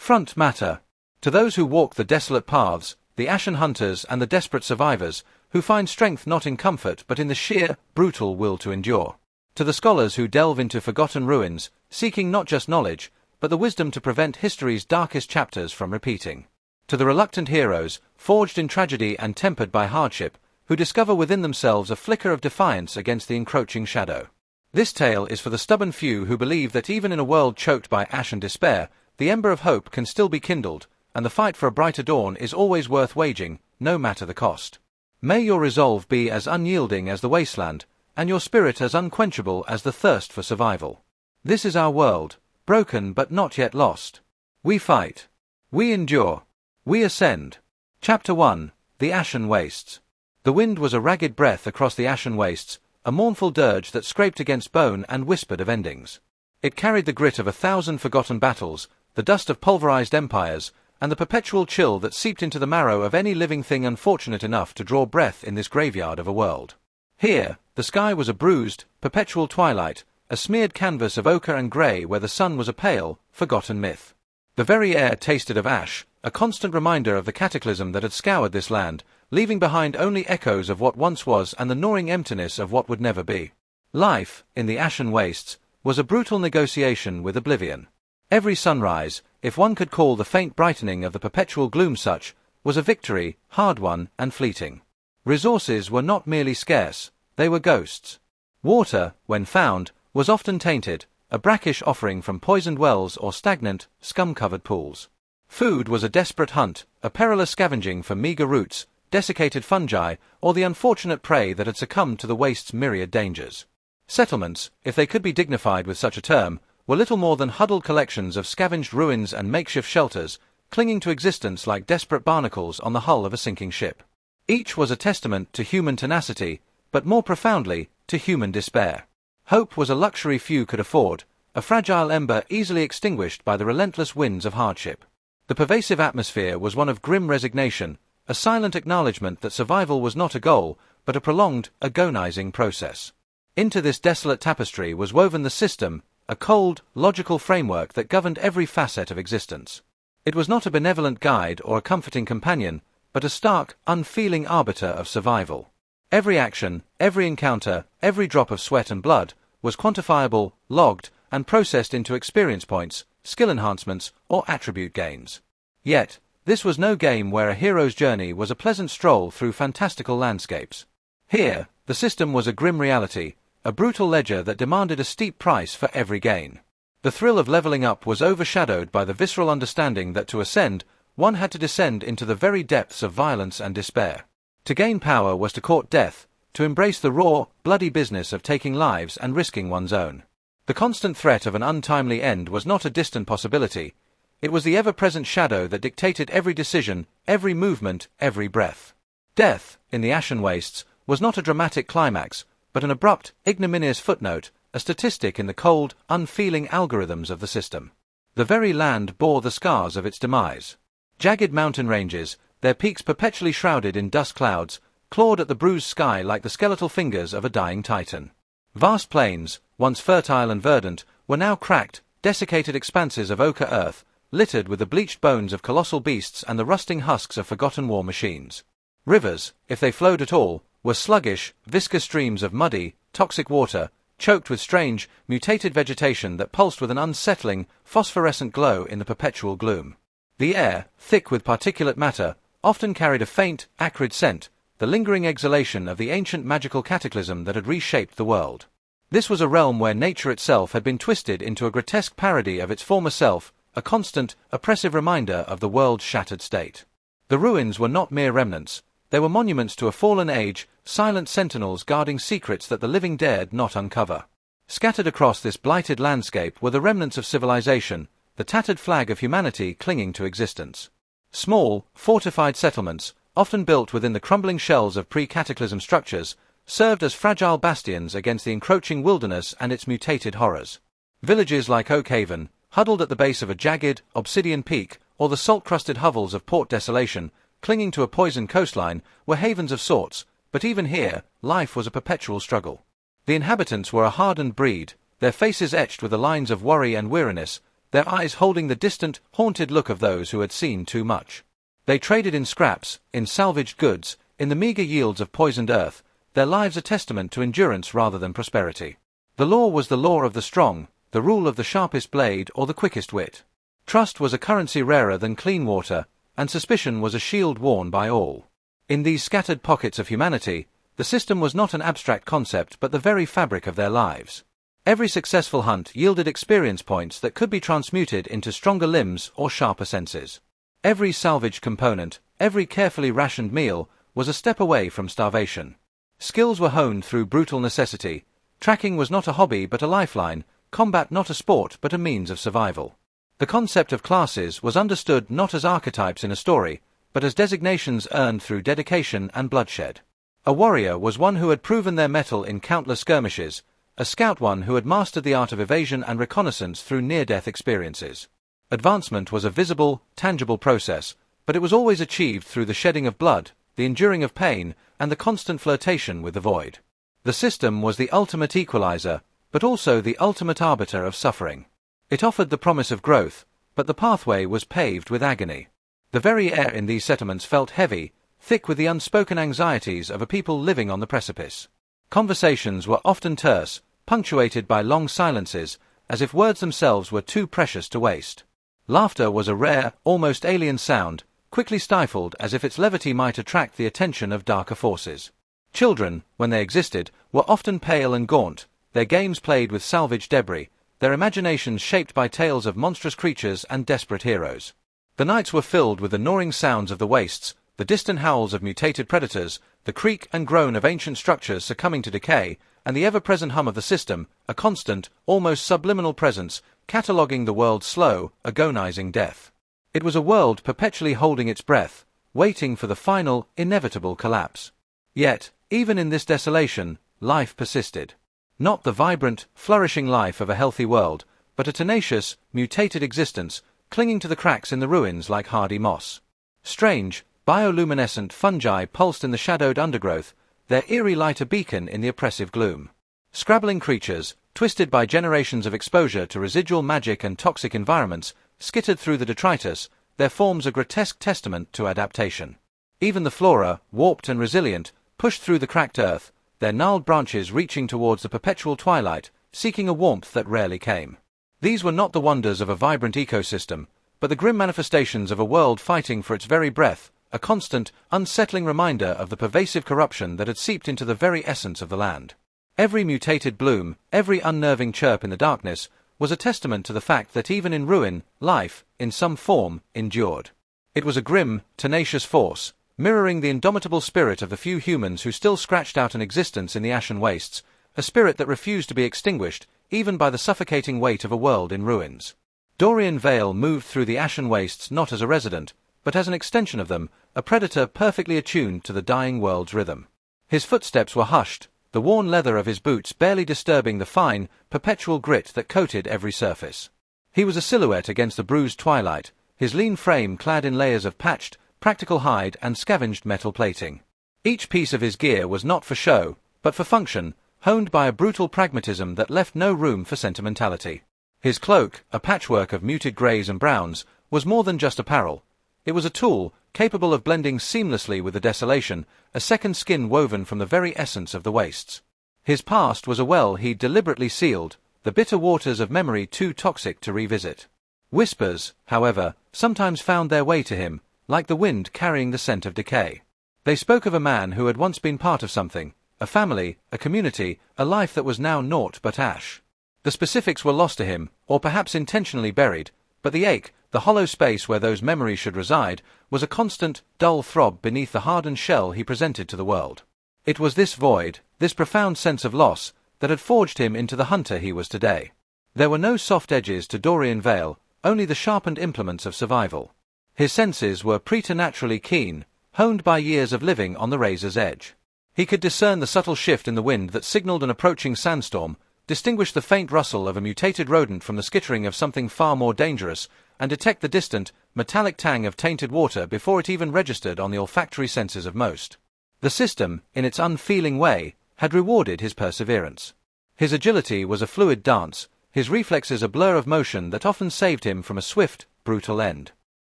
Front matter. To those who walk the desolate paths, the ashen hunters and the desperate survivors, who find strength not in comfort but in the sheer, brutal will to endure. To the scholars who delve into forgotten ruins, seeking not just knowledge, but the wisdom to prevent history's darkest chapters from repeating. To the reluctant heroes, forged in tragedy and tempered by hardship, who discover within themselves a flicker of defiance against the encroaching shadow. This tale is for the stubborn few who believe that even in a world choked by ash and despair, the ember of hope can still be kindled, and the fight for a brighter dawn is always worth waging, no matter the cost. May your resolve be as unyielding as the wasteland, and your spirit as unquenchable as the thirst for survival. This is our world, broken but not yet lost. We fight. We endure. We ascend. Chapter 1. The Ashen Wastes. The wind was a ragged breath across the ashen wastes, a mournful dirge that scraped against bone and whispered of endings. It carried the grit of 1,000 forgotten battles, the dust of pulverized empires, and the perpetual chill that seeped into the marrow of any living thing unfortunate enough to draw breath in this graveyard of a world. Here, the sky was a bruised, perpetual twilight, a smeared canvas of ochre and grey where the sun was a pale, forgotten myth. The very air tasted of ash, a constant reminder of the cataclysm that had scoured this land, leaving behind only echoes of what once was and the gnawing emptiness of what would never be. Life, in the ashen wastes, was a brutal negotiation with oblivion. Every sunrise, if one could call the faint brightening of the perpetual gloom such, was a victory, hard-won and fleeting. Resources were not merely scarce, they were ghosts. Water, when found, was often tainted, a brackish offering from poisoned wells or stagnant, scum-covered pools. Food was a desperate hunt, a perilous scavenging for meagre roots, desiccated fungi, or the unfortunate prey that had succumbed to the waste's myriad dangers. Settlements, if they could be dignified with such a term, were little more than huddled collections of scavenged ruins and makeshift shelters, clinging to existence like desperate barnacles on the hull of a sinking ship. Each was a testament to human tenacity, but more profoundly, to human despair. Hope was a luxury few could afford, a fragile ember easily extinguished by the relentless winds of hardship. The pervasive atmosphere was one of grim resignation, a silent acknowledgement that survival was not a goal, but a prolonged, agonizing process. Into this desolate tapestry was woven the system, a cold, logical framework that governed every facet of existence. It was not a benevolent guide or a comforting companion, but a stark, unfeeling arbiter of survival. Every action, every encounter, every drop of sweat and blood, was quantifiable, logged, and processed into experience points, skill enhancements, or attribute gains. Yet, this was no game where a hero's journey was a pleasant stroll through fantastical landscapes. Here, the system was a grim reality, a brutal ledger that demanded a steep price for every gain. The thrill of leveling up was overshadowed by the visceral understanding that to ascend, one had to descend into the very depths of violence and despair. To gain power was to court death, to embrace the raw, bloody business of taking lives and risking one's own. The constant threat of an untimely end was not a distant possibility. It was the ever-present shadow that dictated every decision, every movement, every breath. Death, in the ashen wastes, was not a dramatic climax, but an abrupt, ignominious footnote, a statistic in the cold, unfeeling algorithms of the system. The very land bore the scars of its demise. Jagged mountain ranges, their peaks perpetually shrouded in dust clouds, clawed at the bruised sky like the skeletal fingers of a dying titan. Vast plains, once fertile and verdant, were now cracked, desiccated expanses of ochre earth, littered with the bleached bones of colossal beasts and the rusting husks of forgotten war machines. Rivers, if they flowed at all, were sluggish, viscous streams of muddy, toxic water, choked with strange, mutated vegetation that pulsed with an unsettling, phosphorescent glow in the perpetual gloom. The air, thick with particulate matter, often carried a faint, acrid scent, the lingering exhalation of the ancient magical cataclysm that had reshaped the world. This was a realm where nature itself had been twisted into a grotesque parody of its former self, a constant, oppressive reminder of the world's shattered state. The ruins were not mere remnants. They were monuments to a fallen age, silent sentinels guarding secrets that the living dared not uncover. Scattered across this blighted landscape were the remnants of civilization, the tattered flag of humanity clinging to existence. Small, fortified settlements, often built within the crumbling shells of pre-cataclysm structures, served as fragile bastions against the encroaching wilderness and its mutated horrors. Villages like Oakhaven, huddled at the base of a jagged, obsidian peak, or the salt-crusted hovels of Port Desolation, clinging to a poisoned coastline, were havens of sorts, but even here, life was a perpetual struggle. The inhabitants were a hardened breed, their faces etched with the lines of worry and weariness, their eyes holding the distant, haunted look of those who had seen too much. They traded in scraps, in salvaged goods, in the meager yields of poisoned earth, their lives a testament to endurance rather than prosperity. The law was the law of the strong, the rule of the sharpest blade or the quickest wit. Trust was a currency rarer than clean water, and suspicion was a shield worn by all. In these scattered pockets of humanity, the system was not an abstract concept but the very fabric of their lives. Every successful hunt yielded experience points that could be transmuted into stronger limbs or sharper senses. Every salvaged component, every carefully rationed meal, was a step away from starvation. Skills were honed through brutal necessity. Tracking was not a hobby but a lifeline, combat not a sport but a means of survival. The concept of classes was understood not as archetypes in a story, but as designations earned through dedication and bloodshed. A warrior was one who had proven their mettle in countless skirmishes, a scout one who had mastered the art of evasion and reconnaissance through near-death experiences. Advancement was a visible, tangible process, but it was always achieved through the shedding of blood, the enduring of pain, and the constant flirtation with the void. The system was the ultimate equalizer, but also the ultimate arbiter of suffering. It offered the promise of growth, but the pathway was paved with agony. The very air in these settlements felt heavy, thick with the unspoken anxieties of a people living on the precipice. Conversations were often terse, punctuated by long silences, as if words themselves were too precious to waste. Laughter was a rare, almost alien sound, quickly stifled as if its levity might attract the attention of darker forces. Children, when they existed, were often pale and gaunt, their games played with salvaged debris, their imaginations shaped by tales of monstrous creatures and desperate heroes. The nights were filled with the gnawing sounds of the wastes, the distant howls of mutated predators, the creak and groan of ancient structures succumbing to decay, and the ever-present hum of the system, a constant, almost subliminal presence, cataloguing the world's slow, agonizing death. It was a world perpetually holding its breath, waiting for the final, inevitable collapse. Yet, even in this desolation, life persisted. Not the vibrant, flourishing life of a healthy world, but a tenacious, mutated existence, clinging to the cracks in the ruins like hardy moss. Strange, bioluminescent fungi pulsed in the shadowed undergrowth, their eerie light a beacon in the oppressive gloom. Scrabbling creatures, twisted by generations of exposure to residual magic and toxic environments, skittered through the detritus, their forms a grotesque testament to adaptation. Even the flora, warped and resilient, pushed through the cracked earth, their gnarled branches reaching towards the perpetual twilight, seeking a warmth that rarely came. These were not the wonders of a vibrant ecosystem, but the grim manifestations of a world fighting for its very breath, a constant, unsettling reminder of the pervasive corruption that had seeped into the very essence of the land. Every mutated bloom, every unnerving chirp in the darkness, was a testament to the fact that even in ruin, life, in some form, endured. It was a grim, tenacious force, mirroring the indomitable spirit of the few humans who still scratched out an existence in the ashen wastes, a spirit that refused to be extinguished, even by the suffocating weight of a world in ruins. Dorian Vale moved through the ashen wastes not as a resident, but as an extension of them, a predator perfectly attuned to the dying world's rhythm. His footsteps were hushed, the worn leather of his boots barely disturbing the fine, perpetual grit that coated every surface. He was a silhouette against the bruised twilight, his lean frame clad in layers of patched, practical hide and scavenged metal plating. Each piece of his gear was not for show, but for function, honed by a brutal pragmatism that left no room for sentimentality. His cloak, a patchwork of muted greys and browns, was more than just apparel. It was a tool, capable of blending seamlessly with the desolation, a second skin woven from the very essence of the wastes. His past was a well he'd deliberately sealed, the bitter waters of memory too toxic to revisit. Whispers, however, sometimes found their way to him, like the wind carrying the scent of decay. They spoke of a man who had once been part of something, a family, a community, a life that was now naught but ash. The specifics were lost to him, or perhaps intentionally buried, but the ache, the hollow space where those memories should reside, was a constant, dull throb beneath the hardened shell he presented to the world. It was this void, this profound sense of loss, that had forged him into the hunter he was today. There were no soft edges to Dorian Vale, only the sharpened implements of survival. His senses were preternaturally keen, honed by years of living on the razor's edge. He could discern the subtle shift in the wind that signaled an approaching sandstorm, distinguish the faint rustle of a mutated rodent from the skittering of something far more dangerous, and detect the distant, metallic tang of tainted water before it even registered on the olfactory senses of most. The system, in its unfeeling way, had rewarded his perseverance. His agility was a fluid dance, his reflexes a blur of motion that often saved him from a swift, brutal end.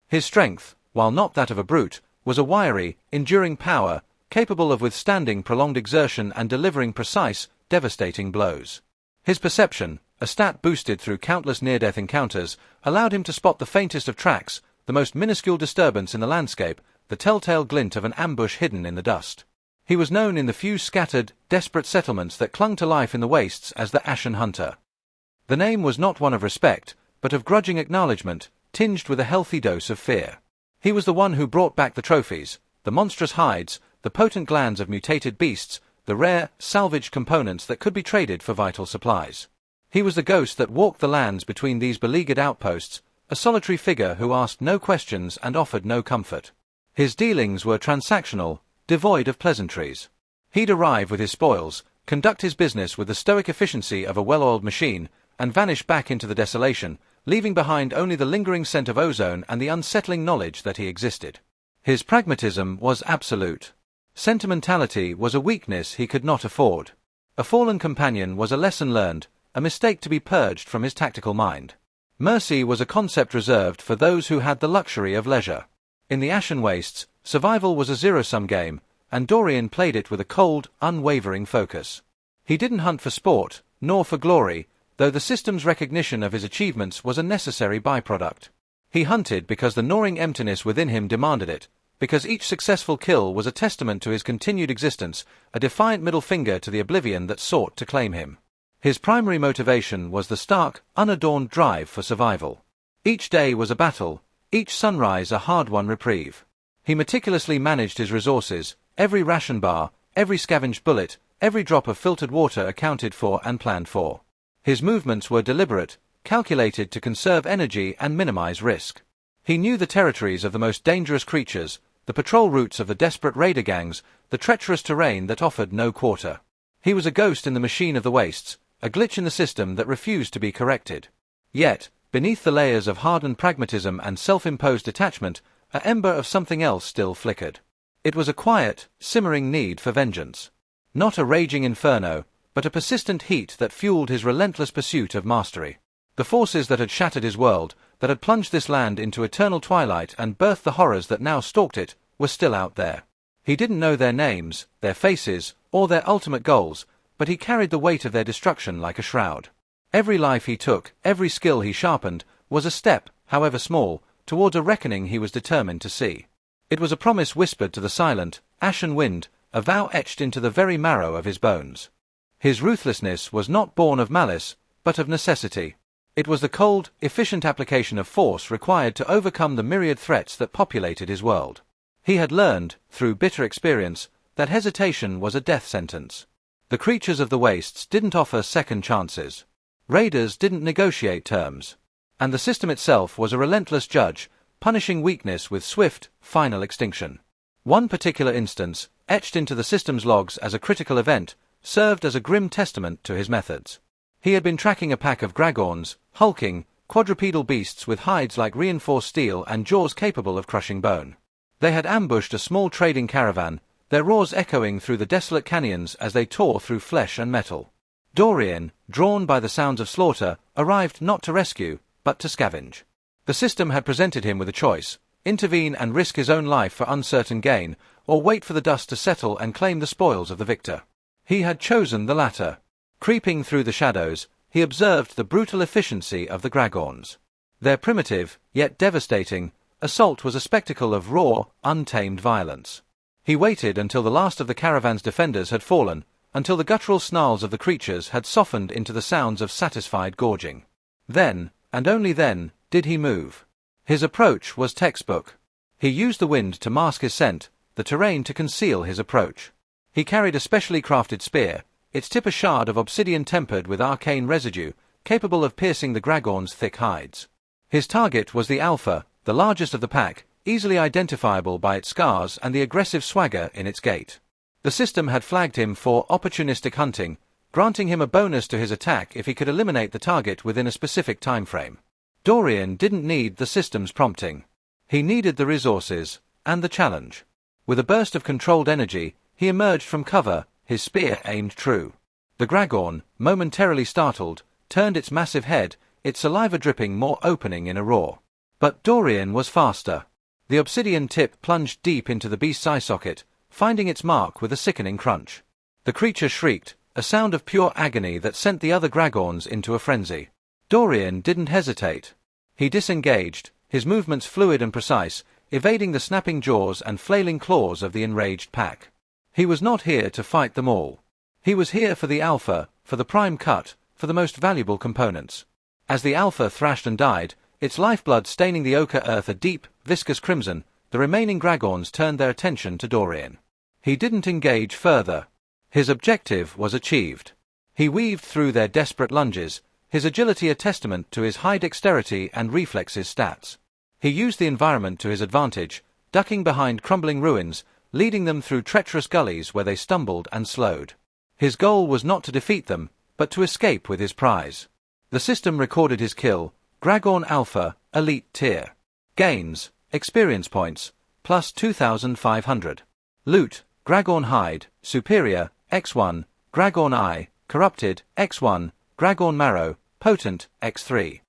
His strength, while not that of a brute, was a wiry, enduring power, capable of withstanding prolonged exertion and delivering precise, devastating blows. His perception, a stat boosted through countless near-death encounters, allowed him to spot the faintest of tracks, the most minuscule disturbance in the landscape, the telltale glint of an ambush hidden in the dust. He was known in the few scattered, desperate settlements that clung to life in the wastes as the Ashen Hunter. The name was not one of respect, but of grudging acknowledgement, tinged with a healthy dose of fear. He was the one who brought back the trophies, the monstrous hides, the potent glands of mutated beasts, the rare, salvaged components that could be traded for vital supplies. He was the ghost that walked the lands between these beleaguered outposts, a solitary figure who asked no questions and offered no comfort. His dealings were transactional, devoid of pleasantries. He'd arrive with his spoils, conduct his business with the stoic efficiency of a well-oiled machine, and vanish back into the desolation, leaving behind only the lingering scent of ozone and the unsettling knowledge that he existed. His pragmatism was absolute. Sentimentality was a weakness he could not afford. A fallen companion was a lesson learned, a mistake to be purged from his tactical mind. Mercy was a concept reserved for those who had the luxury of leisure. In the Ashen Wastes, survival was a zero-sum game, and Dorian played it with a cold, unwavering focus. He didn't hunt for sport, nor for glory, though the system's recognition of his achievements was a necessary byproduct. He hunted because the gnawing emptiness within him demanded it, because each successful kill was a testament to his continued existence, a defiant middle finger to the oblivion that sought to claim him. His primary motivation was the stark, unadorned drive for survival. Each day was a battle, each sunrise a hard-won reprieve. He meticulously managed his resources, every ration bar, every scavenged bullet, every drop of filtered water accounted for and planned for. His movements were deliberate, calculated to conserve energy and minimize risk. He knew the territories of the most dangerous creatures, the patrol routes of the desperate raider gangs, the treacherous terrain that offered no quarter. He was a ghost in the machine of the wastes, a glitch in the system that refused to be corrected. Yet, beneath the layers of hardened pragmatism and self-imposed detachment, an ember of something else still flickered. It was a quiet, simmering need for vengeance. Not a raging inferno, but a persistent heat that fueled his relentless pursuit of mastery. The forces that had shattered his world, that had plunged this land into eternal twilight and birthed the horrors that now stalked it, were still out there. He didn't know their names, their faces, or their ultimate goals, but he carried the weight of their destruction like a shroud. Every life he took, every skill he sharpened, was a step, however small, towards a reckoning he was determined to see. It was a promise whispered to the silent, ashen wind, a vow etched into the very marrow of his bones. His ruthlessness was not born of malice, but of necessity. It was the cold, efficient application of force required to overcome the myriad threats that populated his world. He had learned, through bitter experience, that hesitation was a death sentence. The creatures of the wastes didn't offer second chances. Raiders didn't negotiate terms. And the system itself was a relentless judge, punishing weakness with swift, final extinction. One particular instance, etched into the system's logs as a critical event, served as a grim testament to his methods. He had been tracking a pack of gragorns, hulking, quadrupedal beasts with hides like reinforced steel and jaws capable of crushing bone. They had ambushed a small trading caravan, their roars echoing through the desolate canyons as they tore through flesh and metal. Dorian, drawn by the sounds of slaughter, arrived not to rescue, but to scavenge. The system had presented him with a choice: intervene and risk his own life for uncertain gain, or wait for the dust to settle and claim the spoils of the victor. He had chosen the latter. Creeping through the shadows, he observed the brutal efficiency of the gragorns. Their primitive, yet devastating, assault was a spectacle of raw, untamed violence. He waited until the last of the caravan's defenders had fallen, until the guttural snarls of the creatures had softened into the sounds of satisfied gorging. Then, and only then, did he move. His approach was textbook. He used the wind to mask his scent, the terrain to conceal his approach. He carried a specially crafted spear, its tip a shard of obsidian tempered with arcane residue, capable of piercing the gragorn's thick hides. His target was the alpha, the largest of the pack, easily identifiable by its scars and the aggressive swagger in its gait. The system had flagged him for opportunistic hunting, granting him a bonus to his attack if he could eliminate the target within a specific time frame. Dorian didn't need the system's prompting. He needed the resources, and the challenge. With a burst of controlled energy, he emerged from cover, his spear aimed true. The gragorn, momentarily startled, turned its massive head, its saliva dripping more opening in a roar. But Dorian was faster. The obsidian tip plunged deep into the beast's eye socket, finding its mark with a sickening crunch. The creature shrieked, a sound of pure agony that sent the other Gragorns into a frenzy. Dorian didn't hesitate. He disengaged, his movements fluid and precise, evading the snapping jaws and flailing claws of the enraged pack. He was not here to fight them all. He was here for the Alpha, for the prime cut, for the most valuable components. As the Alpha thrashed and died, its lifeblood staining the ochre earth a deep, viscous crimson, the remaining Gragorns turned their attention to Dorian. He didn't engage further. His objective was achieved. He weaved through their desperate lunges, his agility a testament to his high dexterity and reflexes stats. He used the environment to his advantage, ducking behind crumbling ruins, leading them through treacherous gullies where they stumbled and slowed. His goal was not to defeat them, but to escape with his prize. The system recorded his kill, Gragorn Alpha, Elite Tier. Gains, experience points, plus 2,500. Loot, Gragorn Hide, Superior, X1, Gragorn Eye, Corrupted, X1, Gragorn Marrow, Potent, X3.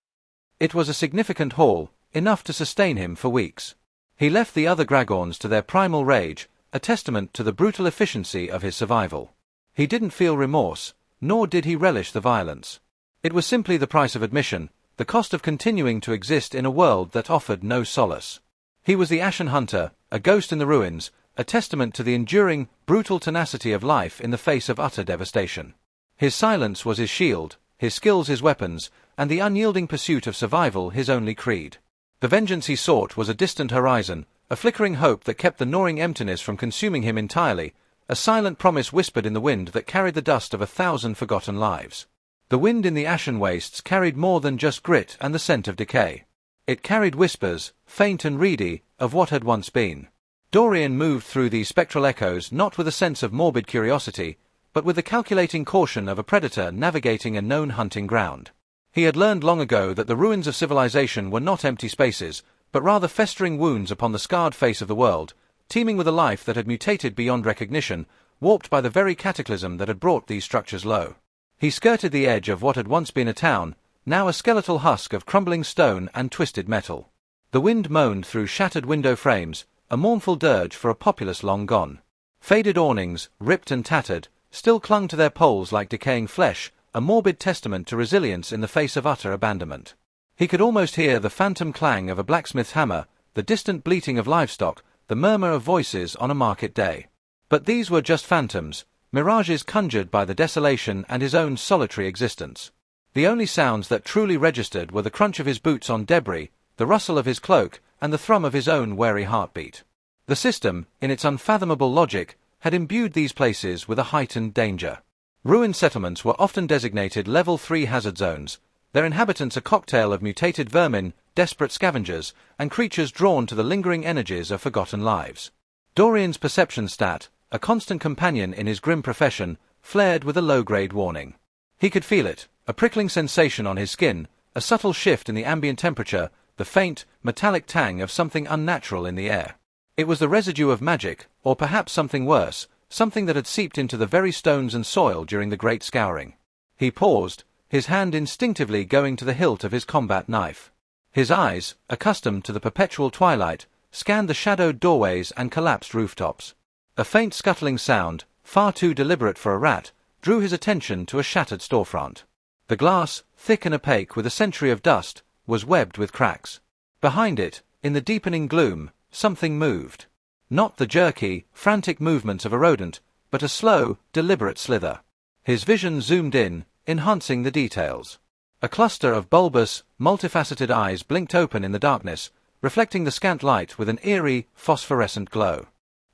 It was a significant haul, enough to sustain him for weeks. He left the other Gragorns to their primal rage, a testament to the brutal efficiency of his survival. He didn't feel remorse, nor did he relish the violence. It was simply the price of admission, the cost of continuing to exist in a world that offered no solace. He was the Ashen Hunter, a ghost in the ruins, a testament to the enduring, brutal tenacity of life in the face of utter devastation. His silence was his shield, his skills his weapons, and the unyielding pursuit of survival his only creed. The vengeance he sought was a distant horizon, a flickering hope that kept the gnawing emptiness from consuming him entirely, a silent promise whispered in the wind that carried the dust of 1,000 forgotten lives. The wind in the ashen wastes carried more than just grit and the scent of decay. It carried whispers, faint and reedy, of what had once been. Dorian moved through these spectral echoes not with a sense of morbid curiosity, but with the calculating caution of a predator navigating a known hunting ground. He had learned long ago that the ruins of civilization were not empty spaces, but rather festering wounds upon the scarred face of the world, teeming with a life that had mutated beyond recognition, warped by the very cataclysm that had brought these structures low. He skirted the edge of what had once been a town, now a skeletal husk of crumbling stone and twisted metal. The wind moaned through shattered window frames, a mournful dirge for a populace long gone. Faded awnings, ripped and tattered, still clung to their poles like decaying flesh, a morbid testament to resilience in the face of utter abandonment. He could almost hear the phantom clang of a blacksmith's hammer, the distant bleating of livestock, the murmur of voices on a market day. But these were just phantoms, mirages conjured by the desolation and his own solitary existence. The only sounds that truly registered were the crunch of his boots on debris, the rustle of his cloak, and the thrum of his own wary heartbeat. The system, in its unfathomable logic, had imbued these places with a heightened danger. Ruined settlements were often designated Level 3 hazard zones, their inhabitants a cocktail of mutated vermin, desperate scavengers, and creatures drawn to the lingering energies of forgotten lives. Dorian's perception stat, a constant companion in his grim profession, flared with a low-grade warning. He could feel it, a prickling sensation on his skin, a subtle shift in the ambient temperature, the faint, metallic tang of something unnatural in the air. It was the residue of magic, or perhaps something worse, something that had seeped into the very stones and soil during the great scouring. He paused, his hand instinctively going to the hilt of his combat knife. His eyes, accustomed to the perpetual twilight, scanned the shadowed doorways and collapsed rooftops. A faint scuttling sound, far too deliberate for a rat, drew his attention to a shattered storefront. The glass, thick and opaque with a century of dust, was webbed with cracks. Behind it, in the deepening gloom, something moved. Not the jerky, frantic movements of a rodent, but a slow, deliberate slither. His vision zoomed in, enhancing the details. A cluster of bulbous, multifaceted eyes blinked open in the darkness, reflecting the scant light with an eerie, phosphorescent glow.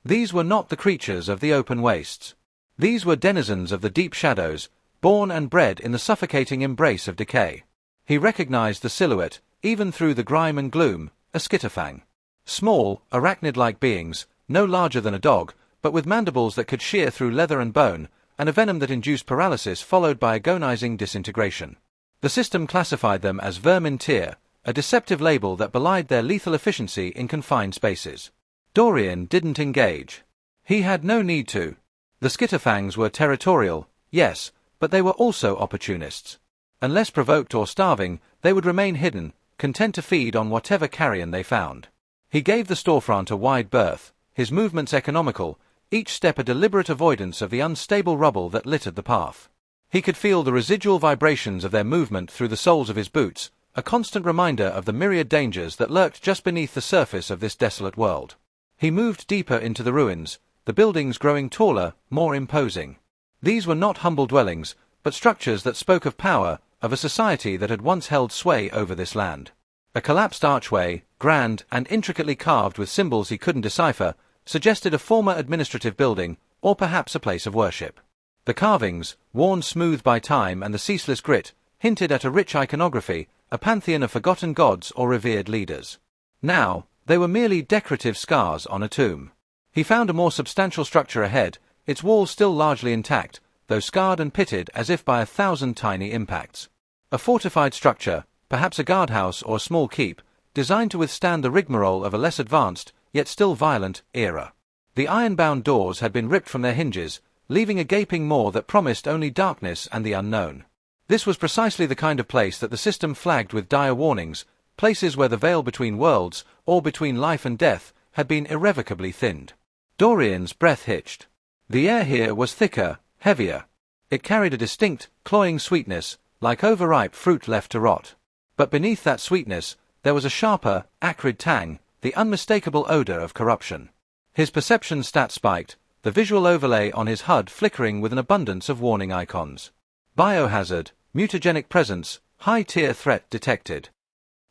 These were not the creatures of the open wastes. These were denizens of the deep shadows, born and bred in the suffocating embrace of decay. He recognized the silhouette, even through the grime and gloom, a skitterfang. Small, arachnid-like beings, no larger than a dog, but with mandibles that could shear through leather and bone, and a venom that induced paralysis followed by agonizing disintegration. The system classified them as vermin tier, a deceptive label that belied their lethal efficiency in confined spaces. Dorian didn't engage. He had no need to. The skitterfangs were territorial, yes, but they were also opportunists. Unless provoked or starving, they would remain hidden, content to feed on whatever carrion they found. He gave the storefront a wide berth, his movements economical, each step a deliberate avoidance of the unstable rubble that littered the path. He could feel the residual vibrations of their movement through the soles of his boots, a constant reminder of the myriad dangers that lurked just beneath the surface of this desolate world. He moved deeper into the ruins, the buildings growing taller, more imposing. These were not humble dwellings, but structures that spoke of power, of a society that had once held sway over this land. A collapsed archway, grand and intricately carved with symbols he couldn't decipher, suggested a former administrative building, or perhaps a place of worship. The carvings, worn smooth by time and the ceaseless grit, hinted at a rich iconography, a pantheon of forgotten gods or revered leaders. Now, they were merely decorative scars on a tomb. He found a more substantial structure ahead, its walls still largely intact, though scarred and pitted as if by 1,000 tiny impacts. A fortified structure, perhaps a guardhouse or a small keep, designed to withstand the rigmarole of a less advanced, yet still violent, era. The iron-bound doors had been ripped from their hinges, leaving a gaping maw that promised only darkness and the unknown. This was precisely the kind of place that the system flagged with dire warnings, places where the veil between worlds, or between life and death, had been irrevocably thinned. Dorian's breath hitched. The air here was thicker, heavier. It carried a distinct, cloying sweetness, like overripe fruit left to rot. But beneath that sweetness, there was a sharper, acrid tang, the unmistakable odor of corruption. His perception stat spiked, the visual overlay on his HUD flickering with an abundance of warning icons. Biohazard, mutagenic presence, high-tier threat detected.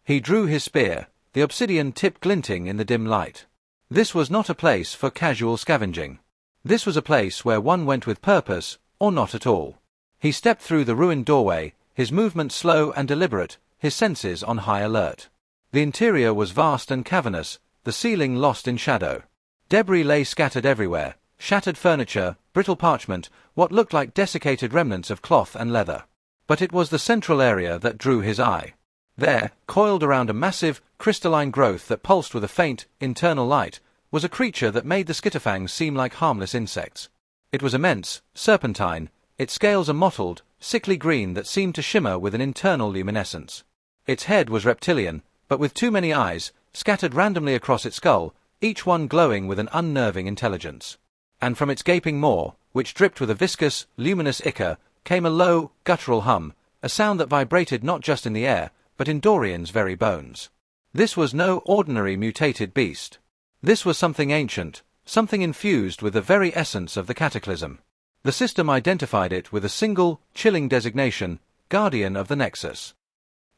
He drew his spear, the obsidian tip glinting in the dim light. This was not a place for casual scavenging. This was a place where one went with purpose, or not at all. He stepped through the ruined doorway, his movements slow and deliberate, his senses on high alert. The interior was vast and cavernous, the ceiling lost in shadow. Debris lay scattered everywhere, shattered furniture, brittle parchment, what looked like desiccated remnants of cloth and leather. But it was the central area that drew his eye. There, coiled around a massive, crystalline growth that pulsed with a faint, internal light, was a creature that made the Skitafangs seem like harmless insects. It was immense, serpentine, its scales a mottled, sickly green that seemed to shimmer with an internal luminescence. Its head was reptilian, but with too many eyes, scattered randomly across its skull, each one glowing with an unnerving intelligence. And from its gaping maw, which dripped with a viscous, luminous ichor, came a low, guttural hum, a sound that vibrated not just in the air, but in Dorian's very bones. This was no ordinary mutated beast. This was something ancient, something infused with the very essence of the cataclysm. The system identified it with a single, chilling designation, Guardian of the Nexus.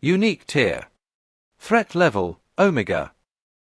Unique tier. Threat level, Omega.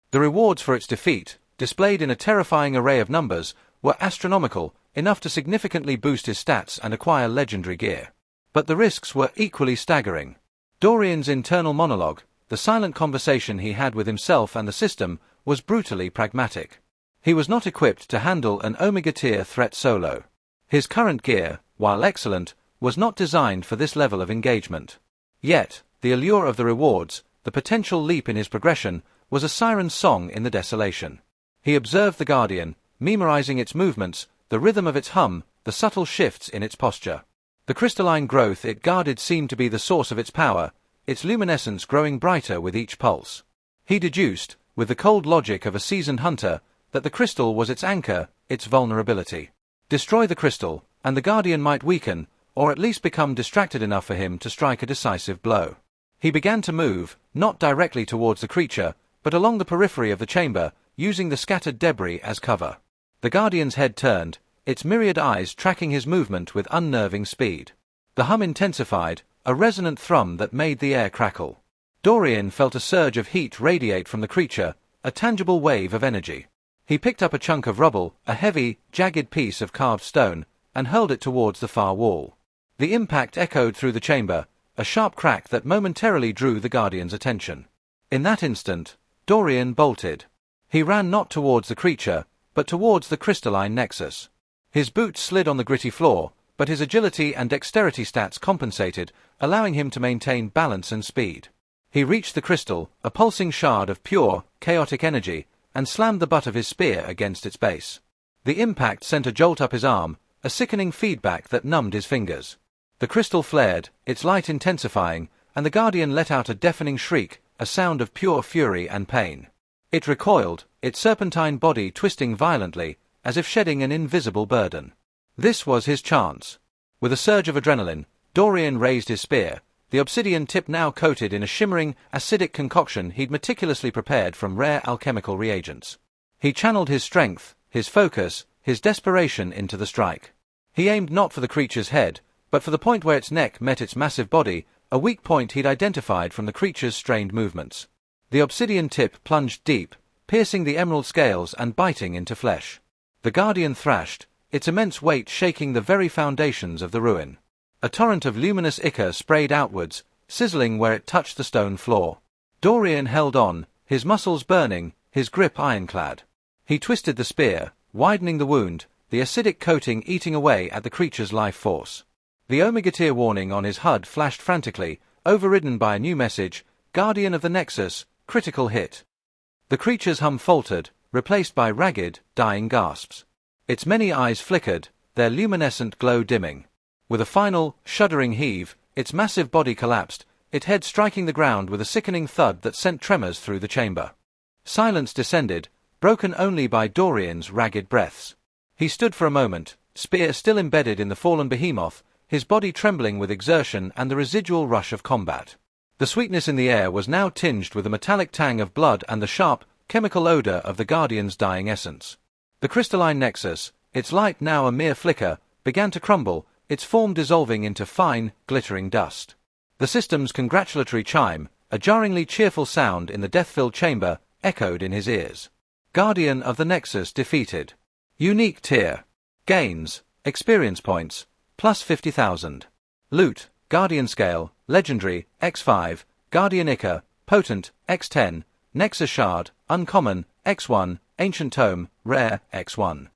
The rewards for its defeat, displayed in a terrifying array of numbers, were astronomical, enough to significantly boost his stats and acquire legendary gear. But the risks were equally staggering. Dorian's internal monologue, the silent conversation he had with himself and the system, was brutally pragmatic. He was not equipped to handle an Omega-tier threat solo. His current gear, while excellent, was not designed for this level of engagement. Yet, the allure of the rewards, the potential leap in his progression, was a siren's song in the desolation. He observed the Guardian, memorizing its movements, the rhythm of its hum, the subtle shifts in its posture. The crystalline growth it guarded seemed to be the source of its power, its luminescence growing brighter with each pulse. He deduced, with the cold logic of a seasoned hunter, that the crystal was its anchor, its vulnerability. Destroy the crystal, and the Guardian might weaken, or at least become distracted enough for him to strike a decisive blow. He began to move, not directly towards the creature, but along the periphery of the chamber, using the scattered debris as cover. The Guardian's head turned, its myriad eyes tracking his movement with unnerving speed. The hum intensified, a resonant thrum that made the air crackle. Dorian felt a surge of heat radiate from the creature, a tangible wave of energy. He picked up a chunk of rubble, a heavy, jagged piece of carved stone, and hurled it towards the far wall. The impact echoed through the chamber, a sharp crack that momentarily drew the Guardian's attention. In that instant, Dorian bolted. He ran not towards the creature, but towards the crystalline nexus. His boots slid on the gritty floor, but his agility and dexterity stats compensated, allowing him to maintain balance and speed. He reached the crystal, a pulsing shard of pure, chaotic energy, and slammed the butt of his spear against its base. The impact sent a jolt up his arm, a sickening feedback that numbed his fingers. The crystal flared, its light intensifying, and the Guardian let out a deafening shriek, a sound of pure fury and pain. It recoiled, its serpentine body twisting violently, as if shedding an invisible burden. This was his chance. With a surge of adrenaline, Dorian raised his spear, the obsidian tip now coated in a shimmering, acidic concoction he'd meticulously prepared from rare alchemical reagents. He channeled his strength, his focus, his desperation into the strike. He aimed not for the creature's head, but for the point where its neck met its massive body, a weak point he'd identified from the creature's strained movements. The obsidian tip plunged deep, piercing the emerald scales and biting into flesh. The Guardian thrashed, its immense weight shaking the very foundations of the ruin. A torrent of luminous ichor sprayed outwards, sizzling where it touched the stone floor. Dorian held on, his muscles burning, his grip ironclad. He twisted the spear, widening the wound, the acidic coating eating away at the creature's life force. The Omega-tier warning on his HUD flashed frantically, overridden by a new message, Guardian of the Nexus, critical hit. The creature's hum faltered, replaced by ragged, dying gasps. Its many eyes flickered, their luminescent glow dimming. With a final, shuddering heave, its massive body collapsed, its head striking the ground with a sickening thud that sent tremors through the chamber. Silence descended, broken only by Dorian's ragged breaths. He stood for a moment, spear still embedded in the fallen behemoth, his body trembling with exertion and the residual rush of combat. The sweetness in the air was now tinged with the metallic tang of blood and the sharp, chemical odor of the Guardian's dying essence. The crystalline nexus, its light now a mere flicker, began to crumble, its form dissolving into fine, glittering dust. The system's congratulatory chime, a jarringly cheerful sound in the death-filled chamber, echoed in his ears. Guardian of the Nexus defeated. Unique tier. Gains, experience points, plus 50,000. Loot, Guardian scale, legendary, X5, Guardian Ichor, potent, X10, Nexus shard, uncommon, X1, ancient tome, rare, X1.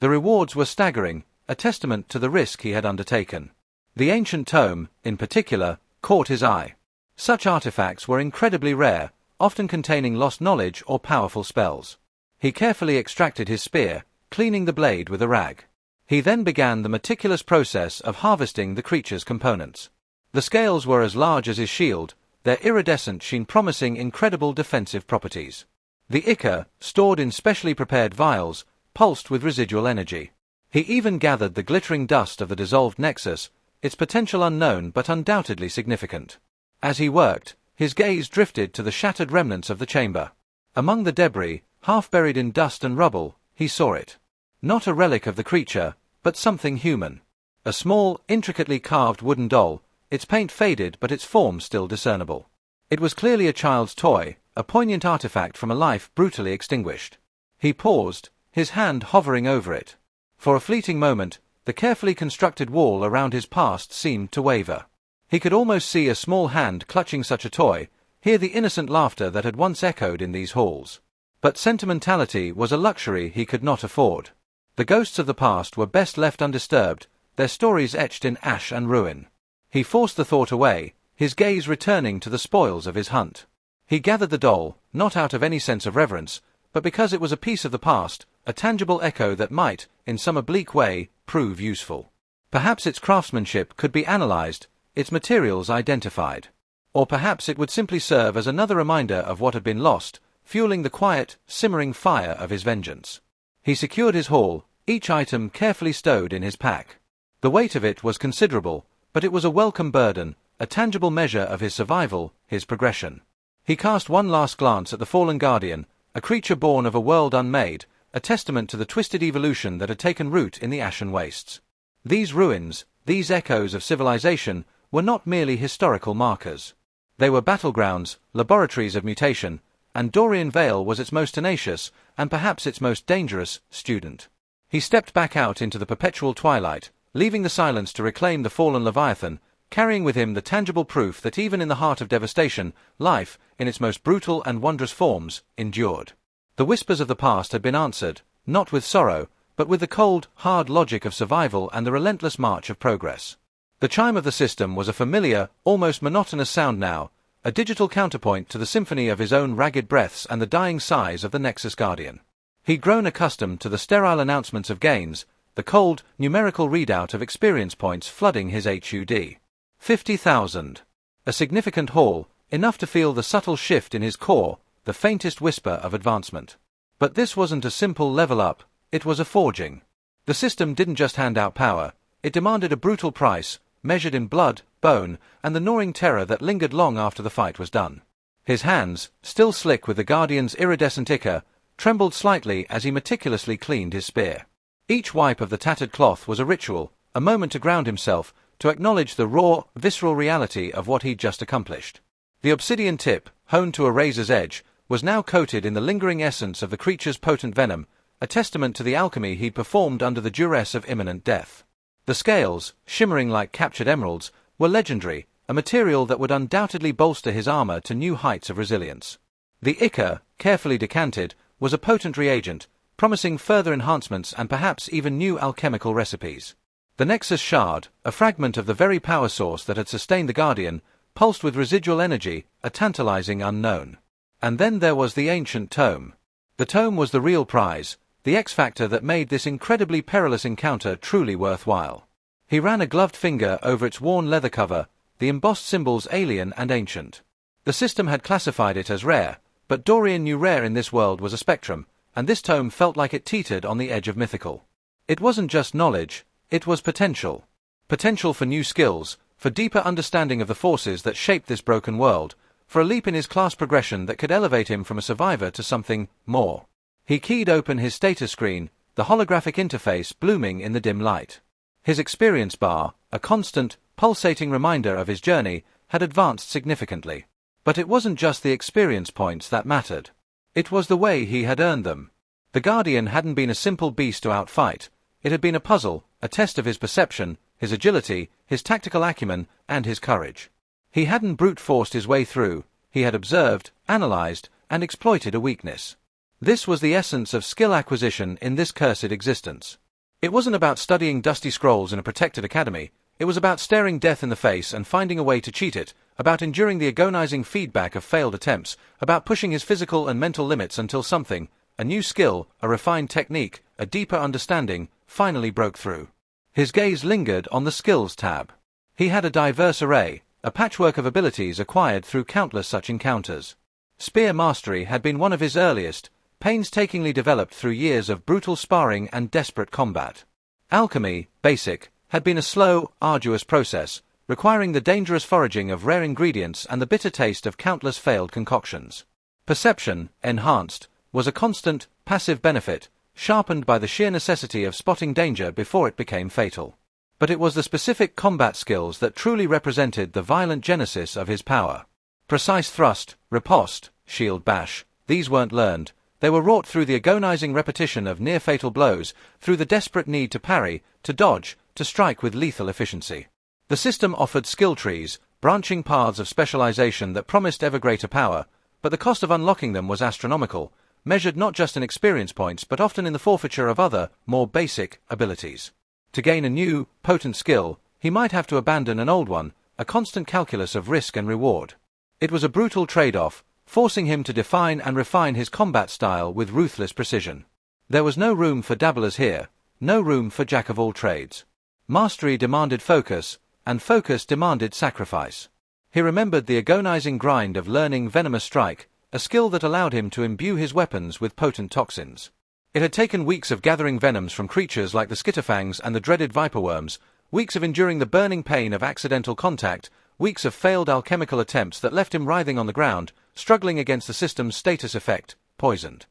The rewards were staggering, a testament to the risk he had undertaken. The ancient tome, in particular, caught his eye. Such artifacts were incredibly rare, often containing lost knowledge or powerful spells. He carefully extracted his spear, cleaning the blade with a rag. He then began the meticulous process of harvesting the creature's components. The scales were as large as his shield, their iridescent sheen promising incredible defensive properties. The ichor, stored in specially prepared vials, pulsed with residual energy. He even gathered the glittering dust of the dissolved nexus, its potential unknown but undoubtedly significant. As he worked, his gaze drifted to the shattered remnants of the chamber. Among the debris, half buried in dust and rubble, he saw it. Not a relic of the creature, but something human. A small, intricately carved wooden doll, its paint faded but its form still discernible. It was clearly a child's toy, a poignant artifact from a life brutally extinguished. He paused, his hand hovering over it. For a fleeting moment, the carefully constructed wall around his past seemed to waver. He could almost see a small hand clutching such a toy, hear the innocent laughter that had once echoed in these halls. But sentimentality was a luxury he could not afford. The ghosts of the past were best left undisturbed, their stories etched in ash and ruin. He forced the thought away, his gaze returning to the spoils of his hunt. He gathered the doll, not out of any sense of reverence, but because it was a piece of the past, a tangible echo that might, in some oblique way, prove useful. Perhaps its craftsmanship could be analyzed, its materials identified. Or perhaps it would simply serve as another reminder of what had been lost, fueling the quiet, simmering fire of his vengeance. He secured his haul, each item carefully stowed in his pack. The weight of it was considerable, but it was a welcome burden, a tangible measure of his survival, his progression. He cast one last glance at the fallen Guardian, a creature born of a world unmade, a testament to the twisted evolution that had taken root in the ashen wastes. These ruins, these echoes of civilization, were not merely historical markers. They were battlegrounds, laboratories of mutation, and Dorian Vale was its most tenacious, and perhaps its most dangerous, student. He stepped back out into the perpetual twilight, leaving the silence to reclaim the fallen Leviathan, carrying with him the tangible proof that even in the heart of devastation, life, in its most brutal and wondrous forms, endured. The whispers of the past had been answered, not with sorrow, but with the cold, hard logic of survival and the relentless march of progress. The chime of the system was a familiar, almost monotonous sound now, a digital counterpoint to the symphony of his own ragged breaths and the dying sighs of the Nexus Guardian. He'd grown accustomed to the sterile announcements of gains, the cold, numerical readout of experience points flooding his HUD. 50,000. A significant haul, enough to feel the subtle shift in his core, the faintest whisper of advancement. But this wasn't a simple level up, it was a forging. The system didn't just hand out power, it demanded a brutal price, measured in blood, bone, and the gnawing terror that lingered long after the fight was done. His hands, still slick with the Guardian's iridescent ichor, trembled slightly as he meticulously cleaned his spear. Each wipe of the tattered cloth was a ritual, a moment to ground himself, to acknowledge the raw, visceral reality of what he'd just accomplished. The obsidian tip, honed to a razor's edge, was now coated in the lingering essence of the creature's potent venom, a testament to the alchemy he'd performed under the duress of imminent death. The scales, shimmering like captured emeralds, were legendary, a material that would undoubtedly bolster his armor to new heights of resilience. The ichor, carefully decanted, was a potent reagent, promising further enhancements and perhaps even new alchemical recipes. The Nexus Shard, a fragment of the very power source that had sustained the Guardian, pulsed with residual energy, a tantalizing unknown. And then there was the ancient tome. The tome was the real prize, the X-factor that made this incredibly perilous encounter truly worthwhile. He ran a gloved finger over its worn leather cover, the embossed symbols alien and ancient. The system had classified it as rare, but Dorian knew rare in this world was a spectrum, and this tome felt like it teetered on the edge of mythical. It wasn't just knowledge, it was potential. Potential for new skills, for deeper understanding of the forces that shaped this broken world, for a leap in his class progression that could elevate him from a survivor to something more. He keyed open his status screen, the holographic interface blooming in the dim light. His experience bar, a constant, pulsating reminder of his journey, had advanced significantly. But it wasn't just the experience points that mattered. It was the way he had earned them. The Guardian hadn't been a simple beast to outfight. It had been a puzzle, a test of his perception, his agility, his tactical acumen, and his courage. He hadn't brute-forced his way through, he had observed, analyzed, and exploited a weakness. This was the essence of skill acquisition in this cursed existence. It wasn't about studying dusty scrolls in a protected academy, it was about staring death in the face and finding a way to cheat it, about enduring the agonizing feedback of failed attempts, about pushing his physical and mental limits until something, a new skill, a refined technique, a deeper understanding, finally broke through. His gaze lingered on the Skills tab. He had a diverse array, a patchwork of abilities acquired through countless such encounters. Spear mastery had been one of his earliest, painstakingly developed through years of brutal sparring and desperate combat. Alchemy, basic, had been a slow, arduous process, requiring the dangerous foraging of rare ingredients and the bitter taste of countless failed concoctions. Perception, enhanced, was a constant, passive benefit, sharpened by the sheer necessity of spotting danger before it became fatal. But it was the specific combat skills that truly represented the violent genesis of his power. Precise thrust, riposte, shield bash, these weren't learned, they were wrought through the agonizing repetition of near-fatal blows, through the desperate need to parry, to dodge, to strike with lethal efficiency. The system offered skill trees, branching paths of specialization that promised ever greater power, but the cost of unlocking them was astronomical, measured not just in experience points but often in the forfeiture of other, more basic, abilities. To gain a new, potent skill, he might have to abandon an old one, a constant calculus of risk and reward. It was a brutal trade-off, forcing him to define and refine his combat style with ruthless precision. There was no room for dabblers here, no room for jack-of-all-trades. Mastery demanded focus, and focus demanded sacrifice. He remembered the agonizing grind of learning Venomous Strike, a skill that allowed him to imbue his weapons with potent toxins. It had taken weeks of gathering venoms from creatures like the skitterfangs and the dreaded viperworms, weeks of enduring the burning pain of accidental contact, weeks of failed alchemical attempts that left him writhing on the ground, struggling against the system's status effect, poisoned.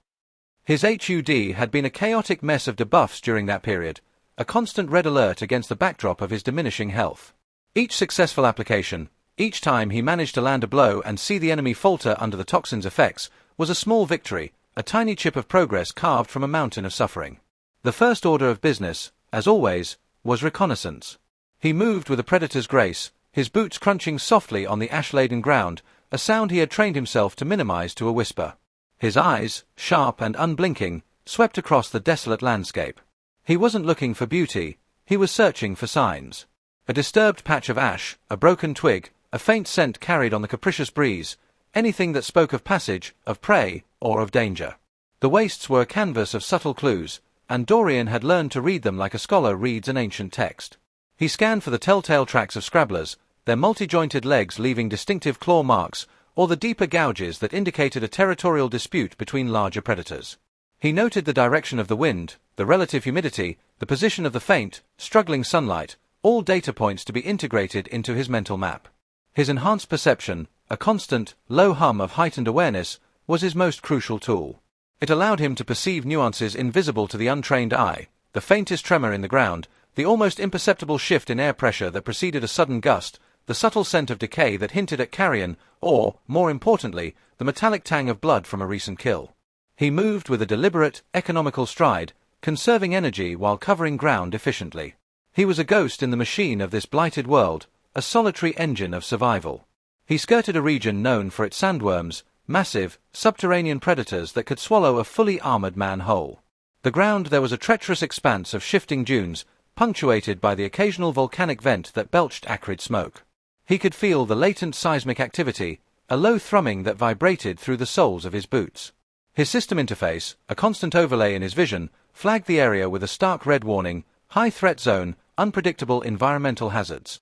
His HUD had been a chaotic mess of debuffs during that period, a constant red alert against the backdrop of his diminishing health. Each successful application, each time he managed to land a blow and see the enemy falter under the toxin's effects, was a small victory, a tiny chip of progress carved from a mountain of suffering. The first order of business, as always, was reconnaissance. He moved with a predator's grace, his boots crunching softly on the ash-laden ground, a sound he had trained himself to minimize to a whisper. His eyes, sharp and unblinking, swept across the desolate landscape. He wasn't looking for beauty, he was searching for signs. A disturbed patch of ash, a broken twig, a faint scent carried on the capricious breeze, anything that spoke of passage, of prey, or of danger. The wastes were a canvas of subtle clues, and Dorian had learned to read them like a scholar reads an ancient text. He scanned for the telltale tracks of scrabblers, their multi-jointed legs leaving distinctive claw marks, or the deeper gouges that indicated a territorial dispute between larger predators. He noted the direction of the wind, the relative humidity, the position of the faint, struggling sunlight, all data points to be integrated into his mental map. His enhanced perception, a constant, low hum of heightened awareness, was his most crucial tool. It allowed him to perceive nuances invisible to the untrained eye, the faintest tremor in the ground, the almost imperceptible shift in air pressure that preceded a sudden gust, the subtle scent of decay that hinted at carrion, or, more importantly, the metallic tang of blood from a recent kill. He moved with a deliberate, economical stride, conserving energy while covering ground efficiently. He was a ghost in the machine of this blighted world, a solitary engine of survival. He skirted a region known for its sandworms, massive, subterranean predators that could swallow a fully armored man whole. The ground there was a treacherous expanse of shifting dunes, punctuated by the occasional volcanic vent that belched acrid smoke. He could feel the latent seismic activity, a low thrumming that vibrated through the soles of his boots. His system interface, a constant overlay in his vision, flagged the area with a stark red warning, high threat zone, unpredictable environmental hazards.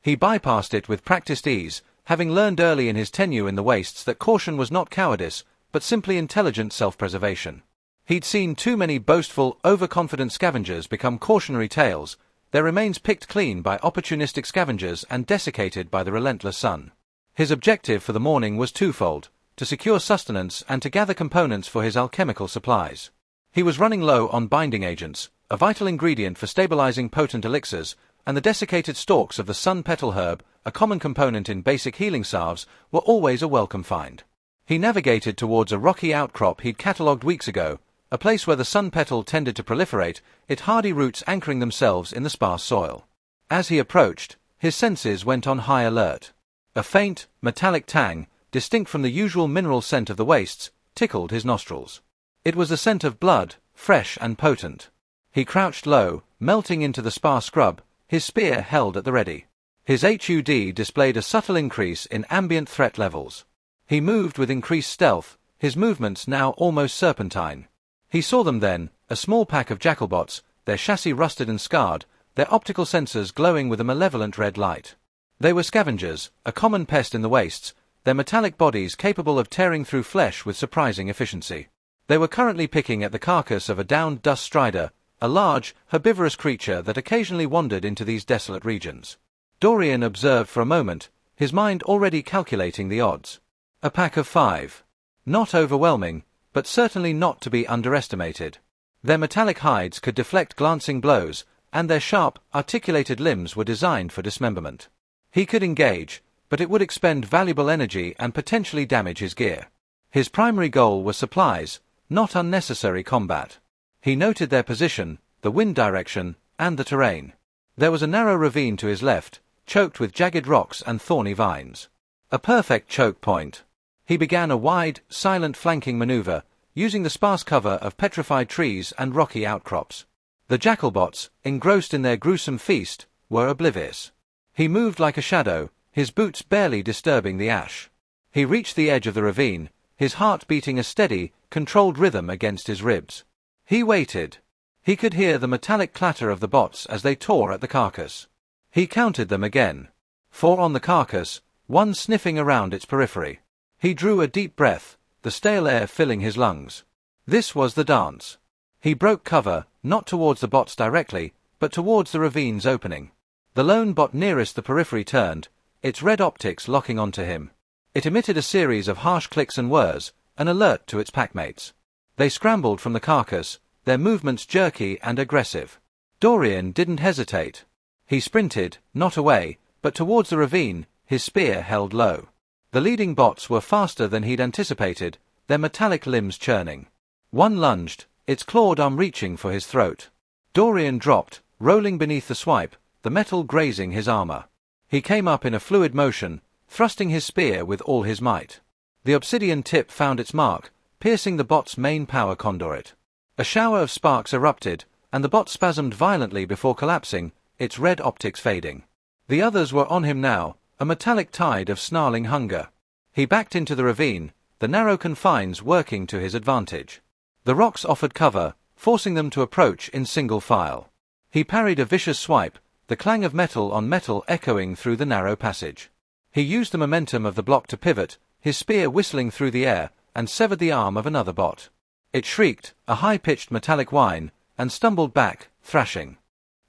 He bypassed it with practiced ease, having learned early in his tenure in the wastes that caution was not cowardice, but simply intelligent self-preservation. He'd seen too many boastful, overconfident scavengers become cautionary tales, their remains picked clean by opportunistic scavengers and desiccated by the relentless sun. His objective for the morning was twofold: to secure sustenance and to gather components for his alchemical supplies. He was running low on binding agents, a vital ingredient for stabilizing potent elixirs, and the desiccated stalks of the sun petal herb, a common component in basic healing salves, were always a welcome find. He navigated towards a rocky outcrop he'd catalogued weeks ago, a place where the sun petal tended to proliferate, its hardy roots anchoring themselves in the sparse soil. As he approached, his senses went on high alert. A faint, metallic tang, distinct from the usual mineral scent of the wastes, tickled his nostrils. It was the scent of blood, fresh and potent. He crouched low, melting into the sparse scrub, his spear held at the ready. His HUD displayed a subtle increase in ambient threat levels. He moved with increased stealth, his movements now almost serpentine. He saw them then, a small pack of jackalbots, their chassis rusted and scarred, their optical sensors glowing with a malevolent red light. They were scavengers, a common pest in the wastes, their metallic bodies capable of tearing through flesh with surprising efficiency. They were currently picking at the carcass of a downed dust strider, a large, herbivorous creature that occasionally wandered into these desolate regions. Dorian observed for a moment, his mind already calculating the odds. A pack of 5. Not overwhelming, but certainly not to be underestimated. Their metallic hides could deflect glancing blows, and their sharp, articulated limbs were designed for dismemberment. He could engage, but it would expend valuable energy and potentially damage his gear. His primary goal was supplies, not unnecessary combat. He noted their position, the wind direction, and the terrain. There was a narrow ravine to his left, choked with jagged rocks and thorny vines. A perfect choke point. He began a wide, silent flanking maneuver, using the sparse cover of petrified trees and rocky outcrops. The jackalbots, engrossed in their gruesome feast, were oblivious. He moved like a shadow, his boots barely disturbing the ash. He reached the edge of the ravine, his heart beating a steady, controlled rhythm against his ribs. He waited. He could hear the metallic clatter of the bots as they tore at the carcass. He counted them again. 4 on the carcass, 1 sniffing around its periphery. He drew a deep breath, the stale air filling his lungs. This was the dance. He broke cover, not towards the bots directly, but towards the ravine's opening. The lone bot nearest the periphery turned, its red optics locking onto him. It emitted a series of harsh clicks and whirs, an alert to its packmates. They scrambled from the carcass, their movements jerky and aggressive. Dorian didn't hesitate. He sprinted, not away, but towards the ravine, his spear held low. The leading bots were faster than he'd anticipated, their metallic limbs churning. One lunged, its clawed arm reaching for his throat. Dorian dropped, rolling beneath the swipe, the metal grazing his armor. He came up in a fluid motion, thrusting his spear with all his might. The obsidian tip found its mark, piercing the bot's main power conduit. A shower of sparks erupted, and the bot spasmed violently before collapsing, its red optics fading. The others were on him now, a metallic tide of snarling hunger. He backed into the ravine, the narrow confines working to his advantage. The rocks offered cover, forcing them to approach in single file. He parried a vicious swipe, the clang of metal on metal echoing through the narrow passage. He used the momentum of the block to pivot, his spear whistling through the air, and severed the arm of another bot. It shrieked, a high-pitched metallic whine, and stumbled back, thrashing.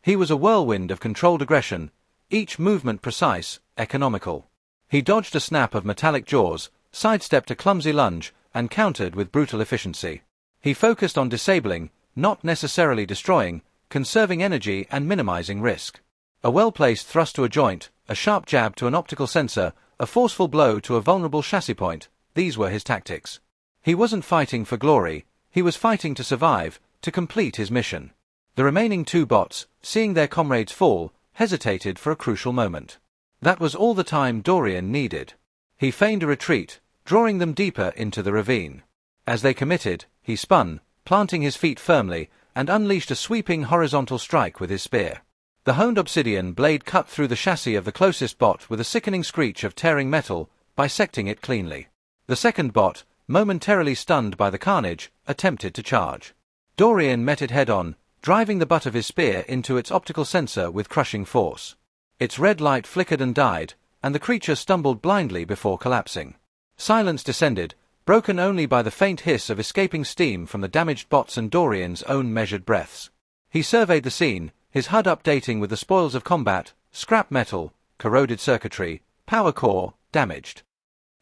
He was a whirlwind of controlled aggression, each movement precise, economical. He dodged a snap of metallic jaws, sidestepped a clumsy lunge, and countered with brutal efficiency. He focused on disabling, not necessarily destroying, conserving energy and minimizing risk. A well-placed thrust to a joint, a sharp jab to an optical sensor, a forceful blow to a vulnerable chassis point, these were his tactics. He wasn't fighting for glory, he was fighting to survive, to complete his mission. The remaining two bots, seeing their comrades fall, hesitated for a crucial moment. That was all the time Dorian needed. He feigned a retreat, drawing them deeper into the ravine. As they committed, he spun, planting his feet firmly, and unleashed a sweeping horizontal strike with his spear. The honed obsidian blade cut through the chassis of the closest bot with a sickening screech of tearing metal, bisecting it cleanly. The second bot, momentarily stunned by the carnage, attempted to charge. Dorian met it head-on, driving the butt of his spear into its optical sensor with crushing force. Its red light flickered and died, and the creature stumbled blindly before collapsing. Silence descended, broken only by the faint hiss of escaping steam from the damaged bots and Dorian's own measured breaths. He surveyed the scene, his HUD updating with the spoils of combat, scrap metal, corroded circuitry, power core, damaged.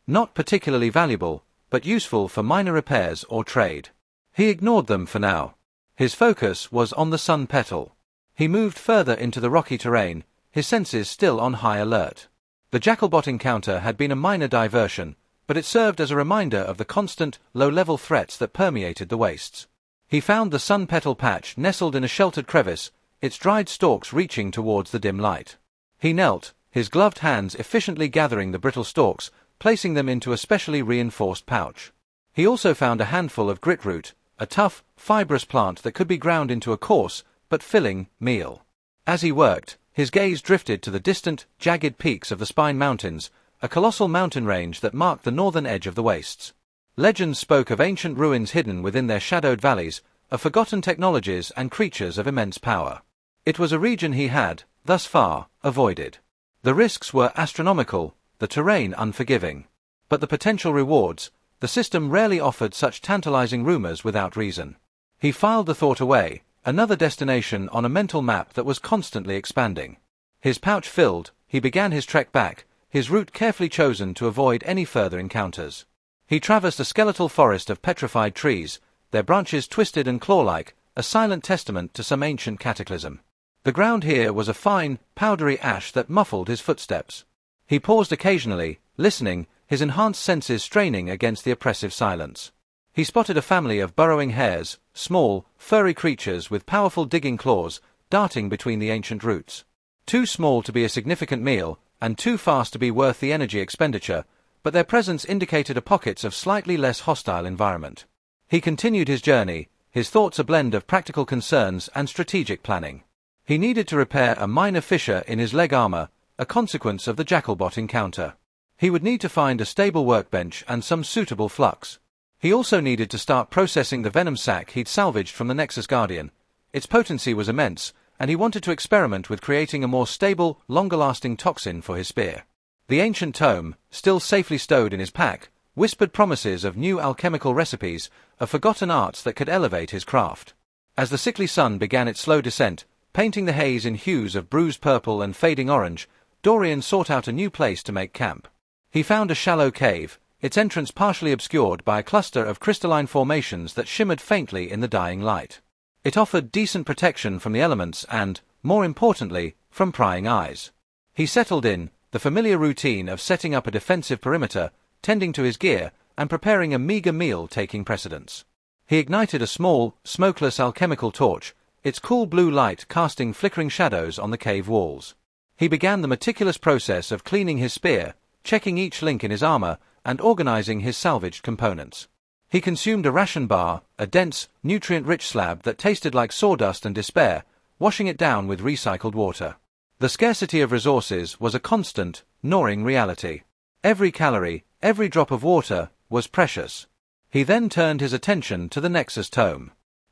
Not particularly valuable, but useful for minor repairs or trade. He ignored them for now. His focus was on the sun petal. He moved further into the rocky terrain, his senses still on high alert. The Jackalbot encounter had been a minor diversion, but it served as a reminder of the constant, low-level threats that permeated the wastes. He found the sun petal patch nestled in a sheltered crevice, its dried stalks reaching towards the dim light. He knelt, his gloved hands efficiently gathering the brittle stalks, placing them into a specially reinforced pouch. He also found a handful of gritroot, a tough, fibrous plant that could be ground into a coarse, but filling, meal. As he worked, his gaze drifted to the distant, jagged peaks of the Spine Mountains, a colossal mountain range that marked the northern edge of the wastes. Legends spoke of ancient ruins hidden within their shadowed valleys, of forgotten technologies and creatures of immense power. It was a region he had, thus far, avoided. The risks were astronomical, the terrain unforgiving. But the potential rewards, the system rarely offered such tantalizing rumors without reason. He filed the thought away, another destination on a mental map that was constantly expanding. His pouch filled, he began his trek back, his route carefully chosen to avoid any further encounters. He traversed a skeletal forest of petrified trees, their branches twisted and claw-like, a silent testament to some ancient cataclysm. The ground here was a fine, powdery ash that muffled his footsteps. He paused occasionally, listening, his enhanced senses straining against the oppressive silence. He spotted a family of burrowing hares, small, furry creatures with powerful digging claws, darting between the ancient roots. Too small to be a significant meal, and too fast to be worth the energy expenditure, but their presence indicated a pockets of slightly less hostile environment. He continued his journey, his thoughts a blend of practical concerns and strategic planning. He needed to repair a minor fissure in his leg armor, a consequence of the Jackalbot encounter. He would need to find a stable workbench and some suitable flux. He also needed to start processing the venom sac he'd salvaged from the Nexus Guardian. Its potency was immense, and he wanted to experiment with creating a more stable, longer-lasting toxin for his spear. The ancient tome, still safely stowed in his pack, whispered promises of new alchemical recipes, of forgotten arts that could elevate his craft. As the sickly sun began its slow descent, painting the haze in hues of bruised purple and fading orange, Dorian sought out a new place to make camp. He found a shallow cave, its entrance partially obscured by a cluster of crystalline formations that shimmered faintly in the dying light. It offered decent protection from the elements and, more importantly, from prying eyes. He settled in, the familiar routine of setting up a defensive perimeter, tending to his gear, and preparing a meager meal taking precedence. He ignited a small, smokeless alchemical torch, its cool blue light casting flickering shadows on the cave walls. He began the meticulous process of cleaning his spear, checking each link in his armor, and organizing his salvaged components. He consumed a ration bar, a dense, nutrient-rich slab that tasted like sawdust and despair, washing it down with recycled water. The scarcity of resources was a constant, gnawing reality. Every calorie, every drop of water, was precious. He then turned his attention to the Nexus tome.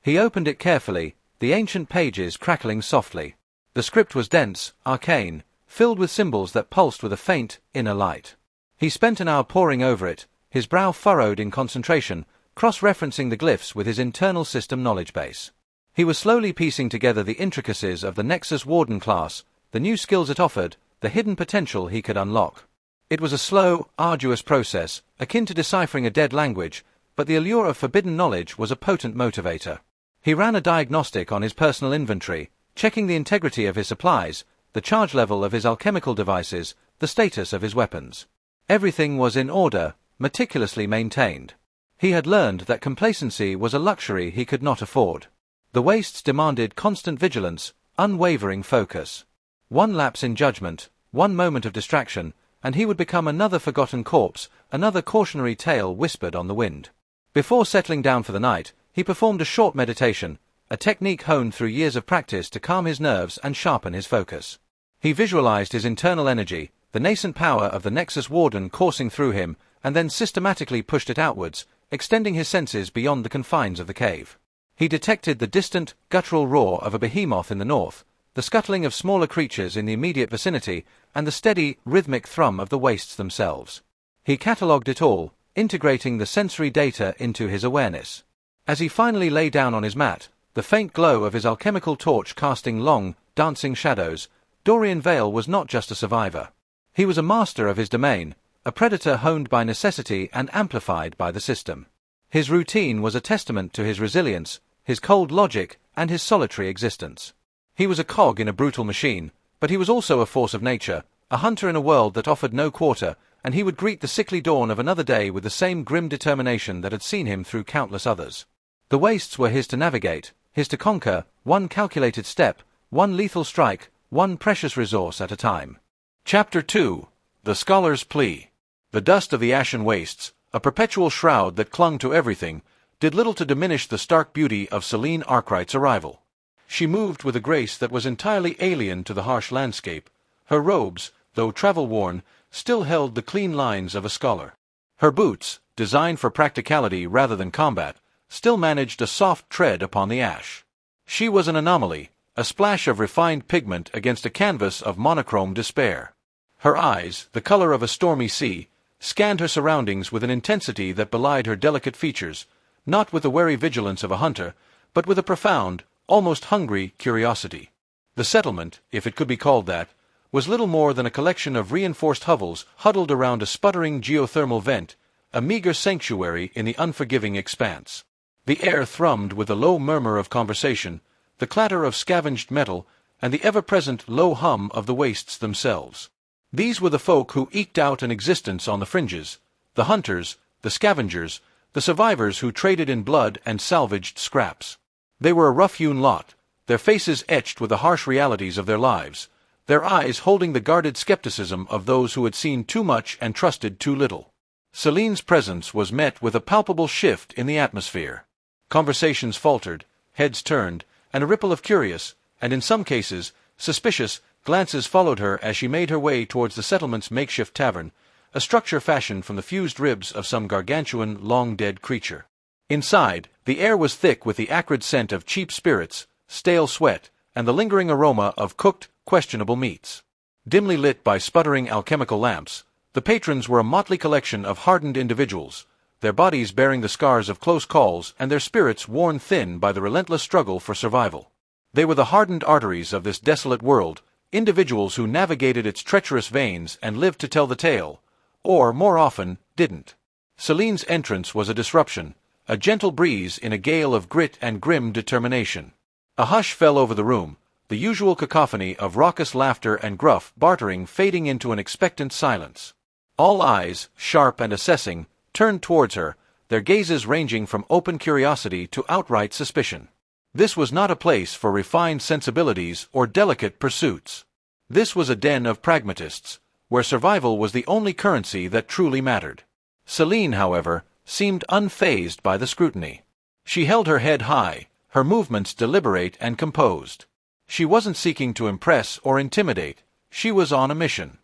He opened it carefully, the ancient pages crackling softly. The script was dense, arcane, filled with symbols that pulsed with a faint, inner light. He spent an hour poring over it, his brow furrowed in concentration, cross-referencing the glyphs with his internal system knowledge base. He was slowly piecing together the intricacies of the Nexus Warden class, the new skills it offered, the hidden potential he could unlock. It was a slow, arduous process, akin to deciphering a dead language, but the allure of forbidden knowledge was a potent motivator. He ran a diagnostic on his personal inventory, checking the integrity of his supplies, the charge level of his alchemical devices, the status of his weapons. Everything was in order, meticulously maintained. He had learned that complacency was a luxury he could not afford. The wastes demanded constant vigilance, unwavering focus. One lapse in judgment, one moment of distraction, and he would become another forgotten corpse, another cautionary tale whispered on the wind. Before settling down for the night, he performed a short meditation, a technique honed through years of practice to calm his nerves and sharpen his focus. He visualized his internal energy, the nascent power of the Nexus Warden coursing through him, and then systematically pushed it outwards, extending his senses beyond the confines of the cave. He detected the distant, guttural roar of a behemoth in the north, the scuttling of smaller creatures in the immediate vicinity, and the steady, rhythmic thrum of the wastes themselves. He catalogued it all, integrating the sensory data into his awareness. As he finally lay down on his mat, the faint glow of his alchemical torch casting long, dancing shadows, Dorian Vale was not just a survivor. He was a master of his domain, a predator honed by necessity and amplified by the system. His routine was a testament to his resilience, his cold logic, and his solitary existence. He was a cog in a brutal machine, but he was also a force of nature, a hunter in a world that offered no quarter, and he would greet the sickly dawn of another day with the same grim determination that had seen him through countless others. The wastes were his to navigate, his to conquer, one calculated step, one lethal strike, one precious resource at a time. Chapter 2. The Scholar's Plea. The dust of the ashen wastes, a perpetual shroud that clung to everything, did little to diminish the stark beauty of Celine Arkwright's arrival. She moved with a grace that was entirely alien to the harsh landscape. Her robes, though travel-worn, still held the clean lines of a scholar. Her boots, designed for practicality rather than combat, still managed a soft tread upon the ash. She was an anomaly, a splash of refined pigment against a canvas of monochrome despair. Her eyes, the color of a stormy sea, scanned her surroundings with an intensity that belied her delicate features, not with the wary vigilance of a hunter, but with a profound, almost hungry curiosity. The settlement, if it could be called that, was little more than a collection of reinforced hovels huddled around a sputtering geothermal vent, a meager sanctuary in the unforgiving expanse. The air thrummed with the low murmur of conversation, the clatter of scavenged metal, and the ever-present low hum of the wastes themselves. These were the folk who eked out an existence on the fringes, the hunters, the scavengers, the survivors who traded in blood and salvaged scraps. They were a rough-hewn lot, their faces etched with the harsh realities of their lives, their eyes holding the guarded skepticism of those who had seen too much and trusted too little. Celine's presence was met with a palpable shift in the atmosphere. Conversations faltered, heads turned, and a ripple of curious, and in some cases, suspicious, glances followed her as she made her way towards the settlement's makeshift tavern, a structure fashioned from the fused ribs of some gargantuan, long-dead creature. Inside, the air was thick with the acrid scent of cheap spirits, stale sweat, and the lingering aroma of cooked, questionable meats. Dimly lit by sputtering alchemical lamps, the patrons were a motley collection of hardened individuals, their bodies bearing the scars of close calls and their spirits worn thin by the relentless struggle for survival. They were the hardened arteries of this desolate world, individuals who navigated its treacherous veins and lived to tell the tale, or, more often, didn't. Celine's entrance was a disruption, a gentle breeze in a gale of grit and grim determination. A hush fell over the room, the usual cacophony of raucous laughter and gruff bartering fading into an expectant silence. All eyes, sharp and assessing, turned towards her, their gazes ranging from open curiosity to outright suspicion. This was not a place for refined sensibilities or delicate pursuits. This was a den of pragmatists, where survival was the only currency that truly mattered. Celine, however, seemed unfazed by the scrutiny. She held her head high, her movements deliberate and composed. She wasn't seeking to impress or intimidate, she was on a mission.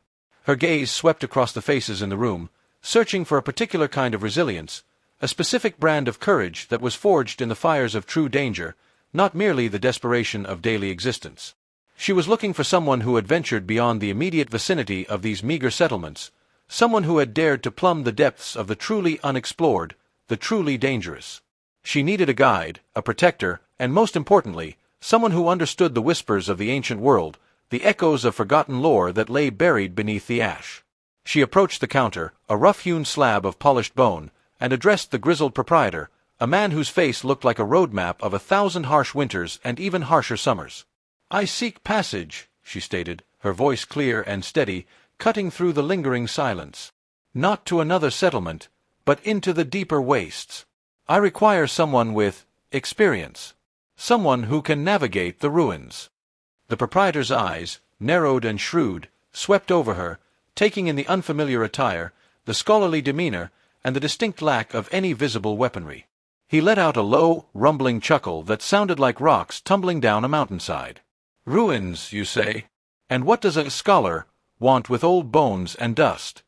Her gaze swept across the faces in the room, searching for a particular kind of resilience, a specific brand of courage that was forged in the fires of true danger, not merely the desperation of daily existence. She was looking for someone who had ventured beyond the immediate vicinity of these meager settlements, someone who had dared to plumb the depths of the truly unexplored, the truly dangerous. She needed a guide, a protector, and most importantly, someone who understood the whispers of the ancient world, the echoes of forgotten lore that lay buried beneath the ash. She approached the counter, a rough-hewn slab of polished bone, and addressed the grizzled proprietor, a man whose face looked like a road-map of 1,000 harsh winters and even harsher summers. "I seek passage," she stated, her voice clear and steady, cutting through the lingering silence. "Not to another settlement, but into the deeper wastes. I require someone with experience, someone who can navigate the ruins." The proprietor's eyes, narrowed and shrewd, swept over her, taking in the unfamiliar attire, the scholarly demeanor, and the distinct lack of any visible weaponry. He let out a low, rumbling chuckle that sounded like rocks tumbling down a mountainside. "Ruins, you say? And what does a scholar want with old bones and dust?"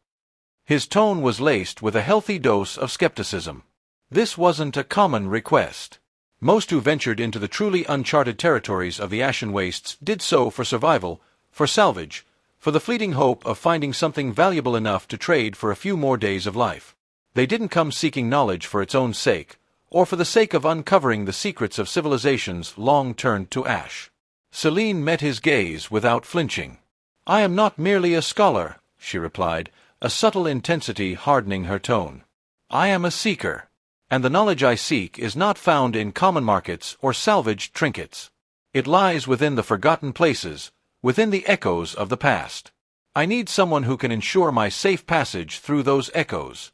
His tone was laced with a healthy dose of skepticism. This wasn't a common request. Most who ventured into the truly uncharted territories of the Ashen Wastes did so for survival, for salvage, for the fleeting hope of finding something valuable enough to trade for a few more days of life. They didn't come seeking knowledge for its own sake, or for the sake of uncovering the secrets of civilizations long turned to ash. Celine met his gaze without flinching. "I am not merely a scholar," she replied, a subtle intensity hardening her tone. "I am a seeker, and the knowledge I seek is not found in common markets or salvaged trinkets. It lies within the forgotten places, within the echoes of the past. I need someone who can ensure my safe passage through those echoes."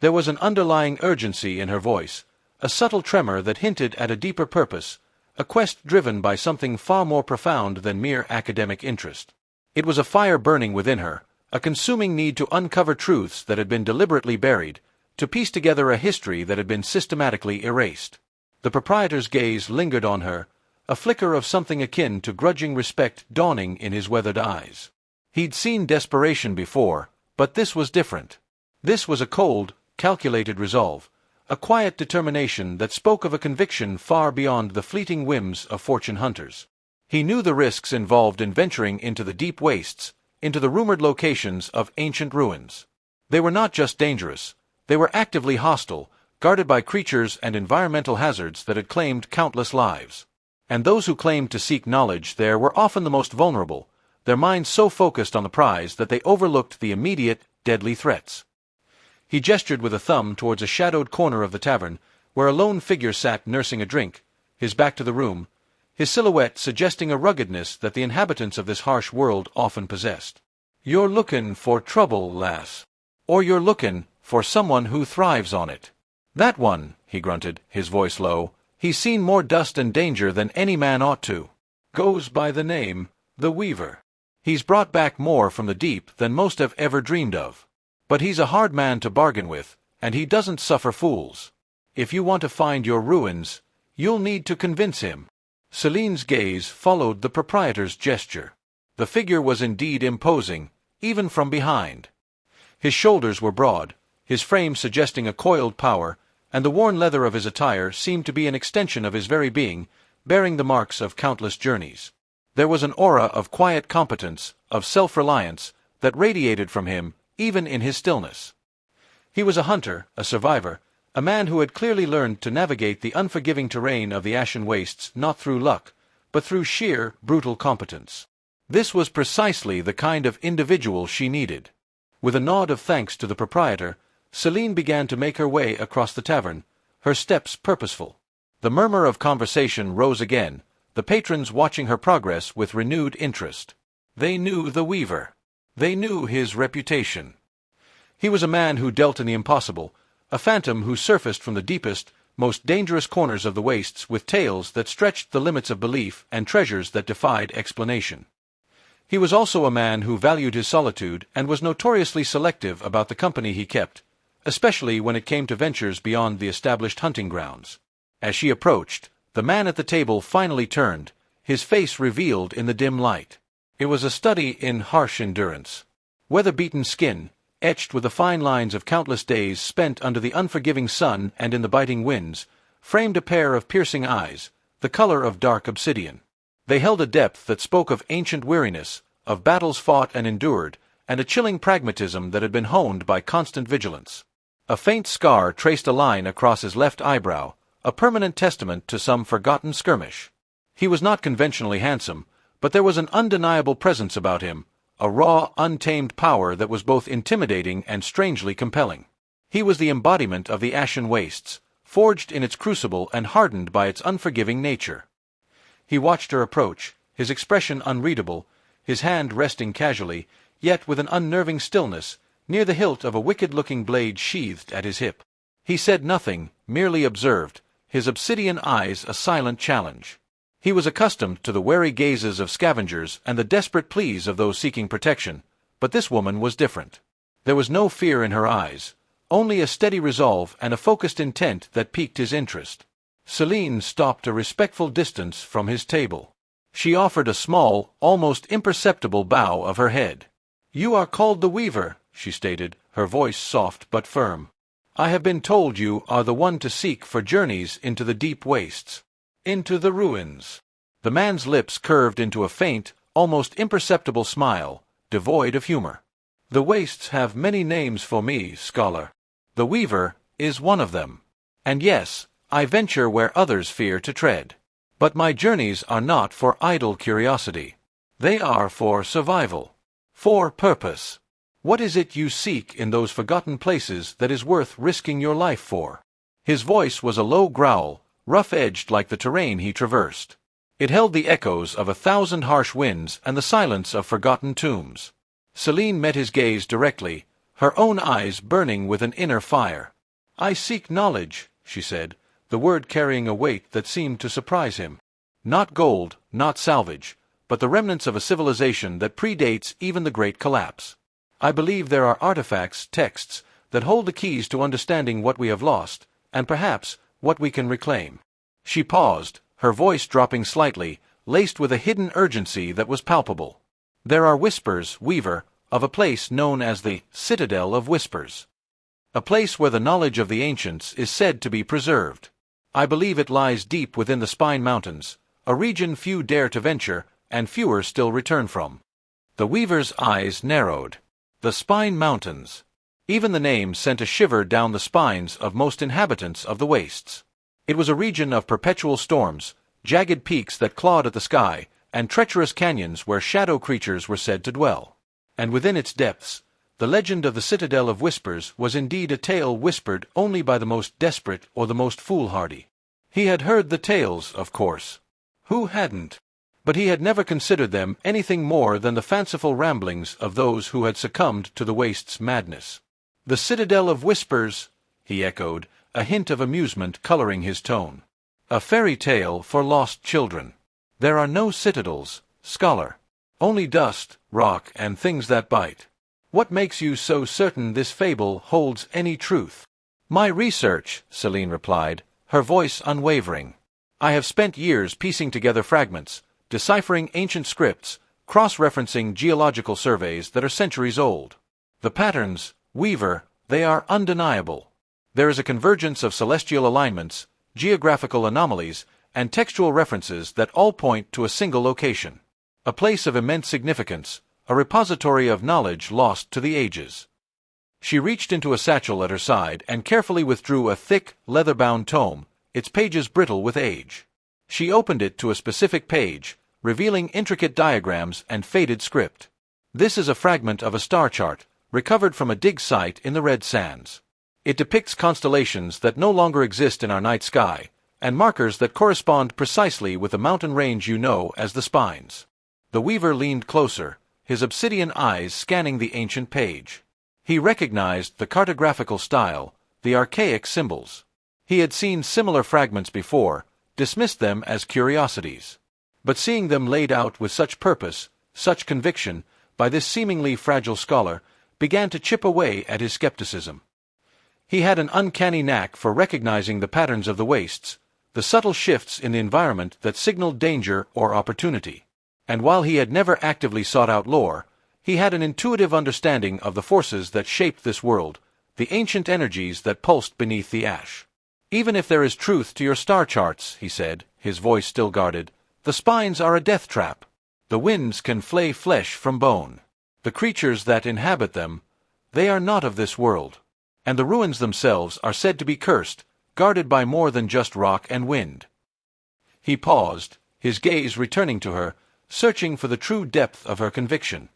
There was an underlying urgency in her voice, a subtle tremor that hinted at a deeper purpose, a quest driven by something far more profound than mere academic interest. It was a fire burning within her, a consuming need to uncover truths that had been deliberately buried, to piece together a history that had been systematically erased. The proprietor's gaze lingered on her, a flicker of something akin to grudging respect dawning in his weathered eyes. He'd seen desperation before, but this was different. This was a cold, calculated resolve, a quiet determination that spoke of a conviction far beyond the fleeting whims of fortune hunters. He knew the risks involved in venturing into the deep wastes, into the rumored locations of ancient ruins. They were not just dangerous, they were actively hostile, guarded by creatures and environmental hazards that had claimed countless lives. And those who claimed to seek knowledge there were often the most vulnerable, their minds so focused on the prize that they overlooked the immediate, deadly threats. He gestured with a thumb towards a shadowed corner of the tavern, where a lone figure sat nursing a drink, his back to the room, his silhouette suggesting a ruggedness that the inhabitants of this harsh world often possessed. "You're lookin' for trouble, lass. Or you're lookin' for someone who thrives on it." "That one," he grunted, his voice low. "He's seen more dust and danger than any man ought to. Goes by the name, the Weaver. He's brought back more from the deep than most have ever dreamed of. But he's a hard man to bargain with, and he doesn't suffer fools. If you want to find your ruins, you'll need to convince him." Celine's gaze followed the proprietor's gesture. The figure was indeed imposing, even from behind. His shoulders were broad, his frame suggesting a coiled power, and the worn leather of his attire seemed to be an extension of his very being, bearing the marks of countless journeys. There was an aura of quiet competence, of self-reliance, that radiated from him, even in his stillness. He was a hunter, a survivor, a man who had clearly learned to navigate the unforgiving terrain of the Ashen Wastes not through luck, but through sheer, brutal competence. This was precisely the kind of individual she needed. With a nod of thanks to the proprietor, Celine began to make her way across the tavern, her steps purposeful. The murmur of conversation rose again, the patrons watching her progress with renewed interest. They knew the Weaver. They knew his reputation. He was a man who dealt in the impossible, a phantom who surfaced from the deepest, most dangerous corners of the wastes with tales that stretched the limits of belief and treasures that defied explanation. He was also a man who valued his solitude and was notoriously selective about the company he kept, especially when it came to ventures beyond the established hunting grounds. As she approached, the man at the table finally turned, his face revealed in the dim light. It was a study in harsh endurance. Weather-beaten skin, etched with the fine lines of countless days spent under the unforgiving sun and in the biting winds, framed a pair of piercing eyes, the color of dark obsidian. They held a depth that spoke of ancient weariness, of battles fought and endured, and a chilling pragmatism that had been honed by constant vigilance. A faint scar traced a line across his left eyebrow, a permanent testament to some forgotten skirmish. He was not conventionally handsome, but there was an undeniable presence about him, a raw, untamed power that was both intimidating and strangely compelling. He was the embodiment of the ashen wastes, forged in its crucible and hardened by its unforgiving nature. He watched her approach, his expression unreadable, his hand resting casually, yet with an unnerving stillness, near the hilt of a wicked-looking blade sheathed at his hip. He said nothing, merely observed, his obsidian eyes a silent challenge. He was accustomed to the wary gazes of scavengers and the desperate pleas of those seeking protection, but this woman was different. There was no fear in her eyes, only a steady resolve and a focused intent that piqued his interest. Celine stopped a respectful distance from his table. She offered a small, almost imperceptible bow of her head. "You are called the Weaver," she stated, her voice soft but firm. "I have been told you are the one to seek for journeys into the deep wastes, into the ruins." The man's lips curved into a faint, almost imperceptible smile, devoid of humor. "The wastes have many names for me, scholar. The Weaver is one of them. And yes, I venture where others fear to tread. But my journeys are not for idle curiosity. They are for survival, for purpose. What is it you seek in those forgotten places that is worth risking your life for?" His voice was a low growl, rough-edged like the terrain he traversed. It held the echoes of 1,000 harsh winds and the silence of forgotten tombs. Celine met his gaze directly, her own eyes burning with an inner fire. "I seek knowledge," she said, the word carrying a weight that seemed to surprise him. "Not gold, not salvage, but the remnants of a civilization that predates even the Great Collapse. I believe there are artifacts, texts, that hold the keys to understanding what we have lost, and perhaps what we can reclaim." She paused, her voice dropping slightly, laced with a hidden urgency that was palpable. "There are whispers, Weaver, of a place known as the Citadel of Whispers. A place where the knowledge of the ancients is said to be preserved. I believe it lies deep within the Spine Mountains, a region few dare to venture, and fewer still return from." The Weaver's eyes narrowed. The Spine Mountains. Even the name sent a shiver down the spines of most inhabitants of the wastes. It was a region of perpetual storms, jagged peaks that clawed at the sky, and treacherous canyons where shadow creatures were said to dwell. And within its depths, the legend of the Citadel of Whispers was indeed a tale whispered only by the most desperate or the most foolhardy. He had heard the tales, of course. Who hadn't? But he had never considered them anything more than the fanciful ramblings of those who had succumbed to the waste's madness. "The Citadel of Whispers," he echoed, a hint of amusement coloring his tone. "A fairy tale for lost children. There are no citadels, scholar. Only dust, rock, and things that bite. What makes you so certain this fable holds any truth?" "My research," Celine replied, her voice unwavering. "I have spent years piecing together fragments, deciphering ancient scripts, cross-referencing geological surveys that are centuries old. The patterns, Weaver, they are undeniable. There is a convergence of celestial alignments, geographical anomalies, and textual references that all point to a single location. A place of immense significance, a repository of knowledge lost to the ages." She reached into a satchel at her side and carefully withdrew a thick, leather-bound tome, its pages brittle with age. She opened it to a specific page, revealing intricate diagrams and faded script. "This is a fragment of a star chart, recovered from a dig site in the Red Sands. It depicts constellations that no longer exist in our night sky, and markers that correspond precisely with the mountain range you know as the Spines." The Weaver leaned closer, his obsidian eyes scanning the ancient page. He recognized the cartographical style, the archaic symbols. He had seen similar fragments before, dismissed them as curiosities. But seeing them laid out with such purpose, such conviction, by this seemingly fragile scholar, began to chip away at his skepticism. He had an uncanny knack for recognizing the patterns of the wastes, the subtle shifts in the environment that signaled danger or opportunity. And while he had never actively sought out lore, He had an intuitive understanding of the forces that shaped this world, the ancient energies that pulsed beneath the ash. "Even if there is truth to your star charts," he said, his voice still guarded, "the spines are a death trap. The winds can flay flesh from bone. The creatures that inhabit them, they are not of this world. And the ruins themselves are said to be cursed, guarded by more than just rock and wind." He paused, his gaze returning to her, searching for the true depth of her conviction.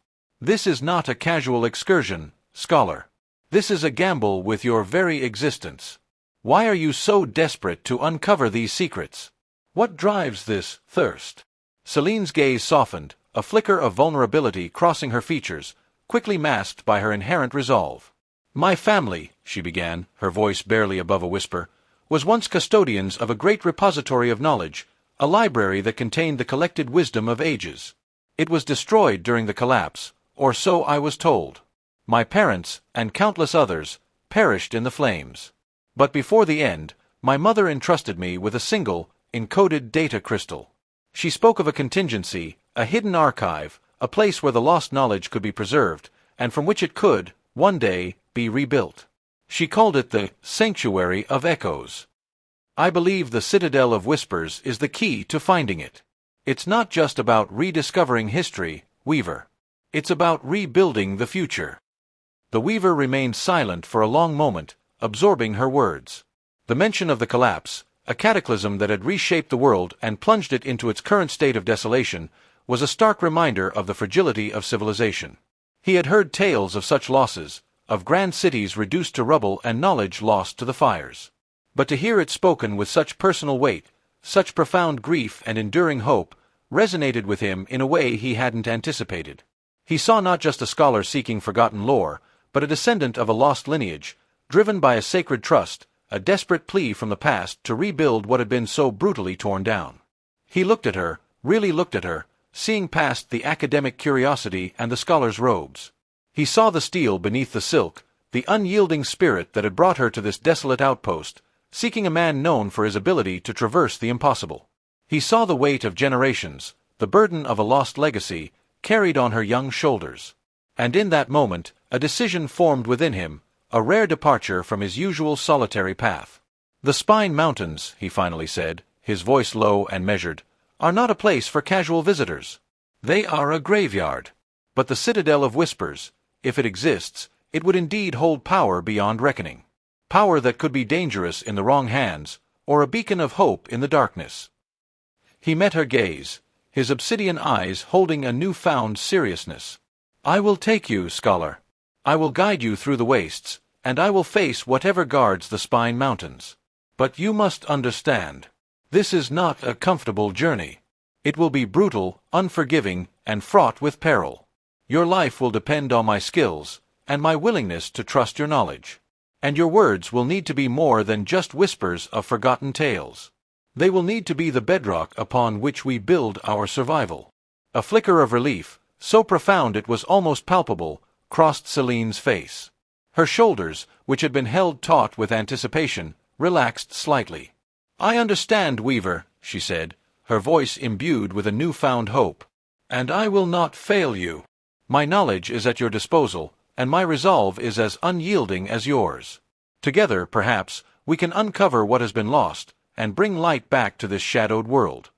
"This is not a casual excursion, scholar. This is a gamble with your very existence. Why are you so desperate to uncover these secrets? What drives this thirst?" Celine's gaze softened, a flicker of vulnerability crossing her features, quickly masked by her inherent resolve. "My family," she began, her voice barely above a whisper, "was once custodians of a great repository of knowledge, a library that contained the collected wisdom of ages. It was destroyed during the collapse, or so I was told. My parents, and countless others, perished in the flames. But before the end, my mother entrusted me with a single, encoded data crystal. She spoke of a contingency, a hidden archive, a place where the lost knowledge could be preserved, and from which it could, one day, be rebuilt. She called it the Sanctuary of Echoes. I believe the Citadel of Whispers is the key to finding it. It's not just about rediscovering history, Weaver. It's about rebuilding the future." The Weaver remained silent for a long moment, absorbing her words. The mention of the collapse, a cataclysm that had reshaped the world and plunged it into its current state of desolation, was a stark reminder of the fragility of civilization. He had heard tales of such losses, of grand cities reduced to rubble and knowledge lost to the fires. But to hear it spoken with such personal weight, such profound grief and enduring hope, resonated with him in a way he hadn't anticipated. He saw not just a scholar seeking forgotten lore, but a descendant of a lost lineage, driven by a sacred trust, a desperate plea from the past to rebuild what had been so brutally torn down. He looked at her, really looked at her, seeing past the academic curiosity and the scholar's robes. He saw the steel beneath the silk, the unyielding spirit that had brought her to this desolate outpost, seeking a man known for his ability to traverse the impossible. He saw the weight of generations, the burden of a lost legacy, carried on her young shoulders. And in that moment, a decision formed within him, a rare departure from his usual solitary path. "The Spine Mountains," he finally said, his voice low and measured, "are not a place for casual visitors. They are a graveyard. But the Citadel of Whispers, if it exists, it would indeed hold power beyond reckoning. Power that could be dangerous in the wrong hands, or a beacon of hope in the darkness." He met her gaze, his obsidian eyes holding a newfound seriousness. "I will take you, scholar. I will guide you through the wastes, and I will face whatever guards the Spine Mountains. But you must understand, this is not a comfortable journey. It will be brutal, unforgiving, and fraught with peril. Your life will depend on my skills, and my willingness to trust your knowledge. And your words will need to be more than just whispers of forgotten tales. They will need to be the bedrock upon which we build our survival." A flicker of relief, so profound it was almost palpable, crossed Celine's face. Her shoulders, which had been held taut with anticipation, relaxed slightly. "I understand, Weaver," she said, her voice imbued with a newfound hope. "And I will not fail you. My knowledge is at your disposal, and my resolve is as unyielding as yours. Together, perhaps, we can uncover what has been lost, and bring light back to this shadowed world."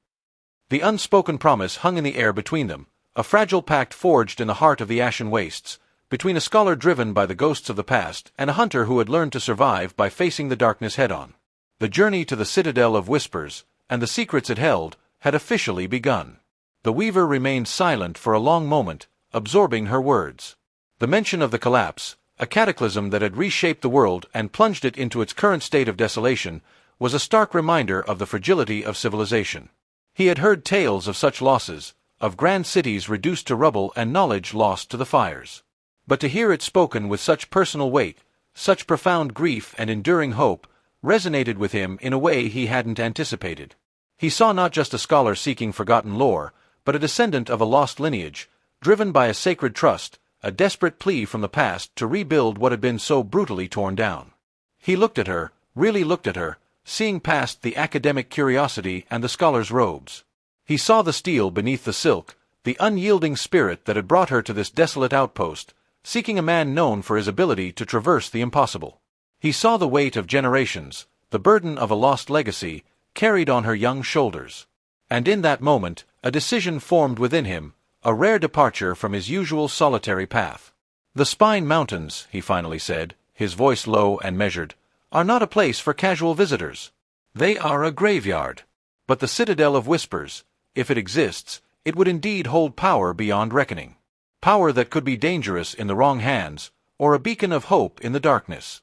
The unspoken promise hung in the air between them, a fragile pact forged in the heart of the ashen wastes, between a scholar driven by the ghosts of the past and a hunter who had learned to survive by facing the darkness head-on. The journey to the Citadel of Whispers, and the secrets it held, had officially begun. The Weaver remained silent for a long moment, absorbing her words. The mention of the collapse, a cataclysm that had reshaped the world and plunged it into its current state of desolation, was a stark reminder of the fragility of civilization. He had heard tales of such losses, of grand cities reduced to rubble and knowledge lost to the fires. But to hear it spoken with such personal weight, such profound grief and enduring hope, resonated with him in a way he hadn't anticipated. He saw not just a scholar seeking forgotten lore, but a descendant of a lost lineage, driven by a sacred trust, a desperate plea from the past to rebuild what had been so brutally torn down. He looked at her, really looked at her, seeing past the academic curiosity and the scholar's robes. He saw the steel beneath the silk, the unyielding spirit that had brought her to this desolate outpost, seeking a man known for his ability to traverse the impossible. He saw the weight of generations, the burden of a lost legacy, carried on her young shoulders. And in that moment, a decision formed within him, a rare departure from his usual solitary path. "The Spine Mountains," he finally said, his voice low and measured, "are not a place for casual visitors. They are a graveyard. But the Citadel of Whispers, if it exists, it would indeed hold power beyond reckoning. Power that could be dangerous in the wrong hands, or a beacon of hope in the darkness."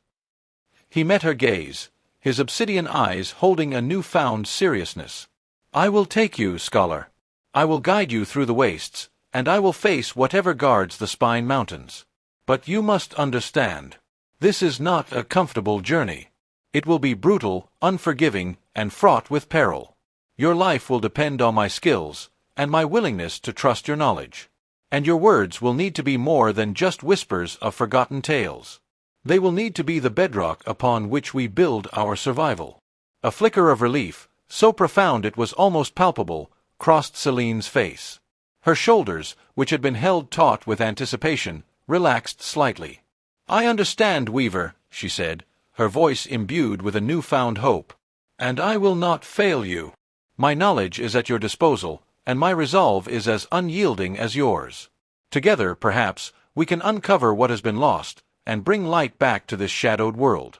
He met her gaze, his obsidian eyes holding a newfound seriousness. "I will take you, scholar. I will guide you through the wastes, and I will face whatever guards the Spine Mountains. But you must understand, this is not a comfortable journey. It will be brutal, unforgiving, and fraught with peril. Your life will depend on my skills, and my willingness to trust your knowledge. And your words will need to be more than just whispers of forgotten tales. They will need to be the bedrock upon which we build our survival." A flicker of relief, so profound it was almost palpable, crossed Celine's face. Her shoulders, which had been held taut with anticipation, relaxed slightly. "I understand, Weaver," she said, her voice imbued with a newfound hope. "And I will not fail you. My knowledge is at your disposal, and my resolve is as unyielding as yours. Together, perhaps, we can uncover what has been lost, and bring light back to this shadowed world."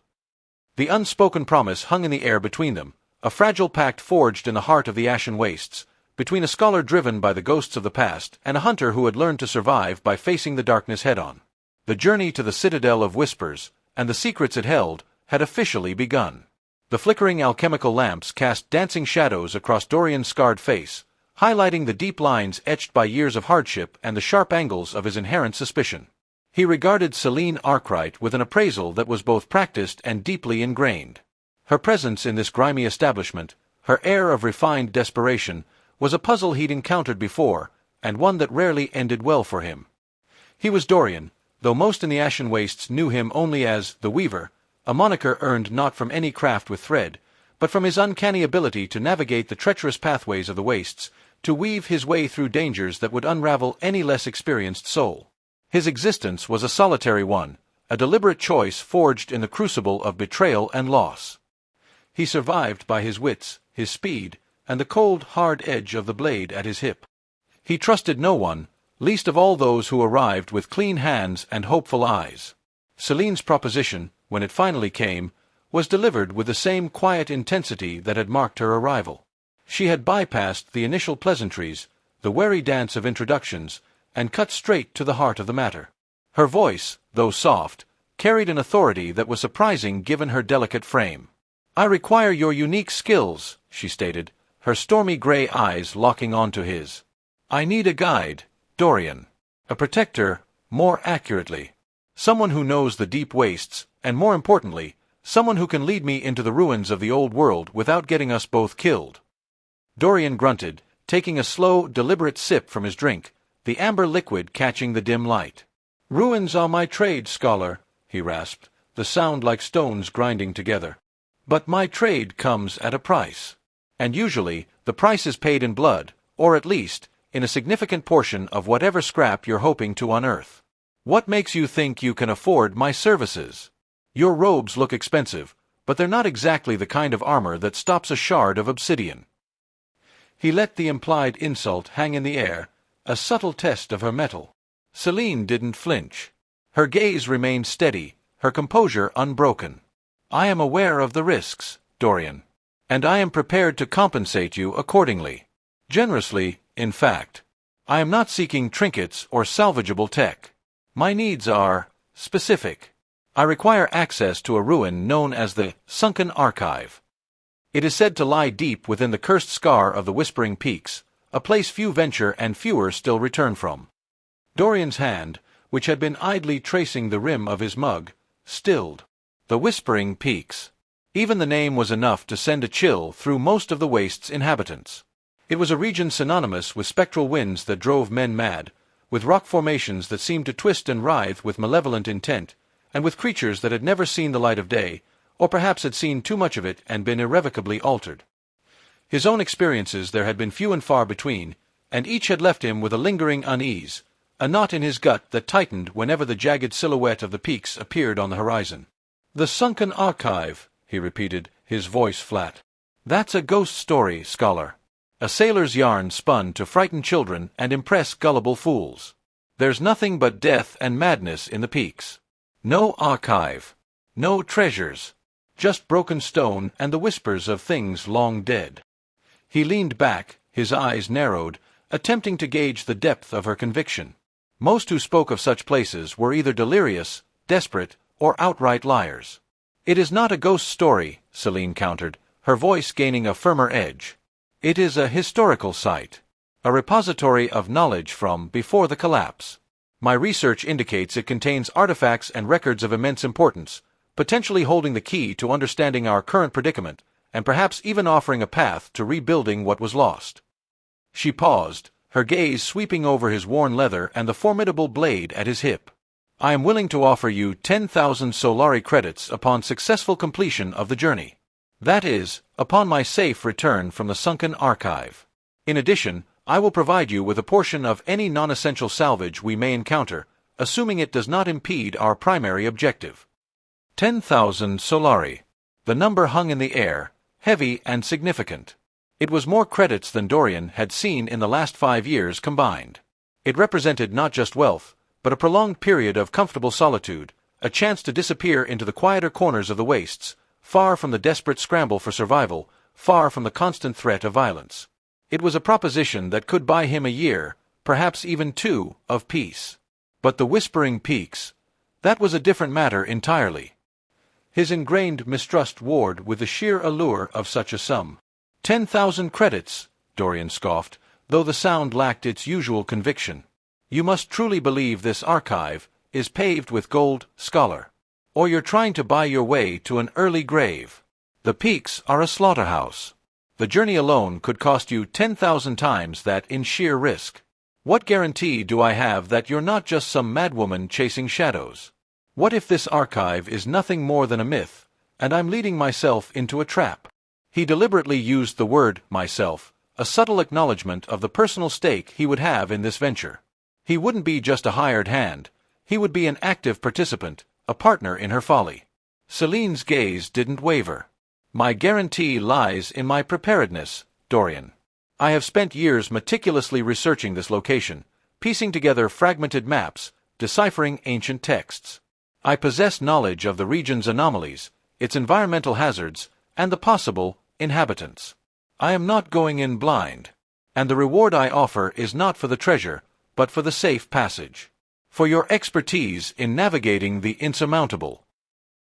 The unspoken promise hung in the air between them, a fragile pact forged in the heart of the Ashen Wastes, between a scholar driven by the ghosts of the past and a hunter who had learned to survive by facing the darkness head-on. The journey to the Citadel of Whispers, and the secrets it held, had officially begun. The flickering alchemical lamps cast dancing shadows across Dorian's scarred face, highlighting the deep lines etched by years of hardship and the sharp angles of his inherent suspicion. He regarded Celine Arkwright with an appraisal that was both practiced and deeply ingrained. Her presence in this grimy establishment, her air of refined desperation, was a puzzle he'd encountered before, and one that rarely ended well for him. He was Dorian, though most in the Ashen Wastes knew him only as the Weaver, a moniker earned not from any craft with thread, but from his uncanny ability to navigate the treacherous pathways of the wastes, to weave his way through dangers that would unravel any less experienced soul. His existence was a solitary one, a deliberate choice forged in the crucible of betrayal and loss. He survived by his wits, his speed, and the cold, hard edge of the blade at his hip. He trusted no one, least of all those who arrived with clean hands and hopeful eyes. Celine's proposition, when it finally came, was delivered with the same quiet intensity that had marked her arrival. She had bypassed the initial pleasantries, the wary dance of introductions, and cut straight to the heart of the matter. Her voice, though soft, carried an authority that was surprising given her delicate frame. "I require your unique skills," she stated, her stormy gray eyes locking onto his. "I need a guide, Dorian. A protector, more accurately. Someone who knows the deep wastes, and more importantly, someone who can lead me into the ruins of the old world without getting us both killed." Dorian grunted, taking a slow, deliberate sip from his drink, the amber liquid catching the dim light. "Ruins are my trade, scholar," he rasped, the sound like stones grinding together. "But my trade comes at a price. And usually, the price is paid in blood, or at least, in a significant portion of whatever scrap you're hoping to unearth. What makes you think you can afford my services? Your robes look expensive, but they're not exactly the kind of armor that stops a shard of obsidian." He let the implied insult hang in the air, a subtle test of her mettle. Celine didn't flinch. Her gaze remained steady, her composure unbroken. "I am aware of the risks, Dorian, and I am prepared to compensate you accordingly. Generously, in fact. I am not seeking trinkets or salvageable tech. My needs are specific. I require access to a ruin known as the Sunken Archive. It is said to lie deep within the cursed scar of the Whispering Peaks, a place few venture and fewer still return from." Dorian's hand, which had been idly tracing the rim of his mug, stilled. The Whispering Peaks. Even the name was enough to send a chill through most of the Waste's inhabitants. It was a region synonymous with spectral winds that drove men mad, with rock formations that seemed to twist and writhe with malevolent intent, and with creatures that had never seen the light of day, or perhaps had seen too much of it and been irrevocably altered. His own experiences there had been few and far between, and each had left him with a lingering unease, a knot in his gut that tightened whenever the jagged silhouette of the peaks appeared on the horizon. "The sunken archive," he repeated, his voice flat. "That's a ghost story, scholar. A sailor's yarn spun to frighten children and impress gullible fools. There's nothing but death and madness in the peaks. No archive. No treasures. Just broken stone and the whispers of things long dead." He leaned back, his eyes narrowed, attempting to gauge the depth of her conviction. Most who spoke of such places were either delirious, desperate, or outright liars. "It is not a ghost story," Celine countered, her voice gaining a firmer edge. "It is a historical site. A repository of knowledge from before the collapse. My research indicates it contains artifacts and records of immense importance, potentially holding the key to understanding our current predicament, and perhaps even offering a path to rebuilding what was lost." She paused, her gaze sweeping over his worn leather and the formidable blade at his hip. "I am willing to offer you 10,000 Solari credits upon successful completion of the journey. That is, upon my safe return from the sunken archive. In addition, I will provide you with a portion of any non-essential salvage we may encounter, assuming it does not impede our primary objective." 10,000 Solari. The number hung in the air, heavy and significant. It was more credits than Dorian had seen in the last 5 years combined. It represented not just wealth, but a prolonged period of comfortable solitude, a chance to disappear into the quieter corners of the wastes, far from the desperate scramble for survival, far from the constant threat of violence. It was a proposition that could buy him a year, perhaps even 2, of peace. But the Whispering Peaks, that was a different matter entirely. His ingrained mistrust warred with the sheer allure of such a sum. 10,000 credits, Dorian scoffed, though the sound lacked its usual conviction. "You must truly believe this archive is paved with gold, scholar. Or you're trying to buy your way to an early grave. The peaks are a slaughterhouse. The journey alone could cost you 10,000 times that in sheer risk. What guarantee do I have that you're not just some madwoman chasing shadows? What if this archive is nothing more than a myth, and I'm leading myself into a trap?" He deliberately used the word myself, a subtle acknowledgement of the personal stake he would have in this venture. He wouldn't be just a hired hand, he would be an active participant, a partner in her folly. Celine's gaze didn't waver. "My guarantee lies in my preparedness, Dorian. I have spent years meticulously researching this location, piecing together fragmented maps, deciphering ancient texts. I possess knowledge of the region's anomalies, its environmental hazards, and the possible inhabitants. I am not going in blind, and the reward I offer is not for the treasure, but for the safe passage. For your expertise in navigating the insurmountable."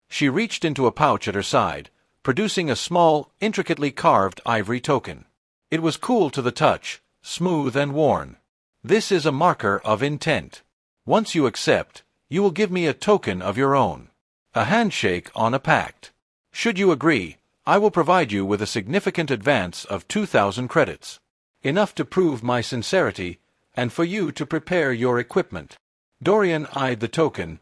She reached into a pouch at her side, producing a small, intricately carved ivory token. It was cool to the touch, smooth and worn. "This is a marker of intent. Once you accept, you will give me a token of your own. A handshake on a pact. Should you agree, I will provide you with a significant advance of 2,000 credits. Enough to prove my sincerity, and for you to prepare your equipment." Dorian eyed the token,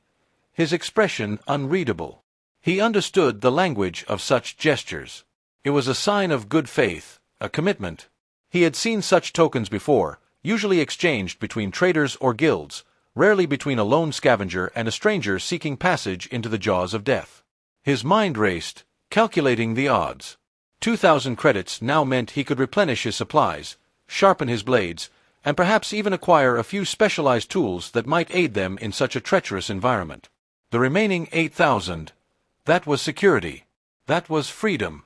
his expression unreadable. He understood the language of such gestures. It was a sign of good faith, a commitment. He had seen such tokens before, usually exchanged between traders or guilds, rarely between a lone scavenger and a stranger seeking passage into the jaws of death. His mind raced, calculating the odds. 2,000 credits now meant he could replenish his supplies, sharpen his blades, and perhaps even acquire a few specialized tools that might aid them in such a treacherous environment. The remaining 8,000, that was security. That was freedom.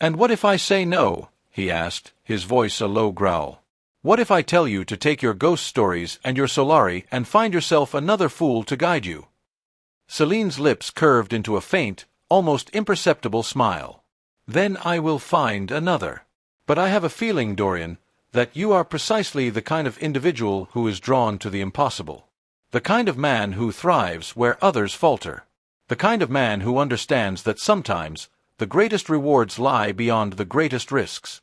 "And what if I say no?" he asked, his voice a low growl. "What if I tell you to take your ghost stories and your Solari and find yourself another fool to guide you?" Celine's lips curved into a faint, almost imperceptible smile. "Then I will find another. But I have a feeling, Dorian, that you are precisely the kind of individual who is drawn to the impossible. The kind of man who thrives where others falter. The kind of man who understands that sometimes the greatest rewards lie beyond the greatest risks."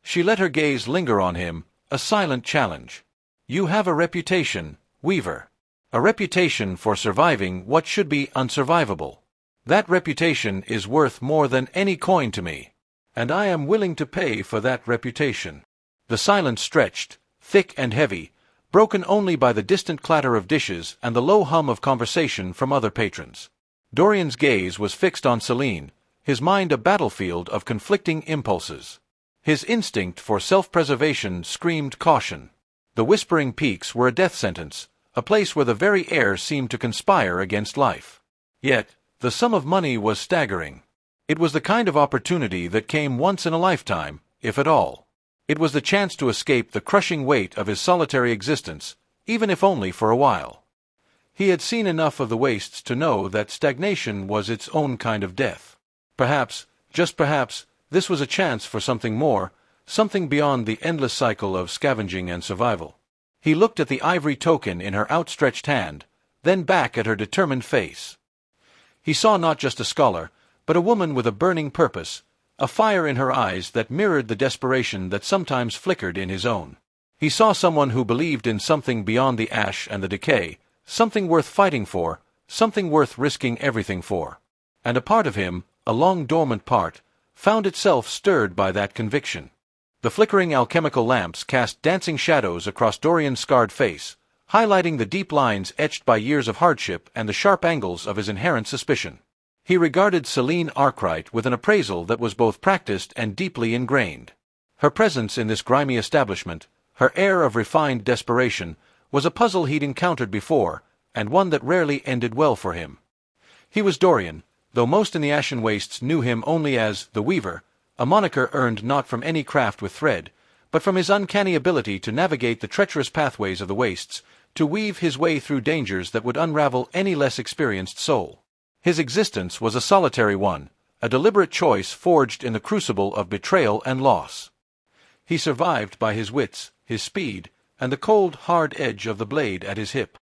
She let her gaze linger on him, a silent challenge. "You have a reputation, Weaver. A reputation for surviving what should be unsurvivable. That reputation is worth more than any coin to me, and I am willing to pay for that reputation." The silence stretched, thick and heavy, broken only by the distant clatter of dishes and the low hum of conversation from other patrons. Dorian's gaze was fixed on Celine, his mind a battlefield of conflicting impulses. His instinct for self-preservation screamed caution. The Whispering Peaks were a death sentence, a place where the very air seemed to conspire against life. Yet, the sum of money was staggering. It was the kind of opportunity that came once in a lifetime, if at all. It was the chance to escape the crushing weight of his solitary existence, even if only for a while. He had seen enough of the wastes to know that stagnation was its own kind of death. Perhaps, just perhaps, this was a chance for something more, something beyond the endless cycle of scavenging and survival. He looked at the ivory token in her outstretched hand, then back at her determined face. He saw not just a scholar, but a woman with a burning purpose, a fire in her eyes that mirrored the desperation that sometimes flickered in his own. He saw someone who believed in something beyond the ash and the decay, something worth fighting for, something worth risking everything for. And a part of him, a long-dormant part, found itself stirred by that conviction. The flickering alchemical lamps cast dancing shadows across Dorian's scarred face, highlighting the deep lines etched by years of hardship and the sharp angles of his inherent suspicion. He regarded Celine Arkwright with an appraisal that was both practiced and deeply ingrained. Her presence in this grimy establishment, her air of refined desperation, was a puzzle he'd encountered before, and one that rarely ended well for him. He was Dorian, though most in the Ashen Wastes knew him only as the Weaver, a moniker earned not from any craft with thread, but from his uncanny ability to navigate the treacherous pathways of the wastes, to weave his way through dangers that would unravel any less experienced soul. His existence was a solitary one, a deliberate choice forged in the crucible of betrayal and loss. He survived by his wits, his speed, and the cold, hard edge of the blade at his hip.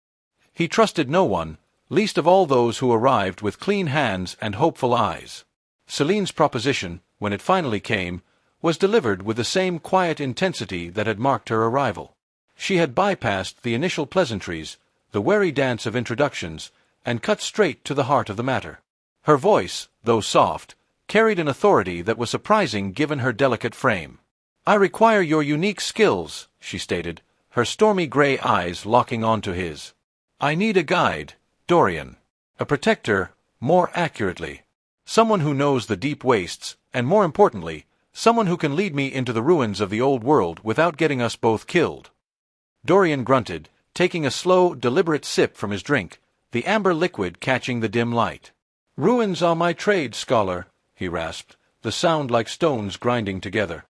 He trusted no one, least of all those who arrived with clean hands and hopeful eyes. Celine's proposition, when it finally came, was delivered with the same quiet intensity that had marked her arrival. She had bypassed the initial pleasantries, the wary dance of introductions, and cut straight to the heart of the matter. Her voice, though soft, carried an authority that was surprising given her delicate frame. "I require your unique skills," she stated, her stormy gray eyes locking onto his. "I need a guide, Dorian. A protector, more accurately. Someone who knows the deep wastes, and more importantly, someone who can lead me into the ruins of the old world without getting us both killed." Dorian grunted, taking a slow, deliberate sip from his drink, the amber liquid catching the dim light. "Ruins are my trade, scholar," he rasped, the sound like stones grinding together.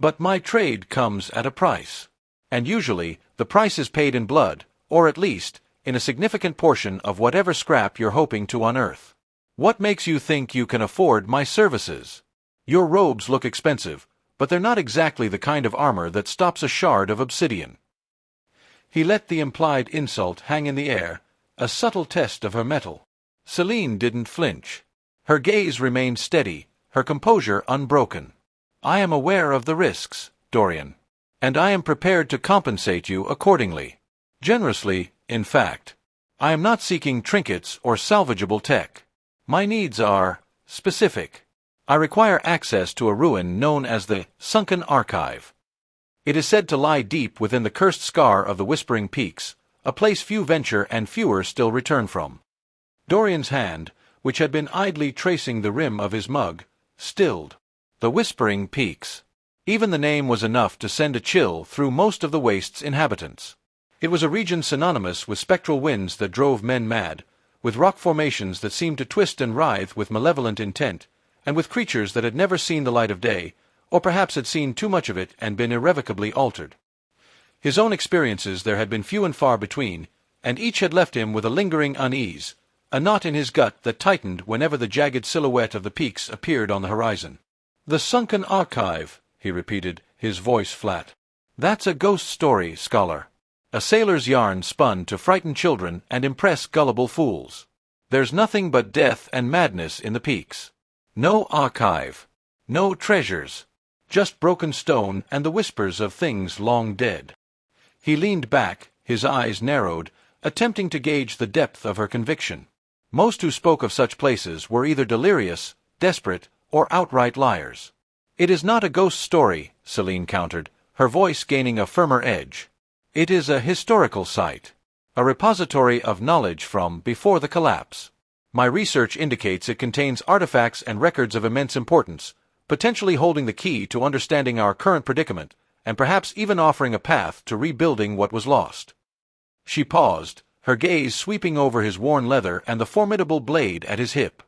"But my trade comes at a price. And usually, the price is paid in blood, or at least, in a significant portion of whatever scrap you're hoping to unearth. What makes you think you can afford my services? Your robes look expensive, but they're not exactly the kind of armor that stops a shard of obsidian." He let the implied insult hang in the air, a subtle test of her mettle. Celine didn't flinch. Her gaze remained steady, her composure unbroken. "I am aware of the risks, Dorian, and I am prepared to compensate you accordingly. Generously, in fact. I am not seeking trinkets or salvageable tech. My needs are specific. I require access to a ruin known as the Sunken Archive. It is said to lie deep within the cursed scar of the Whispering Peaks, a place few venture and fewer still return from." Dorian's hand, which had been idly tracing the rim of his mug, stilled. The Whispering Peaks. Even the name was enough to send a chill through most of the waste's inhabitants. It was a region synonymous with spectral winds that drove men mad, with rock formations that seemed to twist and writhe with malevolent intent, and with creatures that had never seen the light of day, or perhaps had seen too much of it and been irrevocably altered. His own experiences there had been few and far between, and each had left him with a lingering unease, a knot in his gut that tightened whenever the jagged silhouette of the peaks appeared on the horizon. "The Sunken Archive," he repeated, his voice flat. "That's a ghost story, scholar. A sailor's yarn spun to frighten children and impress gullible fools. There's nothing but death and madness in the peaks. No archive. No treasures. Just broken stone and the whispers of things long dead." He leaned back, his eyes narrowed, attempting to gauge the depth of her conviction. Most who spoke of such places were either delirious, desperate, or outright liars. "It is not a ghost story," Celine countered, her voice gaining a firmer edge. It is a historical site, a repository of knowledge from before the collapse. My research indicates it contains artifacts and records of immense importance, potentially holding the key to understanding our current predicament, and perhaps even offering a path to rebuilding what was lost. She paused, her gaze sweeping over his worn leather and the formidable blade at his hip.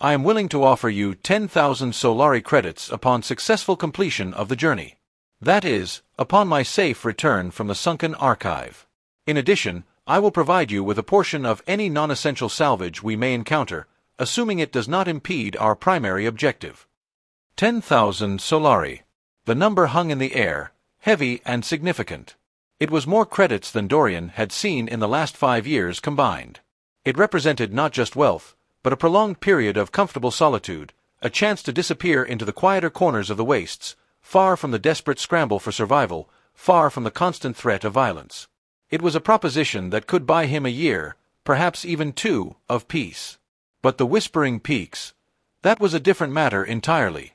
I am willing to offer you 10,000 Solari credits upon successful completion of the journey. That is, upon my safe return from the sunken archive. In addition, I will provide you with a portion of any non-essential salvage we may encounter, assuming it does not impede our primary objective. 10,000 Solari. The number hung in the air, heavy and significant. It was more credits than Dorian had seen in the last 5 years combined. It represented not just wealth, but a prolonged period of comfortable solitude, a chance to disappear into the quieter corners of the wastes, far from the desperate scramble for survival, far from the constant threat of violence. It was a proposition that could buy him a year, perhaps even 2, of peace. But the Whispering Peaks, that was a different matter entirely.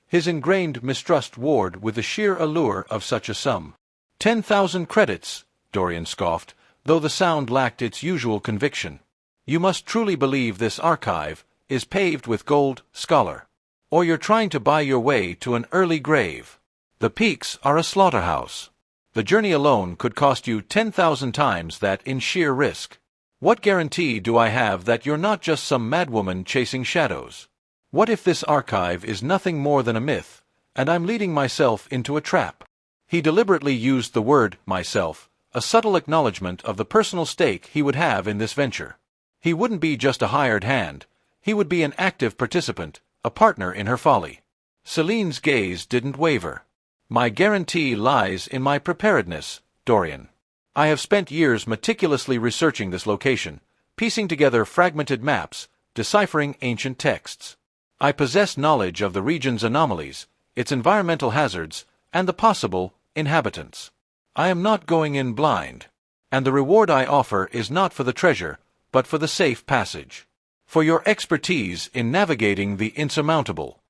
His ingrained mistrust warred with the sheer allure of such a sum. 10,000 credits, Dorian scoffed, though the sound lacked its usual conviction. You must truly believe this archive is paved with gold, scholar. Or you're trying to buy your way to an early grave. The peaks are a slaughterhouse. The journey alone could cost you 10,000 times that in sheer risk. What guarantee do I have that you're not just some madwoman chasing shadows? What if this archive is nothing more than a myth, and I'm leading myself into a trap? He deliberately used the word myself, a subtle acknowledgement of the personal stake he would have in this venture. He wouldn't be just a hired hand, he would be an active participant, a partner in her folly. Celine's gaze didn't waver. My guarantee lies in my preparedness, Dorian. I have spent years meticulously researching this location, piecing together fragmented maps, deciphering ancient texts. I possess knowledge of the region's anomalies, its environmental hazards, and the possible inhabitants. I am not going in blind, and the reward I offer is not for the treasure, but for the safe passage. For your expertise in navigating the insurmountable.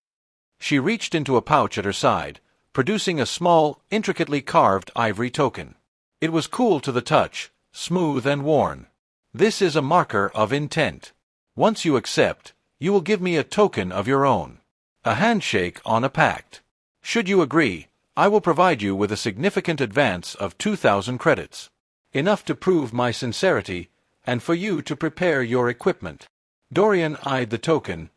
She reached into a pouch at her side, producing a small, intricately carved ivory token. It was cool to the touch, smooth and worn. This is a marker of intent. Once you accept, you will give me a token of your own. A handshake on a pact. Should you agree, I will provide you with a significant advance of 2,000 credits. Enough to prove my sincerity, and for you to prepare your equipment. Dorian eyed the token,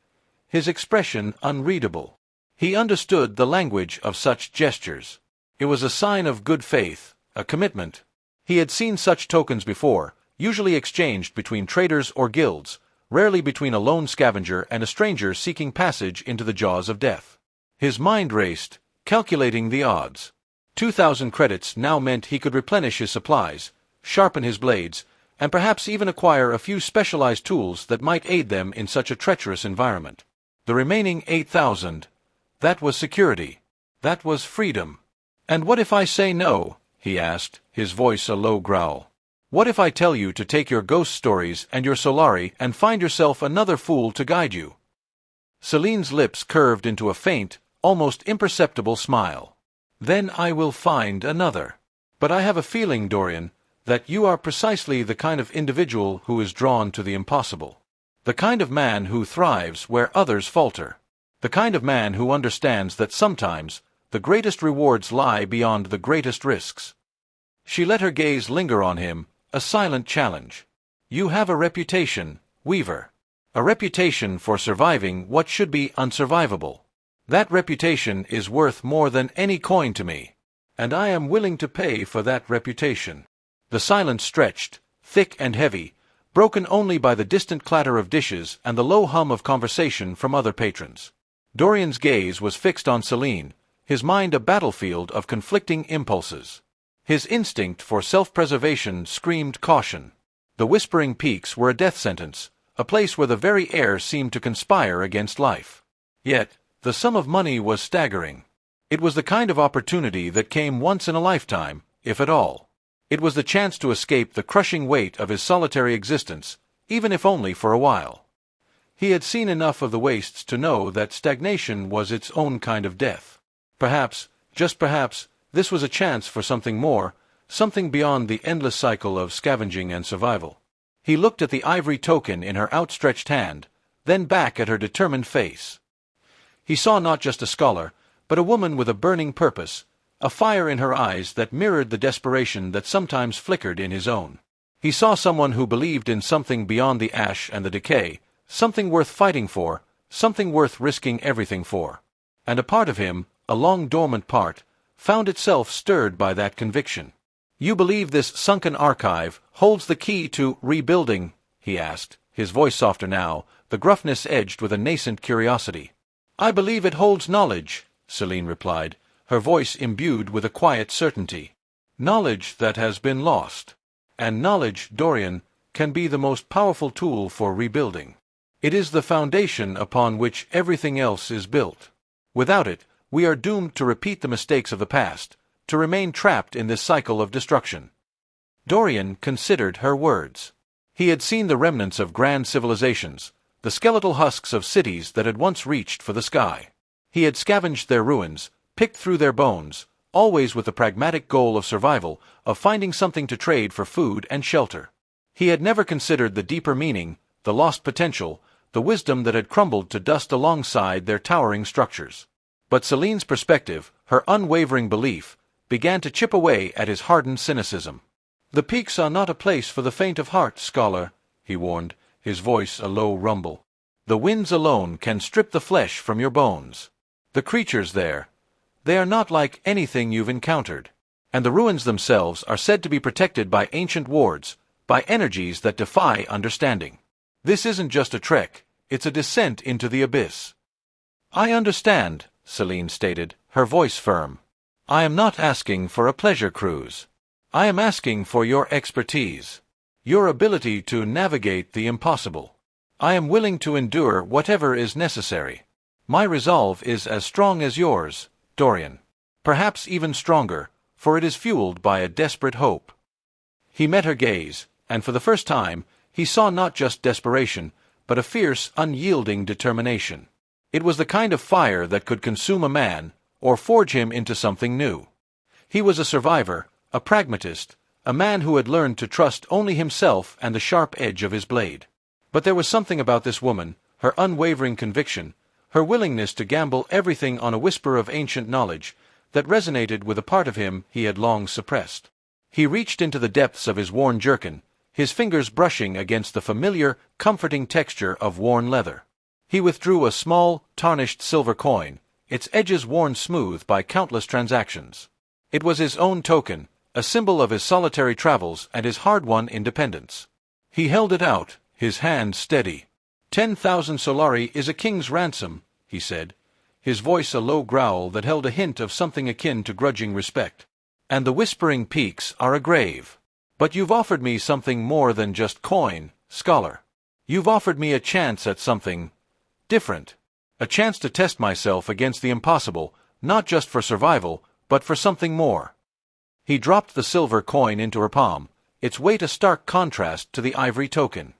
his expression unreadable. He understood the language of such gestures. It was a sign of good faith, a commitment. He had seen such tokens before, usually exchanged between traders or guilds, rarely between a lone scavenger and a stranger seeking passage into the jaws of death. His mind raced, calculating the odds. 2,000 credits now meant he could replenish his supplies, sharpen his blades, and perhaps even acquire a few specialized tools that might aid them in such a treacherous environment. The remaining 8,000, that was security. That was freedom. And what if I say no? He asked, his voice a low growl. What if I tell you to take your ghost stories and your Solari and find yourself another fool to guide you? Celine's lips curved into a faint, almost imperceptible smile. Then I will find another. But I have a feeling, Dorian, that you are precisely the kind of individual who is drawn to the impossible. The kind of man who thrives where others falter. The kind of man who understands that sometimes the greatest rewards lie beyond the greatest risks. She let her gaze linger on him, a silent challenge. You have a reputation, Weaver. A reputation for surviving what should be unsurvivable. That reputation is worth more than any coin to me, and I am willing to pay for that reputation. The silence stretched, thick and heavy, broken only by the distant clatter of dishes and the low hum of conversation from other patrons. Dorian's gaze was fixed on Celine, his mind a battlefield of conflicting impulses. His instinct for self-preservation screamed caution. The Whispering Peaks were a death sentence, a place where the very air seemed to conspire against life. Yet, the sum of money was staggering. It was the kind of opportunity that came once in a lifetime, if at all. It was the chance to escape the crushing weight of his solitary existence, even if only for a while. He had seen enough of the wastes to know that stagnation was its own kind of death. Perhaps, just perhaps, this was a chance for something more, something beyond the endless cycle of scavenging and survival. He looked at the ivory token in her outstretched hand, then back at her determined face. He saw not just a scholar, but a woman with a burning purpose, a fire in her eyes that mirrored the desperation that sometimes flickered in his own. He saw someone who believed in something beyond the ash and the decay, something worth fighting for, something worth risking everything for. And a part of him, a long-dormant part, found itself stirred by that conviction. "You believe this sunken archive holds the key to rebuilding?" he asked, his voice softer now, the gruffness edged with a nascent curiosity. "I believe it holds knowledge," Celine replied, her voice imbued with a quiet certainty. "Knowledge that has been lost. And knowledge, Dorian, can be the most powerful tool for rebuilding. It is the foundation upon which everything else is built. Without it, we are doomed to repeat the mistakes of the past, to remain trapped in this cycle of destruction." Dorian considered her words. He had seen the remnants of grand civilizations, the skeletal husks of cities that had once reached for the sky. He had scavenged their ruins, picked through their bones, always with the pragmatic goal of survival, of finding something to trade for food and shelter. He had never considered the deeper meaning, the lost potential, the wisdom that had crumbled to dust alongside their towering structures. But Celine's perspective, her unwavering belief, began to chip away at his hardened cynicism. "The peaks are not a place for the faint of heart, scholar," he warned, his voice a low rumble. "The winds alone can strip the flesh from your bones. The creatures there, they are not like anything you've encountered. And the ruins themselves are said to be protected by ancient wards, by energies that defy understanding. This isn't just a trek, it's a descent into the abyss." "I understand," Celine stated, her voice firm. "I am not asking for a pleasure cruise. I am asking for your expertise, your ability to navigate the impossible. I am willing to endure whatever is necessary. My resolve is as strong as yours, Dorian. Perhaps even stronger, for it is fueled by a desperate hope." He met her gaze, and for the first time, he saw not just desperation, but a fierce, unyielding determination. It was the kind of fire that could consume a man, or forge him into something new. He was a survivor, a pragmatist, a man who had learned to trust only himself and the sharp edge of his blade. But there was something about this woman, her unwavering conviction, her willingness to gamble everything on a whisper of ancient knowledge, that resonated with a part of him he had long suppressed. He reached into the depths of his worn jerkin, his fingers brushing against the familiar, comforting texture of worn leather. He withdrew a small, tarnished silver coin, its edges worn smooth by countless transactions. It was his own token, a symbol of his solitary travels and his hard-won independence. He held it out, his hand steady. 10,000 solari is a king's ransom," he said, his voice a low growl that held a hint of something akin to grudging respect. "And the whispering peaks are a grave. But you've offered me something more than just coin, scholar. You've offered me a chance at something different. A chance to test myself against the impossible, not just for survival, but for something more." He dropped the silver coin into her palm, its weight a stark contrast to the ivory token.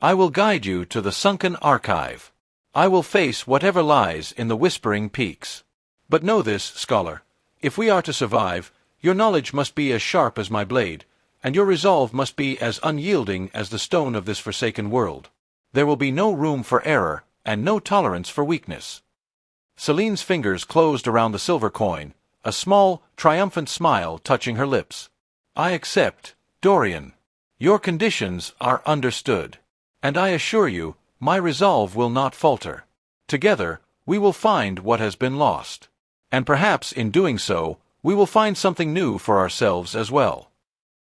"I will guide you to the sunken archive. I will face whatever lies in the whispering peaks. But know this, scholar, if we are to survive, your knowledge must be as sharp as my blade, and your resolve must be as unyielding as the stone of this forsaken world. There will be no room for error, and no tolerance for weakness." Celine's fingers closed around the silver coin, a small, triumphant smile touching her lips. "I accept, Dorian. Your conditions are understood. And I assure you, my resolve will not falter. Together, we will find what has been lost. And perhaps in doing so, we will find something new for ourselves as well."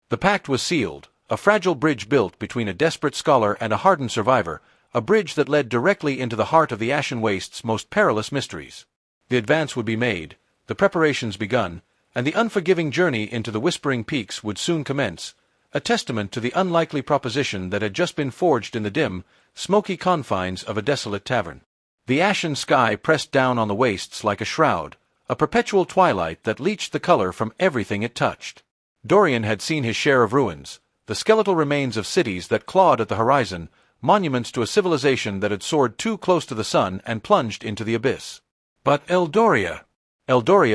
The pact was sealed, a fragile bridge built between a desperate scholar and a hardened survivor, a bridge that led directly into the heart of the Ashen Waste's most perilous mysteries. The advance would be made, the preparations begun, and the unforgiving journey into the Whispering Peaks would soon commence, a testament to the unlikely proposition that had just been forged in the dim, smoky confines of a desolate tavern. The ashen sky pressed down on the wastes like a shroud, a perpetual twilight that leached the color from everything it touched. Dorian had seen his share of ruins, the skeletal remains of cities that clawed at the horizon, monuments to a civilization that had soared too close to the sun and plunged into the abyss. But Eldoria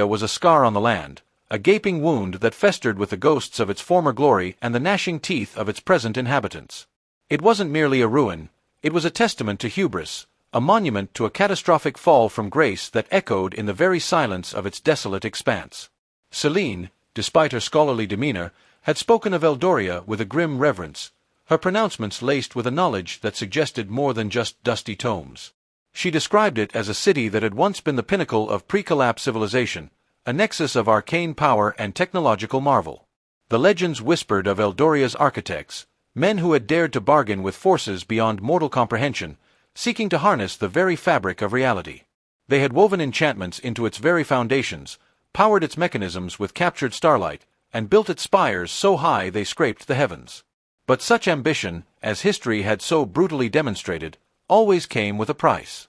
was a scar on the land, a gaping wound that festered with the ghosts of its former glory and the gnashing teeth of its present inhabitants. It wasn't merely a ruin, it was a testament to hubris, a monument to a catastrophic fall from grace that echoed in the very silence of its desolate expanse. Celine, despite her scholarly demeanor, had spoken of Eldoria with a grim reverence, her pronouncements laced with a knowledge that suggested more than just dusty tomes. She described it as a city that had once been the pinnacle of pre-collapse civilization, a nexus of arcane power and technological marvel. The legends whispered of Eldoria's architects, men who had dared to bargain with forces beyond mortal comprehension, seeking to harness the very fabric of reality. They had woven enchantments into its very foundations, powered its mechanisms with captured starlight, and built its spires so high they scraped the heavens. But such ambition, as history had so brutally demonstrated, always came with a price.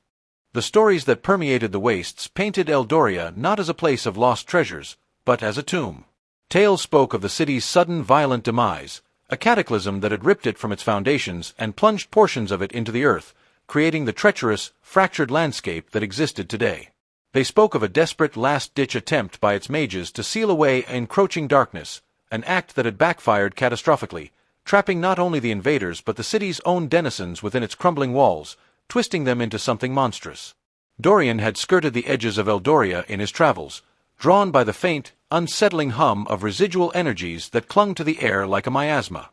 The stories that permeated the wastes painted Eldoria not as a place of lost treasures, but as a tomb. Tales spoke of the city's sudden violent demise, a cataclysm that had ripped it from its foundations and plunged portions of it into the earth, creating the treacherous, fractured landscape that existed today. They spoke of a desperate last-ditch attempt by its mages to seal away encroaching darkness, an act that had backfired catastrophically, trapping not only the invaders but the city's own denizens within its crumbling walls, twisting them into something monstrous. Dorian had skirted the edges of Eldoria in his travels, drawn by the faint, unsettling hum of residual energies that clung to the air like a miasma.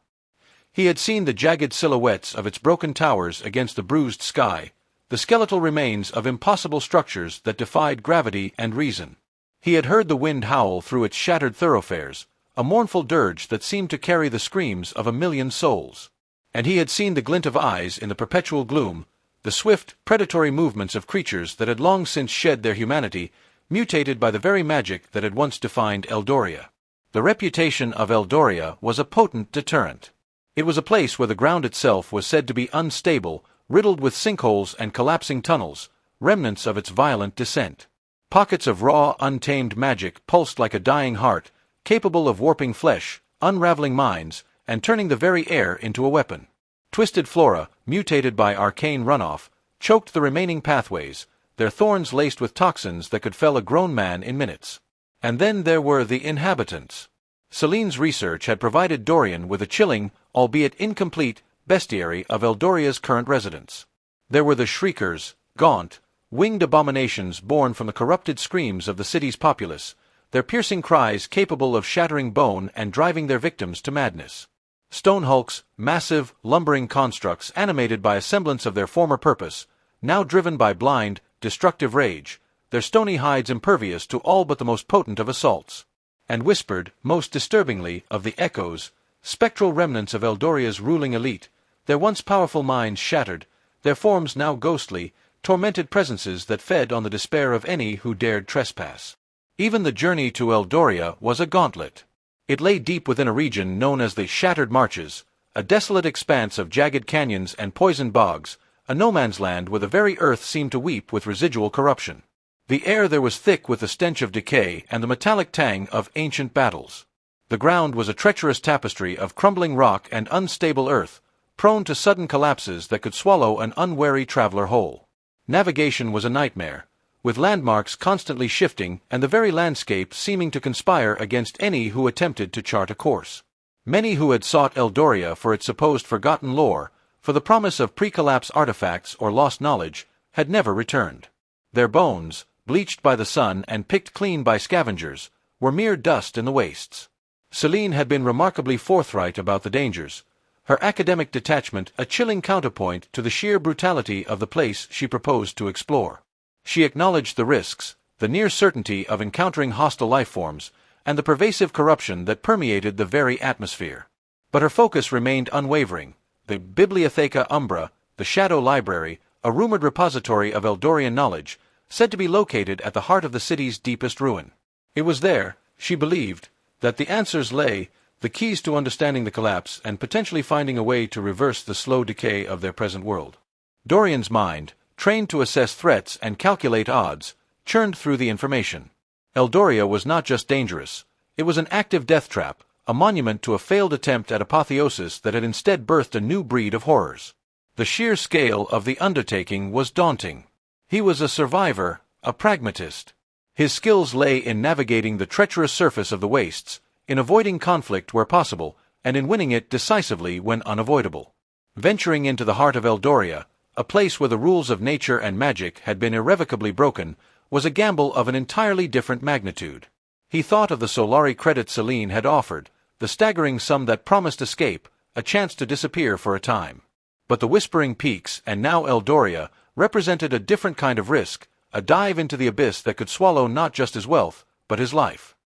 He had seen the jagged silhouettes of its broken towers against the bruised sky, the skeletal remains of impossible structures that defied gravity and reason. He had heard the wind howl through its shattered thoroughfares, a mournful dirge that seemed to carry the screams of a million souls. And he had seen the glint of eyes in the perpetual gloom, the swift, predatory movements of creatures that had long since shed their humanity, mutated by the very magic that had once defined Eldoria. The reputation of Eldoria was a potent deterrent. It was a place where the ground itself was said to be unstable, riddled with sinkholes and collapsing tunnels, remnants of its violent descent. Pockets of raw, untamed magic pulsed like a dying heart, capable of warping flesh, unraveling minds, and turning the very air into a weapon. Twisted flora, mutated by arcane runoff, choked the remaining pathways, their thorns laced with toxins that could fell a grown man in minutes. And then there were the inhabitants. Celine's research had provided Dorian with a chilling, albeit incomplete, bestiary of Eldoria's current residents. There were the shriekers, gaunt, winged abominations born from the corrupted screams of the city's populace, their piercing cries capable of shattering bone and driving their victims to madness. Stone hulks, massive, lumbering constructs animated by a semblance of their former purpose, now driven by blind, destructive rage, their stony hides impervious to all but the most potent of assaults. And whispered, most disturbingly, of the echoes, spectral remnants of Eldoria's ruling elite, their once powerful minds shattered, their forms now ghostly, tormented presences that fed on the despair of any who dared trespass. Even the journey to Eldoria was a gauntlet. It lay deep within a region known as the Shattered Marches, a desolate expanse of jagged canyons and poisoned bogs, a no-man's land where the very earth seemed to weep with residual corruption. The air there was thick with the stench of decay and the metallic tang of ancient battles. The ground was a treacherous tapestry of crumbling rock and unstable earth, prone to sudden collapses that could swallow an unwary traveler whole. Navigation was a nightmare, with landmarks constantly shifting and the very landscape seeming to conspire against any who attempted to chart a course. Many who had sought Eldoria for its supposed forgotten lore, for the promise of pre-collapse artifacts or lost knowledge, had never returned. Their bones, bleached by the sun and picked clean by scavengers, were mere dust in the wastes. Celine had been remarkably forthright about the dangers, her academic detachment a chilling counterpoint to the sheer brutality of the place she proposed to explore. She acknowledged the risks, the near certainty of encountering hostile life forms, and the pervasive corruption that permeated the very atmosphere. But her focus remained unwavering. The Bibliotheca Umbra, the Shadow Library, a rumored repository of Eldorian knowledge, said to be located at the heart of the city's deepest ruin. It was there, she believed, that the answers lay, the keys to understanding the collapse and potentially finding a way to reverse the slow decay of their present world. Dorian's mind, trained to assess threats and calculate odds, churned through the information. Eldoria was not just dangerous, it was an active death trap, a monument to a failed attempt at apotheosis that had instead birthed a new breed of horrors. The sheer scale of the undertaking was daunting. He was a survivor, a pragmatist. His skills lay in navigating the treacherous surface of the wastes, in avoiding conflict where possible, and in winning it decisively when unavoidable. Venturing into the heart of Eldoria, a place where the rules of nature and magic had been irrevocably broken, was a gamble of an entirely different magnitude. He thought of the Solari credit Celine had offered, the staggering sum that promised escape, a chance to disappear for a time. But the Whispering Peaks, and now Eldoria, represented a different kind of risk, a dive into the abyss that could swallow not just his wealth, but his life.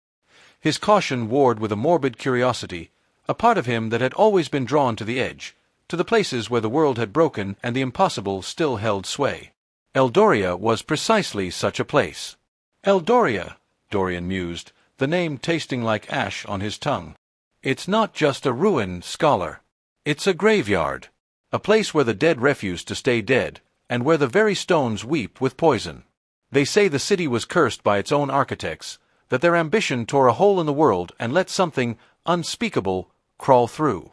His caution warred with a morbid curiosity, a part of him that had always been drawn to the edge, to the places where the world had broken and the impossible still held sway. Eldoria was precisely such a place. Eldoria, Dorian mused, the name tasting like ash on his tongue. It's not just a ruin, scholar. It's a graveyard. A place where the dead refuse to stay dead, and where the very stones weep with poison. They say the city was cursed by its own architects, that their ambition tore a hole in the world and let something unspeakable crawl through.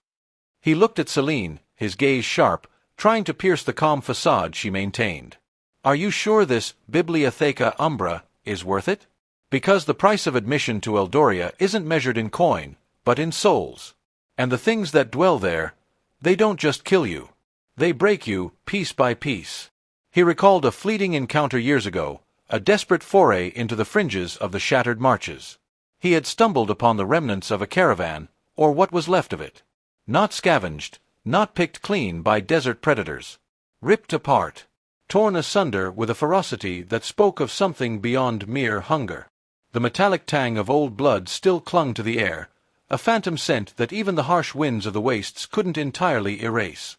He looked at Celine, his gaze sharp, trying to pierce the calm facade she maintained. Are you sure this Bibliotheca Umbra is worth it? Because the price of admission to Eldoria isn't measured in coin, but in souls. And the things that dwell there, they don't just kill you. They break you, piece by piece. He recalled a fleeting encounter years ago, a desperate foray into the fringes of the shattered marches. He had stumbled upon the remnants of a caravan, or what was left of it. Not scavenged, not picked clean by desert predators. Ripped apart, torn asunder with a ferocity that spoke of something beyond mere hunger. The metallic tang of old blood still clung to the air, a phantom scent that even the harsh winds of the wastes couldn't entirely erase.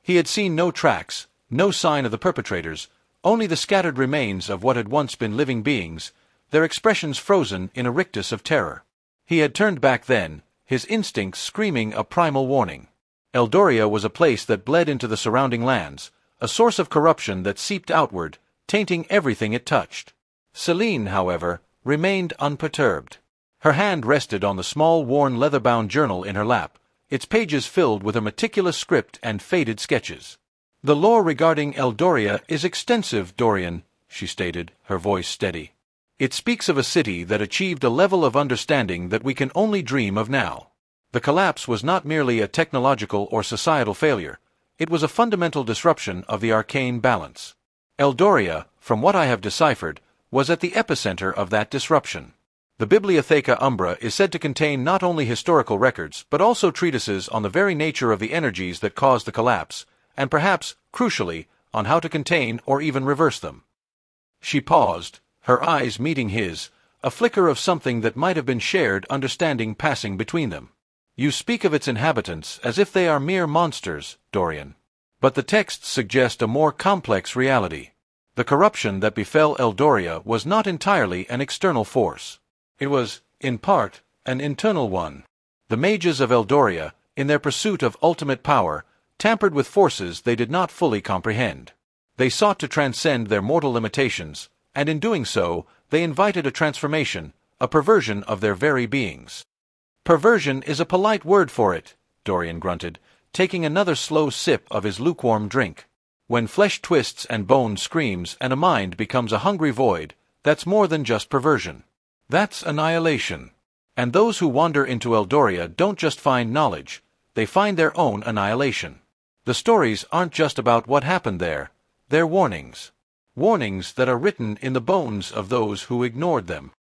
He had seen no tracks, no sign of the perpetrators, only the scattered remains of what had once been living beings, their expressions frozen in a rictus of terror. He had turned back then, his instincts screaming a primal warning. Eldoria was a place that bled into the surrounding lands, a source of corruption that seeped outward, tainting everything it touched. Celine, however, remained unperturbed. Her hand rested on the small, worn, leather-bound journal in her lap, its pages filled with a meticulous script and faded sketches. The lore regarding Eldoria is extensive, Dorian, she stated, her voice steady. It speaks of a city that achieved a level of understanding that we can only dream of now. The collapse was not merely a technological or societal failure, it was a fundamental disruption of the arcane balance. Eldoria, from what I have deciphered, was at the epicenter of that disruption. The Bibliotheca Umbra is said to contain not only historical records, but also treatises on the very nature of the energies that caused the collapse, and perhaps, crucially, on how to contain or even reverse them. She paused, her eyes meeting his, a flicker of something that might have been shared understanding passing between them. You speak of its inhabitants as if they are mere monsters, Dorian. But the texts suggest a more complex reality. The corruption that befell Eldoria was not entirely an external force. It was, in part, an internal one. The mages of Eldoria, in their pursuit of ultimate power, tampered with forces they did not fully comprehend. They sought to transcend their mortal limitations, and in doing so, they invited a transformation, a perversion of their very beings. Perversion is a polite word for it, Dorian grunted, taking another slow sip of his lukewarm drink. When flesh twists and bone screams and a mind becomes a hungry void, that's more than just perversion. That's annihilation. And those who wander into Eldoria don't just find knowledge, they find their own annihilation. The stories aren't just about what happened there, they're warnings. Warnings that are written in the bones of those who ignored them.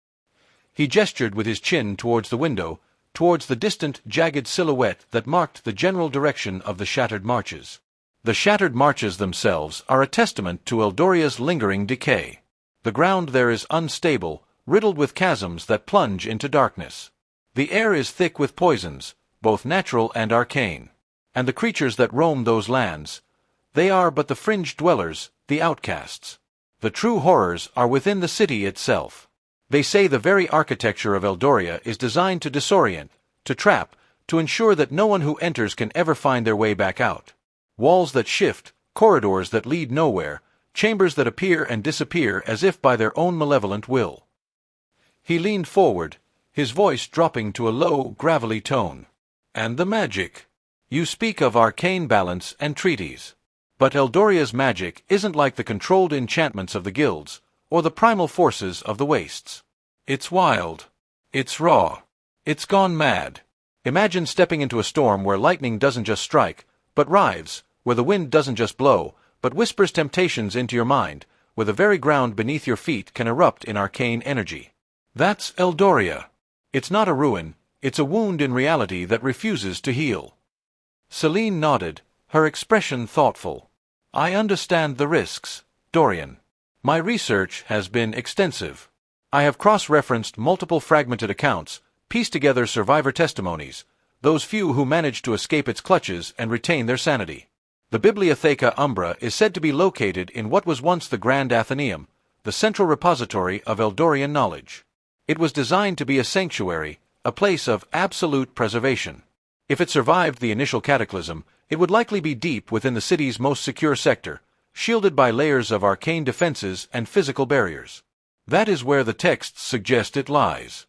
He gestured with his chin towards the window, towards the distant, jagged silhouette that marked the general direction of the shattered marches. The shattered marches themselves are a testament to Eldoria's lingering decay. The ground there is unstable, riddled with chasms that plunge into darkness. The air is thick with poisons, both natural and arcane. And the creatures that roam those lands, they are but the fringe dwellers, the outcasts. The true horrors are within the city itself. They say the very architecture of Eldoria is designed to disorient, to trap, to ensure that no one who enters can ever find their way back out. Walls that shift, corridors that lead nowhere, chambers that appear and disappear as if by their own malevolent will. He leaned forward, his voice dropping to a low, gravelly tone. And the magic. You speak of arcane balance and treaties. But Eldoria's magic isn't like the controlled enchantments of the guilds, or the primal forces of the wastes. It's wild. It's raw. It's gone mad. Imagine stepping into a storm where lightning doesn't just strike, but rives, where the wind doesn't just blow, but whispers temptations into your mind, where the very ground beneath your feet can erupt in arcane energy. That's Eldoria. It's not a ruin, it's a wound in reality that refuses to heal. Celine nodded, her expression thoughtful. I understand the risks, Dorian. My research has been extensive. I have cross-referenced multiple fragmented accounts, pieced together survivor testimonies, those few who managed to escape its clutches and retain their sanity. The Bibliotheca Umbra is said to be located in what was once the Grand Athenaeum, the central repository of Eldorian knowledge. It was designed to be a sanctuary, a place of absolute preservation. If it survived the initial cataclysm, it would likely be deep within the city's most secure sector, shielded by layers of arcane defenses and physical barriers. That is where the texts suggest it lies.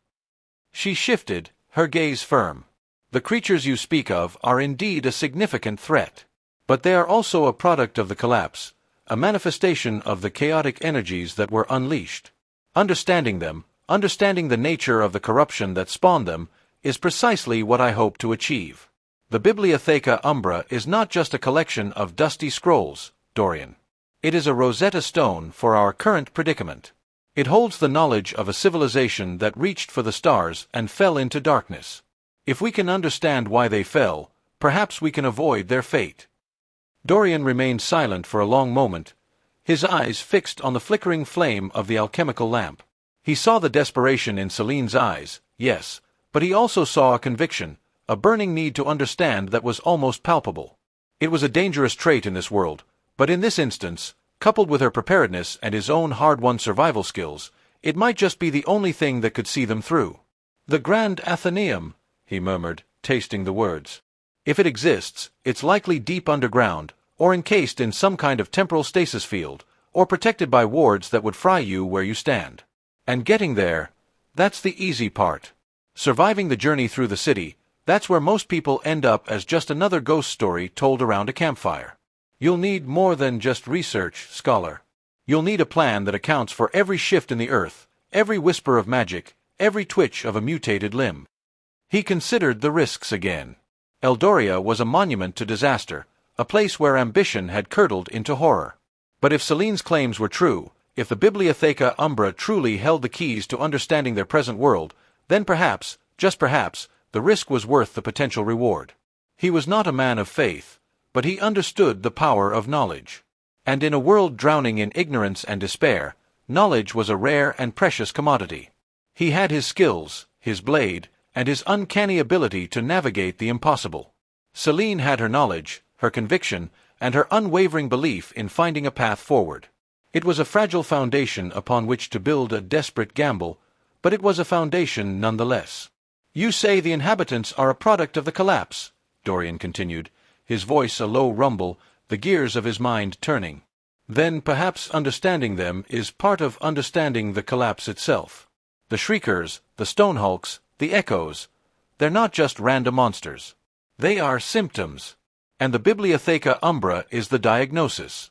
She shifted, her gaze firm. The creatures you speak of are indeed a significant threat. But they are also a product of the collapse, a manifestation of the chaotic energies that were unleashed. Understanding them, understanding the nature of the corruption that spawned them, is precisely what I hope to achieve. The Bibliotheca Umbra is not just a collection of dusty scrolls, Dorian. It is a Rosetta Stone for our current predicament. It holds the knowledge of a civilization that reached for the stars and fell into darkness. If we can understand why they fell, perhaps we can avoid their fate. Dorian remained silent for a long moment, his eyes fixed on the flickering flame of the alchemical lamp. He saw the desperation in Celine's eyes, yes, but he also saw a conviction, a burning need to understand that was almost palpable. It was a dangerous trait in this world, but in this instance, coupled with her preparedness and his own hard-won survival skills, it might just be the only thing that could see them through. The Grand Athenaeum, he murmured, tasting the words. If it exists, it's likely deep underground, or encased in some kind of temporal stasis field, or protected by wards that would fry you where you stand. And getting there, that's the easy part. Surviving the journey through the city, that's where most people end up as just another ghost story told around a campfire. You'll need more than just research, scholar. You'll need a plan that accounts for every shift in the earth, every whisper of magic, every twitch of a mutated limb. He considered the risks again. Eldoria was a monument to disaster, a place where ambition had curdled into horror. But if Celine's claims were true, if the Bibliotheca Umbra truly held the keys to understanding their present world, then perhaps, just perhaps, the risk was worth the potential reward. He was not a man of faith, but he understood the power of knowledge. And in a world drowning in ignorance and despair, knowledge was a rare and precious commodity. He had his skills, his blade, and his uncanny ability to navigate the impossible. Celine had her knowledge, her conviction, and her unwavering belief in finding a path forward. It was a fragile foundation upon which to build a desperate gamble, but it was a foundation nonetheless. You say the inhabitants are a product of the collapse, Dorian continued, his voice a low rumble, the gears of his mind turning. Then perhaps understanding them is part of understanding the collapse itself. The shriekers, the stone hulks, the echoes, they're not just random monsters. They are symptoms. And the Bibliotheca Umbra is the diagnosis.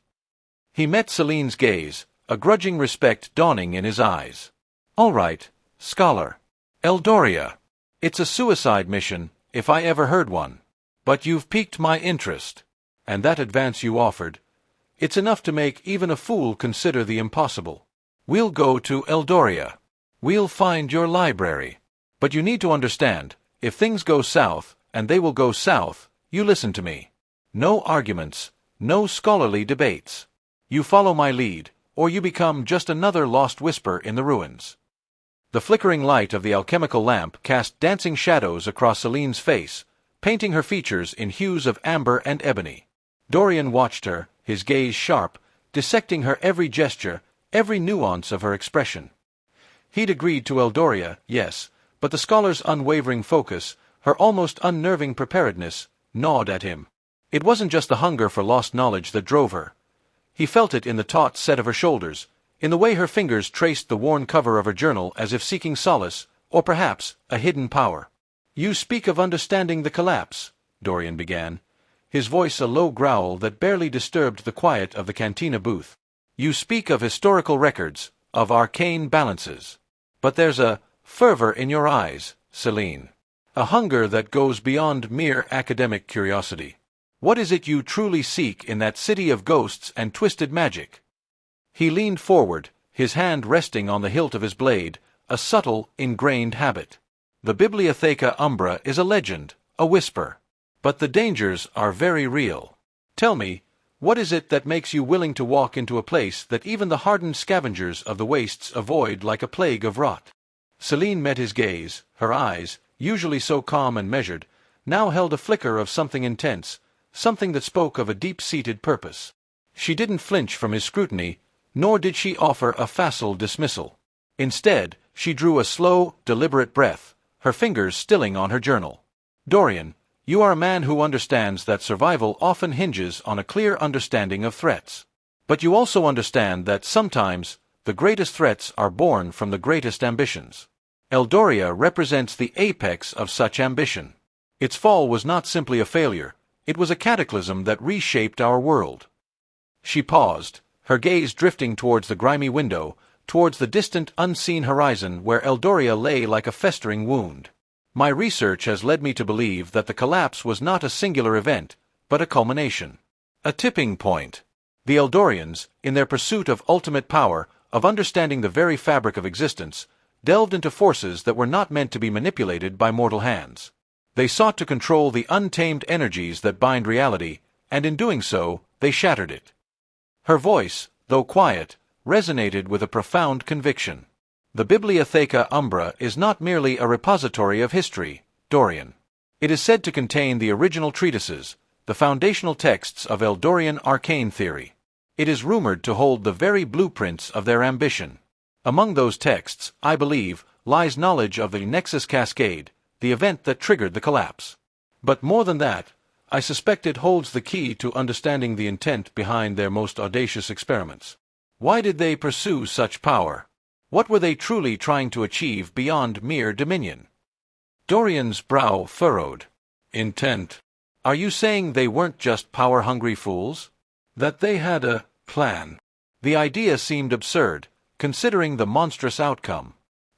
He met Celine's gaze, a grudging respect dawning in his eyes. All right, scholar. Eldoria. It's a suicide mission, if I ever heard one. But you've piqued my interest. And that advance you offered, it's enough to make even a fool consider the impossible. We'll go to Eldoria. We'll find your library. But you need to understand, if things go south, and they will go south, you listen to me. No arguments, no scholarly debates. You follow my lead, or you become just another lost whisper in the ruins. The flickering light of the alchemical lamp cast dancing shadows across Celine's face, painting her features in hues of amber and ebony. Dorian watched her, his gaze sharp, dissecting her every gesture, every nuance of her expression. He'd agreed to Eldoria, yes, but the scholar's unwavering focus, her almost unnerving preparedness, gnawed at him. It wasn't just the hunger for lost knowledge that drove her. He felt it in the taut set of her shoulders, in the way her fingers traced the worn cover of her journal as if seeking solace, or perhaps a hidden power. You speak of understanding the collapse, Dorian began, his voice a low growl that barely disturbed the quiet of the cantina booth. You speak of historical records, of arcane balances. But there's a fervor in your eyes, Celine. A hunger that goes beyond mere academic curiosity. What is it you truly seek in that city of ghosts and twisted magic? He leaned forward, his hand resting on the hilt of his blade, a subtle, ingrained habit. The Bibliotheca Umbra is a legend, a whisper. But the dangers are very real. Tell me, what is it that makes you willing to walk into a place that even the hardened scavengers of the wastes avoid like a plague of rot? Celine met his gaze. Her eyes, usually so calm and measured, now held a flicker of something intense, something that spoke of a deep-seated purpose. She didn't flinch from his scrutiny, nor did she offer a facile dismissal. Instead, she drew a slow, deliberate breath, her fingers stilling on her journal. Dorian, you are a man who understands that survival often hinges on a clear understanding of threats. But you also understand that sometimes the greatest threats are born from the greatest ambitions. Eldoria represents the apex of such ambition. Its fall was not simply a failure, it was a cataclysm that reshaped our world. She paused, her gaze drifting towards the grimy window, towards the distant, unseen horizon where Eldoria lay like a festering wound. My research has led me to believe that the collapse was not a singular event, but a culmination. A tipping point. The Eldorians, in their pursuit of ultimate power, of understanding the very fabric of existence, delved into forces that were not meant to be manipulated by mortal hands. They sought to control the untamed energies that bind reality, and in doing so, they shattered it. Her voice, though quiet, resonated with a profound conviction. The Bibliotheca Umbra is not merely a repository of history, Dorian. It is said to contain the original treatises, the foundational texts of Eldorian arcane theory. It is rumored to hold the very blueprints of their ambition. Among those texts, I believe, lies knowledge of the Nexus Cascade, the event that triggered the collapse. But more than that, I suspect it holds the key to understanding the intent behind their most audacious experiments. Why did they pursue such power? What were they truly trying to achieve beyond mere dominion? Dorian's brow furrowed. Intent. Are you saying they weren't just power-hungry fools? That they had a plan? The idea seemed absurd, considering the monstrous outcome.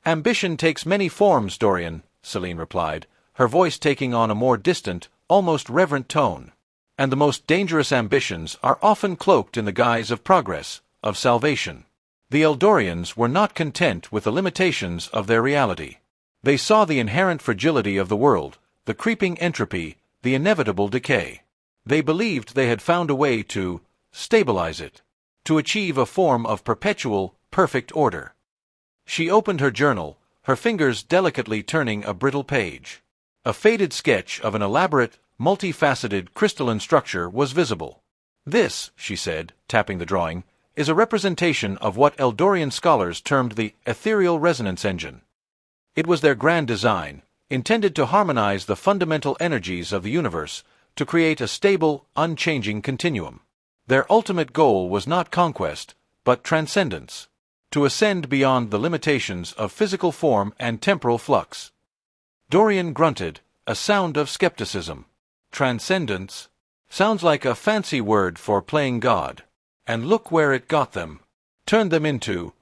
Ambition takes many forms, Dorian, Celine replied, her voice taking on a more distant, almost reverent tone. And the most dangerous ambitions are often cloaked in the guise of progress, of salvation. The Eldorians were not content with the limitations of their reality. They saw the inherent fragility of the world, the creeping entropy, the inevitable decay. They believed they had found a way to stabilize it, to achieve a form of perpetual, perfect order. She opened her journal, her fingers delicately turning a brittle page. A faded sketch of an elaborate, multifaceted crystalline structure was visible. This, she said, tapping the drawing, is a representation of what Eldorian scholars termed the ethereal resonance engine. It was their grand design, intended to harmonize the fundamental energies of the universe, to create a stable, unchanging continuum. Their ultimate goal was not conquest, but transcendence, to ascend beyond the limitations of physical form and temporal flux. Dorian grunted, a sound of skepticism. Transcendence? Sounds like a fancy word for playing God. And look where it got them. Turned them into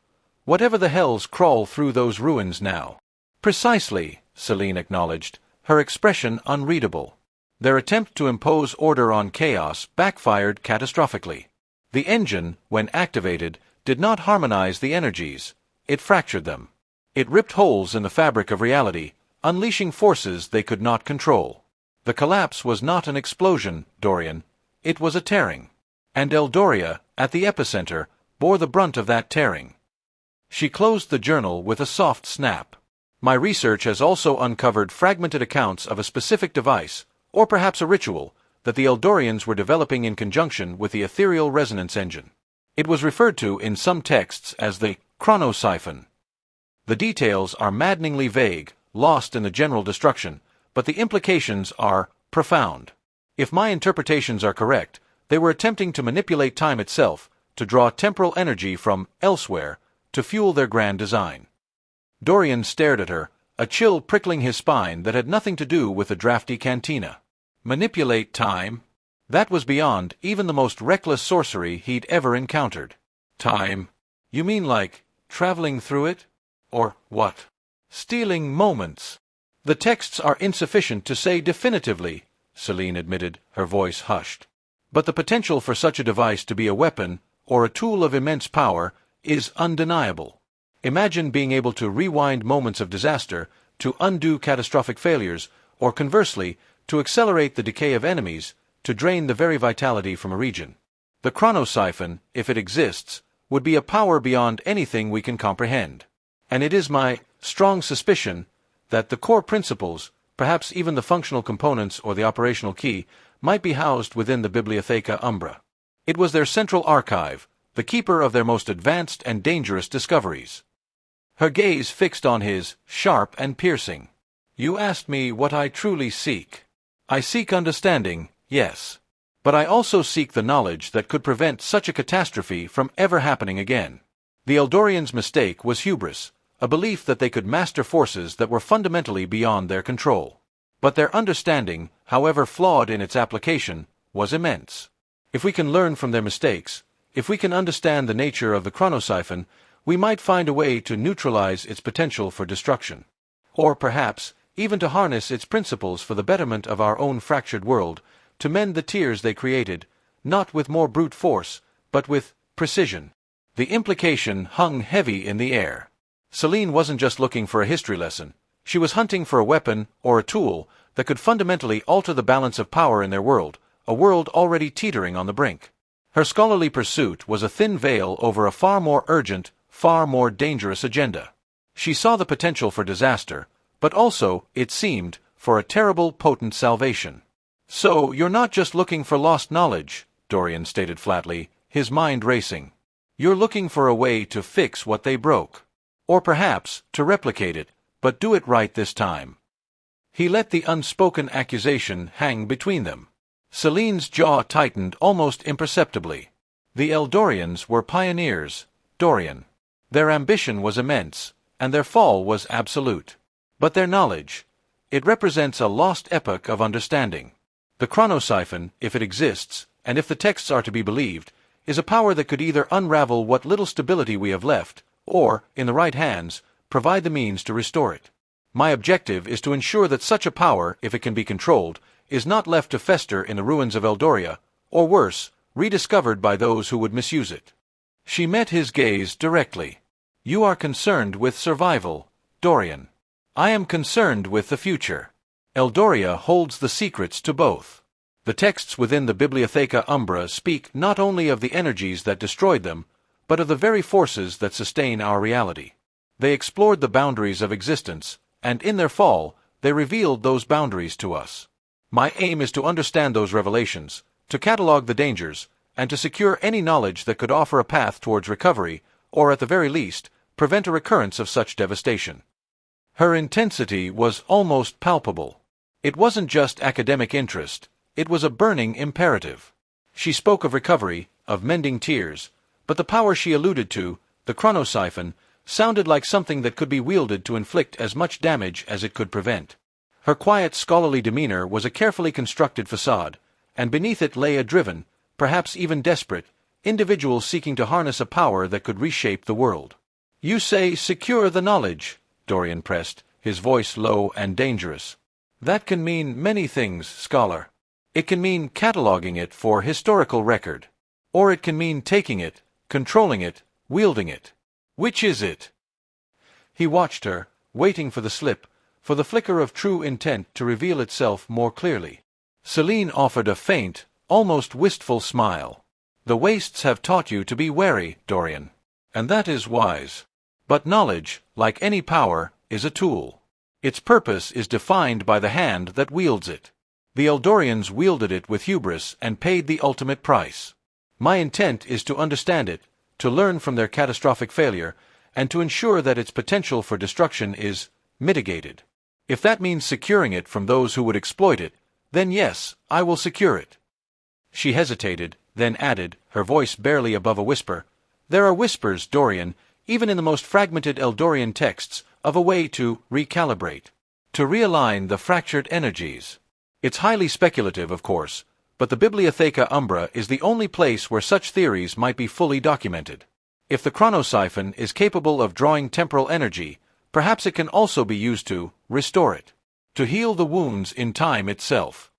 whatever the hells crawl through those ruins now. Precisely, Celine acknowledged, her expression unreadable. Their attempt to impose order on chaos backfired catastrophically. The engine, when activated, did not harmonize the energies. It fractured them. It ripped holes in the fabric of reality, unleashing forces they could not control. The collapse was not an explosion, Dorian. It was a tearing. And Eldoria, at the epicenter, bore the brunt of that tearing. She closed the journal with a soft snap. My research has also uncovered fragmented accounts of a specific device, or perhaps a ritual, that the Eldorians were developing in conjunction with the ethereal resonance engine. It was referred to in some texts as the chronosiphon. The details are maddeningly vague, lost in the general destruction, but the implications are profound. If my interpretations are correct, they were attempting to manipulate time itself, to draw temporal energy from elsewhere, to fuel their grand design. Dorian stared at her, a chill prickling his spine that had nothing to do with the drafty cantina. Manipulate time? That was beyond even the most reckless sorcery he'd ever encountered. Time? You mean like Traveling through it? Or what? Stealing moments. The texts are insufficient to say definitively, Celine admitted, her voice hushed. But the potential for such a device to be a weapon, or a tool of immense power, is undeniable. Imagine being able to rewind moments of disaster, to undo catastrophic failures, or conversely, to accelerate the decay of enemies, to drain the very vitality from a region. The chronosiphon, if it exists, would be a power beyond anything we can comprehend. And it is my strong suspicion that the core principles, perhaps even the functional components or the operational key, might be housed within the Bibliotheca Umbra. It was their central archive, the keeper of their most advanced and dangerous discoveries. Her gaze fixed on his, sharp and piercing. You asked me what I truly seek. I seek understanding, yes. But I also seek the knowledge that could prevent such a catastrophe from ever happening again. The Eldorians' mistake was hubris, a belief that they could master forces that were fundamentally beyond their control. But their understanding, however flawed in its application, was immense. If we can learn from their mistakes, if we can understand the nature of the chronosiphon, we might find a way to neutralize its potential for destruction. Or perhaps, even to harness its principles for the betterment of our own fractured world, to mend the tears they created, not with more brute force, but with precision. The implication hung heavy in the air. Celine wasn't just looking for a history lesson. She was hunting for a weapon or a tool that could fundamentally alter the balance of power in their world, a world already teetering on the brink. Her scholarly pursuit was a thin veil over a far more urgent, far more dangerous agenda. She saw the potential for disaster, but also, it seemed, for a terrible, potent salvation. So, you're not just looking for lost knowledge, Dorian stated flatly, his mind racing. You're looking for a way to fix what they broke. Or perhaps, to replicate it, but do it right this time. He let the unspoken accusation hang between them. Celine's jaw tightened almost imperceptibly. The Eldorians were pioneers, Dorian. Their ambition was immense, and their fall was absolute. But their knowledge, it represents a lost epoch of understanding. The chronosiphon, if it exists, and if the texts are to be believed, is a power that could either unravel what little stability we have left, or, in the right hands, provide the means to restore it. My objective is to ensure that such a power, if it can be controlled, is not left to fester in the ruins of Eldoria, or worse, rediscovered by those who would misuse it. She met his gaze directly. You are concerned with survival, Dorian. I am concerned with the future. Eldoria holds the secrets to both. The texts within the Bibliotheca Umbra speak not only of the energies that destroyed them, but of the very forces that sustain our reality. They explored the boundaries of existence, and in their fall, they revealed those boundaries to us. My aim is to understand those revelations, to catalog the dangers, and to secure any knowledge that could offer a path towards recovery, or at the very least, prevent a recurrence of such devastation. Her intensity was almost palpable. It wasn't just academic interest, it was a burning imperative. She spoke of recovery, of mending tears, but the power she alluded to, the chronosiphon, sounded like something that could be wielded to inflict as much damage as it could prevent. Her quiet scholarly demeanor was a carefully constructed facade, and beneath it lay a driven, perhaps even desperate, individual seeking to harness a power that could reshape the world. You say secure the knowledge, Dorian pressed, his voice low and dangerous. That can mean many things, scholar. It can mean cataloging it for historical record. Or it can mean taking it, controlling it, wielding it. Which is it? He watched her, waiting for the slip, for the flicker of true intent to reveal itself more clearly. Celine offered a faint, almost wistful smile. The wastes have taught you to be wary, Dorian. And that is wise. But knowledge, like any power, is a tool. Its purpose is defined by the hand that wields it. The Eldorians wielded it with hubris and paid the ultimate price. My intent is to understand it, to learn from their catastrophic failure, and to ensure that its potential for destruction is mitigated. If that means securing it from those who would exploit it, then yes, I will secure it. She hesitated, then added, her voice barely above a whisper, There are whispers, Dorian, even in the most fragmented Eldorian texts, of a way to recalibrate, to realign the fractured energies. It's highly speculative, of course, but the Bibliotheca Umbra is the only place where such theories might be fully documented. If the chronosiphon is capable of drawing temporal energy, perhaps it can also be used to restore it, to heal the wounds in time itself.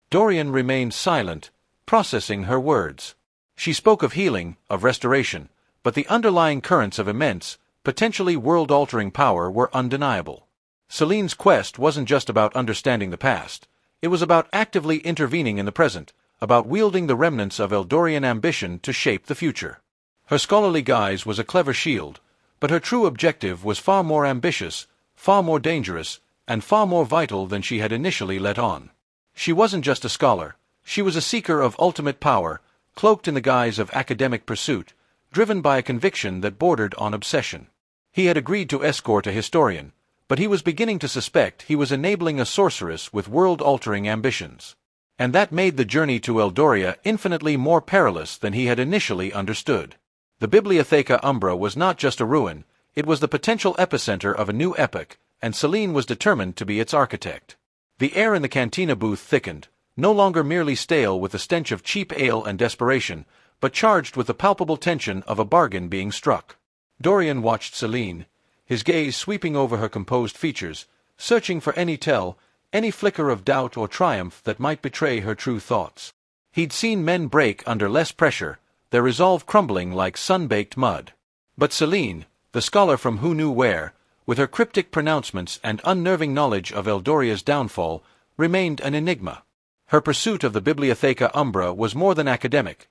Dorian remained silent, processing her words. She spoke of healing, of restoration, but the underlying currents of immense, potentially world-altering power were undeniable. Celine's quest wasn't just about understanding the past. It was about actively intervening in the present, about wielding the remnants of Eldorian ambition to shape the future. Her scholarly guise was a clever shield, but her true objective was far more ambitious, far more dangerous, and far more vital than she had initially let on. She wasn't just a scholar. She was a seeker of ultimate power, cloaked in the guise of academic pursuit, driven by a conviction that bordered on obsession. He had agreed to escort a historian, but he was beginning to suspect he was enabling a sorceress with world-altering ambitions. And that made the journey to Eldoria infinitely more perilous than he had initially understood. The Bibliotheca Umbra was not just a ruin, it was the potential epicenter of a new epoch, and Celine was determined to be its architect. The air in the cantina booth thickened, no longer merely stale with the stench of cheap ale and desperation, but charged with the palpable tension of a bargain being struck. Dorian watched Celine, his gaze sweeping over her composed features, searching for any tell, any flicker of doubt or triumph that might betray her true thoughts. He'd seen men break under less pressure, their resolve crumbling like sun-baked mud. But Celine, the scholar from who knew where, with her cryptic pronouncements and unnerving knowledge of Eldoria's downfall, remained an enigma. Her pursuit of the Bibliotheca Umbra was more than academic.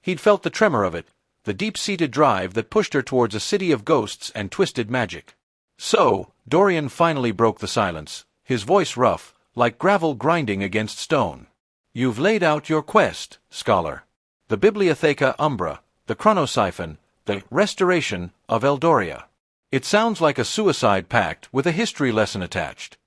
He'd felt the tremor of it, the deep-seated drive that pushed her towards a city of ghosts and twisted magic. So, Dorian finally broke the silence, his voice rough, like gravel grinding against stone. You've laid out your quest, scholar. The Bibliotheca Umbra, the chronosiphon, the restoration of Eldoria. It sounds like a suicide pact with a history lesson attached.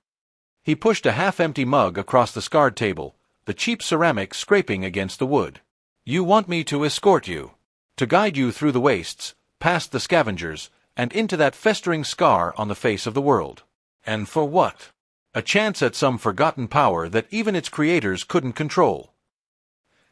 He pushed a half-empty mug across the scarred table, the cheap ceramic scraping against the wood. You want me to escort you, to guide you through the wastes, past the scavengers, and into that festering scar on the face of the world. And for what? A chance at some forgotten power that even its creators couldn't control.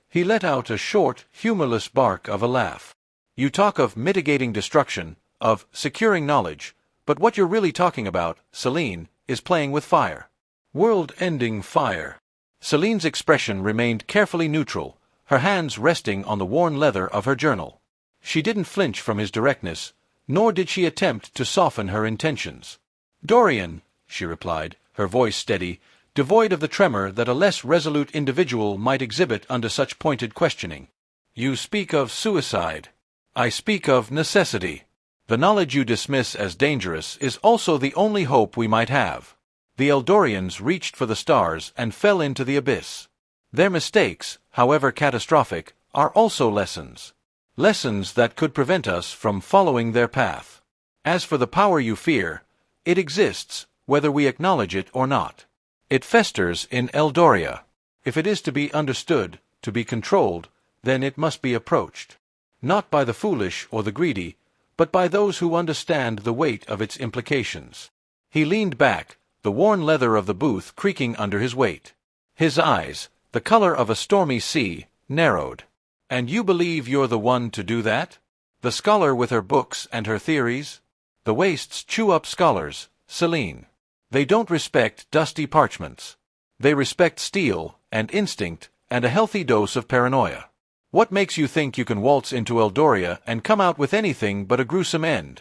He let out a short, humorless bark of a laugh. You talk of mitigating destruction, of securing knowledge, but what you're really talking about, Celine, is playing with fire. World-ending fire. Celine's expression remained carefully neutral, her hands resting on the worn leather of her journal. She didn't flinch from his directness, nor did she attempt to soften her intentions. Dorian, she replied, her voice steady, devoid of the tremor that a less resolute individual might exhibit under such pointed questioning. You speak of suicide. I speak of necessity. The knowledge you dismiss as dangerous is also the only hope we might have. The Eldorians reached for the stars and fell into the abyss. Their mistakes, however catastrophic, are also lessons. Lessons that could prevent us from following their path. As for the power you fear, it exists, whether we acknowledge it or not. It festers in Eldoria. If it is to be understood, to be controlled, then it must be approached. Not by the foolish or the greedy, but by those who understand the weight of its implications. He leaned back, the worn leather of the booth creaking under his weight. His eyes, the color of a stormy sea, narrowed. And you believe you're the one to do that? The scholar with her books and her theories? The wastes chew up scholars, Celine. They don't respect dusty parchments. They respect steel, and instinct, and a healthy dose of paranoia. What makes you think you can waltz into Eldoria and come out with anything but a gruesome end?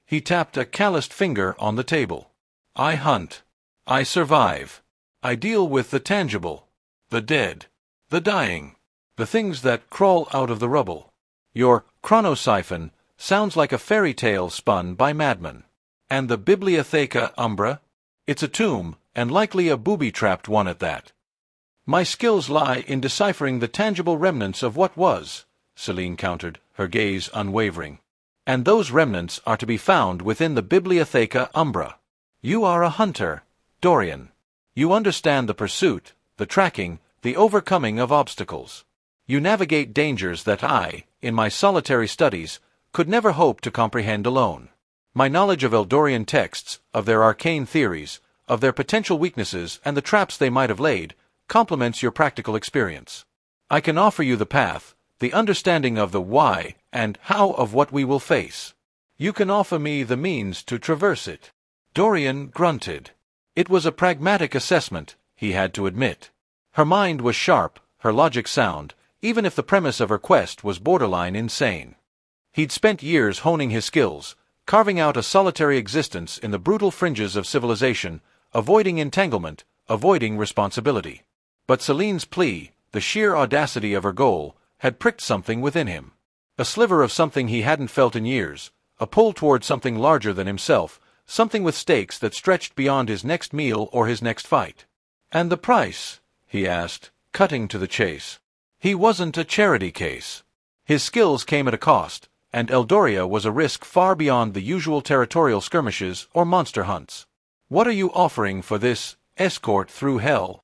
He tapped a calloused finger on the table. I hunt. I survive. I deal with the tangible, the dead, the dying, the things that crawl out of the rubble. Your chronosiphon sounds like a fairy tale spun by madmen. And the Bibliotheca Umbra? It's a tomb, and likely a booby-trapped one at that. My skills lie in deciphering the tangible remnants of what was, Celine countered, her gaze unwavering. And those remnants are to be found within the Bibliotheca Umbra. You are a hunter, Dorian. You understand the pursuit, the tracking, the overcoming of obstacles. You navigate dangers that I, in my solitary studies, could never hope to comprehend alone. My knowledge of Eldorian texts, of their arcane theories, of their potential weaknesses and the traps they might have laid, complements your practical experience. I can offer you the path, the understanding of the why and how of what we will face. You can offer me the means to traverse it. Dorian grunted. It was a pragmatic assessment, he had to admit. Her mind was sharp, her logic sound, even if the premise of her quest was borderline insane. He'd spent years honing his skills, carving out a solitary existence in the brutal fringes of civilization, avoiding entanglement, avoiding responsibility. But Celine's plea, the sheer audacity of her goal, had pricked something within him. A sliver of something he hadn't felt in years, a pull toward something larger than himself, something with stakes that stretched beyond his next meal or his next fight. And the price? He asked, cutting to the chase. He wasn't a charity case. His skills came at a cost, and Eldoria was a risk far beyond the usual territorial skirmishes or monster hunts. What are you offering for this escort through hell?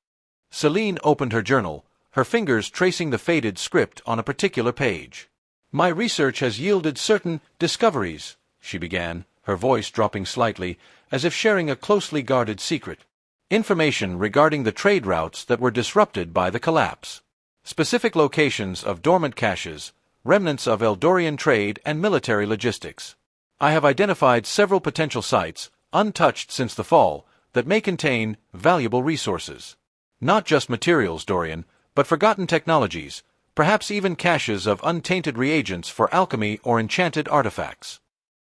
Celine opened her journal, her fingers tracing the faded script on a particular page. My research has yielded certain discoveries, she began, her voice dropping slightly, as if sharing a closely guarded secret. Information regarding the trade routes that were disrupted by the collapse. Specific locations of dormant caches, remnants of Eldorian trade and military logistics. I have identified several potential sites, untouched since the fall, that may contain valuable resources. Not just materials, Dorian, but forgotten technologies, perhaps even caches of untainted reagents for alchemy or enchanted artifacts.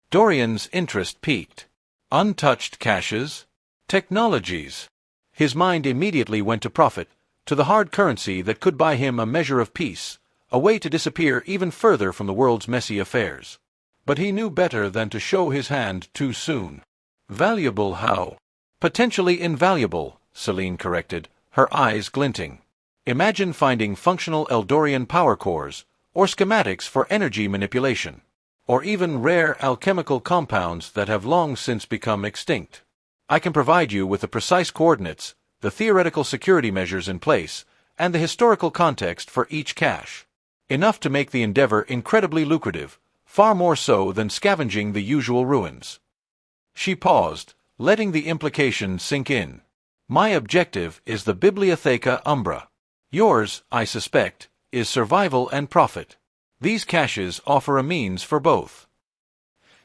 Dorian's interest piqued. Untouched caches? Technologies. His mind immediately went to profit, to the hard currency that could buy him a measure of peace, a way to disappear even further from the world's messy affairs. But he knew better than to show his hand too soon. Valuable how? Potentially invaluable, Celine corrected, her eyes glinting. Imagine finding functional Eldorian power cores, or schematics for energy manipulation, or even rare alchemical compounds that have long since become extinct. I can provide you with the precise coordinates, the theoretical security measures in place, and the historical context for each cache. Enough to make the endeavor incredibly lucrative, far more so than scavenging the usual ruins. She paused, letting the implication sink in. My objective is the Bibliotheca Umbra. Yours, I suspect, is survival and profit. These caches offer a means for both.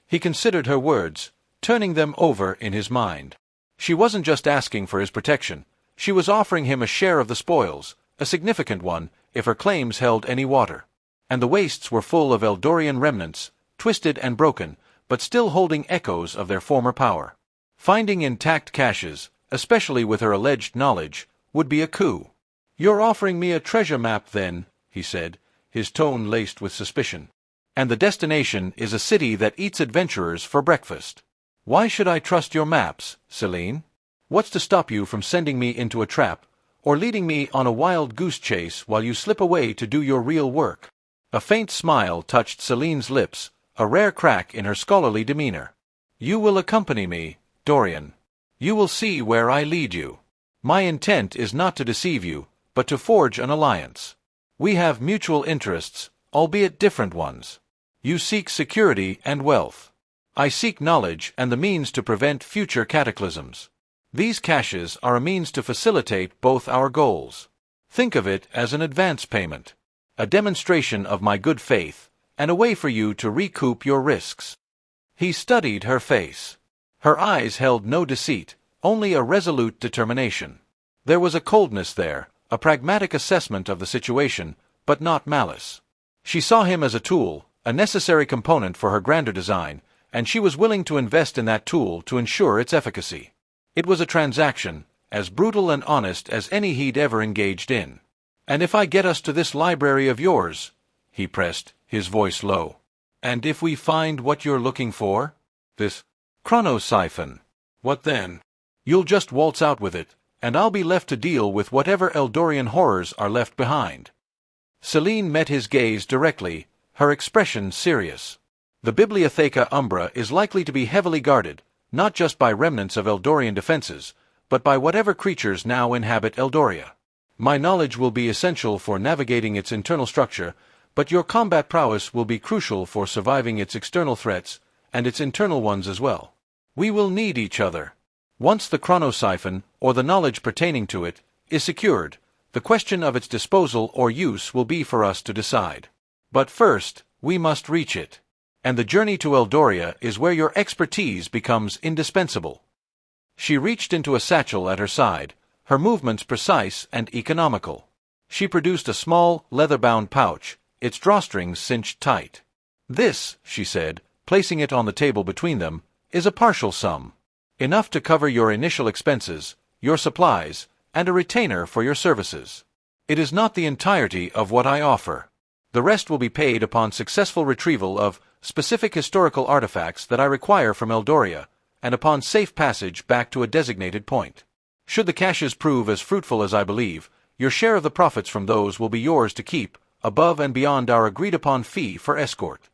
He considered her words, turning them over in his mind. She wasn't just asking for his protection. She was offering him a share of the spoils, a significant one, if her claims held any water. And the wastes were full of Eldorian remnants, twisted and broken, but still holding echoes of their former power. Finding intact caches, especially with her alleged knowledge, would be a coup. You're offering me a treasure map then, he said, his tone laced with suspicion. And the destination is a city that eats adventurers for breakfast. Why should I trust your maps, Celine? What's to stop you from sending me into a trap, or leading me on a wild goose chase while you slip away to do your real work? A faint smile touched Celine's lips, a rare crack in her scholarly demeanor. You will accompany me, Dorian. You will see where I lead you. My intent is not to deceive you, but to forge an alliance. We have mutual interests, albeit different ones. You seek security and wealth. I seek knowledge and the means to prevent future cataclysms. These caches are a means to facilitate both our goals. Think of it as an advance payment, a demonstration of my good faith, and a way for you to recoup your risks. He studied her face. Her eyes held no deceit, only a resolute determination. There was a coldness there, a pragmatic assessment of the situation, but not malice. She saw him as a tool, a necessary component for her grander design, and she was willing to invest in that tool to ensure its efficacy. It was a transaction, as brutal and honest as any he'd ever engaged in. And if I get us to this library of yours, he pressed, his voice low. And if we find what you're looking for? This chronosiphon. What then? You'll just waltz out with it, and I'll be left to deal with whatever Eldorian horrors are left behind. Celine met his gaze directly, her expression serious. The Bibliotheca Umbra is likely to be heavily guarded, not just by remnants of Eldorian defenses, but by whatever creatures now inhabit Eldoria. My knowledge will be essential for navigating its internal structure, but your combat prowess will be crucial for surviving its external threats, and its internal ones as well. We will need each other. Once the chronosiphon, or the knowledge pertaining to it, is secured, the question of its disposal or use will be for us to decide. But first, we must reach it. And the journey to Eldoria is where your expertise becomes indispensable. She reached into a satchel at her side, her movements precise and economical. She produced a small, leather-bound pouch, its drawstrings cinched tight. "This," she said, placing it on the table between them, "is a partial sum. Enough to cover your initial expenses, your supplies, and a retainer for your services. It is not the entirety of what I offer. The rest will be paid upon successful retrieval of specific historical artifacts that I require from Eldoria, and upon safe passage back to a designated point. Should the caches prove as fruitful as I believe, your share of the profits from those will be yours to keep, above and beyond our agreed-upon fee for escort."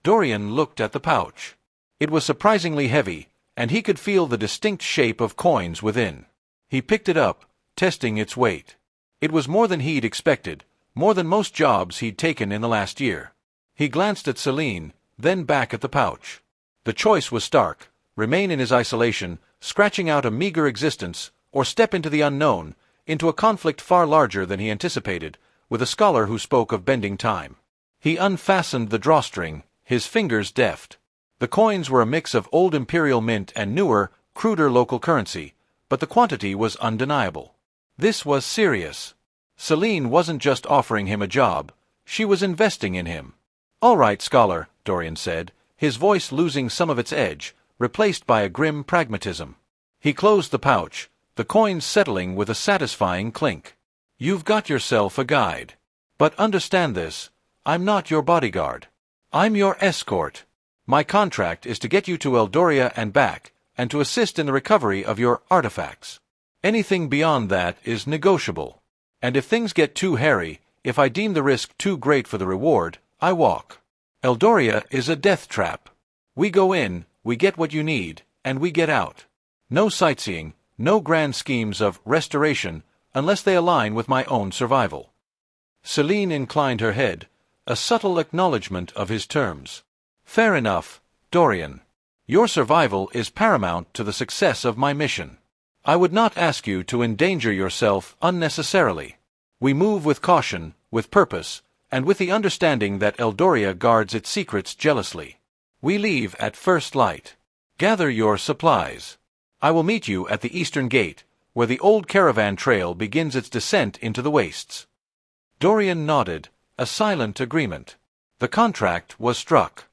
Dorian looked at the pouch. It was surprisingly heavy, and he could feel the distinct shape of coins within. He picked it up, testing its weight. It was more than he'd expected, more than most jobs he'd taken in the last year. He glanced at Celine, then back at the pouch. The choice was stark: remain in his isolation, scratching out a meager existence, or step into the unknown, into a conflict far larger than he anticipated, with a scholar who spoke of bending time. He unfastened the drawstring, his fingers deft. The coins were a mix of old imperial mint and newer, cruder local currency, but the quantity was undeniable. This was serious. Celine wasn't just offering him a job, she was investing in him. "All right, scholar," Dorian said, his voice losing some of its edge, replaced by a grim pragmatism. He closed the pouch, the coins settling with a satisfying clink. "You've got yourself a guide. But understand this, I'm not your bodyguard. I'm your escort. My contract is to get you to Eldoria and back, and to assist in the recovery of your artifacts. Anything beyond that is negotiable. And if things get too hairy, if I deem the risk too great for the reward, I walk. Eldoria is a death trap. We go in, we get what you need, and we get out. No sightseeing, no grand schemes of restoration, unless they align with my own survival." Celine inclined her head, a subtle acknowledgment of his terms. "Fair enough, Dorian. Your survival is paramount to the success of my mission. I would not ask you to endanger yourself unnecessarily. We move with caution, with purpose, and with the understanding that Eldoria guards its secrets jealously. We leave at first light. Gather your supplies. I will meet you at the eastern gate, where the old caravan trail begins its descent into the wastes." Dorian nodded, a silent agreement. The contract was struck.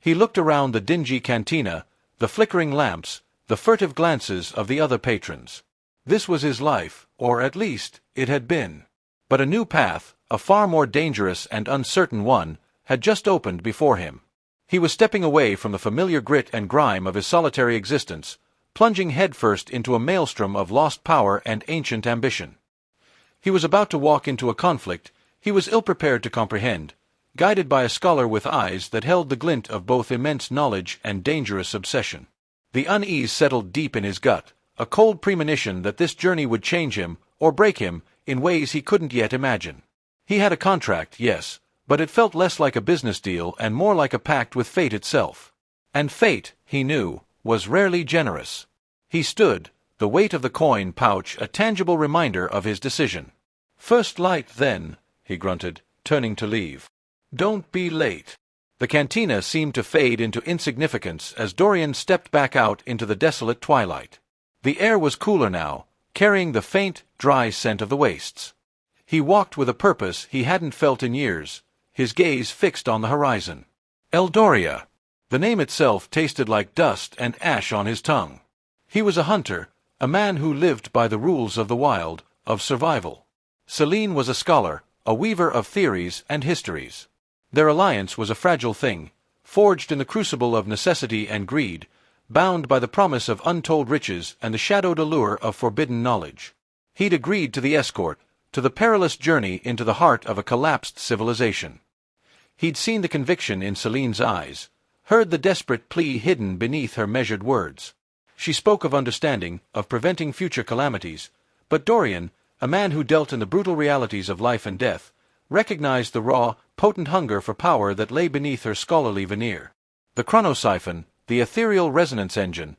He looked around the dingy cantina, the flickering lamps, the furtive glances of the other patrons. This was his life, or at least it had been. But a new path, a far more dangerous and uncertain one, had just opened before him. He was stepping away from the familiar grit and grime of his solitary existence, plunging headfirst into a maelstrom of lost power and ancient ambition. He was about to walk into a conflict he was ill-prepared to comprehend, guided by a scholar with eyes that held the glint of both immense knowledge and dangerous obsession. The unease settled deep in his gut, a cold premonition that this journey would change him, or break him, in ways he couldn't yet imagine. He had a contract, yes, but it felt less like a business deal and more like a pact with fate itself. And fate, he knew, was rarely generous. He stood, the weight of the coin pouch a tangible reminder of his decision. "First light, then," he grunted, turning to leave. "Don't be late." The cantina seemed to fade into insignificance as Dorian stepped back out into the desolate twilight. The air was cooler now, carrying the faint, dry scent of the wastes. He walked with a purpose he hadn't felt in years, his gaze fixed on the horizon. Eldoria! The name itself tasted like dust and ash on his tongue. He was a hunter, a man who lived by the rules of the wild, of survival. Celine was a scholar, a weaver of theories and histories. Their alliance was a fragile thing, forged in the crucible of necessity and greed, bound by the promise of untold riches and the shadowed allure of forbidden knowledge. He'd agreed to the escort, to the perilous journey into the heart of a collapsed civilization. He'd seen the conviction in Celine's eyes, heard the desperate plea hidden beneath her measured words. She spoke of understanding, of preventing future calamities, but Dorian, a man who dealt in the brutal realities of life and death, recognized the raw, potent hunger for power that lay beneath her scholarly veneer. The chronosiphon, the ethereal resonance engine,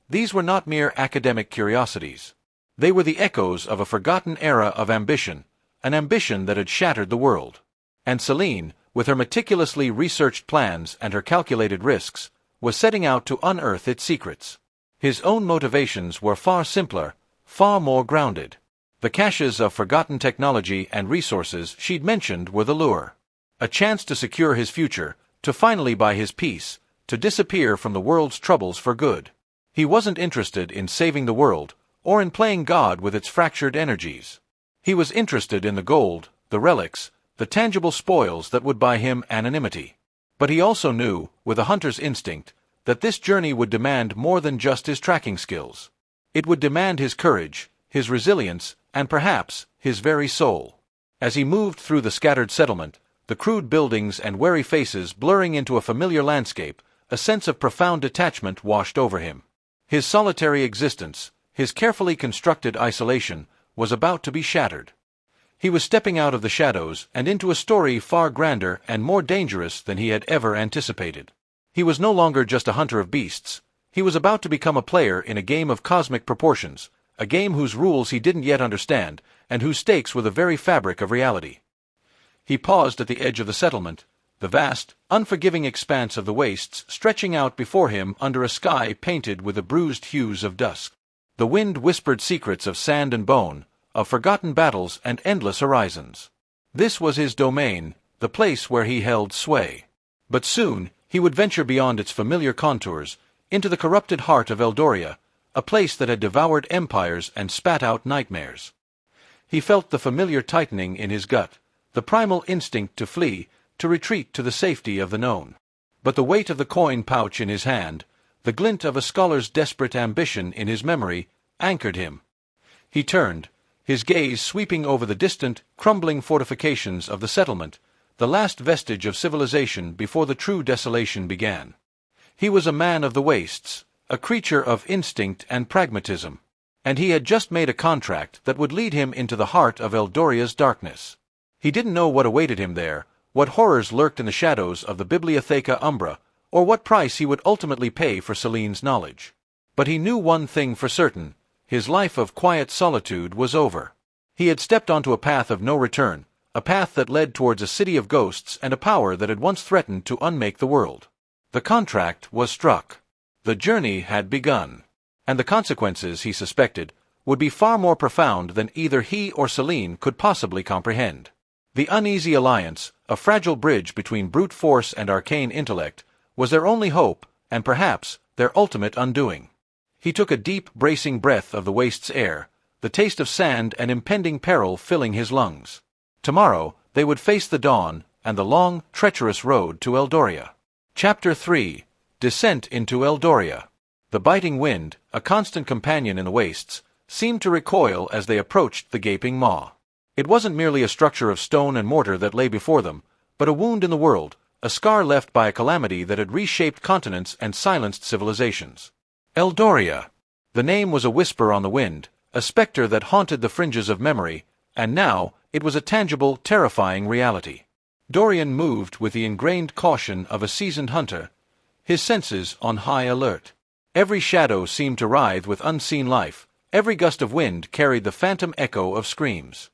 these were not mere academic curiosities. They were the echoes of a forgotten era of ambition, an ambition that had shattered the world. And Celine, with her meticulously researched plans and her calculated risks, was setting out to unearth its secrets. His own motivations were far simpler, far more grounded. The caches of forgotten technology and resources she'd mentioned were the lure. A chance to secure his future, to finally buy his peace, to disappear from the world's troubles for good. He wasn't interested in saving the world, or in playing God with its fractured energies. He was interested in the gold, the relics, the tangible spoils that would buy him anonymity. But he also knew, with a hunter's instinct, that this journey would demand more than just his tracking skills. It would demand his courage, his resilience, and perhaps his very soul. As he moved through the scattered settlement, the crude buildings and wary faces blurring into a familiar landscape, a sense of profound detachment washed over him. His solitary existence, his carefully constructed isolation, was about to be shattered. He was stepping out of the shadows and into a story far grander and more dangerous than he had ever anticipated. He was no longer just a hunter of beasts. He was about to become a player in a game of cosmic proportions, a game whose rules he didn't yet understand, and whose stakes were the very fabric of reality. He paused at the edge of the settlement, the vast, unforgiving expanse of the wastes stretching out before him under a sky painted with the bruised hues of dusk. The wind whispered secrets of sand and bone, of forgotten battles and endless horizons. This was his domain, the place where he held sway. But soon he would venture beyond its familiar contours, into the corrupted heart of Eldoria, a place that had devoured empires and spat out nightmares. He felt the familiar tightening in his gut, the primal instinct to flee, to retreat to the safety of the known. But the weight of the coin pouch in his hand, the glint of a scholar's desperate ambition in his memory, anchored him. He turned, his gaze sweeping over the distant, crumbling fortifications of the settlement, the last vestige of civilization before the true desolation began. He was a man of the wastes, a creature of instinct and pragmatism, and he had just made a contract that would lead him into the heart of Eldoria's darkness. He didn't know what awaited him there, what horrors lurked in the shadows of the Bibliotheca Umbra, or what price he would ultimately pay for Celine's knowledge. But he knew one thing for certain: his life of quiet solitude was over. He had stepped onto a path of no return, a path that led towards a city of ghosts and a power that had once threatened to unmake the world. The contract was struck. The journey had begun. And the consequences, he suspected, would be far more profound than either he or Celine could possibly comprehend. The uneasy alliance, a fragile bridge between brute force and arcane intellect, was their only hope, and perhaps their ultimate undoing. He took a deep, bracing breath of the waste's air, the taste of sand and impending peril filling his lungs. Tomorrow they would face the dawn and the long, treacherous road to Eldoria. Chapter 3: Descent into Eldoria. The biting wind, a constant companion in the wastes, seemed to recoil as they approached the gaping maw. It wasn't merely a structure of stone and mortar that lay before them, but a wound in the world, a scar left by a calamity that had reshaped continents and silenced civilizations. Eldoria. The name was a whisper on the wind, a specter that haunted the fringes of memory, and now it was a tangible, terrifying reality. Dorian moved with the ingrained caution of a seasoned hunter, his senses on high alert. Every shadow seemed to writhe with unseen life, every gust of wind carried the phantom echo of screams.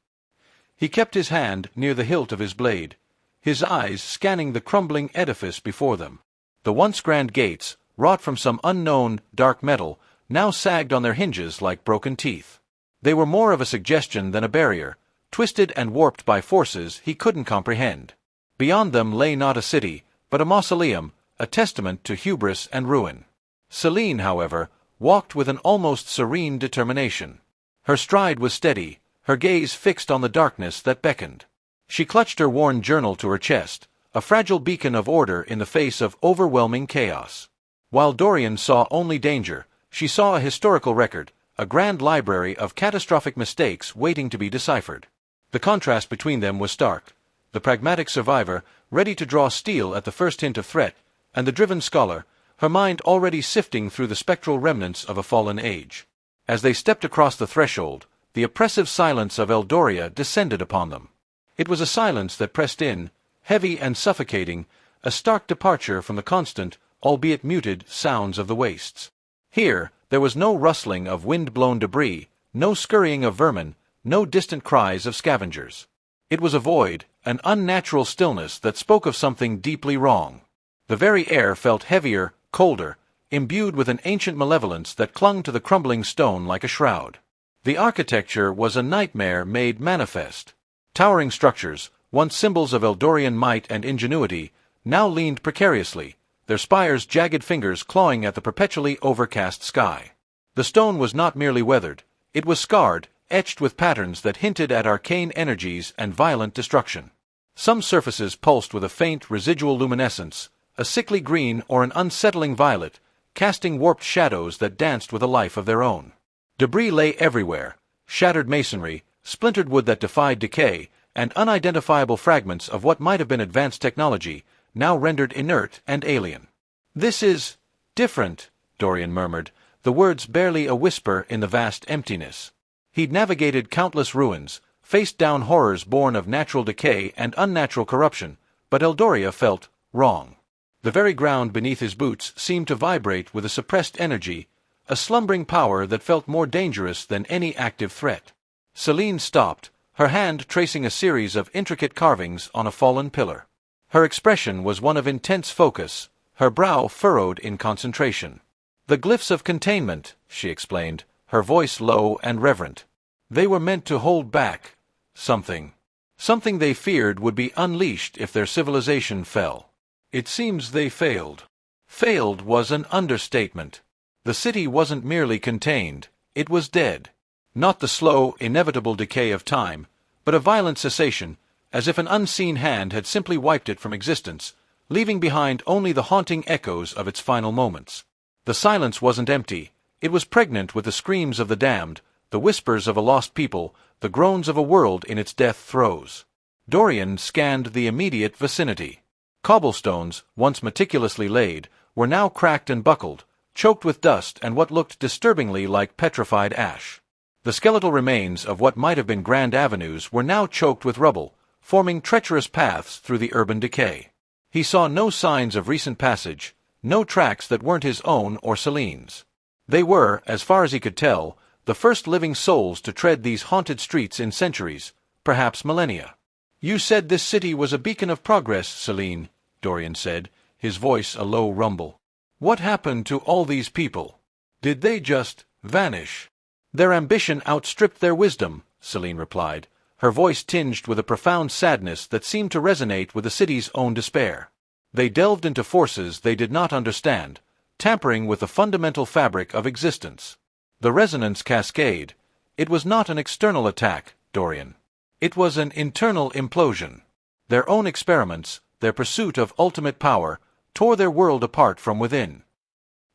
He kept his hand near the hilt of his blade, his eyes scanning the crumbling edifice before them. The once grand gates, wrought from some unknown, dark metal, now sagged on their hinges like broken teeth. They were more of a suggestion than a barrier, twisted and warped by forces he couldn't comprehend. Beyond them lay not a city, but a mausoleum, a testament to hubris and ruin. Celine, however, walked with an almost serene determination. Her stride was steady, her gaze fixed on the darkness that beckoned. She clutched her worn journal to her chest, a fragile beacon of order in the face of overwhelming chaos. While Dorian saw only danger, she saw a historical record, a grand library of catastrophic mistakes waiting to be deciphered. The contrast between them was stark: the pragmatic survivor, ready to draw steel at the first hint of threat, and the driven scholar, her mind already sifting through the spectral remnants of a fallen age. As they stepped across the threshold, the oppressive silence of Eldoria descended upon them. It was a silence that pressed in, heavy and suffocating, a stark departure from the constant, albeit muted, sounds of the wastes. Here there was no rustling of wind-blown debris, no scurrying of vermin, no distant cries of scavengers. It was a void, an unnatural stillness that spoke of something deeply wrong. The very air felt heavier, colder, imbued with an ancient malevolence that clung to the crumbling stone like a shroud. The architecture was a nightmare made manifest. Towering structures, once symbols of Eldorian might and ingenuity, now leaned precariously, their spires jagged fingers clawing at the perpetually overcast sky. The stone was not merely weathered, it was scarred, etched with patterns that hinted at arcane energies and violent destruction. Some surfaces pulsed with a faint, residual luminescence, a sickly green or an unsettling violet, casting warped shadows that danced with a life of their own. Debris lay everywhere, shattered masonry, splintered wood that defied decay, and unidentifiable fragments of what might have been advanced technology, now rendered inert and alien. "This is different," Dorian murmured, the words barely a whisper in the vast emptiness. He'd navigated countless ruins, faced down horrors born of natural decay and unnatural corruption, but Eldoria felt wrong. The very ground beneath his boots seemed to vibrate with a suppressed energy, a slumbering power that felt more dangerous than any active threat. Celine stopped, her hand tracing a series of intricate carvings on a fallen pillar. Her expression was one of intense focus, her brow furrowed in concentration. "The glyphs of containment," she explained, her voice low and reverent. "They were meant to hold back something. Something they feared would be unleashed if their civilization fell. It seems they failed." Failed was an understatement. The city wasn't merely contained, it was dead. Not the slow, inevitable decay of time, but a violent cessation, as if an unseen hand had simply wiped it from existence, leaving behind only the haunting echoes of its final moments. The silence wasn't empty, it was pregnant with the screams of the damned, the whispers of a lost people, the groans of a world in its death throes. Dorian scanned the immediate vicinity. Cobblestones, once meticulously laid, were now cracked and buckled, choked with dust and what looked disturbingly like petrified ash. The skeletal remains of what might have been grand avenues were now choked with rubble, forming treacherous paths through the urban decay. He saw no signs of recent passage, no tracks that weren't his own or Celine's. They were, as far as he could tell, the first living souls to tread these haunted streets in centuries, perhaps millennia. "You said this city was a beacon of progress, Celine," Dorian said, his voice a low rumble. "What happened to all these people? Did they just vanish?" "Their ambition outstripped their wisdom," Celine replied, her voice tinged with a profound sadness that seemed to resonate with the city's own despair. "They delved into forces they did not understand, tampering with the fundamental fabric of existence." The resonance cascade. It was not an external attack, Dorian. It was an internal implosion. Their own experiments, their pursuit of ultimate power, tore their world apart from within.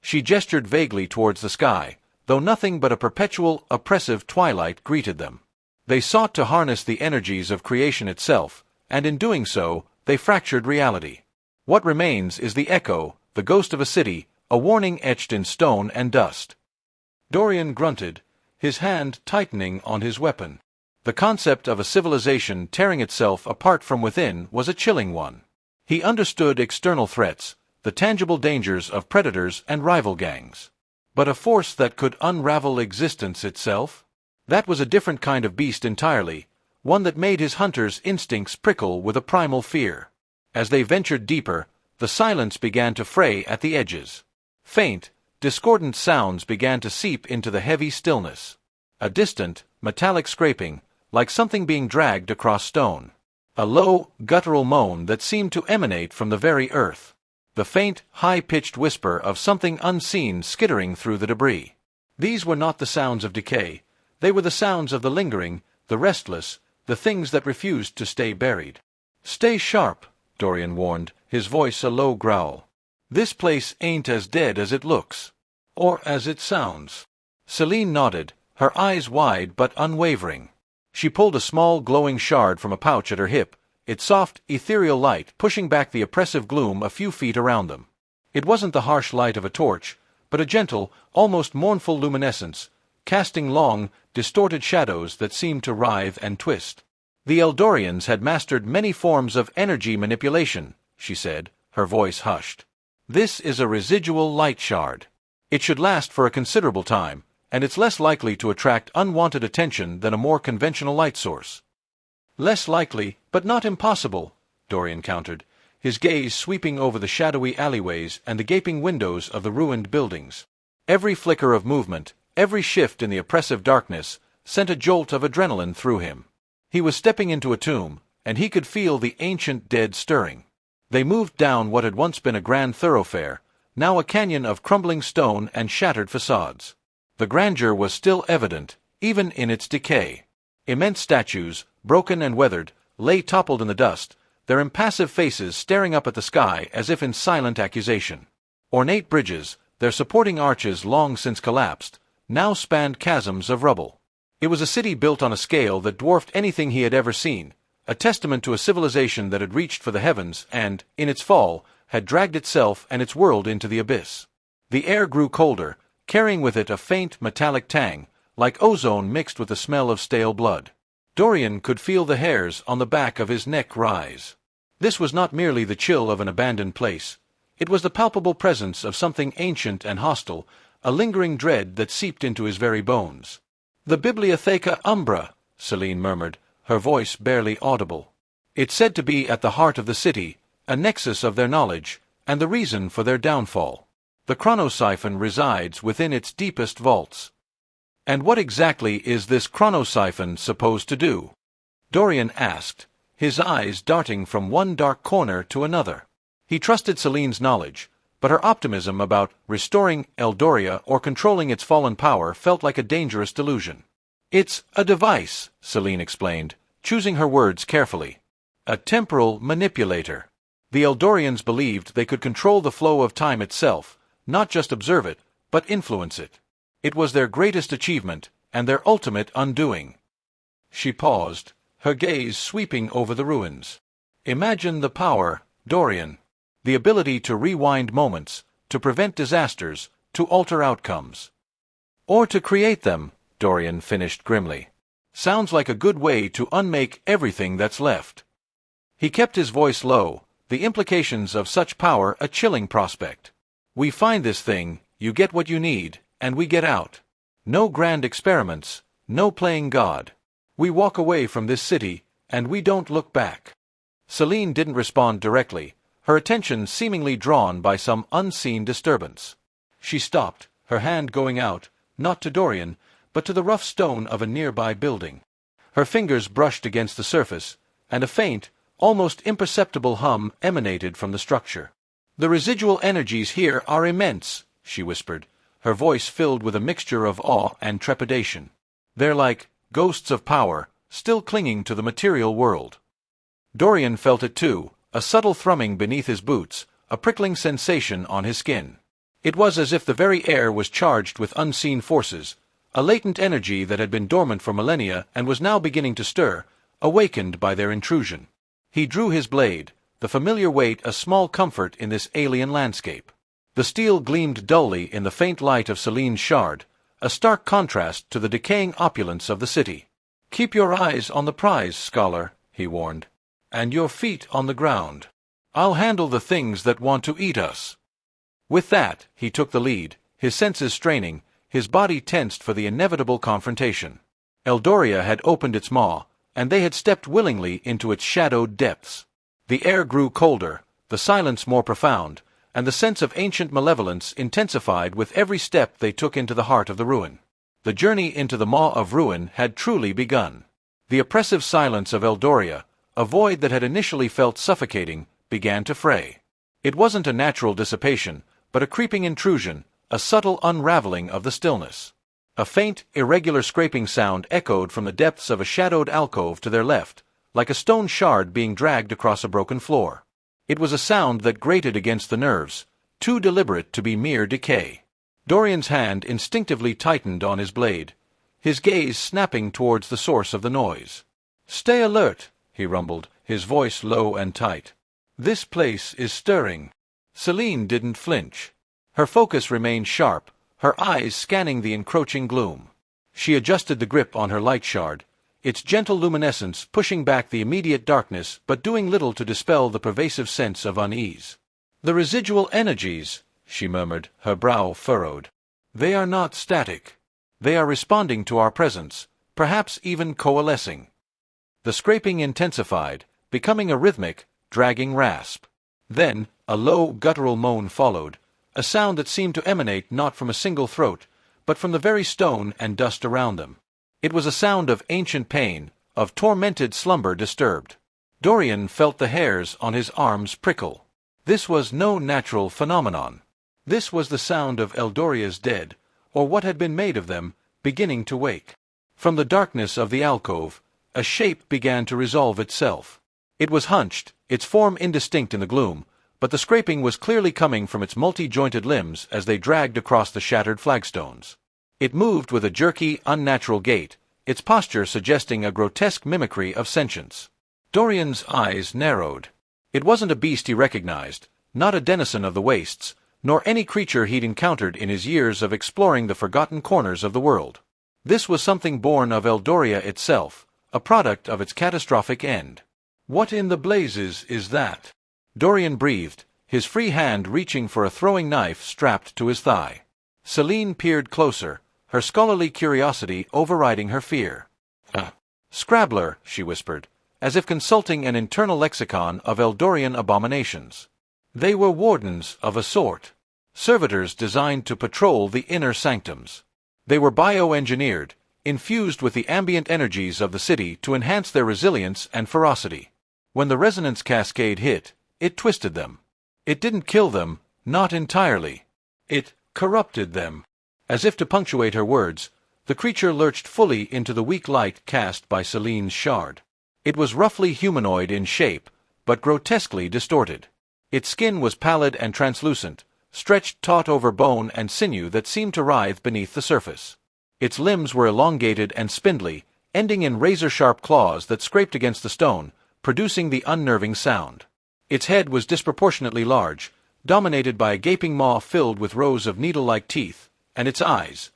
She gestured vaguely towards the sky, though nothing but a perpetual, oppressive twilight greeted them. They sought to harness the energies of creation itself, and in doing so, they fractured reality. What remains is the echo, the ghost of a city, a warning etched in stone and dust. Dorian grunted, his hand tightening on his weapon. The concept of a civilization tearing itself apart from within was a chilling one. He understood external threats, the tangible dangers of predators and rival gangs. But a force that could unravel existence itself? That was a different kind of beast entirely, one that made his hunter's instincts prickle with a primal fear. As they ventured deeper, the silence began to fray at the edges. Faint, discordant sounds began to seep into the heavy stillness. A distant, metallic scraping, like something being dragged across stone. A low, guttural moan that seemed to emanate from the very earth. The faint, high-pitched whisper of something unseen skittering through the debris. These were not the sounds of decay. They were the sounds of the lingering, the restless, the things that refused to stay buried. "Stay sharp," Dorian warned, his voice a low growl. "This place ain't as dead as it looks. Or as it sounds." Celine nodded, her eyes wide but unwavering. She pulled a small glowing shard from a pouch at her hip, its soft, ethereal light pushing back the oppressive gloom a few feet around them. It wasn't the harsh light of a torch, but a gentle, almost mournful luminescence, casting long, distorted shadows that seemed to writhe and twist. "The Eldorians had mastered many forms of energy manipulation," she said, her voice hushed. "This is a residual light shard. It should last for a considerable time, and it's less likely to attract unwanted attention than a more conventional light source." Less likely, but not impossible, Dorian countered, his gaze sweeping over the shadowy alleyways and the gaping windows of the ruined buildings. Every flicker of movement, every shift in the oppressive darkness, sent a jolt of adrenaline through him. He was stepping into a tomb, and he could feel the ancient dead stirring. They moved down what had once been a grand thoroughfare, now a canyon of crumbling stone and shattered facades. The grandeur was still evident, even in its decay. Immense statues, broken and weathered, lay toppled in the dust, their impassive faces staring up at the sky as if in silent accusation. Ornate bridges, their supporting arches long since collapsed, now spanned chasms of rubble. It was a city built on a scale that dwarfed anything he had ever seen, a testament to a civilization that had reached for the heavens and, in its fall, had dragged itself and its world into the abyss. The air grew colder, carrying with it a faint metallic tang, like ozone mixed with the smell of stale blood. Dorian could feel the hairs on the back of his neck rise. This was not merely the chill of an abandoned place. It was the palpable presence of something ancient and hostile, a lingering dread that seeped into his very bones. "The Bibliotheca Umbra," Celine murmured, her voice barely audible. "It's said to be at the heart of the city, a nexus of their knowledge, and the reason for their downfall. The chronosiphon resides within its deepest vaults." "And what exactly is this chronosiphon supposed to do?" Dorian asked, his eyes darting from one dark corner to another. He trusted Celine's knowledge, but her optimism about restoring Eldoria or controlling its fallen power felt like a dangerous delusion. "It's a device," Celine explained, choosing her words carefully. "A temporal manipulator. The Eldorians believed they could control the flow of time itself, not just observe it, but influence it. It was their greatest achievement, and their ultimate undoing." She paused, her gaze sweeping over the ruins. "Imagine the power, Dorian. The ability to rewind moments, to prevent disasters, to alter outcomes." "Or to create them," Dorian finished grimly. "Sounds like a good way to unmake everything that's left." He kept his voice low, the implications of such power a chilling prospect. "We find this thing, you get what you need, and we get out. No grand experiments, no playing God. We walk away from this city, and we don't look back." Celine didn't respond directly, her attention seemingly drawn by some unseen disturbance. She stopped, her hand going out, not to Dorian, but to the rough stone of a nearby building. Her fingers brushed against the surface, and a faint, almost imperceptible hum emanated from the structure. "The residual energies here are immense," she whispered, her voice filled with a mixture of awe and trepidation. "They're like ghosts of power, still clinging to the material world." Dorian felt it too, a subtle thrumming beneath his boots, a prickling sensation on his skin. It was as if the very air was charged with unseen forces, a latent energy that had been dormant for millennia and was now beginning to stir, awakened by their intrusion. He drew his blade, the familiar weight a small comfort in this alien landscape. The steel gleamed dully in the faint light of Celine's shard, a stark contrast to the decaying opulence of the city. "Keep your eyes on the prize, scholar," he warned, "and your feet on the ground. I'll handle the things that want to eat us." With that, he took the lead, his senses straining, his body tensed for the inevitable confrontation. Eldoria had opened its maw, and they had stepped willingly into its shadowed depths. The air grew colder, the silence more profound, and the sense of ancient malevolence intensified with every step they took into the heart of the ruin. The journey into the maw of ruin had truly begun. The oppressive silence of Eldoria, a void that had initially felt suffocating, began to fray. It wasn't a natural dissipation, but a creeping intrusion, a subtle unraveling of the stillness. A faint, irregular scraping sound echoed from the depths of a shadowed alcove to their left, like a stone shard being dragged across a broken floor. It was a sound that grated against the nerves, too deliberate to be mere decay. Dorian's hand instinctively tightened on his blade, his gaze snapping towards the source of the noise. "Stay alert," he rumbled, his voice low and tight. "This place is stirring." Celine didn't flinch. Her focus remained sharp, her eyes scanning the encroaching gloom. She adjusted the grip on her light shard, its gentle luminescence pushing back the immediate darkness but doing little to dispel the pervasive sense of unease. "The residual energies," she murmured, her brow furrowed. "They are not static. They are responding to our presence, perhaps even coalescing." The scraping intensified, becoming a rhythmic, dragging rasp. Then, a low, guttural moan followed, a sound that seemed to emanate not from a single throat, but from the very stone and dust around them. It was a sound of ancient pain, of tormented slumber disturbed. Dorian felt the hairs on his arms prickle. This was no natural phenomenon. This was the sound of Eldoria's dead, or what had been made of them, beginning to wake. From the darkness of the alcove, a shape began to resolve itself. It was hunched, its form indistinct in the gloom, but the scraping was clearly coming from its multi-jointed limbs as they dragged across the shattered flagstones. It moved with a jerky, unnatural gait, its posture suggesting a grotesque mimicry of sentience. Dorian's eyes narrowed. It wasn't a beast he recognized, not a denizen of the wastes, nor any creature he'd encountered in his years of exploring the forgotten corners of the world. This was something born of Eldoria itself, a product of its catastrophic end. "What in the blazes is that?" Dorian breathed, his free hand reaching for a throwing knife strapped to his thigh. Celine peered closer, her scholarly curiosity overriding her fear. "Scrabbler," she whispered, as if consulting an internal lexicon of Eldorian abominations. They were wardens of a sort, servitors designed to patrol the inner sanctums. They were bioengineered, infused with the ambient energies of the city to enhance their resilience and ferocity. When the resonance cascade hit, it twisted them. It didn't kill them, not entirely. It corrupted them. As if to punctuate her words, the creature lurched fully into the weak light cast by Celine's shard. It was roughly humanoid in shape, but grotesquely distorted. Its skin was pallid and translucent, stretched taut over bone and sinew that seemed to writhe beneath the surface. Its limbs were elongated and spindly, ending in razor-sharp claws that scraped against the stone, producing the unnerving sound. Its head was disproportionately large, dominated by a gaping maw filled with rows of needle-like teeth, and its eyes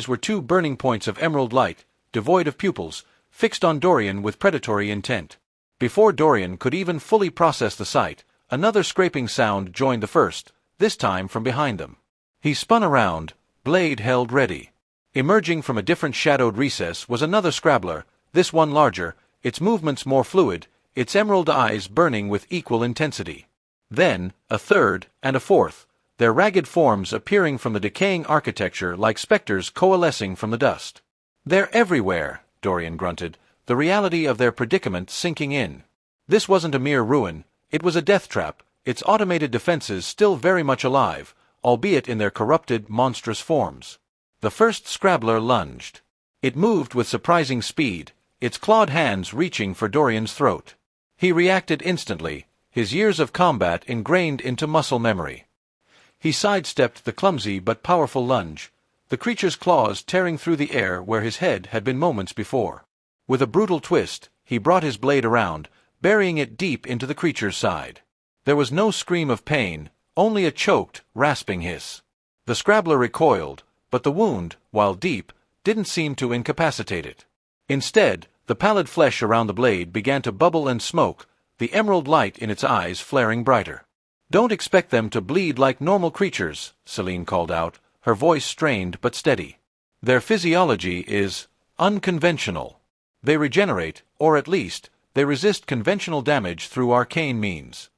were two burning points of emerald light, devoid of pupils, fixed on Dorian with predatory intent. Before Dorian could even fully process the sight, another scraping sound joined the first, this time from behind them. He spun around, blade held ready. Emerging from a different shadowed recess was another scrabbler, this one larger, its movements more fluid, its emerald eyes burning with equal intensity. Then, a third, and a fourth, their ragged forms appearing from the decaying architecture like specters coalescing from the dust. "They're everywhere," Dorian grunted, the reality of their predicament sinking in. This wasn't a mere ruin, it was a death trap, its automated defenses still very much alive, albeit in their corrupted, monstrous forms. The first scrabbler lunged. It moved with surprising speed, its clawed hands reaching for Dorian's throat. He reacted instantly, his years of combat ingrained into muscle memory. He sidestepped the clumsy but powerful lunge, the creature's claws tearing through the air where his head had been moments before. With a brutal twist, he brought his blade around, burying it deep into the creature's side. There was no scream of pain, only a choked, rasping hiss. The scrabbler recoiled, but the wound, while deep, didn't seem to incapacitate it. Instead, the pallid flesh around the blade began to bubble and smoke, the emerald light in its eyes flaring brighter. "Don't expect them to bleed like normal creatures," Celine called out, her voice strained but steady. "Their physiology is unconventional. They regenerate, or at least, they resist conventional damage through arcane means."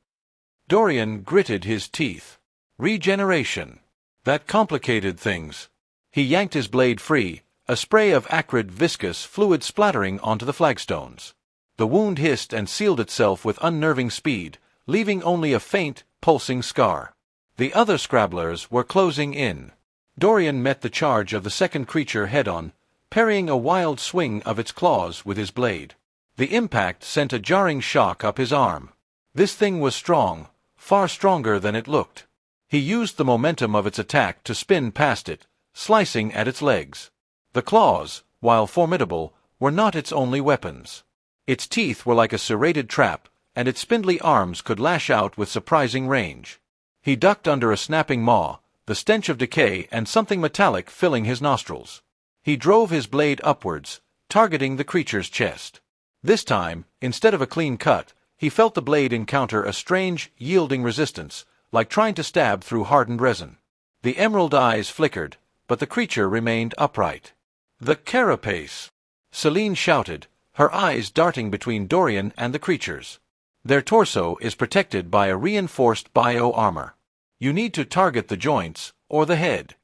Dorian gritted his teeth. Regeneration. That complicated things. He yanked his blade free, a spray of acrid, viscous fluid splattering onto the flagstones. The wound hissed and sealed itself with unnerving speed, leaving only a faint, pulsing scar. The other scrabblers were closing in. Dorian met the charge of the second creature head-on, parrying a wild swing of its claws with his blade. The impact sent a jarring shock up his arm. This thing was strong, far stronger than it looked. He used the momentum of its attack to spin past it, slicing at its legs. The claws, while formidable, were not its only weapons. Its teeth were like a serrated trap, and its spindly arms could lash out with surprising range. He ducked under a snapping maw, the stench of decay and something metallic filling his nostrils. He drove his blade upwards, targeting the creature's chest. This time, instead of a clean cut, he felt the blade encounter a strange, yielding resistance, like trying to stab through hardened resin. The emerald eyes flickered, but the creature remained upright. "The carapace!" Celine shouted, her eyes darting between Dorian and the creatures. Their torso is protected by a reinforced bio-armor. You need to target the joints, or the head.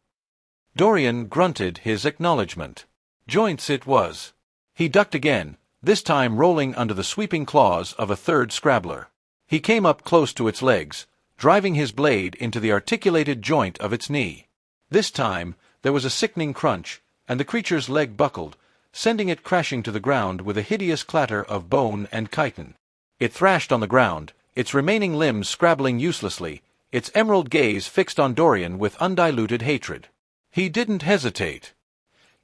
Dorian grunted his acknowledgement. Joints it was. He ducked again, this time rolling under the sweeping claws of a third scrabbler. He came up close to its legs, driving his blade into the articulated joint of its knee. This time, there was a sickening crunch, and the creature's leg buckled, sending it crashing to the ground with a hideous clatter of bone and chitin. It thrashed on the ground, its remaining limbs scrabbling uselessly, its emerald gaze fixed on Dorian with undiluted hatred. He didn't hesitate.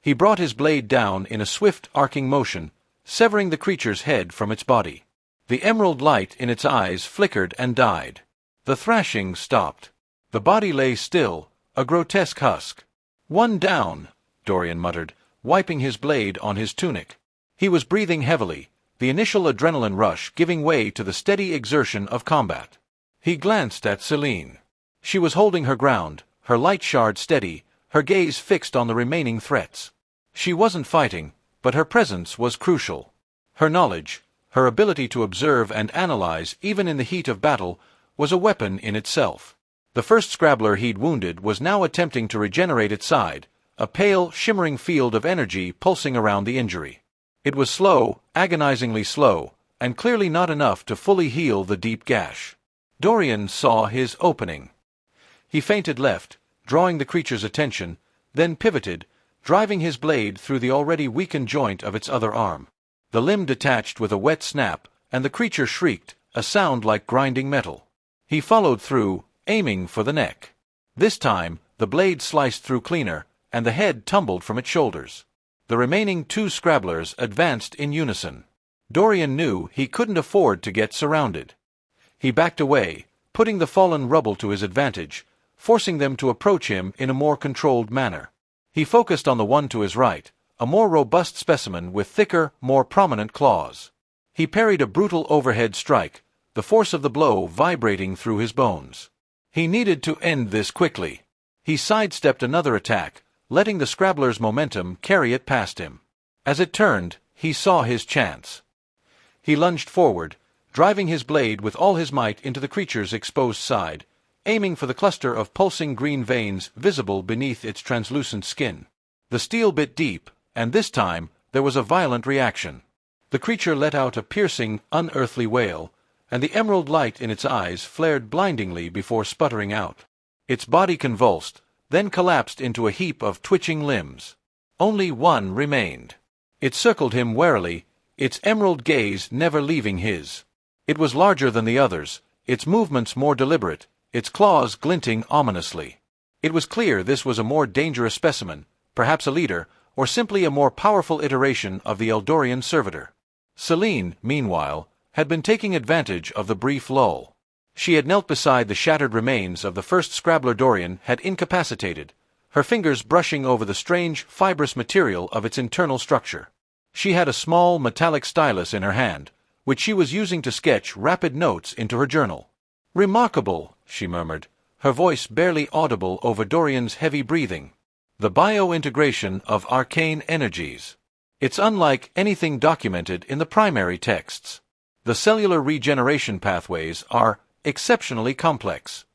He brought his blade down in a swift arcing motion, severing the creature's head from its body. The emerald light in its eyes flickered and died. The thrashing stopped. The body lay still, a grotesque husk. "One down," Dorian muttered, wiping his blade on his tunic. He was breathing heavily, the initial adrenaline rush giving way to the steady exertion of combat. He glanced at Celine. She was holding her ground, her light shard steady, her gaze fixed on the remaining threats. She wasn't fighting, but her presence was crucial. Her knowledge, her ability to observe and analyze even in the heat of battle, was a weapon in itself. The first scrabbler he'd wounded was now attempting to regenerate its side, a pale, shimmering field of energy pulsing around the injury. It was slow, agonizingly slow, and clearly not enough to fully heal the deep gash. Dorian saw his opening. He feinted left, drawing the creature's attention, then pivoted, driving his blade through the already weakened joint of its other arm. The limb detached with a wet snap, and the creature shrieked, a sound like grinding metal. He followed through, aiming for the neck. This time, the blade sliced through cleaner, and the head tumbled from its shoulders. The remaining two scrabblers advanced in unison. Dorian knew he couldn't afford to get surrounded. He backed away, putting the fallen rubble to his advantage, forcing them to approach him in a more controlled manner. He focused on the one to his right, a more robust specimen with thicker, more prominent claws. He parried a brutal overhead strike, the force of the blow vibrating through his bones. He needed to end this quickly. He sidestepped another attack, letting the scrabbler's momentum carry it past him. As it turned, he saw his chance. He lunged forward, driving his blade with all his might into the creature's exposed side, aiming for the cluster of pulsing green veins visible beneath its translucent skin. The steel bit deep, and this time there was a violent reaction. The creature let out a piercing, unearthly wail, and the emerald light in its eyes flared blindingly before sputtering out. Its body convulsed, then collapsed into a heap of twitching limbs. Only one remained. It circled him warily, its emerald gaze never leaving his. It was larger than the others, its movements more deliberate, its claws glinting ominously. It was clear this was a more dangerous specimen, perhaps a leader, or simply a more powerful iteration of the Eldorian servitor. Celine, meanwhile, had been taking advantage of the brief lull. She had knelt beside the shattered remains of the first scrabbler Dorian had incapacitated, her fingers brushing over the strange, fibrous material of its internal structure. She had a small, metallic stylus in her hand, which she was using to sketch rapid notes into her journal. "Remarkable," she murmured, her voice barely audible over Dorian's heavy breathing. "The bio-integration of arcane energies. It's unlike anything documented in the primary texts. The cellular regeneration pathways are exceptionally complex."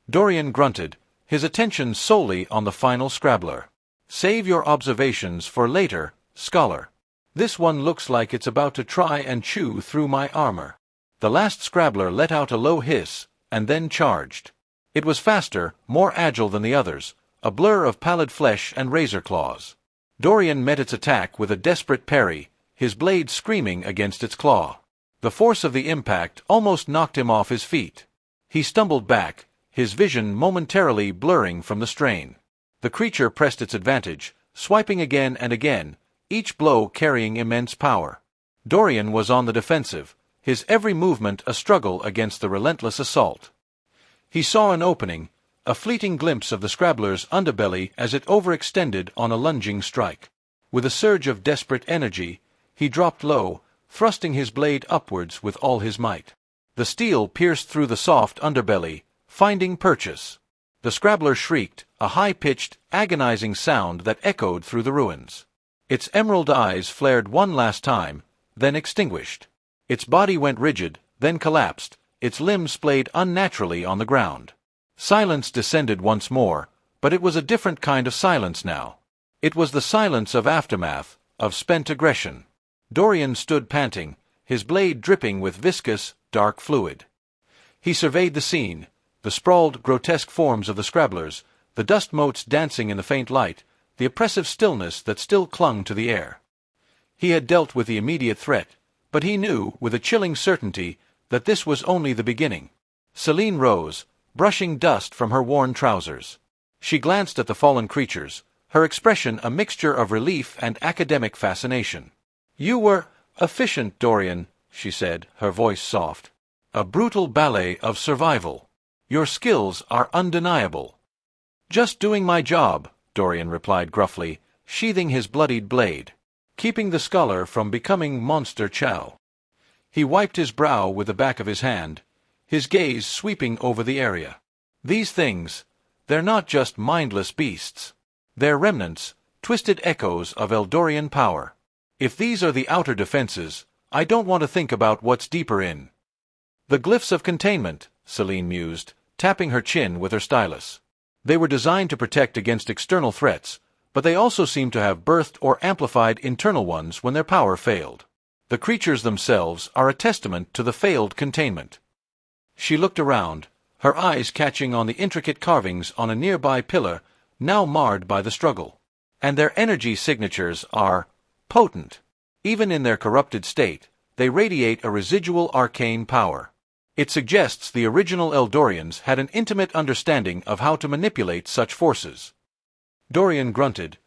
Dorian grunted, his attention solely on the final scrabbler. "Save your observations for later, scholar. This one looks like it's about to try and chew through my armor." The last scrabbler let out a low hiss, and then charged. It was faster, more agile than the others, a blur of pallid flesh and razor claws. Dorian met its attack with a desperate parry, his blade screaming against its claw. The force of the impact almost knocked him off his feet. He stumbled back, his vision momentarily blurring from the strain. The creature pressed its advantage, swiping again and again, each blow carrying immense power. Dorian was on the defensive, his every movement a struggle against the relentless assault. He saw an opening, a fleeting glimpse of the scrabbler's underbelly as it overextended on a lunging strike. With a surge of desperate energy, he dropped low, thrusting his blade upwards with all his might. The steel pierced through the soft underbelly, finding purchase. The scrabbler shrieked, a high-pitched, agonizing sound that echoed through the ruins. Its emerald eyes flared one last time, then extinguished. Its body went rigid, then collapsed, its limbs splayed unnaturally on the ground. Silence descended once more, but it was a different kind of silence now. It was the silence of aftermath, of spent aggression. Dorian stood panting, his blade dripping with viscous, dark fluid. He surveyed the scene, the sprawled, grotesque forms of the scrabblers, the dust motes dancing in the faint light, the oppressive stillness that still clung to the air. He had dealt with the immediate threat, but he knew, with a chilling certainty, that this was only the beginning. Celine rose, brushing dust from her worn trousers. She glanced at the fallen creatures, her expression a mixture of relief and academic fascination. "You were efficient, Dorian," she said, her voice soft. "A brutal ballet of survival. Your skills are undeniable." "Just doing my job," Dorian replied gruffly, sheathing his bloodied blade. "Keeping the scholar from becoming monster chow." He wiped his brow with the back of his hand, his gaze sweeping over the area. "These things, they're not just mindless beasts. They're remnants, twisted echoes of Eldorian power. If these are the outer defenses, I don't want to think about what's deeper in." "The glyphs of containment," Celine mused, tapping her chin with her stylus. "They were designed to protect against external threats, but they also seem to have birthed or amplified internal ones when their power failed. The creatures themselves are a testament to the failed containment." She looked around, her eyes catching on the intricate carvings on a nearby pillar, now marred by the struggle. "And their energy signatures are potent. Even in their corrupted state, they radiate a residual arcane power. It suggests the original Eldorians had an intimate understanding of how to manipulate such forces." Dorian grunted,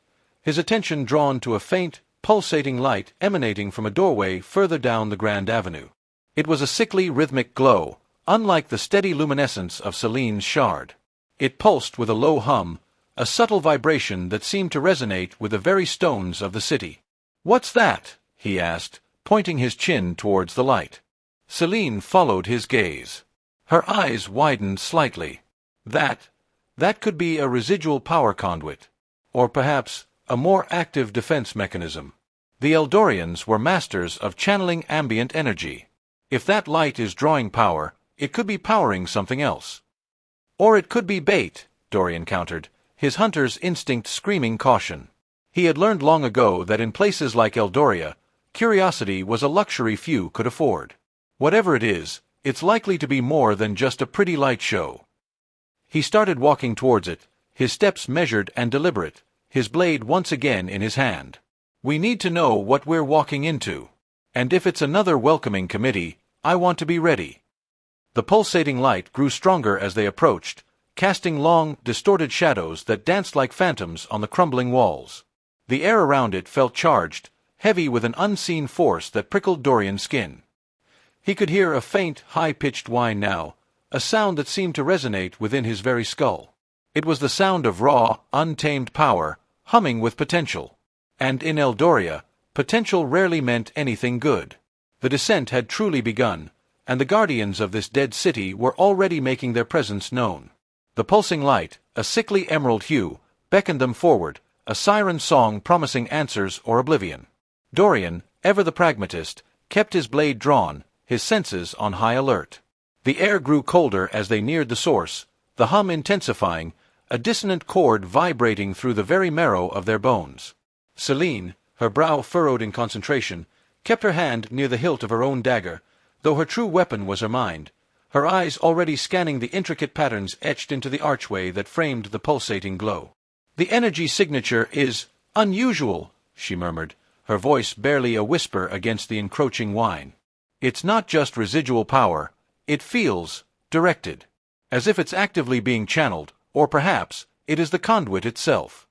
his attention drawn to a faint, pulsating light emanating from a doorway further down the Grand Avenue. It was a sickly, rhythmic glow, unlike the steady luminescence of Celine's shard. It pulsed with a low hum, a subtle vibration that seemed to resonate with the very stones of the city. "What's that?" he asked, pointing his chin towards the light. Celine followed his gaze. Her eyes widened slightly. That could be a residual power conduit. Or perhaps a more active defense mechanism. The Eldorians were masters of channeling ambient energy. If that light is drawing power, it could be powering something else. "Or it could be bait," Dorian countered, his hunter's instinct screaming caution. He had learned long ago that in places like Eldoria, curiosity was a luxury few could afford. Whatever it is, it's likely to be more than just a pretty light show. He started walking towards it, his steps measured and deliberate, his blade once again in his hand. "We need to know what we're walking into. And if it's another welcoming committee, I want to be ready." The pulsating light grew stronger as they approached, casting long, distorted shadows that danced like phantoms on the crumbling walls. The air around it felt charged, heavy with an unseen force that prickled Dorian's skin. He could hear a faint, high-pitched whine now, a sound that seemed to resonate within his very skull. It was the sound of raw, untamed power, humming with potential. And in Eldoria, potential rarely meant anything good. The descent had truly begun, and the guardians of this dead city were already making their presence known. The pulsing light, a sickly emerald hue, beckoned them forward, a siren song promising answers or oblivion. Dorian, ever the pragmatist, kept his blade drawn, his senses on high alert. The air grew colder as they neared the source, the hum intensifying, a dissonant chord vibrating through the very marrow of their bones. Celine, her brow furrowed in concentration, kept her hand near the hilt of her own dagger, though her true weapon was her mind, her eyes already scanning the intricate patterns etched into the archway that framed the pulsating glow. "The energy signature is unusual," she murmured, her voice barely a whisper against the encroaching whine. "It's not just residual power, it feels directed, as if it's actively being channeled, or perhaps it is the conduit itself."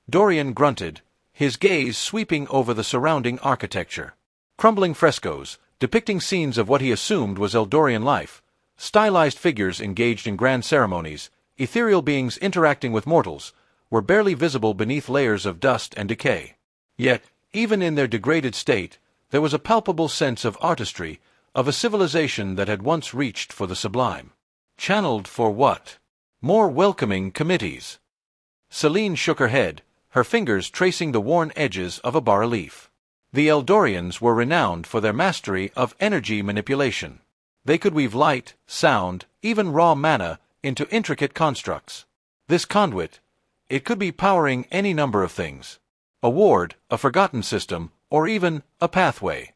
Dorian grunted, his gaze sweeping over the surrounding architecture. Crumbling frescoes, depicting scenes of what he assumed was Eldorian life, stylized figures engaged in grand ceremonies, ethereal beings interacting with mortals, were barely visible beneath layers of dust and decay. Yet, even in their degraded state, there was a palpable sense of artistry, of a civilization that had once reached for the sublime. Channeled for what? More welcoming committees. Celine shook her head, her fingers tracing the worn edges of a bas-relief. The Eldorians were renowned for their mastery of energy manipulation. They could weave light, sound, even raw mana into intricate constructs. This conduit, it could be powering any number of things. A ward, a forgotten system, or even a pathway.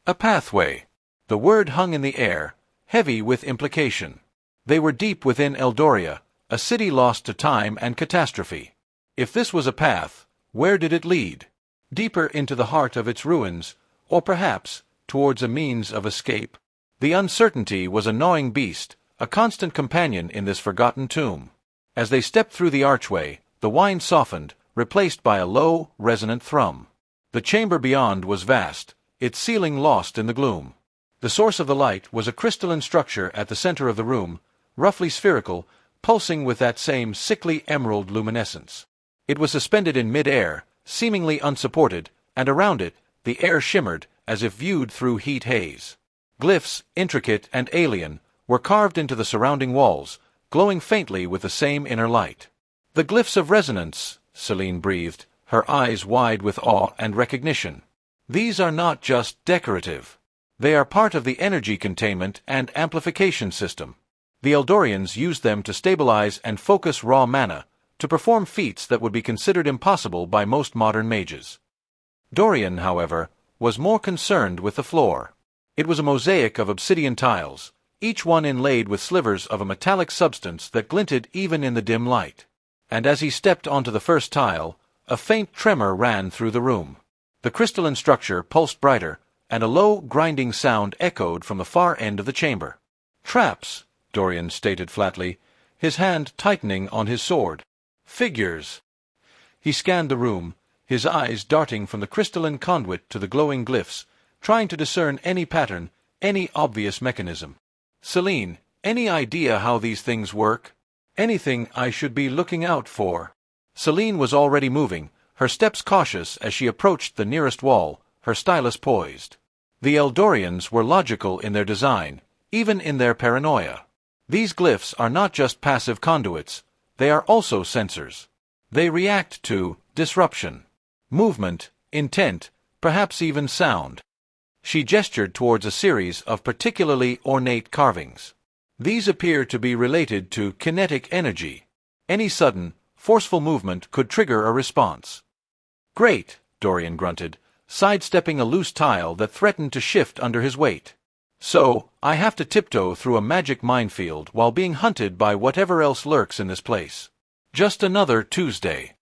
A pathway. The word hung in the air, heavy with implication. They were deep within Eldoria, a city lost to time and catastrophe. If this was a path, where did it lead? Deeper into the heart of its ruins, or perhaps towards a means of escape? The uncertainty was a gnawing beast, a constant companion in this forgotten tomb. As they stepped through the archway, the whine softened, replaced by a low, resonant thrum. The chamber beyond was vast, its ceiling lost in the gloom. The source of the light was a crystalline structure at the center of the room, roughly spherical, pulsing with that same sickly emerald luminescence. It was suspended in mid-air, seemingly unsupported, and around it, the air shimmered as if viewed through heat haze. Glyphs, intricate and alien, were carved into the surrounding walls, glowing faintly with the same inner light. The glyphs of resonance, Celine breathed, her eyes wide with awe and recognition. These are not just decorative. They are part of the energy containment and amplification system. The Eldorians used them to stabilize and focus raw mana, to perform feats that would be considered impossible by most modern mages. Dorian, however, was more concerned with the floor. It was a mosaic of obsidian tiles, each one inlaid with slivers of a metallic substance that glinted even in the dim light. And as he stepped onto the first tile, a faint tremor ran through the room. The crystalline structure pulsed brighter, and a low, grinding sound echoed from the far end of the chamber. "Traps," Dorian stated flatly, his hand tightening on his sword. "Figures." He scanned the room, his eyes darting from the crystalline conduit to the glowing glyphs, trying to discern any pattern, any obvious mechanism. "Celine, any idea how these things work? Anything I should be looking out for?" Celine was already moving, her steps cautious as she approached the nearest wall, her stylus poised. The Eldorians were logical in their design, even in their paranoia. These glyphs are not just passive conduits, they are also sensors. They react to disruption, movement, intent, perhaps even sound. She gestured towards a series of particularly ornate carvings. These appear to be related to kinetic energy. Any sudden, forceful movement could trigger a response. "Great," Dorian grunted, sidestepping a loose tile that threatened to shift under his weight. "So, I have to tiptoe through a magic minefield while being hunted by whatever else lurks in this place. Just another Tuesday."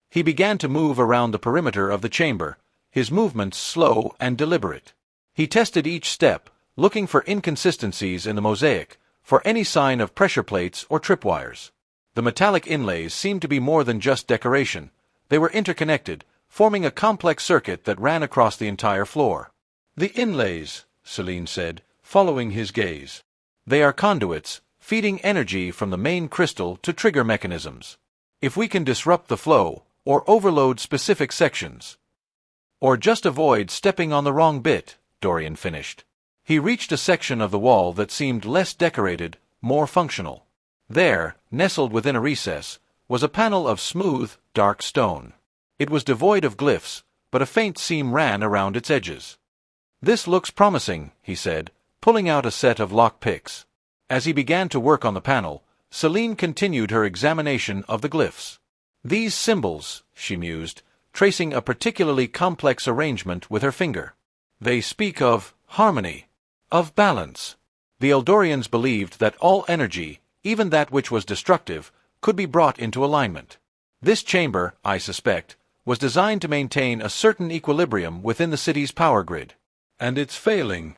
He began to move around the perimeter of the chamber, his movements slow and deliberate. He tested each step, looking for inconsistencies in the mosaic, for any sign of pressure plates or tripwires. The metallic inlays seemed to be more than just decoration. They were interconnected, forming a complex circuit that ran across the entire floor. "The inlays," Celine said, following his gaze. "They are conduits, feeding energy from the main crystal to trigger mechanisms. If we can disrupt the flow, or overload specific sections, or just avoid stepping on the wrong bit," Dorian finished. He reached a section of the wall that seemed less decorated, more functional. There, nestled within a recess, was a panel of smooth, dark stone. It was devoid of glyphs, but a faint seam ran around its edges. "This looks promising," he said, pulling out a set of lock picks. As he began to work on the panel, Celine continued her examination of the glyphs. "These symbols," she mused, tracing a particularly complex arrangement with her finger. "They speak of harmony, of balance." The Eldorians believed that all energy, even that which was destructive, could be brought into alignment. This chamber, I suspect, was designed to maintain a certain equilibrium within the city's power grid. And it's failing.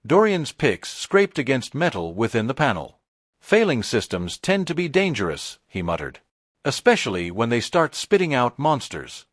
Dorian's picks scraped against metal within the panel. "Failing systems tend to be dangerous," he muttered. "Especially when they start spitting out monsters."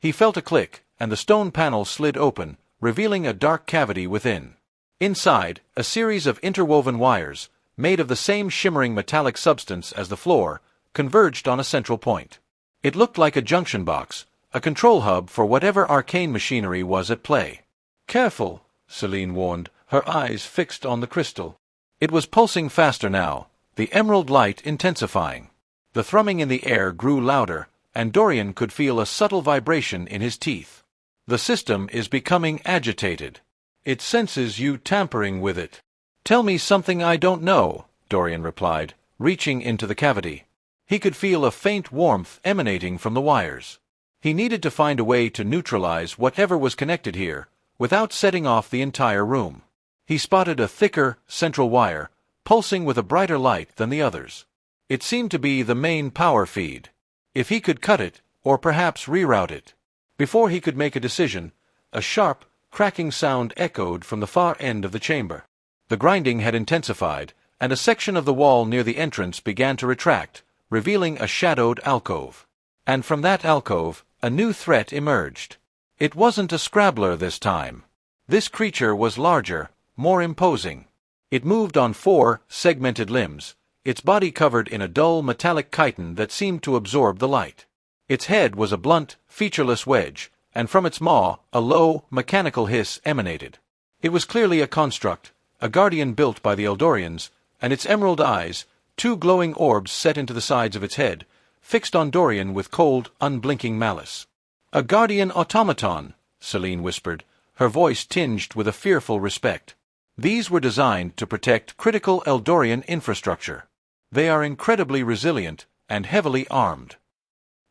He felt a click, and the stone panel slid open, revealing a dark cavity within. Inside, a series of interwoven wires, made of the same shimmering metallic substance as the floor, converged on a central point. It looked like a junction box, a control hub for whatever arcane machinery was at play. "Careful," Celine warned, her eyes fixed on the crystal. It was pulsing faster now, the emerald light intensifying. The thrumming in the air grew louder, and Dorian could feel a subtle vibration in his teeth. The system is becoming agitated. It senses you tampering with it. Tell me something I don't know, Dorian replied, reaching into the cavity. He could feel a faint warmth emanating from the wires. He needed to find a way to neutralize whatever was connected here, without setting off the entire room. He spotted a thicker, central wire, pulsing with a brighter light than the others. It seemed to be the main power feed. If he could cut it, or perhaps reroute it. Before he could make a decision, a sharp, cracking sound echoed from the far end of the chamber. The grinding had intensified, and a section of the wall near the entrance began to retract, revealing a shadowed alcove. And from that alcove, a new threat emerged. It wasn't a scrabbler this time. This creature was larger, more imposing. It moved on 4 segmented limbs, its body covered in a dull metallic chitin that seemed to absorb the light. Its head was a blunt, featureless wedge, and from its maw a low, mechanical hiss emanated. It was clearly a construct, a guardian built by the Eldorians, and its emerald eyes, 2 glowing orbs set into the sides of its head, fixed on Dorian with cold, unblinking malice. "A guardian automaton," Celine whispered, her voice tinged with a fearful respect. "These were designed to protect critical Eldorian infrastructure. They are incredibly resilient and heavily armed."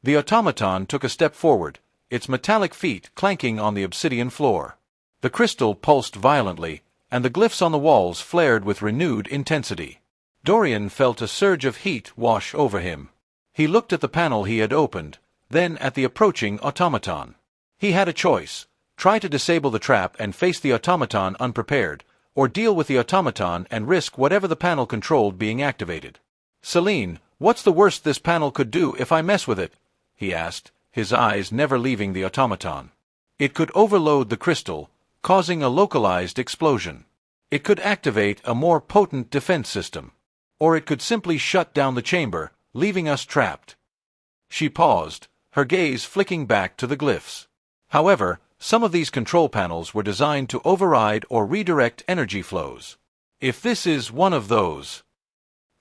The automaton took a step forward, its metallic feet clanking on the obsidian floor. The crystal pulsed violently, and the glyphs on the walls flared with renewed intensity. Dorian felt a surge of heat wash over him. He looked at the panel he had opened, then at the approaching automaton. He had a choice: try to disable the trap and face the automaton unprepared, or deal with the automaton and risk whatever the panel controlled being activated. "Celine, what's the worst this panel could do if I mess with it?" he asked, his eyes never leaving the automaton. "It could overload the crystal, causing a localized explosion. It could activate a more potent defense system. Or it could simply shut down the chamber, leaving us trapped." She paused, her gaze flicking back to the glyphs. However, some of these control panels were designed to override or redirect energy flows. "If this is one of those,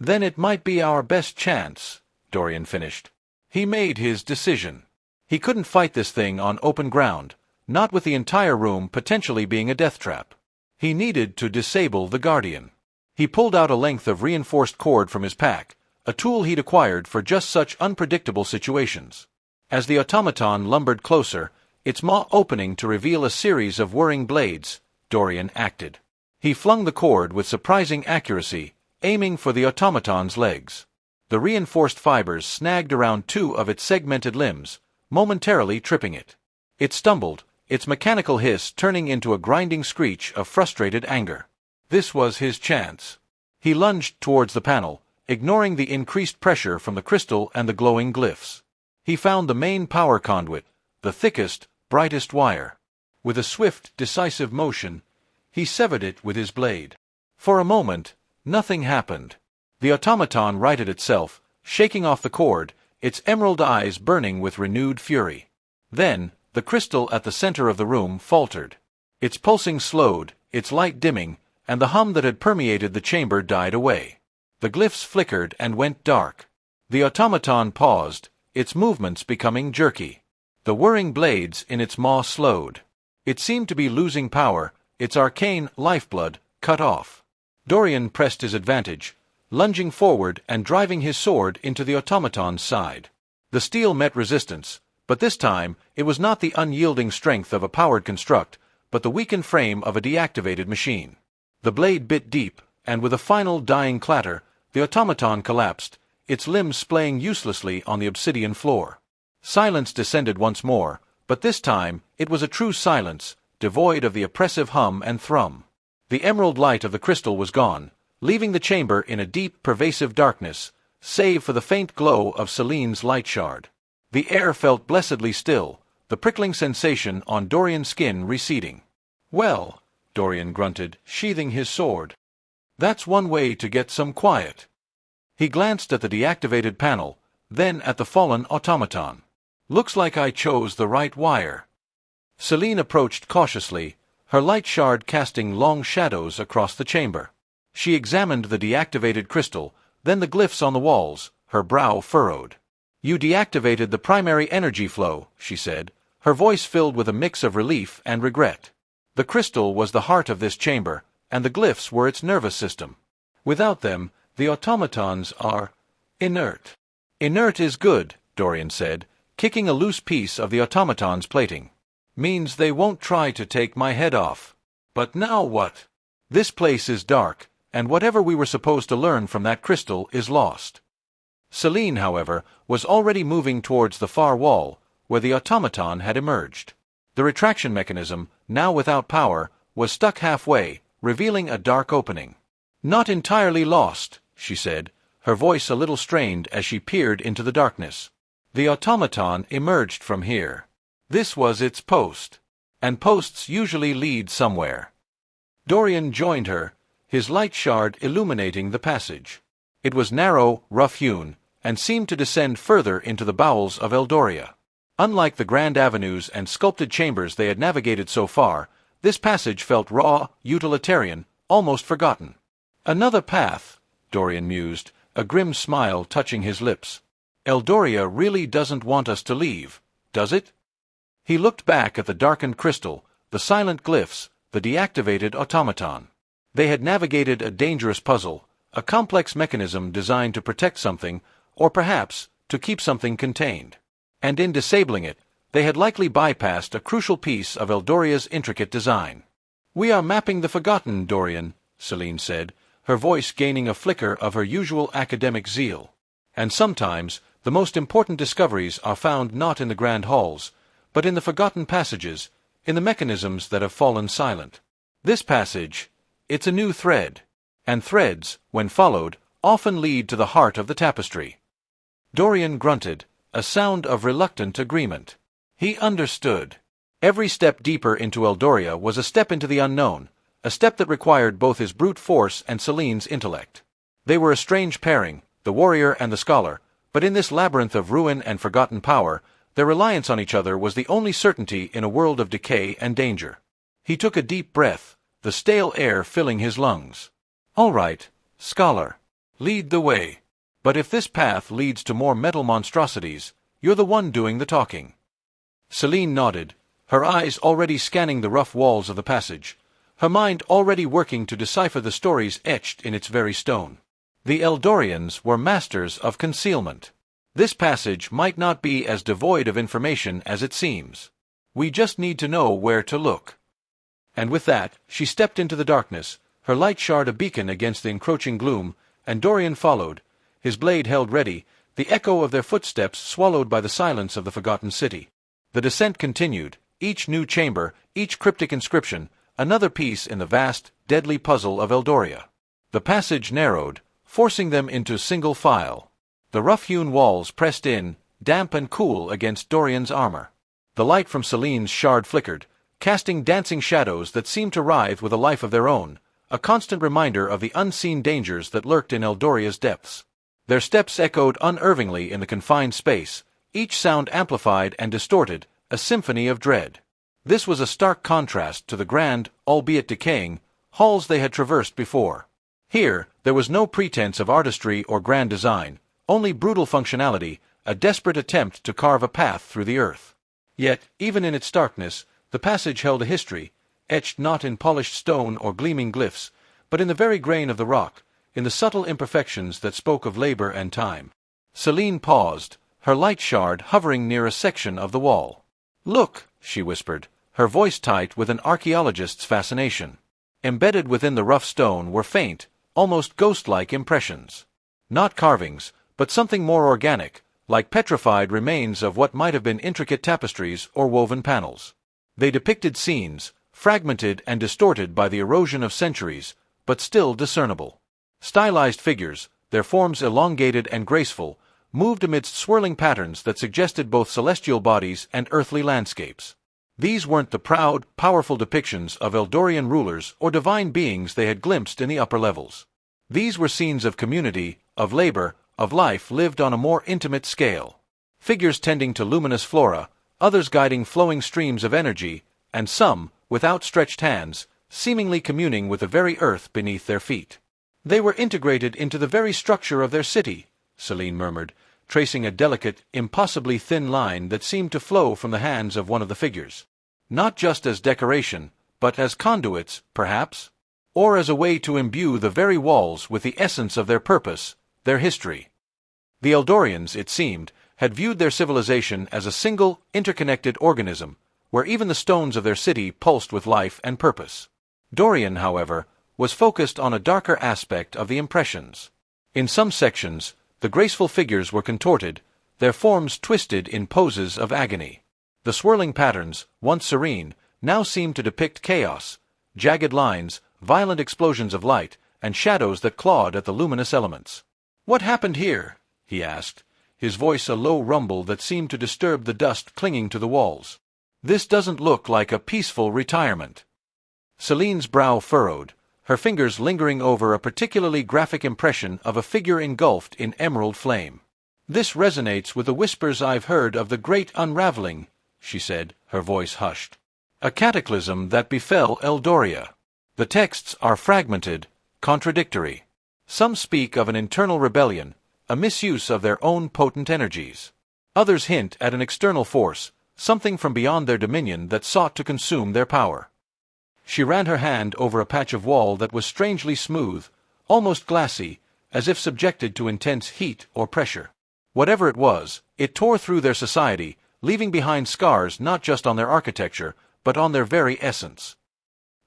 then it might be our best chance," Dorian finished. He made his decision. He couldn't fight this thing on open ground, not with the entire room potentially being a death trap. He needed to disable the Guardian. He pulled out a length of reinforced cord from his pack, a tool he'd acquired for just such unpredictable situations. As the automaton lumbered closer, its maw opening to reveal a series of whirring blades, Dorian acted. He flung the cord with surprising accuracy, aiming for the automaton's legs. The reinforced fibers snagged around 2 of its segmented limbs, momentarily tripping it. It stumbled, its mechanical hiss turning into a grinding screech of frustrated anger. This was his chance. He lunged towards the panel, ignoring the increased pressure from the crystal and the glowing glyphs. He found the main power conduit, the thickest, brightest wire. With a swift, decisive motion, he severed it with his blade. For a moment, nothing happened. The automaton righted itself, shaking off the cord, its emerald eyes burning with renewed fury. Then, the crystal at the center of the room faltered. Its pulsing slowed, its light dimming, and the hum that had permeated the chamber died away. The glyphs flickered and went dark. The automaton paused, its movements becoming jerky. The whirring blades in its maw slowed. It seemed to be losing power, its arcane lifeblood cut off. Dorian pressed his advantage, lunging forward and driving his sword into the automaton's side. The steel met resistance, but this time it was not the unyielding strength of a powered construct, but the weakened frame of a deactivated machine. The blade bit deep, and with a final dying clatter, the automaton collapsed, its limbs splaying uselessly on the obsidian floor. Silence descended once more, but this time it was a true silence, devoid of the oppressive hum and thrum. The emerald light of the crystal was gone, leaving the chamber in a deep, pervasive darkness, save for the faint glow of Celine's light shard. The air felt blessedly still, the prickling sensation on Dorian's skin receding. "Well," Dorian grunted, sheathing his sword. "That's one way to get some quiet." He glanced at the deactivated panel, then at the fallen automaton. "Looks like I chose the right wire." Celine approached cautiously, her light shard casting long shadows across the chamber. She examined the deactivated crystal, then the glyphs on the walls, her brow furrowed. "You deactivated the primary energy flow," she said, her voice filled with a mix of relief and regret. The crystal was the heart of this chamber, and the glyphs were its nervous system. Without them, the automatons are inert. Inert is good, Dorian said, kicking a loose piece of the automaton's plating. Means they won't try to take my head off. But now what? This place is dark, and whatever we were supposed to learn from that crystal is lost. Celine, however, was already moving towards the far wall, where the automaton had emerged. The retraction mechanism, now without power, was stuck halfway, revealing a dark opening. Not entirely lost, she said, her voice a little strained as she peered into the darkness. The automaton emerged from here. This was its post, and posts usually lead somewhere. Dorian joined her, his light shard illuminating the passage. It was narrow, rough-hewn, and seemed to descend further into the bowels of Eldoria. Unlike the grand avenues and sculpted chambers they had navigated so far, this passage felt raw, utilitarian, almost forgotten. Another path, Dorian mused, a grim smile touching his lips. Eldoria really doesn't want us to leave, does it? He looked back at the darkened crystal, the silent glyphs, the deactivated automaton. They had navigated a dangerous puzzle, a complex mechanism designed to protect something, or perhaps, to keep something contained. And in disabling it, they had likely bypassed a crucial piece of Eldoria's intricate design. "We are mapping the forgotten, Dorian," Celine said, her voice gaining a flicker of her usual academic zeal. "And sometimes, the most important discoveries are found not in the grand halls, but in the forgotten passages, in the mechanisms that have fallen silent. This passage, it's a new thread, and threads, when followed, often lead to the heart of the tapestry." Dorian grunted, a sound of reluctant agreement. He understood. Every step deeper into Eldoria was a step into the unknown, a step that required both his brute force and Celine's intellect. They were a strange pairing, the warrior and the scholar, but in this labyrinth of ruin and forgotten power, their reliance on each other was the only certainty in a world of decay and danger. He took a deep breath, the stale air filling his lungs. "All right, scholar. Lead the way. But if this path leads to more metal monstrosities, you're the one doing the talking." Celine nodded, her eyes already scanning the rough walls of the passage, her mind already working to decipher the stories etched in its very stone. The Eldorians were masters of concealment. This passage might not be as devoid of information as it seems. We just need to know where to look. And with that, she stepped into the darkness, her light shard a beacon against the encroaching gloom, and Dorian followed, his blade held ready, the echo of their footsteps swallowed by the silence of the forgotten city. The descent continued, each new chamber, each cryptic inscription, another piece in the vast, deadly puzzle of Eldoria. The passage narrowed, forcing them into single file. The rough-hewn walls pressed in, damp and cool against Dorian's armor. The light from Celine's shard flickered, casting dancing shadows that seemed to writhe with a life of their own, a constant reminder of the unseen dangers that lurked in Eldoria's depths. Their steps echoed unervingly in the confined space, each sound amplified and distorted, a symphony of dread. This was a stark contrast to the grand, albeit decaying, halls they had traversed before. Here, there was no pretense of artistry or grand design, only brutal functionality, a desperate attempt to carve a path through the earth. Yet, even in its darkness, the passage held a history, etched not in polished stone or gleaming glyphs, but in the very grain of the rock, in the subtle imperfections that spoke of labor and time. Celine paused, her light shard hovering near a section of the wall. "Look," she whispered, her voice tight with an archaeologist's fascination. Embedded within the rough stone were faint, almost ghost-like impressions. Not carvings, but something more organic, like petrified remains of what might have been intricate tapestries or woven panels. They depicted scenes, fragmented and distorted by the erosion of centuries, but still discernible. Stylized figures, their forms elongated and graceful, moved amidst swirling patterns that suggested both celestial bodies and earthly landscapes. These weren't the proud, powerful depictions of Eldorian rulers or divine beings they had glimpsed in the upper levels. These were scenes of community, of labor, of life lived on a more intimate scale. Figures tending to luminous flora, others guiding flowing streams of energy, and some, with outstretched hands, seemingly communing with the very earth beneath their feet. "They were integrated into the very structure of their city," Celine murmured, tracing a delicate, impossibly thin line that seemed to flow from the hands of one of the figures. Not just as decoration, but as conduits, perhaps? Or as a way to imbue the very walls with the essence of their purpose, their history. The Eldorians, it seemed, had viewed their civilization as a single, interconnected organism, where even the stones of their city pulsed with life and purpose. Dorian, however, was focused on a darker aspect of the impressions. In some sections, the graceful figures were contorted, their forms twisted in poses of agony. The swirling patterns, once serene, now seemed to depict chaos, jagged lines, violent explosions of light, and shadows that clawed at the luminous elements. "What happened here?" he asked, his voice a low rumble that seemed to disturb the dust clinging to the walls. "This doesn't look like a peaceful retirement." Celine's brow furrowed, her fingers lingering over a particularly graphic impression of a figure engulfed in emerald flame. "This resonates with the whispers I've heard of the great unraveling," she said, her voice hushed. "A cataclysm that befell Eldoria. The texts are fragmented, contradictory. Some speak of an internal rebellion, a misuse of their own potent energies. Others hint at an external force, something from beyond their dominion that sought to consume their power." She ran her hand over a patch of wall that was strangely smooth, almost glassy, as if subjected to intense heat or pressure. Whatever it was, it tore through their society, leaving behind scars not just on their architecture, but on their very essence.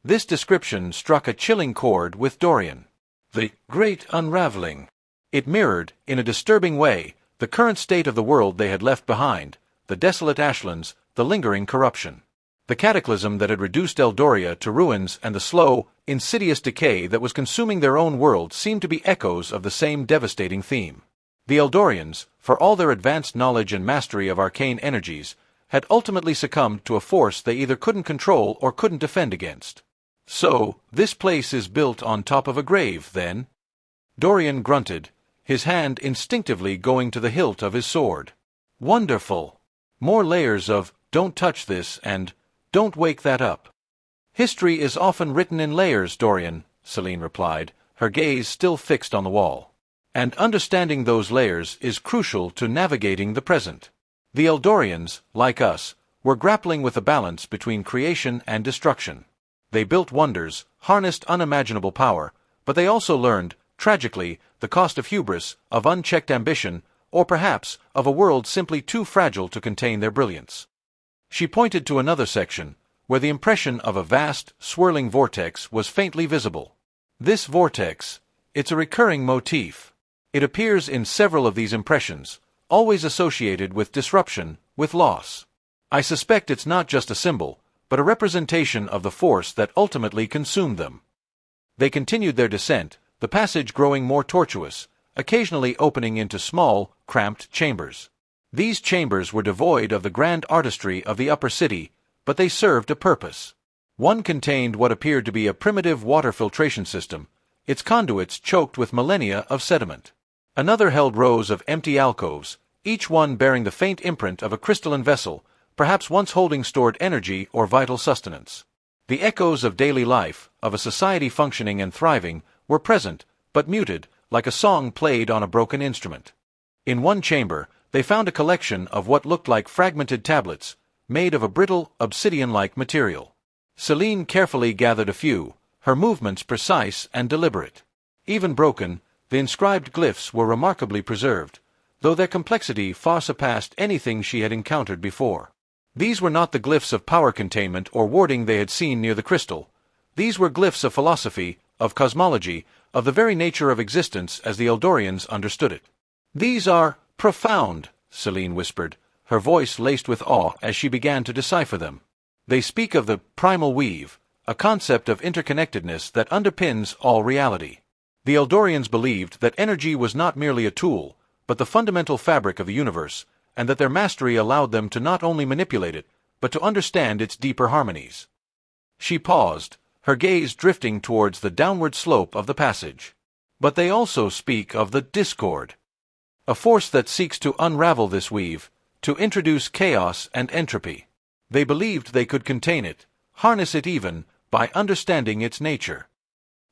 This description struck a chilling chord with Dorian. The great unraveling. It mirrored, in a disturbing way, the current state of the world they had left behind, the desolate ashlands, the lingering corruption. The cataclysm that had reduced Eldoria to ruins and the slow, insidious decay that was consuming their own world seemed to be echoes of the same devastating theme. The Eldorians, for all their advanced knowledge and mastery of arcane energies, had ultimately succumbed to a force they either couldn't control or couldn't defend against. "So, this place is built on top of a grave, then?" Dorian grunted, his hand instinctively going to the hilt of his sword. "Wonderful! More layers of 'don't touch this' and 'don't wake that up.'" "History is often written in layers, Dorian," Celine replied, her gaze still fixed on the wall. "And understanding those layers is crucial to navigating the present. The Eldorians, like us, were grappling with the balance between creation and destruction. They built wonders, harnessed unimaginable power, but they also learned, tragically, the cost of hubris, of unchecked ambition, or perhaps of a world simply too fragile to contain their brilliance." She pointed to another section, where the impression of a vast, swirling vortex was faintly visible. "This vortex, it's a recurring motif. It appears in several of these impressions, always associated with disruption, with loss. I suspect it's not just a symbol, but a representation of the force that ultimately consumed them." They continued their descent, the passage growing more tortuous, occasionally opening into small, cramped chambers. These chambers were devoid of the grand artistry of the upper city, but they served a purpose. One contained what appeared to be a primitive water filtration system, its conduits choked with millennia of sediment. Another held rows of empty alcoves, each one bearing the faint imprint of a crystalline vessel, perhaps once holding stored energy or vital sustenance. The echoes of daily life, of a society functioning and thriving, were present, but muted, like a song played on a broken instrument. In one chamber, they found a collection of what looked like fragmented tablets, made of a brittle, obsidian-like material. Celine carefully gathered a few, her movements precise and deliberate. Even broken, the inscribed glyphs were remarkably preserved, though their complexity far surpassed anything she had encountered before. These were not the glyphs of power containment or warding they had seen near the crystal. These were glyphs of philosophy, of cosmology, of the very nature of existence as the Eldorians understood it. "These are profound," Celine whispered, her voice laced with awe as she began to decipher them. "They speak of the primal weave, a concept of interconnectedness that underpins all reality." The Eldorians believed that energy was not merely a tool, but the fundamental fabric of the universe, and that their mastery allowed them to not only manipulate it, but to understand its deeper harmonies. She paused, her gaze drifting towards the downward slope of the passage. "But they also speak of the discord, a force that seeks to unravel this weave, to introduce chaos and entropy. They believed they could contain it, harness it even, by understanding its nature."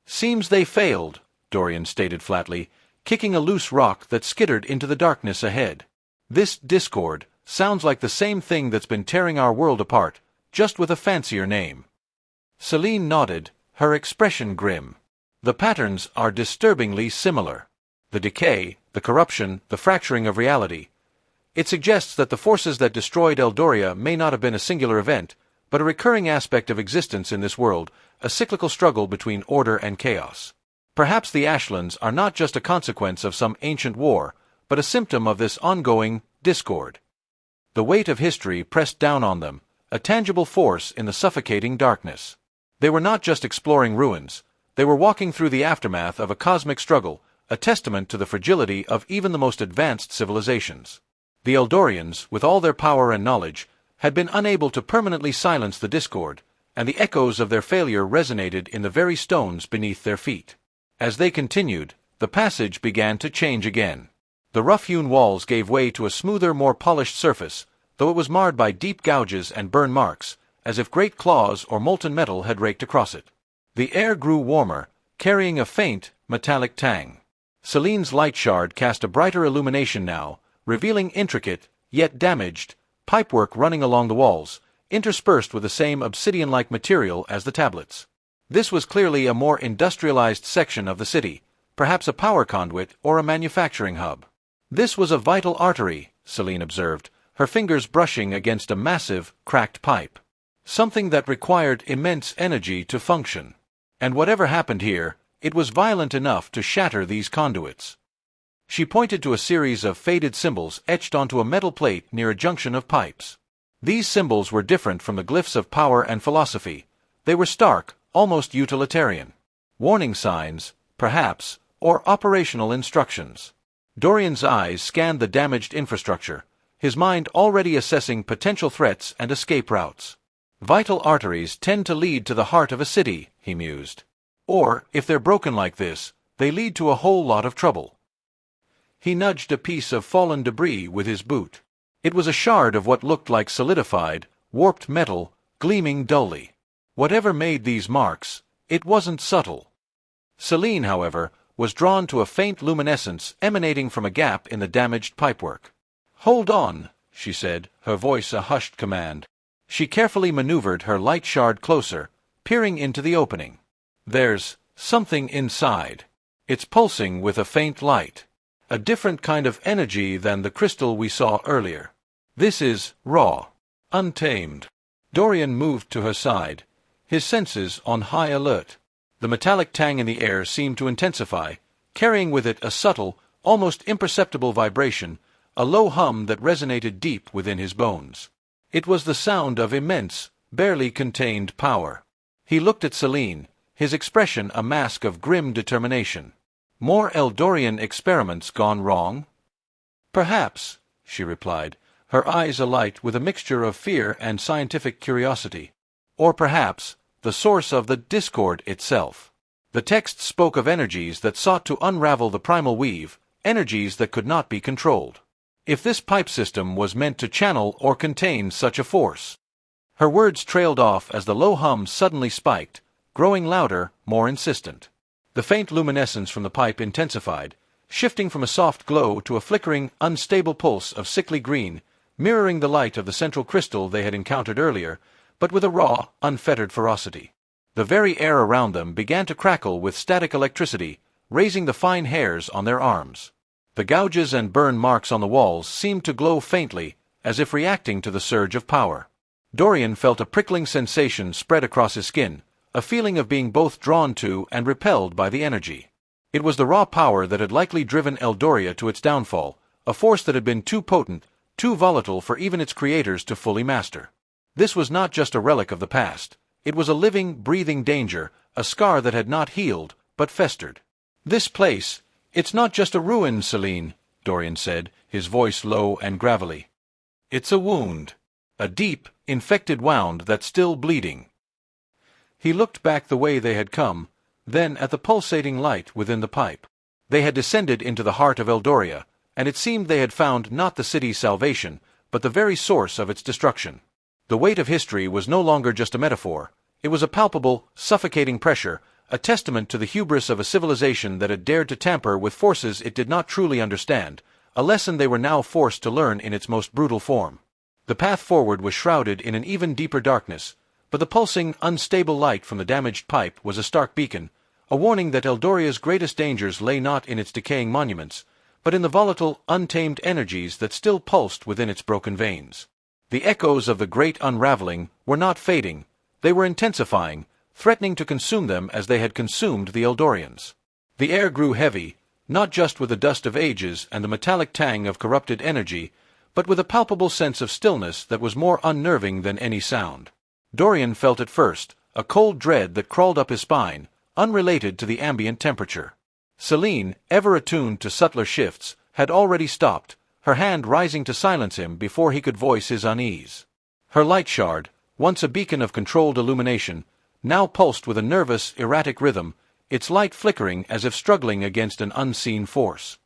"Seems they failed," Dorian stated flatly, kicking a loose rock that skittered into the darkness ahead. "This discord sounds like the same thing that's been tearing our world apart, just with a fancier name." Celine nodded, her expression grim. "The patterns are disturbingly similar. The decay, the corruption, the fracturing of reality. It suggests that the forces that destroyed Eldoria may not have been a singular event, but a recurring aspect of existence in this world, a cyclical struggle between order and chaos. Perhaps the Ashlands are not just a consequence of some ancient war, but a symptom of this ongoing discord." The weight of history pressed down on them, a tangible force in the suffocating darkness. They were not just exploring ruins, they were walking through the aftermath of a cosmic struggle, a testament to the fragility of even the most advanced civilizations. The Eldorians, with all their power and knowledge, had been unable to permanently silence the discord, and the echoes of their failure resonated in the very stones beneath their feet. As they continued, the passage began to change again. The rough-hewn walls gave way to a smoother, more polished surface, though it was marred by deep gouges and burn marks, as if great claws or molten metal had raked across it. The air grew warmer, carrying a faint, metallic tang. Celine's light shard cast a brighter illumination now, revealing intricate, yet damaged, pipework running along the walls, interspersed with the same obsidian-like material as the tablets. This was clearly a more industrialized section of the city, perhaps a power conduit or a manufacturing hub. "This was a vital artery," Celine observed, her fingers brushing against a massive, cracked pipe. "Something that required immense energy to function. And whatever happened here, it was violent enough to shatter these conduits." She pointed to a series of faded symbols etched onto a metal plate near a junction of pipes. These symbols were different from the glyphs of power and philosophy. They were stark, almost utilitarian. Warning signs, perhaps, or operational instructions. Dorian's eyes scanned the damaged infrastructure, his mind already assessing potential threats and escape routes. "Vital arteries tend to lead to the heart of a city," he mused. "Or, if they're broken like this, they lead to a whole lot of trouble." He nudged a piece of fallen debris with his boot. It was a shard of what looked like solidified, warped metal, gleaming dully. Whatever made these marks, it wasn't subtle. Celine, however, was drawn to a faint luminescence emanating from a gap in the damaged pipework. "Hold on," she said, her voice a hushed command. She carefully maneuvered her light shard closer, peering into the opening. "There's something inside. It's pulsing with a faint light. A different kind of energy than the crystal we saw earlier. This is raw, untamed." Dorian moved to her side, his senses on high alert. The metallic tang in the air seemed to intensify, carrying with it a subtle, almost imperceptible vibration, a low hum that resonated deep within his bones. It was the sound of immense, barely contained power. He looked at Celine, his expression a mask of grim determination. "More Eldorian experiments gone wrong?" "Perhaps," she replied, her eyes alight with a mixture of fear and scientific curiosity. "Or perhaps the source of the discord itself." The text spoke of energies that sought to unravel the primal weave, energies that could not be controlled. If this pipe system was meant to channel or contain such a force. Her words trailed off as the low hum suddenly spiked, growing louder, more insistent. The faint luminescence from the pipe intensified, shifting from a soft glow to a flickering, unstable pulse of sickly green, mirroring the light of the central crystal they had encountered earlier, but with a raw, unfettered ferocity. The very air around them began to crackle with static electricity, raising the fine hairs on their arms. The gouges and burn marks on the walls seemed to glow faintly, as if reacting to the surge of power. Dorian felt a prickling sensation spread across his skin, a feeling of being both drawn to and repelled by the energy. It was the raw power that had likely driven Eldoria to its downfall, a force that had been too potent, too volatile for even its creators to fully master. This was not just a relic of the past. It was a living, breathing danger, a scar that had not healed, but festered. "This place, it's not just a ruin, Celine," Dorian said, his voice low and gravelly. "It's a wound, a deep, infected wound that's still bleeding." He looked back the way they had come, then at the pulsating light within the pipe. They had descended into the heart of Eldoria, and it seemed they had found not the city's salvation, but the very source of its destruction. The weight of history was no longer just a metaphor. It was a palpable, suffocating pressure, a testament to the hubris of a civilization that had dared to tamper with forces it did not truly understand, a lesson they were now forced to learn in its most brutal form. The path forward was shrouded in an even deeper darkness, but the pulsing, unstable light from the damaged pipe was a stark beacon, a warning that Eldoria's greatest dangers lay not in its decaying monuments, but in the volatile, untamed energies that still pulsed within its broken veins. The echoes of the great unraveling were not fading, they were intensifying, threatening to consume them as they had consumed the Eldorians. The air grew heavy, not just with the dust of ages and the metallic tang of corrupted energy, but with a palpable sense of stillness that was more unnerving than any sound. Dorian felt at first a cold dread that crawled up his spine, unrelated to the ambient temperature. Celine, ever attuned to subtler shifts, had already stopped, her hand rising to silence him before he could voice his unease. Her light shard, once a beacon of controlled illumination, now pulsed with a nervous, erratic rhythm, its light flickering as if struggling against an unseen force.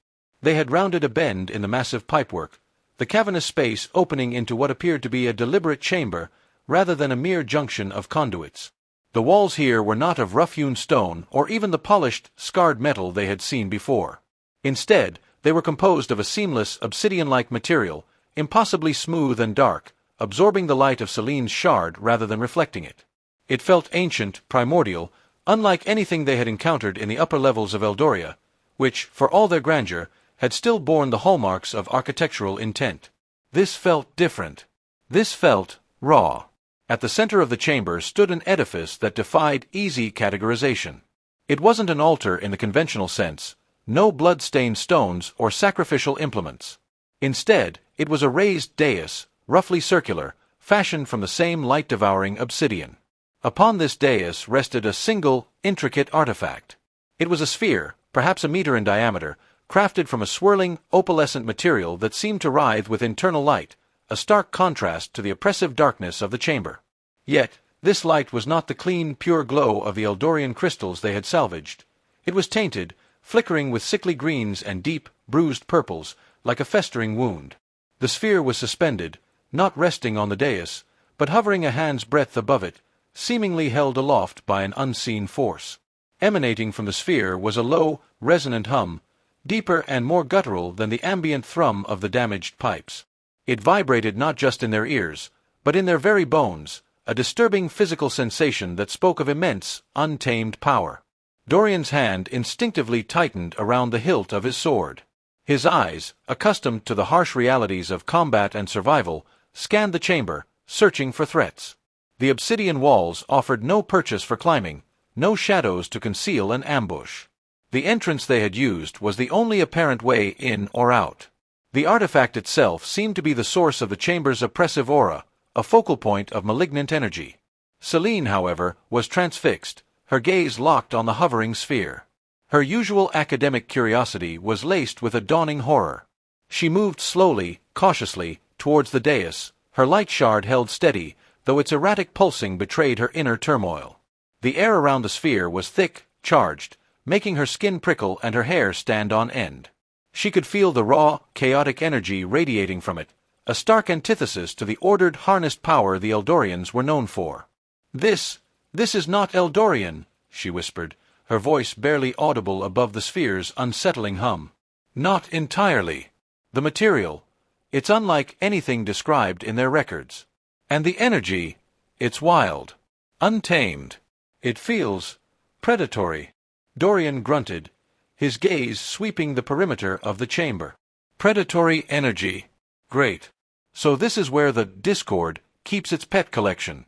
They had rounded a bend in the massive pipework, the cavernous space opening into what appeared to be a deliberate chamber rather than a mere junction of conduits. The walls here were not of rough-hewn stone or even the polished, scarred metal they had seen before. Instead, they were composed of a seamless, obsidian-like material, impossibly smooth and dark, absorbing the light of Celine's shard rather than reflecting it. It felt ancient, primordial, unlike anything they had encountered in the upper levels of Eldoria, which, for all their grandeur, had still borne the hallmarks of architectural intent. This felt different. This felt raw. At the center of the chamber stood an edifice that defied easy categorization. It wasn't an altar in the conventional sense, no blood-stained stones or sacrificial implements. Instead, it was a raised dais, roughly circular, fashioned from the same light-devouring obsidian. Upon this dais rested a single, intricate artifact. It was a sphere, perhaps a meter in diameter, crafted from a swirling, opalescent material that seemed to writhe with internal light, a stark contrast to the oppressive darkness of the chamber. Yet, this light was not the clean, pure glow of the Eldorian crystals they had salvaged. It was tainted, flickering with sickly greens and deep, bruised purples, like a festering wound. The sphere was suspended, not resting on the dais, but hovering a hand's breadth above it, seemingly held aloft by an unseen force. Emanating from the sphere was a low, resonant hum, deeper and more guttural than the ambient thrum of the damaged pipes. It vibrated not just in their ears, but in their very bones, a disturbing physical sensation that spoke of immense, untamed power. Dorian's hand instinctively tightened around the hilt of his sword. His eyes, accustomed to the harsh realities of combat and survival, scanned the chamber, searching for threats. The obsidian walls offered no purchase for climbing, no shadows to conceal an ambush. The entrance they had used was the only apparent way in or out. The artifact itself seemed to be the source of the chamber's oppressive aura, a focal point of malignant energy. Celine, however, was transfixed, her gaze locked on the hovering sphere. Her usual academic curiosity was laced with a dawning horror. She moved slowly, cautiously, towards the dais, her light shard held steady, though its erratic pulsing betrayed her inner turmoil. The air around the sphere was thick, charged, making her skin prickle and her hair stand on end. She could feel the raw, chaotic energy radiating from it, a stark antithesis to the ordered, harnessed power the Eldorians were known for. This is not Eldorian," she whispered, her voice barely audible above the sphere's unsettling hum. "Not entirely. The material, it's unlike anything described in their records. And the energy, it's wild, untamed. It feels predatory." Dorian grunted, his gaze sweeping the perimeter of the chamber. "Predatory energy. Great. So this is where the Discord keeps its pet collection."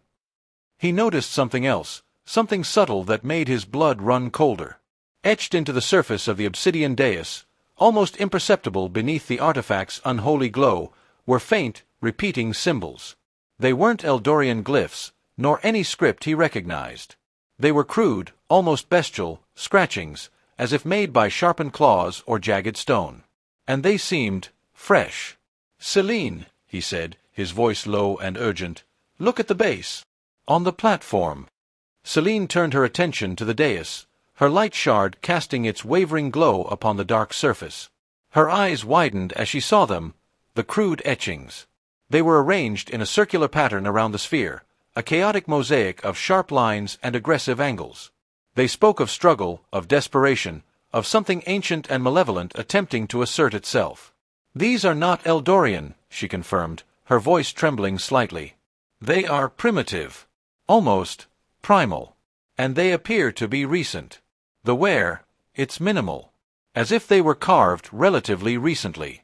He noticed something else, something subtle that made his blood run colder. Etched into the surface of the obsidian dais, almost imperceptible beneath the artifact's unholy glow, were faint, repeating symbols. They weren't Eldorian glyphs, nor any script he recognized. They were crude, almost bestial, scratchings, as if made by sharpened claws or jagged stone. And they seemed fresh. "Celine," he said, his voice low and urgent, "look at the base. On the platform." Celine turned her attention to the dais, her light shard casting its wavering glow upon the dark surface. Her eyes widened as she saw them, the crude etchings. They were arranged in a circular pattern around the sphere, a chaotic mosaic of sharp lines and aggressive angles. They spoke of struggle, of desperation, of something ancient and malevolent attempting to assert itself. "These are not Eldorian," she confirmed, her voice trembling slightly. "They are primitive. Almost primal. And they appear to be recent. The wear, it's minimal. As if they were carved relatively recently."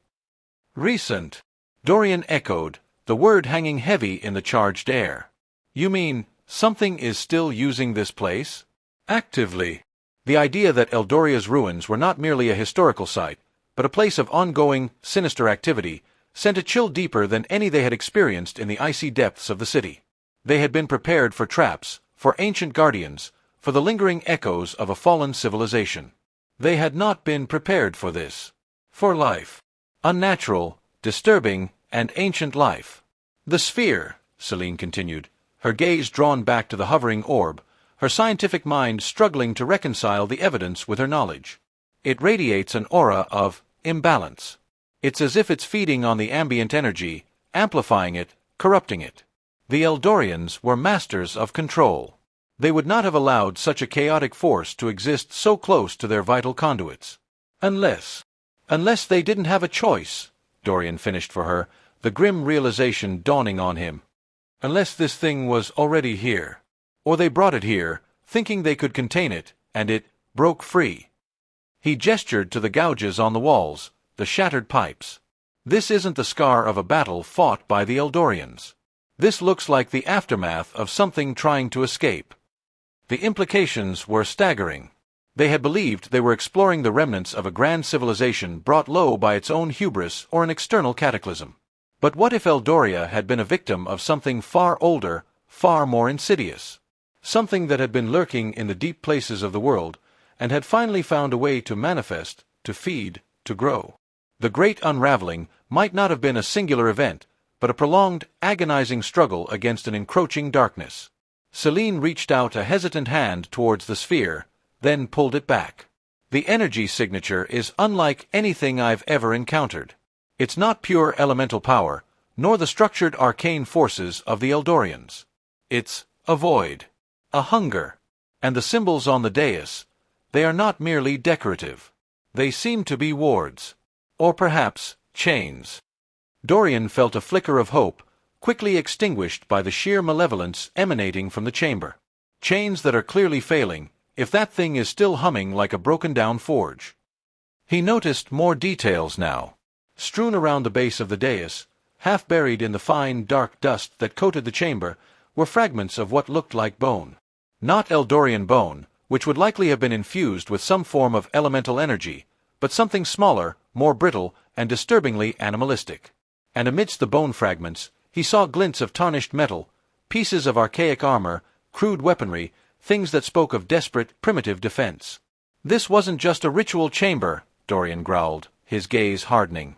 "Recent," Dorian echoed, the word hanging heavy in the charged air. "You mean, something is still using this place? Actively?" The idea that Eldoria's ruins were not merely a historical site, but a place of ongoing, sinister activity, sent a chill deeper than any they had experienced in the icy depths of the city. They had been prepared for traps, for ancient guardians, for the lingering echoes of a fallen civilization. They had not been prepared for this. For life. Unnatural, disturbing, and ancient life. "The sphere," Celine continued, her gaze drawn back to the hovering orb, her scientific mind struggling to reconcile the evidence with her knowledge. "It radiates an aura of imbalance. It's as if it's feeding on the ambient energy, amplifying it, corrupting it. The Eldorians were masters of control. They would not have allowed such a chaotic force to exist so close to their vital conduits. Unless they didn't have a choice," Dorian finished for her, the grim realization dawning on him. "Unless this thing was already here. Or they brought it here, thinking they could contain it, and it broke free." He gestured to the gouges on the walls, the shattered pipes. "This isn't the scar of a battle fought by the Eldorians. This looks like the aftermath of something trying to escape." The implications were staggering. They had believed they were exploring the remnants of a grand civilization brought low by its own hubris or an external cataclysm. But what if Eldoria had been a victim of something far older, far more insidious? Something that had been lurking in the deep places of the world, and had finally found a way to manifest, to feed, to grow. The great unraveling might not have been a singular event, but a prolonged, agonizing struggle against an encroaching darkness. Celine reached out a hesitant hand towards the sphere, then pulled it back. "The energy signature is unlike anything I've ever encountered. It's not pure elemental power, nor the structured arcane forces of the Eldorians. It's a void, a hunger. And the symbols on the dais, they are not merely decorative. They seem to be wards. Or perhaps chains." Dorian felt a flicker of hope, quickly extinguished by the sheer malevolence emanating from the chamber. Chains that are clearly failing, if that thing is still humming like a broken-down forge. He noticed more details now. Strewn around the base of the dais, half buried in the fine, dark dust that coated the chamber, were fragments of what looked like bone. Not Eldorian bone, which would likely have been infused with some form of elemental energy, but something smaller, more brittle, and disturbingly animalistic. And amidst the bone fragments, he saw glints of tarnished metal, pieces of archaic armor, crude weaponry, things that spoke of desperate, primitive defense. "This wasn't just a ritual chamber," Dorian growled, his gaze hardening.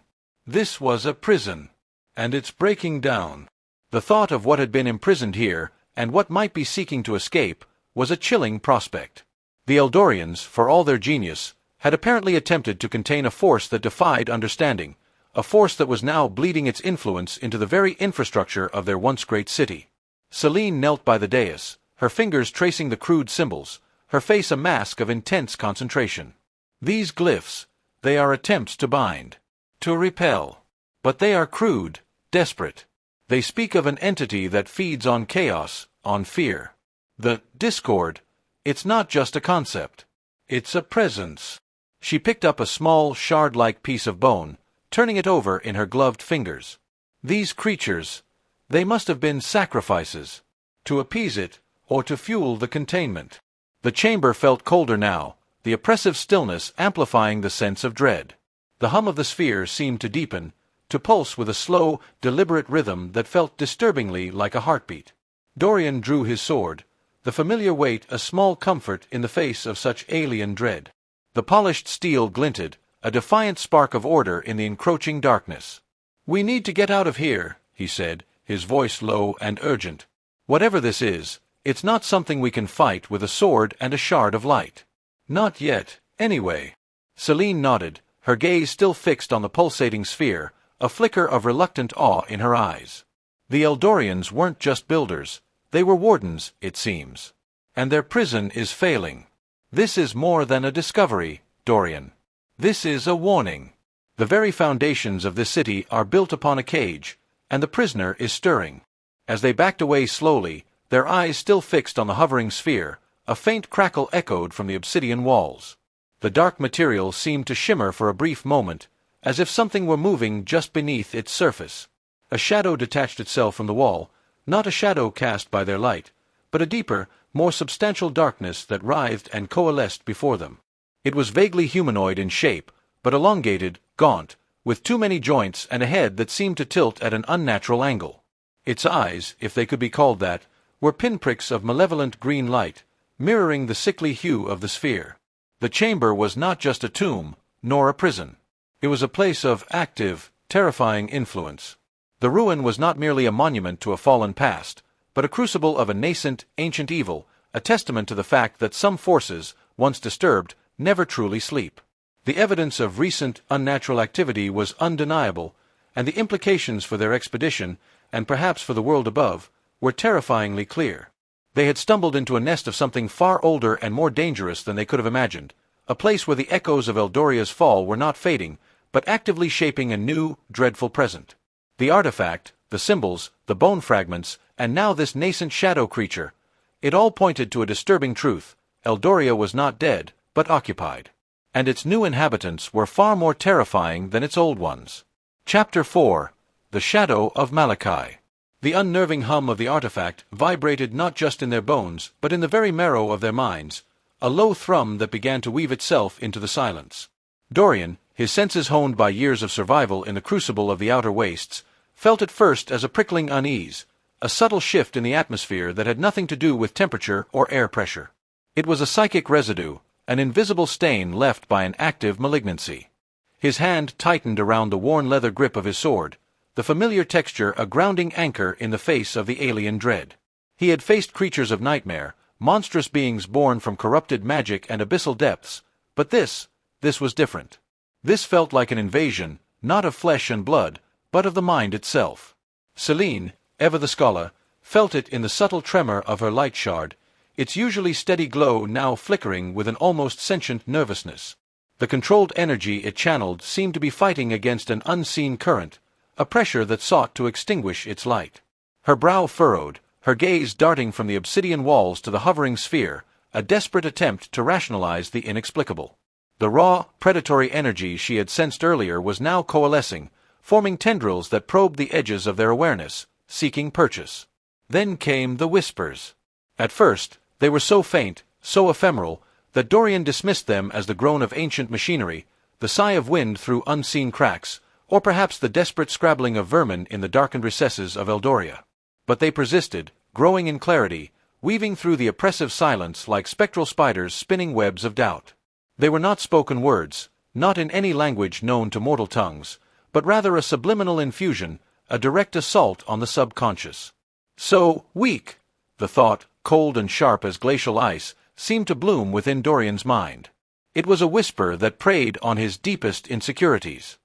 "This was a prison. And it's breaking down." The thought of what had been imprisoned here, and what might be seeking to escape, was a chilling prospect. The Eldorians, for all their genius, had apparently attempted to contain a force that defied understanding, a force that was now bleeding its influence into the very infrastructure of their once great city. Celine knelt by the dais, her fingers tracing the crude symbols, her face a mask of intense concentration. "These glyphs, they are attempts to bind, to repel. But they are crude, desperate. They speak of an entity that feeds on chaos, on fear. The discord, it's not just a concept. It's a presence." She picked up a small, shard-like piece of bone, turning it over in her gloved fingers. "These creatures, they must have been sacrifices, to appease it, or to fuel the containment." The chamber felt colder now, the oppressive stillness amplifying the sense of dread. The hum of the sphere seemed to deepen, to pulse with a slow, deliberate rhythm that felt disturbingly like a heartbeat. Dorian drew his sword, the familiar weight a small comfort in the face of such alien dread. The polished steel glinted, a defiant spark of order in the encroaching darkness. "We need to get out of here," he said, his voice low and urgent. "Whatever this is, it's not something we can fight with a sword and a shard of light. Not yet, anyway." Celine nodded, her gaze still fixed on the pulsating sphere, a flicker of reluctant awe in her eyes. The Eldorians weren't just builders, they were wardens, it seems. And their prison is failing. This is more than a discovery, Dorian. This is a warning. The very foundations of this city are built upon a cage, and the prisoner is stirring. As they backed away slowly, their eyes still fixed on the hovering sphere, a faint crackle echoed from the obsidian walls. The dark material seemed to shimmer for a brief moment, as if something were moving just beneath its surface. A shadow detached itself from the wall, not a shadow cast by their light, but a deeper, more substantial darkness that writhed and coalesced before them. It was vaguely humanoid in shape, but elongated, gaunt, with too many joints and a head that seemed to tilt at an unnatural angle. Its eyes, if they could be called that, were pinpricks of malevolent green light, mirroring the sickly hue of the sphere. The chamber was not just a tomb, nor a prison. It was a place of active, terrifying influence. The ruin was not merely a monument to a fallen past, but a crucible of a nascent, ancient evil, a testament to the fact that some forces, once disturbed, never truly sleep. The evidence of recent, unnatural activity was undeniable, and the implications for their expedition, and perhaps for the world above, were terrifyingly clear. They had stumbled into a nest of something far older and more dangerous than they could have imagined, a place where the echoes of Eldoria's fall were not fading, but actively shaping a new, dreadful present. The artifact, the symbols, the bone fragments, and now this nascent shadow creature, it all pointed to a disturbing truth. Eldoria was not dead, but occupied. And its new inhabitants were far more terrifying than its old ones. Chapter 4. The Shadow of Malachi. The unnerving hum of the artifact vibrated not just in their bones, but in the very marrow of their minds, a low thrum that began to weave itself into the silence. Dorian, his senses honed by years of survival in the crucible of the outer wastes, felt at first as a prickling unease, a subtle shift in the atmosphere that had nothing to do with temperature or air pressure. It was a psychic residue, an invisible stain left by an active malignancy. His hand tightened around the worn leather grip of his sword, the familiar texture a grounding anchor in the face of the alien dread. He had faced creatures of nightmare, monstrous beings born from corrupted magic and abyssal depths, but this was different. This felt like an invasion, not of flesh and blood, but of the mind itself. Celine, ever the scholar, felt it in the subtle tremor of her light shard, its usually steady glow now flickering with an almost sentient nervousness. The controlled energy it channeled seemed to be fighting against an unseen current, a pressure that sought to extinguish its light. Her brow furrowed, her gaze darting from the obsidian walls to the hovering sphere, a desperate attempt to rationalize the inexplicable. The raw, predatory energy she had sensed earlier was now coalescing, forming tendrils that probed the edges of their awareness, seeking purchase. Then came the whispers. At first, they were so faint, so ephemeral, that Dorian dismissed them as the groan of ancient machinery, the sigh of wind through unseen cracks, or perhaps the desperate scrabbling of vermin in the darkened recesses of Eldoria. But they persisted, growing in clarity, weaving through the oppressive silence like spectral spiders spinning webs of doubt. They were not spoken words, not in any language known to mortal tongues, but rather a subliminal infusion, a direct assault on the subconscious. So weak! The thought, cold and sharp as glacial ice, seemed to bloom within Dorian's mind. It was a whisper that preyed on his deepest insecurities.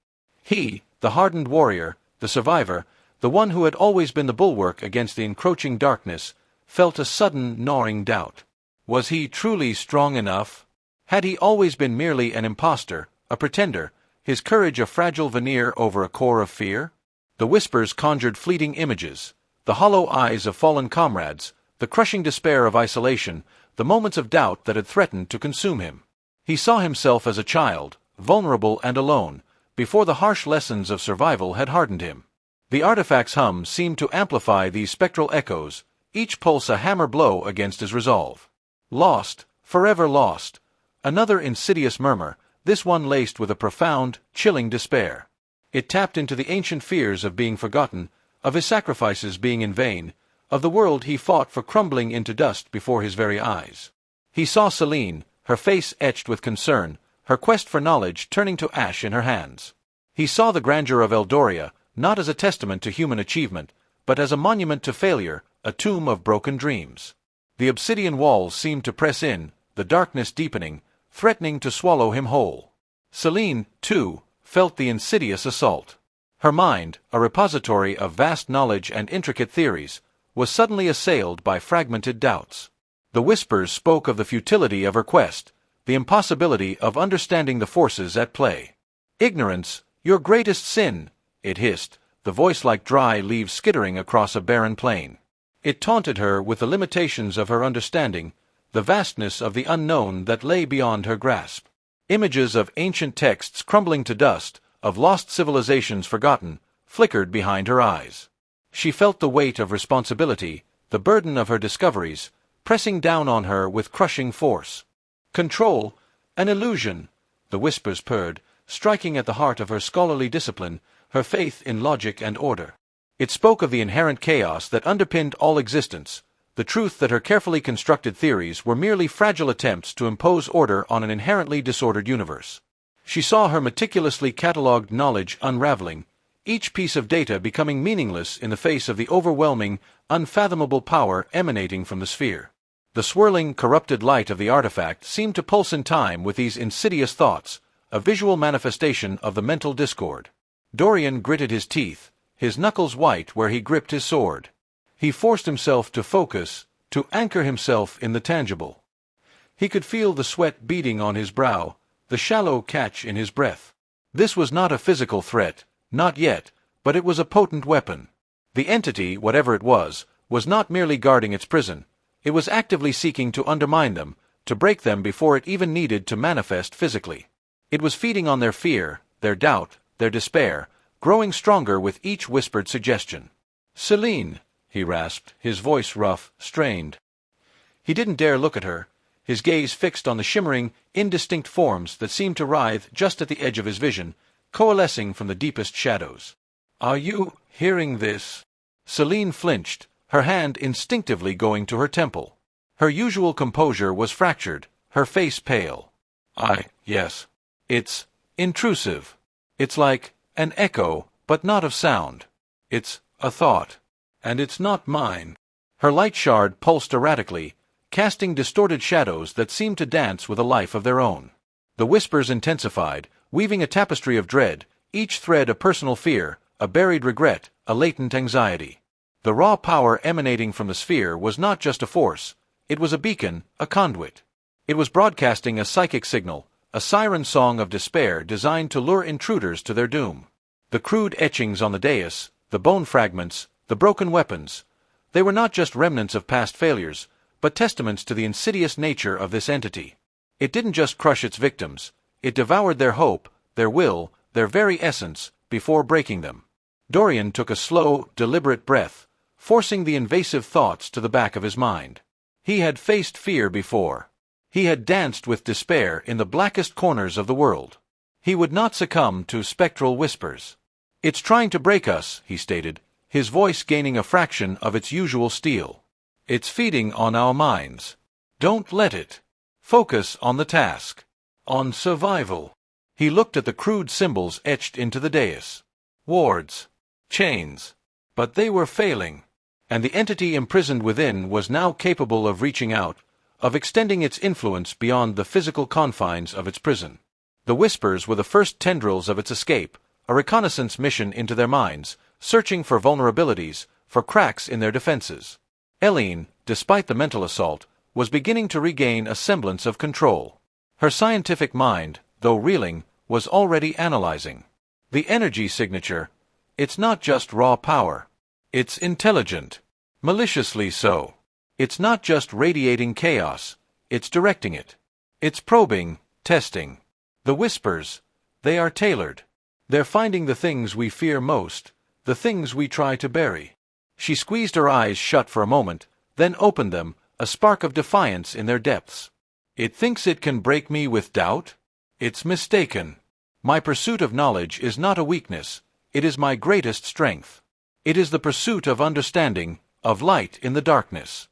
He, the hardened warrior, the survivor, the one who had always been the bulwark against the encroaching darkness, felt a sudden gnawing doubt. Was he truly strong enough? Had he always been merely an impostor, a pretender, his courage a fragile veneer over a core of fear? The whispers conjured fleeting images, the hollow eyes of fallen comrades, the crushing despair of isolation, the moments of doubt that had threatened to consume him. He saw himself as a child, vulnerable and alone, before the harsh lessons of survival had hardened him. The artifact's hum seemed to amplify these spectral echoes, each pulse a hammer blow against his resolve. Lost, forever lost. Another insidious murmur, this one laced with a profound, chilling despair. It tapped into the ancient fears of being forgotten, of his sacrifices being in vain, of the world he fought for crumbling into dust before his very eyes. He saw Celine, her face etched with concern, her quest for knowledge turning to ash in her hands. He saw the grandeur of Eldoria, not as a testament to human achievement, but as a monument to failure, a tomb of broken dreams. The obsidian walls seemed to press in, the darkness deepening, threatening to swallow him whole. Celine, too, felt the insidious assault. Her mind, a repository of vast knowledge and intricate theories, was suddenly assailed by fragmented doubts. The whispers spoke of the futility of her quest, the impossibility of understanding the forces at play. "Ignorance, your greatest sin," it hissed, the voice like dry leaves skittering across a barren plain. It taunted her with the limitations of her understanding, the vastness of the unknown that lay beyond her grasp. Images of ancient texts crumbling to dust, of lost civilizations forgotten, flickered behind her eyes. She felt the weight of responsibility, the burden of her discoveries, pressing down on her with crushing force. "Control, an illusion," the whispers purred, striking at the heart of her scholarly discipline, her faith in logic and order. It spoke of the inherent chaos that underpinned all existence, the truth that her carefully constructed theories were merely fragile attempts to impose order on an inherently disordered universe. She saw her meticulously catalogued knowledge unraveling, each piece of data becoming meaningless in the face of the overwhelming, unfathomable power emanating from the sphere. The swirling, corrupted light of the artifact seemed to pulse in time with these insidious thoughts, a visual manifestation of the mental discord. Dorian gritted his teeth, his knuckles white where he gripped his sword. He forced himself to focus, to anchor himself in the tangible. He could feel the sweat beading on his brow, the shallow catch in his breath. This was not a physical threat, not yet, but it was a potent weapon. The entity, whatever it was not merely guarding its prison. It was actively seeking to undermine them, to break them before it even needed to manifest physically. It was feeding on their fear, their doubt, their despair, growing stronger with each whispered suggestion. "Celine," he rasped, his voice rough, strained. He didn't dare look at her, his gaze fixed on the shimmering, indistinct forms that seemed to writhe just at the edge of his vision, coalescing from the deepest shadows. "Are you hearing this?" Celine flinched, her hand instinctively going to her temple. Her usual composure was fractured, her face pale. Yes. It's intrusive. It's like an echo, but not of sound. It's a thought. And it's not mine." Her light shard pulsed erratically, casting distorted shadows that seemed to dance with a life of their own. The whispers intensified, weaving a tapestry of dread, each thread a personal fear, a buried regret, a latent anxiety. The raw power emanating from the sphere was not just a force, it was a beacon, a conduit. It was broadcasting a psychic signal, a siren song of despair designed to lure intruders to their doom. The crude etchings on the dais, the bone fragments, the broken weapons, they were not just remnants of past failures, but testaments to the insidious nature of this entity. It didn't just crush its victims, it devoured their hope, their will, their very essence, before breaking them. Dorian took a slow, deliberate breath, forcing the invasive thoughts to the back of his mind. He had faced fear before. He had danced with despair in the blackest corners of the world. He would not succumb to spectral whispers. "It's trying to break us," he stated, his voice gaining a fraction of its usual steel. "It's feeding on our minds. Don't let it. Focus on the task. On survival." He looked at the crude symbols etched into the dais. Wards. Chains. But they were failing. And the entity imprisoned within was now capable of reaching out, of extending its influence beyond the physical confines of its prison. The whispers were the first tendrils of its escape, a reconnaissance mission into their minds, searching for vulnerabilities, for cracks in their defenses. Eileen, despite the mental assault, was beginning to regain a semblance of control. Her scientific mind, though reeling, was already analyzing. The energy signature, it's not just raw power. It's intelligent. Maliciously so. It's not just radiating chaos, it's directing it. It's probing, testing. The whispers, they are tailored. They're finding the things we fear most, the things we try to bury. She squeezed her eyes shut for a moment, then opened them, a spark of defiance in their depths. "It thinks it can break me with doubt? It's mistaken. My pursuit of knowledge is not a weakness, it is my greatest strength. It is the pursuit of understanding, of light in the darkness."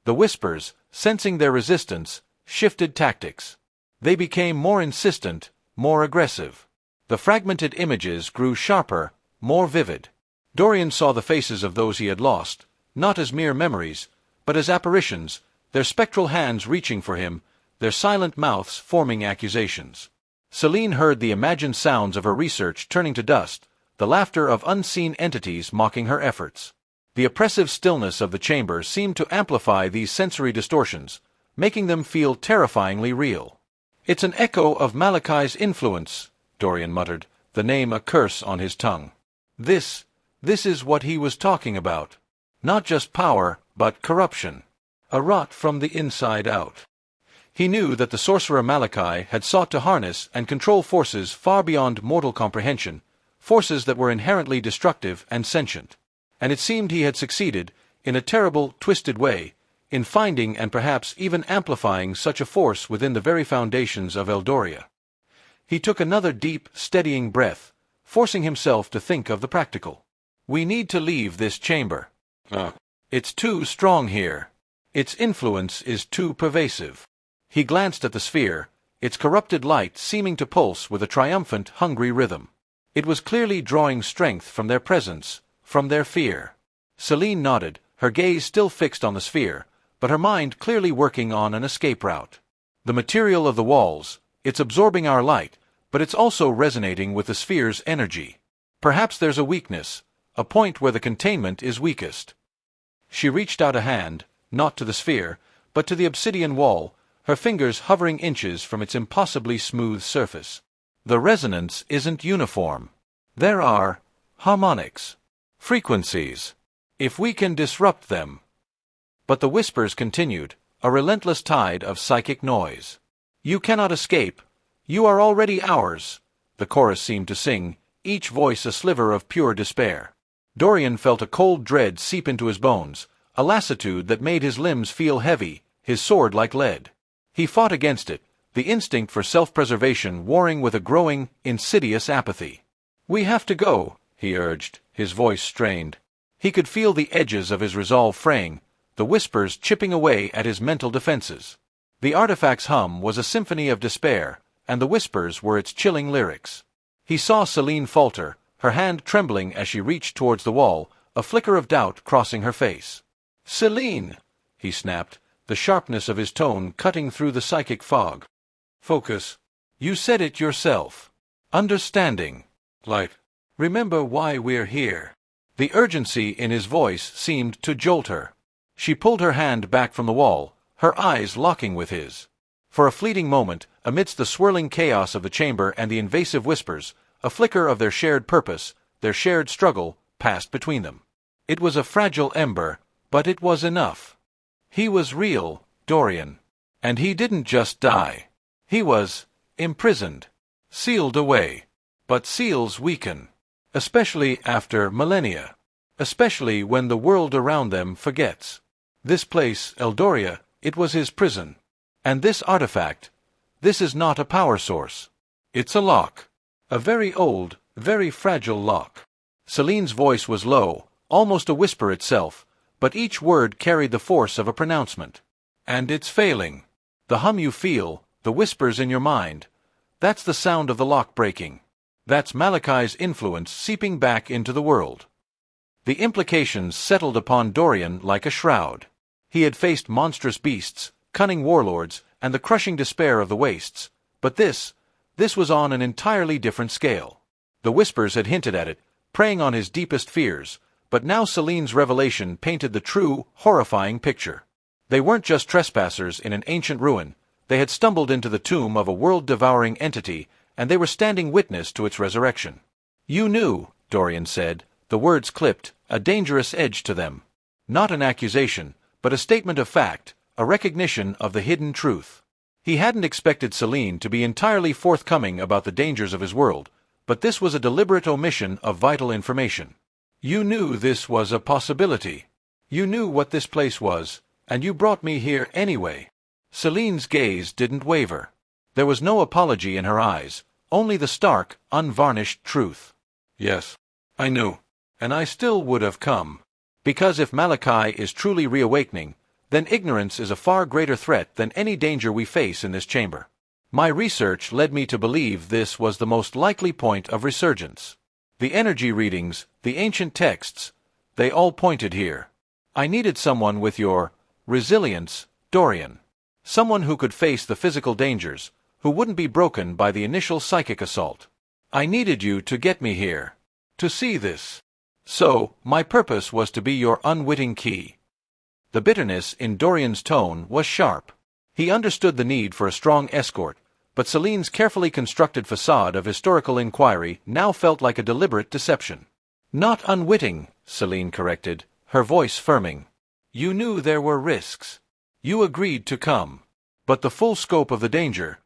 The whispers, sensing their resistance, shifted tactics. They became more insistent, more aggressive. The fragmented images grew sharper, more vivid. Dorian saw the faces of those he had lost, not as mere memories, but as apparitions, their spectral hands reaching for him, their silent mouths forming accusations. Celine heard the imagined sounds of her research turning to dust, the laughter of unseen entities mocking her efforts. The oppressive stillness of the chamber seemed to amplify these sensory distortions, making them feel terrifyingly real. It's an echo of Malachi's influence, Dorian muttered, the name a curse on his tongue. This is what he was talking about. Not just power, but corruption. A rot from the inside out. He knew that the sorcerer Malachi had sought to harness and control forces far beyond mortal comprehension, forces that were inherently destructive and sentient. And it seemed he had succeeded, in a terrible, twisted way, in finding and perhaps even amplifying such a force within the very foundations of Eldoria. He took another deep, steadying breath, forcing himself to think of the practical. We need to leave this chamber. It's too strong here. Its influence is too pervasive. He glanced at the sphere, its corrupted light seeming to pulse with a triumphant, hungry rhythm. It was clearly drawing strength from their presence, from their fear. Celine nodded, her gaze still fixed on the sphere, but her mind clearly working on an escape route. The material of the walls, it's absorbing our light, but it's also resonating with the sphere's energy. Perhaps there's a weakness, a point where the containment is weakest. She reached out a hand, not to the sphere, but to the obsidian wall, her fingers hovering inches from its impossibly smooth surface. The resonance isn't uniform. There are harmonics, frequencies. If we can disrupt them. But the whispers continued, a relentless tide of psychic noise. You cannot escape. You are already ours, the chorus seemed to sing, each voice a sliver of pure despair. Dorian felt a cold dread seep into his bones, a lassitude that made his limbs feel heavy, his sword like lead. He fought against it, the instinct for self-preservation warring with a growing, insidious apathy. We have to go, he urged, his voice strained. He could feel the edges of his resolve fraying, the whispers chipping away at his mental defenses. The artifact's hum was a symphony of despair, and the whispers were its chilling lyrics. He saw Celine falter, her hand trembling as she reached towards the wall, a flicker of doubt crossing her face. "Celine!" he snapped, the sharpness of his tone cutting through the psychic fog. "Focus. You said it yourself. Understanding. Light. Remember why we're here." The urgency in his voice seemed to jolt her. She pulled her hand back from the wall, her eyes locking with his. For a fleeting moment, amidst the swirling chaos of the chamber and the invasive whispers, a flicker of their shared purpose, their shared struggle, passed between them. It was a fragile ember, but it was enough. He was real, Dorian. And he didn't just die. He was imprisoned, sealed away. But seals weaken, especially after millennia, especially when the world around them forgets. This place, Eldoria, it was his prison. And this artifact, this is not a power source. It's a lock. A very old, very fragile lock. Celine's voice was low, almost a whisper itself, but each word carried the force of a pronouncement. And it's failing. The hum you feel, the whispers in your mind, that's the sound of the lock breaking. That's Malachi's influence seeping back into the world. The implications settled upon Dorian like a shroud. He had faced monstrous beasts, cunning warlords, and the crushing despair of the wastes, but this was on an entirely different scale. The whispers had hinted at it, preying on his deepest fears, but now Celine's revelation painted the true, horrifying picture. They weren't just trespassers in an ancient ruin, they had stumbled into the tomb of a world-devouring entity, and they were standing witness to its resurrection. "You knew," Dorian said, the words clipped, a dangerous edge to them. Not an accusation, but a statement of fact, a recognition of the hidden truth. He hadn't expected Celine to be entirely forthcoming about the dangers of his world, but this was a deliberate omission of vital information. "You knew this was a possibility. You knew what this place was, and you brought me here anyway." Celine's gaze didn't waver. There was no apology in her eyes, only the stark, unvarnished truth. "Yes, I knew, and I still would have come. Because if Malachi is truly reawakening, then ignorance is a far greater threat than any danger we face in this chamber. My research led me to believe this was the most likely point of resurgence. The energy readings, the ancient texts, they all pointed here. I needed someone with your resilience, Dorian. Someone who could face the physical dangers, who wouldn't be broken by the initial psychic assault. I needed you to get me here, to see this. So, my purpose was to be your unwitting key." The bitterness in Dorian's tone was sharp. He understood the need for a strong escort, but Celine's carefully constructed facade of historical inquiry now felt like a deliberate deception. "Not unwitting," Celine corrected, her voice firming. "You knew there were risks. You agreed to come. But the full scope of the danger—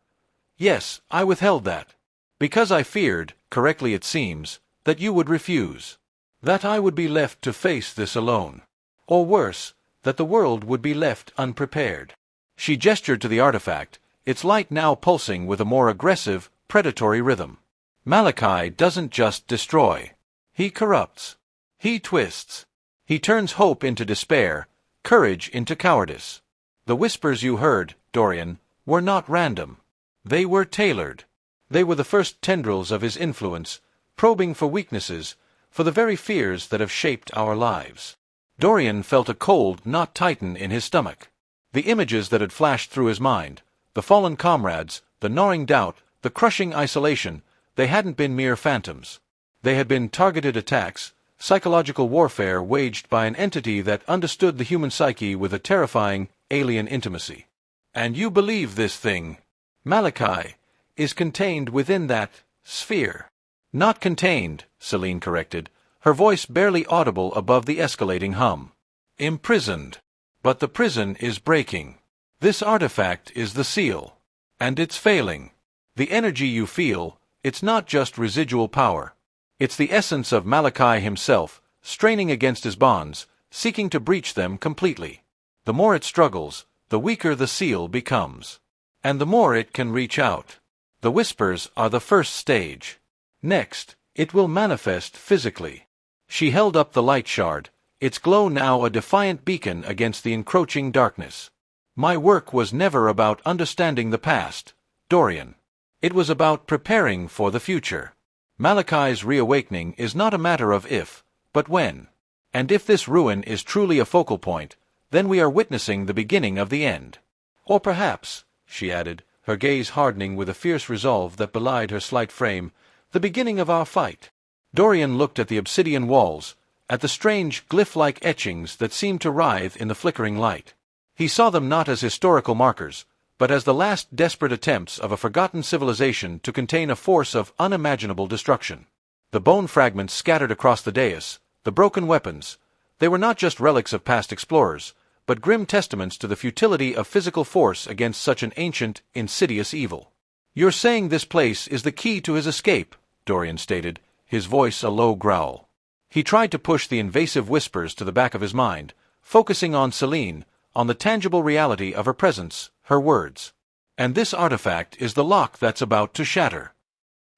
yes, I withheld that. Because I feared, correctly it seems, that you would refuse. That I would be left to face this alone. Or worse, that the world would be left unprepared." She gestured to the artifact, its light now pulsing with a more aggressive, predatory rhythm. "Malachi doesn't just destroy. He corrupts. He twists. He turns hope into despair, courage into cowardice. The whispers you heard, Dorian, were not random. They were tailored. They were the first tendrils of his influence, probing for weaknesses, for the very fears that have shaped our lives." Dorian felt a cold knot tighten in his stomach. The images that had flashed through his mind, the fallen comrades, the gnawing doubt, the crushing isolation, they hadn't been mere phantoms. They had been targeted attacks, psychological warfare waged by an entity that understood the human psyche with a terrifying, alien intimacy. "And you believe this thing, Malachi, is contained within that sphere." "Not contained," Celine corrected, her voice barely audible above the escalating hum. "Imprisoned. But the prison is breaking. This artifact is the seal. And it's failing. The energy you feel, it's not just residual power. It's the essence of Malachi himself, straining against his bonds, seeking to breach them completely. The more it struggles, the weaker the seal becomes. And the more it can reach out. The whispers are the first stage. Next, it will manifest physically." She held up the light shard, its glow now a defiant beacon against the encroaching darkness. "My work was never about understanding the past, Dorian. It was about preparing for the future. Malachi's reawakening is not a matter of if, but when. And if this ruin is truly a focal point, then we are witnessing the beginning of the end. Or perhaps," she added, her gaze hardening with a fierce resolve that belied her slight frame, "the beginning of our fight." Dorian looked at the obsidian walls, at the strange glyph-like etchings that seemed to writhe in the flickering light. He saw them not as historical markers, but as the last desperate attempts of a forgotten civilization to contain a force of unimaginable destruction. The bone fragments scattered across the dais, the broken weapons, they were not just relics of past explorers, but grim testaments to the futility of physical force against such an ancient, insidious evil. "You're saying this place is the key to his escape," Dorian stated, his voice a low growl. He tried to push the invasive whispers to the back of his mind, focusing on Celine, on the tangible reality of her presence, her words. "And this artifact is the lock that's about to shatter."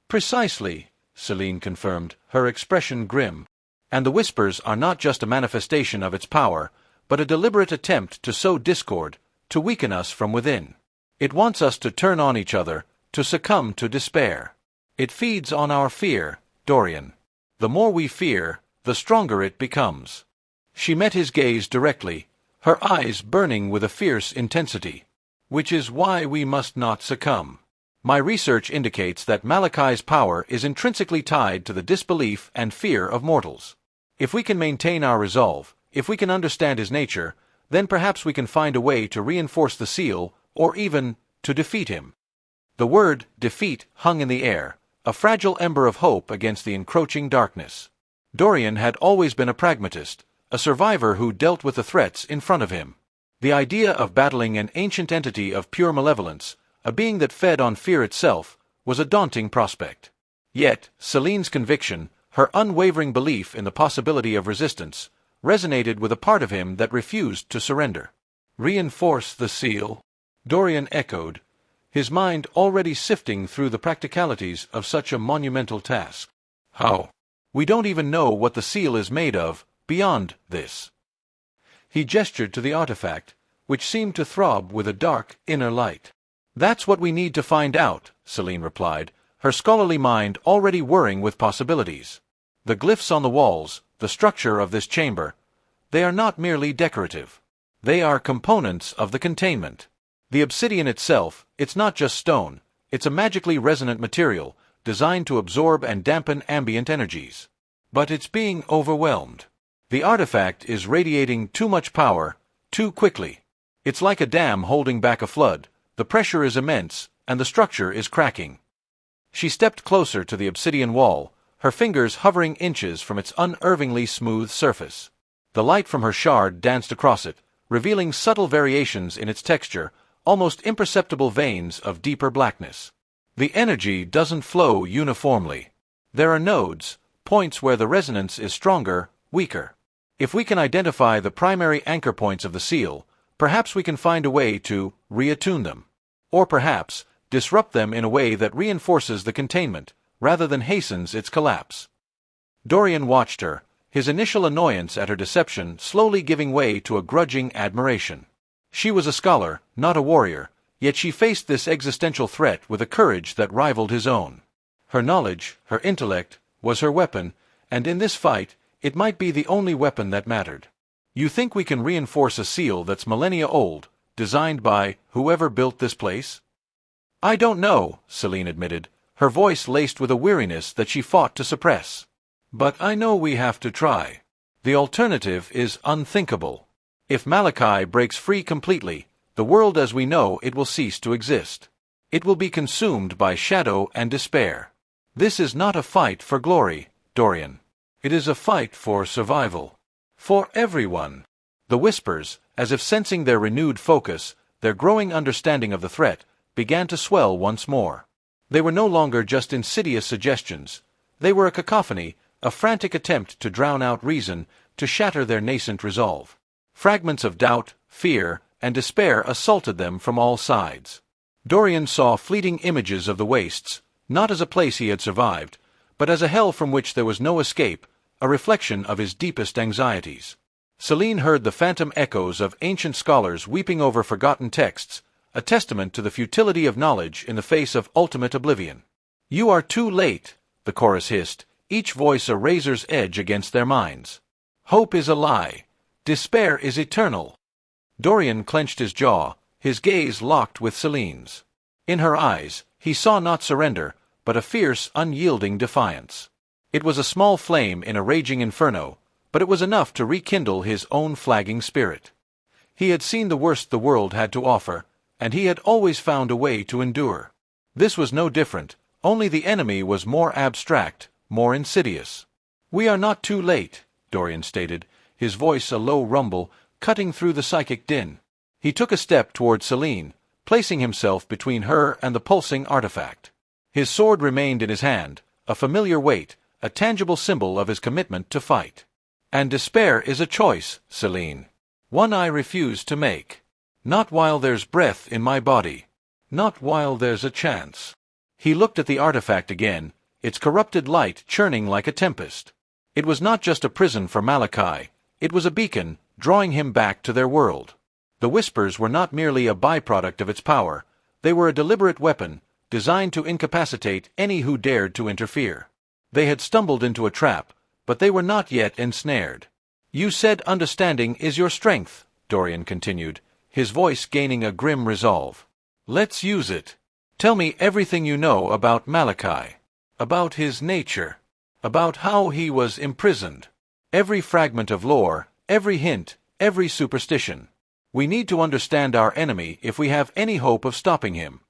"Precisely," Celine confirmed, her expression grim. "And the whispers are not just a manifestation of its power, but a deliberate attempt to sow discord, to weaken us from within. It wants us to turn on each other, to succumb to despair. It feeds on our fear, Dorian. The more we fear, the stronger it becomes." She met his gaze directly, her eyes burning with a fierce intensity. "Which is why we must not succumb. My research indicates that Malachi's power is intrinsically tied to the disbelief and fear of mortals. If we can maintain our resolve, if we can understand his nature, then perhaps we can find a way to reinforce the seal, or even to defeat him." The word defeat hung in the air, a fragile ember of hope against the encroaching darkness. Dorian had always been a pragmatist, a survivor who dealt with the threats in front of him. The idea of battling an ancient entity of pure malevolence, a being that fed on fear itself, was a daunting prospect. Yet, Celine's conviction, her unwavering belief in the possibility of resistance, resonated with a part of him that refused to surrender. "Reinforce the seal?" Dorian echoed, his mind already sifting through the practicalities of such a monumental task. "How?" "We don't even know what the seal is made of, beyond this." He gestured to the artifact, which seemed to throb with a dark, inner light. "That's what we need to find out," Celine replied, her scholarly mind already whirring with possibilities. "The glyphs on the walls, the structure of this chamber, they are not merely decorative. They are components of the containment. The obsidian itself, it's not just stone, it's a magically resonant material, designed to absorb and dampen ambient energies. But it's being overwhelmed. The artifact is radiating too much power, too quickly. It's like a dam holding back a flood, the pressure is immense, and the structure is cracking. She stepped closer to the obsidian wall, her fingers hovering inches from its unervingly smooth surface. The light from her shard danced across it, revealing subtle variations in its texture, almost imperceptible veins of deeper blackness. The energy doesn't flow uniformly. There are nodes, points where the resonance is stronger, weaker. If we can identify the primary anchor points of the seal, perhaps we can find a way to reattune them. Or perhaps, disrupt them in a way that reinforces the containment, rather than hastens its collapse. Dorian watched her, his initial annoyance at her deception slowly giving way to a grudging admiration. She was a scholar, not a warrior, yet she faced this existential threat with a courage that rivaled his own. Her knowledge, her intellect, was her weapon, and in this fight, it might be the only weapon that mattered. You think we can reinforce a seal that's millennia old, designed by whoever built this place? I don't know, Celine admitted, her voice laced with a weariness that she fought to suppress. But I know we have to try. The alternative is unthinkable. If Malachi breaks free completely, the world as we know it will cease to exist. It will be consumed by shadow and despair. This is not a fight for glory, Dorian. It is a fight for survival. For everyone. The whispers, as if sensing their renewed focus, their growing understanding of the threat, began to swell once more. They were no longer just insidious suggestions. They were a cacophony, a frantic attempt to drown out reason, to shatter their nascent resolve. Fragments of doubt, fear, and despair assaulted them from all sides. Dorian saw fleeting images of the wastes, not as a place he had survived, but as a hell from which there was no escape, a reflection of his deepest anxieties. Celine heard the phantom echoes of ancient scholars weeping over forgotten texts, a testament to the futility of knowledge in the face of ultimate oblivion. "You are too late," the chorus hissed, each voice a razor's edge against their minds. "Hope is a lie. Despair is eternal." Dorian clenched his jaw, his gaze locked with Celine's. In her eyes, he saw not surrender, but a fierce, unyielding defiance. It was a small flame in a raging inferno, but it was enough to rekindle his own flagging spirit. He had seen the worst the world had to offer, and he had always found a way to endure. This was no different, only the enemy was more abstract, more insidious. "We are not too late," Dorian stated, his voice a low rumble, cutting through the psychic din. He took a step toward Celine, placing himself between her and the pulsing artifact. His sword remained in his hand, a familiar weight, a tangible symbol of his commitment to fight. "And despair is a choice, Celine. One I refuse to make. Not while there's breath in my body. Not while there's a chance." He looked at the artifact again, its corrupted light churning like a tempest. It was not just a prison for Malachi, it was a beacon, drawing him back to their world. The whispers were not merely a byproduct of its power, they were a deliberate weapon, designed to incapacitate any who dared to interfere. They had stumbled into a trap, but they were not yet ensnared. "You said understanding is your strength," Dorian continued, his voice gaining a grim resolve. "Let's use it. Tell me everything you know about Malachi. About his nature. About how he was imprisoned. Every fragment of lore, every hint, every superstition. We need to understand our enemy if we have any hope of stopping him."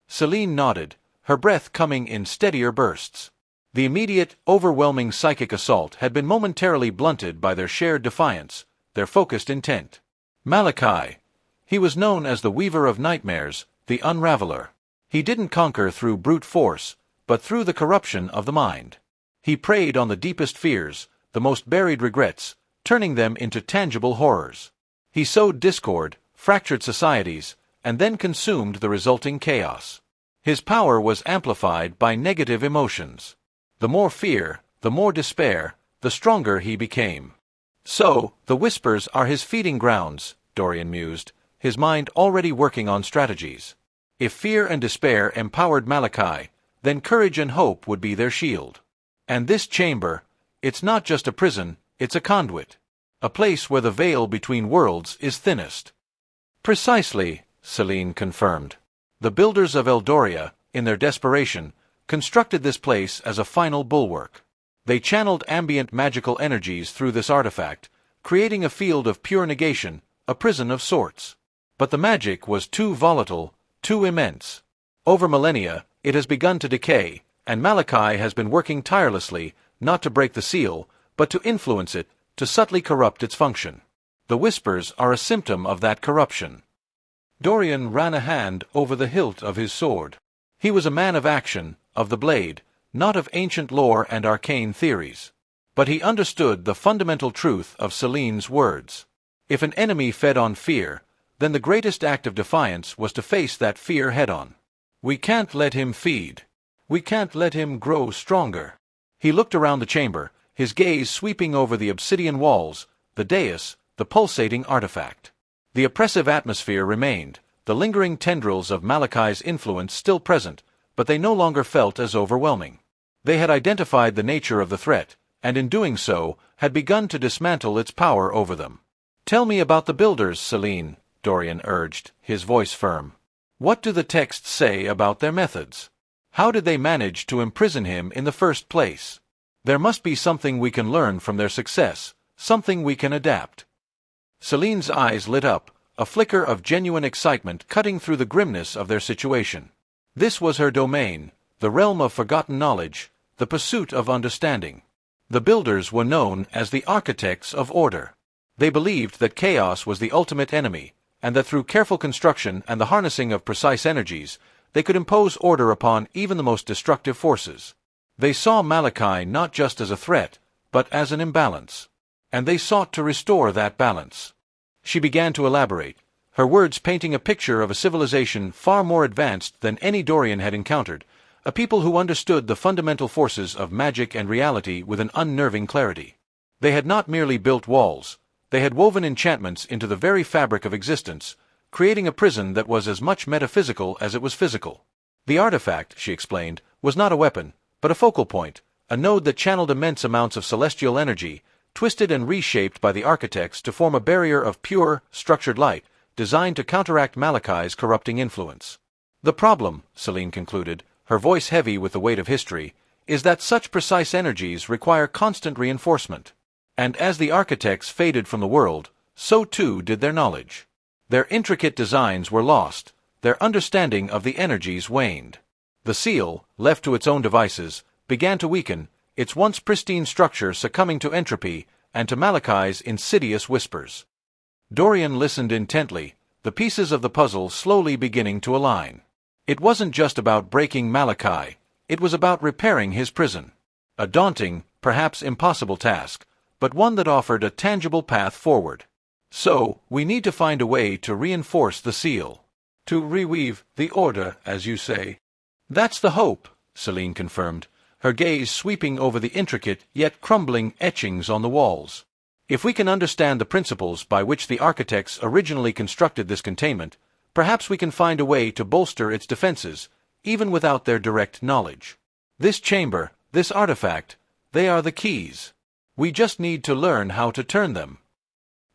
Celine nodded, her breath coming in steadier bursts. The immediate, overwhelming psychic assault had been momentarily blunted by their shared defiance, their focused intent. Malachi. He was known as the Weaver of Nightmares, the Unraveler. He didn't conquer through brute force, but through the corruption of the mind. He preyed on the deepest fears, the most buried regrets, turning them into tangible horrors. He sowed discord, fractured societies, and then consumed the resulting chaos. His power was amplified by negative emotions. The more fear, the more despair, the stronger he became. "So, the whispers are his feeding grounds," Dorian mused, his mind already working on strategies. If fear and despair empowered Malachi, then courage and hope would be their shield. And this chamber, it's not just a prison, it's a conduit. A place where the veil between worlds is thinnest. "Precisely," Celine confirmed. The builders of Eldoria, in their desperation, constructed this place as a final bulwark. They channeled ambient magical energies through this artifact, creating a field of pure negation, a prison of sorts. But the magic was too volatile, too immense. Over millennia, it has begun to decay, and Malachi has been working tirelessly, not to break the seal, but to influence it, to subtly corrupt its function. The whispers are a symptom of that corruption. Dorian ran a hand over the hilt of his sword. He was a man of action, of the blade, not of ancient lore and arcane theories. But he understood the fundamental truth of Celine's words. If an enemy fed on fear, then the greatest act of defiance was to face that fear head-on. We can't let him feed. We can't let him grow stronger. He looked around the chamber, his gaze sweeping over the obsidian walls, the dais, the pulsating artifact. The oppressive atmosphere remained, the lingering tendrils of Malachi's influence still present, but they no longer felt as overwhelming. They had identified the nature of the threat, and in doing so, had begun to dismantle its power over them. "Tell me about the builders, Celine," Dorian urged, his voice firm. "What do the texts say about their methods? How did they manage to imprison him in the first place? There must be something we can learn from their success, something we can adapt." Celine's eyes lit up, a flicker of genuine excitement cutting through the grimness of their situation. This was her domain, the realm of forgotten knowledge, the pursuit of understanding. The builders were known as the architects of order. They believed that chaos was the ultimate enemy, and that through careful construction and the harnessing of precise energies, they could impose order upon even the most destructive forces. They saw Malachi not just as a threat, but as an imbalance. And they sought to restore that balance. She began to elaborate, her words painting a picture of a civilization far more advanced than any Dorian had encountered, a people who understood the fundamental forces of magic and reality with an unnerving clarity. They had not merely built walls, they had woven enchantments into the very fabric of existence, creating a prison that was as much metaphysical as it was physical. The artifact, she explained, was not a weapon, but a focal point, a node that channeled immense amounts of celestial energy, twisted and reshaped by the architects to form a barrier of pure, structured light, designed to counteract Malachi's corrupting influence. "The problem," Celine concluded, her voice heavy with the weight of history, "is that such precise energies require constant reinforcement. And as the architects faded from the world, so too did their knowledge. Their intricate designs were lost, their understanding of the energies waned. The seal, left to its own devices, began to weaken, its once pristine structure succumbing to entropy and to Malachi's insidious whispers." Dorian listened intently, the pieces of the puzzle slowly beginning to align. It wasn't just about breaking Malachi, it was about repairing his prison. A daunting, perhaps impossible task, but one that offered a tangible path forward. "So, we need to find a way to reinforce the seal. To reweave the order, as you say." "That's the hope," Celine confirmed, her gaze sweeping over the intricate yet crumbling etchings on the walls. "If we can understand the principles by which the architects originally constructed this containment, perhaps we can find a way to bolster its defenses, even without their direct knowledge. This chamber, this artifact, they are the keys. We just need to learn how to turn them."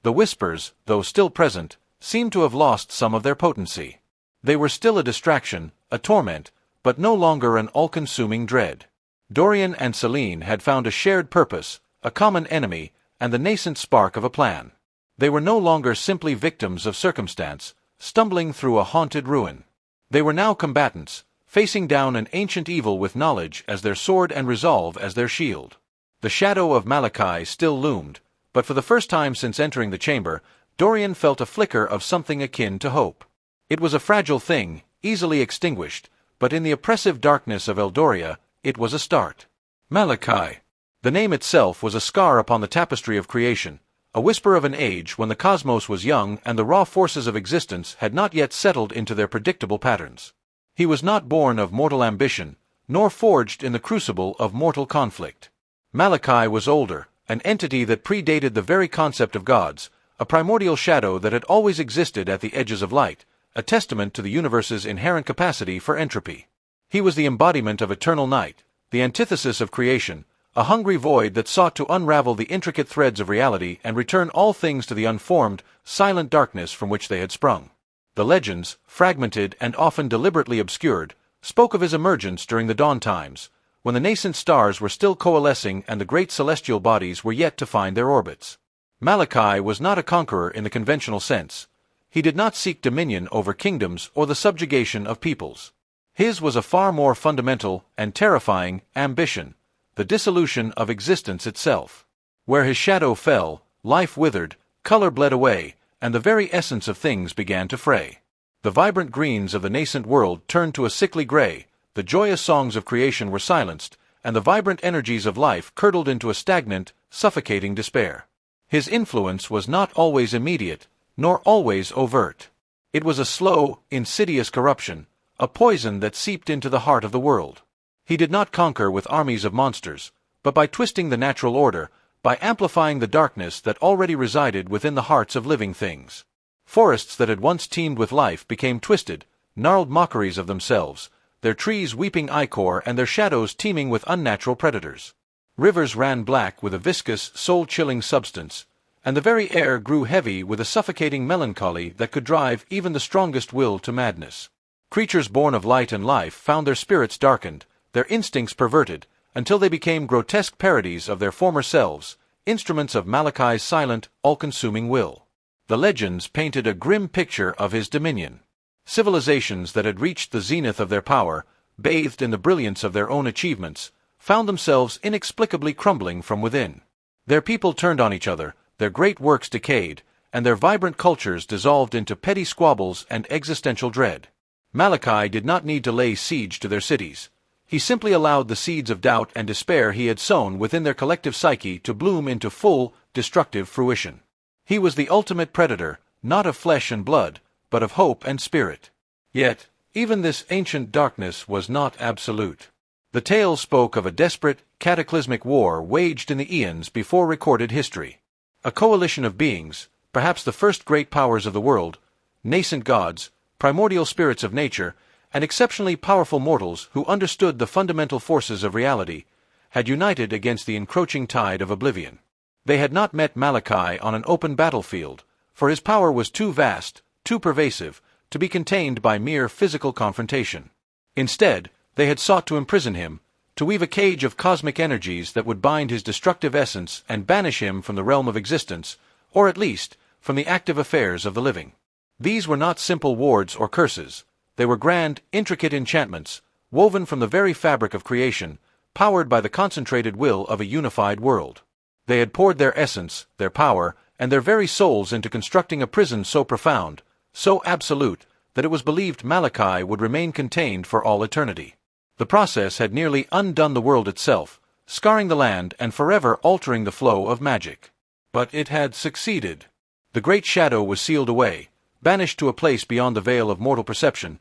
The whispers, though still present, seemed to have lost some of their potency. They were still a distraction, a torment, but no longer an all-consuming dread. Dorian and Celine had found a shared purpose, a common enemy, and the nascent spark of a plan. They were no longer simply victims of circumstance, stumbling through a haunted ruin. They were now combatants, facing down an ancient evil with knowledge as their sword and resolve as their shield. The shadow of Malachi still loomed, but for the first time since entering the chamber, Dorian felt a flicker of something akin to hope. It was a fragile thing, easily extinguished, but in the oppressive darkness of Eldoria, it was a start. Malachi. The name itself was a scar upon the tapestry of creation, a whisper of an age when the cosmos was young and the raw forces of existence had not yet settled into their predictable patterns. He was not born of mortal ambition, nor forged in the crucible of mortal conflict. Malachi was older, an entity that predated the very concept of gods, a primordial shadow that had always existed at the edges of light, a testament to the universe's inherent capacity for entropy. He was the embodiment of eternal night, the antithesis of creation, a hungry void that sought to unravel the intricate threads of reality and return all things to the unformed, silent darkness from which they had sprung. The legends, fragmented and often deliberately obscured, spoke of his emergence during the dawn times, when the nascent stars were still coalescing and the great celestial bodies were yet to find their orbits. Malachi was not a conqueror in the conventional sense. He did not seek dominion over kingdoms or the subjugation of peoples. His was a far more fundamental and terrifying ambition, the dissolution of existence itself. Where his shadow fell, life withered, color bled away, and the very essence of things began to fray. The vibrant greens of the nascent world turned to a sickly gray, the joyous songs of creation were silenced, and the vibrant energies of life curdled into a stagnant, suffocating despair. His influence was not always immediate, nor always overt. It was a slow, insidious corruption, a poison that seeped into the heart of the world. He did not conquer with armies of monsters, but by twisting the natural order, by amplifying the darkness that already resided within the hearts of living things. Forests that had once teemed with life became twisted, gnarled mockeries of themselves, their trees weeping ichor and their shadows teeming with unnatural predators. Rivers ran black with a viscous, soul-chilling substance, and the very air grew heavy with a suffocating melancholy that could drive even the strongest will to madness. Creatures born of light and life found their spirits darkened, their instincts perverted, until they became grotesque parodies of their former selves, instruments of Malachi's silent, all-consuming will. The legends painted a grim picture of his dominion. Civilizations that had reached the zenith of their power, bathed in the brilliance of their own achievements, found themselves inexplicably crumbling from within. Their people turned on each other, their great works decayed, and their vibrant cultures dissolved into petty squabbles and existential dread. Malachi did not need to lay siege to their cities. He simply allowed the seeds of doubt and despair he had sown within their collective psyche to bloom into full, destructive fruition. He was the ultimate predator, not of flesh and blood, but of hope and spirit. Yet, even this ancient darkness was not absolute. The tale spoke of a desperate, cataclysmic war waged in the eons before recorded history. A coalition of beings, perhaps the first great powers of the world, nascent gods, primordial spirits of nature, and exceptionally powerful mortals who understood the fundamental forces of reality, had united against the encroaching tide of oblivion. They had not met Malachi on an open battlefield, for his power was too vast, too pervasive, to be contained by mere physical confrontation. Instead, they had sought to imprison him, to weave a cage of cosmic energies that would bind his destructive essence and banish him from the realm of existence, or at least, from the active affairs of the living. These were not simple wards or curses. They were grand, intricate enchantments, woven from the very fabric of creation, powered by the concentrated will of a unified world. They had poured their essence, their power, and their very souls into constructing a prison so profound, so absolute, that it was believed Malachi would remain contained for all eternity. The process had nearly undone the world itself, scarring the land and forever altering the flow of magic. But it had succeeded. The great shadow was sealed away, banished to a place beyond the veil of mortal perception,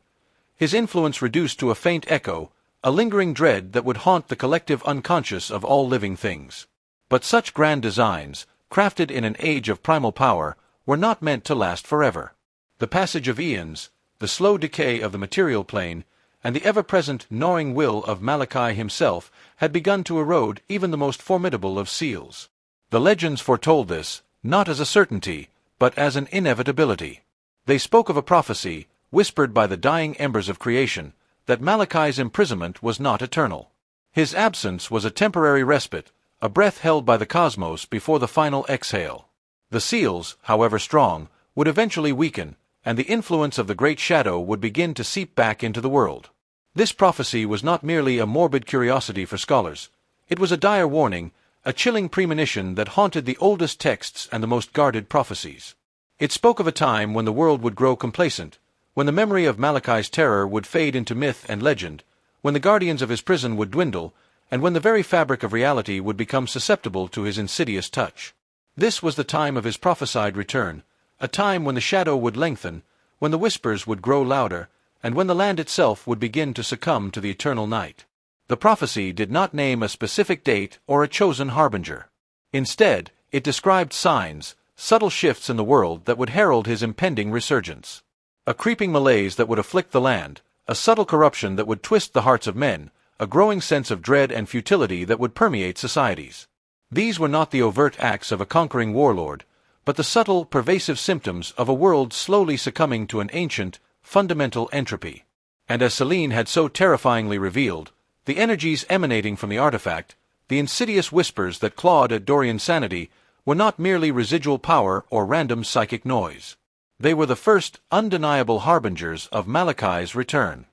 his influence reduced to a faint echo, a lingering dread that would haunt the collective unconscious of all living things. But such grand designs, crafted in an age of primal power, were not meant to last forever. The passage of eons, the slow decay of the material plane, and the ever-present gnawing will of Malachi himself had begun to erode even the most formidable of seals. The legends foretold this, not as a certainty, but as an inevitability. They spoke of a prophecy, whispered by the dying embers of creation, that Malachi's imprisonment was not eternal. His absence was a temporary respite, a breath held by the cosmos before the final exhale. The seals, however strong, would eventually weaken, and the influence of the great shadow would begin to seep back into the world. This prophecy was not merely a morbid curiosity for scholars. It was a dire warning, a chilling premonition that haunted the oldest texts and the most guarded prophecies. It spoke of a time when the world would grow complacent, when the memory of Malachi's terror would fade into myth and legend, when the guardians of his prison would dwindle, and when the very fabric of reality would become susceptible to his insidious touch. This was the time of his prophesied return, a time when the shadow would lengthen, when the whispers would grow louder, and when the land itself would begin to succumb to the eternal night. The prophecy did not name a specific date or a chosen harbinger. Instead, it described signs, subtle shifts in the world that would herald his impending resurgence. A creeping malaise that would afflict the land, a subtle corruption that would twist the hearts of men, a growing sense of dread and futility that would permeate societies. These were not the overt acts of a conquering warlord, but the subtle, pervasive symptoms of a world slowly succumbing to an ancient, fundamental entropy. And as Celine had so terrifyingly revealed, the energies emanating from the artifact, the insidious whispers that clawed at Dorian's sanity, were not merely residual power or random psychic noise. They were the first undeniable harbingers of Malachi's return.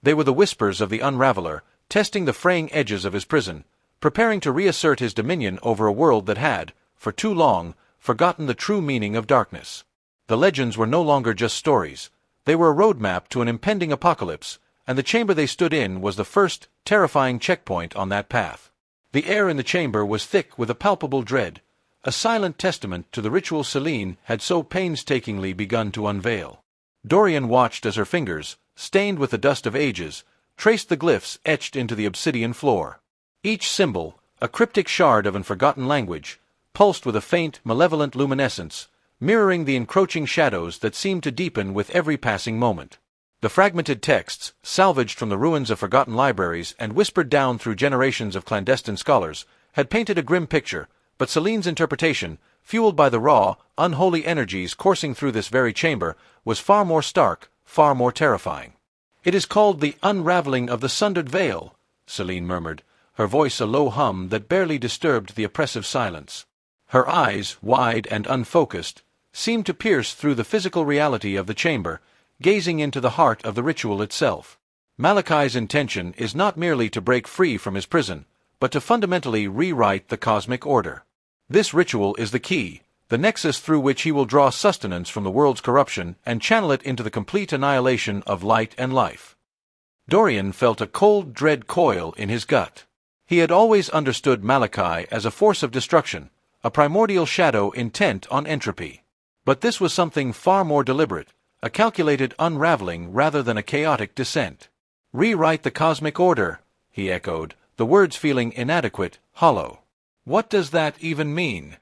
They were the whispers of the unraveler, testing the fraying edges of his prison, preparing to reassert his dominion over a world that had, for too long, forgotten the true meaning of darkness. The legends were no longer just stories. They were a roadmap to an impending apocalypse, and the chamber they stood in was the first, terrifying checkpoint on that path. The air in the chamber was thick with a palpable dread, a silent testament to the ritual Celine had so painstakingly begun to unveil. Dorian watched as her fingers, stained with the dust of ages, traced the glyphs etched into the obsidian floor. Each symbol, a cryptic shard of an forgotten language, pulsed with a faint, malevolent luminescence, mirroring the encroaching shadows that seemed to deepen with every passing moment. The fragmented texts, salvaged from the ruins of forgotten libraries and whispered down through generations of clandestine scholars, had painted a grim picture, but Celine's interpretation, fueled by the raw, unholy energies coursing through this very chamber, was far more stark, far more terrifying. "It is called the unraveling of the sundered veil," Celine murmured, her voice a low hum that barely disturbed the oppressive silence. Her eyes, wide and unfocused, seemed to pierce through the physical reality of the chamber, gazing into the heart of the ritual itself. Malachi's intention is not merely to break free from his prison, but to fundamentally rewrite the cosmic order. This ritual is the key, the nexus through which he will draw sustenance from the world's corruption and channel it into the complete annihilation of light and life. Dorian felt a cold dread coil in his gut. He had always understood Malachi as a force of destruction, a primordial shadow intent on entropy. But this was something far more deliberate, a calculated unraveling rather than a chaotic descent. "Rewrite the cosmic order," he echoed, the words feeling inadequate, hollow. "What does that even mean?"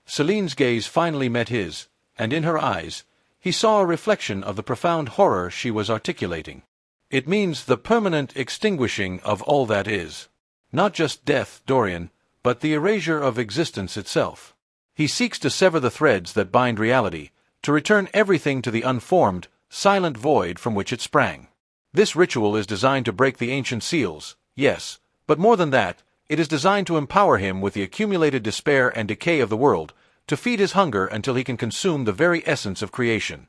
Celine's gaze finally met his, and in her eyes, he saw a reflection of the profound horror she was articulating. "It means the permanent extinguishing of all that is. Not just death, Dorian, but the erasure of existence itself. He seeks to sever the threads that bind reality, to return everything to the unformed, silent void from which it sprang. This ritual is designed to break the ancient seals, yes, but more than that, it is designed to empower him with the accumulated despair and decay of the world, to feed his hunger until he can consume the very essence of creation."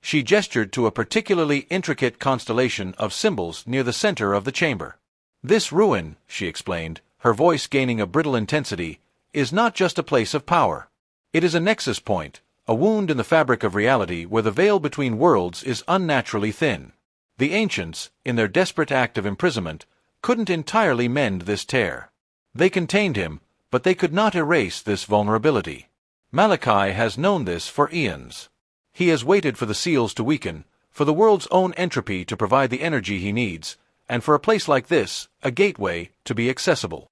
She gestured to a particularly intricate constellation of symbols near the center of the chamber. "This ruin," she explained, her voice gaining a brittle intensity, "is not just a place of power. It is a nexus point, a wound in the fabric of reality where the veil between worlds is unnaturally thin. The ancients, in their desperate act of imprisonment, couldn't entirely mend this tear. They contained him, but they could not erase this vulnerability. Malachi has known this for eons. He has waited for the seals to weaken, for the world's own entropy to provide the energy he needs, and for a place like this, a gateway, to be accessible."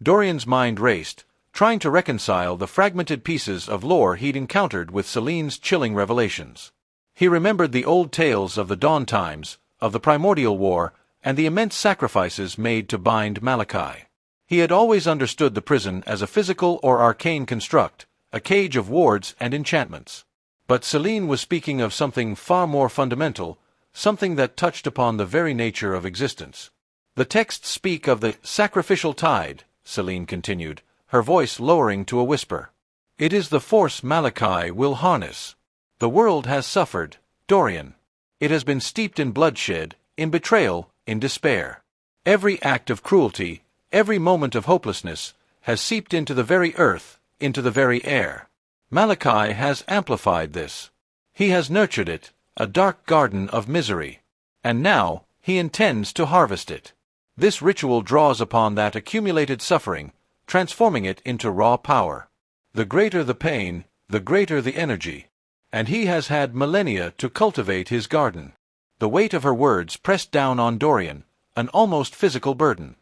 Dorian's mind raced, trying to reconcile the fragmented pieces of lore he'd encountered with Celine's chilling revelations. He remembered the old tales of the dawn times, of the primordial war, and the immense sacrifices made to bind Malachi. He had always understood the prison as a physical or arcane construct, a cage of wards and enchantments. But Celine was speaking of something far more fundamental, something that touched upon the very nature of existence. "The texts speak of the sacrificial tide," Celine continued, her voice lowering to a whisper. "It is the force Malachi will harness. The world has suffered, Dorian. It has been steeped in bloodshed, in betrayal, in despair. Every act of cruelty, every moment of hopelessness, has seeped into the very earth, into the very air. Malachi has amplified this. He has nurtured it, a dark garden of misery. And now he intends to harvest it. This ritual draws upon that accumulated suffering, transforming it into raw power. The greater the pain, the greater the energy. And he has had millennia to cultivate his garden." The weight of her words pressed down on Dorian, an almost physical burden.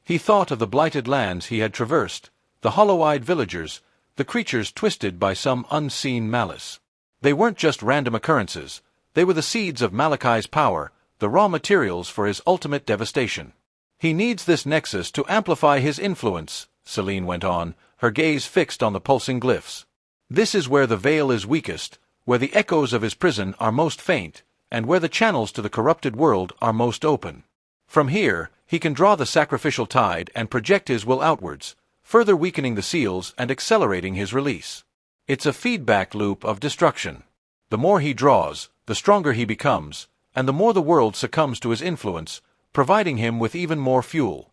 He thought of the blighted lands he had traversed, the hollow-eyed villagers, the creatures twisted by some unseen malice. They weren't just random occurrences, they were the seeds of Malachi's power, the raw materials for his ultimate devastation. "He needs this nexus to amplify his influence," Celine went on, her gaze fixed on the pulsing glyphs. "This is where the veil is weakest, where the echoes of his prison are most faint, and where the channels to the corrupted world are most open. From here, he can draw the sacrificial tide and project his will outwards, further weakening the seals and accelerating his release. It's a feedback loop of destruction. The more he draws, the stronger he becomes, and the more the world succumbs to his influence, providing him with even more fuel.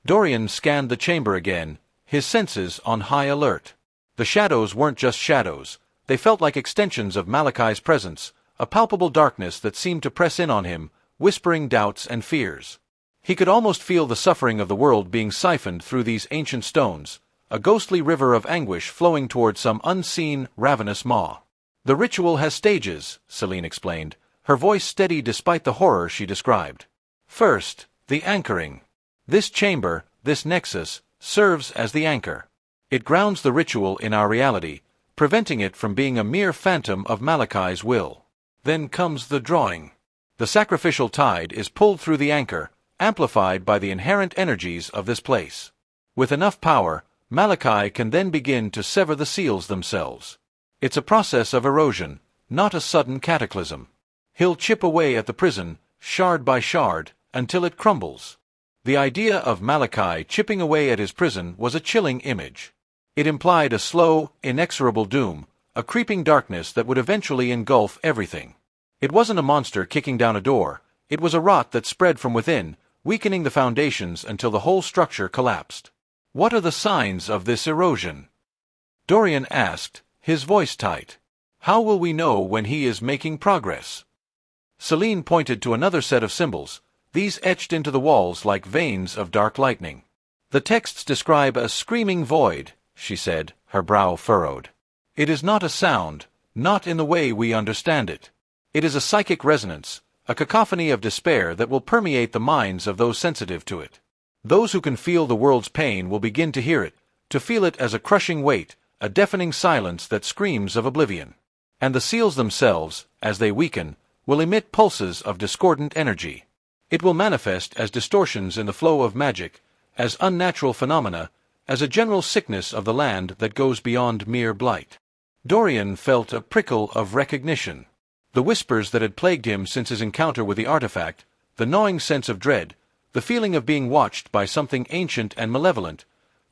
Dorian scanned the chamber again, his senses on high alert. The shadows weren't just shadows, they felt like extensions of Malachi's presence, a palpable darkness that seemed to press in on him, whispering doubts and fears. He could almost feel the suffering of the world being siphoned through these ancient stones, a ghostly river of anguish flowing toward some unseen, ravenous maw. "The ritual has stages," Celine explained, her voice steady despite the horror she described. "First, the anchoring. This chamber, this nexus, serves as the anchor. It grounds the ritual in our reality, preventing it from being a mere phantom of Malachi's will. Then comes the drawing. The sacrificial tide is pulled through the anchor, amplified by the inherent energies of this place. With enough power, Malachi can then begin to sever the seals themselves. It's a process of erosion, not a sudden cataclysm. He'll chip away at the prison, shard by shard, until it crumbles." The idea of Malachi chipping away at his prison was a chilling image. It implied a slow, inexorable doom, a creeping darkness that would eventually engulf everything. It wasn't a monster kicking down a door, it was a rot that spread from within, weakening the foundations until the whole structure collapsed. "What are the signs of this erosion?" Dorian asked, his voice tight. "How will we know when he is making progress?" Celine pointed to another set of symbols, these etched into the walls like veins of dark lightning. "The texts describe a screaming void," she said, her brow furrowed. "It is not a sound, not in the way we understand it. It is a psychic resonance, a cacophony of despair that will permeate the minds of those sensitive to it. Those who can feel the world's pain will begin to hear it, to feel it as a crushing weight, a deafening silence that screams of oblivion. And the seals themselves, as they weaken, will emit pulses of discordant energy. It will manifest as distortions in the flow of magic, as unnatural phenomena, as a general sickness of the land that goes beyond mere blight." Dorian felt a prickle of recognition. The whispers that had plagued him since his encounter with the artifact, the gnawing sense of dread, the feeling of being watched by something ancient and malevolent,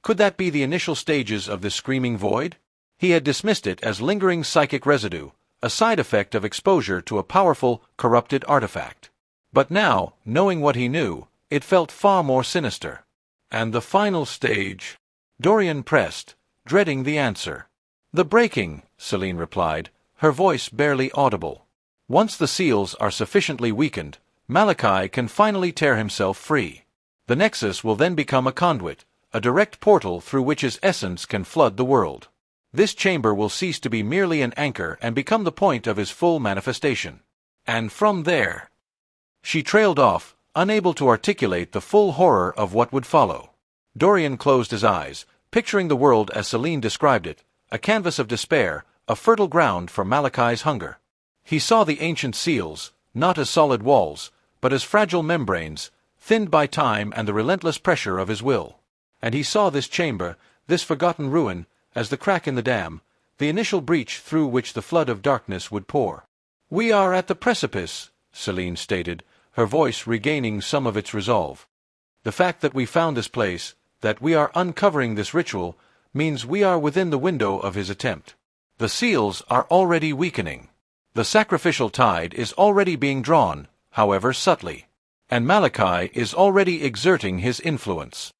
could that be the initial stages of this screaming void? He had dismissed it as lingering psychic residue, a side effect of exposure to a powerful, corrupted artifact. But now, knowing what he knew, it felt far more sinister. "And the final stage?" Dorian pressed, dreading the answer. "The breaking," Celine replied, her voice barely audible. "Once the seals are sufficiently weakened, Malachi can finally tear himself free. The Nexus will then become a conduit, a direct portal through which his essence can flood the world. This chamber will cease to be merely an anchor and become the point of his full manifestation. And from there—" She trailed off, unable to articulate the full horror of what would follow. Dorian closed his eyes, picturing the world as Celine described it, a canvas of despair, a fertile ground for Malachi's hunger. He saw the ancient seals, not as solid walls, but as fragile membranes, thinned by time and the relentless pressure of his will. And he saw this chamber, this forgotten ruin, as the crack in the dam, the initial breach through which the flood of darkness would pour. "We are at the precipice," Celine stated, her voice regaining some of its resolve. "The fact that we found this place, that we are uncovering this ritual, means we are within the window of his attempt. The seals are already weakening. The sacrificial tide is already being drawn, however subtly. And Malachi is already exerting his influence."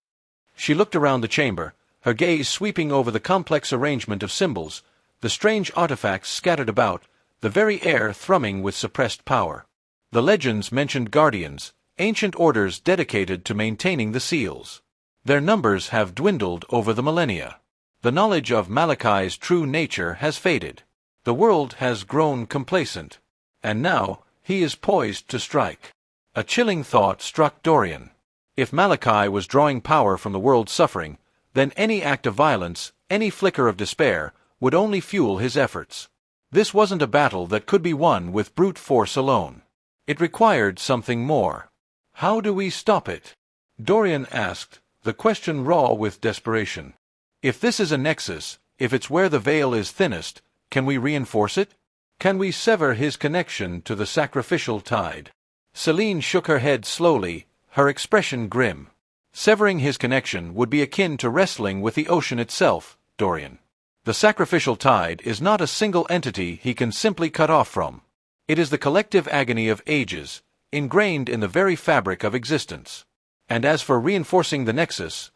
She looked around the chamber, her gaze sweeping over the complex arrangement of symbols, the strange artifacts scattered about, the very air thrumming with suppressed power. The legends mentioned guardians, ancient orders dedicated to maintaining the seals. Their numbers have dwindled over the millennia. The knowledge of Malachi's true nature has faded. The world has grown complacent. And now he is poised to strike. A chilling thought struck Dorian. If Malachi was drawing power from the world's suffering, then any act of violence, any flicker of despair, would only fuel his efforts. This wasn't a battle that could be won with brute force alone. It required something more. "How do we stop it?" Dorian asked, the question raw with desperation. "If this is a nexus, if it's where the veil is thinnest, can we reinforce it? Can we sever his connection to the sacrificial tide?" Celine shook her head slowly, her expression grim. "Severing his connection would be akin to wrestling with the ocean itself, Dorian. The sacrificial tide is not a single entity he can simply cut off from. It is the collective agony of ages, ingrained in the very fabric of existence. And as for reinforcing the nexus,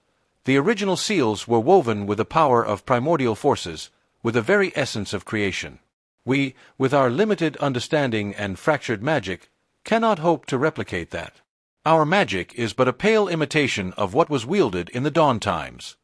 the original seals were woven with the power of primordial forces, with the very essence of creation. We, with our limited understanding and fractured magic, cannot hope to replicate that. Our magic is but a pale imitation of what was wielded in the dawn times.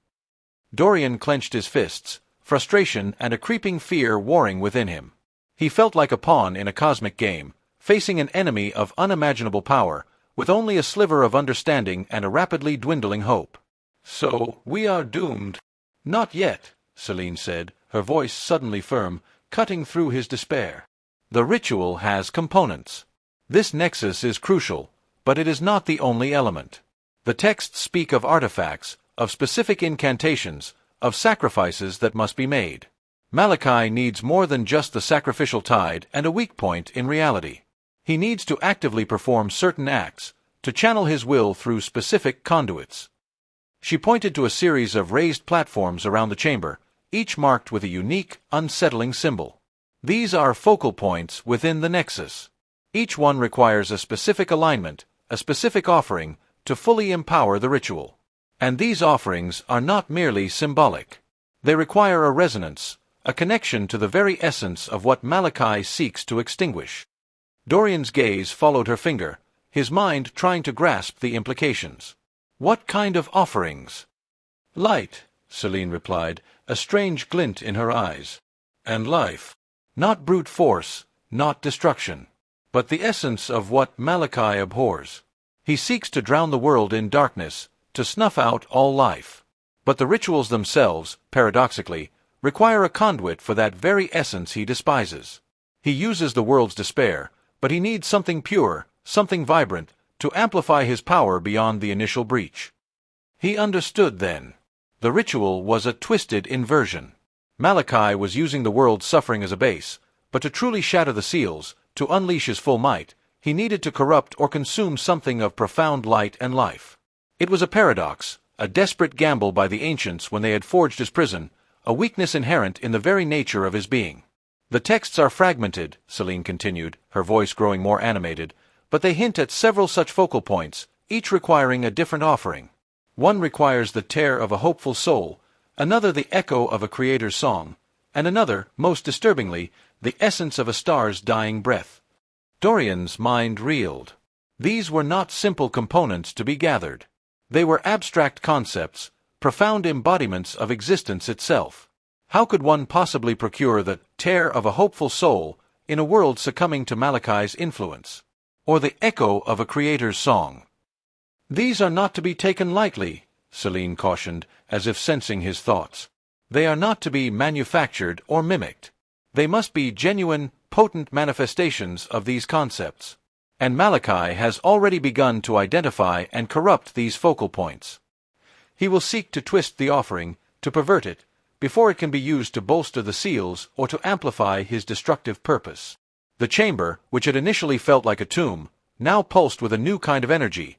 Dorian clenched his fists, frustration and a creeping fear warring within him. He felt like a pawn in a cosmic game, facing an enemy of unimaginable power, with only a sliver of understanding and a rapidly dwindling hope. "So, we are doomed." "Not yet," Celine said, her voice suddenly firm, cutting through his despair. "The ritual has components. This nexus is crucial, but it is not the only element. The texts speak of artifacts, of specific incantations, of sacrifices that must be made. Malachi needs more than just the sacrificial tide and a weak point in reality. He needs to actively perform certain acts, to channel his will through specific conduits." She pointed to a series of raised platforms around the chamber, each marked with a unique, unsettling symbol. "These are focal points within the nexus. Each one requires a specific alignment, a specific offering, to fully empower the ritual. And these offerings are not merely symbolic. They require a resonance, a connection to the very essence of what Malachi seeks to extinguish." Dorian's gaze followed her finger, his mind trying to grasp the implications. "What kind of offerings?" "Light," Celine replied, a strange glint in her eyes. "And life. Not brute force, not destruction, but the essence of what Malachi abhors. He seeks to drown the world in darkness, to snuff out all life. But the rituals themselves, paradoxically, require a conduit for that very essence he despises. He uses the world's despair, but he needs something pure, something vibrant, to amplify his power beyond the initial breach." He understood then. The ritual was a twisted inversion. Malachi was using the world's suffering as a base, but to truly shatter the seals, to unleash his full might, he needed to corrupt or consume something of profound light and life. It was a paradox, a desperate gamble by the ancients when they had forged his prison, a weakness inherent in the very nature of his being. "The texts are fragmented," Celine continued, her voice growing more animated, "but they hint at several such focal points, each requiring a different offering. One requires the tear of a hopeful soul, another the echo of a creator's song, and another, most disturbingly, the essence of a star's dying breath." Dorian's mind reeled. These were not simple components to be gathered. They were abstract concepts, profound embodiments of existence itself. How could one possibly procure the tear of a hopeful soul in a world succumbing to Malachi's influence? Or the echo of a creator's song? "These are not to be taken lightly," Celine cautioned, as if sensing his thoughts. "They are not to be manufactured or mimicked. They must be genuine, potent manifestations of these concepts. And Malachi has already begun to identify and corrupt these focal points. He will seek to twist the offering, to pervert it, before it can be used to bolster the seals or to amplify his destructive purpose." The chamber, which had initially felt like a tomb, now pulsed with a new kind of energy,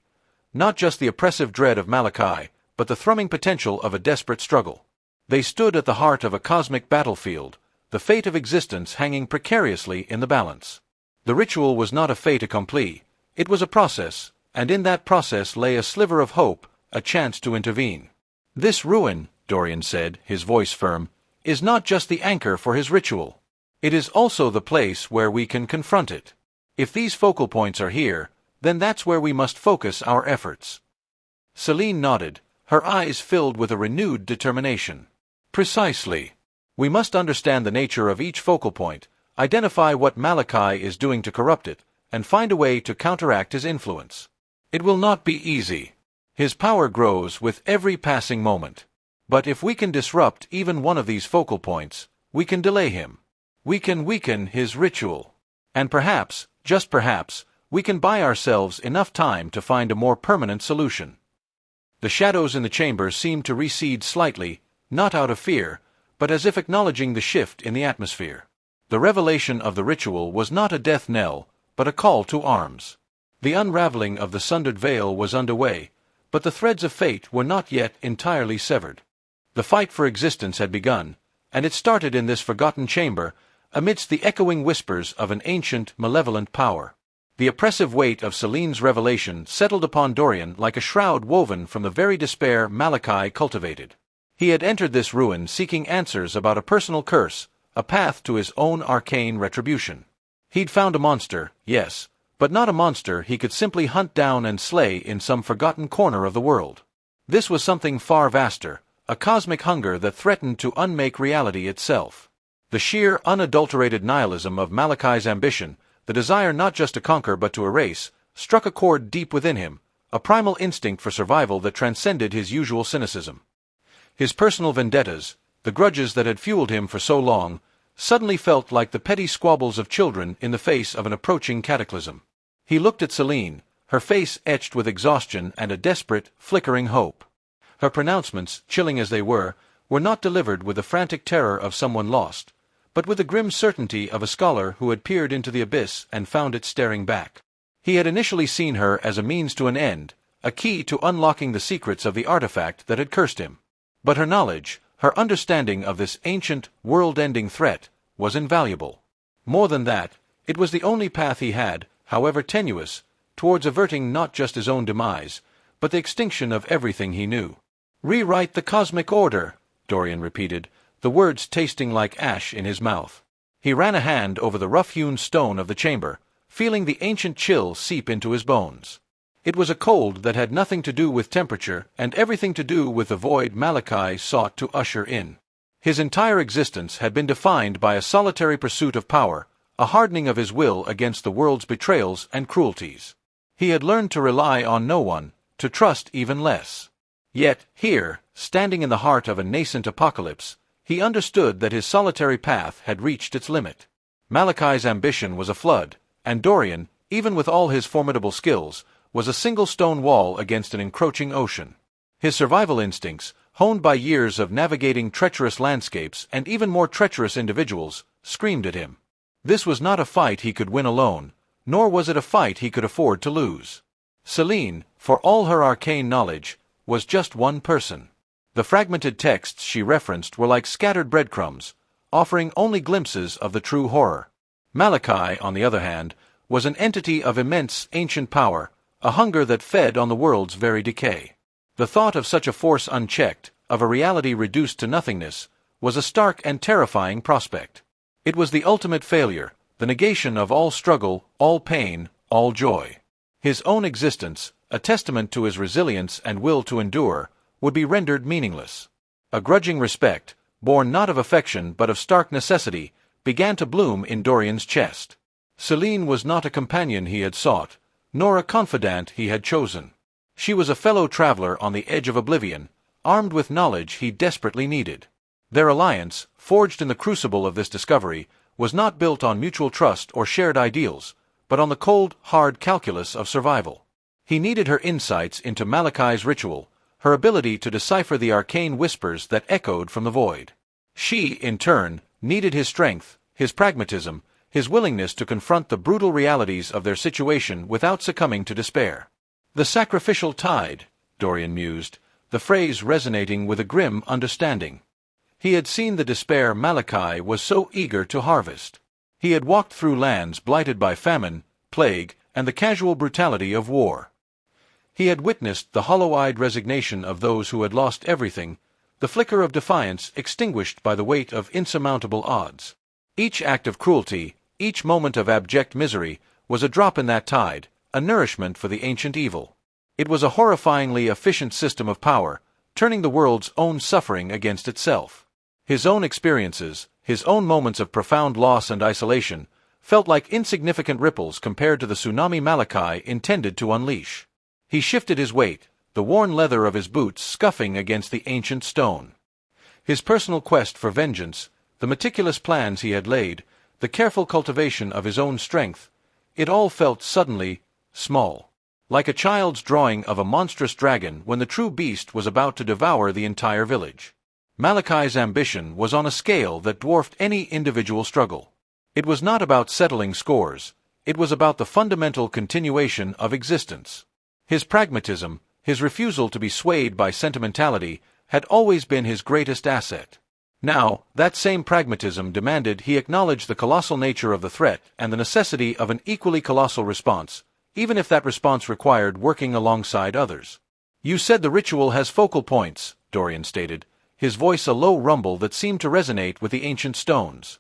not just the oppressive dread of Malachi, but the thrumming potential of a desperate struggle. They stood at the heart of a cosmic battlefield, the fate of existence hanging precariously in the balance. The ritual was not a fait accompli, it was a process, and in that process lay a sliver of hope, a chance to intervene. "This ruin," Dorian said, his voice firm, "is not just the anchor for his ritual. It is also the place where we can confront it. If these focal points are here, then that's where we must focus our efforts." Celine nodded, her eyes filled with a renewed determination. "Precisely. We must understand the nature of each focal point, identify what Malachi is doing to corrupt it, and find a way to counteract his influence. It will not be easy. His power grows with every passing moment. But if we can disrupt even one of these focal points, we can delay him. We can weaken his ritual. And perhaps, just perhaps, we can buy ourselves enough time to find a more permanent solution." The shadows in the chamber seemed to recede slightly, not out of fear, but as if acknowledging the shift in the atmosphere. The revelation of the ritual was not a death knell, but a call to arms. The unraveling of the sundered veil was underway, but the threads of fate were not yet entirely severed. The fight for existence had begun, and it started in this forgotten chamber, amidst the echoing whispers of an ancient, malevolent power. The oppressive weight of Celine's revelation settled upon Dorian like a shroud woven from the very despair Malachi cultivated. He had entered this ruin seeking answers about a personal curse, a path to his own arcane retribution. He'd found a monster, yes, but not a monster he could simply hunt down and slay in some forgotten corner of the world. This was something far vaster, a cosmic hunger that threatened to unmake reality itself. The sheer, unadulterated nihilism of Malachi's ambition, the desire not just to conquer but to erase, struck a chord deep within him, a primal instinct for survival that transcended his usual cynicism. His personal vendettas, the grudges that had fueled him for so long, suddenly felt like the petty squabbles of children in the face of an approaching cataclysm. He looked at Celine, her face etched with exhaustion and a desperate, flickering hope. Her pronouncements, chilling as they were not delivered with the frantic terror of someone lost, but with the grim certainty of a scholar who had peered into the abyss and found it staring back. He had initially seen her as a means to an end, a key to unlocking the secrets of the artifact that had cursed him. But her knowledge, her understanding of this ancient, world-ending threat, was invaluable. More than that, it was the only path he had, however tenuous, towards averting not just his own demise, but the extinction of everything he knew. "Rewrite the cosmic order," Dorian repeated, the words tasting like ash in his mouth. He ran a hand over the rough-hewn stone of the chamber, feeling the ancient chill seep into his bones. It was a cold that had nothing to do with temperature and everything to do with the void Malachi sought to usher in. His entire existence had been defined by a solitary pursuit of power, a hardening of his will against the world's betrayals and cruelties. He had learned to rely on no one, to trust even less. Yet, here, standing in the heart of a nascent apocalypse, he understood that his solitary path had reached its limit. Malachi's ambition was a flood, and Dorian, even with all his formidable skills, was a single stone wall against an encroaching ocean. His survival instincts, honed by years of navigating treacherous landscapes and even more treacherous individuals, screamed at him. This was not a fight he could win alone, nor was it a fight he could afford to lose. Celine, for all her arcane knowledge, was just one person. The fragmented texts she referenced were like scattered breadcrumbs, offering only glimpses of the true horror. Malachi, on the other hand, was an entity of immense ancient power, a hunger that fed on the world's very decay. The thought of such a force unchecked, of a reality reduced to nothingness, was a stark and terrifying prospect. It was the ultimate failure, the negation of all struggle, all pain, all joy. His own existence, a testament to his resilience and will to endure, would be rendered meaningless. A grudging respect, born not of affection but of stark necessity, began to bloom in Dorian's chest. Celine was not a companion he had sought, nor a confidant he had chosen. She was a fellow traveler on the edge of oblivion, armed with knowledge he desperately needed. Their alliance, forged in the crucible of this discovery, was not built on mutual trust or shared ideals, but on the cold, hard calculus of survival. He needed her insights into Malachi's ritual, her ability to decipher the arcane whispers that echoed from the void. She, in turn, needed his strength, his pragmatism, his willingness to confront the brutal realities of their situation without succumbing to despair. "The sacrificial tide," Dorian mused, the phrase resonating with a grim understanding. He had seen the despair Malachi was so eager to harvest. He had walked through lands blighted by famine, plague, and the casual brutality of war. He had witnessed the hollow-eyed resignation of those who had lost everything, the flicker of defiance extinguished by the weight of insurmountable odds. Each act of cruelty, each moment of abject misery, was a drop in that tide, a nourishment for the ancient evil. It was a horrifyingly efficient system of power, turning the world's own suffering against itself. His own experiences, his own moments of profound loss and isolation, felt like insignificant ripples compared to the tsunami Malachi intended to unleash. He shifted his weight, the worn leather of his boots scuffing against the ancient stone. His personal quest for vengeance, the meticulous plans he had laid, the careful cultivation of his own strength, it all felt suddenly small. Like a child's drawing of a monstrous dragon when the true beast was about to devour the entire village. Malachi's ambition was on a scale that dwarfed any individual struggle. It was not about settling scores, it was about the fundamental continuation of existence. His pragmatism, his refusal to be swayed by sentimentality, had always been his greatest asset. Now, that same pragmatism demanded he acknowledge the colossal nature of the threat and the necessity of an equally colossal response, even if that response required working alongside others. "You said the ritual has focal points," Dorian stated, his voice a low rumble that seemed to resonate with the ancient stones.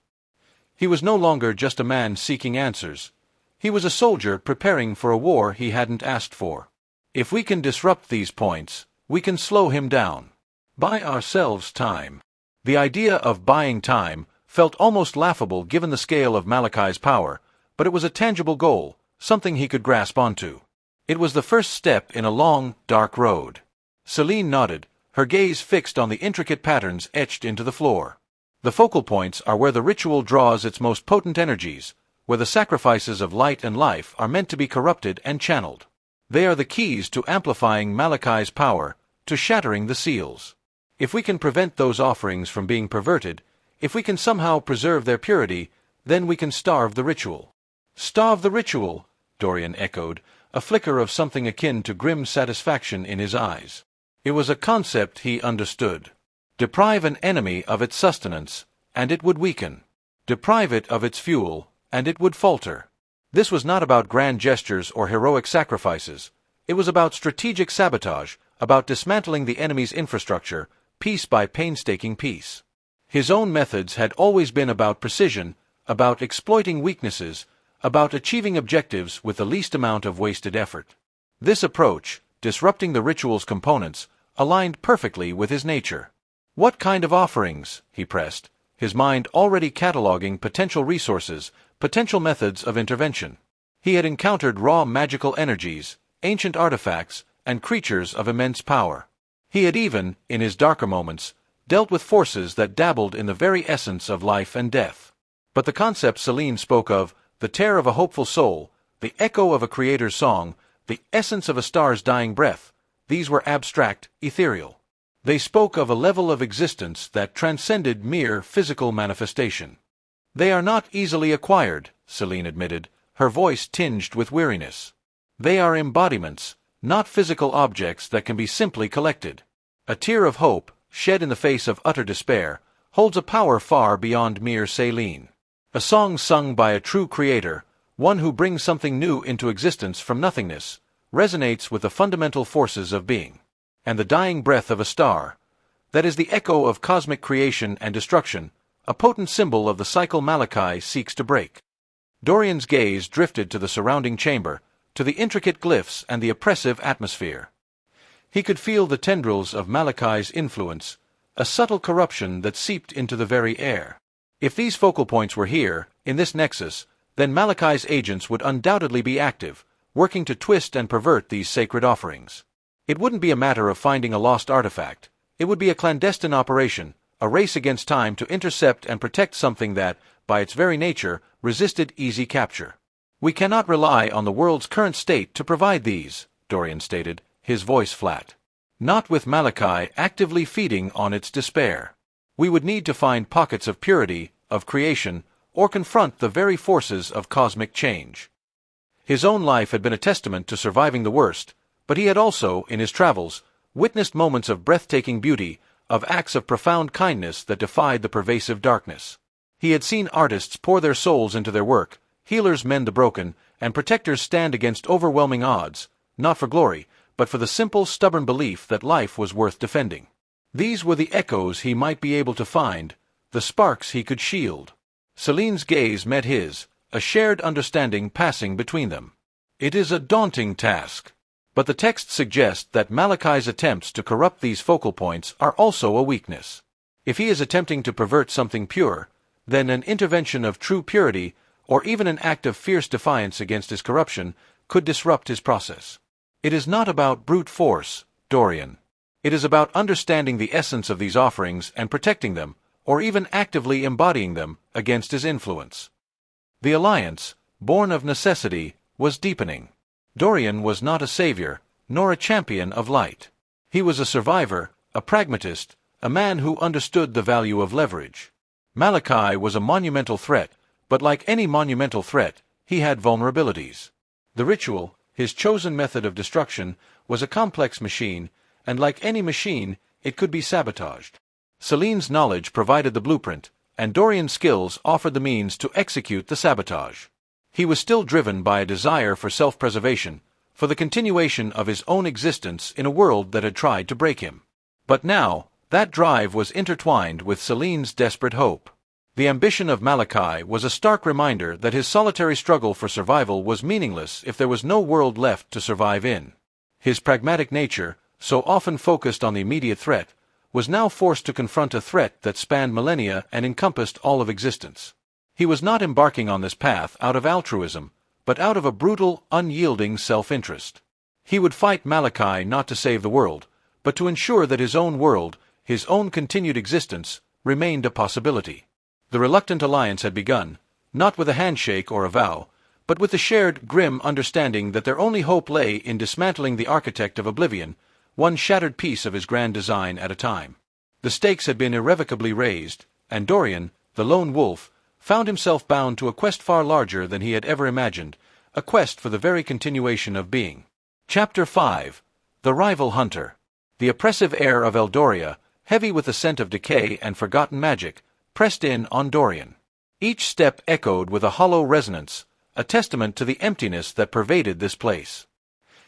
He was no longer just a man seeking answers. He was a soldier preparing for a war he hadn't asked for. "If we can disrupt these points, we can slow him down. Buy ourselves time." The idea of buying time felt almost laughable given the scale of Malachi's power, but it was a tangible goal, something he could grasp onto. It was the first step in a long, dark road. Celine nodded, her gaze fixed on the intricate patterns etched into the floor. "The focal points are where the ritual draws its most potent energies, where the sacrifices of light and life are meant to be corrupted and channeled. They are the keys to amplifying Malachi's power, to shattering the seals. If we can prevent those offerings from being perverted, if we can somehow preserve their purity, then we can starve the ritual." "Starve the ritual," Dorian echoed, a flicker of something akin to grim satisfaction in his eyes. It was a concept he understood. Deprive an enemy of its sustenance, and it would weaken. Deprive it of its fuel, and it would falter. This was not about grand gestures or heroic sacrifices. It was about strategic sabotage, about dismantling the enemy's infrastructure, piece by painstaking piece. His own methods had always been about precision, about exploiting weaknesses, about achieving objectives with the least amount of wasted effort. This approach, disrupting the ritual's components, aligned perfectly with his nature. "What kind of offerings?" he pressed, his mind already cataloging potential resources, potential methods of intervention. He had encountered raw magical energies, ancient artifacts, and creatures of immense power. He had even, in his darker moments, dealt with forces that dabbled in the very essence of life and death. But the concepts Celine spoke of, the tear of a hopeful soul, the echo of a creator's song, the essence of a star's dying breath, these were abstract, ethereal. They spoke of a level of existence that transcended mere physical manifestation. "They are not easily acquired," Celine admitted, her voice tinged with weariness. "They are embodiments, not physical objects that can be simply collected. A tear of hope, shed in the face of utter despair, holds a power far beyond mere saline. A song sung by a true creator, one who brings something new into existence from nothingness, resonates with the fundamental forces of being. And the dying breath of a star, that is the echo of cosmic creation and destruction, a potent symbol of the cycle Malachi seeks to break." Dorian's gaze drifted to the surrounding chamber, to the intricate glyphs and the oppressive atmosphere. He could feel the tendrils of Malachi's influence, a subtle corruption that seeped into the very air. If these focal points were here, in this nexus, then Malachi's agents would undoubtedly be active, working to twist and pervert these sacred offerings. It wouldn't be a matter of finding a lost artifact. It would be a clandestine operation, a race against time to intercept and protect something that, by its very nature, resisted easy capture. "We cannot rely on the world's current state to provide these," Dorian stated, his voice flat. "Not with Malachi actively feeding on its despair. We would need to find pockets of purity, of creation, or confront the very forces of cosmic change." His own life had been a testament to surviving the worst, but he had also, in his travels, witnessed moments of breathtaking beauty, of acts of profound kindness that defied the pervasive darkness. He had seen artists pour their souls into their work, healers mend the broken, and protectors stand against overwhelming odds, not for glory, but for the simple, stubborn belief that life was worth defending. These were the echoes he might be able to find, the sparks he could shield. Celine's gaze met his, a shared understanding passing between them. "It is a daunting task. But the texts suggest that Malachi's attempts to corrupt these focal points are also a weakness. If he is attempting to pervert something pure, then an intervention of true purity, or even an act of fierce defiance against his corruption, could disrupt his process. It is not about brute force, Dorian. It is about understanding the essence of these offerings and protecting them, or even actively embodying them, against his influence." The alliance, born of necessity, was deepening. Dorian was not a savior, nor a champion of light. He was a survivor, a pragmatist, a man who understood the value of leverage. Malachi was a monumental threat, but like any monumental threat, he had vulnerabilities. The ritual, his chosen method of destruction, was a complex machine, and like any machine, it could be sabotaged. Celine's knowledge provided the blueprint, and Dorian's skills offered the means to execute the sabotage. He was still driven by a desire for self-preservation, for the continuation of his own existence in a world that had tried to break him. But now, that drive was intertwined with Celine's desperate hope. The ambition of Malachi was a stark reminder that his solitary struggle for survival was meaningless if there was no world left to survive in. His pragmatic nature, so often focused on the immediate threat, was now forced to confront a threat that spanned millennia and encompassed all of existence. He was not embarking on this path out of altruism, but out of a brutal, unyielding self-interest. He would fight Malachi not to save the world, but to ensure that his own world, his own continued existence, remained a possibility. The reluctant alliance had begun, not with a handshake or a vow, but with the shared, grim understanding that their only hope lay in dismantling the architect of oblivion, one shattered piece of his grand design at a time. The stakes had been irrevocably raised, and Dorian, the lone wolf, found himself bound to a quest far larger than he had ever imagined, a quest for the very continuation of being. Chapter 5. The Rival Hunter. The oppressive air of Eldoria, heavy with the scent of decay and forgotten magic, pressed in on Dorian. Each step echoed with a hollow resonance, a testament to the emptiness that pervaded this place.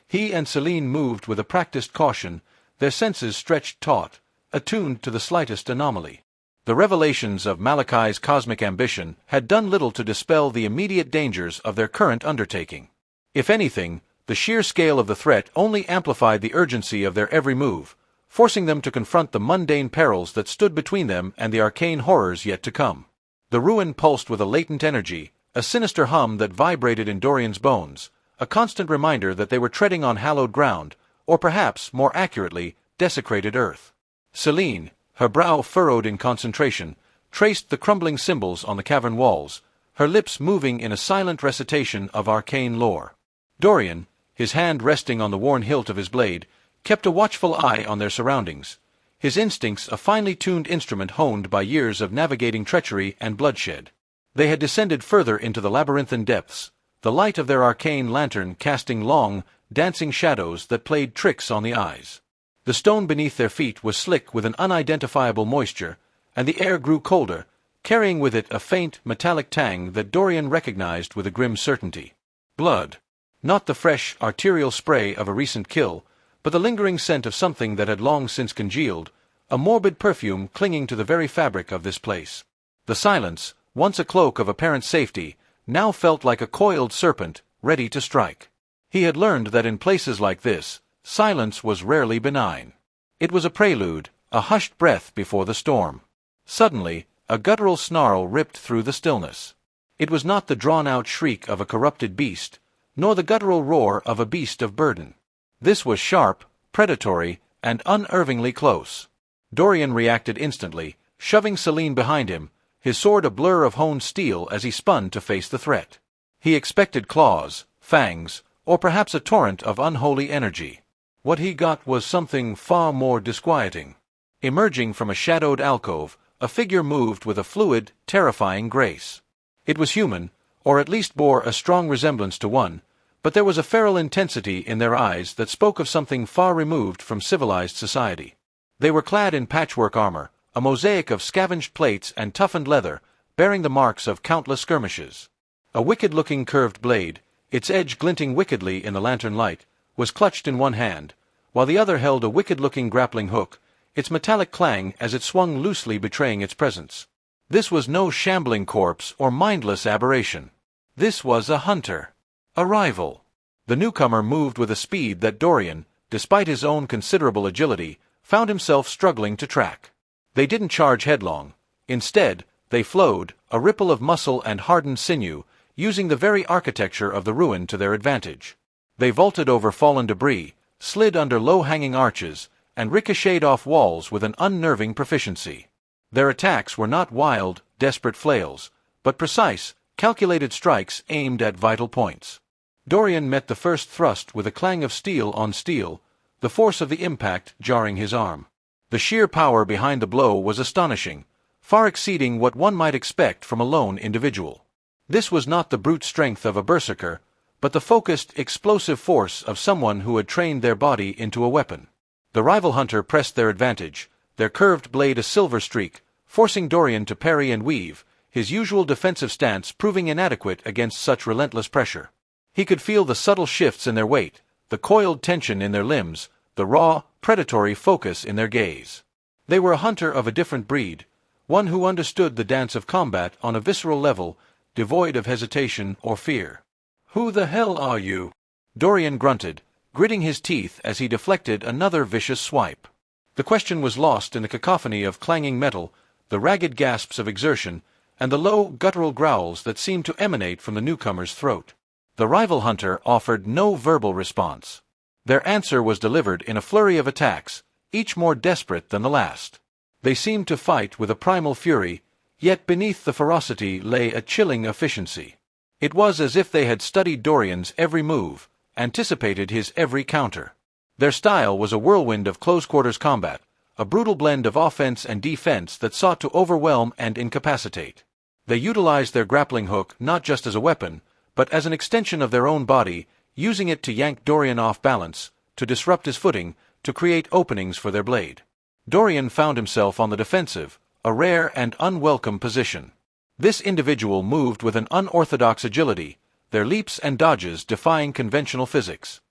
He and Celine moved with a practiced caution, their senses stretched taut, attuned to the slightest anomaly. The revelations of Malachi's cosmic ambition had done little to dispel the immediate dangers of their current undertaking. If anything, the sheer scale of the threat only amplified the urgency of their every move, forcing them to confront the mundane perils that stood between them and the arcane horrors yet to come. The ruin pulsed with a latent energy, a sinister hum that vibrated in Dorian's bones, a constant reminder that they were treading on hallowed ground, or perhaps, more accurately, desecrated earth. Celine, her brow furrowed in concentration, traced the crumbling symbols on the cavern walls, her lips moving in a silent recitation of arcane lore. Dorian, his hand resting on the worn hilt of his blade, kept a watchful eye on their surroundings, his instincts a finely tuned instrument honed by years of navigating treachery and bloodshed. They had descended further into the labyrinthine depths, the light of their arcane lantern casting long, dancing shadows that played tricks on the eyes. The stone beneath their feet was slick with an unidentifiable moisture, and the air grew colder, carrying with it a faint, metallic tang that Dorian recognized with a grim certainty. Blood. Not the fresh, arterial spray of a recent kill, but the lingering scent of something that had long since congealed, a morbid perfume clinging to the very fabric of this place. The silence, once a cloak of apparent safety, now felt like a coiled serpent, ready to strike. He had learned that in places like this, silence was rarely benign. It was a prelude, a hushed breath before the storm. Suddenly, a guttural snarl ripped through the stillness. It was not the drawn-out shriek of a corrupted beast, nor the guttural roar of a beast of burden. This was sharp, predatory, and unervingly close. Dorian reacted instantly, shoving Celine behind him, his sword a blur of honed steel as he spun to face the threat. He expected claws, fangs, or perhaps a torrent of unholy energy. What he got was something far more disquieting. Emerging from a shadowed alcove, a figure moved with a fluid, terrifying grace. It was human, or at least bore a strong resemblance to one, but there was a feral intensity in their eyes that spoke of something far removed from civilized society. They were clad in patchwork armor, a mosaic of scavenged plates and toughened leather, bearing the marks of countless skirmishes. A wicked-looking curved blade, its edge glinting wickedly in the lantern light, was clutched in one hand, while the other held a wicked-looking grappling hook, its metallic clang as it swung loosely betraying its presence. This was no shambling corpse or mindless aberration. This was a hunter. A rival. The newcomer moved with a speed that Dorian, despite his own considerable agility, found himself struggling to track. They didn't charge headlong. Instead, they flowed, a ripple of muscle and hardened sinew, using the very architecture of the ruin to their advantage. They vaulted over fallen debris, slid under low-hanging arches, and ricocheted off walls with an unnerving proficiency. Their attacks were not wild, desperate flails, but precise, calculated strikes aimed at vital points. Dorian met the first thrust with a clang of steel on steel, the force of the impact jarring his arm. The sheer power behind the blow was astonishing, far exceeding what one might expect from a lone individual. This was not the brute strength of a berserker, but the focused, explosive force of someone who had trained their body into a weapon. The rival hunter pressed their advantage, their curved blade a silver streak, forcing Dorian to parry and weave, his usual defensive stance proving inadequate against such relentless pressure. He could feel the subtle shifts in their weight, the coiled tension in their limbs, the raw, predatory focus in their gaze. They were a hunter of a different breed, one who understood the dance of combat on a visceral level, devoid of hesitation or fear. "Who the hell are you?" Dorian grunted, gritting his teeth as he deflected another vicious swipe. The question was lost in the cacophony of clanging metal, the ragged gasps of exertion, and the low, guttural growls that seemed to emanate from the newcomer's throat. The rival hunter offered no verbal response. Their answer was delivered in a flurry of attacks, each more desperate than the last. They seemed to fight with a primal fury, yet beneath the ferocity lay a chilling efficiency. It was as if they had studied Dorian's every move, anticipated his every counter. Their style was a whirlwind of close-quarters combat, a brutal blend of offense and defense that sought to overwhelm and incapacitate. They utilized their grappling hook not just as a weapon, but as an extension of their own body, using it to yank Dorian off balance, to disrupt his footing, to create openings for their blade. Dorian found himself on the defensive, a rare and unwelcome position. This individual moved with an unorthodox agility, their leaps and dodges defying conventional physics.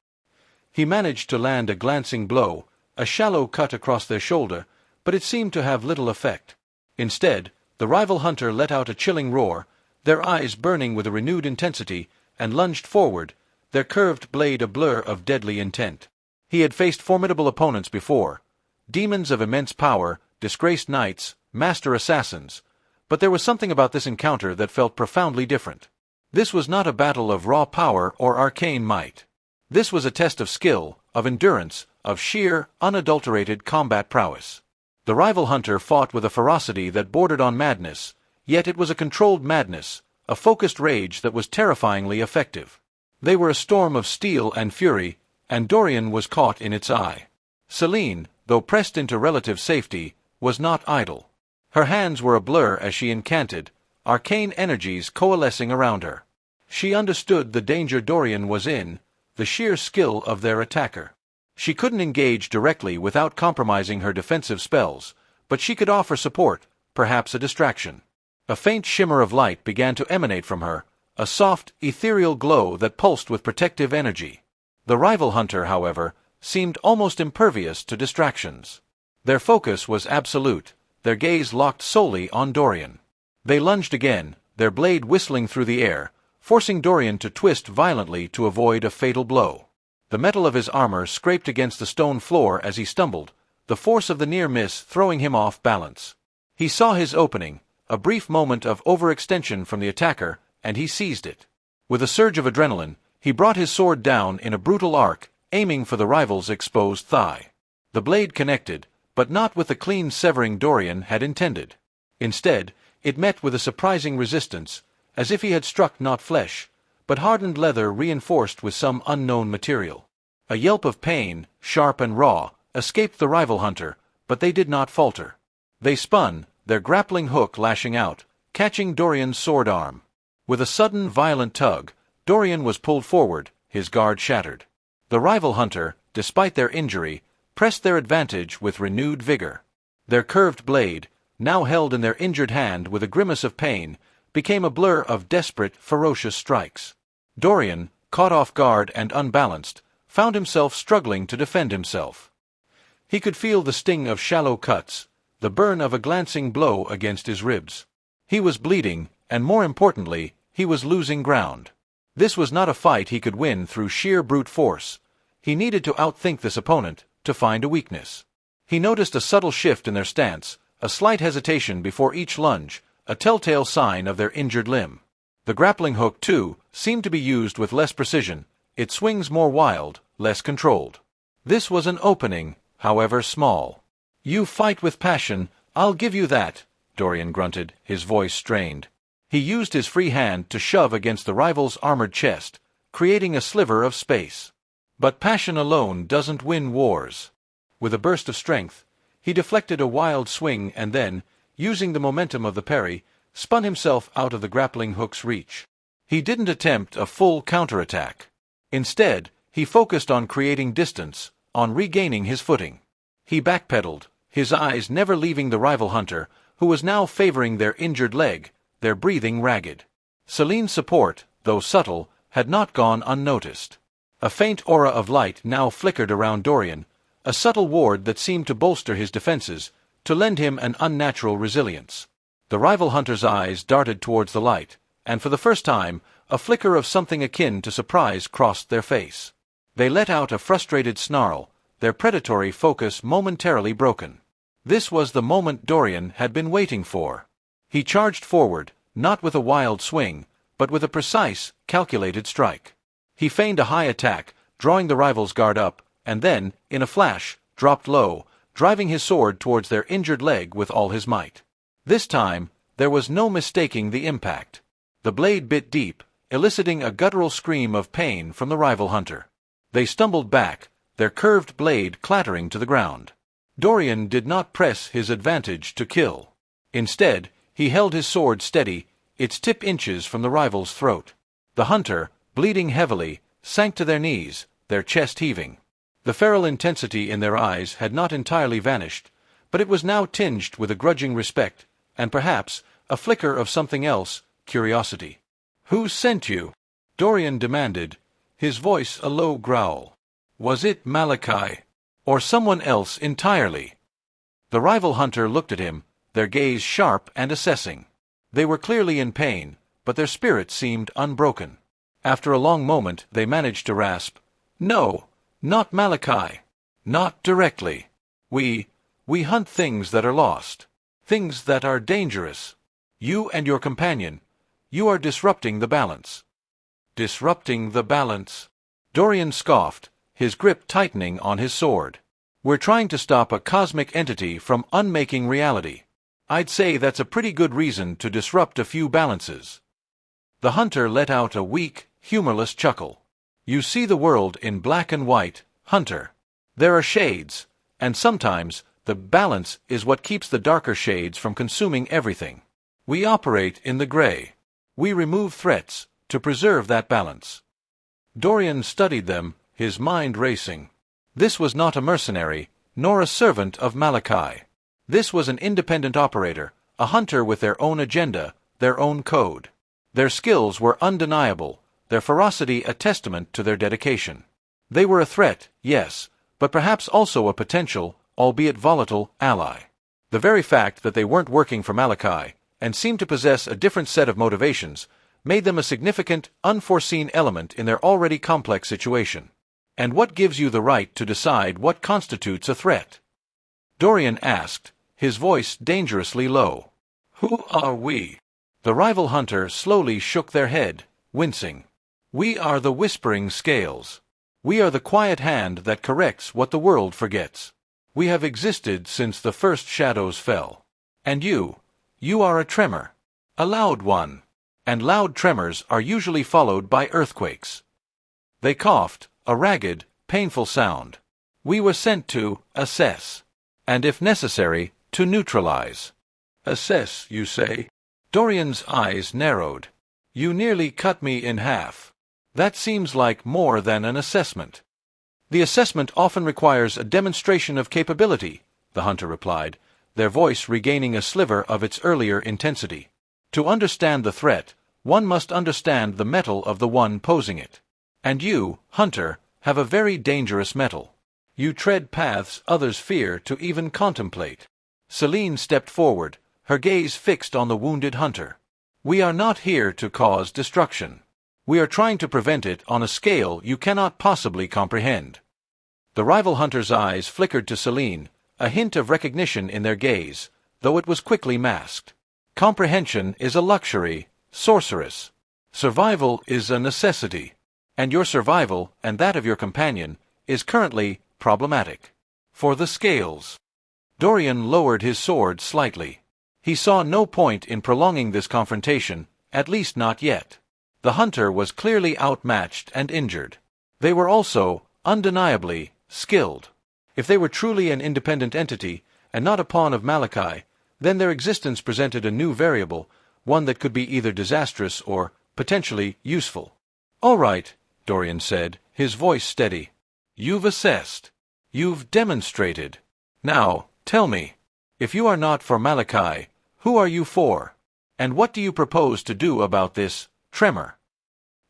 He managed to land a glancing blow, a shallow cut across their shoulder, but it seemed to have little effect. Instead, the rival hunter let out a chilling roar, their eyes burning with a renewed intensity, and lunged forward, their curved blade a blur of deadly intent. He had faced formidable opponents before, demons of immense power, disgraced knights, master assassins, but there was something about this encounter that felt profoundly different. This was not a battle of raw power or arcane might. This was a test of skill, of endurance, of sheer, unadulterated combat prowess. The rival hunter fought with a ferocity that bordered on madness, yet it was a controlled madness, a focused rage that was terrifyingly effective. They were a storm of steel and fury, and Dorian was caught in its eye. Celine, though pressed into relative safety, was not idle. Her hands were a blur as she incanted, arcane energies coalescing around her. She understood the danger Dorian was in, the sheer skill of their attacker. She couldn't engage directly without compromising her defensive spells, but she could offer support, perhaps a distraction. A faint shimmer of light began to emanate from her, a soft, ethereal glow that pulsed with protective energy. The rival hunter, however, seemed almost impervious to distractions. Their focus was absolute, their gaze locked solely on Dorian. They lunged again, their blade whistling through the air, forcing Dorian to twist violently to avoid a fatal blow. The metal of his armor scraped against the stone floor as he stumbled, the force of the near miss throwing him off balance. He saw his opening, a brief moment of overextension from the attacker, and he seized it. With a surge of adrenaline, he brought his sword down in a brutal arc, aiming for the rival's exposed thigh. The blade connected, but not with the clean severing Dorian had intended. Instead, it met with a surprising resistance, as if he had struck not flesh, but hardened leather reinforced with some unknown material. A yelp of pain, sharp and raw, escaped the rival hunter, but they did not falter. They spun, their grappling hook lashing out, catching Dorian's sword arm. With a sudden violent tug, Dorian was pulled forward, his guard shattered. The rival hunter, despite their injury, pressed their advantage with renewed vigor. Their curved blade, now held in their injured hand with a grimace of pain, became a blur of desperate, ferocious strikes. Dorian, caught off guard and unbalanced, found himself struggling to defend himself. He could feel the sting of shallow cuts, the burn of a glancing blow against his ribs. He was bleeding, and more importantly, he was losing ground. This was not a fight he could win through sheer brute force. He needed to outthink this opponent, to find a weakness. He noticed a subtle shift in their stance, a slight hesitation before each lunge, a telltale sign of their injured limb. The grappling hook, too, seemed to be used with less precision, its swings more wild, less controlled. This was an opening, however small. "You fight with passion, I'll give you that," Dorian grunted, his voice strained. He used his free hand to shove against the rival's armored chest, creating a sliver of space. But passion alone doesn't win wars. With a burst of strength, he deflected a wild swing and then, using the momentum of the parry, spun himself out of the grappling hook's reach. He didn't attempt a full counterattack. Instead, he focused on creating distance, on regaining his footing. He backpedaled, his eyes never leaving the rival hunter, who was now favoring their injured leg, their breathing ragged. Celine's support, though subtle, had not gone unnoticed. A faint aura of light now flickered around Dorian, a subtle ward that seemed to bolster his defenses, to lend him an unnatural resilience. The rival hunter's eyes darted towards the light, and for the first time, a flicker of something akin to surprise crossed their face. They let out a frustrated snarl, their predatory focus momentarily broken. This was the moment Dorian had been waiting for. He charged forward, not with a wild swing, but with a precise, calculated strike. He feigned a high attack, drawing the rival's guard up, and then, in a flash, dropped low, driving his sword towards their injured leg with all his might. This time, there was no mistaking the impact. The blade bit deep, eliciting a guttural scream of pain from the rival hunter. They stumbled back, their curved blade clattering to the ground. Dorian did not press his advantage to kill. Instead, he held his sword steady, its tip inches from the rival's throat. The hunter, bleeding heavily, sank to their knees, their chest heaving. The feral intensity in their eyes had not entirely vanished, but it was now tinged with a grudging respect, and perhaps a flicker of something else, curiosity. "Who sent you?" Dorian demanded, his voice a low growl. "Was it Malachi, or someone else entirely?" The rival hunter looked at him, their gaze sharp and assessing. They were clearly in pain, but their spirits seemed unbroken. After a long moment they managed to rasp, "No, not Malachi. Not directly. We hunt things that are lost. Things that are dangerous. You and your companion, you are disrupting the balance." "Disrupting the balance?" Dorian scoffed, his grip tightening on his sword. "We're trying to stop a cosmic entity from unmaking reality. I'd say that's a pretty good reason to disrupt a few balances." The hunter let out a weak, humorless chuckle. "You see the world in black and white, hunter. There are shades, and sometimes the balance is what keeps the darker shades from consuming everything. We operate in the gray. We remove threats to preserve that balance." Dorian studied them, his mind racing. This was not a mercenary, nor a servant of Malachi. This was an independent operator, a hunter with their own agenda, their own code. Their skills were undeniable, their ferocity a testament to their dedication. They were a threat, yes, but perhaps also a potential, albeit volatile, ally. The very fact that they weren't working for Malachi, and seemed to possess a different set of motivations, made them a significant, unforeseen element in their already complex situation. "And what gives you the right to decide what constitutes a threat?" Dorian asked, his voice dangerously low. "Who are we?" The rival hunter slowly shook their head, wincing. "We are the whispering scales. We are the quiet hand that corrects what the world forgets. We have existed since the first shadows fell. And you are a tremor. A loud one. And loud tremors are usually followed by earthquakes." They coughed, a ragged, painful sound. "We were sent to assess. And if necessary, to neutralize." "Assess, you say?" Dorian's eyes narrowed. "You nearly cut me in half. That seems like more than an assessment." "The assessment often requires a demonstration of capability," the hunter replied, their voice regaining a sliver of its earlier intensity. "To understand the threat, one must understand the mettle of the one posing it. And you, hunter, have a very dangerous mettle. You tread paths others fear to even contemplate." Celine stepped forward, her gaze fixed on the wounded hunter. "We are not here to cause destruction. We are trying to prevent it on a scale you cannot possibly comprehend." The rival hunter's eyes flickered to Celine, a hint of recognition in their gaze, though it was quickly masked. "Comprehension is a luxury, sorceress. Survival is a necessity. And your survival, and that of your companion, is currently problematic. For the scales." Dorian lowered his sword slightly. He saw no point in prolonging this confrontation, at least not yet. The hunter was clearly outmatched and injured. They were also, undeniably, skilled. If they were truly an independent entity, and not a pawn of Malachi, then their existence presented a new variable, one that could be either disastrous or, potentially, useful. "All right," Dorian said, his voice steady. "You've assessed. You've demonstrated. Now, Tell me, if you are not for Malachi, who are you for? And what do you propose to do about this tremor?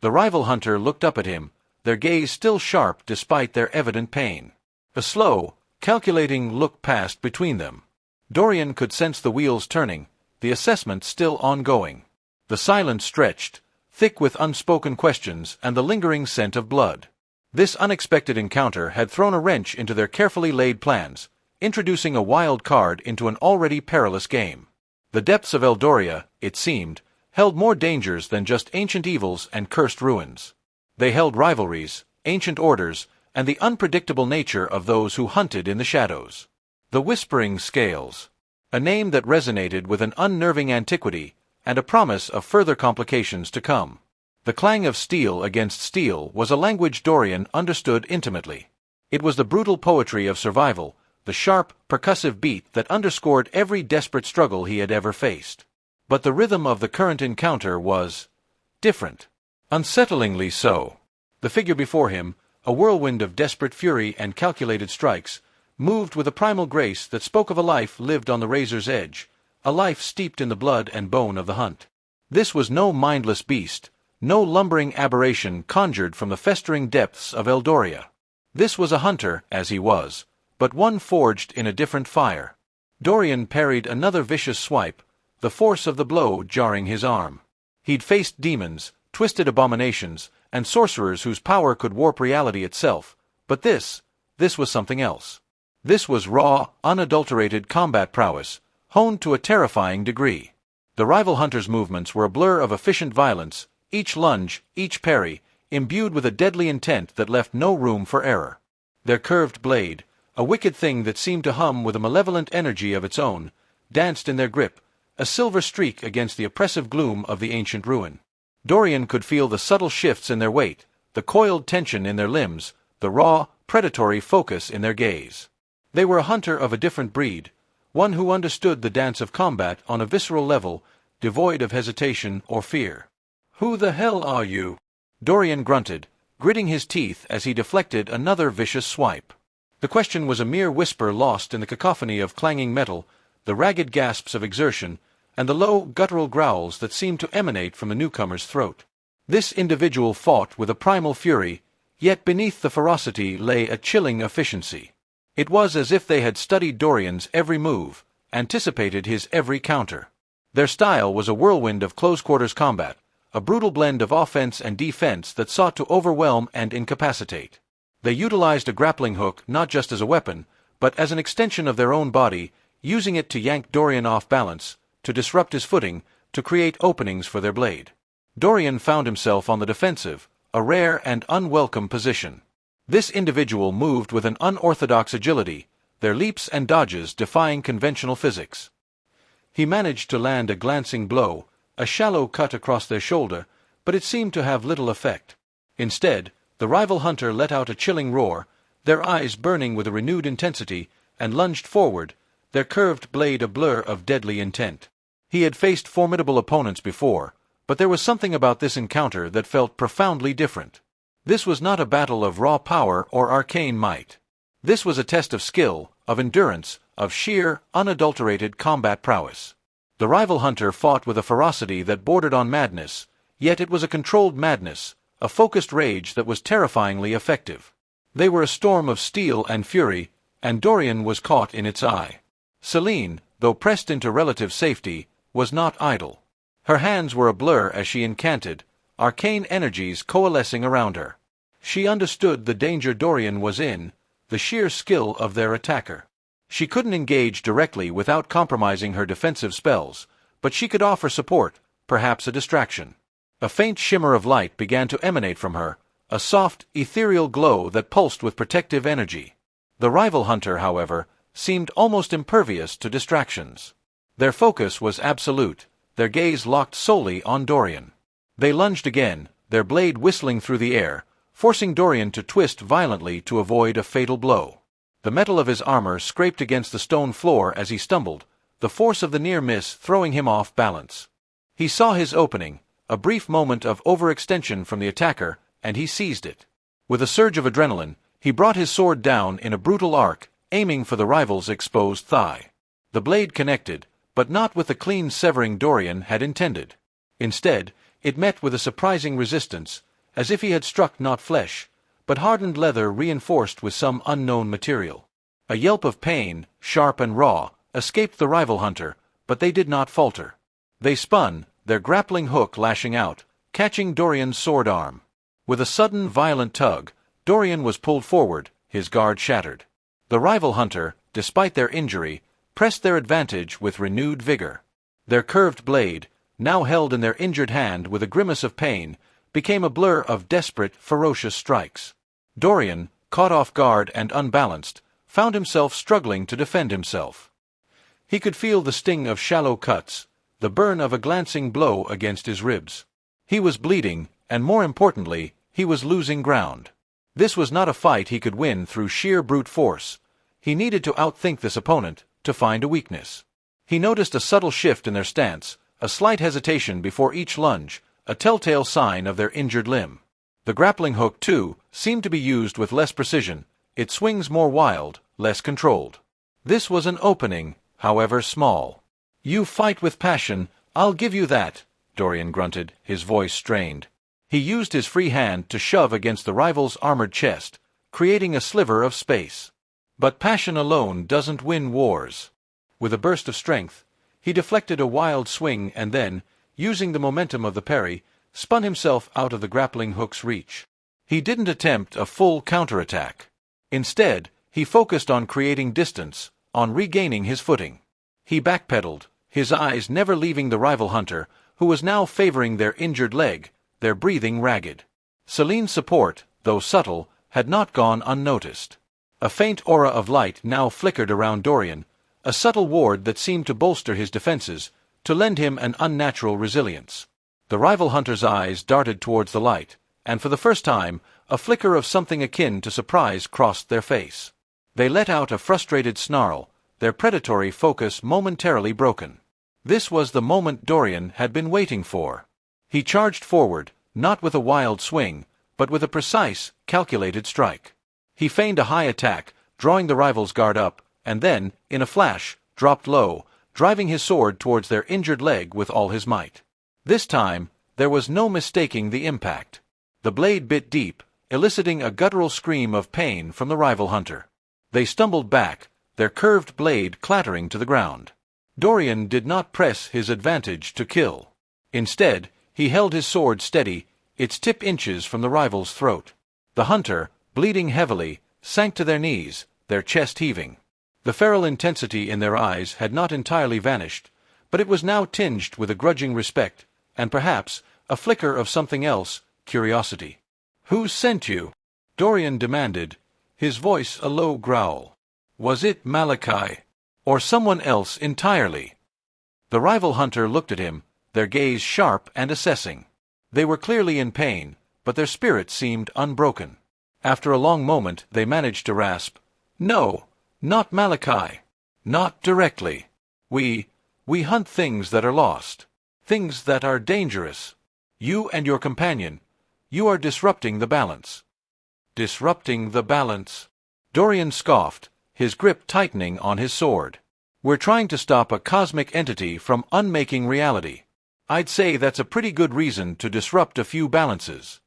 The rival hunter looked up at him, their gaze still sharp despite their evident pain. A slow, calculating look passed between them. Dorian could sense the wheels turning, the assessment still ongoing. The silence stretched, thick with unspoken questions and the lingering scent of blood. This unexpected encounter had thrown a wrench into their carefully laid plans, introducing a wild card into an already perilous game. The depths of Eldoria, it seemed, held more dangers than just ancient evils and cursed ruins. They held rivalries, ancient orders, and the unpredictable nature of those who hunted in the shadows. The Whispering Scales, a name that resonated with an unnerving antiquity and a promise of further complications to come. The clang of steel against steel was a language Dorian understood intimately. It was the brutal poetry of survival, the sharp, percussive beat that underscored every desperate struggle he had ever faced. But the rhythm of the current encounter was different. Unsettlingly so. The figure before him, a whirlwind of desperate fury and calculated strikes, moved with a primal grace that spoke of a life lived on the razor's edge, a life steeped in the blood and bone of the hunt. This was no mindless beast, no lumbering aberration conjured from the festering depths of Eldoria. This was a hunter, as he was, but one forged in a different fire. Dorian parried another vicious swipe, the force of the blow jarring his arm. He'd faced demons, twisted abominations, and sorcerers whose power could warp reality itself, but this was something else. This was raw, unadulterated combat prowess, honed to a terrifying degree. The rival hunter's movements were a blur of efficient violence, each lunge, each parry, imbued with a deadly intent that left no room for error. Their curved blade, a wicked thing that seemed to hum with a malevolent energy of its own, danced in their grip, a silver streak against the oppressive gloom of the ancient ruin. Dorian could feel the subtle shifts in their weight, the coiled tension in their limbs, the raw, predatory focus in their gaze. They were a hunter of a different breed, one who understood the dance of combat on a visceral level, devoid of hesitation or fear. "Who the hell are you?" Dorian grunted, gritting his teeth as he deflected another vicious swipe. The question was a mere whisper lost in the cacophony of clanging metal, the ragged gasps of exertion, and the low, guttural growls that seemed to emanate from the newcomer's throat. This individual fought with a primal fury, yet beneath the ferocity lay a chilling efficiency. It was as if they had studied Dorian's every move, anticipated his every counter. Their style was a whirlwind of close-quarters combat, a brutal blend of offense and defense that sought to overwhelm and incapacitate. They utilized a grappling hook not just as a weapon, but as an extension of their own body, using it to yank Dorian off balance, to disrupt his footing, to create openings for their blade. Dorian found himself on the defensive, a rare and unwelcome position. This individual moved with an unorthodox agility, their leaps and dodges defying conventional physics. He managed to land a glancing blow, a shallow cut across their shoulder, but it seemed to have little effect. Instead, the rival hunter let out a chilling roar, their eyes burning with a renewed intensity, and lunged forward, their curved blade a blur of deadly intent. He had faced formidable opponents before, but there was something about this encounter that felt profoundly different. This was not a battle of raw power or arcane might. This was a test of skill, of endurance, of sheer, unadulterated combat prowess. The rival hunter fought with a ferocity that bordered on madness, yet it was a controlled madness, a focused rage that was terrifyingly effective. They were a storm of steel and fury, and Dorian was caught in its eye. Celine, though pressed into relative safety, was not idle. Her hands were a blur as she incanted, arcane energies coalescing around her. She understood the danger Dorian was in, the sheer skill of their attacker. She couldn't engage directly without compromising her defensive spells, but she could offer support, perhaps a distraction. A faint shimmer of light began to emanate from her, a soft, ethereal glow that pulsed with protective energy. The rival hunter, however, seemed almost impervious to distractions. Their focus was absolute, their gaze locked solely on Dorian. They lunged again, their blade whistling through the air, forcing Dorian to twist violently to avoid a fatal blow. The metal of his armor scraped against the stone floor as he stumbled, the force of the near miss throwing him off balance. He saw his opening, a brief moment of overextension from the attacker, and he seized it. With a surge of adrenaline, he brought his sword down in a brutal arc, aiming for the rival's exposed thigh. The blade connected, but not with the clean severing Dorian had intended. Instead, it met with a surprising resistance, as if he had struck not flesh, but hardened leather reinforced with some unknown material. A yelp of pain, sharp and raw, escaped the rival hunter, but they did not falter. They spun, their grappling hook lashing out, catching Dorian's sword arm. With a sudden violent tug, Dorian was pulled forward, his guard shattered. The rival hunter, despite their injury, pressed their advantage with renewed vigor. Their curved blade, now held in their injured hand with a grimace of pain, became a blur of desperate, ferocious strikes. Dorian, caught off guard and unbalanced, found himself struggling to defend himself. He could feel the sting of shallow cuts, the burn of a glancing blow against his ribs. He was bleeding, and more importantly, he was losing ground. This was not a fight he could win through sheer brute force. He needed to outthink this opponent, to find a weakness. He noticed a subtle shift in their stance, a slight hesitation before each lunge, a telltale sign of their injured limb. The grappling hook, too, seemed to be used with less precision, its swings more wild, less controlled. This was an opening, however small. "You fight with passion, I'll give you that," Dorian grunted, his voice strained. He used his free hand to shove against the rival's armored chest, creating a sliver of space. But passion alone doesn't win wars. With a burst of strength, he deflected a wild swing and then, using the momentum of the parry, spun himself out of the grappling hook's reach. He didn't attempt a full counterattack. Instead, he focused on creating distance, on regaining his footing. He backpedaled, his eyes never leaving the rival hunter, who was now favoring their injured leg, their breathing ragged. Celine's support, though subtle, had not gone unnoticed. A faint aura of light now flickered around Dorian, a subtle ward that seemed to bolster his defenses, to lend him an unnatural resilience. The rival hunter's eyes darted towards the light, and for the first time, a flicker of something akin to surprise crossed their face. They let out a frustrated snarl, their predatory focus momentarily broken. This was the moment Dorian had been waiting for. He charged forward, not with a wild swing, but with a precise, calculated strike. He feigned a high attack, drawing the rival's guard up, and then, in a flash, dropped low, driving his sword towards their injured leg with all his might. This time, there was no mistaking the impact. The blade bit deep, eliciting a guttural scream of pain from the rival hunter. They stumbled back, their curved blade clattering to the ground. Dorian did not press his advantage to kill. Instead, he held his sword steady, its tip inches from the rival's throat. The hunter, bleeding heavily, sank to their knees, their chest heaving. The feral intensity in their eyes had not entirely vanished, but it was now tinged with a grudging respect, and perhaps a flicker of something else, curiosity. "Who sent you?" Dorian demanded, his voice a low growl. "Was it Malachi, or someone else entirely?" The rival hunter looked at him, their gaze sharp and assessing. They were clearly in pain, but their spirit seemed unbroken. After a long moment they managed to rasp, "No, not Malachi. Not directly. We hunt things that are lost. Things that are dangerous. You and your companion, you are disrupting the balance." "Disrupting the balance?" Dorian scoffed, his grip tightening on his sword. "We're trying to stop a cosmic entity from unmaking reality. I'd say that's a pretty good reason to disrupt a few balances."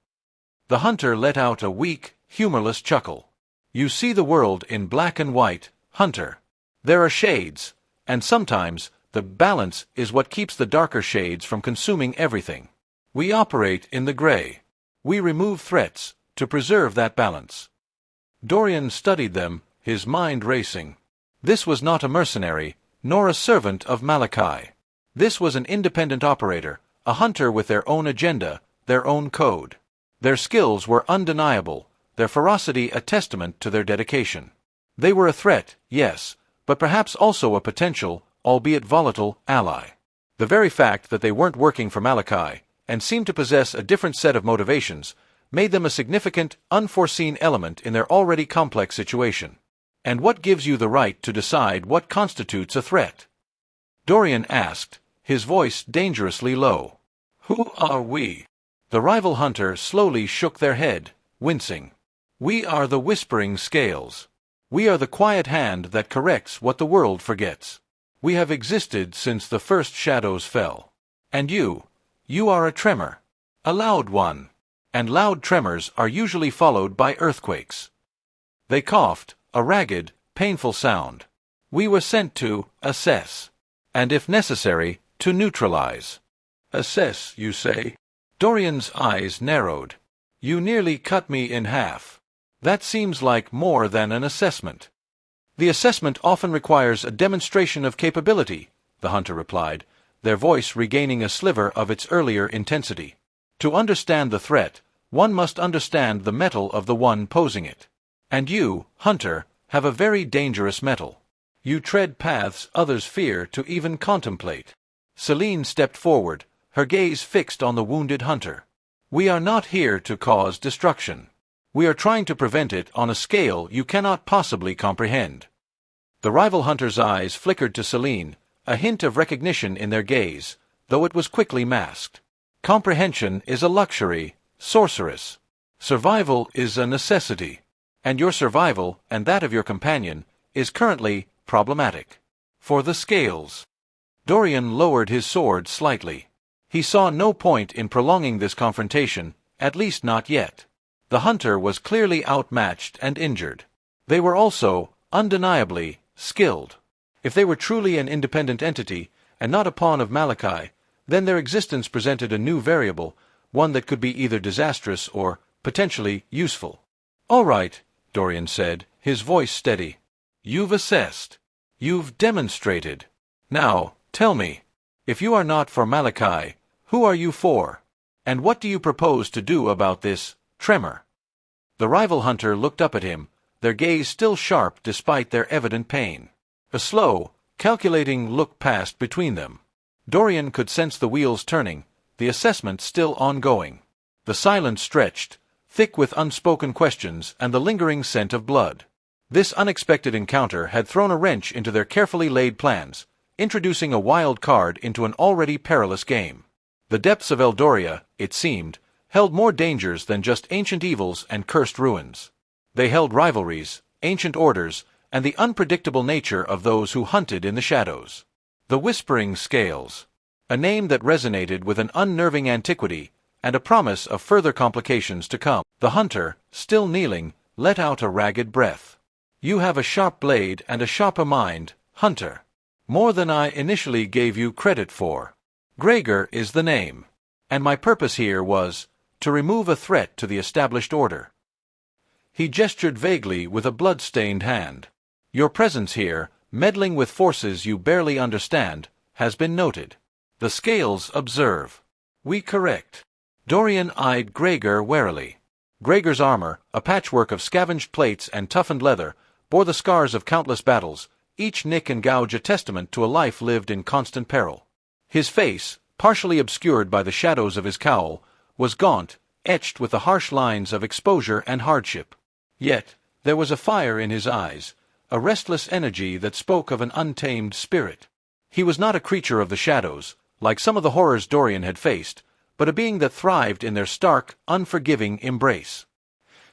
The hunter let out a weak, humorless chuckle. "You see the world in black and white, hunter. There are shades, and sometimes the balance is what keeps the darker shades from consuming everything. We operate in the gray. We remove threats to preserve that balance." Dorian studied them, his mind racing. This was not a mercenary, nor a servant of Malachi. This was an independent operator, a hunter with their own agenda, their own code. Their skills were undeniable, their ferocity a testament to their dedication. They were a threat, yes, but perhaps also a potential, albeit volatile, ally. The very fact that they weren't working for Malachi, and seemed to possess a different set of motivations, made them a significant, unforeseen element in their already complex situation. "And what gives you the right to decide what constitutes a threat?" Dorian asked, his voice dangerously low. "Who are we?" The rival hunter slowly shook their head, wincing. "We are the Whispering Scales. We are the quiet hand that corrects what the world forgets. We have existed since the first shadows fell. And you are a tremor. A loud one. And loud tremors are usually followed by earthquakes. They coughed, a ragged, painful sound. We were sent to assess. And if necessary, to neutralize. Assess, you say? Dorian's eyes narrowed. You nearly cut me in half. That seems like more than an assessment. The assessment often requires a demonstration of capability, the hunter replied, their voice regaining a sliver of its earlier intensity. To understand the threat, one must understand the mettle of the one posing it. And you, hunter, have a very dangerous mettle. You tread paths others fear to even contemplate. Celine stepped forward, her gaze fixed on the wounded hunter. We are not here to cause destruction. We are trying to prevent it on a scale you cannot possibly comprehend. The rival hunter's eyes flickered to Celine, a hint of recognition in their gaze, though it was quickly masked. Comprehension is a luxury, sorceress. Survival is a necessity. And your survival, and that of your companion, is currently problematic. For the scales. Dorian lowered his sword slightly. He saw no point in prolonging this confrontation, at least not yet. The hunter was clearly outmatched and injured. They were also, undeniably, skilled. If they were truly an independent entity, and not a pawn of Malachi, then their existence presented a new variable, one that could be either disastrous or, potentially, useful. All right, Dorian said, his voice steady. You've assessed. You've demonstrated. Now, tell me, if you are not for Malachi, who are you for? And what do you propose to do about this tremor? The rival hunter looked up at him, their gaze still sharp despite their evident pain. A slow, calculating look passed between them. Dorian could sense the wheels turning, the assessment still ongoing. The silence stretched, thick with unspoken questions and the lingering scent of blood. This unexpected encounter had thrown a wrench into their carefully laid plans, introducing a wild card into an already perilous game. The depths of Eldoria, it seemed, held more dangers than just ancient evils and cursed ruins. They held rivalries, ancient orders, and the unpredictable nature of those who hunted in the shadows. The Whispering Scales. A name that resonated with an unnerving antiquity, and a promise of further complications to come. The hunter, still kneeling, let out a ragged breath. You have a sharp blade and a sharper mind, hunter. More than I initially gave you credit for. Gregor is the name. And my purpose here was to remove a threat to the established order. He gestured vaguely with a blood-stained hand. Your presence here, meddling with forces you barely understand, has been noted. The scales observe. We correct. Dorian eyed Gregor warily. Gregor's armor, a patchwork of scavenged plates and toughened leather, bore the scars of countless battles, each nick and gouge a testament to a life lived in constant peril. His face, partially obscured by the shadows of his cowl, was gaunt, etched with the harsh lines of exposure and hardship. Yet, there was a fire in his eyes, a restless energy that spoke of an untamed spirit. He was not a creature of the shadows, like some of the horrors Dorian had faced, but a being that thrived in their stark, unforgiving embrace.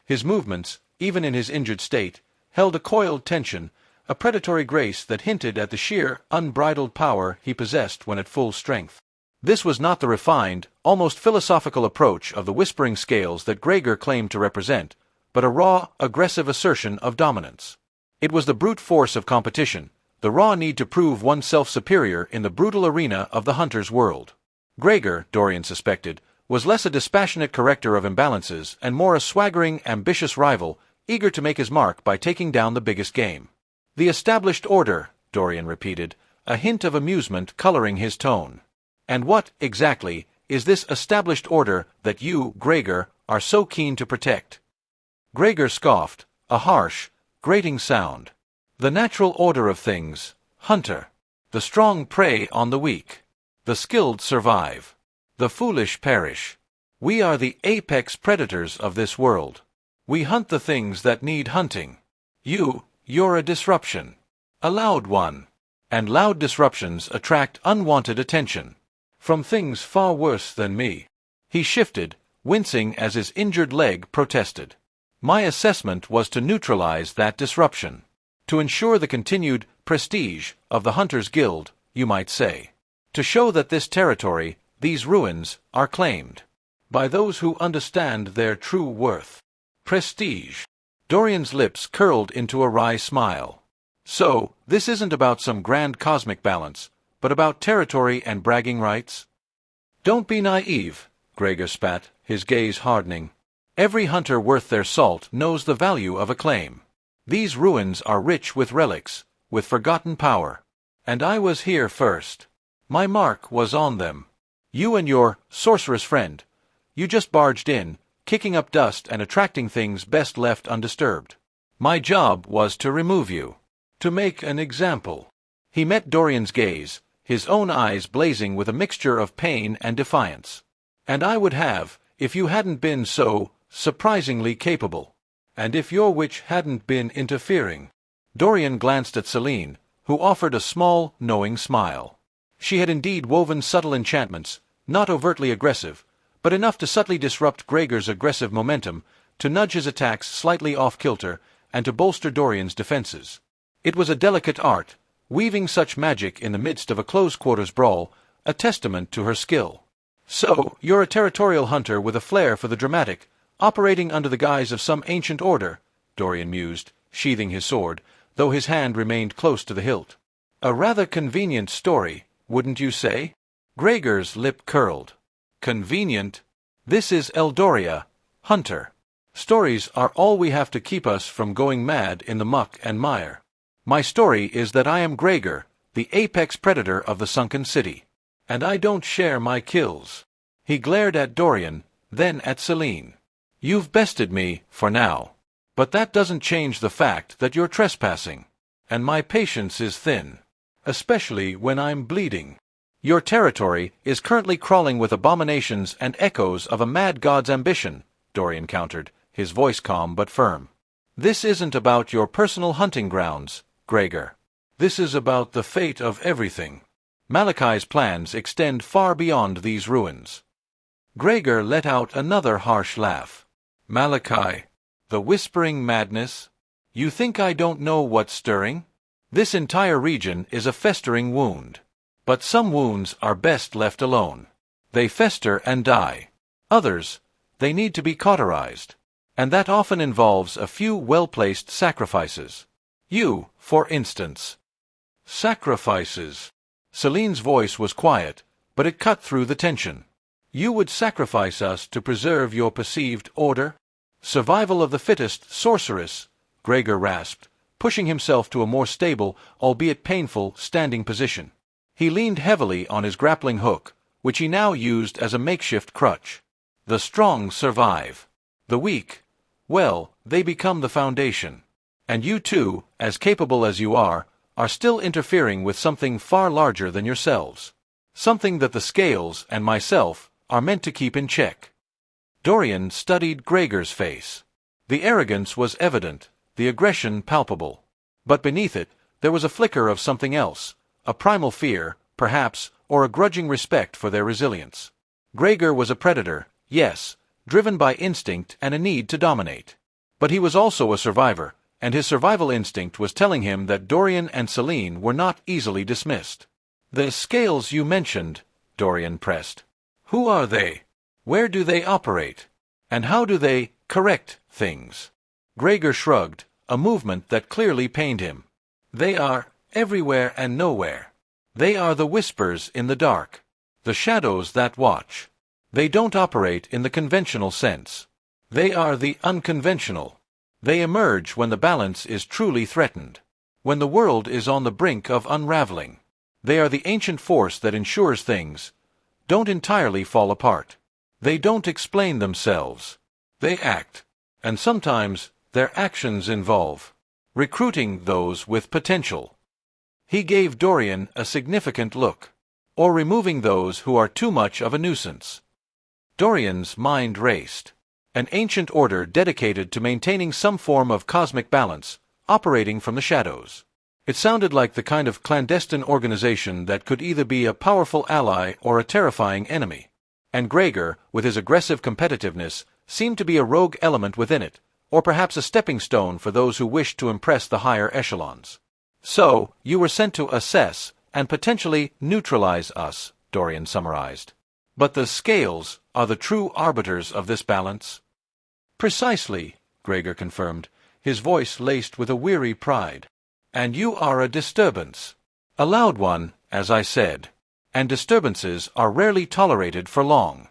His movements, even in his injured state, held a coiled tension, a predatory grace that hinted at the sheer, unbridled power he possessed when at full strength. This was not the refined, almost philosophical approach of the Whispering Scales that Gregor claimed to represent, but a raw, aggressive assertion of dominance. It was the brute force of competition, the raw need to prove oneself superior in the brutal arena of the hunter's world. Gregor, Dorian suspected, was less a dispassionate corrector of imbalances and more a swaggering, ambitious rival, eager to make his mark by taking down the biggest game. The established order, Dorian repeated, a hint of amusement coloring his tone. And what, exactly, is this established order that you, Gregor, are so keen to protect? Gregor scoffed, a harsh, grating sound. The natural order of things, hunter. The strong prey on the weak. The skilled survive. The foolish perish. We are the apex predators of this world. We hunt the things that need hunting. You're a disruption. A loud one. And loud disruptions attract unwanted attention. From things far worse than me. He shifted, wincing as his injured leg protested. My assessment was to neutralize that disruption. To ensure the continued prestige of the Hunters Guild, you might say. To show that this territory, these ruins, are claimed by those who understand their true worth. Prestige. Dorian's lips curled into a wry smile. So, this isn't about some grand cosmic balance, but about territory and bragging rights? Don't be naive, Gregor spat, his gaze hardening. Every hunter worth their salt knows the value of a claim. These ruins are rich with relics, with forgotten power. And I was here first. My mark was on them. You and your sorceress friend, you just barged in, kicking up dust and attracting things best left undisturbed. My job was to remove you. To make an example. He met Dorian's gaze, his own eyes blazing with a mixture of pain and defiance. And I would have, if you hadn't been so surprisingly capable. And if your witch hadn't been interfering. Dorian glanced at Celine, who offered a small, knowing smile. She had indeed woven subtle enchantments, not overtly aggressive, but enough to subtly disrupt Gregor's aggressive momentum, to nudge his attacks slightly off-kilter, and to bolster Dorian's defenses. It was a delicate art, weaving such magic in the midst of a close-quarters brawl, a testament to her skill. So, you're a territorial hunter with a flair for the dramatic, operating under the guise of some ancient order, Dorian mused, sheathing his sword, though his hand remained close to the hilt. A rather convenient story, wouldn't you say? Gregor's lip curled. Convenient? This is Eldoria, Hunter. Stories are all we have to keep us from going mad in the muck and mire. My story is that I am Gregor, the apex predator of the sunken city. And I don't share my kills. He glared at Dorian, then at Celine. You've bested me, for now. But that doesn't change the fact that you're trespassing. And my patience is thin. Especially when I'm bleeding. Your territory is currently crawling with abominations and echoes of a mad god's ambition, Dorian countered, his voice calm but firm. This isn't about your personal hunting grounds, Gregor. This is about the fate of everything. Malachi's plans extend far beyond these ruins. Gregor let out another harsh laugh. Malachi, the whispering madness? You think I don't know what's stirring? This entire region is a festering wound. But some wounds are best left alone. They fester and die. Others, they need to be cauterized. And that often involves a few well-placed sacrifices. You, for instance. Sacrifices. Celine's voice was quiet, but it cut through the tension. You would sacrifice us to preserve your perceived order? Survival of the fittest, sorceress, Gregor rasped, pushing himself to a more stable, albeit painful, standing position. He leaned heavily on his grappling hook, which he now used as a makeshift crutch. The strong survive. The weak, well, they become the foundation. And you too, as capable as you are still interfering with something far larger than yourselves. Something that the scales and myself are meant to keep in check. Dorian studied Gregor's face. The arrogance was evident, the aggression palpable. But beneath it, there was a flicker of something else, a primal fear, perhaps, or a grudging respect for their resilience. Gregor was a predator, yes, driven by instinct and a need to dominate. But he was also a survivor, and his survival instinct was telling him that Dorian and Celine were not easily dismissed. The scales you mentioned, Dorian pressed. Who are they? Where do they operate? And how do they correct things? Gregor shrugged, a movement that clearly pained him. They are everywhere and nowhere. They are the whispers in the dark, the shadows that watch. They don't operate in the conventional sense. They are the unconventional. They emerge when the balance is truly threatened, when the world is on the brink of unraveling. They are the ancient force that ensures things don't entirely fall apart. They don't explain themselves. They act, and sometimes their actions involve recruiting those with potential. He gave Dorian a significant look, or removing those who are too much of a nuisance. Dorian's mind raced. An ancient order dedicated to maintaining some form of cosmic balance, operating from the shadows. It sounded like the kind of clandestine organization that could either be a powerful ally or a terrifying enemy. And Gregor, with his aggressive competitiveness, seemed to be a rogue element within it, or perhaps a stepping stone for those who wished to impress the higher echelons. So, you were sent to assess and potentially neutralize us, Dorian summarized. But the scales are the true arbiters of this balance? Precisely, Gregor confirmed, his voice laced with a weary pride. And you are a disturbance. A loud one, as I said. And disturbances are rarely tolerated for long.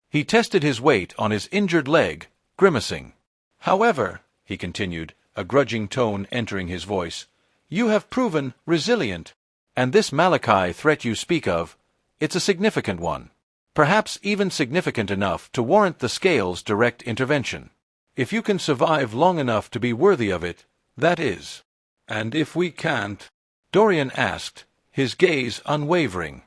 He tested his weight on his injured leg, grimacing. However, he continued, a grudging tone entering his voice, you have proven resilient. And this Malachi threat you speak of, it's a significant one. Perhaps even significant enough to warrant the scale's direct intervention. If you can survive long enough to be worthy of it, that is. And if we can't? Dorian asked, his gaze unwavering.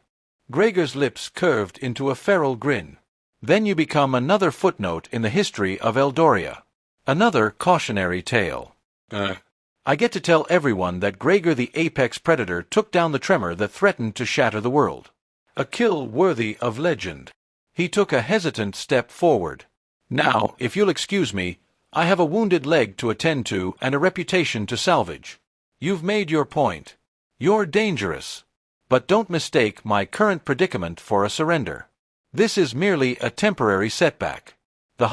Gregor's lips curved into a feral grin. Then you become another footnote in the history of Eldoria. Another cautionary tale. I get to tell everyone that Gregor the apex predator took down the tremor that threatened to shatter the world. A kill worthy of legend. He took a hesitant step forward. Now, if you'll excuse me, I have a wounded leg to attend to and a reputation to salvage. You've made your point. You're dangerous. But don't mistake my current predicament for a surrender. This is merely a temporary setback. The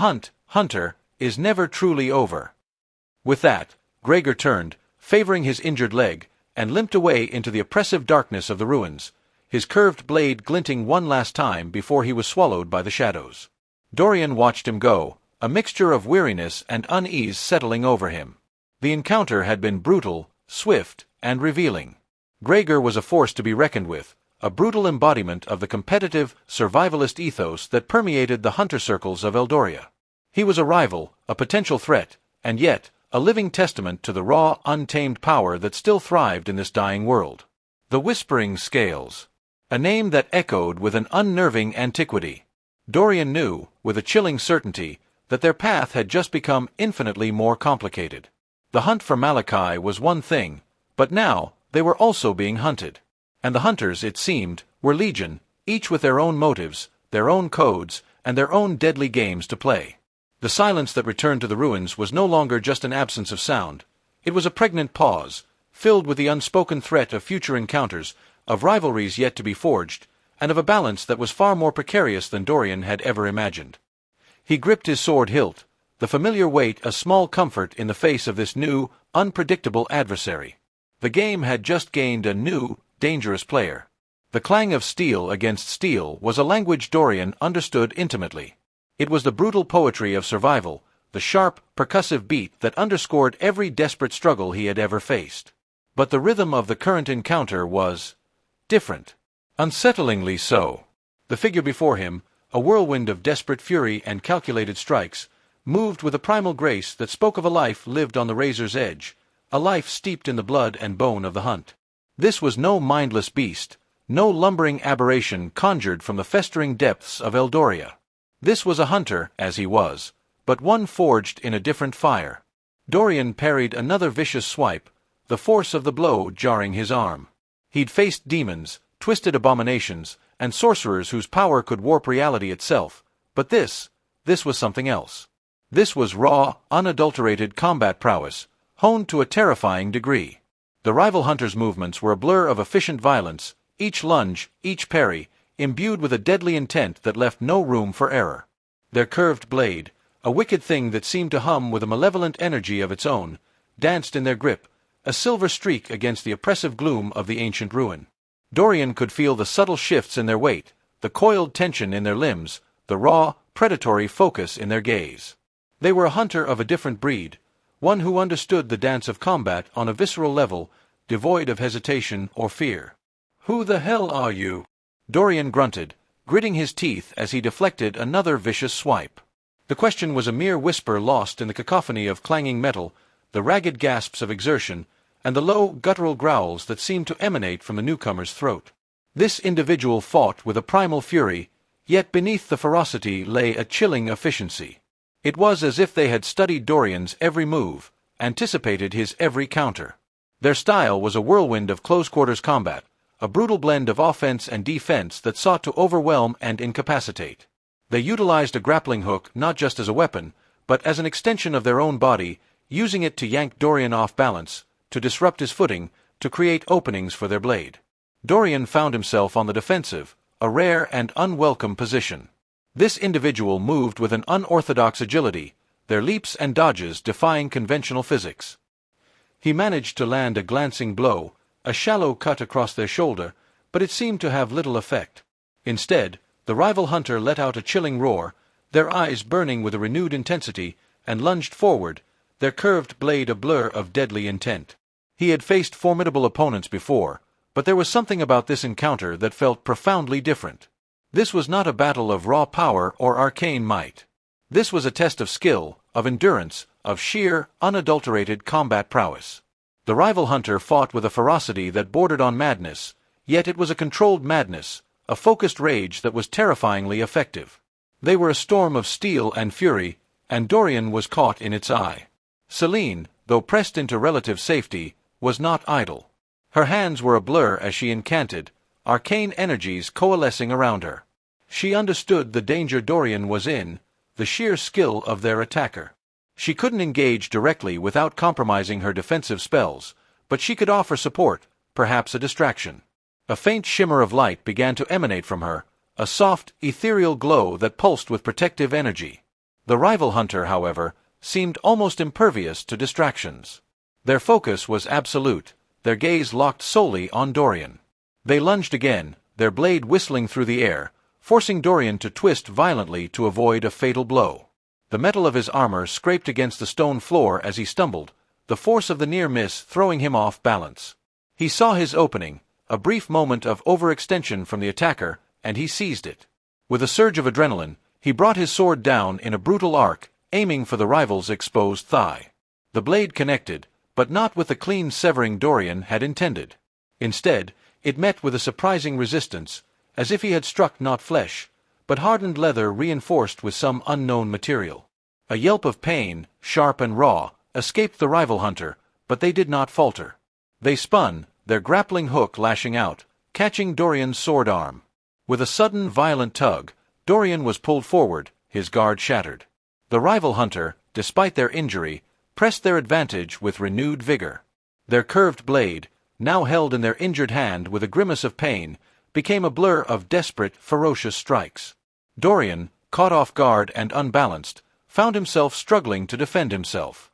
hunter, is never truly over. With that, Gregor turned, favoring his injured leg, and limped away into the oppressive darkness of the ruins, his curved blade glinting one last time before he was swallowed by the shadows. Dorian watched him go, a mixture of weariness and unease settling over him. The encounter had been brutal, swift, and revealing. Gregor was a force to be reckoned with, a brutal embodiment of the competitive, survivalist ethos that permeated the hunter circles of Eldoria. He was a rival, a potential threat, and yet a living testament to the raw, untamed power that still thrived in this dying world. The Whispering Scales. A name that echoed with an unnerving antiquity. Dorian knew, with a chilling certainty, that their path had just become infinitely more complicated. The hunt for Malachi was one thing, but now they were also being hunted. And the hunters, it seemed, were legion, each with their own motives, their own codes, and their own deadly games to play. The silence that returned to the ruins was no longer just an absence of sound. It was a pregnant pause, filled with the unspoken threat of future encounters, of rivalries yet to be forged, and of a balance that was far more precarious than Dorian had ever imagined. He gripped his sword hilt, the familiar weight a small comfort in the face of this new, unpredictable adversary. The game had just gained a new, dangerous player. The clang of steel against steel was a language Dorian understood intimately. It was the brutal poetry of survival, the sharp, percussive beat that underscored every desperate struggle he had ever faced. But the rhythm of the current encounter was different. Unsettlingly so. The figure before him, a whirlwind of desperate fury and calculated strikes, moved with a primal grace that spoke of a life lived on the razor's edge, a life steeped in the blood and bone of the hunt. This was no mindless beast, no lumbering aberration conjured from the festering depths of Eldoria. This was a hunter, as he was, but one forged in a different fire. Dorian parried another vicious swipe, the force of the blow jarring his arm. He'd faced demons, twisted abominations, and sorcerers whose power could warp reality itself, but this was something else. This was raw, unadulterated combat prowess, honed to a terrifying degree. The rival hunter's movements were a blur of efficient violence, each lunge, each parry, imbued with a deadly intent that left no room for error. Their curved blade, a wicked thing that seemed to hum with a malevolent energy of its own, danced in their grip, a silver streak against the oppressive gloom of the ancient ruin. Dorian could feel the subtle shifts in their weight, the coiled tension in their limbs, the raw, predatory focus in their gaze. They were a hunter of a different breed, one who understood the dance of combat on a visceral level, devoid of hesitation or fear. "Who the hell are you?" Dorian grunted, gritting his teeth as he deflected another vicious swipe. The question was a mere whisper lost in the cacophony of clanging metal, the ragged gasps of exertion, and the low, guttural growls that seemed to emanate from the newcomer's throat. This individual fought with a primal fury, yet beneath the ferocity lay a chilling efficiency. It was as if they had studied Dorian's every move, anticipated his every counter. Their style was a whirlwind of close-quarters combat, a brutal blend of offense and defense that sought to overwhelm and incapacitate. They utilized a grappling hook not just as a weapon, but as an extension of their own body, using it to yank Dorian off balance, to disrupt his footing, to create openings for their blade. Dorian found himself on the defensive, a rare and unwelcome position. This individual moved with an unorthodox agility, their leaps and dodges defying conventional physics. He managed to land a glancing blow, a shallow cut across their shoulder, but it seemed to have little effect. Instead, the rival hunter let out a chilling roar, their eyes burning with a renewed intensity, and lunged forward, their curved blade a blur of deadly intent. He had faced formidable opponents before, but there was something about this encounter that felt profoundly different. This was not a battle of raw power or arcane might. This was a test of skill, of endurance, of sheer, unadulterated combat prowess. The rival hunter fought with a ferocity that bordered on madness, yet it was a controlled madness, a focused rage that was terrifyingly effective. They were a storm of steel and fury, and Dorian was caught in its eye. Celine, though pressed into relative safety, was not idle. Her hands were a blur as she incanted, arcane energies coalescing around her. She understood the danger Dorian was in, the sheer skill of their attacker. She couldn't engage directly without compromising her defensive spells, but she could offer support, perhaps a distraction. A faint shimmer of light began to emanate from her, a soft, ethereal glow that pulsed with protective energy. The rival hunter, however, seemed almost impervious to distractions. Their focus was absolute, their gaze locked solely on Dorian. They lunged again, their blade whistling through the air, forcing Dorian to twist violently to avoid a fatal blow. The metal of his armor scraped against the stone floor as he stumbled, the force of the near miss throwing him off balance. He saw his opening, a brief moment of overextension from the attacker, and he seized it. With a surge of adrenaline, he brought his sword down in a brutal arc, aiming for the rival's exposed thigh. The blade connected, but not with the clean severing Dorian had intended. Instead, it met with a surprising resistance, as if he had struck not flesh, but hardened leather reinforced with some unknown material. A yelp of pain, sharp and raw, escaped the rival hunter, but they did not falter. They spun, their grappling hook lashing out, catching Dorian's sword arm. With a sudden violent tug, Dorian was pulled forward, his guard shattered. The rival hunter, despite their injury, pressed their advantage with renewed vigor. Their curved blade, now held in their injured hand with a grimace of pain, became a blur of desperate, ferocious strikes. Dorian, caught off guard and unbalanced, found himself struggling to defend himself.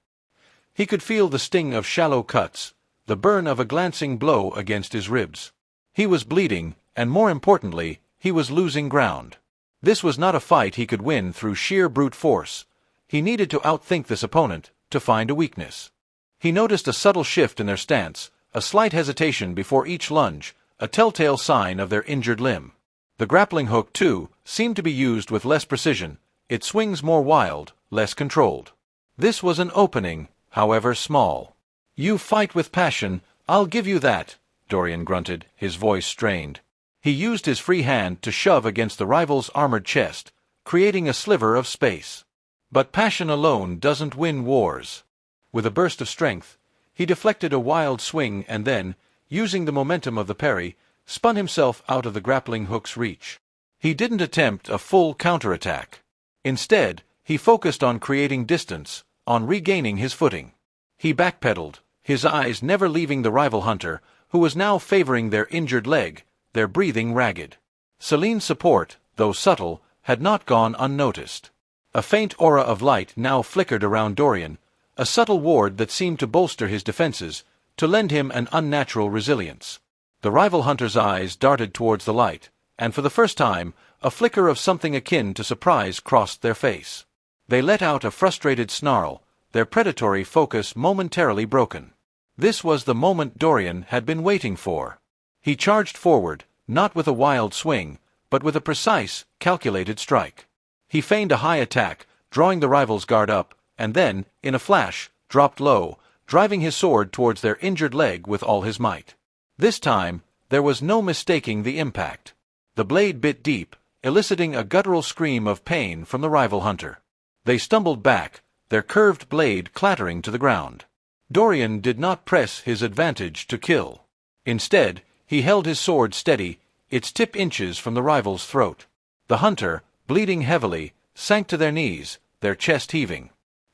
He could feel the sting of shallow cuts, the burn of a glancing blow against his ribs. He was bleeding, and more importantly, he was losing ground. This was not a fight he could win through sheer brute force. He needed to outthink this opponent, to find a weakness. He noticed a subtle shift in their stance, a slight hesitation before each lunge, a telltale sign of their injured limb. The grappling hook, too, seemed to be used with less precision, its swings more wild, less controlled. This was an opening, however small. "You fight with passion, I'll give you that," Dorian grunted, his voice strained. He used his free hand to shove against the rival's armored chest, creating a sliver of space. But passion alone doesn't win wars. With a burst of strength, he deflected a wild swing and then, using the momentum of the parry, spun himself out of the grappling hook's reach. He didn't attempt a full counterattack. Instead, he focused on creating distance, on regaining his footing. He backpedaled, his eyes never leaving the rival hunter, who was now favoring their injured leg, their breathing ragged. Celine's support, though subtle, had not gone unnoticed. A faint aura of light now flickered around Dorian, a subtle ward that seemed to bolster his defenses, to lend him an unnatural resilience. The rival hunter's eyes darted towards the light, and for the first time, a flicker of something akin to surprise crossed their face. They let out a frustrated snarl, their predatory focus momentarily broken. This was the moment Dorian had been waiting for. He charged forward, not with a wild swing, but with a precise, calculated strike. He feigned a high attack, drawing the rival's guard up, and then, in a flash, dropped low, driving his sword towards their injured leg with all his might. This time, there was no mistaking the impact. The blade bit deep, eliciting a guttural scream of pain from the rival hunter. They stumbled back, their curved blade clattering to the ground. Dorian did not press his advantage to kill. Instead, he held his sword steady, its tip inches from the rival's throat. The hunter, bleeding heavily, sank to their knees, their chest heaving.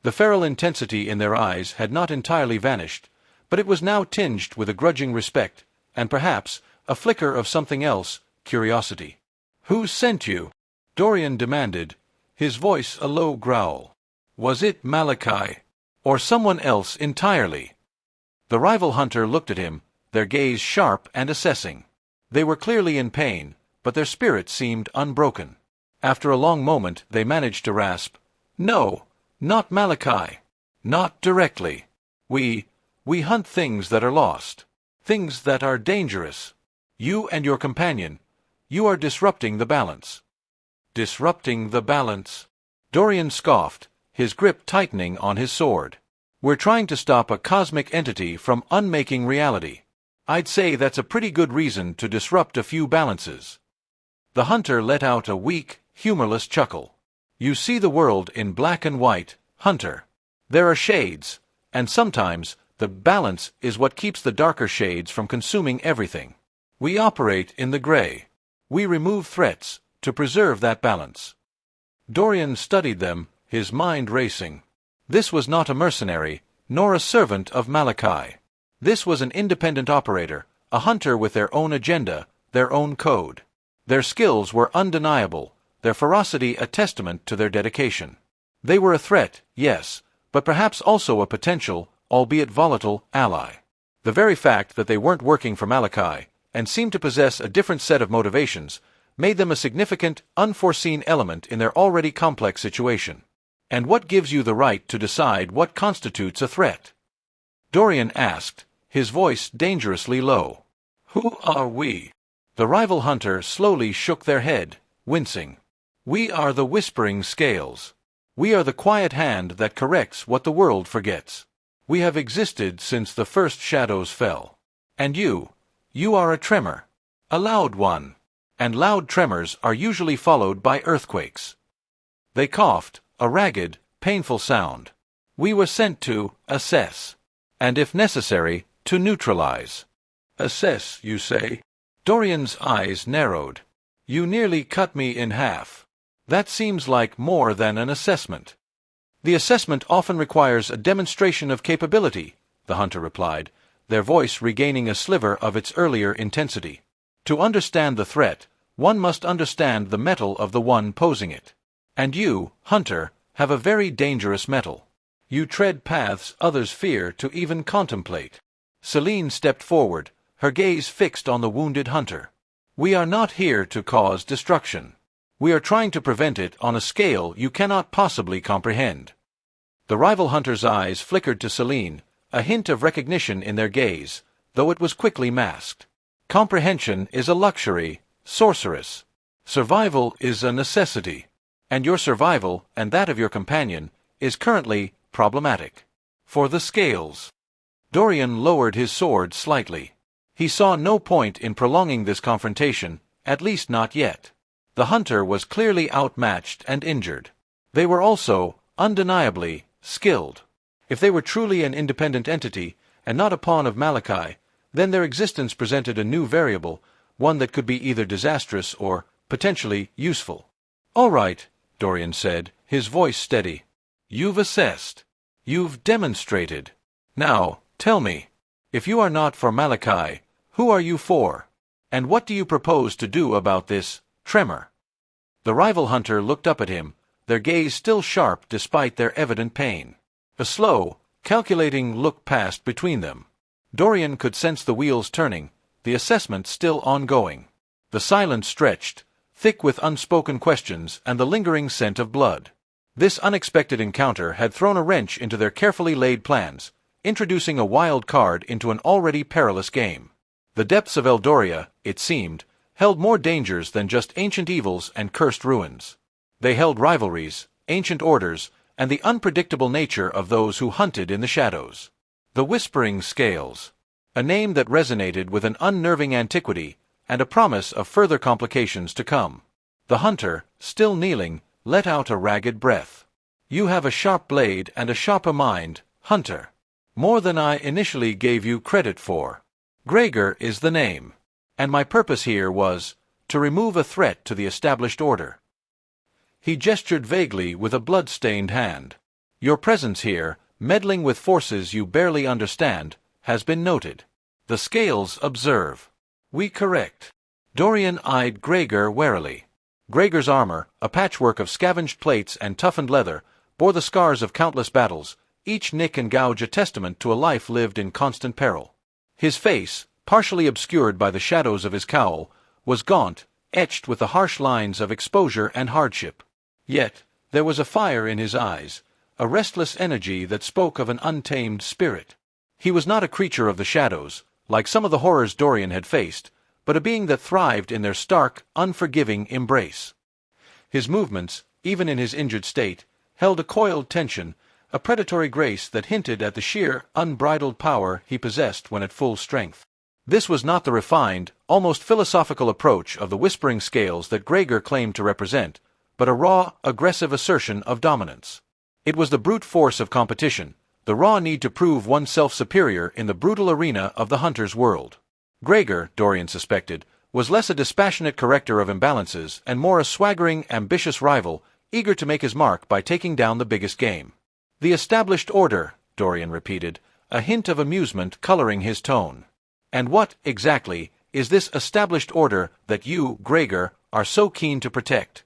The feral intensity in their eyes had not entirely vanished, but it was now tinged with a grudging respect, and perhaps a flicker of something else, curiosity. "Who sent you?" Dorian demanded, his voice a low growl. "Was it Malachi, or someone else entirely?" The rival hunter looked at him, their gaze sharp and assessing. They were clearly in pain, but their spirit seemed unbroken. After a long moment they managed to rasp, "No, not Malachi. Not directly. We hunt things that are lost. Things that are dangerous. You and your companion, you are disrupting the balance." "Disrupting the balance?" Dorian scoffed, his grip tightening on his sword. "We're trying to stop a cosmic entity from unmaking reality. I'd say that's a pretty good reason to disrupt a few balances." The hunter let out a weak, humorless chuckle. "You see the world in black and white, Hunter. There are shades, and sometimes the balance is what keeps the darker shades from consuming everything. We operate in the gray. We remove threats to preserve that balance." Dorian studied them, his mind racing. This was not a mercenary, nor a servant of Malachi. This was an independent operator, a hunter with their own agenda, their own code. Their skills were undeniable, their ferocity a testament to their dedication. They were a threat, yes, but perhaps also a potential, albeit volatile, ally. The very fact that they weren't working for Malachi, and seemed to possess a different set of motivations, made them a significant, unforeseen element in their already complex situation. "And what gives you the right to decide what constitutes a threat?" Dorian asked, his voice dangerously low. "Who are we?" The rival hunter slowly shook their head, wincing. "We are the whispering scales. We are the quiet hand that corrects what the world forgets. We have existed since the first shadows fell. And you are a tremor. A loud one. And loud tremors are usually followed by earthquakes." They coughed, a ragged, painful sound. "We were sent to assess. And if necessary, to neutralize." "Assess, you say?" Dorian's eyes narrowed. "You nearly cut me in half. That seems like more than an assessment." "The assessment often requires a demonstration of capability," the hunter replied, their voice regaining a sliver of its earlier intensity. "To understand the threat, one must understand the mettle of the one posing it. And you, hunter, have a very dangerous mettle. You tread paths others fear to even contemplate." Celine stepped forward, her gaze fixed on the wounded hunter. "We are not here to cause destruction. We are trying to prevent it on a scale you cannot possibly comprehend." The rival hunter's eyes flickered to Celine, a hint of recognition in their gaze, though it was quickly masked. "Comprehension is a luxury, sorceress. Survival is a necessity. And your survival, and that of your companion, is currently problematic. For the scales." Dorian lowered his sword slightly. He saw no point in prolonging this confrontation, at least not yet. The hunter was clearly outmatched and injured. They were also, undeniably, skilled. If they were truly an independent entity, and not a pawn of Malachi, then their existence presented a new variable, one that could be either disastrous or, potentially, useful. "All right," Dorian said, his voice steady. "You've assessed. You've demonstrated. Now, tell me, if you are not for Malachi, who are you for? And what do you propose to do about this tremor?" The rival hunter looked up at him, their gaze still sharp despite their evident pain. A slow, calculating look passed between them. Dorian could sense the wheels turning, the assessment still ongoing. The silence stretched, thick with unspoken questions and the lingering scent of blood. This unexpected encounter had thrown a wrench into their carefully laid plans, introducing a wild card into an already perilous game. The depths of Eldoria, it seemed, held more dangers than just ancient evils and cursed ruins. They held rivalries, ancient orders, and the unpredictable nature of those who hunted in the shadows. The Whispering Scales, a name that resonated with an unnerving antiquity and a promise of further complications to come. The hunter, still kneeling, let out a ragged breath. "You have a sharp blade and a sharper mind, hunter. More than I initially gave you credit for. Gregor is the name. And my purpose here was to remove a threat to the established order." He gestured vaguely with a blood-stained hand. Your presence here, meddling with forces you barely understand, has been noted. The scales observe. We correct. Dorian eyed Gregor warily. Gregor's armor, a patchwork of scavenged plates and toughened leather, bore the scars of countless battles, each nick and gouge a testament to a life lived in constant peril. His face, partially obscured by the shadows of his cowl, was gaunt, etched with the harsh lines of exposure and hardship. Yet, there was a fire in his eyes, a restless energy that spoke of an untamed spirit. He was not a creature of the shadows, like some of the horrors Dorian had faced, but a being that thrived in their stark, unforgiving embrace. His movements, even in his injured state, held a coiled tension, a predatory grace that hinted at the sheer, unbridled power he possessed when at full strength. This was not the refined, almost philosophical approach of the whispering scales that Gregor claimed to represent, but a raw, aggressive assertion of dominance. It was the brute force of competition, the raw need to prove oneself superior in the brutal arena of the hunter's world. Gregor, Dorian suspected, was less a dispassionate corrector of imbalances and more a swaggering, ambitious rival, eager to make his mark by taking down the biggest game. The established order, Dorian repeated, a hint of amusement coloring his tone. And what, exactly, is this established order that you, Gregor, are so keen to protect?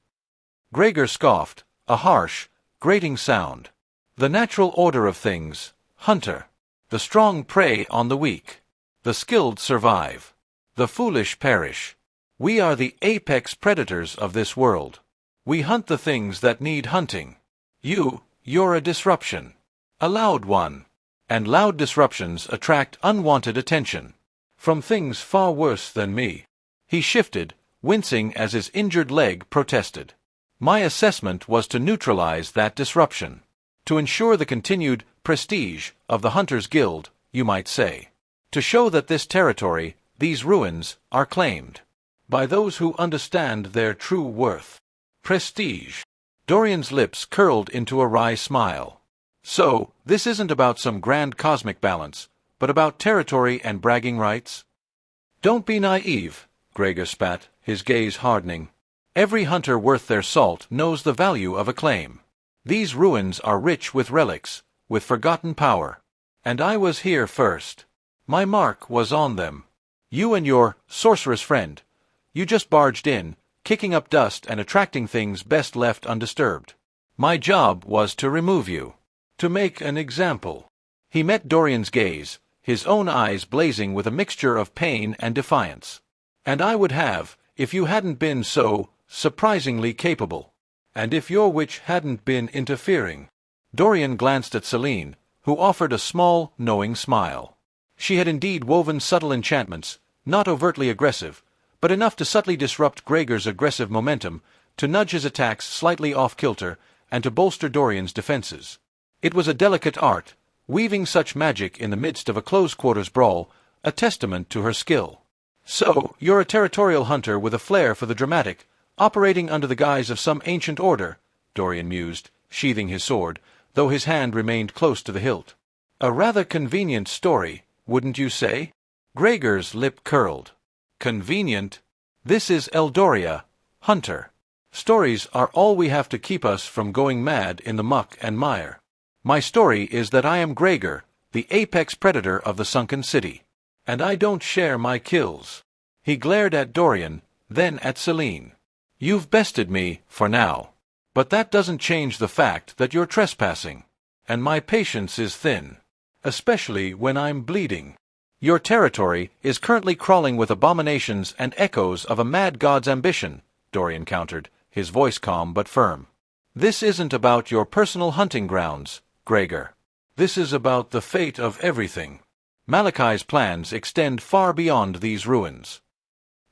Gregor scoffed, a harsh, grating sound. The natural order of things, hunter. The strong prey on the weak. The skilled survive. The foolish perish. We are the apex predators of this world. We hunt the things that need hunting. You're a disruption. A loud one. And loud disruptions attract unwanted attention. From things far worse than me. He shifted, wincing as his injured leg protested. My assessment was to neutralize that disruption. To ensure the continued prestige of the Hunters Guild, you might say. To show that this territory, these ruins, are claimed by those who understand their true worth. Prestige. Dorian's lips curled into a wry smile. So, this isn't about some grand cosmic balance, but about territory and bragging rights? Don't be naive, Gregor spat, his gaze hardening. Every hunter worth their salt knows the value of a claim. These ruins are rich with relics, with forgotten power. And I was here first. My mark was on them. You and your sorceress friend. You just barged in, kicking up dust and attracting things best left undisturbed. My job was to remove you. To make an example. He met Dorian's gaze, his own eyes blazing with a mixture of pain and defiance. And I would have, if you hadn't been so surprisingly capable. And if your witch hadn't been interfering. Dorian glanced at Celine, who offered a small, knowing smile. She had indeed woven subtle enchantments, not overtly aggressive, but enough to subtly disrupt Gregor's aggressive momentum, to nudge his attacks slightly off-kilter, and to bolster Dorian's defenses. It was a delicate art, weaving such magic in the midst of a close-quarters brawl, a testament to her skill. So, you're a territorial hunter with a flair for the dramatic, operating under the guise of some ancient order, Dorian mused, sheathing his sword, though his hand remained close to the hilt. A rather convenient story, wouldn't you say? Gregor's lip curled. Convenient? This is Eldoria, hunter. Stories are all we have to keep us from going mad in the muck and mire. My story is that I am Gregor, the apex predator of the sunken city. And I don't share my kills. He glared at Dorian, then at Celine. You've bested me, for now. But that doesn't change the fact that you're trespassing. And my patience is thin. Especially when I'm bleeding. Your territory is currently crawling with abominations and echoes of a mad god's ambition, Dorian countered, his voice calm but firm. This isn't about your personal hunting grounds, Gregor. This is about the fate of everything. Malachi's plans extend far beyond these ruins.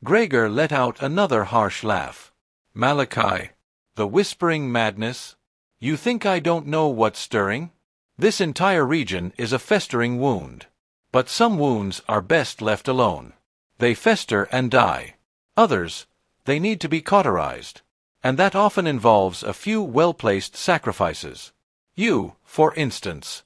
Gregor let out another harsh laugh. Malachi, the whispering madness? You think I don't know what's stirring? This entire region is a festering wound. But some wounds are best left alone. They fester and die. Others, they need to be cauterized. And that often involves a few well-placed sacrifices. You, for instance.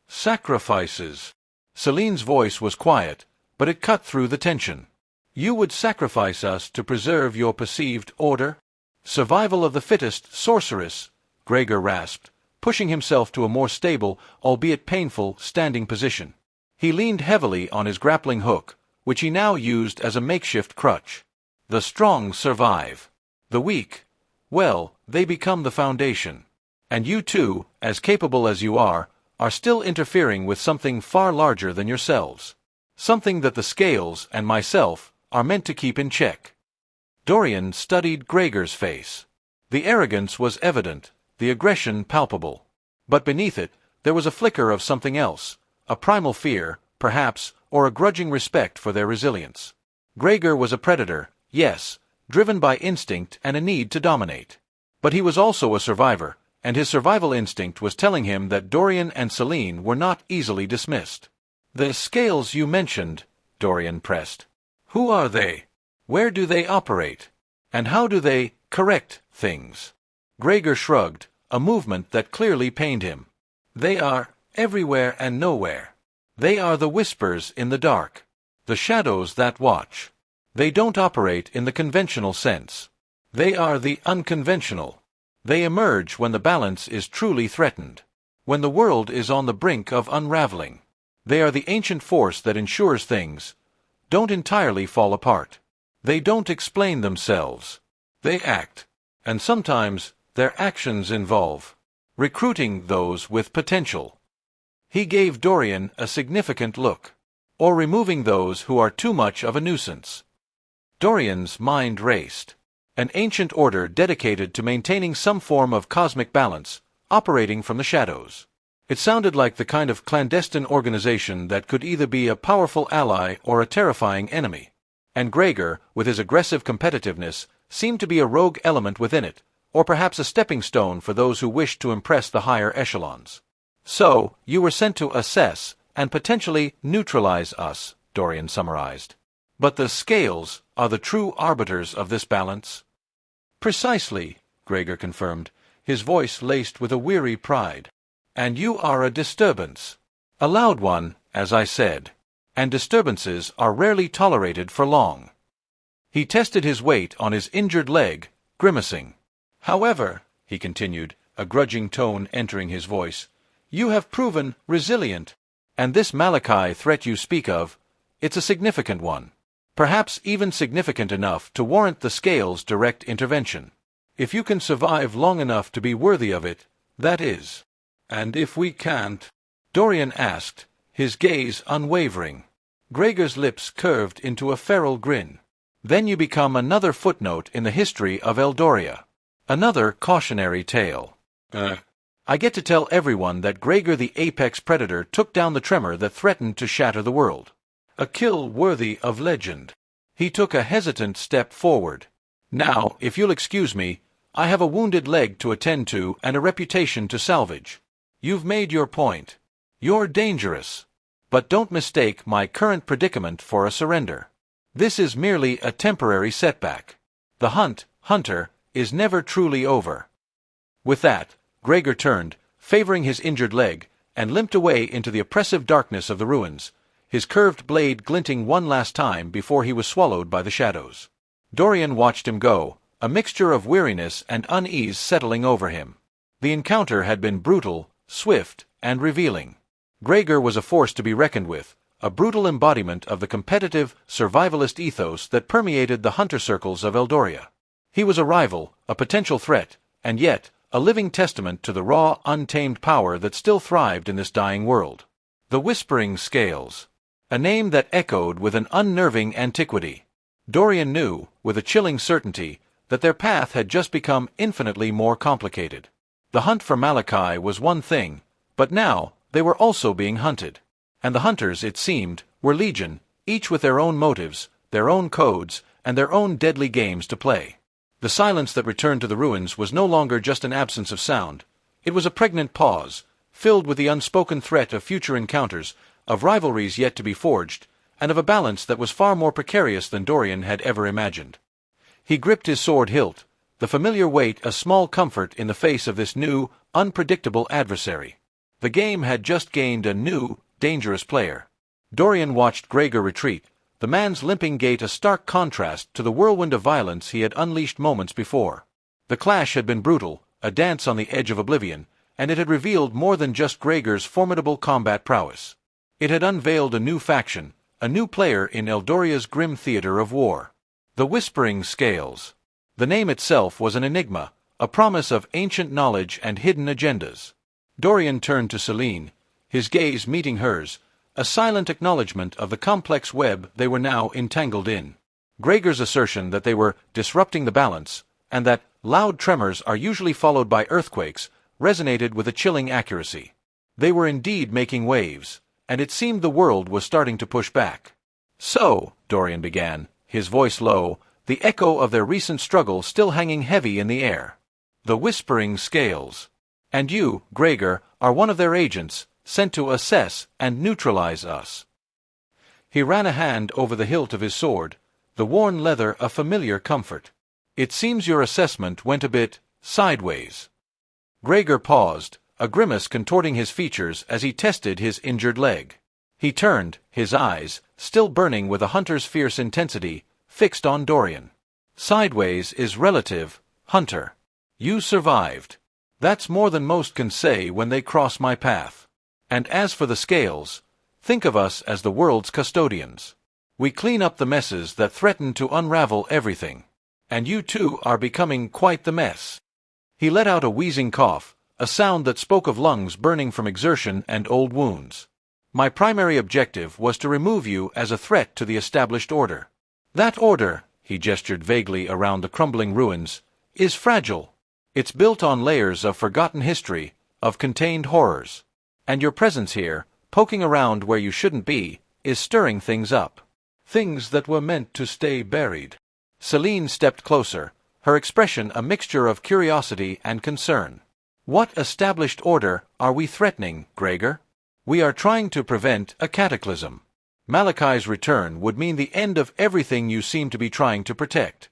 Sacrifices. Celine's voice was quiet, but it cut through the tension. You would sacrifice us to preserve your perceived order? Survival of the fittest, sorceress, Gregor rasped, pushing himself to a more stable, albeit painful, standing position. He leaned heavily on his grappling hook, which he now used as a makeshift crutch. The strong survive. The weak, well, they become the foundation. And you too, as capable as you are still interfering with something far larger than yourselves. Something that the scales and myself are meant to keep in check. Dorian studied Gregor's face. The arrogance was evident, the aggression palpable. But beneath it, there was a flicker of something else, a primal fear, perhaps, or a grudging respect for their resilience. Gregor was a predator, yes, driven by instinct and a need to dominate. But he was also a survivor, and his survival instinct was telling him that Dorian and Celine were not easily dismissed. The scales you mentioned, Dorian pressed. Who are they? Where do they operate? And how do they correct things? Gregor shrugged, a movement that clearly pained him. They are everywhere and nowhere. They are the whispers in the dark, the shadows that watch. They don't operate in the conventional sense. They are the unconventional. They emerge when the balance is truly threatened, when the world is on the brink of unraveling. They are the ancient force that ensures things don't entirely fall apart. They don't explain themselves. They act. And sometimes their actions involve recruiting those with potential. He gave Dorian a significant look. Or removing those who are too much of a nuisance. Dorian's mind raced. An ancient order dedicated to maintaining some form of cosmic balance, operating from the shadows. It sounded like the kind of clandestine organization that could either be a powerful ally or a terrifying enemy. And Gregor, with his aggressive competitiveness, seemed to be a rogue element within it, or perhaps a stepping stone for those who wished to impress the higher echelons. So, you were sent to assess and potentially neutralize us, Dorian summarized. But the scales are the true arbiters of this balance? Precisely, Gregor confirmed, his voice laced with a weary pride. And you are a disturbance. A loud one, as I said. And disturbances are rarely tolerated for long. He tested his weight on his injured leg, grimacing. However, he continued, a grudging tone entering his voice, you have proven resilient. And this Malachi threat you speak of, it's a significant one. Perhaps even significant enough to warrant the scales' direct intervention. If you can survive long enough to be worthy of it, that is. And if we can't? Dorian asked, his gaze unwavering. Gregor's lips curved into a feral grin. Then you become another footnote in the history of Eldoria. Another cautionary tale. I get to tell everyone that Gregor the apex predator took down the tremor that threatened to shatter the world. A kill worthy of legend. He took a hesitant step forward. Now, if you'll excuse me, I have a wounded leg to attend to and a reputation to salvage. You've made your point. You're dangerous. But don't mistake my current predicament for a surrender. This is merely a temporary setback. The hunter, is never truly over. With that, Gregor turned, favoring his injured leg, and limped away into the oppressive darkness of the ruins, his curved blade glinting one last time before he was swallowed by the shadows. Dorian watched him go, a mixture of weariness and unease settling over him. The encounter had been brutal, swift, and revealing. Gregor was a force to be reckoned with, a brutal embodiment of the competitive, survivalist ethos that permeated the hunter circles of Eldoria. He was a rival, a potential threat, and yet a living testament to the raw, untamed power that still thrived in this dying world. The Whispering Scales. A name that echoed with an unnerving antiquity. Dorian knew, with a chilling certainty, that their path had just become infinitely more complicated. The hunt for Malachi was one thing, but now they were also being hunted. And the hunters, it seemed, were legion, each with their own motives, their own codes, and their own deadly games to play. The silence that returned to the ruins was no longer just an absence of sound. It was a pregnant pause, filled with the unspoken threat of future encounters, of rivalries yet to be forged, and of a balance that was far more precarious than Dorian had ever imagined. He gripped his sword hilt, the familiar weight a small comfort in the face of this new, unpredictable adversary. The game had just gained a new, dangerous player. Dorian watched Gregor retreat, the man's limping gait a stark contrast to the whirlwind of violence he had unleashed moments before. The clash had been brutal, a dance on the edge of oblivion, and it had revealed more than just Gregor's formidable combat prowess. It had unveiled a new faction, a new player in Eldoria's grim theater of war. The Whispering Scales. The name itself was an enigma, a promise of ancient knowledge and hidden agendas. Dorian turned to Celine, his gaze meeting hers, a silent acknowledgement of the complex web they were now entangled in. Gregor's assertion that they were disrupting the balance, and that loud tremors are usually followed by earthquakes, resonated with a chilling accuracy. They were indeed making waves, and it seemed the world was starting to push back. "So," Dorian began, his voice low, the echo of their recent struggle still hanging heavy in the air. "The Whispering Scales. And you, Gregor, are one of their agents, sent to assess and neutralize us." He ran a hand over the hilt of his sword, the worn leather a familiar comfort. "It seems your assessment went a bit sideways." Gregor paused, a grimace contorting his features as he tested his injured leg. He turned, his eyes, still burning with a hunter's fierce intensity, fixed on Dorian. "Sideways is relative, Hunter. You survived. That's more than most can say when they cross my path. And as for the scales, think of us as the world's custodians. We clean up the messes that threaten to unravel everything. And you too are becoming quite the mess." He let out a wheezing cough, a sound that spoke of lungs burning from exertion and old wounds. "My primary objective was to remove you as a threat to the established order. That order," he gestured vaguely around the crumbling ruins, "is fragile. It's built on layers of forgotten history, of contained horrors. And your presence here, poking around where you shouldn't be, is stirring things up. Things that were meant to stay buried." Celine stepped closer, her expression a mixture of curiosity and concern. "What established order are we threatening, Gregor?" "We are trying to prevent a cataclysm. Malachi's return would mean the end of everything you seem to be trying to protect."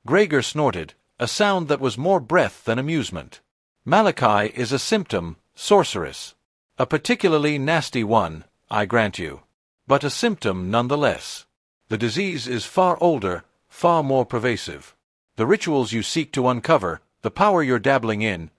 Gregor snorted, a sound that was more breath than amusement. "Malachi is a symptom, sorceress. A particularly nasty one, I grant you. But a symptom nonetheless. The disease is far older, far more pervasive. The rituals you seek to uncover, the power you're dabbling in,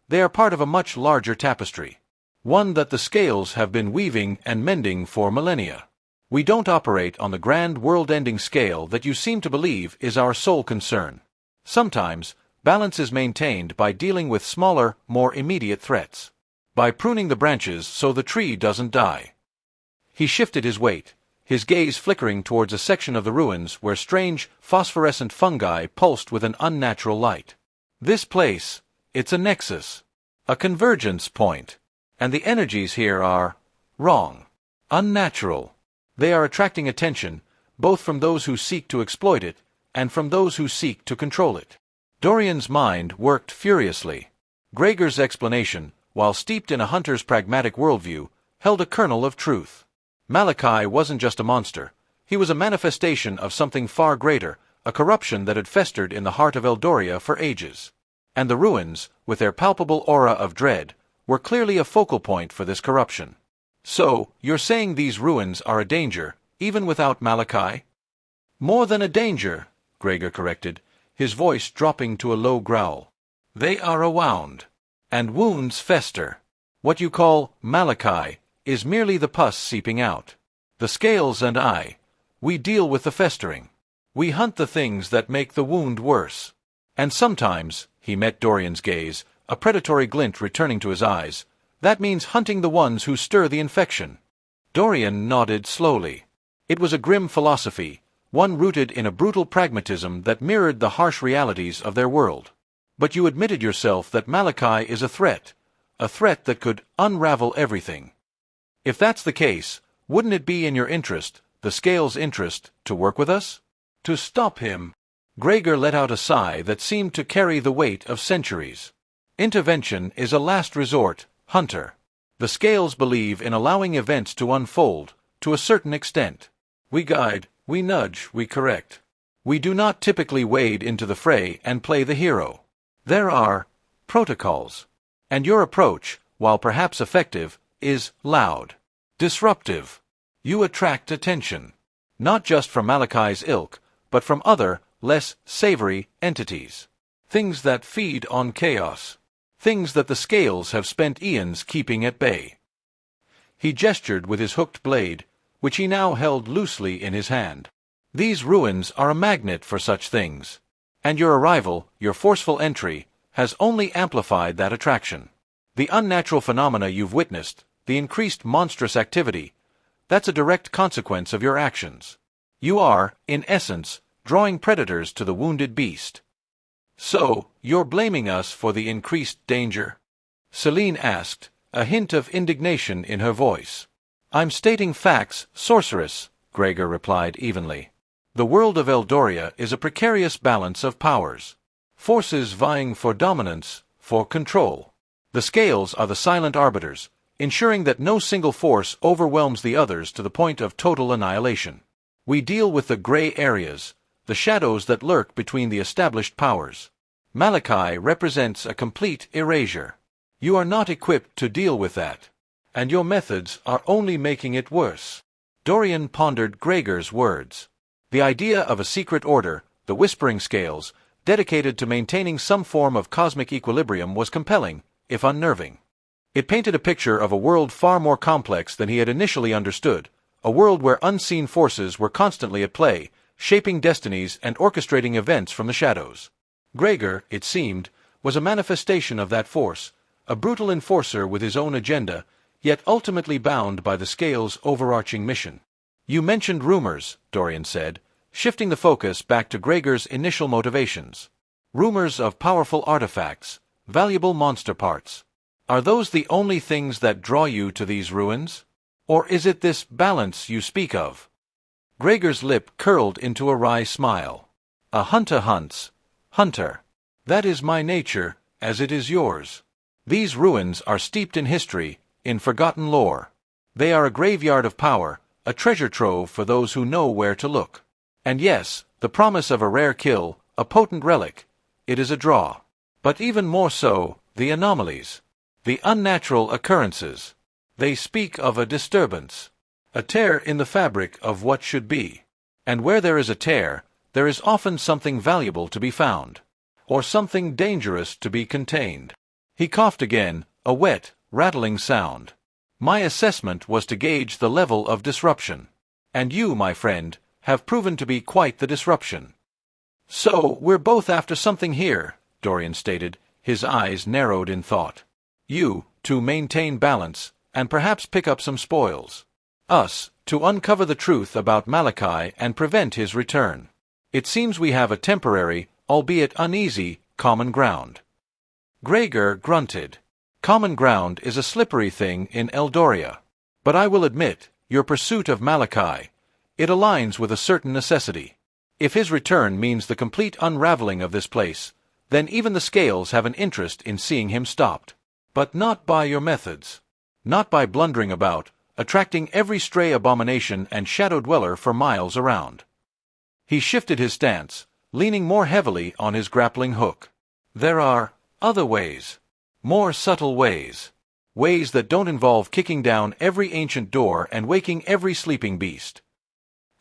they are part of a much larger tapestry. One that the scales have been weaving and mending for millennia. We don't operate on the grand world-ending scale that you seem to believe is our sole concern. Sometimes, balance is maintained by dealing with smaller, more immediate threats. By pruning the branches so the tree doesn't die." He shifted his weight, his gaze flickering towards a section of the ruins where strange, phosphorescent fungi pulsed with an unnatural light. "This place, it's a nexus, a convergence point. And the energies here are wrong, unnatural. They are attracting attention, both from those who seek to exploit it, and from those who seek to control it." Dorian's mind worked furiously. Gregor's explanation, while steeped in a hunter's pragmatic worldview, held a kernel of truth. Malachi wasn't just a monster. He was a manifestation of something far greater, a corruption that had festered in the heart of Eldoria for ages. And the ruins, with their palpable aura of dread, were clearly a focal point for this corruption. "So, you're saying these ruins are a danger, even without Malachi?" "More than a danger," Gregor corrected, his voice dropping to a low growl. "They are a wound. And wounds fester. What you call Malachi is merely the pus seeping out. The scales and I, we deal with the festering. We hunt the things that make the wound worse. And sometimes," he met Dorian's gaze, a predatory glint returning to his eyes, "that means hunting the ones who stir the infection." Dorian nodded slowly. It was a grim philosophy, one rooted in a brutal pragmatism that mirrored the harsh realities of their world. "But you admitted yourself that Malachi is a threat that could unravel everything. If that's the case, wouldn't it be in your interest, the Scales' interest, to work with us? To stop him?" Gregor let out a sigh that seemed to carry the weight of centuries. "Intervention is a last resort, Hunter. The Scales believe in allowing events to unfold, to a certain extent. We guide, we nudge, we correct. We do not typically wade into the fray and play the hero. There are protocols. And your approach, while perhaps effective, is loud, disruptive. You attract attention, not just from Malachi's ilk, but from other, less savory entities. Things that feed on chaos. things that the scales have spent eons keeping at bay. He gestured with his hooked blade, which he now held loosely in his hand. These ruins are a magnet for such things, and your arrival, your forceful entry, has only amplified that attraction. The unnatural phenomena you've witnessed, the increased monstrous activity, that's a direct consequence of your actions. You are, in essence, drawing predators to the wounded beast. So, you're blaming us for the increased danger? Celine asked, a hint of indignation in her voice. I'm stating facts, sorceress, Gregor replied evenly. The world of Eldoria is a precarious balance of powers. Forces vying for dominance, for control. The scales are the silent arbiters, ensuring that no single force overwhelms the others to the point of total annihilation. We deal with the gray areas, the shadows that lurk between the established powers. Malachi represents a complete erasure. You are not equipped to deal with that, and your methods are only making it worse. Dorian pondered Gregor's words. The idea of a secret order, the Whispering Scales, dedicated to maintaining some form of cosmic equilibrium was compelling, if unnerving. It painted a picture of a world far more complex than he had initially understood, a world where unseen forces were constantly at play, shaping destinies and orchestrating events from the shadows. Gregor, it seemed, was a manifestation of that force, a brutal enforcer with his own agenda, yet ultimately bound by the Scales' overarching mission. You mentioned rumors, Dorian said, shifting the focus back to Gregor's initial motivations. Rumors of powerful artifacts, valuable monster parts. Are those the only things that draw you to these ruins? Or is it this balance you speak of? Gregor's lip curled into a wry smile. A hunter hunts. Hunter. That is my nature, as it is yours. These ruins are steeped in history, in forgotten lore. They are a graveyard of power, a treasure trove for those who know where to look. And yes, the promise of a rare kill, a potent relic, it is a draw. But even more so, the anomalies. The unnatural occurrences. They speak of a disturbance. A tear in the fabric of what should be. And where there is a tear, there is often something valuable to be found. Or something dangerous to be contained. He coughed again, a wet, rattling sound. My assessment was to gauge the level of disruption. And you, my friend, have proven to be quite the disruption. So, we're both after something here, Dorian stated, his eyes narrowed in thought. You, to maintain balance, and perhaps pick up some spoils. Us, to uncover the truth about Malachi and prevent his return. It seems we have a temporary, albeit uneasy, common ground. Gregor grunted. Common ground is a slippery thing in Eldoria. But I will admit, your pursuit of Malachi, it aligns with a certain necessity. If his return means the complete unraveling of this place, then even the Scales have an interest in seeing him stopped. But not by your methods. Not by blundering about, attracting every stray abomination and shadow dweller for miles around. He shifted his stance, leaning more heavily on his grappling hook. There are other ways. More subtle ways. Ways that don't involve kicking down every ancient door and waking every sleeping beast.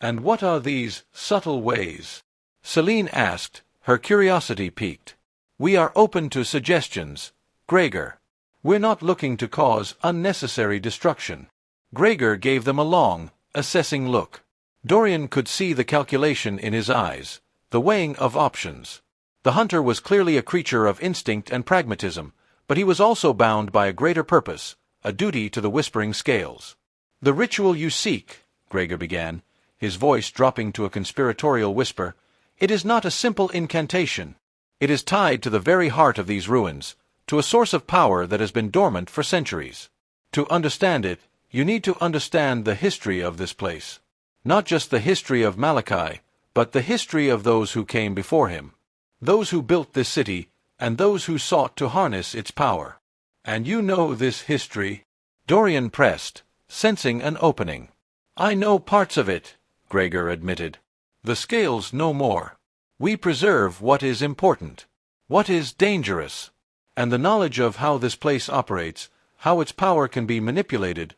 And what are these subtle ways? Celine asked, her curiosity piqued. We are open to suggestions, Gregor. We're not looking to cause unnecessary destruction. Gregor gave them a long, assessing look. Dorian could see the calculation in his eyes, the weighing of options. The hunter was clearly a creature of instinct and pragmatism, but he was also bound by a greater purpose, a duty to the Whispering Scales. The ritual you seek, Gregor began, his voice dropping to a conspiratorial whisper, it is not a simple incantation. It is tied to the very heart of these ruins, to a source of power that has been dormant for centuries. To understand it, you need to understand the history of this place. Not just the history of Malachi, but the history of those who came before him. Those who built this city, and those who sought to harness its power. And you know this history? Dorian pressed, sensing an opening. I know parts of it, Gregor admitted. The Scales know more. We preserve what is important, what is dangerous. And the knowledge of how this place operates, how its power can be manipulated,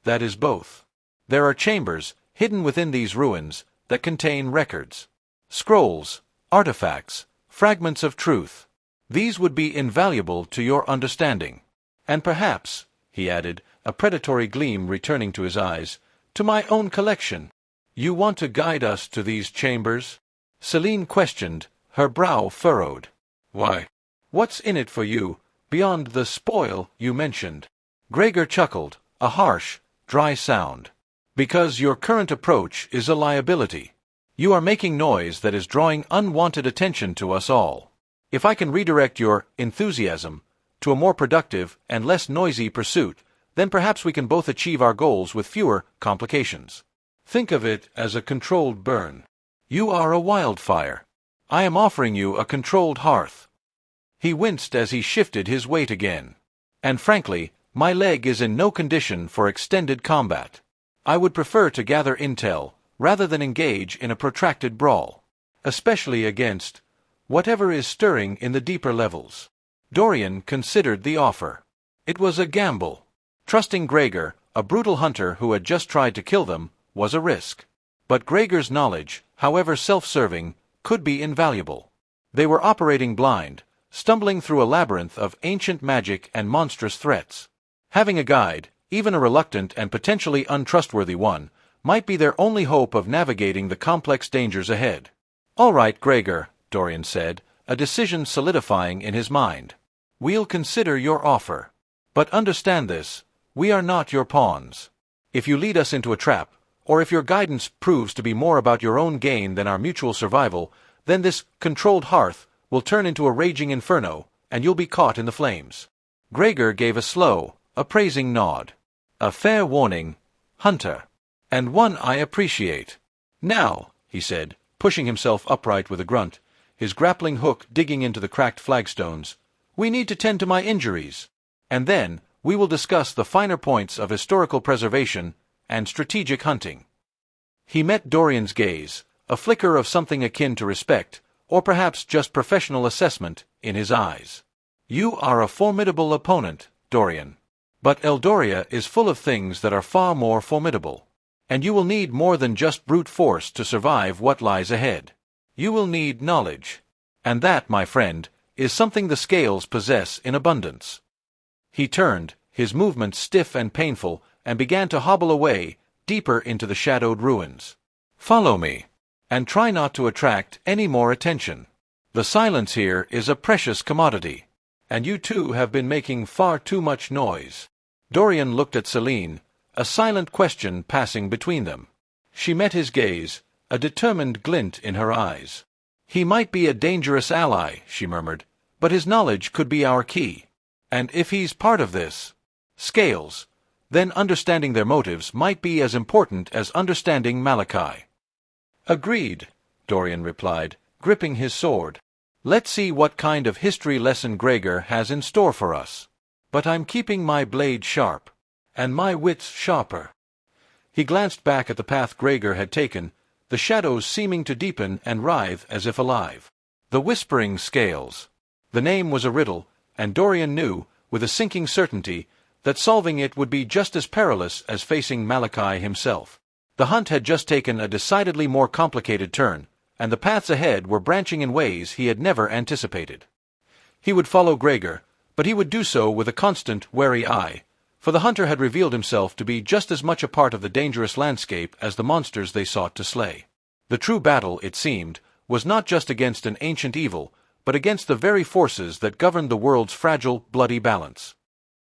that is both. There are chambers, hidden within these ruins, that contain records. Scrolls, artifacts, fragments of truth. These would be invaluable to your understanding. And perhaps, he added, a predatory gleam returning to his eyes, to my own collection. You want to guide us to these chambers? Celine questioned, her brow furrowed. Why? What's in it for you, beyond the spoil you mentioned? Gregor chuckled, a harsh, dry sound. Because your current approach is a liability. You are making noise that is drawing unwanted attention to us all. If I can redirect your enthusiasm to a more productive and less noisy pursuit, then perhaps we can both achieve our goals with fewer complications. Think of it as a controlled burn. You are a wildfire. I am offering you a controlled hearth. He winced as he shifted his weight again. And frankly, my leg is in no condition for extended combat. I would prefer to gather intel, rather than engage in a protracted brawl. Especially against whatever is stirring in the deeper levels. Dorian considered the offer. It was a gamble. Trusting Gregor, a brutal hunter who had just tried to kill them, was a risk. But Gregor's knowledge, however self-serving, could be invaluable. They were operating blind, stumbling through a labyrinth of ancient magic and monstrous threats. Having a guide, even a reluctant and potentially untrustworthy one, might be their only hope of navigating the complex dangers ahead. All right, Gregor, Dorian said, a decision solidifying in his mind. We'll consider your offer. But understand this, we are not your pawns. If you lead us into a trap, or if your guidance proves to be more about your own gain than our mutual survival, then this controlled hearth will turn into a raging inferno, and you'll be caught in the flames. Gregor gave a slow, appraising nod. A fair warning, Hunter. And one I appreciate. Now, he said, pushing himself upright with a grunt, his grappling hook digging into the cracked flagstones, we need to tend to my injuries. And then, we will discuss the finer points of historical preservation and strategic hunting. He met Dorian's gaze, a flicker of something akin to respect, or perhaps just professional assessment, in his eyes. You are a formidable opponent, Dorian. But Eldoria is full of things that are far more formidable. And you will need more than just brute force to survive what lies ahead. You will need knowledge. And that, my friend, is something the scales possess in abundance. He turned, his movements stiff and painful, and began to hobble away, deeper into the shadowed ruins. Follow me. And try not to attract any more attention. The silence here is a precious commodity. And you two have been making far too much noise. Dorian looked at Celine, a silent question passing between them. She met his gaze, a determined glint in her eyes. He might be a dangerous ally, she murmured, but his knowledge could be our key. And if he's part of this scales, then understanding their motives might be as important as understanding Malachi. Agreed, Dorian replied, gripping his sword. Let's see what kind of history lesson Gregor has in store for us. But I'm keeping my blade sharp, and my wits sharper. He glanced back at the path Gregor had taken, the shadows seeming to deepen and writhe as if alive. The Whispering Scales. The name was a riddle, and Dorian knew, with a sinking certainty, that solving it would be just as perilous as facing Malachi himself. The hunt had just taken a decidedly more complicated turn, and the paths ahead were branching in ways he had never anticipated. He would follow Gregor, but he would do so with a constant, wary eye, for the hunter had revealed himself to be just as much a part of the dangerous landscape as the monsters they sought to slay. The true battle, it seemed, was not just against an ancient evil, but against the very forces that governed the world's fragile, bloody balance.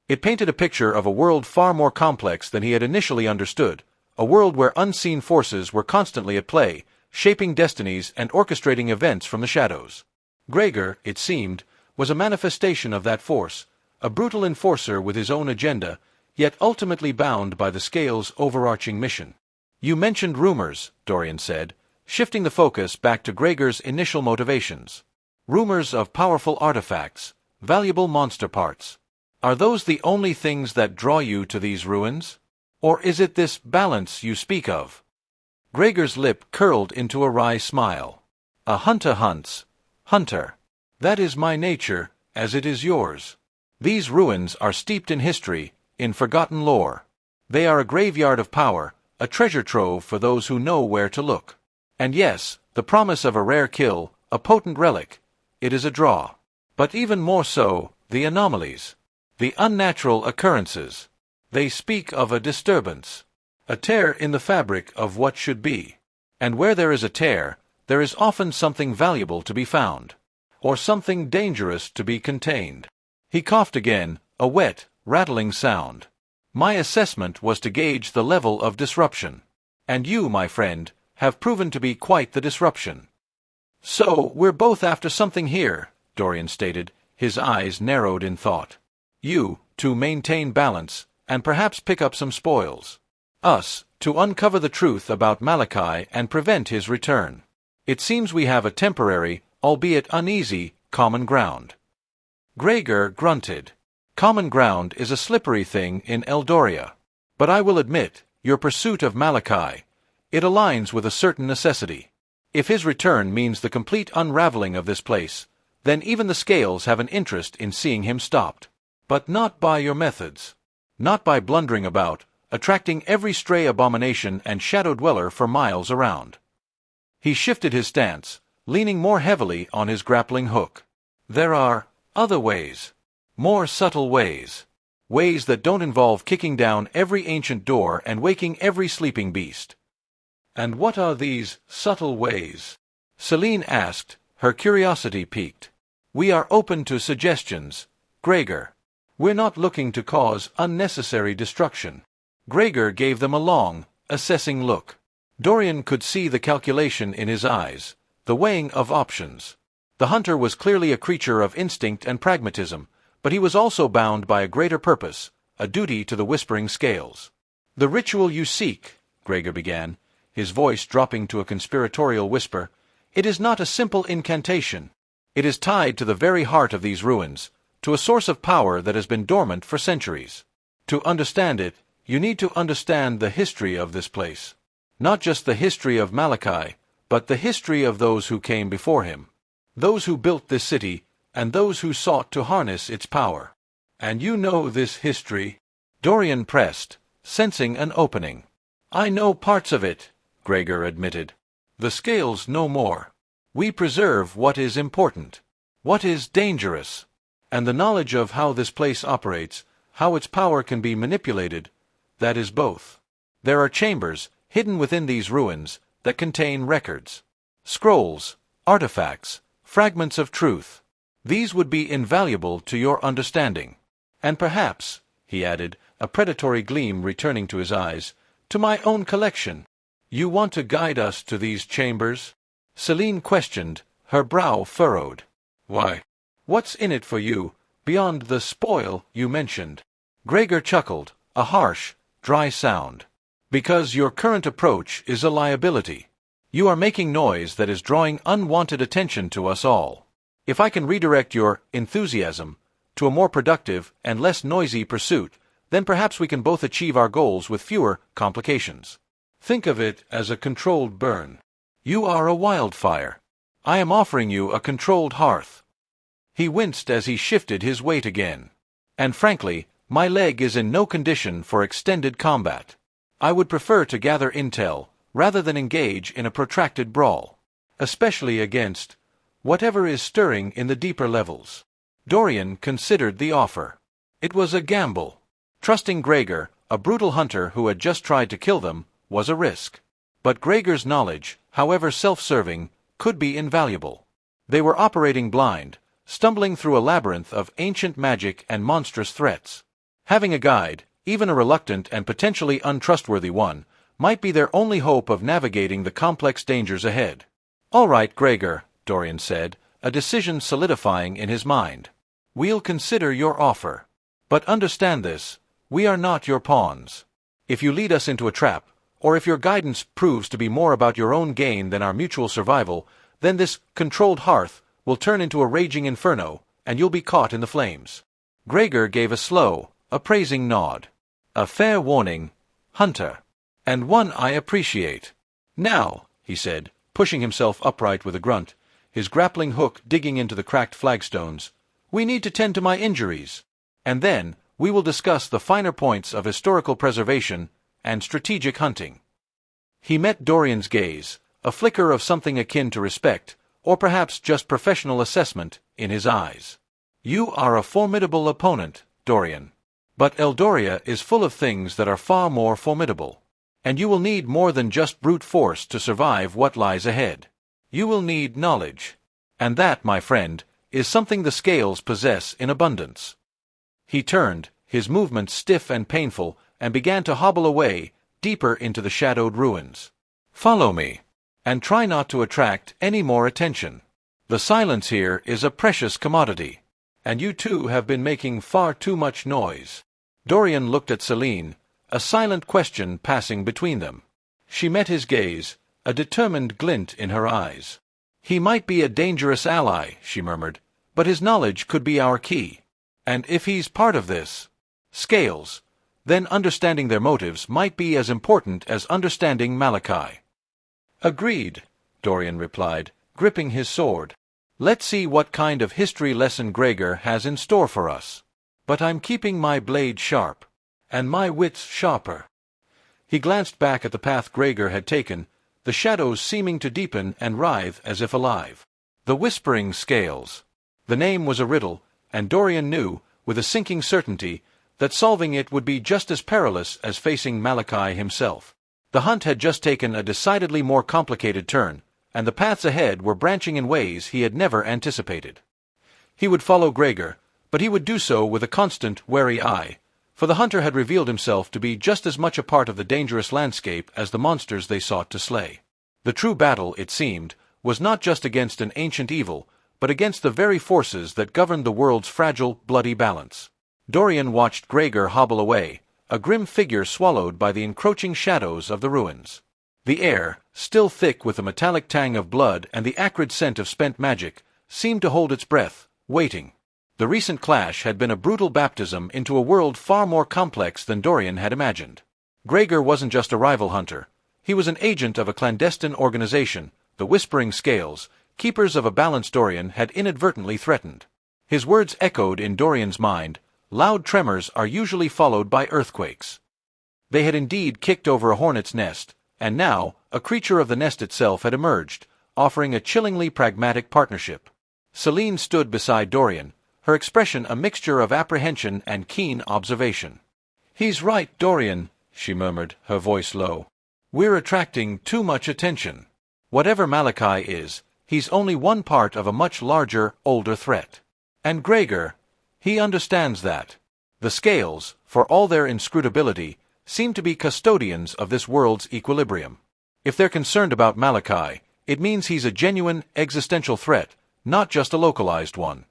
It painted a picture of a world far more complex than he had initially understood, a world where unseen forces were constantly at play, shaping destinies and orchestrating events from the shadows. Gregor, it seemed, was a manifestation of that force, a brutal enforcer with his own agenda, yet ultimately bound by the Scales' overarching mission. You mentioned rumors, Dorian said, shifting the focus back to Gregor's initial motivations. Rumors of powerful artifacts, valuable monster parts. Are those the only things that draw you to these ruins? Or is it this balance you speak of? Gregor's lip curled into a wry smile. A hunter hunts. Hunter. That is my nature, as it is yours. These ruins are steeped in history, in forgotten lore. They are a graveyard of power, a treasure trove for those who know where to look. And yes, the promise of a rare kill, a potent relic, it is a draw. But even more so, the anomalies. The unnatural occurrences. They speak of a disturbance. A tear in the fabric of what should be. And where there is a tear, there is often something valuable to be found. Or something dangerous to be contained. He coughed again, a wet, rattling sound. My assessment was to gauge the level of disruption. And you, my friend, have proven to be quite the disruption. So, we're both after something here, Dorian stated, his eyes narrowed in thought. You, to maintain balance, and perhaps pick up some spoils. Us, to uncover the truth about Malachi and prevent his return. It seems we have a temporary, albeit uneasy, common ground. Gregor grunted. Common ground is a slippery thing in Eldoria. But I will admit, your pursuit of Malachi, it aligns with a certain necessity. If his return means the complete unraveling of this place, then even the scales have an interest in seeing him stopped. But not by your methods. Not by blundering about, attracting every stray abomination and shadow dweller for miles around. He shifted his stance, leaning more heavily on his grappling hook. There are other ways. More subtle ways. Ways that don't involve kicking down every ancient door and waking every sleeping beast. And what are these subtle ways? Celine asked, her curiosity piqued. We are open to suggestions, Gregor. We're not looking to cause unnecessary destruction. Gregor gave them a long, assessing look. Dorian could see the calculation in his eyes, the weighing of options. The hunter was clearly a creature of instinct and pragmatism, but he was also bound by a greater purpose, a duty to the whispering scales. The ritual you seek, Gregor began, his voice dropping to a conspiratorial whisper, it is not a simple incantation. It is tied to the very heart of these ruins, to a source of power that has been dormant for centuries. To understand it, you need to understand the history of this place. Not just the history of Malachi, but the history of those who came before him. Those who built this city, and those who sought to harness its power. And you know this history? Dorian pressed, sensing an opening. I know parts of it, Gregor admitted. The scales know more. We preserve what is important, what is dangerous, and the knowledge of how this place operates, how its power can be manipulated, that is both. There are chambers, hidden within these ruins, that contain records. Scrolls, artifacts, fragments of truth. These would be invaluable to your understanding. And perhaps, he added, a predatory gleam returning to his eyes, to my own collection. You want to guide us to these chambers? Celine questioned, her brow furrowed. Why? What's in it for you, beyond the spoil you mentioned? Gregor chuckled, a harsh, dry sound. Because your current approach is a liability. You are making noise that is drawing unwanted attention to us all. If I can redirect your enthusiasm to a more productive and less noisy pursuit, then perhaps we can both achieve our goals with fewer complications. Think of it as a controlled burn. You are a wildfire. I am offering you a controlled hearth. He winced as he shifted his weight again. And frankly, my leg is in no condition for extended combat. I would prefer to gather intel, rather than engage in a protracted brawl. Especially against whatever is stirring in the deeper levels. Dorian considered the offer. It was a gamble. Trusting Gregor, a brutal hunter who had just tried to kill them, was a risk. But Gregor's knowledge, however self-serving, could be invaluable. They were operating blind, stumbling through a labyrinth of ancient magic and monstrous threats. Having a guide, even a reluctant and potentially untrustworthy one, might be their only hope of navigating the complex dangers ahead. All right, Gregor, Dorian said, a decision solidifying in his mind. We'll consider your offer. But understand this, we are not your pawns. If you lead us into a trap, or if your guidance proves to be more about your own gain than our mutual survival, then this controlled hearth will turn into a raging inferno, and you'll be caught in the flames. Gregor gave a slow, appraising nod. A fair warning, Hunter. And one I appreciate. Now, he said, pushing himself upright with a grunt, his grappling hook digging into the cracked flagstones, we need to tend to my injuries. And then, we will discuss the finer points of historical preservation and strategic hunting. He met Dorian's gaze, a flicker of something akin to respect, or perhaps just professional assessment, in his eyes. You are a formidable opponent, Dorian. But Eldoria is full of things that are far more formidable. And you will need more than just brute force to survive what lies ahead. You will need knowledge. And that, my friend, is something the scales possess in abundance. He turned, his movements stiff and painful, and began to hobble away, deeper into the shadowed ruins. Follow me. And try not to attract any more attention. The silence here is a precious commodity. And you two have been making far too much noise. Dorian looked at Celine, a silent question passing between them. She met his gaze, a determined glint in her eyes. He might be a dangerous ally, she murmured, but his knowledge could be our key. And if he's part of this scales, then understanding their motives might be as important as understanding Malachi. Agreed, Dorian replied, gripping his sword. Let's see what kind of history lesson Gregor has in store for us. But I'm keeping my blade sharp, and my wits sharper. He glanced back at the path Gregor had taken, the shadows seeming to deepen and writhe as if alive. The Whispering Scales. The name was a riddle, and Dorian knew, with a sinking certainty, that solving it would be just as perilous as facing Malachi himself. The hunt had just taken a decidedly more complicated turn, and the paths ahead were branching in ways he had never anticipated. He would follow Gregor, but he would do so with a constant, wary eye, for the hunter had revealed himself to be just as much a part of the dangerous landscape as the monsters they sought to slay. The true battle, it seemed, was not just against an ancient evil, but against the very forces that governed the world's fragile, bloody balance. Dorian watched Gregor hobble away, a grim figure swallowed by the encroaching shadows of the ruins. The air, still thick with the metallic tang of blood and the acrid scent of spent magic, seemed to hold its breath, waiting. The recent clash had been a brutal baptism into a world far more complex than Dorian had imagined. Gregor wasn't just a rival hunter. He was an agent of a clandestine organization, the Whispering Scales, keepers of a balance Dorian had inadvertently threatened. His words echoed in Dorian's mind. Loud tremors are usually followed by earthquakes. They had indeed kicked over a hornet's nest, and now a creature of the nest itself had emerged, offering a chillingly pragmatic partnership. Celine stood beside Dorian, her expression a mixture of apprehension and keen observation. "He's right, Dorian," she murmured, her voice low. "We're attracting too much attention. Whatever Malachi is, he's only one part of a much larger, older threat. And Gregor, he understands that. The scales, for all their inscrutability, seem to be custodians of this world's equilibrium. If they're concerned about Malachi, it means he's a genuine, existential threat, not just a localized one."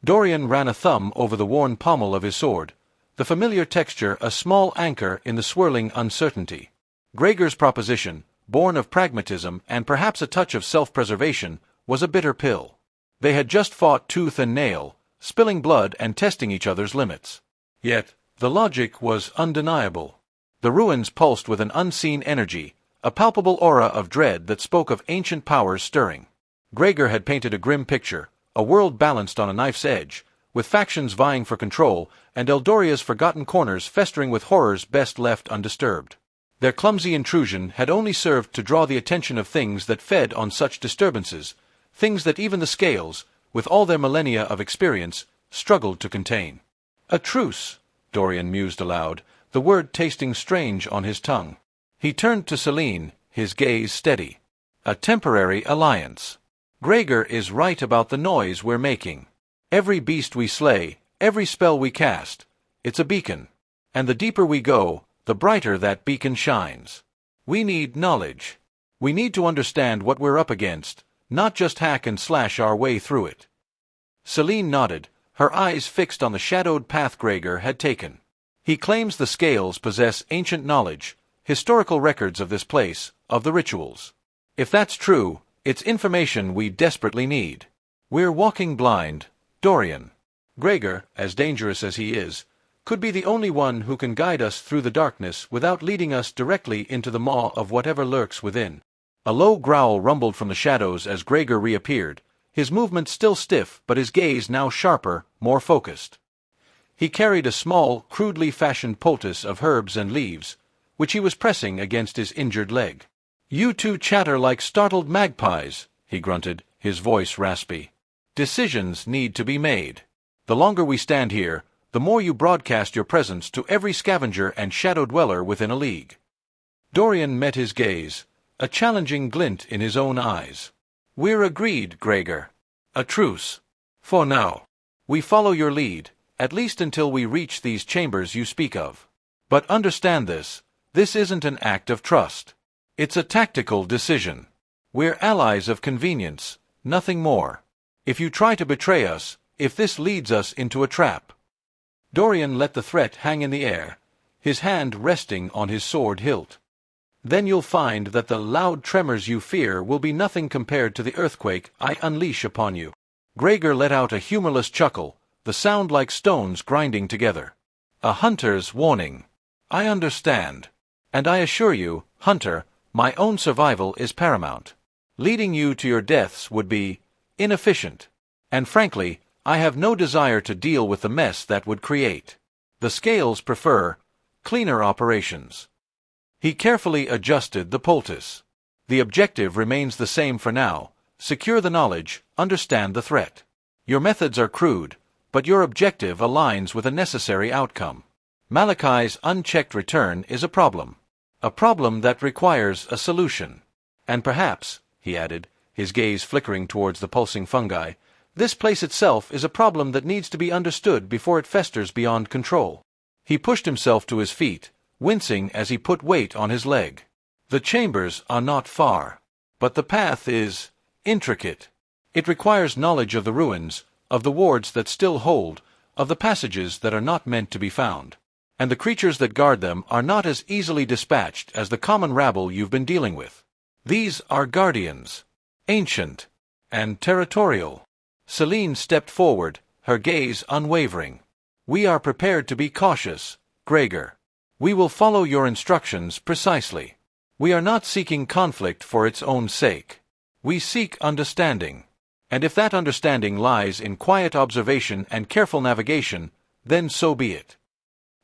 Dorian ran a thumb over the worn pommel of his sword, the familiar texture a small anchor in the swirling uncertainty. Gregor's proposition, born of pragmatism and perhaps a touch of self-preservation, was a bitter pill. They had just fought tooth and nail, spilling blood and testing each other's limits. Yet, the logic was undeniable. The ruins pulsed with an unseen energy, a palpable aura of dread that spoke of ancient powers stirring. Gregor had painted a grim picture, a world balanced on a knife's edge, with factions vying for control and Eldoria's forgotten corners festering with horrors best left undisturbed. Their clumsy intrusion had only served to draw the attention of things that fed on such disturbances, things that even the scales, with all their millennia of experience, struggled to contain. "A truce," Dorian mused aloud, the word tasting strange on his tongue. He turned to Celine, his gaze steady. "A temporary alliance. Gregor is right about the noise we're making. Every beast we slay, every spell we cast, it's a beacon. And the deeper we go, the brighter that beacon shines. We need knowledge. We need to understand what we're up against, not just hack and slash our way through it." Celine nodded, her eyes fixed on the shadowed path Gregor had taken. "He claims the scales possess ancient knowledge, historical records of this place, of the rituals. If that's true, it's information we desperately need. We're walking blind, Dorian. Gregor, as dangerous as he is, could be the only one who can guide us through the darkness without leading us directly into the maw of whatever lurks within." A low growl rumbled from the shadows as Gregor reappeared, his movements still stiff but his gaze now sharper, more focused. He carried a small, crudely fashioned poultice of herbs and leaves, which he was pressing against his injured leg. "You two chatter like startled magpies," he grunted, his voice raspy. "Decisions need to be made. The longer we stand here, the more you broadcast your presence to every scavenger and shadow dweller within a league." Dorian met his gaze, a challenging glint in his own eyes. "We're agreed, Gregor. A truce. For now. We follow your lead, at least until we reach these chambers you speak of. But understand this isn't an act of trust. It's a tactical decision. We're allies of convenience, nothing more. If you try to betray us, if this leads us into a trap—" Dorian let the threat hang in the air, his hand resting on his sword hilt. "Then you'll find that the loud tremors you fear will be nothing compared to the earthquake I unleash upon you." Gregor let out a humorless chuckle, the sound like stones grinding together. "A hunter's warning. I understand. And I assure you, Hunter, my own survival is paramount. Leading you to your deaths would be inefficient. And frankly, I have no desire to deal with the mess that would create. The scales prefer cleaner operations." He carefully adjusted the poultice. "The objective remains the same for now. Secure the knowledge, understand the threat. Your methods are crude, but your objective aligns with a necessary outcome. Malachi's unchecked return is a problem that requires a solution. And perhaps," he added, his gaze flickering towards the pulsing fungi, "this place itself is a problem that needs to be understood before it festers beyond control." He pushed himself to his feet, wincing as he put weight on his leg. "The chambers are not far, but the path is intricate. It requires knowledge of the ruins, of the wards that still hold, of the passages that are not meant to be found. And the creatures that guard them are not as easily dispatched as the common rabble you've been dealing with. These are guardians, ancient, and territorial." Celine stepped forward, her gaze unwavering. "We are prepared to be cautious, Gregor. We will follow your instructions precisely. We are not seeking conflict for its own sake. We seek understanding. And if that understanding lies in quiet observation and careful navigation, then so be it."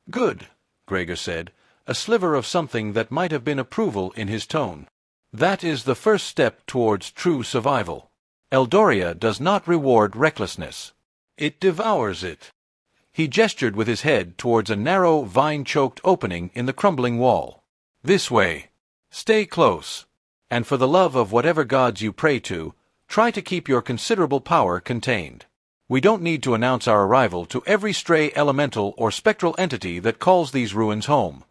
"Good," Gregor said, a sliver of something that might have been approval in his tone. "That is the first step towards true survival. Eldoria does not reward recklessness. It devours it." He gestured with his head towards a narrow, vine-choked opening in the crumbling wall. "This way. Stay close. And for the love of whatever gods you pray to, try to keep your considerable power contained. We don't need to announce our arrival to every stray elemental or spectral entity that calls these ruins home."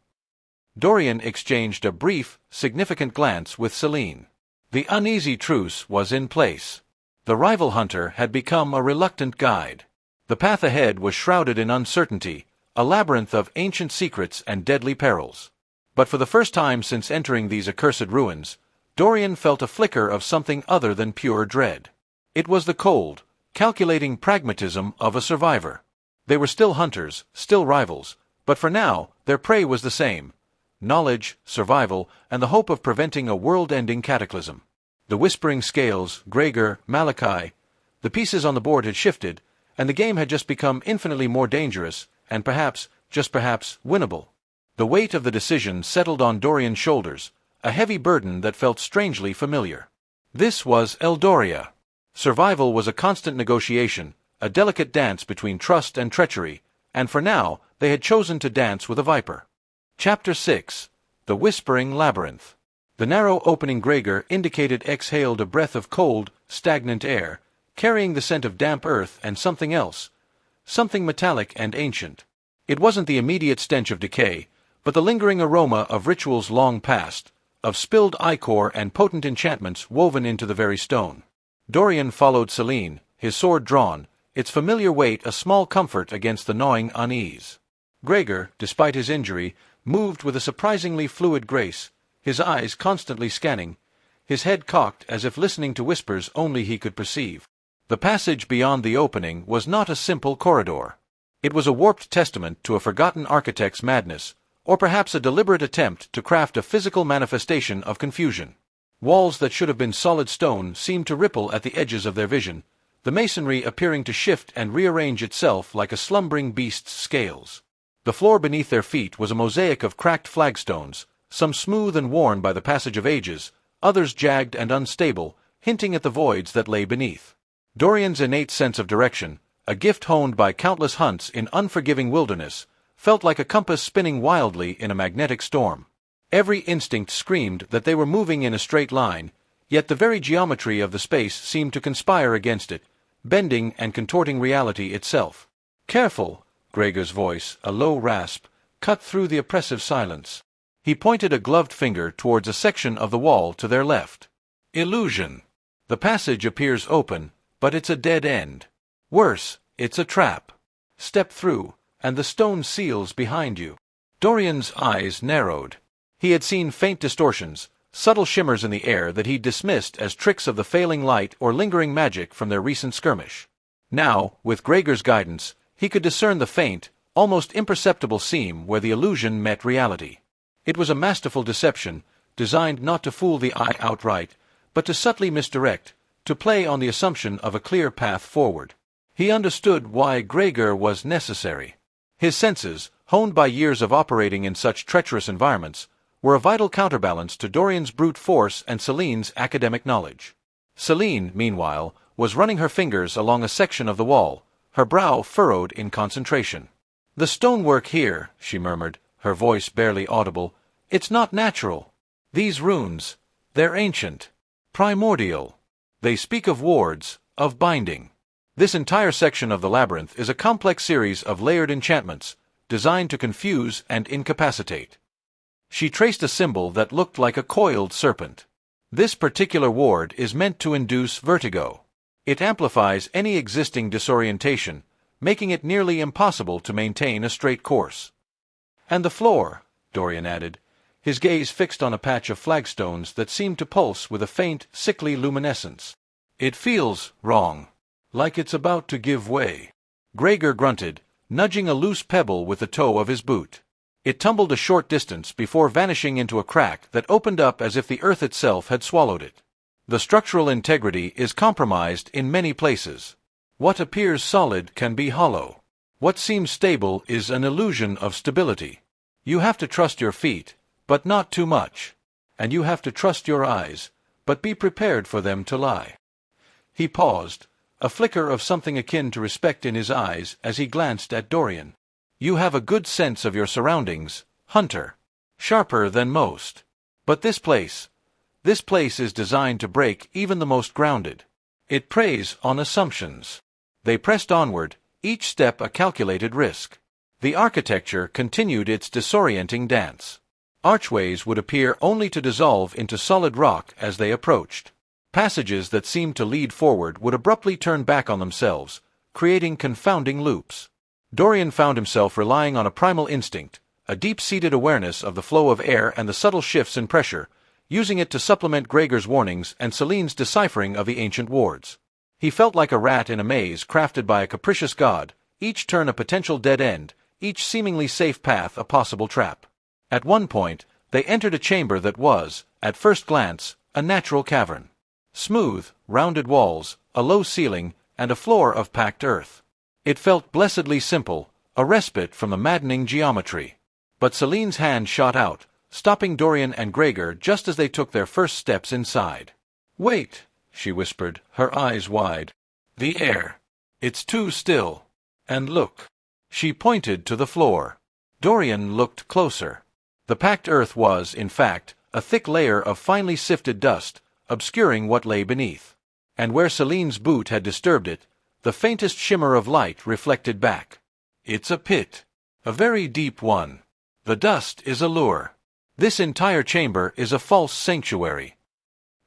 Dorian exchanged a brief, significant glance with Celine. The uneasy truce was in place. The rival hunter had become a reluctant guide. The path ahead was shrouded in uncertainty, a labyrinth of ancient secrets and deadly perils. But for the first time since entering these accursed ruins, Dorian felt a flicker of something other than pure dread. It was the cold, calculating pragmatism of a survivor. They were still hunters, still rivals, but for now their prey was the same: knowledge, survival, and the hope of preventing a world-ending cataclysm. The whispering scales, Gregor, Malachi, the pieces on the board had shifted, and the game had just become infinitely more dangerous, and perhaps, just perhaps, winnable. The weight of the decision settled on Dorian's shoulders, a heavy burden that felt strangely familiar. This was Eldoria. Survival was a constant negotiation, a delicate dance between trust and treachery, and for now they had chosen to dance with a viper. Chapter 6. The Whispering Labyrinth. The narrow opening Gregor indicated exhaled a breath of cold, stagnant air, carrying the scent of damp earth and something else, something metallic and ancient. It wasn't the immediate stench of decay, but the lingering aroma of rituals long past, of spilled ichor and potent enchantments woven into the very stone. Dorian followed Celine, his sword drawn, its familiar weight a small comfort against the gnawing unease. Gregor, despite his injury, moved with a surprisingly fluid grace, his eyes constantly scanning, his head cocked as if listening to whispers only he could perceive. The passage beyond the opening was not a simple corridor. It was a warped testament to a forgotten architect's madness, or perhaps a deliberate attempt to craft a physical manifestation of confusion. Walls that should have been solid stone seemed to ripple at the edges of their vision, the masonry appearing to shift and rearrange itself like a slumbering beast's scales. The floor beneath their feet was a mosaic of cracked flagstones, some smooth and worn by the passage of ages, others jagged and unstable, hinting at the voids that lay beneath. Dorian's innate sense of direction, a gift honed by countless hunts in unforgiving wilderness, felt like a compass spinning wildly in a magnetic storm. Every instinct screamed that they were moving in a straight line, yet the very geometry of the space seemed to conspire against it, bending and contorting reality itself. "Careful!" Gregor's voice, a low rasp, cut through the oppressive silence. He pointed a gloved finger towards a section of the wall to their left. "Illusion! The passage appears open, but it's a dead end. Worse, it's a trap. Step through, and the stone seals behind you." Dorian's eyes narrowed. He had seen faint distortions, subtle shimmers in the air that he dismissed as tricks of the failing light or lingering magic from their recent skirmish. Now, with Gregor's guidance, he could discern the faint, almost imperceptible seam where the illusion met reality. It was a masterful deception, designed not to fool the eye outright, but to subtly misdirect, to play on the assumption of a clear path forward. He understood why Gregor was necessary. His senses, honed by years of operating in such treacherous environments, were a vital counterbalance to Dorian's brute force and Celine's academic knowledge. Celine, meanwhile, was running her fingers along a section of the wall, her brow furrowed in concentration. "The stonework here," she murmured, her voice barely audible, "it's not natural. These runes, they're ancient, primordial. They speak of wards, of binding. This entire section of the labyrinth is a complex series of layered enchantments, designed to confuse and incapacitate." She traced a symbol that looked like a coiled serpent. "This particular ward is meant to induce vertigo. It amplifies any existing disorientation, making it nearly impossible to maintain a straight course." "And the floor," Dorian added, his gaze fixed on a patch of flagstones that seemed to pulse with a faint, sickly luminescence. "It feels wrong, like it's about to give way." Gregor grunted, nudging a loose pebble with the toe of his boot. It tumbled a short distance before vanishing into a crack that opened up as if the earth itself had swallowed it. "The structural integrity is compromised in many places. What appears solid can be hollow. What seems stable is an illusion of stability. You have to trust your feet, but not too much. And you have to trust your eyes, but be prepared for them to lie." He paused, a flicker of something akin to respect in his eyes as he glanced at Dorian. "You have a good sense of your surroundings, Hunter. Sharper than most. But this place is designed to break even the most grounded. It preys on assumptions." They pressed onward, each step a calculated risk. The architecture continued its disorienting dance. Archways would appear only to dissolve into solid rock as they approached. Passages that seemed to lead forward would abruptly turn back on themselves, creating confounding loops. Dorian found himself relying on a primal instinct, a deep-seated awareness of the flow of air and the subtle shifts in pressure, using it to supplement Gregor's warnings and Celine's deciphering of the ancient wards. He felt like a rat in a maze crafted by a capricious god, each turn a potential dead end, each seemingly safe path a possible trap. At one point, they entered a chamber that was, at first glance, a natural cavern. Smooth, rounded walls, a low ceiling, and a floor of packed earth. It felt blessedly simple, a respite from the maddening geometry. But Celine's hand shot out, stopping Dorian and Gregor just as they took their first steps inside. "Wait," she whispered, her eyes wide. "The air. It's too still. And look." She pointed to the floor. Dorian looked closer. The packed earth was, in fact, a thick layer of finely sifted dust, obscuring what lay beneath. And where Celine's boot had disturbed it, the faintest shimmer of light reflected back. "It's a pit. A very deep one. The dust is a lure. This entire chamber is a false sanctuary."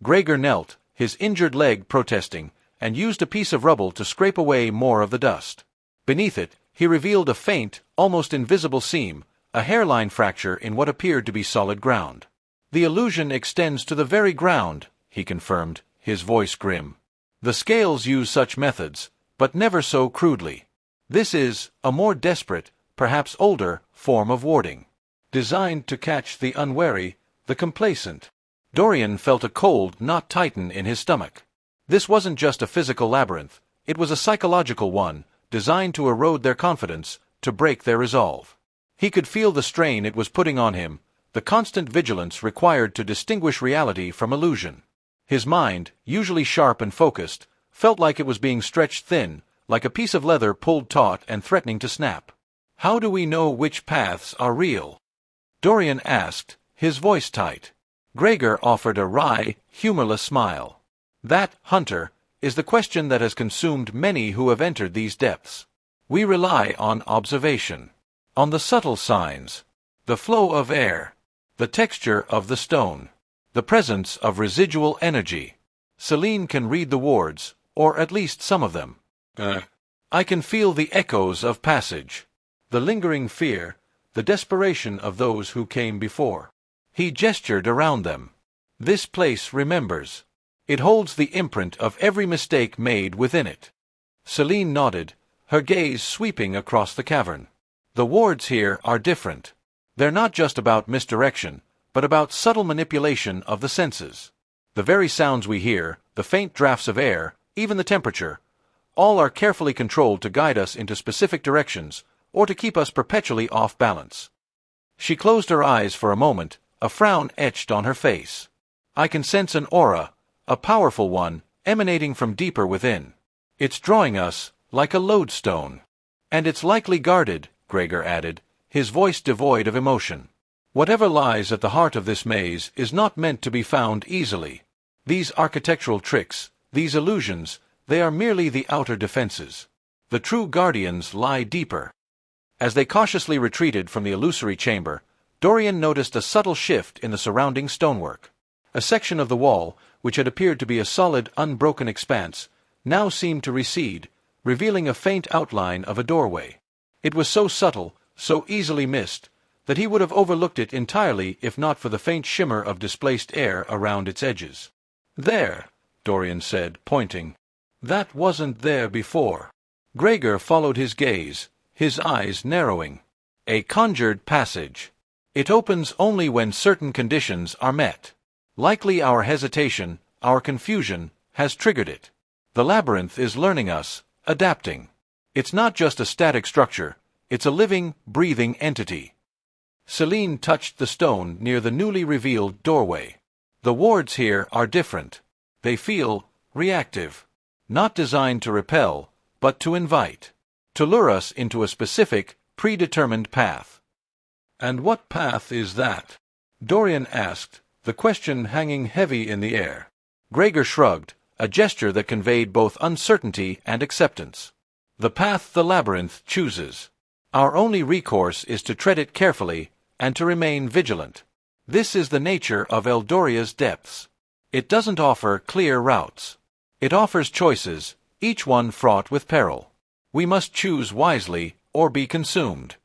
Gregor knelt, his injured leg protesting, and used a piece of rubble to scrape away more of the dust. Beneath it, he revealed a faint, almost invisible seam, a hairline fracture in what appeared to be solid ground. "The illusion extends to the very ground," he confirmed, his voice grim. "The scales use such methods, but never so crudely. This is a more desperate, perhaps older, form of warding. Designed to catch the unwary, the complacent." Dorian felt a cold knot tighten in his stomach. This wasn't just a physical labyrinth, it was a psychological one, designed to erode their confidence, to break their resolve. He could feel the strain it was putting on him, the constant vigilance required to distinguish reality from illusion. His mind, usually sharp and focused, felt like it was being stretched thin, like a piece of leather pulled taut and threatening to snap. "How do we know which paths are real?" Dorian asked, his voice tight. Gregor offered a wry, humorless smile. "That, Hunter, is the question that has consumed many who have entered these depths. We rely on observation, on the subtle signs, the flow of air, the texture of the stone, the presence of residual energy. Celine can read the wards, or at least some of them. I can feel the echoes of passage, the lingering fear, the desperation of those who came before." He gestured around them. "This place remembers. It holds the imprint of every mistake made within it." Celine nodded, her gaze sweeping across the cavern. "The wards here are different. They're not just about misdirection, but about subtle manipulation of the senses. The very sounds we hear, the faint drafts of air, even the temperature, all are carefully controlled to guide us into specific directions, or to keep us perpetually off balance." She closed her eyes for a moment, a frown etched on her face. "I can sense an aura, a powerful one, emanating from deeper within. It's drawing us, like a lodestone. And it's likely guarded," Gregor added, his voice devoid of emotion. "Whatever lies at the heart of this maze is not meant to be found easily. These architectural tricks, these illusions, they are merely the outer defenses. The true guardians lie deeper." As they cautiously retreated from the illusory chamber, Dorian noticed a subtle shift in the surrounding stonework. A section of the wall, which had appeared to be a solid, unbroken expanse, now seemed to recede, revealing a faint outline of a doorway. It was so subtle, so easily missed, that he would have overlooked it entirely if not for the faint shimmer of displaced air around its edges. "There," Dorian said, pointing. "That wasn't there before." Gregor followed his gaze, his eyes narrowing. "A conjured passage. It opens only when certain conditions are met. Likely our hesitation, our confusion, has triggered it. The labyrinth is learning us, adapting. It's not just a static structure, it's a living, breathing entity." Celine touched the stone near the newly revealed doorway. "The wards here are different. They feel reactive. Not designed to repel, but to invite. To lure us into a specific, predetermined path." "And what path is that?" Dorian asked, the question hanging heavy in the air. Gregor shrugged, a gesture that conveyed both uncertainty and acceptance. "The path the labyrinth chooses. Our only recourse is to tread it carefully, and to remain vigilant. This is the nature of Eldoria's depths. It doesn't offer clear routes. It offers choices, each one fraught with peril. We must choose wisely, or be consumed."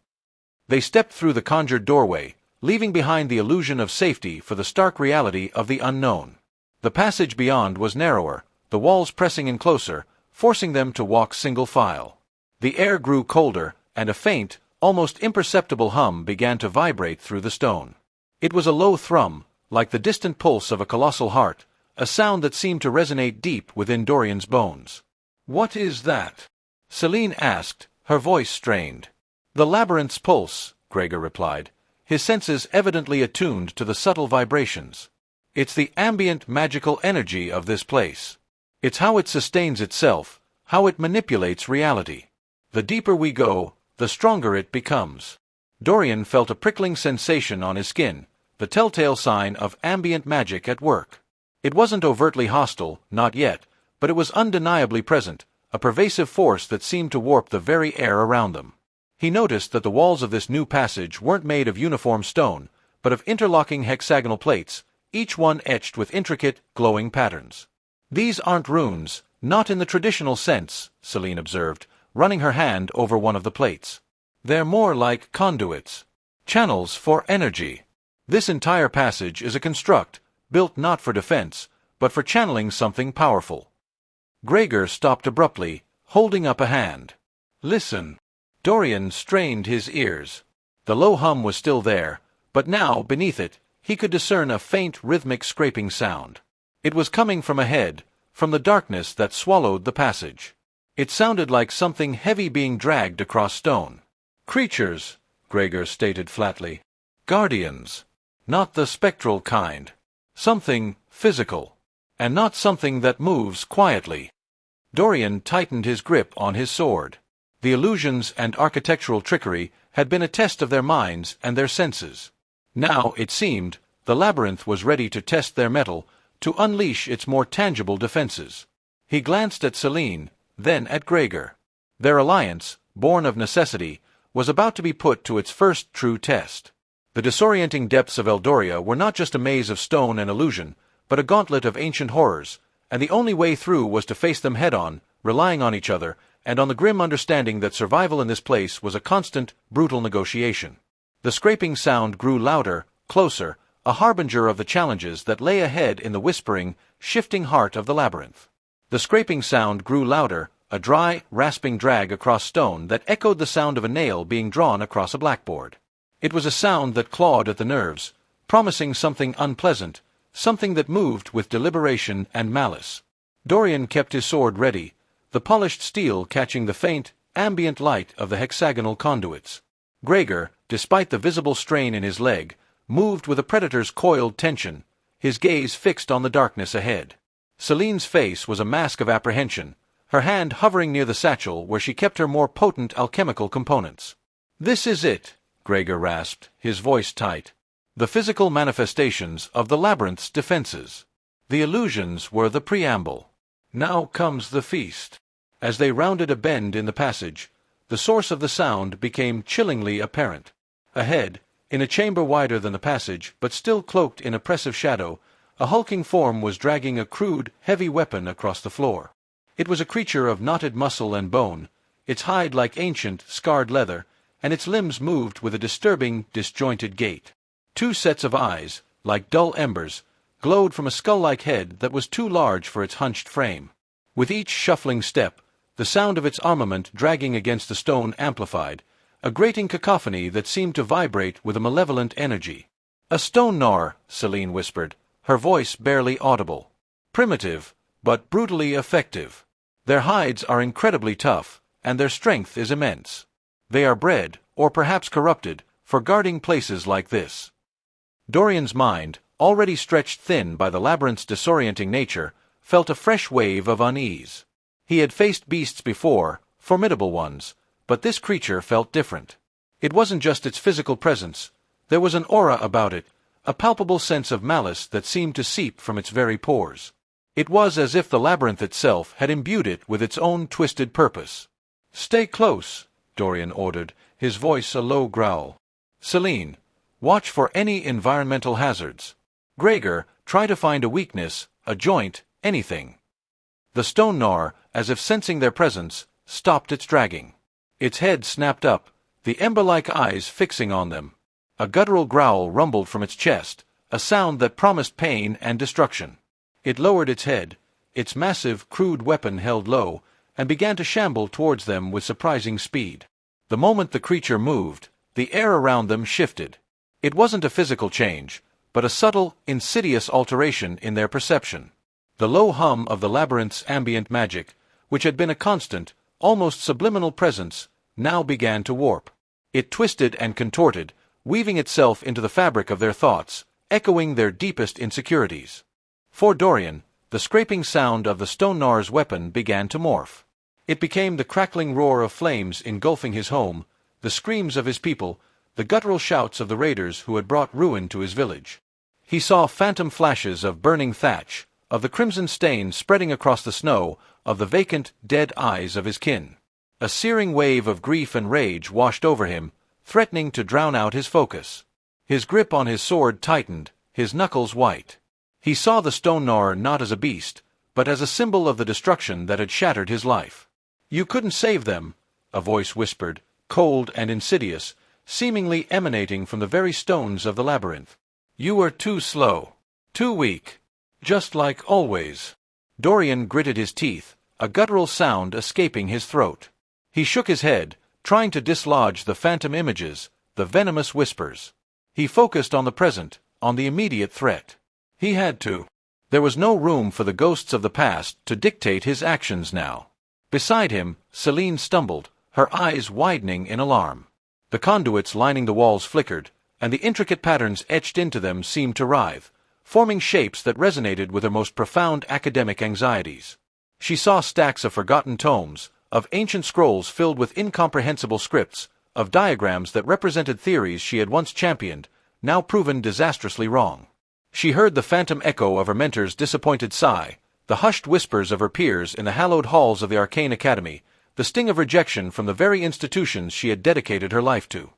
They stepped through the conjured doorway, leaving behind the illusion of safety for the stark reality of the unknown. The passage beyond was narrower, the walls pressing in closer, forcing them to walk single file. The air grew colder, and a faint, almost imperceptible hum began to vibrate through the stone. It was a low thrum, like the distant pulse of a colossal heart, a sound that seemed to resonate deep within Dorian's bones. "What is that?" Celine asked, her voice strained. "The labyrinth's pulse," Gregor replied, his senses evidently attuned to the subtle vibrations. "It's the ambient magical energy of this place. It's how it sustains itself, how it manipulates reality. The deeper we go, the stronger it becomes." Dorian felt a prickling sensation on his skin, the telltale sign of ambient magic at work. It wasn't overtly hostile, not yet, but it was undeniably present, a pervasive force that seemed to warp the very air around them. He noticed that the walls of this new passage weren't made of uniform stone, but of interlocking hexagonal plates, each one etched with intricate, glowing patterns. "These aren't runes, not in the traditional sense," Celine observed, running her hand over one of the plates. "They're more like conduits, channels for energy. This entire passage is a construct, built not for defense, but for channeling something powerful." Gregor stopped abruptly, holding up a hand. "Listen." Dorian strained his ears. The low hum was still there, but now, beneath it, he could discern a faint rhythmic scraping sound. It was coming from ahead, from the darkness that swallowed the passage. It sounded like something heavy being dragged across stone. "Creatures," Gregor stated flatly. "Guardians. Not the spectral kind. Something physical. And not something that moves quietly." Dorian tightened his grip on his sword. The illusions and architectural trickery had been a test of their minds and their senses. Now, it seemed, the labyrinth was ready to test their mettle, to unleash its more tangible defenses. He glanced at Celine, then at Gregor. Their alliance, born of necessity, was about to be put to its first true test. The disorienting depths of Eldoria were not just a maze of stone and illusion, but a gauntlet of ancient horrors, and the only way through was to face them head-on, relying on each other, and on the grim understanding that survival in this place was a constant, brutal negotiation. The scraping sound grew louder, closer, a harbinger of the challenges that lay ahead in the whispering, shifting heart of the labyrinth. The scraping sound grew louder, a dry, rasping drag across stone that echoed the sound of a nail being drawn across a blackboard. It was a sound that clawed at the nerves, promising something unpleasant, something that moved with deliberation and malice. Dorian kept his sword ready, the polished steel catching the faint, ambient light of the hexagonal conduits. Gregor, despite the visible strain in his leg, moved with a predator's coiled tension, his gaze fixed on the darkness ahead. Celine's face was a mask of apprehension, her hand hovering near the satchel where she kept her more potent alchemical components. "This is it," Gregor rasped, his voice tight. The physical manifestations of the labyrinth's defenses. The illusions were the preamble. Now comes the feast. As they rounded a bend in the passage, the source of the sound became chillingly apparent. Ahead, in a chamber wider than the passage, but still cloaked in oppressive shadow, a hulking form was dragging a crude, heavy weapon across the floor. It was a creature of knotted muscle and bone, its hide like ancient, scarred leather, and its limbs moved with a disturbing, disjointed gait. Two sets of eyes, like dull embers, glowed from a skull-like head that was too large for its hunched frame. With each shuffling step, the sound of its armament dragging against the stone amplified, a grating cacophony that seemed to vibrate with a malevolent energy. "A stone gnawer," Celine whispered, her voice barely audible. "Primitive, but brutally effective. Their hides are incredibly tough, and their strength is immense. They are bred, or perhaps corrupted, for guarding places like this." Dorian's mind, already stretched thin by the labyrinth's disorienting nature, felt a fresh wave of unease. He had faced beasts before, formidable ones, but this creature felt different. It wasn't just its physical presence. There was an aura about it, a palpable sense of malice that seemed to seep from its very pores. It was as if the labyrinth itself had imbued it with its own twisted purpose. "Stay close," Dorian ordered, his voice a low growl. "Celine, watch for any environmental hazards. Gregor, try to find a weakness, a joint, anything." The stone gnawer, as if sensing their presence, stopped its dragging. Its head snapped up, the ember-like eyes fixing on them. A guttural growl rumbled from its chest, a sound that promised pain and destruction. It lowered its head, its massive, crude weapon held low, and began to shamble towards them with surprising speed. The moment the creature moved, the air around them shifted. It wasn't a physical change, but a subtle, insidious alteration in their perception. The low hum of the labyrinth's ambient magic, which had been a constant, almost subliminal presence, now began to warp. It twisted and contorted, weaving itself into the fabric of their thoughts, echoing their deepest insecurities. For Dorian, the scraping sound of the stone gnawer's weapon began to morph. It became the crackling roar of flames engulfing his home, the screams of his people, the guttural shouts of the raiders who had brought ruin to his village. He saw phantom flashes of burning thatch, of the crimson stain spreading across the snow, of the vacant, dead eyes of his kin. A searing wave of grief and rage washed over him, threatening to drown out his focus. His grip on his sword tightened, his knuckles white. He saw the stone gnawer not as a beast, but as a symbol of the destruction that had shattered his life. "You couldn't save them," a voice whispered, cold and insidious, seemingly emanating from the very stones of the labyrinth. "You were too slow, too weak, just like always." Dorian gritted his teeth, a guttural sound escaping his throat. He shook his head, trying to dislodge the phantom images, the venomous whispers. He focused on the present, on the immediate threat. He had to. There was no room for the ghosts of the past to dictate his actions now. Beside him, Celine stumbled, her eyes widening in alarm. The conduits lining the walls flickered, and the intricate patterns etched into them seemed to writhe, forming shapes that resonated with her most profound academic anxieties. She saw stacks of forgotten tomes, of ancient scrolls filled with incomprehensible scripts, of diagrams that represented theories she had once championed, now proven disastrously wrong. She heard the phantom echo of her mentor's disappointed sigh, the hushed whispers of her peers in the hallowed halls of the Arcane Academy, the sting of rejection from the very institutions she had dedicated her life to.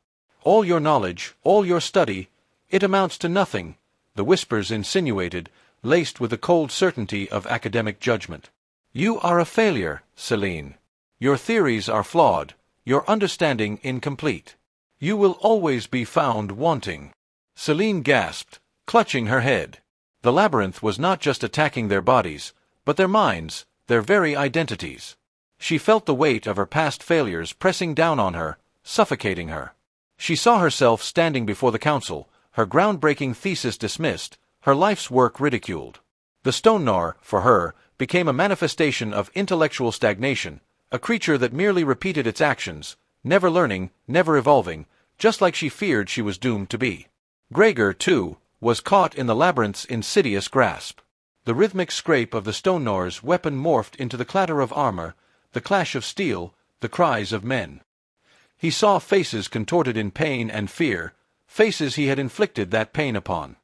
"All your knowledge, all your study, it amounts to nothing," the whispers insinuated, laced with the cold certainty of academic judgment. "You are a failure, Celine. Your theories are flawed, your understanding incomplete. You will always be found wanting." Celine gasped, clutching her head. The labyrinth was not just attacking their bodies, but their minds, their very identities. She felt the weight of her past failures pressing down on her, suffocating her. She saw herself standing before the council, her groundbreaking thesis dismissed, her life's work ridiculed. The stone gnar, for her, became a manifestation of intellectual stagnation, a creature that merely repeated its actions, never learning, never evolving, just like she feared she was doomed to be. Gregor, too, was caught in the labyrinth's insidious grasp. The rhythmic scrape of the stone gnar's weapon morphed into the clatter of armor, the clash of steel, the cries of men. He saw faces contorted in pain and fear, faces he had inflicted that pain upon.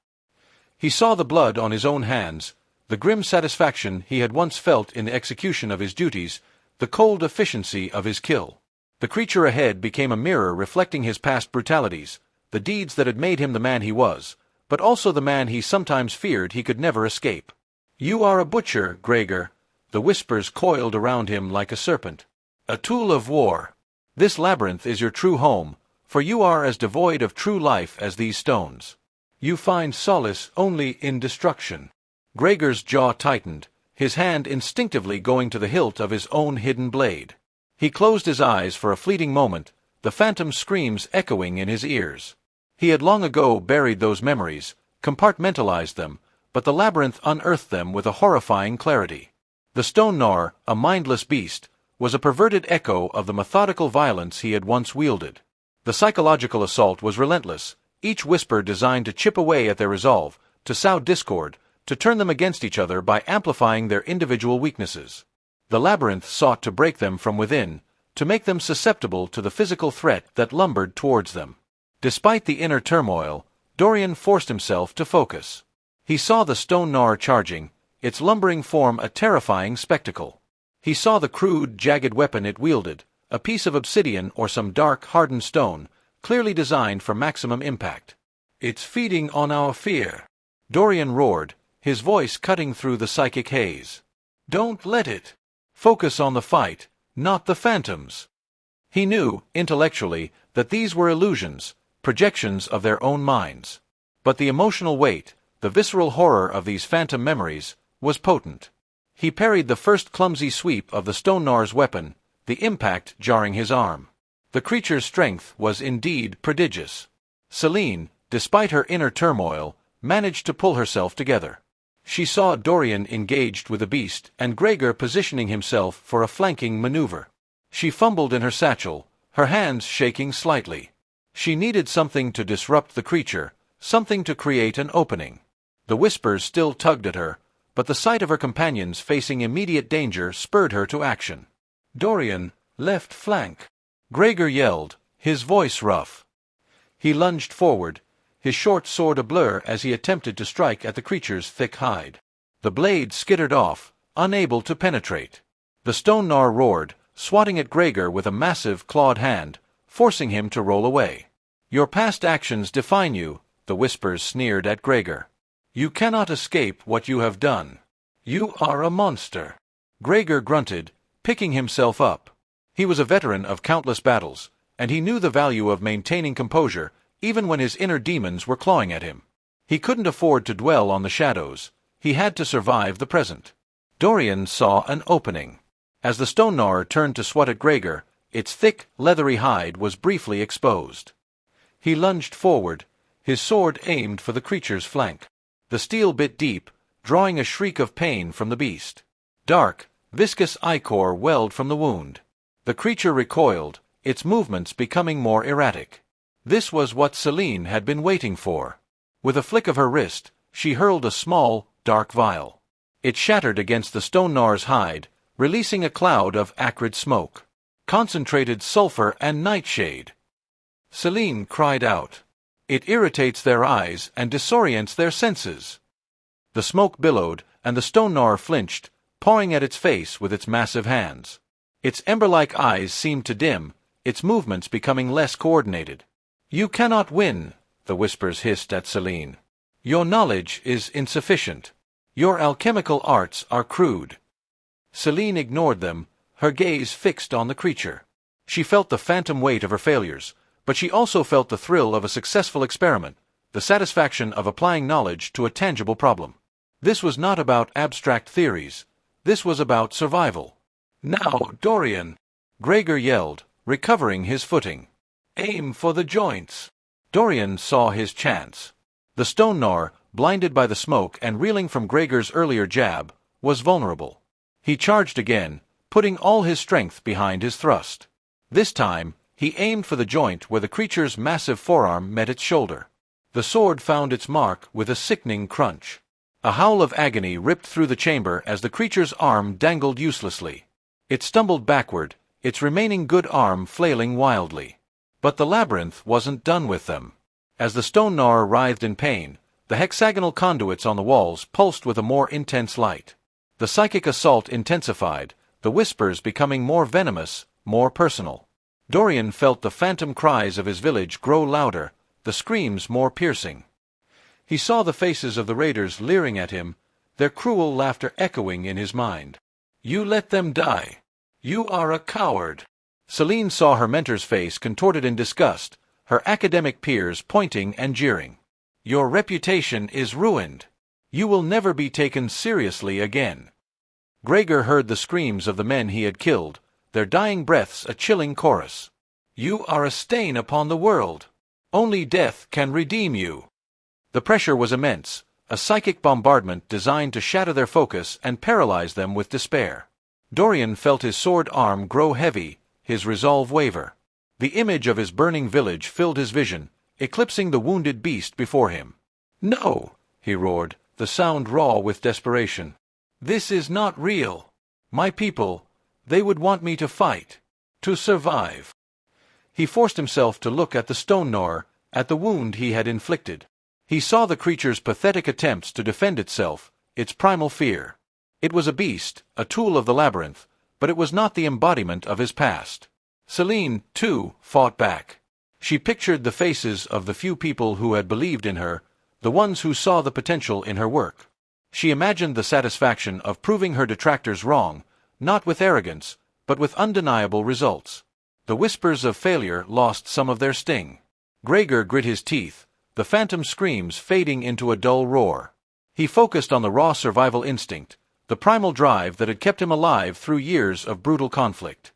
He saw the blood on his own hands, the grim satisfaction he had once felt in the execution of his duties, the cold efficiency of his kill. The creature ahead became a mirror reflecting his past brutalities, the deeds that had made him the man he was, but also the man he sometimes feared he could never escape. "You are a butcher, Gregor," the whispers coiled around him like a serpent. "A tool of war. This labyrinth is your true home, for you are as devoid of true life as these stones. You find solace only in destruction." Gregor's jaw tightened, his hand instinctively going to the hilt of his own hidden blade. He closed his eyes for a fleeting moment, the phantom screams echoing in his ears. He had long ago buried those memories, compartmentalized them, but the labyrinth unearthed them with a horrifying clarity. The stone gnar, a mindless beast, was a perverted echo of the methodical violence he had once wielded. The psychological assault was relentless, each whisper designed to chip away at their resolve, to sow discord, to turn them against each other by amplifying their individual weaknesses. The labyrinth sought to break them from within, to make them susceptible to the physical threat that lumbered towards them. Despite the inner turmoil, Dorian forced himself to focus. He saw the stone gnar charging, its lumbering form a terrifying spectacle. He saw the crude, jagged weapon it wielded, a piece of obsidian or some dark, hardened stone, clearly designed for maximum impact. "It's feeding on our fear," Dorian roared, his voice cutting through the psychic haze. "Don't let it. Focus on the fight, not the phantoms." He knew, intellectually, that these were illusions, projections of their own minds. But the emotional weight, the visceral horror of these phantom memories, was potent. He parried the first clumsy sweep of the stone gnar's weapon, the impact jarring his arm. The creature's strength was indeed prodigious. Celine, despite her inner turmoil, managed to pull herself together. She saw Dorian engaged with the beast and Gregor positioning himself for a flanking maneuver. She fumbled in her satchel, her hands shaking slightly. She needed something to disrupt the creature, something to create an opening. The whispers still tugged at her, but the sight of her companions facing immediate danger spurred her to action. "Dorian, left flank," Gregor yelled, his voice rough. He lunged forward, his short sword ablur as he attempted to strike at the creature's thick hide. The blade skittered off, unable to penetrate. The stone gnar roared, swatting at Gregor with a massive clawed hand, forcing him to roll away. "Your past actions define you," the whispers sneered at Gregor. "You cannot escape what you have done. You are a monster." Gregor grunted, picking himself up. He was a veteran of countless battles, and he knew the value of maintaining composure even when his inner demons were clawing at him. He couldn't afford to dwell on the shadows. He had to survive the present. Dorian saw an opening. As the stone gnar turned to swat at Gregor, its thick, leathery hide was briefly exposed. He lunged forward, his sword aimed for the creature's flank. The steel bit deep, drawing a shriek of pain from the beast. Dark, viscous ichor welled from the wound. The creature recoiled, its movements becoming more erratic. This was what Celine had been waiting for. With a flick of her wrist, she hurled a small, dark vial. It shattered against the stone gnar's hide, releasing a cloud of acrid smoke, concentrated sulfur and nightshade. Celine cried out. It irritates their eyes and disorients their senses. The smoke billowed, and the stone gnar flinched, pawing at its face with its massive hands. Its ember-like eyes seemed to dim, its movements becoming less coordinated. You cannot win, the whispers hissed at Celine. Your knowledge is insufficient. Your alchemical arts are crude. Celine ignored them, her gaze fixed on the creature. She felt the phantom weight of her failures, but she also felt the thrill of a successful experiment, the satisfaction of applying knowledge to a tangible problem. This was not about abstract theories. This was about survival. Now, Dorian! Gregor yelled, recovering his footing. Aim for the joints. Dorian saw his chance. The stone gnar, blinded by the smoke and reeling from Gregor's earlier jab, was vulnerable. He charged again, putting all his strength behind his thrust. This time, he aimed for the joint where the creature's massive forearm met its shoulder. The sword found its mark with a sickening crunch. A howl of agony ripped through the chamber as the creature's arm dangled uselessly. It stumbled backward, its remaining good arm flailing wildly. But the labyrinth wasn't done with them. As the stone gnar writhed in pain, the hexagonal conduits on the walls pulsed with a more intense light. The psychic assault intensified, the whispers becoming more venomous, more personal. Dorian felt the phantom cries of his village grow louder, the screams more piercing. He saw the faces of the raiders leering at him, their cruel laughter echoing in his mind. You let them die. You are a coward. Celine saw her mentor's face contorted in disgust, her academic peers pointing and jeering. Your reputation is ruined. You will never be taken seriously again. Gregor heard the screams of the men he had killed, their dying breaths a chilling chorus. You are a stain upon the world. Only death can redeem you. The pressure was immense, a psychic bombardment designed to shatter their focus and paralyze them with despair. Dorian felt his sword arm grow heavy, his resolve waver. The image of his burning village filled his vision, eclipsing the wounded beast before him. No, he roared, the sound raw with desperation. This is not real. My people, they would want me to fight, to survive. He forced himself to look at the stone gnar, at the wound he had inflicted. He saw the creature's pathetic attempts to defend itself, its primal fear. It was a beast, a tool of the labyrinth, but it was not the embodiment of his past. Celine, too, fought back. She pictured the faces of the few people who had believed in her, the ones who saw the potential in her work. She imagined the satisfaction of proving her detractors wrong, not with arrogance, but with undeniable results. The whispers of failure lost some of their sting. Gregor grit his teeth, the phantom screams fading into a dull roar. He focused on the raw survival instinct, the primal drive that had kept him alive through years of brutal conflict.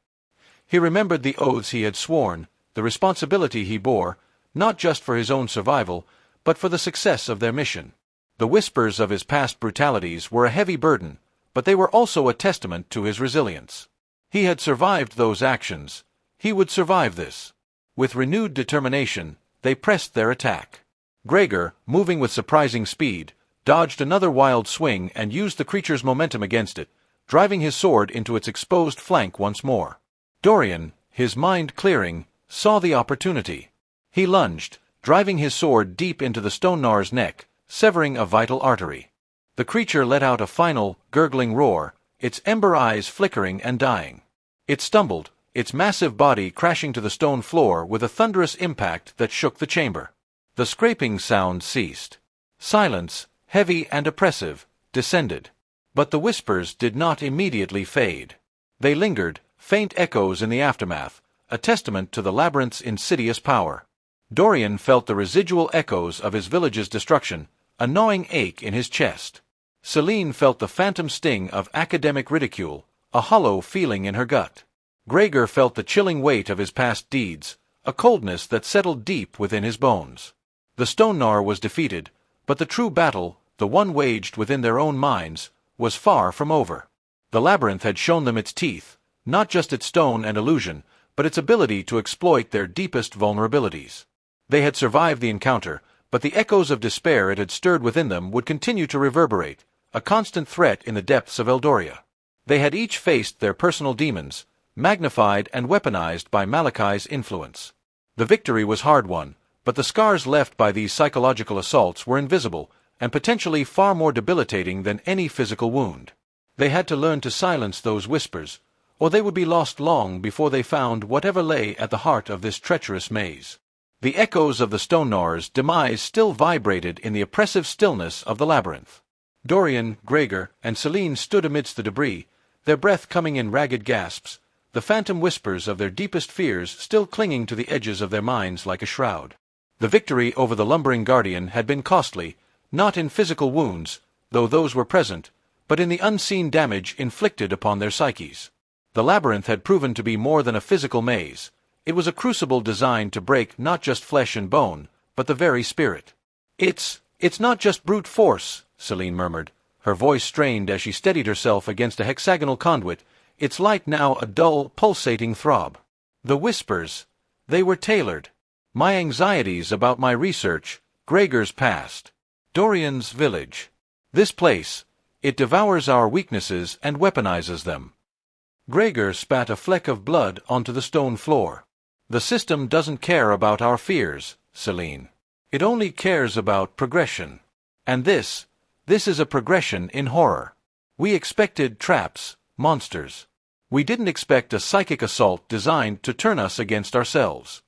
He remembered the oaths he had sworn, the responsibility he bore, not just for his own survival, but for the success of their mission. The whispers of his past brutalities were a heavy burden, but they were also a testament to his resilience. He had survived those actions. He would survive this. With renewed determination, they pressed their attack. Gregor, moving with surprising speed, dodged another wild swing and used the creature's momentum against it, driving his sword into its exposed flank once more. Dorian, his mind clearing, saw the opportunity. He lunged, driving his sword deep into the stone gnar's neck, severing a vital artery. The creature let out a final, gurgling roar, its ember eyes flickering and dying. It stumbled, its massive body crashing to the stone floor with a thunderous impact that shook the chamber. The scraping sound ceased. Silence, heavy and oppressive, descended. But the whispers did not immediately fade. They lingered, faint echoes in the aftermath, a testament to the labyrinth's insidious power. Dorian felt the residual echoes of his village's destruction, a gnawing ache in his chest. Celine felt the phantom sting of academic ridicule, a hollow feeling in her gut. Gregor felt the chilling weight of his past deeds, a coldness that settled deep within his bones. The stone gnar was defeated, but the true battle, the one waged within their own minds, was far from over. The labyrinth had shown them its teeth, not just its stone and illusion, but its ability to exploit their deepest vulnerabilities. They had survived the encounter, but the echoes of despair it had stirred within them would continue to reverberate, a constant threat in the depths of Eldoria. They had each faced their personal demons, magnified and weaponized by Malachi's influence. The victory was hard-won, but the scars left by these psychological assaults were invisible and potentially far more debilitating than any physical wound. They had to learn to silence those whispers, or they would be lost long before they found whatever lay at the heart of this treacherous maze. The echoes of the Stone Gnor's demise still vibrated in the oppressive stillness of the labyrinth. Dorian, Gregor, and Celine stood amidst the debris, their breath coming in ragged gasps, the phantom whispers of their deepest fears still clinging to the edges of their minds like a shroud. The victory over the lumbering guardian had been costly, not in physical wounds, though those were present, but in the unseen damage inflicted upon their psyches. The labyrinth had proven to be more than a physical maze. It was a crucible designed to break not just flesh and bone, but the very spirit. It's not just brute force," Celine murmured, her voice strained as she steadied herself against a hexagonal conduit, its light now a dull, pulsating throb. "The whispers, they were tailored. My anxieties about my research, Gregor's past, Dorian's village. This place, it devours our weaknesses and weaponizes them." Gregor spat a fleck of blood onto the stone floor. "The system doesn't care about our fears, Celine. It only cares about progression. And this is a progression in horror. We expected traps, monsters. We didn't expect a psychic assault designed to turn us against ourselves."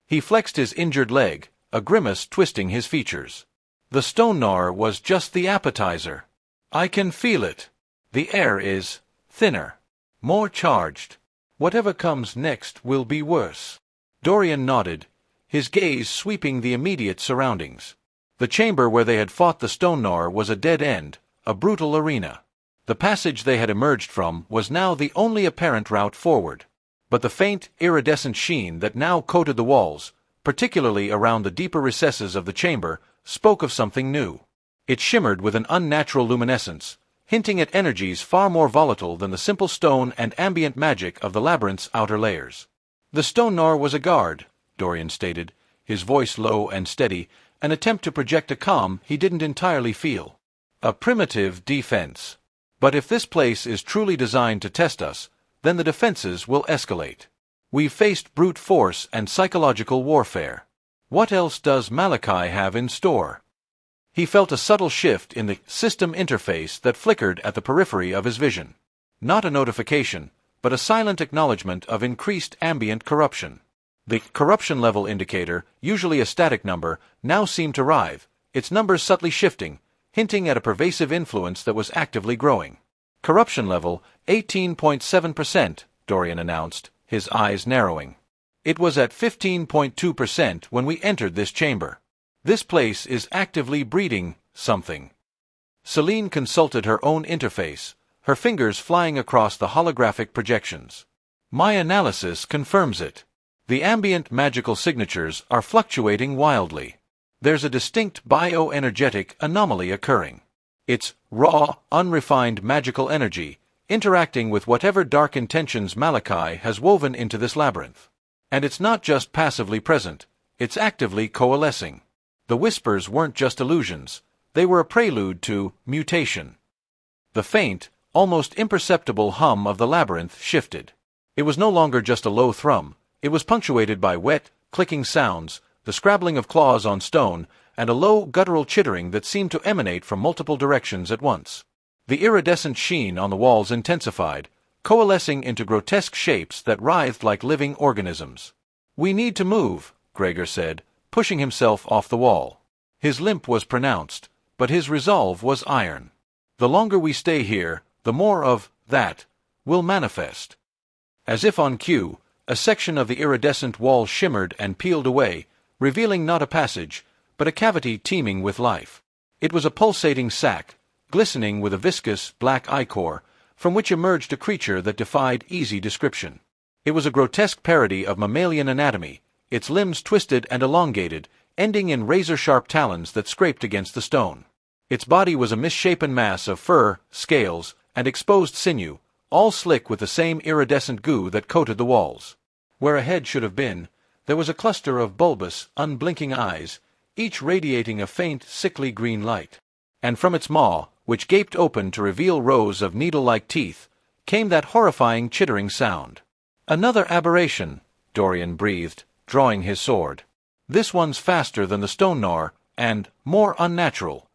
He flexed his injured leg, a grimace twisting his features. "The Stone Gnar was just the appetizer. I can feel it. The air is thinner, more charged. Whatever comes next will be worse." Dorian nodded, his gaze sweeping the immediate surroundings. The chamber where they had fought the Stone Gnar was a dead end, a brutal arena. The passage they had emerged from was now the only apparent route forward. But the faint, iridescent sheen that now coated the walls, particularly around the deeper recesses of the chamber, spoke of something new. It shimmered with an unnatural luminescence, hinting at energies far more volatile than the simple stone and ambient magic of the labyrinth's outer layers. "The Stone Gnar was a guard," Dorian stated, his voice low and steady, an attempt to project a calm he didn't entirely feel. "A primitive defense. But if this place is truly designed to test us, then the defenses will escalate. We've faced brute force and psychological warfare. What else does Malachi have in store?" He felt a subtle shift in the system interface that flickered at the periphery of his vision. Not a notification, but a silent acknowledgement of increased ambient corruption. The corruption level indicator, usually a static number, now seemed to rise, its numbers subtly shifting, hinting at a pervasive influence that was actively growing. "Corruption level, 18.7%, Dorian announced, his eyes narrowing. "It was at 15.2% when we entered this chamber. This place is actively breeding something." Celine consulted her own interface, her fingers flying across the holographic projections. "My analysis confirms it. The ambient magical signatures are fluctuating wildly. There's a distinct bioenergetic anomaly occurring. It's raw, unrefined magical energy, interacting with whatever dark intentions Malachi has woven into this labyrinth. And it's not just passively present, it's actively coalescing. The whispers weren't just illusions, they were a prelude to mutation." The faint, almost imperceptible hum of the labyrinth shifted. It was no longer just a low thrum, it was punctuated by wet, clicking sounds, the scrabbling of claws on stone, and a low, guttural chittering that seemed to emanate from multiple directions at once. The iridescent sheen on the walls intensified, coalescing into grotesque shapes that writhed like living organisms. "We need to move," Gregor said, pushing himself off the wall. His limp was pronounced, but his resolve was iron. "The longer we stay here, the more of that will manifest." As if on cue, a section of the iridescent wall shimmered and peeled away, revealing not a passage, but a cavity teeming with life. It was a pulsating sac, glistening with a viscous, black ichor, from which emerged a creature that defied easy description. It was a grotesque parody of mammalian anatomy, its limbs twisted and elongated, ending in razor-sharp talons that scraped against the stone. Its body was a misshapen mass of fur, scales, and exposed sinew, all slick with the same iridescent goo that coated the walls. Where a head should have been, there was a cluster of bulbous, unblinking eyes, each radiating a faint, sickly green light. And from its maw, which gaped open to reveal rows of needle-like teeth, came that horrifying chittering sound. Another aberration, Dorian breathed, drawing his sword. This one's faster than the stone gnar, and more unnatural.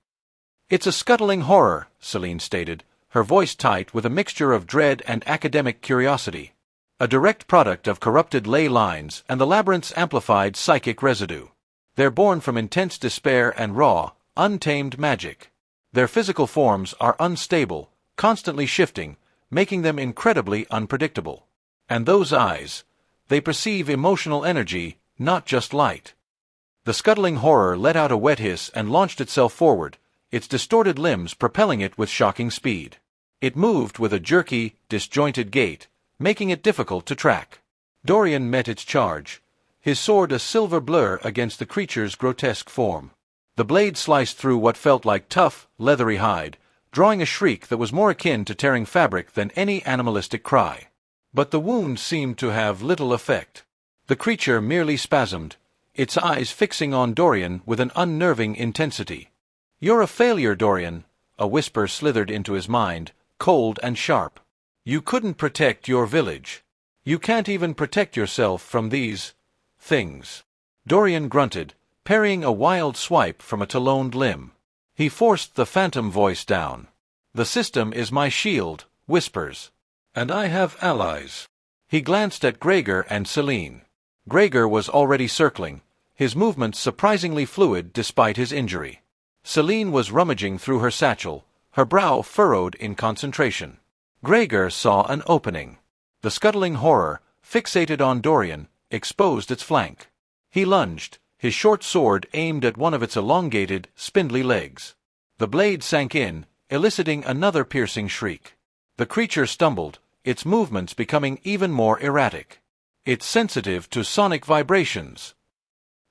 It's a scuttling horror, Celine stated, her voice tight with a mixture of dread and academic curiosity. A direct product of corrupted ley lines and the labyrinth's amplified psychic residue. They're born from intense despair and raw, untamed magic. Their physical forms are unstable, constantly shifting, making them incredibly unpredictable. And those eyes, they perceive emotional energy, not just light. The scuttling horror let out a wet hiss and launched itself forward, its distorted limbs propelling it with shocking speed. It moved with a jerky, disjointed gait, making it difficult to track. Dorian met its charge, his sword a silver blur against the creature's grotesque form. The blade sliced through what felt like tough, leathery hide, drawing a shriek that was more akin to tearing fabric than any animalistic cry. But the wound seemed to have little effect. The creature merely spasmed, its eyes fixing on Dorian with an unnerving intensity. "You're a failure, Dorian," a whisper slithered into his mind, cold and sharp. "You couldn't protect your village. You can't even protect yourself from these things." Dorian grunted, parrying a wild swipe from a taloned limb. He forced the phantom voice down. "The system is my shield, whispers. And I have allies." He glanced at Gregor and Celine. Gregor was already circling, his movements surprisingly fluid despite his injury. Celine was rummaging through her satchel, her brow furrowed in concentration. Gregor saw an opening. The scuttling horror, fixated on Dorian, exposed its flank. He lunged, his short sword aimed at one of its elongated, spindly legs. The blade sank in, eliciting another piercing shriek. The creature stumbled, its movements becoming even more erratic. "It's sensitive to sonic vibrations,"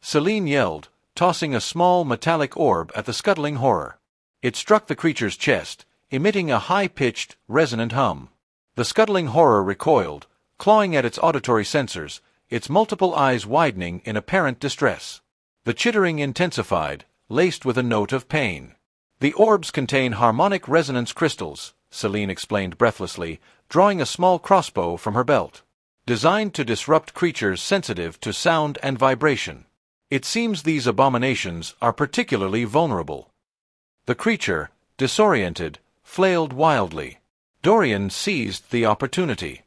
Celine yelled, tossing a small metallic orb at the scuttling horror. It struck the creature's chest, emitting a high-pitched, resonant hum. The scuttling horror recoiled, clawing at its auditory sensors, its multiple eyes widening in apparent distress. The chittering intensified, laced with a note of pain. "The orbs contain harmonic resonance crystals," Celine explained breathlessly, drawing a small crossbow from her belt. "Designed to disrupt creatures sensitive to sound and vibration. It seems these abominations are particularly vulnerable." The creature, disoriented, flailed wildly. Dorian seized the opportunity.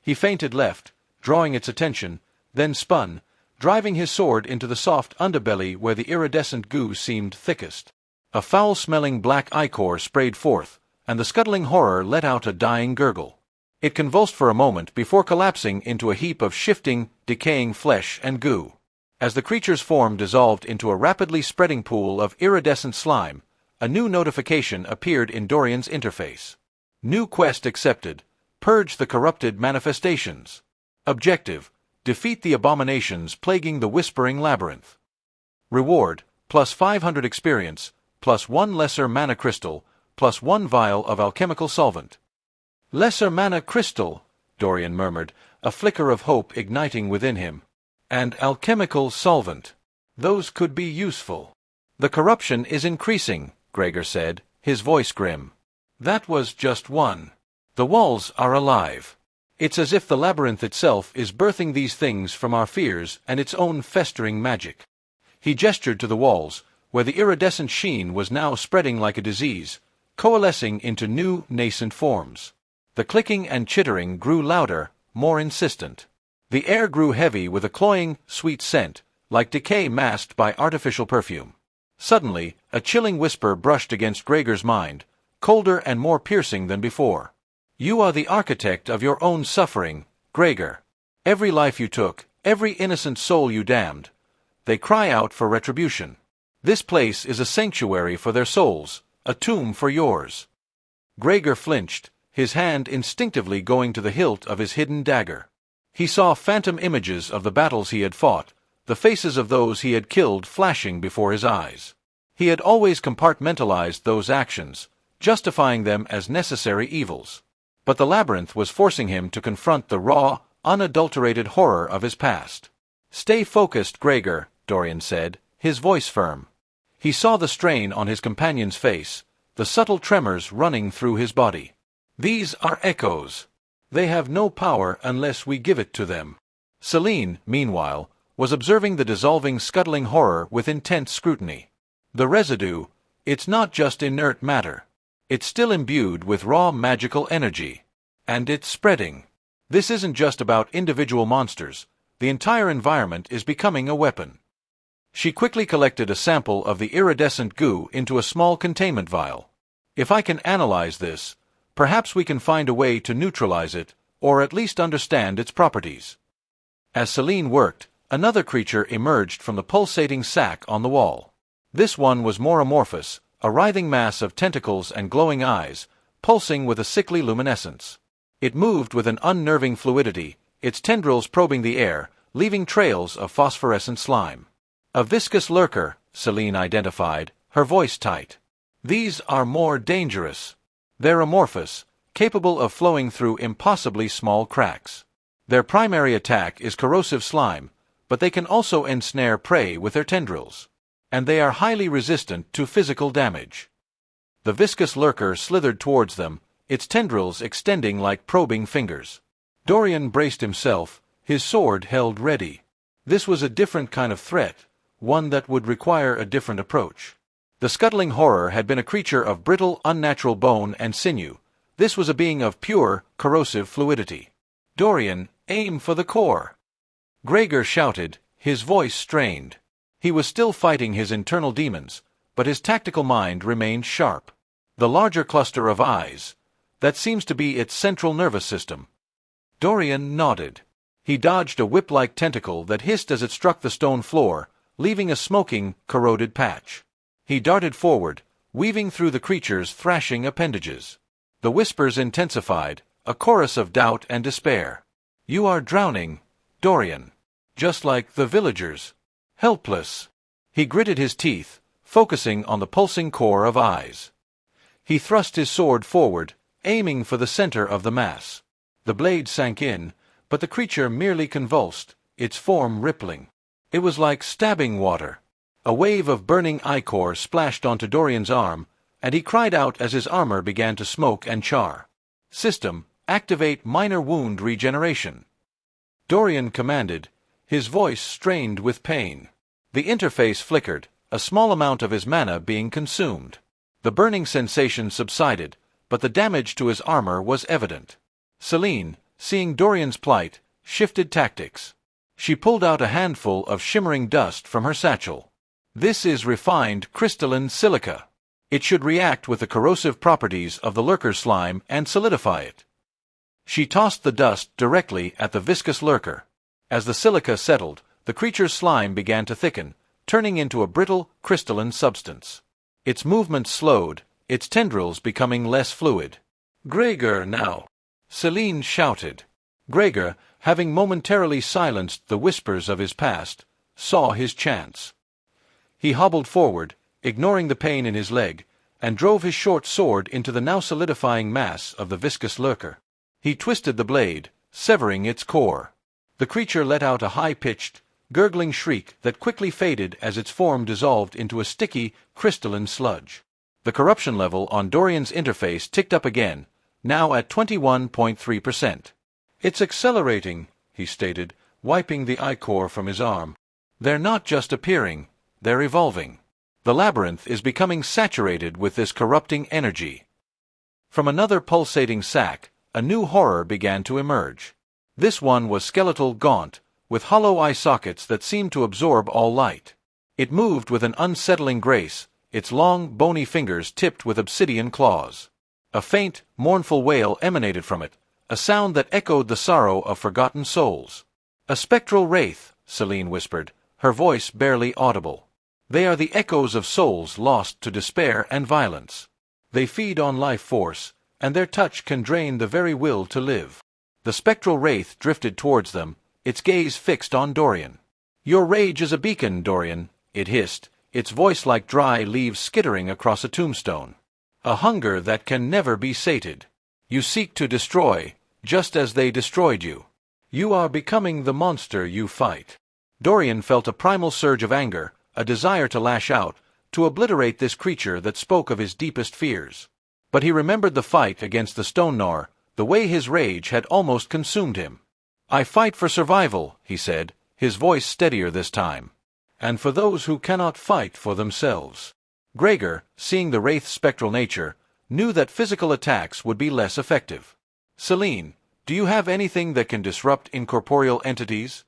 He feinted left, drawing its attention, then spun, driving his sword into the soft underbelly where the iridescent goo seemed thickest. A foul-smelling black ichor sprayed forth, and the scuttling horror let out a dying gurgle. It convulsed for a moment before collapsing into a heap of shifting, decaying flesh and goo. As the creature's form dissolved into a rapidly spreading pool of iridescent slime, a new notification appeared in Dorian's interface. "New quest accepted. Purge the corrupted manifestations. Objective: defeat the abominations plaguing the Whispering Labyrinth. Reward: plus 500 experience, plus 1 lesser mana crystal, plus 1 vial of alchemical solvent." "Lesser mana crystal," Dorian murmured, a flicker of hope igniting within him. "And alchemical solvent. Those could be useful." "The corruption is increasing," Gregor said, his voice grim. "That was just one. The walls are alive. It's as if the labyrinth itself is birthing these things from our fears and its own festering magic." He gestured to the walls, where the iridescent sheen was now spreading like a disease, coalescing into new, nascent forms. The clicking and chittering grew louder, more insistent. The air grew heavy with a cloying, sweet scent, like decay masked by artificial perfume. Suddenly, a chilling whisper brushed against Gregor's mind, colder and more piercing than before. "You are the architect of your own suffering, Gregor. Every life you took, every innocent soul you damned, they cry out for retribution. This place is a sanctuary for their souls, a tomb for yours." Gregor flinched, his hand instinctively going to the hilt of his hidden dagger. He saw phantom images of the battles he had fought, the faces of those he had killed flashing before his eyes. He had always compartmentalized those actions, justifying them as necessary evils. But the labyrinth was forcing him to confront the raw, unadulterated horror of his past. "Stay focused, Gregor," Dorian said, his voice firm. He saw the strain on his companion's face, the subtle tremors running through his body. These are echoes. They have no power unless we give it to them. Celine, meanwhile, was observing the dissolving, scuttling horror with intense scrutiny. The residue, it's not just inert matter. It's still imbued with raw magical energy. And it's spreading. This isn't just about individual monsters. The entire environment is becoming a weapon. She quickly collected a sample of the iridescent goo into a small containment vial. If I can analyze this, perhaps we can find a way to neutralize it, or at least understand its properties. As Celine worked, another creature emerged from the pulsating sac on the wall. This one was more amorphous, a writhing mass of tentacles and glowing eyes, pulsing with a sickly luminescence. It moved with an unnerving fluidity, its tendrils probing the air, leaving trails of phosphorescent slime. A viscous lurker, Celine identified, her voice tight. These are more dangerous. They're amorphous, capable of flowing through impossibly small cracks. Their primary attack is corrosive slime, but they can also ensnare prey with their tendrils. And they are highly resistant to physical damage. The viscous lurker slithered towards them, its tendrils extending like probing fingers. Dorian braced himself, his sword held ready. This was a different kind of threat, one that would require a different approach. The scuttling horror had been a creature of brittle, unnatural bone and sinew. This was a being of pure, corrosive fluidity. Dorian, aim for the core. Gregor shouted, his voice strained. He was still fighting his internal demons, but his tactical mind remained sharp. The larger cluster of eyes, that seems to be its central nervous system. Dorian nodded. He dodged a whip-like tentacle that hissed as it struck the stone floor, leaving a smoking, corroded patch. He darted forward, weaving through the creature's thrashing appendages. The whispers intensified, a chorus of doubt and despair. You are drowning, Dorian. Just like the villagers. Helpless. He gritted his teeth, focusing on the pulsing core of eyes. He thrust his sword forward, aiming for the center of the mass. The blade sank in, but the creature merely convulsed, its form rippling. It was like stabbing water. A wave of burning ichor splashed onto Dorian's arm, and he cried out as his armor began to smoke and char. System, activate minor wound regeneration. Dorian commanded, his voice strained with pain. The interface flickered, a small amount of his mana being consumed. The burning sensation subsided, but the damage to his armor was evident. Celine, seeing Dorian's plight, shifted tactics. She pulled out a handful of shimmering dust from her satchel. This is refined crystalline silica. It should react with the corrosive properties of the lurker's slime and solidify it. She tossed the dust directly at the viscous lurker. As the silica settled, the creature's slime began to thicken, turning into a brittle, crystalline substance. Its movements slowed, its tendrils becoming less fluid. Gregor now! Celine shouted. Gregor, having momentarily silenced the whispers of his past, saw his chance. He hobbled forward, ignoring the pain in his leg, and drove his short sword into the now solidifying mass of the viscous lurker. He twisted the blade, severing its core. The creature let out a high-pitched, gurgling shriek that quickly faded as its form dissolved into a sticky, crystalline sludge. The corruption level on Dorian's interface ticked up again, now at 21.3%. It's accelerating, he stated, wiping the ichor from his arm. They're not just appearing, they're evolving. The labyrinth is becoming saturated with this corrupting energy. From another pulsating sac, a new horror began to emerge. This one was skeletal, gaunt, with hollow eye sockets that seemed to absorb all light. It moved with an unsettling grace, its long, bony fingers tipped with obsidian claws. A faint, mournful wail emanated from it, a sound that echoed the sorrow of forgotten souls. A spectral wraith, Celine whispered, her voice barely audible. They are the echoes of souls lost to despair and violence. They feed on life force, and their touch can drain the very will to live. The spectral wraith drifted towards them, its gaze fixed on Dorian. Your rage is a beacon, Dorian, it hissed, its voice like dry leaves skittering across a tombstone. A hunger that can never be sated. You seek to destroy, just as they destroyed you. You are becoming the monster you fight. Dorian felt a primal surge of anger, a desire to lash out, to obliterate this creature that spoke of his deepest fears. But he remembered the fight against the stone gnar, the way his rage had almost consumed him. "I fight for survival," he said, his voice steadier this time. "And for those who cannot fight for themselves." Gregor, seeing the wraith's spectral nature, knew that physical attacks would be less effective. "Celine, do you have anything that can disrupt incorporeal entities?"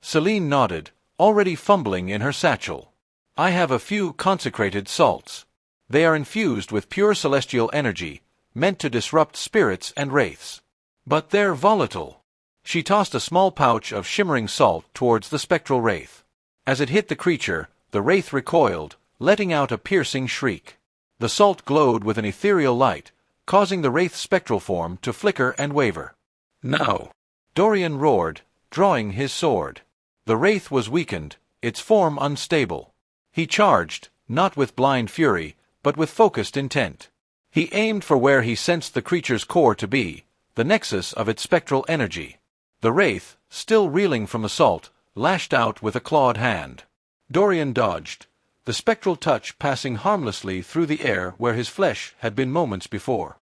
Celine nodded, already fumbling in her satchel. "I have a few consecrated salts. They are infused with pure celestial energy, meant to disrupt spirits and wraiths. But they're volatile." She tossed a small pouch of shimmering salt towards the spectral wraith. As it hit the creature, the wraith recoiled, letting out a piercing shriek. The salt glowed with an ethereal light, causing the wraith's spectral form to flicker and waver. "No!" Dorian roared, drawing his sword. The wraith was weakened, its form unstable. He charged, not with blind fury, but with focused intent. He aimed for where he sensed the creature's core to be, the nexus of its spectral energy. The wraith, still reeling from assault, lashed out with a clawed hand. Dorian dodged, the spectral touch passing harmlessly through the air where his flesh had been moments before.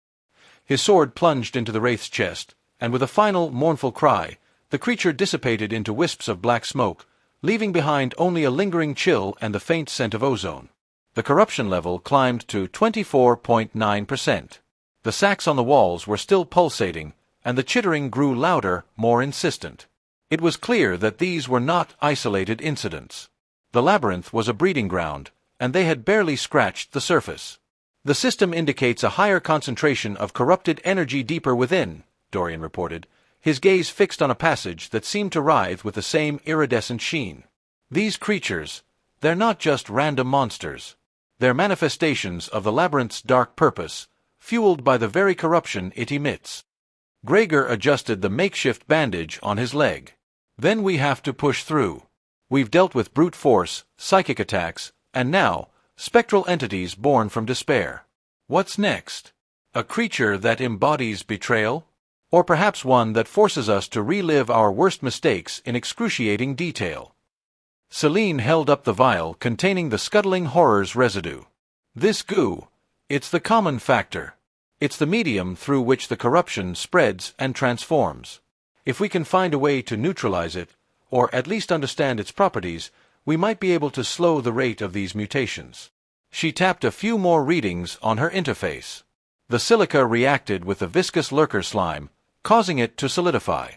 His sword plunged into the wraith's chest, and with a final mournful cry, the creature dissipated into wisps of black smoke, leaving behind only a lingering chill and the faint scent of ozone. The corruption level climbed to 24.9%. The sacks on the walls were still pulsating, and the chittering grew louder, more insistent. It was clear that these were not isolated incidents. The labyrinth was a breeding ground, and they had barely scratched the surface. "The system indicates a higher concentration of corrupted energy deeper within," Dorian reported, his gaze fixed on a passage that seemed to writhe with the same iridescent sheen. "These creatures, they're not just random monsters. They're manifestations of the labyrinth's dark purpose, fueled by the very corruption it emits." Gregor adjusted the makeshift bandage on his leg. "Then we have to push through. We've dealt with brute force, psychic attacks, and now, spectral entities born from despair. What's next? A creature that embodies betrayal? Or perhaps one that forces us to relive our worst mistakes in excruciating detail?" Celine held up the vial containing the scuttling horror's residue. "This goo, it's the common factor. It's the medium through which the corruption spreads and transforms. If we can find a way to neutralize it, or at least understand its properties, we might be able to slow the rate of these mutations." She tapped a few more readings on her interface. The silica reacted with the viscous lurker slime, causing it to solidify.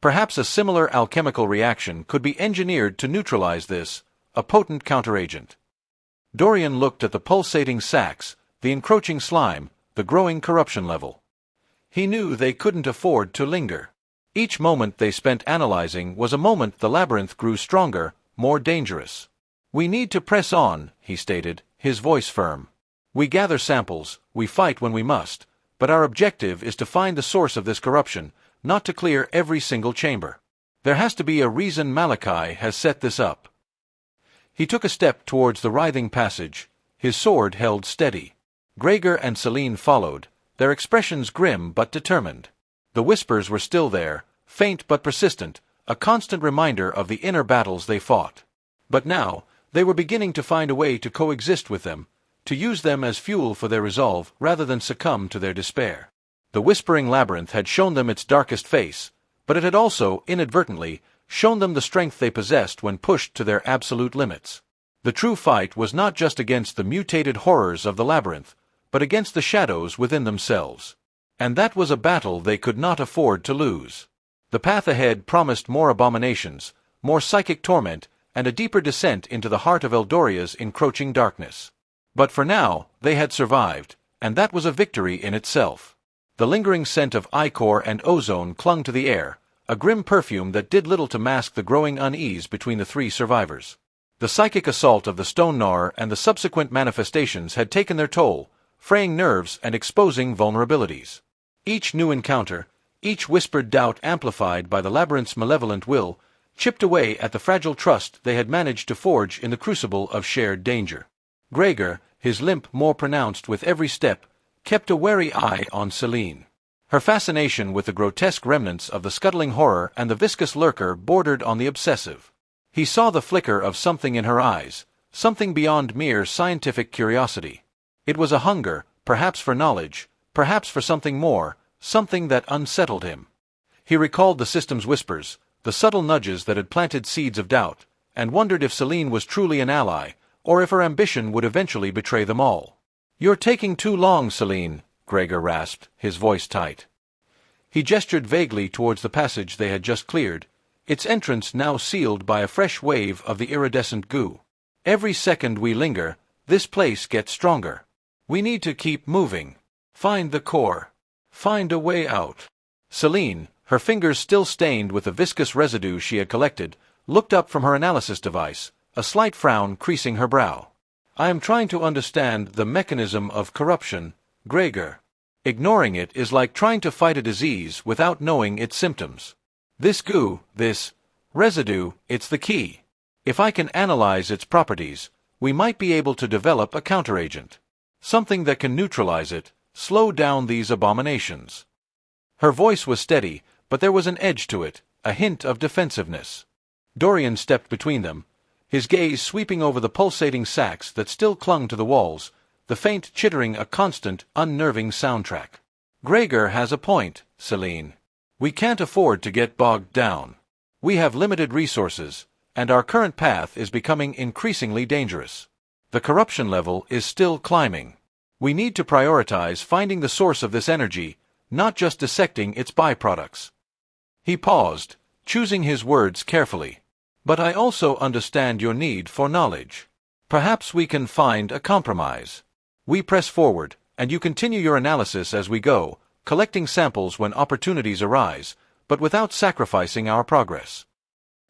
Perhaps a similar alchemical reaction could be engineered to neutralize this, a potent counteragent. Dorian looked at the pulsating sacs, the encroaching slime, the growing corruption level. He knew they couldn't afford to linger. Each moment they spent analyzing was a moment the labyrinth grew stronger, more dangerous. "We need to press on," he stated, his voice firm. "We gather samples, we fight when we must, but our objective is to find the source of this corruption, not to clear every single chamber. There has to be a reason Malachi has set this up." He took a step towards the writhing passage, his sword held steady. Gregor and Celine followed, their expressions grim but determined. The whispers were still there, faint but persistent, a constant reminder of the inner battles they fought. But now, they were beginning to find a way to coexist with them, to use them as fuel for their resolve rather than succumb to their despair. The whispering labyrinth had shown them its darkest face, but it had also, inadvertently, shown them the strength they possessed when pushed to their absolute limits. The true fight was not just against the mutated horrors of the labyrinth, but against the shadows within themselves. And that was a battle they could not afford to lose. The path ahead promised more abominations, more psychic torment, and a deeper descent into the heart of Eldoria's encroaching darkness. But for now, they had survived, and that was a victory in itself. The lingering scent of ichor and ozone clung to the air, a grim perfume that did little to mask the growing unease between the three survivors. The psychic assault of the stone gnar and the subsequent manifestations had taken their toll, fraying nerves and exposing vulnerabilities. Each new encounter, each whispered doubt amplified by the labyrinth's malevolent will, chipped away at the fragile trust they had managed to forge in the crucible of shared danger. Gregor, his limp more pronounced with every step, kept a wary eye on Celine. Her fascination with the grotesque remnants of the scuttling horror and the viscous lurker bordered on the obsessive. He saw the flicker of something in her eyes, something beyond mere scientific curiosity. It was a hunger, perhaps for knowledge, perhaps for something more, something that unsettled him. He recalled the system's whispers, the subtle nudges that had planted seeds of doubt, and wondered if Celine was truly an ally, or if her ambition would eventually betray them all. "You're taking too long, Celine," Gregor rasped, his voice tight. He gestured vaguely towards the passage they had just cleared, its entrance now sealed by a fresh wave of the iridescent goo. "Every second we linger, this place gets stronger. We need to keep moving. Find the core. Find a way out." Celine, her fingers still stained with the viscous residue she had collected, looked up from her analysis device, a slight frown creasing her brow. "I am trying to understand the mechanism of corruption, Gregor. Ignoring it is like trying to fight a disease without knowing its symptoms. This goo, this residue, it's the key. If I can analyze its properties, we might be able to develop a counteragent. Something that can neutralize it, slow down these abominations." Her voice was steady, but there was an edge to it, a hint of defensiveness. Dorian stepped between them, his gaze sweeping over the pulsating sacs that still clung to the walls, the faint chittering a constant, unnerving soundtrack. "Gregor has a point, Celine. We can't afford to get bogged down. We have limited resources, and our current path is becoming increasingly dangerous. The corruption level is still climbing. We need to prioritize finding the source of this energy, not just dissecting its byproducts." He paused, choosing his words carefully. "But I also understand your need for knowledge. Perhaps we can find a compromise. We press forward, and you continue your analysis as we go, collecting samples when opportunities arise, but without sacrificing our progress."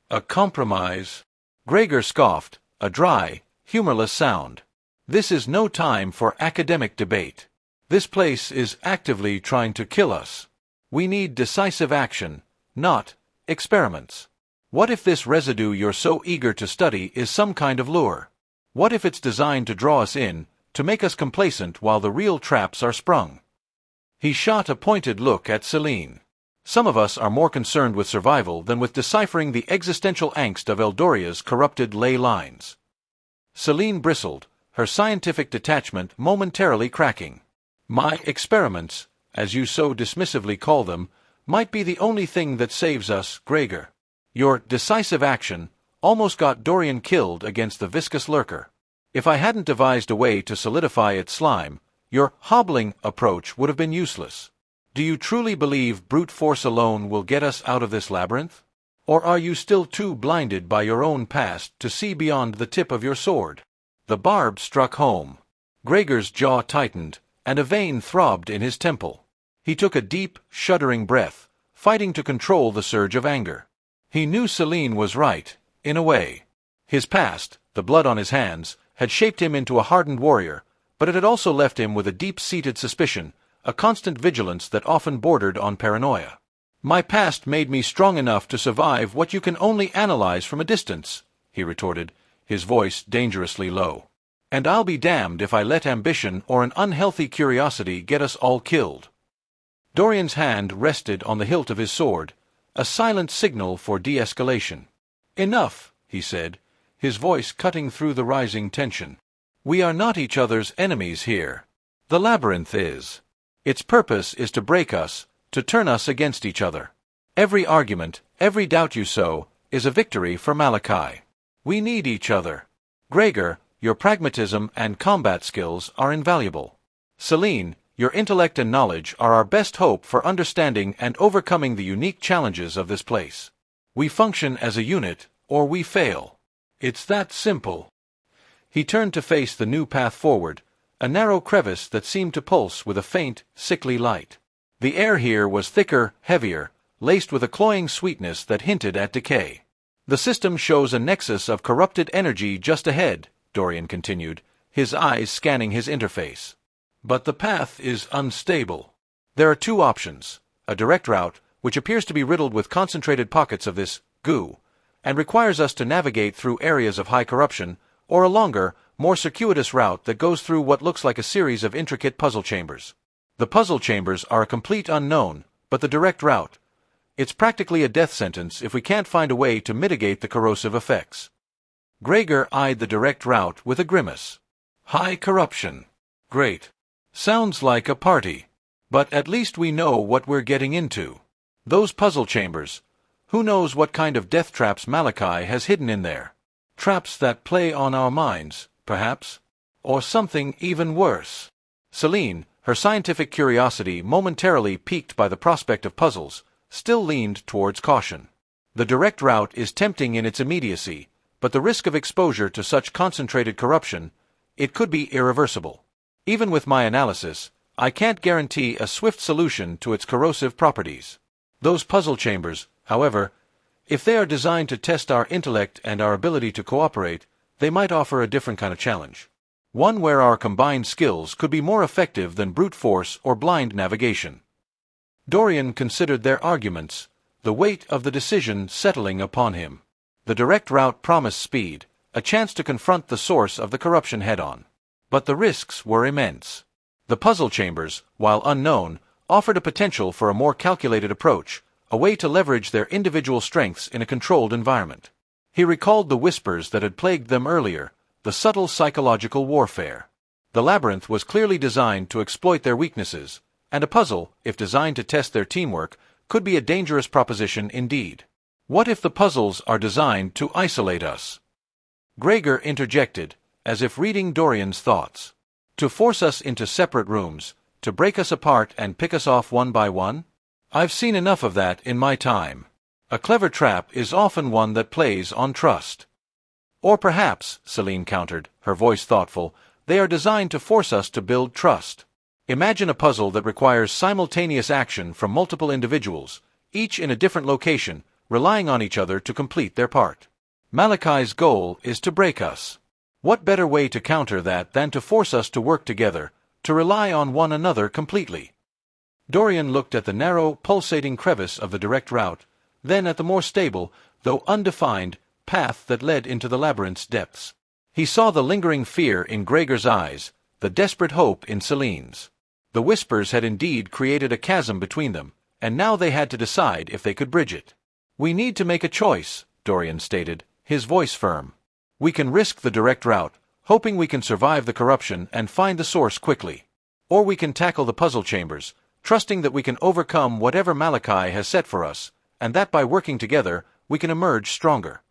"A compromise?" Gregor scoffed, a dry, humorless sound. "This is no time for academic debate. This place is actively trying to kill us. We need decisive action, not experiments. What if this residue you're so eager to study is some kind of lure? What if it's designed to draw us in, to make us complacent while the real traps are sprung?" He shot a pointed look at Celine. "Some of us are more concerned with survival than with deciphering the existential angst of Eldoria's corrupted ley lines." Celine bristled, her scientific detachment momentarily cracking. "My experiments, as you so dismissively call them, might be the only thing that saves us, Gregor. Your decisive action almost got Dorian killed against the viscous lurker. If I hadn't devised a way to solidify its slime, your hobbling approach would have been useless. Do you truly believe brute force alone will get us out of this labyrinth? Or are you still too blinded by your own past to see beyond the tip of your sword?" The barb struck home. Gregor's jaw tightened, and a vein throbbed in his temple. He took a deep, shuddering breath, fighting to control the surge of anger. He knew Celine was right, in a way. His past, the blood on his hands, had shaped him into a hardened warrior, but it had also left him with a deep-seated suspicion, a constant vigilance that often bordered on paranoia. "My past made me strong enough to survive what you can only analyze from a distance," he retorted, his voice dangerously low. "And I'll be damned if I let ambition or an unhealthy curiosity get us all killed." Dorian's hand rested on the hilt of his sword, a silent signal for de-escalation. "Enough," he said, his voice cutting through the rising tension. "We are not each other's enemies here. The labyrinth is. Its purpose is to break us, to turn us against each other. Every argument, every doubt you sow, is a victory for Malachi. We need each other. Gregor, your pragmatism and combat skills are invaluable. Celine, your intellect and knowledge are our best hope for understanding and overcoming the unique challenges of this place. We function as a unit, or we fail. It's that simple." He turned to face the new path forward, a narrow crevice that seemed to pulse with a faint, sickly light. The air here was thicker, heavier, laced with a cloying sweetness that hinted at decay. "The system shows a nexus of corrupted energy just ahead," Dorian continued, his eyes scanning his interface. "But the path is unstable. There are two options: a direct route, which appears to be riddled with concentrated pockets of this goo, and requires us to navigate through areas of high corruption, or a longer, more circuitous route that goes through what looks like a series of intricate puzzle chambers. The puzzle chambers are a complete unknown, but the direct route, it's practically a death sentence if we can't find a way to mitigate the corrosive effects." Gregor eyed the direct route with a grimace. "High corruption. Great. Sounds like a party. But at least we know what we're getting into. Those puzzle chambers. Who knows what kind of death traps Malachi has hidden in there? Traps that play on our minds, perhaps? Or something even worse? Celine, her scientific curiosity momentarily piqued by the prospect of puzzles, still leaned towards caution. The direct route is tempting in its immediacy, but the risk of exposure to such concentrated corruption, it could be irreversible. Even with my analysis, I can't guarantee a swift solution to its corrosive properties. Those puzzle chambers, however, if they are designed to test our intellect and our ability to cooperate, they might offer a different kind of challenge. One where our combined skills could be more effective than brute force or blind navigation. Dorian considered their arguments, the weight of the decision settling upon him. The direct route promised speed, a chance to confront the source of the corruption head-on. But the risks were immense. The puzzle chambers, while unknown, offered a potential for a more calculated approach, a way to leverage their individual strengths in a controlled environment. He recalled the whispers that had plagued them earlier, the subtle psychological warfare. The labyrinth was clearly designed to exploit their weaknesses, and a puzzle, if designed to test their teamwork, could be a dangerous proposition indeed. What if the puzzles are designed to isolate us? Gregor interjected, as if reading Dorian's thoughts. To force us into separate rooms, to break us apart and pick us off one by one? I've seen enough of that in my time. A clever trap is often one that plays on trust. Or perhaps, Celine countered, her voice thoughtful, they are designed to force us to build trust. Imagine a puzzle that requires simultaneous action from multiple individuals, each in a different location, relying on each other to complete their part. Malachi's goal is to break us. What better way to counter that than to force us to work together, to rely on one another completely? Dorian looked at the narrow, pulsating crevice of the direct route, then at the more stable, though undefined, path that led into the labyrinth's depths. He saw the lingering fear in Gregor's eyes, the desperate hope in Celine's. The whispers had indeed created a chasm between them, and now they had to decide if they could bridge it. We need to make a choice, Dorian stated, his voice firm. We can risk the direct route, hoping we can survive the corruption and find the source quickly. Or we can tackle the puzzle chambers, trusting that we can overcome whatever Malachi has set for us, and that by working together, we can emerge stronger.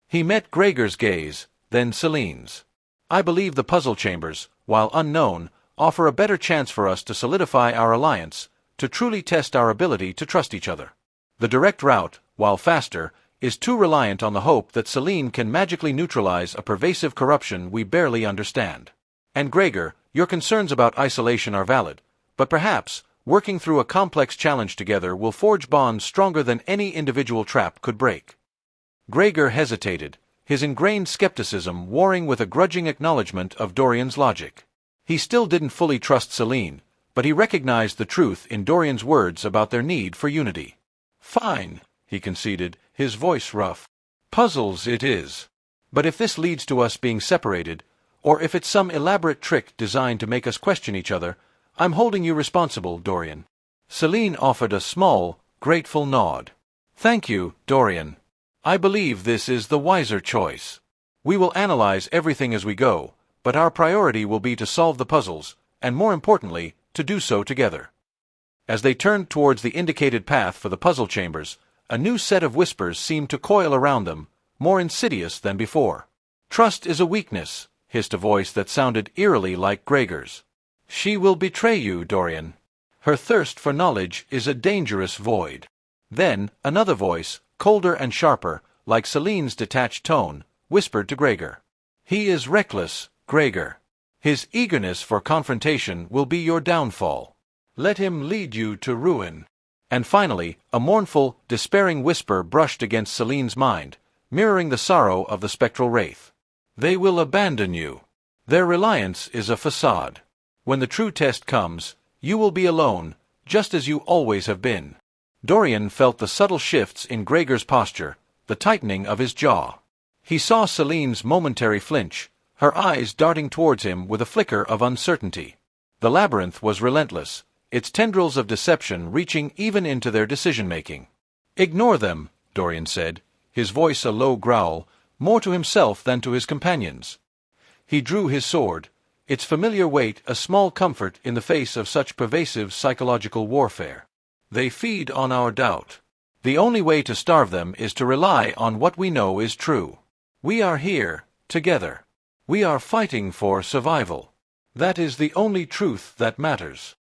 He met Gregor's gaze, then Celine's. I believe the puzzle chambers, while unknown, offer a better chance for us to solidify our alliance, to truly test our ability to trust each other. The direct route, while faster, is too reliant on the hope that Celine can magically neutralize a pervasive corruption we barely understand. And Gregor, your concerns about isolation are valid, but perhaps, working through a complex challenge together will forge bonds stronger than any individual trap could break. Gregor hesitated, his ingrained skepticism warring with a grudging acknowledgement of Dorian's logic. He still didn't fully trust Celine, but he recognized the truth in Dorian's words about their need for unity. Fine, he conceded, his voice rough. Puzzles it is. But if this leads to us being separated, or if it's some elaborate trick designed to make us question each other, I'm holding you responsible, Dorian. Celine offered a small, grateful nod. Thank you, Dorian. I believe this is the wiser choice. We will analyze everything as we go, but our priority will be to solve the puzzles, and more importantly, to do so together. As they turned towards the indicated path for the puzzle chambers, a new set of whispers seemed to coil around them, more insidious than before. Trust is a weakness, hissed a voice that sounded eerily like Gregor's. She will betray you, Dorian. Her thirst for knowledge is a dangerous void. Then, another voice, colder and sharper, like Celine's detached tone, whispered to Gregor. He is reckless, Gregor. His eagerness for confrontation will be your downfall. Let him lead you to ruin. And finally, a mournful, despairing whisper brushed against Celine's mind, mirroring the sorrow of the spectral wraith. They will abandon you. Their reliance is a facade. When the true test comes, you will be alone, just as you always have been. Dorian felt the subtle shifts in Gregor's posture, the tightening of his jaw. He saw Celine's momentary flinch, her eyes darting towards him with a flicker of uncertainty. The labyrinth was relentless, its tendrils of deception reaching even into their decision-making. Ignore them, Dorian said, his voice a low growl, more to himself than to his companions. He drew his sword, its familiar weight a small comfort in the face of such pervasive psychological warfare. They feed on our doubt. The only way to starve them is to rely on what we know is true. We are here, together. We are fighting for survival. That is the only truth that matters.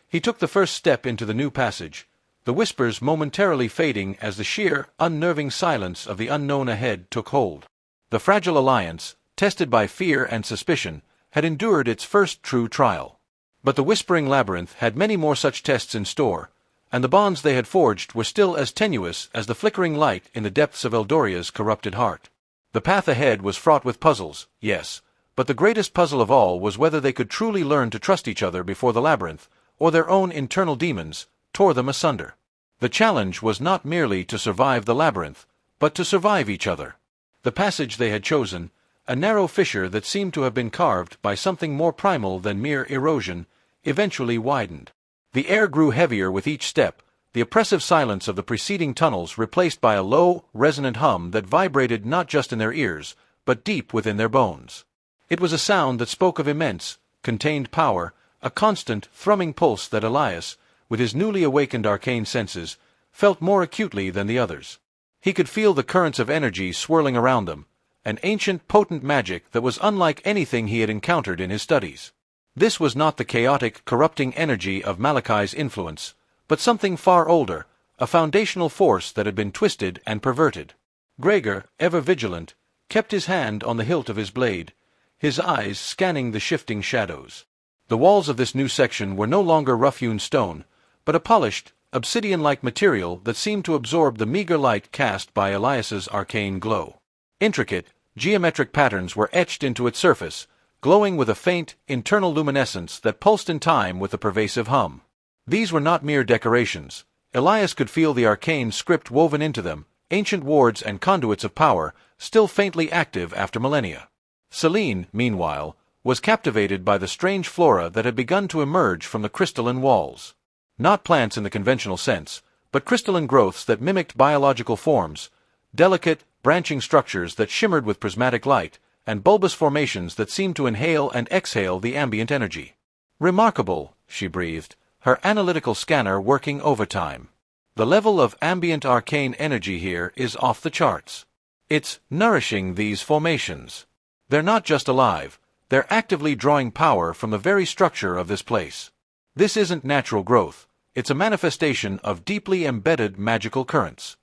He took the first step into the new passage, the whispers momentarily fading as the sheer, unnerving silence of the unknown ahead took hold. The fragile alliance, tested by fear and suspicion, had endured its first true trial. But the whispering labyrinth had many more such tests in store, and the bonds they had forged were still as tenuous as the flickering light in the depths of Eldoria's corrupted heart. The path ahead was fraught with puzzles, yes, but the greatest puzzle of all was whether they could truly learn to trust each other before the labyrinth, or their own internal demons, tore them asunder. The challenge was not merely to survive the labyrinth, but to survive each other. The passage they had chosen, a narrow fissure that seemed to have been carved by something more primal than mere erosion, eventually widened. The air grew heavier with each step, the oppressive silence of the preceding tunnels replaced by a low, resonant hum that vibrated not just in their ears, but deep within their bones. It was a sound that spoke of immense, contained power, a constant, thrumming pulse that Elias, with his newly awakened arcane senses, felt more acutely than the others. He could feel the currents of energy swirling around them, an ancient, potent magic that was unlike anything he had encountered in his studies. This was not the chaotic, corrupting energy of Malachi's influence, but something far older, a foundational force that had been twisted and perverted. Gregor, ever vigilant, kept his hand on the hilt of his blade, his eyes scanning the shifting shadows. The walls of this new section were no longer rough-hewn stone, but a polished, obsidian-like material that seemed to absorb the meager light cast by Elias's arcane glow. Intricate, geometric patterns were etched into its surface, glowing with a faint, internal luminescence that pulsed in time with a pervasive hum. These were not mere decorations. Elias could feel the arcane script woven into them, ancient wards and conduits of power, still faintly active after millennia. Celine, meanwhile, was captivated by the strange flora that had begun to emerge from the crystalline walls. Not plants in the conventional sense, but crystalline growths that mimicked biological forms, delicate, branching structures that shimmered with prismatic light, and bulbous formations that seemed to inhale and exhale the ambient energy. "Remarkable," she breathed, her analytical scanner working overtime. "The level of ambient arcane energy here is off the charts. It's nourishing these formations. They're not just alive, they're actively drawing power from the very structure of this place. This isn't natural growth, it's a manifestation of deeply embedded magical currents."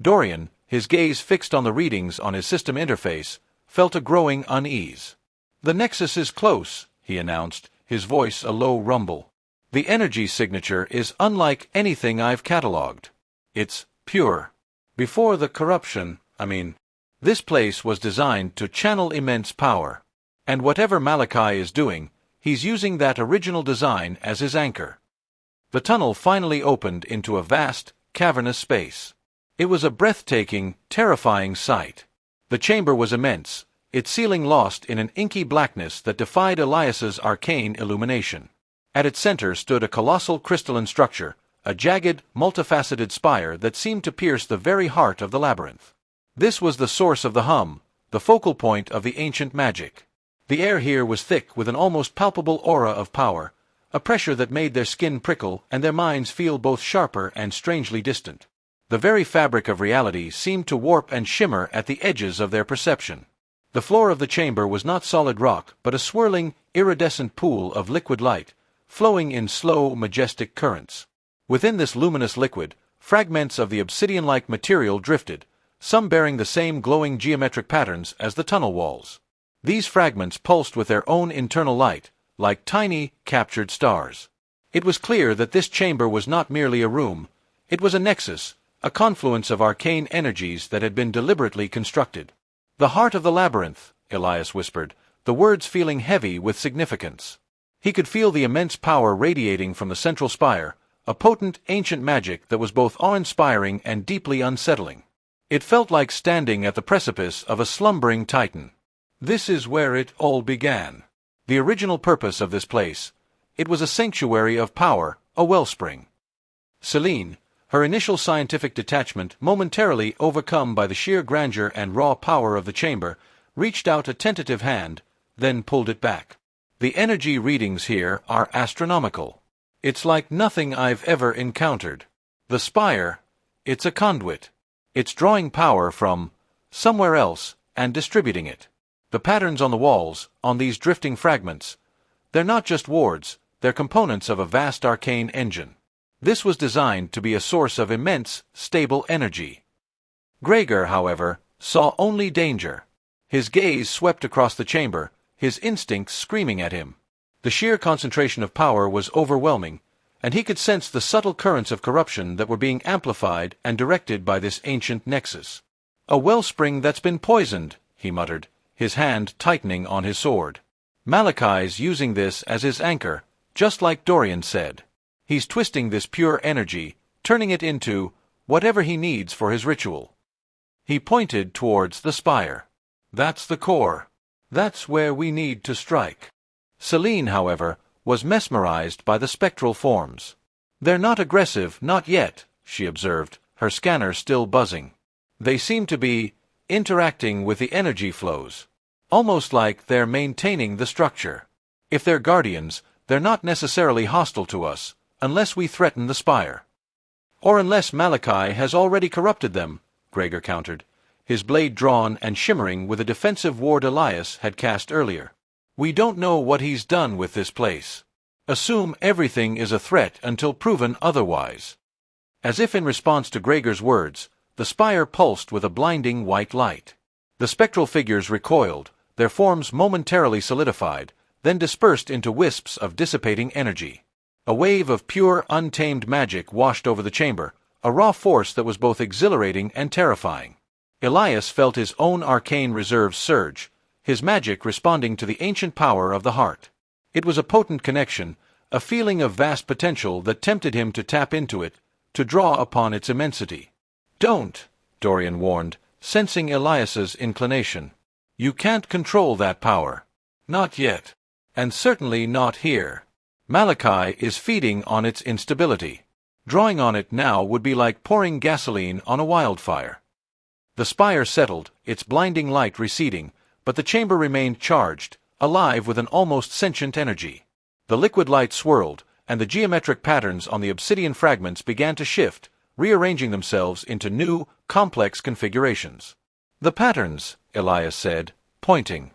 Dorian, his gaze fixed on the readings on his system interface, felt a growing unease. "The nexus is close," he announced, his voice a low rumble. "The energy signature is unlike anything I've catalogued. It's pure. Before the corruption, this place was designed to channel immense power. And whatever Malachi is doing, he's using that original design as his anchor." The tunnel finally opened into a vast, cavernous space. It was a breathtaking, terrifying sight. The chamber was immense, its ceiling lost in an inky blackness that defied Elias's arcane illumination. At its center stood a colossal crystalline structure, a jagged, multifaceted spire that seemed to pierce the very heart of the labyrinth. This was the source of the hum, the focal point of the ancient magic. The air here was thick with an almost palpable aura of power, a pressure that made their skin prickle and their minds feel both sharper and strangely distant. The very fabric of reality seemed to warp and shimmer at the edges of their perception. The floor of the chamber was not solid rock, but a swirling, iridescent pool of liquid light, flowing in slow, majestic currents. Within this luminous liquid, fragments of the obsidian-like material drifted, some bearing the same glowing geometric patterns as the tunnel walls. These fragments pulsed with their own internal light, like tiny, captured stars. It was clear that this chamber was not merely a room, it was a nexus, a confluence of arcane energies that had been deliberately constructed. "The heart of the labyrinth," Elias whispered, the words feeling heavy with significance. He could feel the immense power radiating from the central spire, a potent, ancient magic that was both awe-inspiring and deeply unsettling. It felt like standing at the precipice of a slumbering titan. This is where it all began. The original purpose of this place. It was a sanctuary of power, a wellspring. Celine, her initial scientific detachment momentarily overcome by the sheer grandeur and raw power of the chamber, reached out a tentative hand, then pulled it back. The energy readings here are astronomical. It's like nothing I've ever encountered. The spire, it's a conduit. It's drawing power from somewhere else and distributing it. The patterns on the walls, on these drifting fragments, they're not just wards, they're components of a vast arcane engine. This was designed to be a source of immense, stable energy. Gregor, however, saw only danger. His gaze swept across the chamber, his instincts screaming at him. The sheer concentration of power was overwhelming, and he could sense the subtle currents of corruption that were being amplified and directed by this ancient nexus. "A wellspring that's been poisoned," he muttered, his hand tightening on his sword. "Malachi's using this as his anchor, just like Dorian said. He's twisting this pure energy, turning it into whatever he needs for his ritual." He pointed towards the spire. "That's the core. That's where we need to strike." Celine, however, was mesmerized by the spectral forms. "They're not aggressive, not yet," she observed, her scanner still buzzing. "They seem to be interacting with the energy flows. Almost like they're maintaining the structure. If they're guardians, they're not necessarily hostile to us, unless we threaten the spire." "Or unless Malachi has already corrupted them," Gregor countered, his blade drawn and shimmering with a defensive ward Elias had cast earlier. "We don't know what he's done with this place. Assume everything is a threat until proven otherwise." As if in response to Gregor's words, the spire pulsed with a blinding white light. The spectral figures recoiled, their forms momentarily solidified, then dispersed into wisps of dissipating energy. A wave of pure, untamed magic washed over the chamber, a raw force that was both exhilarating and terrifying. Elias felt his own arcane reserves surge, his magic responding to the ancient power of the heart. It was a potent connection, a feeling of vast potential that tempted him to tap into it, to draw upon its immensity. "Don't," Dorian warned, sensing Elias's inclination. "You can't control that power. Not yet. And certainly not here. Malachi is feeding on its instability. Drawing on it now would be like pouring gasoline on a wildfire." The spire settled, its blinding light receding, but the chamber remained charged, alive with an almost sentient energy. The liquid light swirled, and the geometric patterns on the obsidian fragments began to shift, rearranging themselves into new, complex configurations. "The patterns," Elias said, pointing.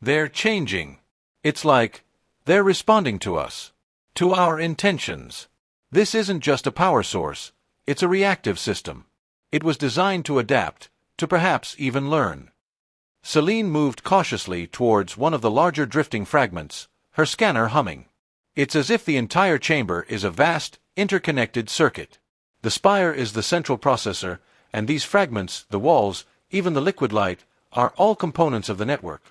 "They're changing. It's like they're responding to us, to our intentions. This isn't just a power source, it's a reactive system. It was designed to adapt, to perhaps even learn." Celine moved cautiously towards one of the larger drifting fragments, her scanner humming. It's as if the entire chamber is a vast, interconnected circuit. The spire is the central processor, and these fragments, the walls, even the liquid light, are all components of the network.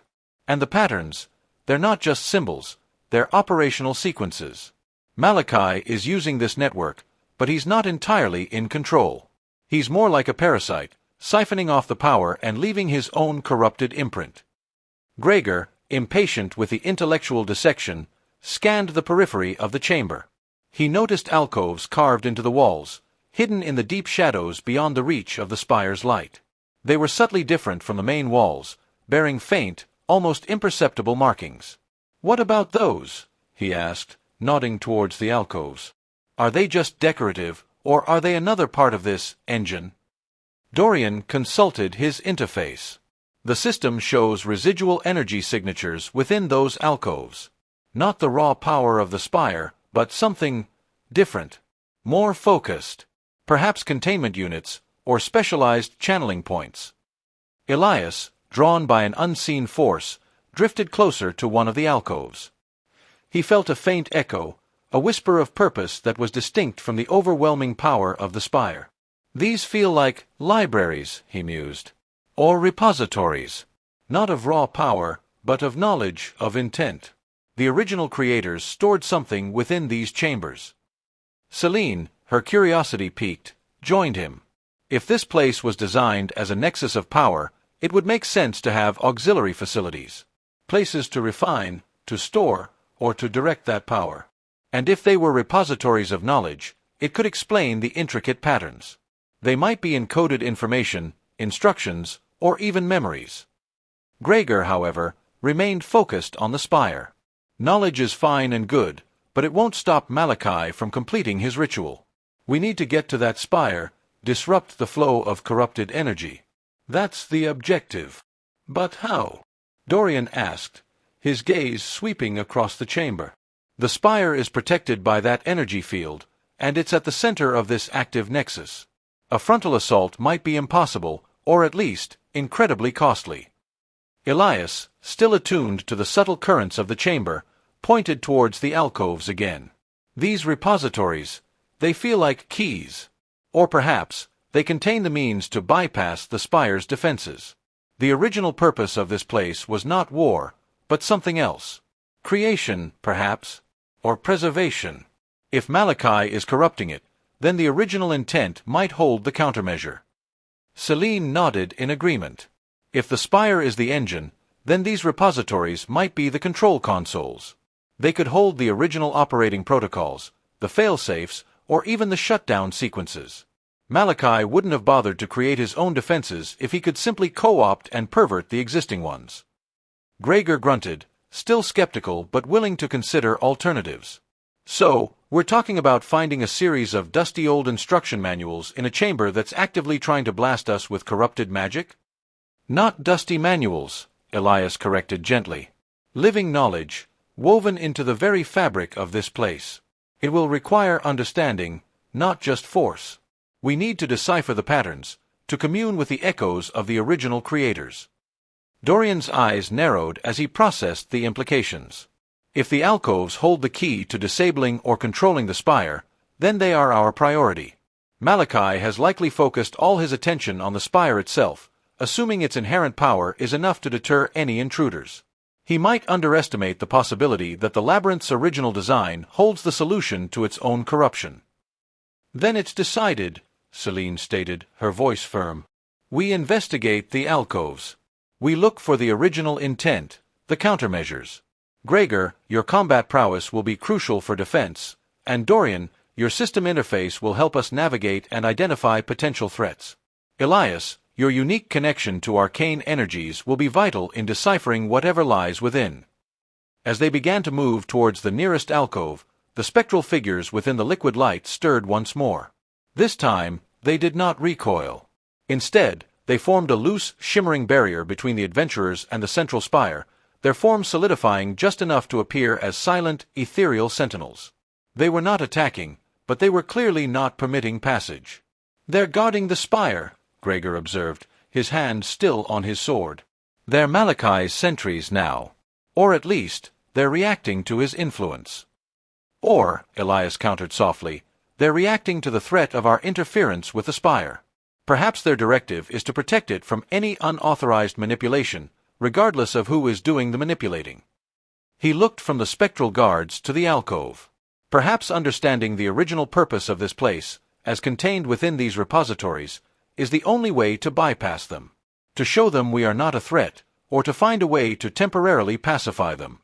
And the patterns, they're not just symbols, they're operational sequences. Malachi is using this network, but he's not entirely in control. He's more like a parasite, siphoning off the power and leaving his own corrupted imprint. Gregor, impatient with the intellectual dissection, scanned the periphery of the chamber. He noticed alcoves carved into the walls, hidden in the deep shadows beyond the reach of the spire's light. They were subtly different from the main walls, bearing faint, almost imperceptible markings. "What about those?" he asked, nodding towards the alcoves. "Are they just decorative, or are they another part of this engine?" Dorian consulted his interface. The system shows residual energy signatures within those alcoves. Not the raw power of the spire, but something different, more focused. Perhaps containment units, or specialized channeling points. Elias, drawn by an unseen force, drifted closer to one of the alcoves. He felt a faint echo, a whisper of purpose that was distinct from the overwhelming power of the spire. "These feel like libraries," he mused, "or repositories, not of raw power, but of knowledge, of intent. The original creators stored something within these chambers." Celine, her curiosity piqued, joined him. If this place was designed as a nexus of power, it would make sense to have auxiliary facilities, places to refine, to store, or to direct that power. And if they were repositories of knowledge, it could explain the intricate patterns. They might be encoded information, instructions, or even memories. Gregor, however, remained focused on the spire. Knowledge is fine and good, but it won't stop Malachi from completing his ritual. We need to get to that spire, disrupt the flow of corrupted energy. That's the objective. But how? Dorian asked, his gaze sweeping across the chamber. The spire is protected by that energy field, and it's at the center of this active nexus. A frontal assault might be impossible, or at least, incredibly costly. Elias, still attuned to the subtle currents of the chamber, pointed towards the alcoves again. These repositories, they feel like keys. Or perhaps, they contain the means to bypass the spire's defenses. The original purpose of this place was not war, but something else. Creation, perhaps, or preservation. If Malachi is corrupting it, then the original intent might hold the countermeasure. Celine nodded in agreement. If the spire is the engine, then these repositories might be the control consoles. They could hold the original operating protocols, the fail-safes, or even the shutdown sequences. Malachi wouldn't have bothered to create his own defenses if he could simply co-opt and pervert the existing ones. Gregor grunted, still skeptical but willing to consider alternatives. So, we're talking about finding a series of dusty old instruction manuals in a chamber that's actively trying to blast us with corrupted magic? Not dusty manuals, Elias corrected gently. Living knowledge, woven into the very fabric of this place. It will require understanding, not just force. We need to decipher the patterns, to commune with the echoes of the original creators. Dorian's eyes narrowed as he processed the implications. If the alcoves hold the key to disabling or controlling the spire, then they are our priority. Malachi has likely focused all his attention on the spire itself, assuming its inherent power is enough to deter any intruders. He might underestimate the possibility that the labyrinth's original design holds the solution to its own corruption. Then it's decided, Celine stated, her voice firm. We investigate the alcoves. We look for the original intent, the countermeasures. Gregor, your combat prowess will be crucial for defense, and Dorian, your system interface will help us navigate and identify potential threats. Elias, your unique connection to arcane energies will be vital in deciphering whatever lies within. As they began to move towards the nearest alcove, the spectral figures within the liquid light stirred once more. This time, they did not recoil. Instead, they formed a loose, shimmering barrier between the adventurers and the central spire, their forms solidifying just enough to appear as silent, ethereal sentinels. They were not attacking, but they were clearly not permitting passage. They're guarding the spire, Gregor observed, his hand still on his sword. They're Malachi's sentries now. Or at least, they're reacting to his influence. Or, Elias countered softly, they're reacting to the threat of our interference with the spire. Perhaps their directive is to protect it from any unauthorized manipulation, regardless of who is doing the manipulating. He looked from the spectral guards to the alcove. Perhaps understanding the original purpose of this place, as contained within these repositories, is the only way to bypass them. To show them we are not a threat, or to find a way to temporarily pacify them.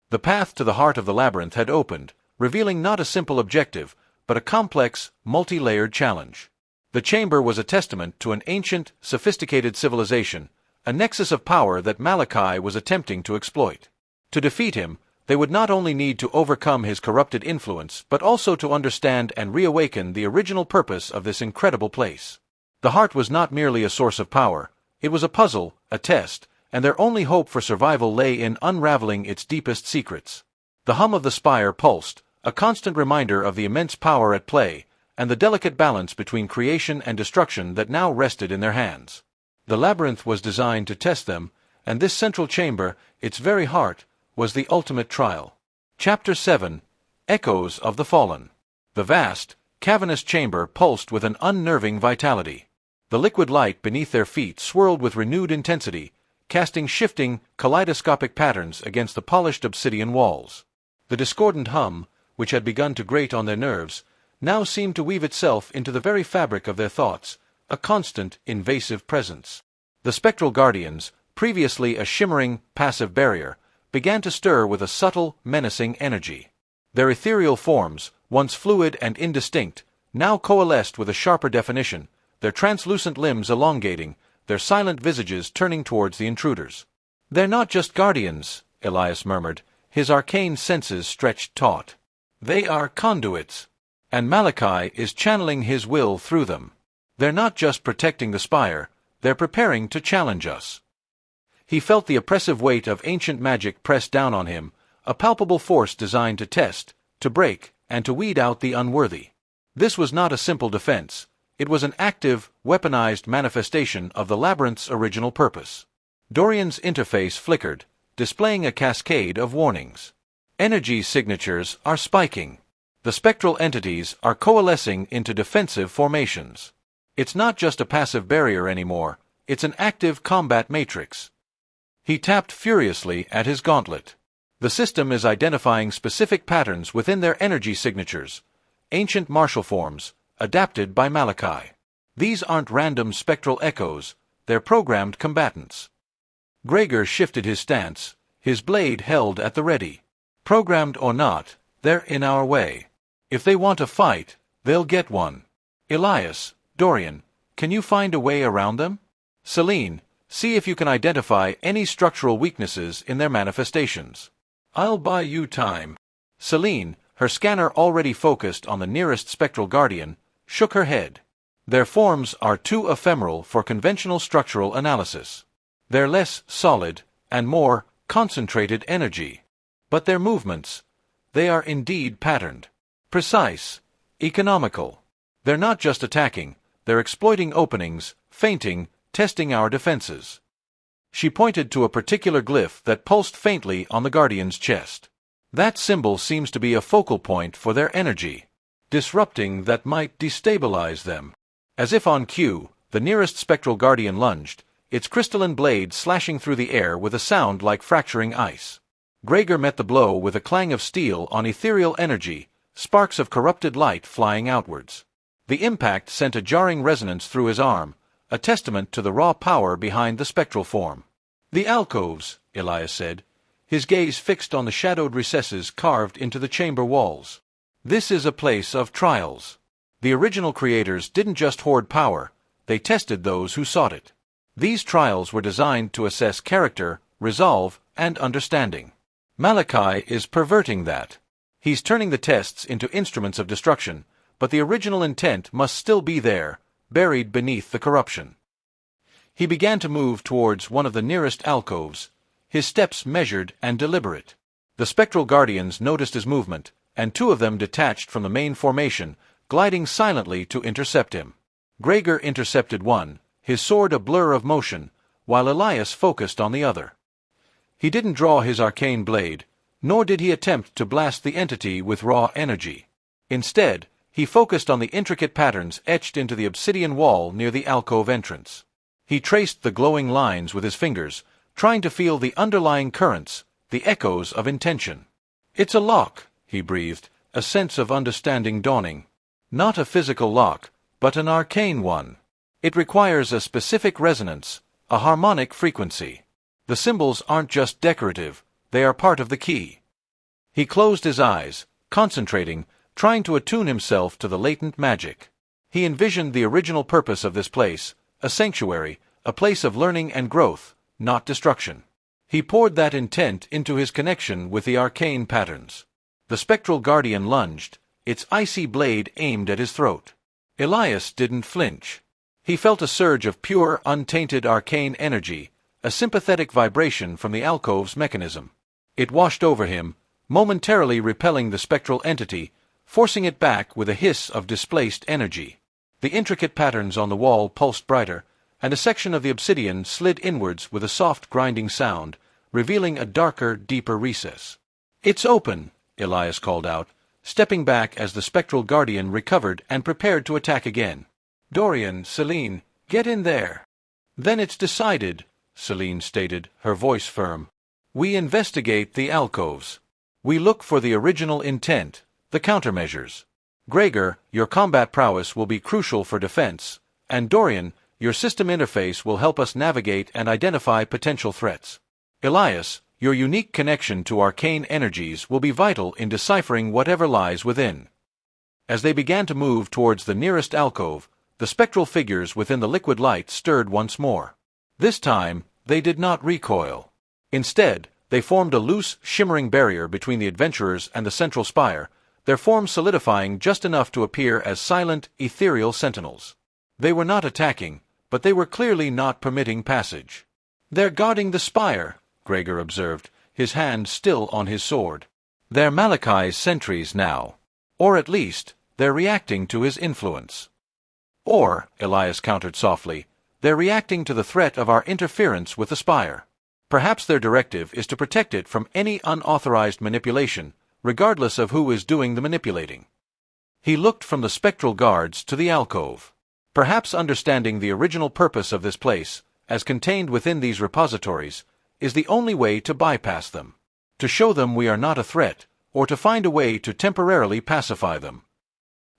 The path to the heart of the labyrinth had opened, revealing not a simple objective, but a complex, multi-layered challenge. The chamber was a testament to an ancient, sophisticated civilization, a nexus of power that Malachi was attempting to exploit. To defeat him, they would not only need to overcome his corrupted influence, but also to understand and reawaken the original purpose of this incredible place. The heart was not merely a source of power, it was a puzzle, a test, and their only hope for survival lay in unraveling its deepest secrets. The hum of the spire pulsed, a constant reminder of the immense power at play, and the delicate balance between creation and destruction that now rested in their hands. The labyrinth was designed to test them, and this central chamber, its very heart, was the ultimate trial. Chapter 7. Echoes of the Fallen. The vast, cavernous chamber pulsed with an unnerving vitality. The liquid light beneath their feet swirled with renewed intensity, casting shifting, kaleidoscopic patterns against the polished obsidian walls. The discordant hum, which had begun to grate on their nerves, now seemed to weave itself into the very fabric of their thoughts, a constant, invasive presence. The spectral guardians, previously a shimmering, passive barrier, began to stir with a subtle, menacing energy. Their ethereal forms, once fluid and indistinct, now coalesced with a sharper definition, their translucent limbs elongating, their silent visages turning towards the intruders. "They're not just guardians," Elias murmured, his arcane senses stretched taut. They are conduits, and Malachi is channeling his will through them. They're not just protecting the spire, they're preparing to challenge us. He felt the oppressive weight of ancient magic press down on him, a palpable force designed to test, to break, and to weed out the unworthy. This was not a simple defense. It was an active, weaponized manifestation of the labyrinth's original purpose. Dorian's interface flickered, displaying a cascade of warnings. Energy signatures are spiking. The spectral entities are coalescing into defensive formations. It's not just a passive barrier anymore, it's an active combat matrix. He tapped furiously at his gauntlet. The system is identifying specific patterns within their energy signatures, ancient martial forms, adapted by Malachi. These aren't random spectral echoes, they're programmed combatants. Gregor shifted his stance, his blade held at the ready. Programmed or not, they're in our way. If they want a fight, they'll get one. Elias, Dorian, can you find a way around them? Celine, see if you can identify any structural weaknesses in their manifestations. I'll buy you time. Celine, her scanner already focused on the nearest spectral guardian, shook her head. Their forms are too ephemeral for conventional structural analysis. They're less solid and more concentrated energy. But their movements, they are indeed patterned. Precise, economical. They're not just attacking, they're exploiting openings, feinting, testing our defenses. She pointed to a particular glyph that pulsed faintly on the Guardian's chest. That symbol seems to be a focal point for their energy, disrupting that might destabilize them. As if on cue, the nearest spectral Guardian lunged, its crystalline blade slashing through the air with a sound like fracturing ice. Gregor met the blow with a clang of steel on ethereal energy, sparks of corrupted light flying outwards. The impact sent a jarring resonance through his arm, a testament to the raw power behind the spectral form. The alcoves, Elias said, his gaze fixed on the shadowed recesses carved into the chamber walls. This is a place of trials. The original creators didn't just hoard power, they tested those who sought it. These trials were designed to assess character, resolve, and understanding. Malachi is perverting that. He's turning the tests into instruments of destruction, but the original intent must still be there, buried beneath the corruption. He began to move towards one of the nearest alcoves, his steps measured and deliberate. The spectral guardians noticed his movement, and two of them detached from the main formation, gliding silently to intercept him. Gregor intercepted one, his sword a blur of motion, while Elias focused on the other. He didn't draw his arcane blade, nor did he attempt to blast the entity with raw energy. Instead, he focused on the intricate patterns etched into the obsidian wall near the alcove entrance. He traced the glowing lines with his fingers, trying to feel the underlying currents, the echoes of intention. "It's a lock," he breathed, a sense of understanding dawning. "Not a physical lock, but an arcane one. It requires a specific resonance, a harmonic frequency. The symbols aren't just decorative, they are part of the key." He closed his eyes, concentrating, trying to attune himself to the latent magic. He envisioned the original purpose of this place, a sanctuary, a place of learning and growth, not destruction. He poured that intent into his connection with the arcane patterns. The spectral guardian lunged, its icy blade aimed at his throat. Elias didn't flinch. He felt a surge of pure, untainted arcane energy, a sympathetic vibration from the alcove's mechanism. It washed over him, momentarily repelling the spectral entity, forcing it back with a hiss of displaced energy. The intricate patterns on the wall pulsed brighter, and a section of the obsidian slid inwards with a soft grinding sound, revealing a darker, deeper recess. "It's open," Elias called out, stepping back as the spectral guardian recovered and prepared to attack again. "Dorian, Celine, get in there." "Then it's decided," Celine stated, her voice firm. "We investigate the alcoves. We look for the original intent, the countermeasures. Gregor, your combat prowess will be crucial for defense, and Dorian, your system interface will help us navigate and identify potential threats. Elias, your unique connection to arcane energies will be vital in deciphering whatever lies within." As they began to move towards the nearest alcove, the spectral figures within the liquid light stirred once more. This time, they did not recoil. Instead, They formed a loose, shimmering barrier between the adventurers and the central spire, their forms solidifying just enough to appear as silent, ethereal sentinels. They were not attacking, but they were clearly not permitting passage. "They're guarding the spire," Gregor observed, his hand still on his sword. "They're Malachai's sentries now. Or at least, they're reacting to his influence." "Or," Elias countered softly, "they're reacting to the threat of our interference with the spire. Perhaps their directive is to protect it from any unauthorized manipulation, regardless of who is doing the manipulating." He looked from the spectral guards to the alcove. Perhaps understanding the original purpose of this place, as contained within these repositories, is the only way to bypass them. To show them we are not a threat, or to find a way to temporarily pacify them.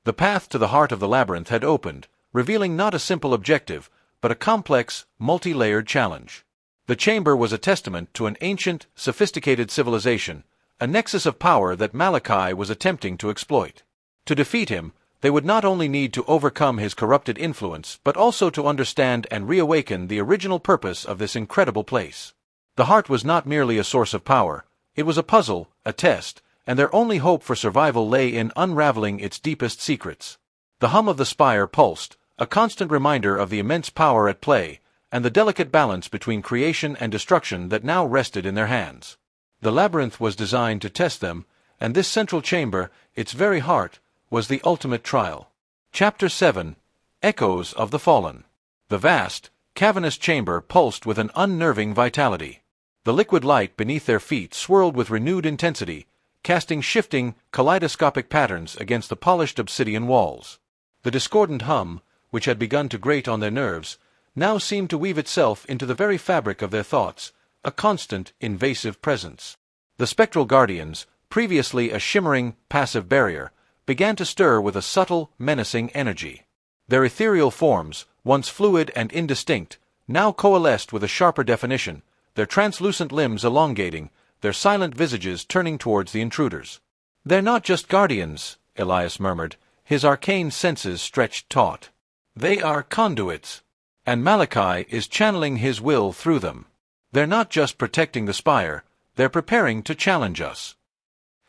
The path to the heart of the labyrinth had opened, revealing not a simple objective, but a complex, multi-layered challenge. The chamber was a testament to an ancient, sophisticated civilization, a nexus of power that Malachi was attempting to exploit. To defeat him, they would not only need to overcome his corrupted influence, but also to understand and reawaken the original purpose of this incredible place. The heart was not merely a source of power, it was a puzzle, a test, and their only hope for survival lay in unraveling its deepest secrets. The hum of the spire pulsed, a constant reminder of the immense power at play, and the delicate balance between creation and destruction that now rested in their hands. The labyrinth was designed to test them, and this central chamber, its very heart, was the ultimate trial. Chapter 7. Echoes of the Fallen. The vast, cavernous chamber pulsed with an unnerving vitality. The liquid light beneath their feet swirled with renewed intensity, casting shifting, kaleidoscopic patterns against the polished obsidian walls. The discordant hum, which had begun to grate on their nerves, now seemed to weave itself into the very fabric of their thoughts, a constant, invasive presence. The spectral guardians, previously a shimmering, passive barrier, began to stir with a subtle, menacing energy. Their ethereal forms, once fluid and indistinct, now coalesced with a sharper definition, their translucent limbs elongating, their silent visages turning towards the intruders. "They're not just guardians," Elias murmured, his arcane senses stretched taut. "They are conduits, and Malachi is channeling his will through them. They're not just protecting the spire, they're preparing to challenge us."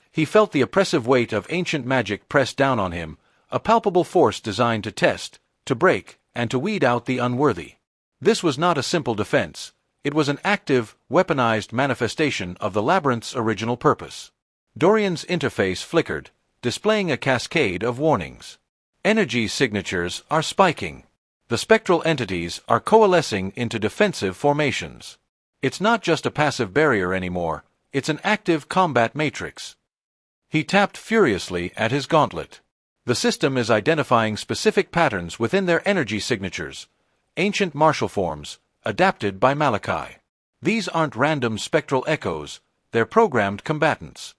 He felt the oppressive weight of ancient magic press down on him, a palpable force designed to test, to break, and to weed out the unworthy. This was not a simple defense. It was an active, weaponized manifestation of the labyrinth's original purpose. Dorian's interface flickered, displaying a cascade of warnings. Energy signatures are spiking. The spectral entities are coalescing into defensive formations. It's not just a passive barrier anymore, it's an active combat matrix. He tapped furiously at his gauntlet. The system is identifying specific patterns within their energy signatures, ancient martial forms, adapted by Malachi. These aren't random spectral echoes, they're programmed combatants.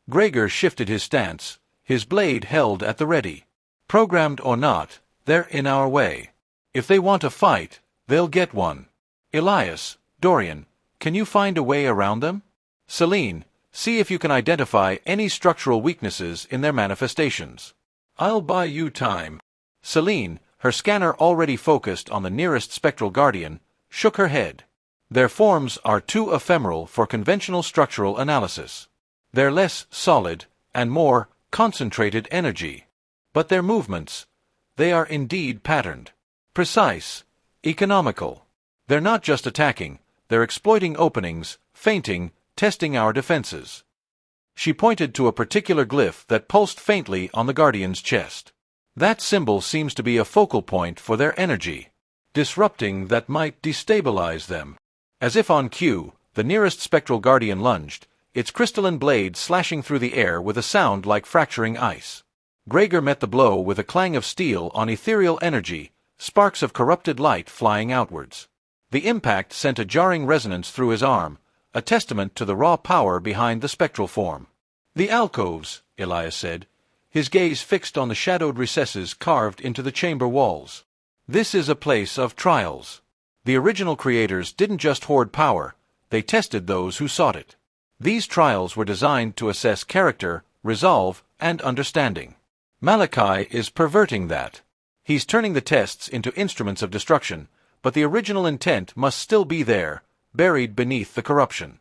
Gregor shifted his stance, his blade held at the ready. Programmed or not, they're in our way. If they want a fight, they'll get one. Elias, Dorian, can you find a way around them? Celine, see if you can identify any structural weaknesses in their manifestations. I'll buy you time. Celine, her scanner already focused on the nearest spectral guardian, shook her head. Their forms are too ephemeral for conventional structural analysis. They're less solid and more concentrated energy. But their movements, they are indeed patterned. Precise, economical. They're not just attacking, they're exploiting openings, feinting, testing our defenses. She pointed to a particular glyph that pulsed faintly on the Guardian's chest. That symbol seems to be a focal point for their energy, disrupting that might destabilize them. As if on cue, the nearest spectral Guardian lunged, its crystalline blade slashing through the air with a sound like fracturing ice. Gregor met the blow with a clang of steel on ethereal energy, sparks of corrupted light flying outwards. The impact sent a jarring resonance through his arm, a testament to the raw power behind the spectral form. "The alcoves," Elias said, his gaze fixed on the shadowed recesses carved into the chamber walls. "This is a place of trials. The original creators didn't just hoard power, they tested those who sought it. These trials were designed to assess character, resolve, and understanding. Malachi is perverting that. He's turning the tests into instruments of destruction, but the original intent must still be there, buried beneath the corruption."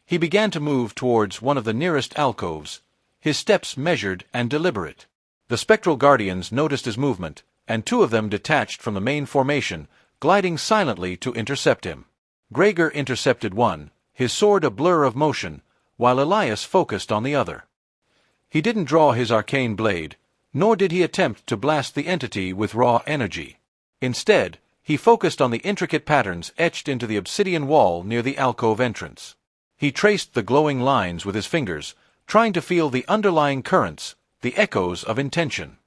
He began to move towards one of the nearest alcoves, his steps measured and deliberate. The spectral guardians noticed his movement, and 2 of them detached from the main formation, gliding silently to intercept him. Gregor intercepted one, his sword a blur of motion, while Elias focused on the other. He didn't draw his arcane blade, nor did he attempt to blast the entity with raw energy. Instead, he focused on the intricate patterns etched into the obsidian wall near the alcove entrance. He traced the glowing lines with his fingers, trying to feel the underlying currents, the echoes of intention.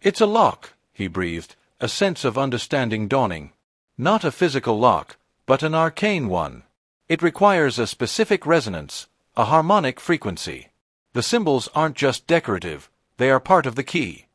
"It's a lock," he breathed, a sense of understanding dawning. "Not a physical lock, but an arcane one. It requires a specific resonance, a harmonic frequency. The symbols aren't just decorative, they are part of the key."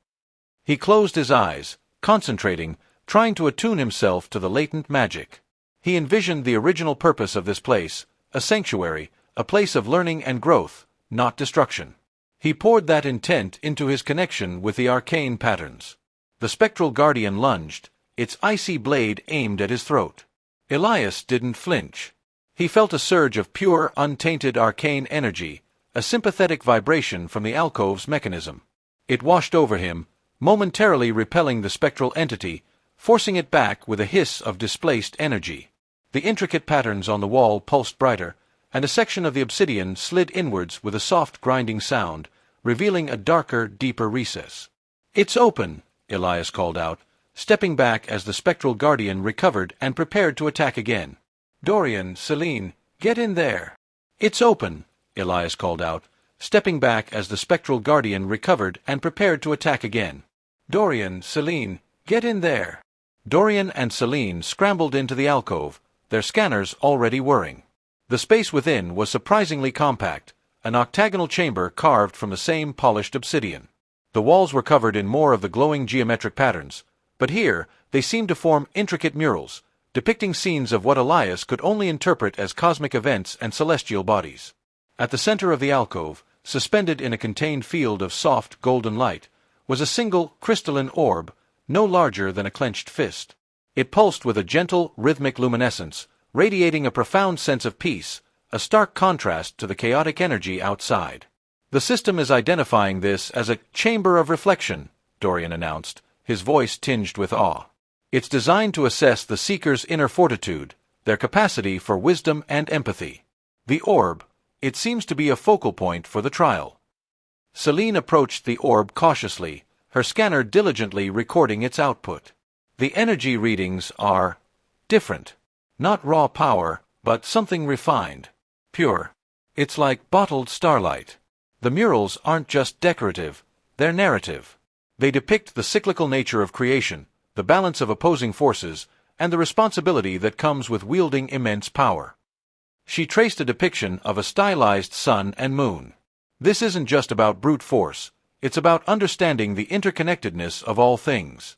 He closed his eyes, concentrating, trying to attune himself to the latent magic. He envisioned the original purpose of this place, a sanctuary, a place of learning and growth, not destruction. He poured that intent into his connection with the arcane patterns. The spectral guardian lunged, its icy blade aimed at his throat. Elias didn't flinch. He felt a surge of pure, untainted arcane energy, a sympathetic vibration from the alcove's mechanism. It washed over him, momentarily repelling the spectral entity, forcing it back with a hiss of displaced energy. The intricate patterns on the wall pulsed brighter, and a section of the obsidian slid inwards with a soft grinding sound, revealing a darker, deeper recess. "It's open," Elias called out, stepping back as the spectral guardian recovered and prepared to attack again. "Dorian, Celine, get in there." "It's open," Elias called out, stepping back as the spectral guardian recovered and prepared to attack again. "Dorian, Celine, get in there." Dorian and Celine scrambled into the alcove, their scanners already whirring. The space within was surprisingly compact, an octagonal chamber carved from the same polished obsidian. The walls were covered in more of the glowing geometric patterns, but here they seemed to form intricate murals, depicting scenes of what Elias could only interpret as cosmic events and celestial bodies. At the center of the alcove, suspended in a contained field of soft, golden light, was a single crystalline orb, no larger than a clenched fist. It pulsed with a gentle, rhythmic luminescence, radiating a profound sense of peace, a stark contrast to the chaotic energy outside. "The system is identifying this as a chamber of reflection," Dorian announced, his voice tinged with awe. "It's designed to assess the seeker's inner fortitude, their capacity for wisdom and empathy. The orb, it seems to be a focal point for the trial." Celine approached the orb cautiously, her scanner diligently recording its output. "The energy readings are different. Not raw power, but something refined. Pure. It's like bottled starlight. The murals aren't just decorative, they're narrative. They depict the cyclical nature of creation, the balance of opposing forces, and the responsibility that comes with wielding immense power." She traced a depiction of a stylized sun and moon. "This isn't just about brute force, it's about understanding the interconnectedness of all things."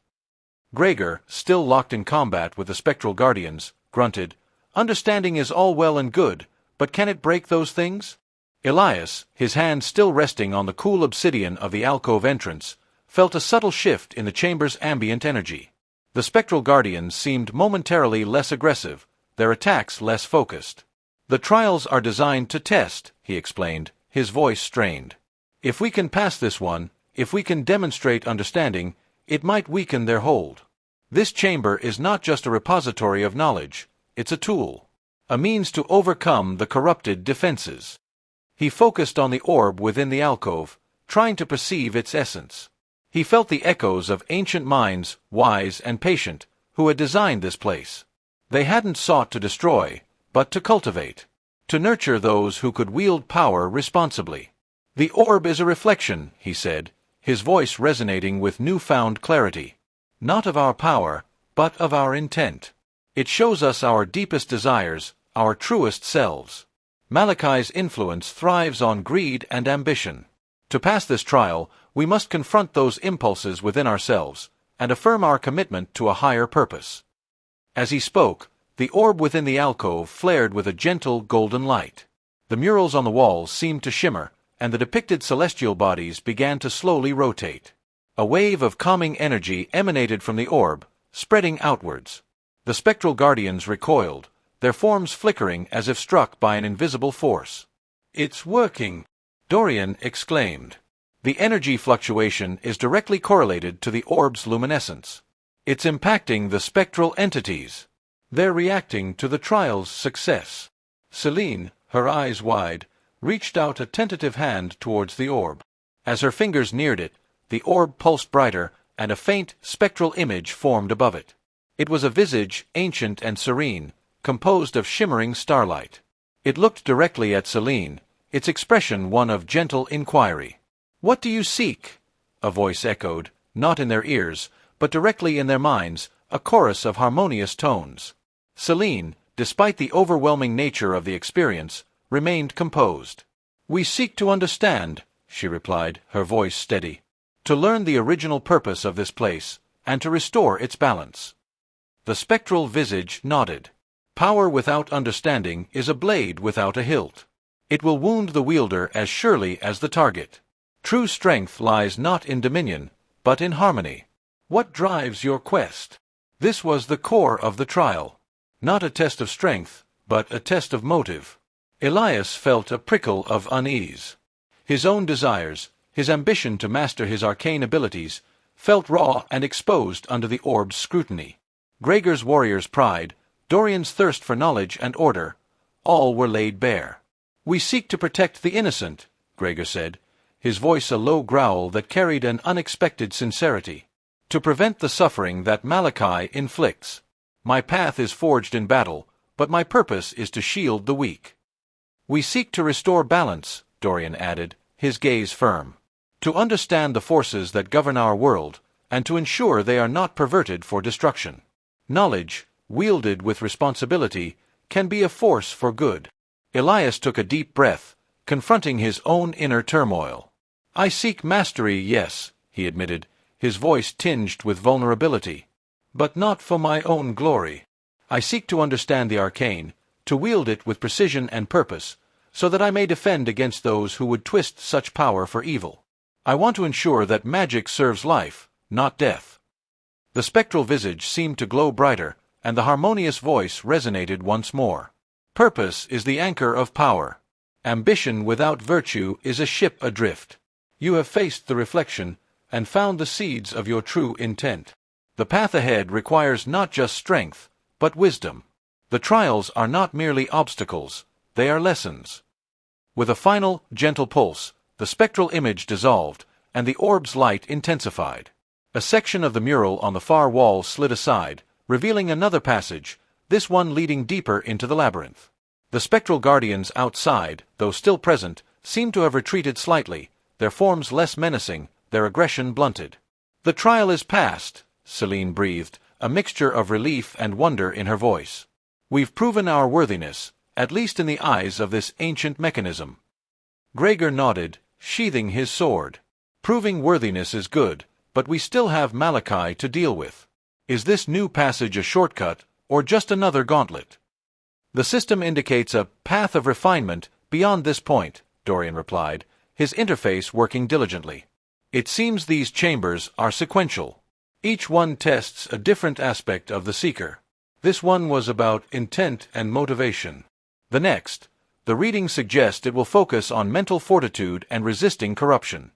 Gregor, still locked in combat with the spectral guardians, grunted, "Understanding is all well and good, but can it break those things?" Elias, his hand still resting on the cool obsidian of the alcove entrance, felt a subtle shift in the chamber's ambient energy. The spectral guardians seemed momentarily less aggressive, their attacks less focused. "The trials are designed to test," he explained, his voice strained. "If we can pass this one, if we can demonstrate understanding, it might weaken their hold. This chamber is not just a repository of knowledge, it's a tool, a means to overcome the corrupted defenses." He focused on the orb within the alcove, trying to perceive its essence. He felt the echoes of ancient minds, wise and patient, who had designed this place. They hadn't sought to destroy, but to cultivate, to nurture those who could wield power responsibly. "The orb is a reflection," he said, his voice resonating with newfound clarity. "Not of our power, but of our intent. It shows us our deepest desires, our truest selves. Malachi's influence thrives on greed and ambition. To pass this trial, we must confront those impulses within ourselves, and affirm our commitment to a higher purpose." As he spoke, the orb within the alcove flared with a gentle golden light. The murals on the walls seemed to shimmer, and the depicted celestial bodies began to slowly rotate. A wave of calming energy emanated from the orb, spreading outwards. The spectral guardians recoiled, their forms flickering as if struck by an invisible force. It's working, Dorian exclaimed. The energy fluctuation is directly correlated to the orb's luminescence. It's impacting the spectral entities. They're reacting to the trial's success. Celine, her eyes wide, reached out a tentative hand towards the orb. As her fingers neared it, the orb pulsed brighter, and a faint, spectral image formed above it. It was a visage ancient and serene, composed of shimmering starlight. It looked directly at Celine, its expression one of gentle inquiry. "What do you seek?" a voice echoed, not in their ears, but directly in their minds, a chorus of harmonious tones. Celine, despite the overwhelming nature of the experience, remained composed. "We seek to understand," she replied, her voice steady, "to learn the original purpose of this place, and to restore its balance." The spectral visage nodded. "Power without understanding is a blade without a hilt. It will wound the wielder as surely as the target. True strength lies not in dominion, but in harmony. What drives your quest?" This was the core of the trial. Not a test of strength, but a test of motive. Elias felt a prickle of unease. His own desires, his ambition to master his arcane abilities, felt raw and exposed under the orb's scrutiny. Gregor's warrior's pride, Dorian's thirst for knowledge and order, all were laid bare. "We seek to protect the innocent," Gregor said, his voice a low growl that carried an unexpected sincerity. "To prevent the suffering that Malachi inflicts. My path is forged in battle, but my purpose is to shield the weak." "We seek to restore balance," Dorian added, his gaze firm. "To understand the forces that govern our world, and to ensure they are not perverted for destruction. Knowledge, wielded with responsibility, can be a force for good." Elias took a deep breath, confronting his own inner turmoil. "I seek mastery, yes," he admitted, his voice tinged with vulnerability. "But not for my own glory. I seek to understand the arcane, to wield it with precision and purpose, so that I may defend against those who would twist such power for evil. I want to ensure that magic serves life, not death." The spectral visage seemed to glow brighter, and the harmonious voice resonated once more. "Purpose is the anchor of power. Ambition without virtue is a ship adrift. You have faced the reflection, and found the seeds of your true intent. The path ahead requires not just strength, but wisdom. The trials are not merely obstacles, they are lessons." With a final, gentle pulse, the spectral image dissolved, and the orb's light intensified. A section of the mural on the far wall slid aside, revealing another passage, this one leading deeper into the labyrinth. The spectral guardians outside, though still present, seemed to have retreated slightly, their forms less menacing, their aggression blunted. "The trial is past," Celine breathed, a mixture of relief and wonder in her voice. "We've proven our worthiness, at least in the eyes of this ancient mechanism." Gregor nodded, sheathing his sword. "Proving worthiness is good, but we still have Malachi to deal with. Is this new passage a shortcut, or just another gauntlet?" "The system indicates a path of refinement beyond this point," Dorian replied, his interface working diligently. "It seems these chambers are sequential. Each one tests a different aspect of the seeker. This one was about intent and motivation. The next, the reading suggests it will focus on mental fortitude and resisting corruption."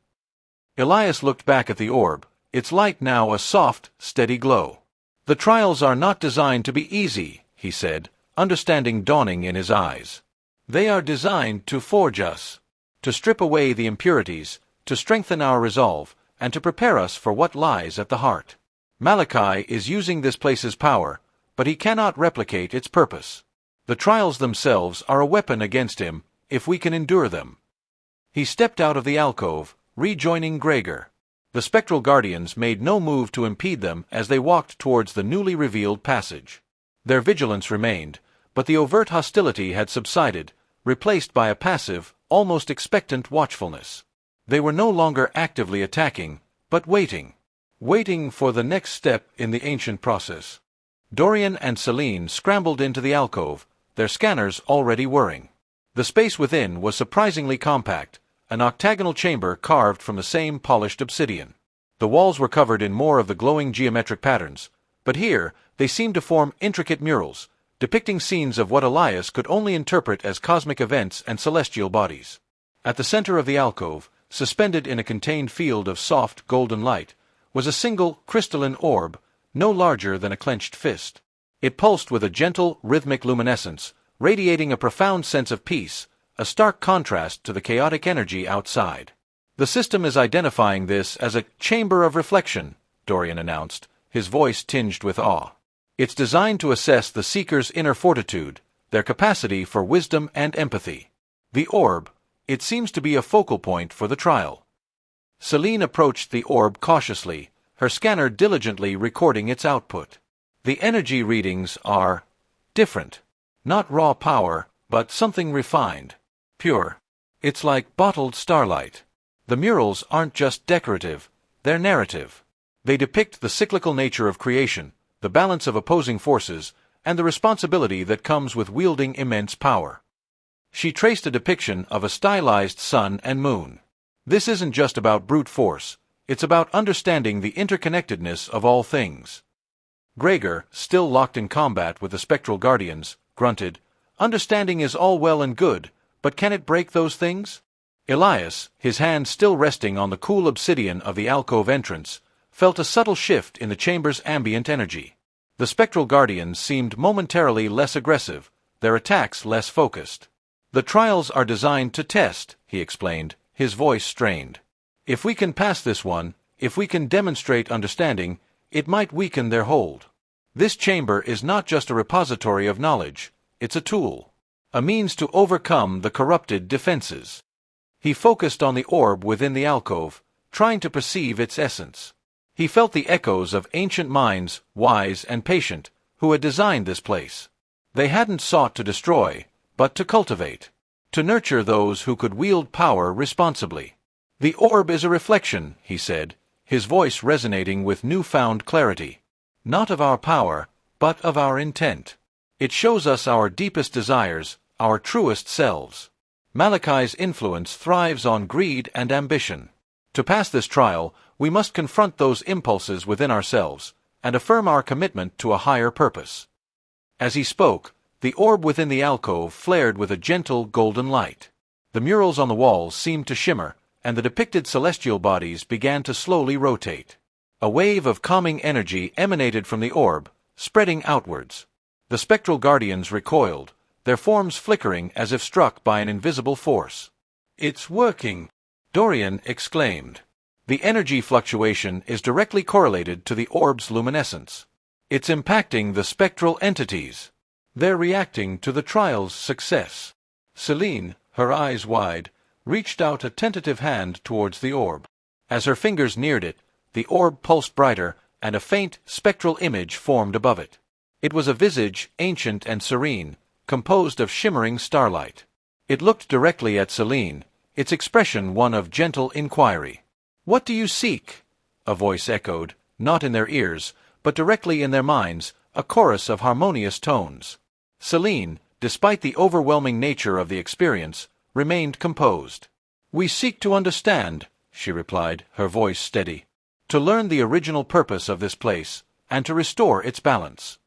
Elias looked back at the orb, its light now a soft, steady glow. "The trials are not designed to be easy," he said, understanding dawning in his eyes. "They are designed to forge us, to strip away the impurities, to strengthen our resolve, and to prepare us for what lies at the heart. Malachi is using this place's power, but he cannot replicate its purpose. The trials themselves are a weapon against him, if we can endure them." He stepped out of the alcove, rejoining Gregor. The spectral guardians made no move to impede them as they walked towards the newly revealed passage. Their vigilance remained, but the overt hostility had subsided, replaced by a passive, almost expectant watchfulness. They were no longer actively attacking, but waiting for the next step in the ancient process. Dorian and Celine scrambled into the alcove, their scanners already whirring. The space within was surprisingly compact, an octagonal chamber carved from the same polished obsidian. The walls were covered in more of the glowing geometric patterns, but here they seemed to form intricate murals, depicting scenes of what Elias could only interpret as cosmic events and celestial bodies. At the center of the alcove, suspended in a contained field of soft, golden light, was a single, crystalline orb, no larger than a clenched fist. It pulsed with a gentle, rhythmic luminescence, radiating a profound sense of peace, a stark contrast to the chaotic energy outside. "The system is identifying this as a chamber of reflection," Dorian announced, his voice tinged with awe. "It's designed to assess the seeker's inner fortitude, their capacity for wisdom and empathy. The orb, it seems to be a focal point for the trial." Celine approached the orb cautiously, her scanner diligently recording its output. "The energy readings are different. Not raw power, but something refined. Pure. It's like bottled starlight. The murals aren't just decorative, they're narrative. They depict the cyclical nature of creation, the balance of opposing forces, and the responsibility that comes with wielding immense power." She traced a depiction of a stylized sun and moon. "This isn't just about brute force, it's about understanding the interconnectedness of all things." Gregor, still locked in combat with the spectral guardians, grunted, "Understanding is all well and good, but can it break those things?" Elias, his hand still resting on the cool obsidian of the alcove entrance, felt a subtle shift in the chamber's ambient energy. The spectral guardians seemed momentarily less aggressive, their attacks less focused. "The trials are designed to test," he explained, his voice strained. "If we can pass this one, if we can demonstrate understanding, it might weaken their hold. This chamber is not just a repository of knowledge, it's a tool, a means to overcome the corrupted defenses." He focused on the orb within the alcove, trying to perceive its essence. He felt the echoes of ancient minds, wise and patient, who had designed this place. They hadn't sought to destroy, but to cultivate, to nurture those who could wield power responsibly. "The orb is a reflection," he said, his voice resonating with newfound clarity. "Not of our power, but of our intent. It shows us our deepest desires, our truest selves. Malachi's influence thrives on greed and ambition. To pass this trial, we must confront those impulses within ourselves, and affirm our commitment to a higher purpose." As he spoke, the orb within the alcove flared with a gentle golden light. The murals on the walls seemed to shimmer, and the depicted celestial bodies began to slowly rotate. A wave of calming energy emanated from the orb, spreading outwards. The spectral guardians recoiled, their forms flickering as if struck by an invisible force. "It's working!" Dorian exclaimed. "The energy fluctuation is directly correlated to the orb's luminescence. It's impacting the spectral entities. They're reacting to the trial's success." Celine, her eyes wide, reached out a tentative hand towards the orb. As her fingers neared it, the orb pulsed brighter, and a faint, spectral image formed above it. It was a visage ancient and serene, composed of shimmering starlight. It looked directly at Celine, its expression one of gentle inquiry. "What do you seek?" a voice echoed, not in their ears, but directly in their minds, a chorus of harmonious tones. Celine, despite the overwhelming nature of the experience, remained composed. "We seek to understand," she replied, her voice steady, "to learn the original purpose of this place, and to restore its balance."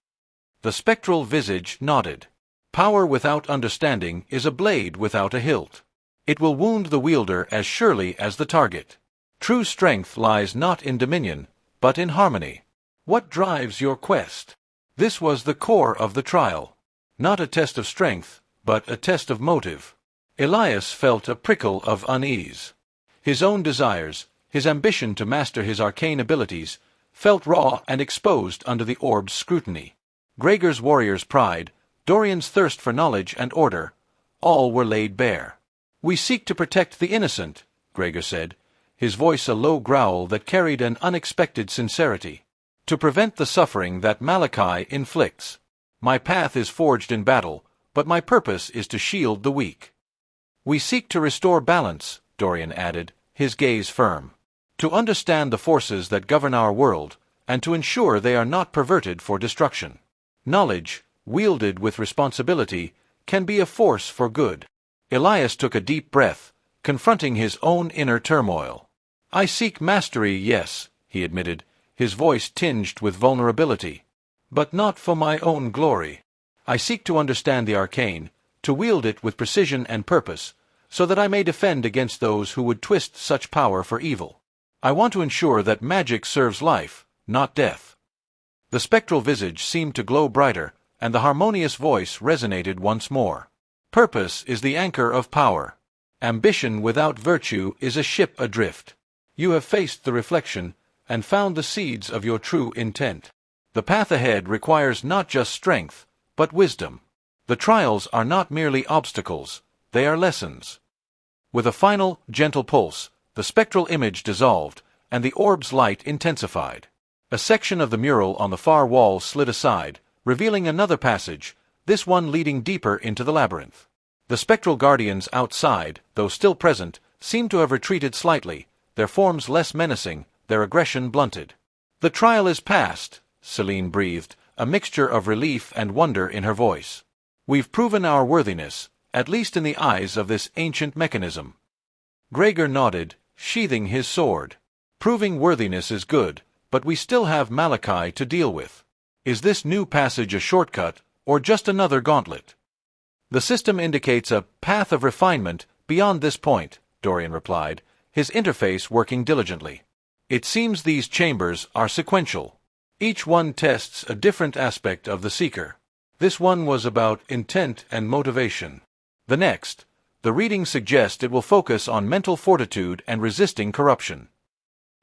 The spectral visage nodded. "Power without understanding is a blade without a hilt. It will wound the wielder as surely as the target. True strength lies not in dominion, but in harmony. What drives your quest?" This was the core of the trial. Not a test of strength, but a test of motive. Elias felt a prickle of unease. His own desires, his ambition to master his arcane abilities, felt raw and exposed under the orb's scrutiny. Gregor's warrior's pride, Dorian's thirst for knowledge and order, all were laid bare. "We seek to protect the innocent," Gregor said, his voice a low growl that carried an unexpected sincerity. "To prevent the suffering that Malachi inflicts. My path is forged in battle, but my purpose is to shield the weak." "We seek to restore balance," Dorian added, his gaze firm. "To understand the forces that govern our world, and to ensure they are not perverted for destruction. Knowledge, wielded with responsibility, can be a force for good." Elias took a deep breath, confronting his own inner turmoil. "I seek mastery, yes," he admitted, his voice tinged with vulnerability. "But not for my own glory. I seek to understand the arcane, to wield it with precision and purpose, so that I may defend against those who would twist such power for evil. I want to ensure that magic serves life, not death." The spectral visage seemed to glow brighter, and the harmonious voice resonated once more. "Purpose is the anchor of power. Ambition without virtue is a ship adrift. You have faced the reflection, and found the seeds of your true intent. The path ahead requires not just strength, but wisdom. The trials are not merely obstacles, they are lessons." With a final, gentle pulse, the spectral image dissolved, and the orb's light intensified. A section of the mural on the far wall slid aside, revealing another passage, this one leading deeper into the labyrinth. The spectral guardians outside, though still present, seemed to have retreated slightly, their forms less menacing, their aggression blunted. "The trial is past," Celine breathed, a mixture of relief and wonder in her voice. "We've proven our worthiness, at least in the eyes of this ancient mechanism." Gregor nodded, sheathing his sword. "Proving worthiness is good, but we still have Malachi to deal with. Is this new passage a shortcut, or just another gauntlet?" "The system indicates a path of refinement beyond this point," Dorian replied, his interface working diligently. "It seems these chambers are sequential. Each one tests a different aspect of the seeker. This one was about intent and motivation. The next, the readings suggest it will focus on mental fortitude and resisting corruption."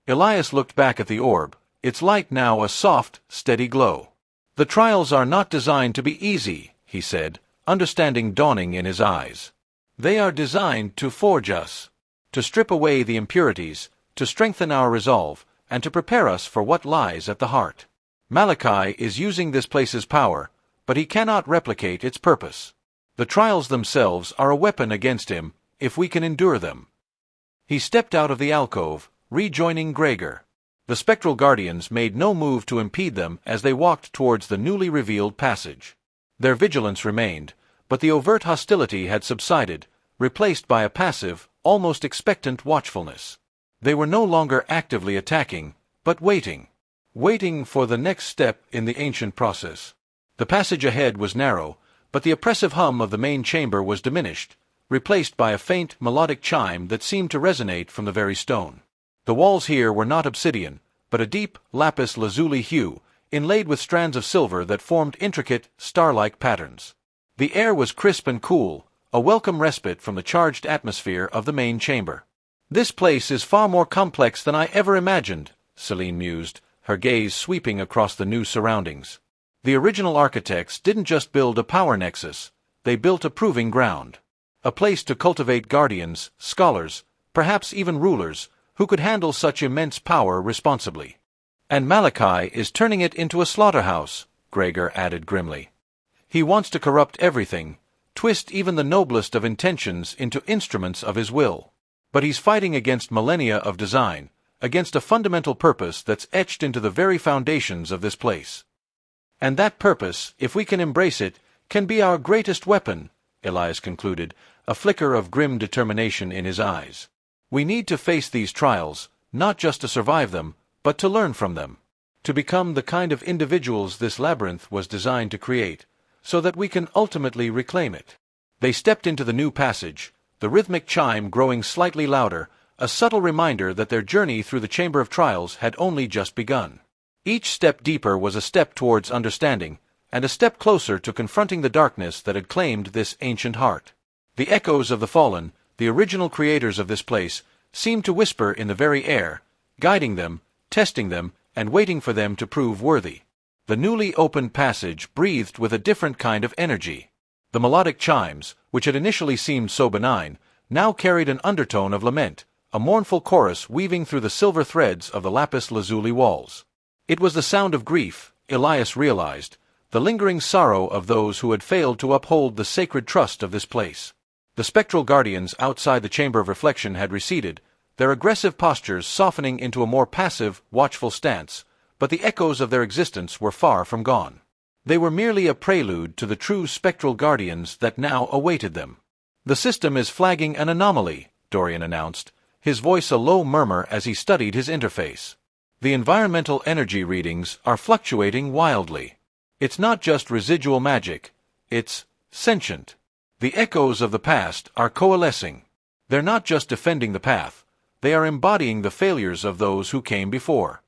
Elias looked back at the orb, its light now a soft, steady glow. "The trials are not designed to be easy," he said, understanding dawning in his eyes. "They are designed to forge us, to strip away the impurities, to strengthen our resolve, and to prepare us for what lies at the heart. Malachi is using this place's power, but he cannot replicate its purpose. The trials themselves are a weapon against him, if we can endure them." He stepped out of the alcove, rejoining Gregor. The spectral guardians made no move to impede them as they walked towards the newly revealed passage. Their vigilance remained, but the overt hostility had subsided, replaced by a passive, almost expectant watchfulness. They were no longer actively attacking, but waiting for the next step in the ancient process. The passage ahead was narrow, but the oppressive hum of the main chamber was diminished, replaced by a faint melodic chime that seemed to resonate from the very stone. The walls here were not obsidian, but a deep lapis lazuli hue, inlaid with strands of silver that formed intricate, star-like patterns. The air was crisp and cool, a welcome respite from the charged atmosphere of the main chamber. "This place is far more complex than I ever imagined," Celine mused, her gaze sweeping across the new surroundings. "The original architects didn't just build a power nexus, they built a proving ground. A place to cultivate guardians, scholars, perhaps even rulers, who could handle such immense power responsibly. And Malachi is turning it into a slaughterhouse," Gregor added grimly. "He wants to corrupt everything, twist even the noblest of intentions into instruments of his will. But he's fighting against millennia of design, against a fundamental purpose that's etched into the very foundations of this place. And that purpose, if we can embrace it, can be our greatest weapon," Elias concluded, a flicker of grim determination in his eyes. "We need to face these trials, not just to survive them, but to learn from them. To become the kind of individuals this labyrinth was designed to create, so that we can ultimately reclaim it." They stepped into the new passage, the rhythmic chime growing slightly louder, a subtle reminder that their journey through the Chamber of Trials had only just begun. Each step deeper was a step towards understanding, and a step closer to confronting the darkness that had claimed this ancient heart. The echoes of the fallen, the original creators of this place, seemed to whisper in the very air, guiding them, testing them, and waiting for them to prove worthy. The newly opened passage breathed with a different kind of energy. The melodic chimes, which had initially seemed so benign, now carried an undertone of lament, a mournful chorus weaving through the silver threads of the lapis lazuli walls. It was the sound of grief, Elias realized, the lingering sorrow of those who had failed to uphold the sacred trust of this place. The spectral guardians outside the Chamber of Reflection had receded, their aggressive postures softening into a more passive, watchful stance, but the echoes of their existence were far from gone. They were merely a prelude to the true spectral guardians that now awaited them. "The system is flagging an anomaly," Dorian announced, his voice a low murmur as he studied his interface. "The environmental energy readings are fluctuating wildly. It's not just residual magic, It's sentient. The echoes of the past are coalescing. They're not just defending the path, they are embodying the failures of those who came before.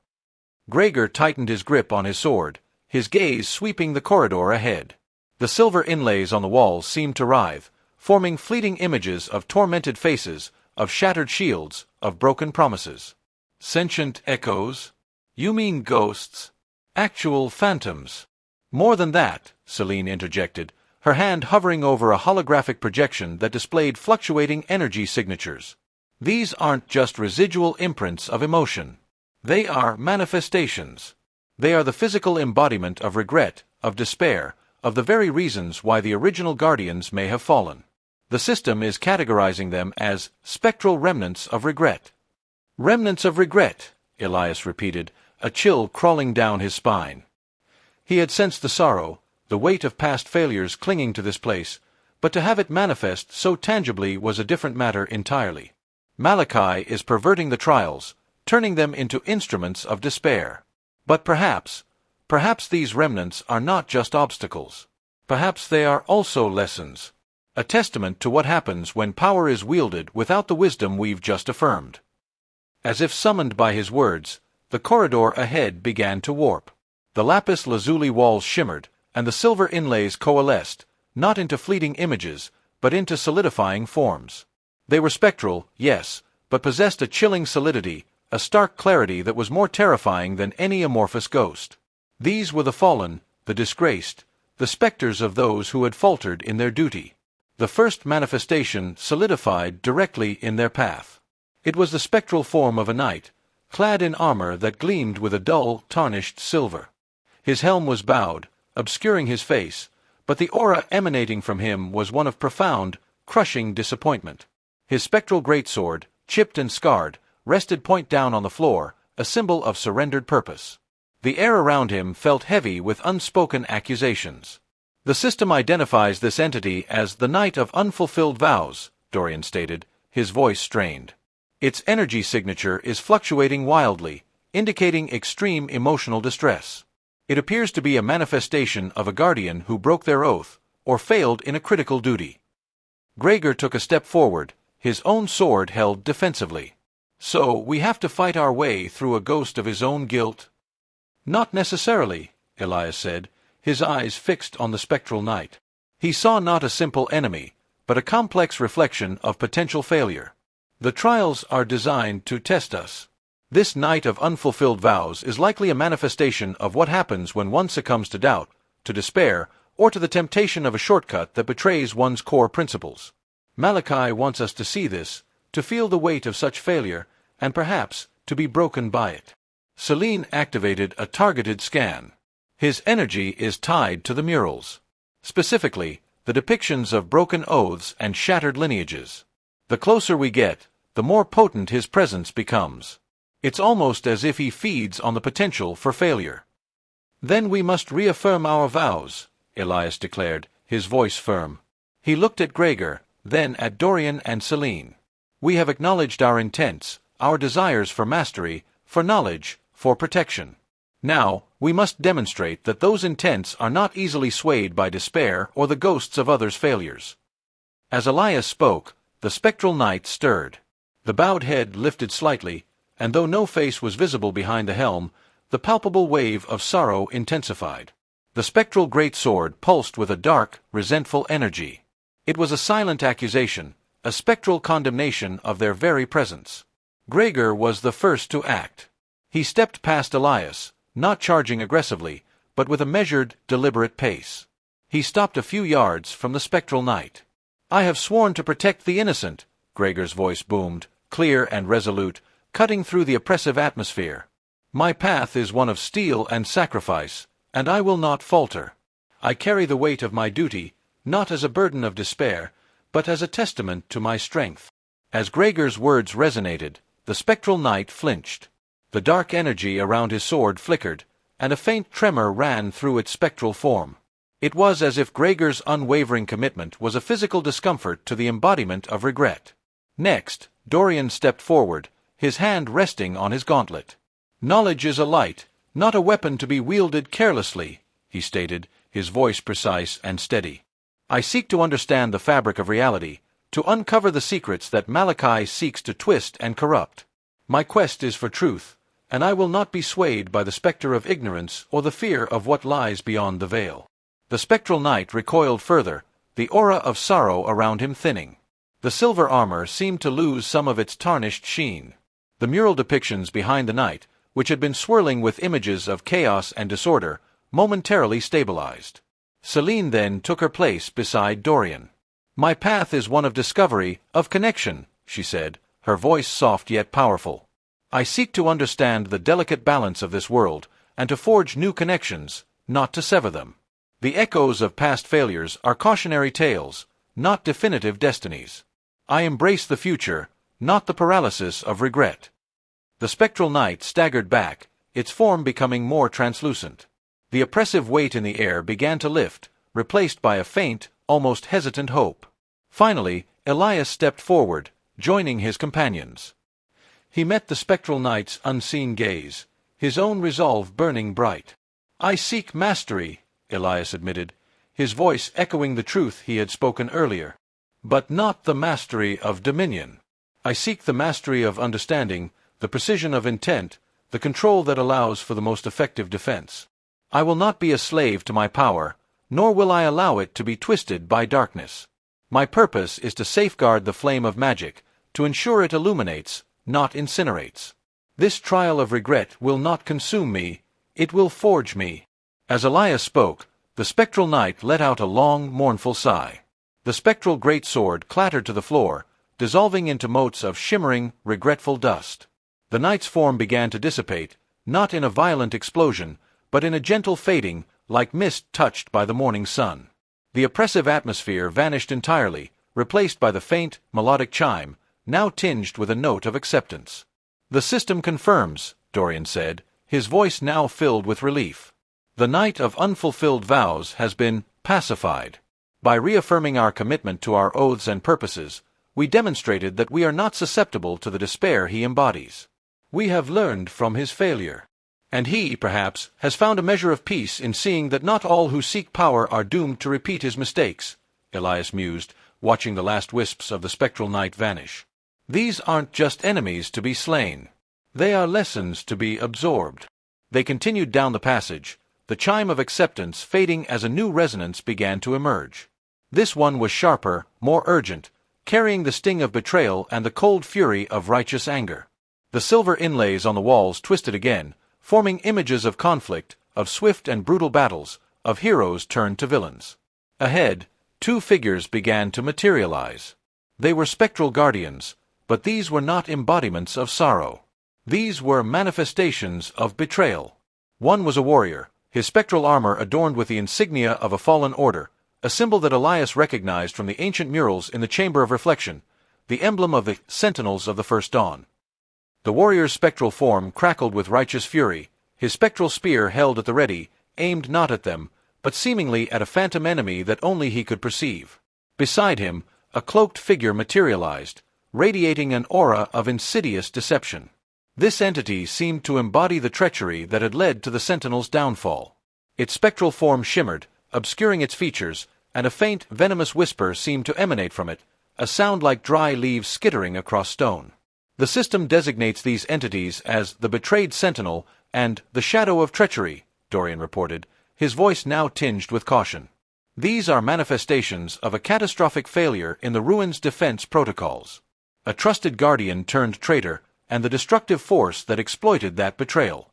Gregor tightened his grip on his sword, his gaze sweeping the corridor ahead. The silver inlays on the walls seemed to writhe, forming fleeting images of tormented faces, of shattered shields, of broken promises. Sentient echoes? You mean ghosts? Actual phantoms? More than that, Celine interjected, her hand hovering over a holographic projection that displayed fluctuating energy signatures. These aren't just residual imprints of emotion. They are manifestations. They are the physical embodiment of regret, of despair, of the very reasons why the original guardians may have fallen. The system is categorizing them as spectral remnants of regret. Remnants of regret, Elias repeated, a chill crawling down his spine. He had sensed the sorrow, the weight of past failures clinging to this place, but to have it manifest so tangibly was a different matter entirely. Malachi is perverting the trials, turning them into instruments of despair. But perhaps these remnants are not just obstacles. Perhaps they are also lessons, a testament to what happens when power is wielded without the wisdom we've just affirmed. As if summoned by his words, the corridor ahead began to warp. The lapis lazuli walls shimmered, and the silver inlays coalesced, not into fleeting images, but into solidifying forms. They were spectral, yes, but possessed a chilling solidity, a stark clarity that was more terrifying than any amorphous ghost. These were the fallen, the disgraced, the specters of those who had faltered in their duty. The first manifestation solidified directly in their path. It was the spectral form of a knight, clad in armor that gleamed with a dull, tarnished silver. His helm was bowed, obscuring his face, but the aura emanating from him was one of profound, crushing disappointment. His spectral greatsword, chipped and scarred, rested point down on the floor, a symbol of surrendered purpose. The air around him felt heavy with unspoken accusations. The system identifies this entity as the Knight of Unfulfilled Vows, Dorian stated, his voice strained. Its energy signature is fluctuating wildly, indicating extreme emotional distress. It appears to be a manifestation of a guardian who broke their oath, or failed in a critical duty. Gregor took a step forward, his own sword held defensively. So, we have to fight our way through a ghost of his own guilt? Not necessarily, Elias said, his eyes fixed on the spectral knight. He saw not a simple enemy, but a complex reflection of potential failure. The trials are designed to test us. This Knight of Unfulfilled Vows is likely a manifestation of what happens when one succumbs to doubt, to despair, or to the temptation of a shortcut that betrays one's core principles. Malachi wants us to see this, to feel the weight of such failure, and perhaps to be broken by it. Celine activated a targeted scan. His energy is tied to the murals. Specifically, the depictions of broken oaths and shattered lineages. The closer we get, the more potent his presence becomes. It's almost as if he feeds on the potential for failure. Then we must reaffirm our vows, Elias declared, his voice firm. He looked at Gregor, then at Dorian and Celine. We have acknowledged our intents, our desires for mastery, for knowledge, for protection. Now, we must demonstrate that those intents are not easily swayed by despair or the ghosts of others' failures. As Elias spoke, the spectral knight stirred. The bowed head lifted slightly, and though no face was visible behind the helm, the palpable wave of sorrow intensified. The spectral great sword pulsed with a dark, resentful energy. It was a silent accusation, a spectral condemnation of their very presence. Gregor was the first to act. He stepped past Elias, not charging aggressively, but with a measured, deliberate pace. He stopped a few yards from the spectral knight. "I have sworn to protect the innocent," Gregor's voice boomed, clear and resolute, cutting through the oppressive atmosphere. "My path is one of steel and sacrifice, and I will not falter. I carry the weight of my duty, not as a burden of despair, but as a testament to my strength." As Gregor's words resonated, the spectral knight flinched. The dark energy around his sword flickered, and a faint tremor ran through its spectral form. It was as if Gregor's unwavering commitment was a physical discomfort to the embodiment of regret. Next, Dorian stepped forward, his hand resting on his gauntlet. "Knowledge is a light, not a weapon to be wielded carelessly," he stated, his voice precise and steady. I seek to understand the fabric of reality, to uncover the secrets that Malachi seeks to twist and corrupt. My quest is for truth, and I will not be swayed by the specter of ignorance or the fear of what lies beyond the veil. The spectral knight recoiled further, the aura of sorrow around him thinning. The silver armor seemed to lose some of its tarnished sheen. The mural depictions behind the knight, which had been swirling with images of chaos and disorder, momentarily stabilized. Celine then took her place beside Dorian. "My path is one of discovery, of connection," she said, her voice soft yet powerful. "I seek to understand the delicate balance of this world, and to forge new connections, not to sever them. The echoes of past failures are cautionary tales, not definitive destinies. I embrace the future, not the paralysis of regret." The spectral knight staggered back, its form becoming more translucent. The oppressive weight in the air began to lift, replaced by a faint, almost hesitant hope. Finally, Elias stepped forward, joining his companions. He met the spectral knight's unseen gaze, his own resolve burning bright. "I seek mastery," Elias admitted, his voice echoing the truth he had spoken earlier. "But not the mastery of dominion. I seek the mastery of understanding, the precision of intent, the control that allows for the most effective defense. I will not be a slave to my power, nor will I allow it to be twisted by darkness. My purpose is to safeguard the flame of magic, to ensure it illuminates, not incinerates. This trial of regret will not consume me, it will forge me." As Elias spoke, the spectral knight let out a long, mournful sigh. The spectral greatsword clattered to the floor, dissolving into motes of shimmering, regretful dust. The knight's form began to dissipate, not in a violent explosion, but in a gentle fading, like mist touched by the morning sun. The oppressive atmosphere vanished entirely, replaced by the faint, melodic chime, now tinged with a note of acceptance. "The system confirms," Dorian said, his voice now filled with relief. "The night of unfulfilled vows has been pacified. By reaffirming our commitment to our oaths and purposes, we demonstrated that we are not susceptible to the despair he embodies. We have learned from his failure. And he, perhaps, has found a measure of peace in seeing that not all who seek power are doomed to repeat his mistakes," Elias mused, watching the last wisps of the spectral knight vanish. "These aren't just enemies to be slain. They are lessons to be absorbed." They continued down the passage, the chime of acceptance fading as a new resonance began to emerge. This one was sharper, more urgent, carrying the sting of betrayal and the cold fury of righteous anger. The silver inlays on the walls twisted again, forming images of conflict, of swift and brutal battles, of heroes turned to villains. Ahead, two figures began to materialize. They were spectral guardians, but these were not embodiments of sorrow. These were manifestations of betrayal. One was a warrior, his spectral armor adorned with the insignia of a fallen order, a symbol that Elias recognized from the ancient murals in the Chamber of Reflection, the emblem of the Sentinels of the First Dawn. The warrior's spectral form crackled with righteous fury, his spectral spear held at the ready, aimed not at them, but seemingly at a phantom enemy that only he could perceive. Beside him, a cloaked figure materialized, radiating an aura of insidious deception. This entity seemed to embody the treachery that had led to the Sentinel's downfall. Its spectral form shimmered, obscuring its features, and a faint, venomous whisper seemed to emanate from it, a sound like dry leaves skittering across stone. "The system designates these entities as the betrayed Sentinel and the shadow of treachery," Dorian reported, his voice now tinged with caution. "These are manifestations of a catastrophic failure in the Ruin's defense protocols. A trusted guardian turned traitor, and the destructive force that exploited that betrayal.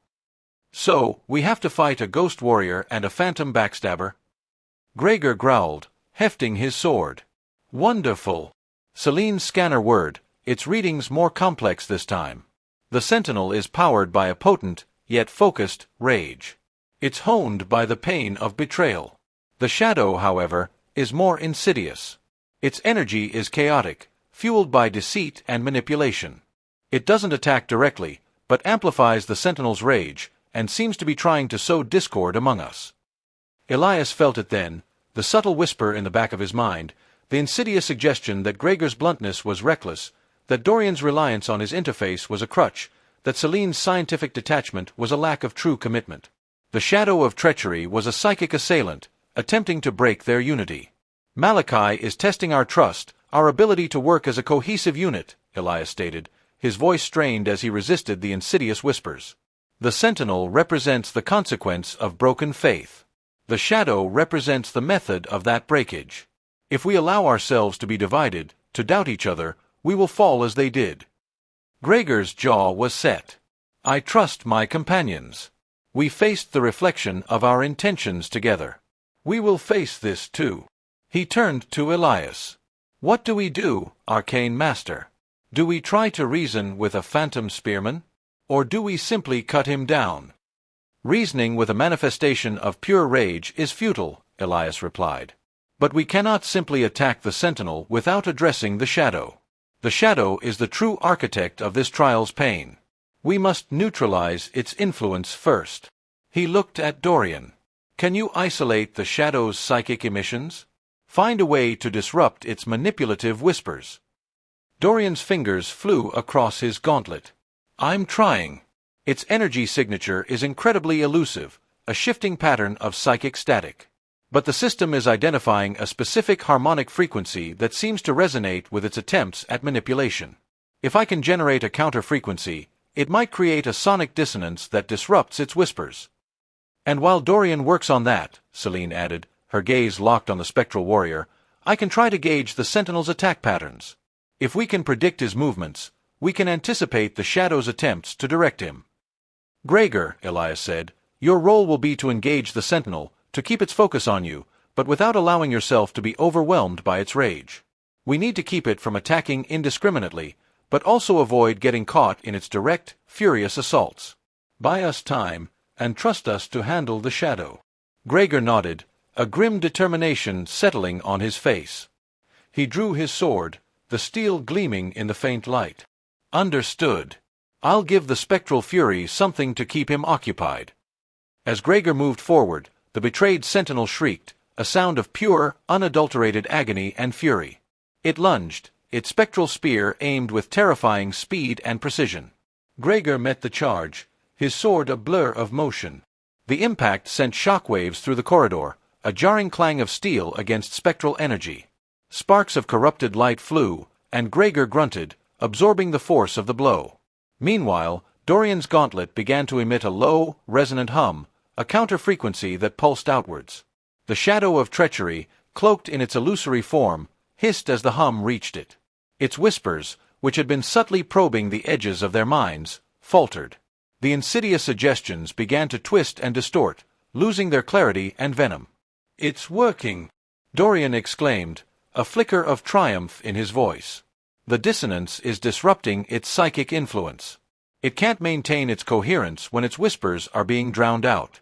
So, we have to fight a ghost warrior and a phantom backstabber?" Gregor growled, hefting his sword. "Wonderful." Celine's scanner whirred, its readings more complex this time. "The Sentinel is powered by a potent, yet focused, rage. It's honed by the pain of betrayal. The shadow, however, is more insidious. Its energy is chaotic, fueled by deceit and manipulation. It doesn't attack directly, but amplifies the Sentinel's rage, and seems to be trying to sow discord among us." Elias felt it then, the subtle whisper in the back of his mind, the insidious suggestion that Gregor's bluntness was reckless, that Dorian's reliance on his interface was a crutch, that Celine's scientific detachment was a lack of true commitment. The shadow of treachery was a psychic assailant, attempting to break their unity. Malachi is testing our trust, our ability to work as a cohesive unit, Elias stated, his voice strained as he resisted the insidious whispers. The sentinel represents the consequence of broken faith. The shadow represents the method of that breakage. If we allow ourselves to be divided, to doubt each other, we will fall as they did. Gregor's jaw was set. I trust my companions. We faced the reflection of our intentions together. We will face this too. He turned to Elias. What do we do, arcane master? Do we try to reason with a phantom spearman? Or do we simply cut him down? Reasoning with a manifestation of pure rage is futile, Elias replied. But we cannot simply attack the sentinel without addressing the shadow. The shadow is the true architect of this trial's pain. We must neutralize its influence first. He looked at Dorian. Can you isolate the shadow's psychic emissions? Find a way to disrupt its manipulative whispers. Dorian's fingers flew across his gauntlet. I'm trying. Its energy signature is incredibly elusive, a shifting pattern of psychic static. But the system is identifying a specific harmonic frequency that seems to resonate with its attempts at manipulation. If I can generate a counter-frequency, it might create a sonic dissonance that disrupts its whispers. And while Dorian works on that, Celine added, her gaze locked on the spectral warrior, I can try to gauge the sentinel's attack patterns. If we can predict his movements, we can anticipate the shadow's attempts to direct him. Gregor, Elias said, your role will be to engage the sentinel, to keep its focus on you, but without allowing yourself to be overwhelmed by its rage. We need to keep it from attacking indiscriminately, but also avoid getting caught in its direct, furious assaults. Buy us time, and trust us to handle the shadow. Gregor nodded, a grim determination settling on his face. He drew his sword, the steel gleaming in the faint light. Understood. I'll give the spectral fury something to keep him occupied. As Gregor moved forward, the betrayed sentinel shrieked, a sound of pure, unadulterated agony and fury. It lunged, its spectral spear aimed with terrifying speed and precision. Gregor met the charge, his sword a blur of motion. The impact sent shockwaves through the corridor, a jarring clang of steel against spectral energy. Sparks of corrupted light flew, and Gregor grunted, absorbing the force of the blow. Meanwhile, Dorian's gauntlet began to emit a low, resonant hum, a counter-frequency that pulsed outwards. The shadow of treachery, cloaked in its illusory form, hissed as the hum reached it. Its whispers, which had been subtly probing the edges of their minds, faltered. The insidious suggestions began to twist and distort, losing their clarity and venom. It's working, Dorian exclaimed, a flicker of triumph in his voice. The dissonance is disrupting its psychic influence. It can't maintain its coherence when its whispers are being drowned out.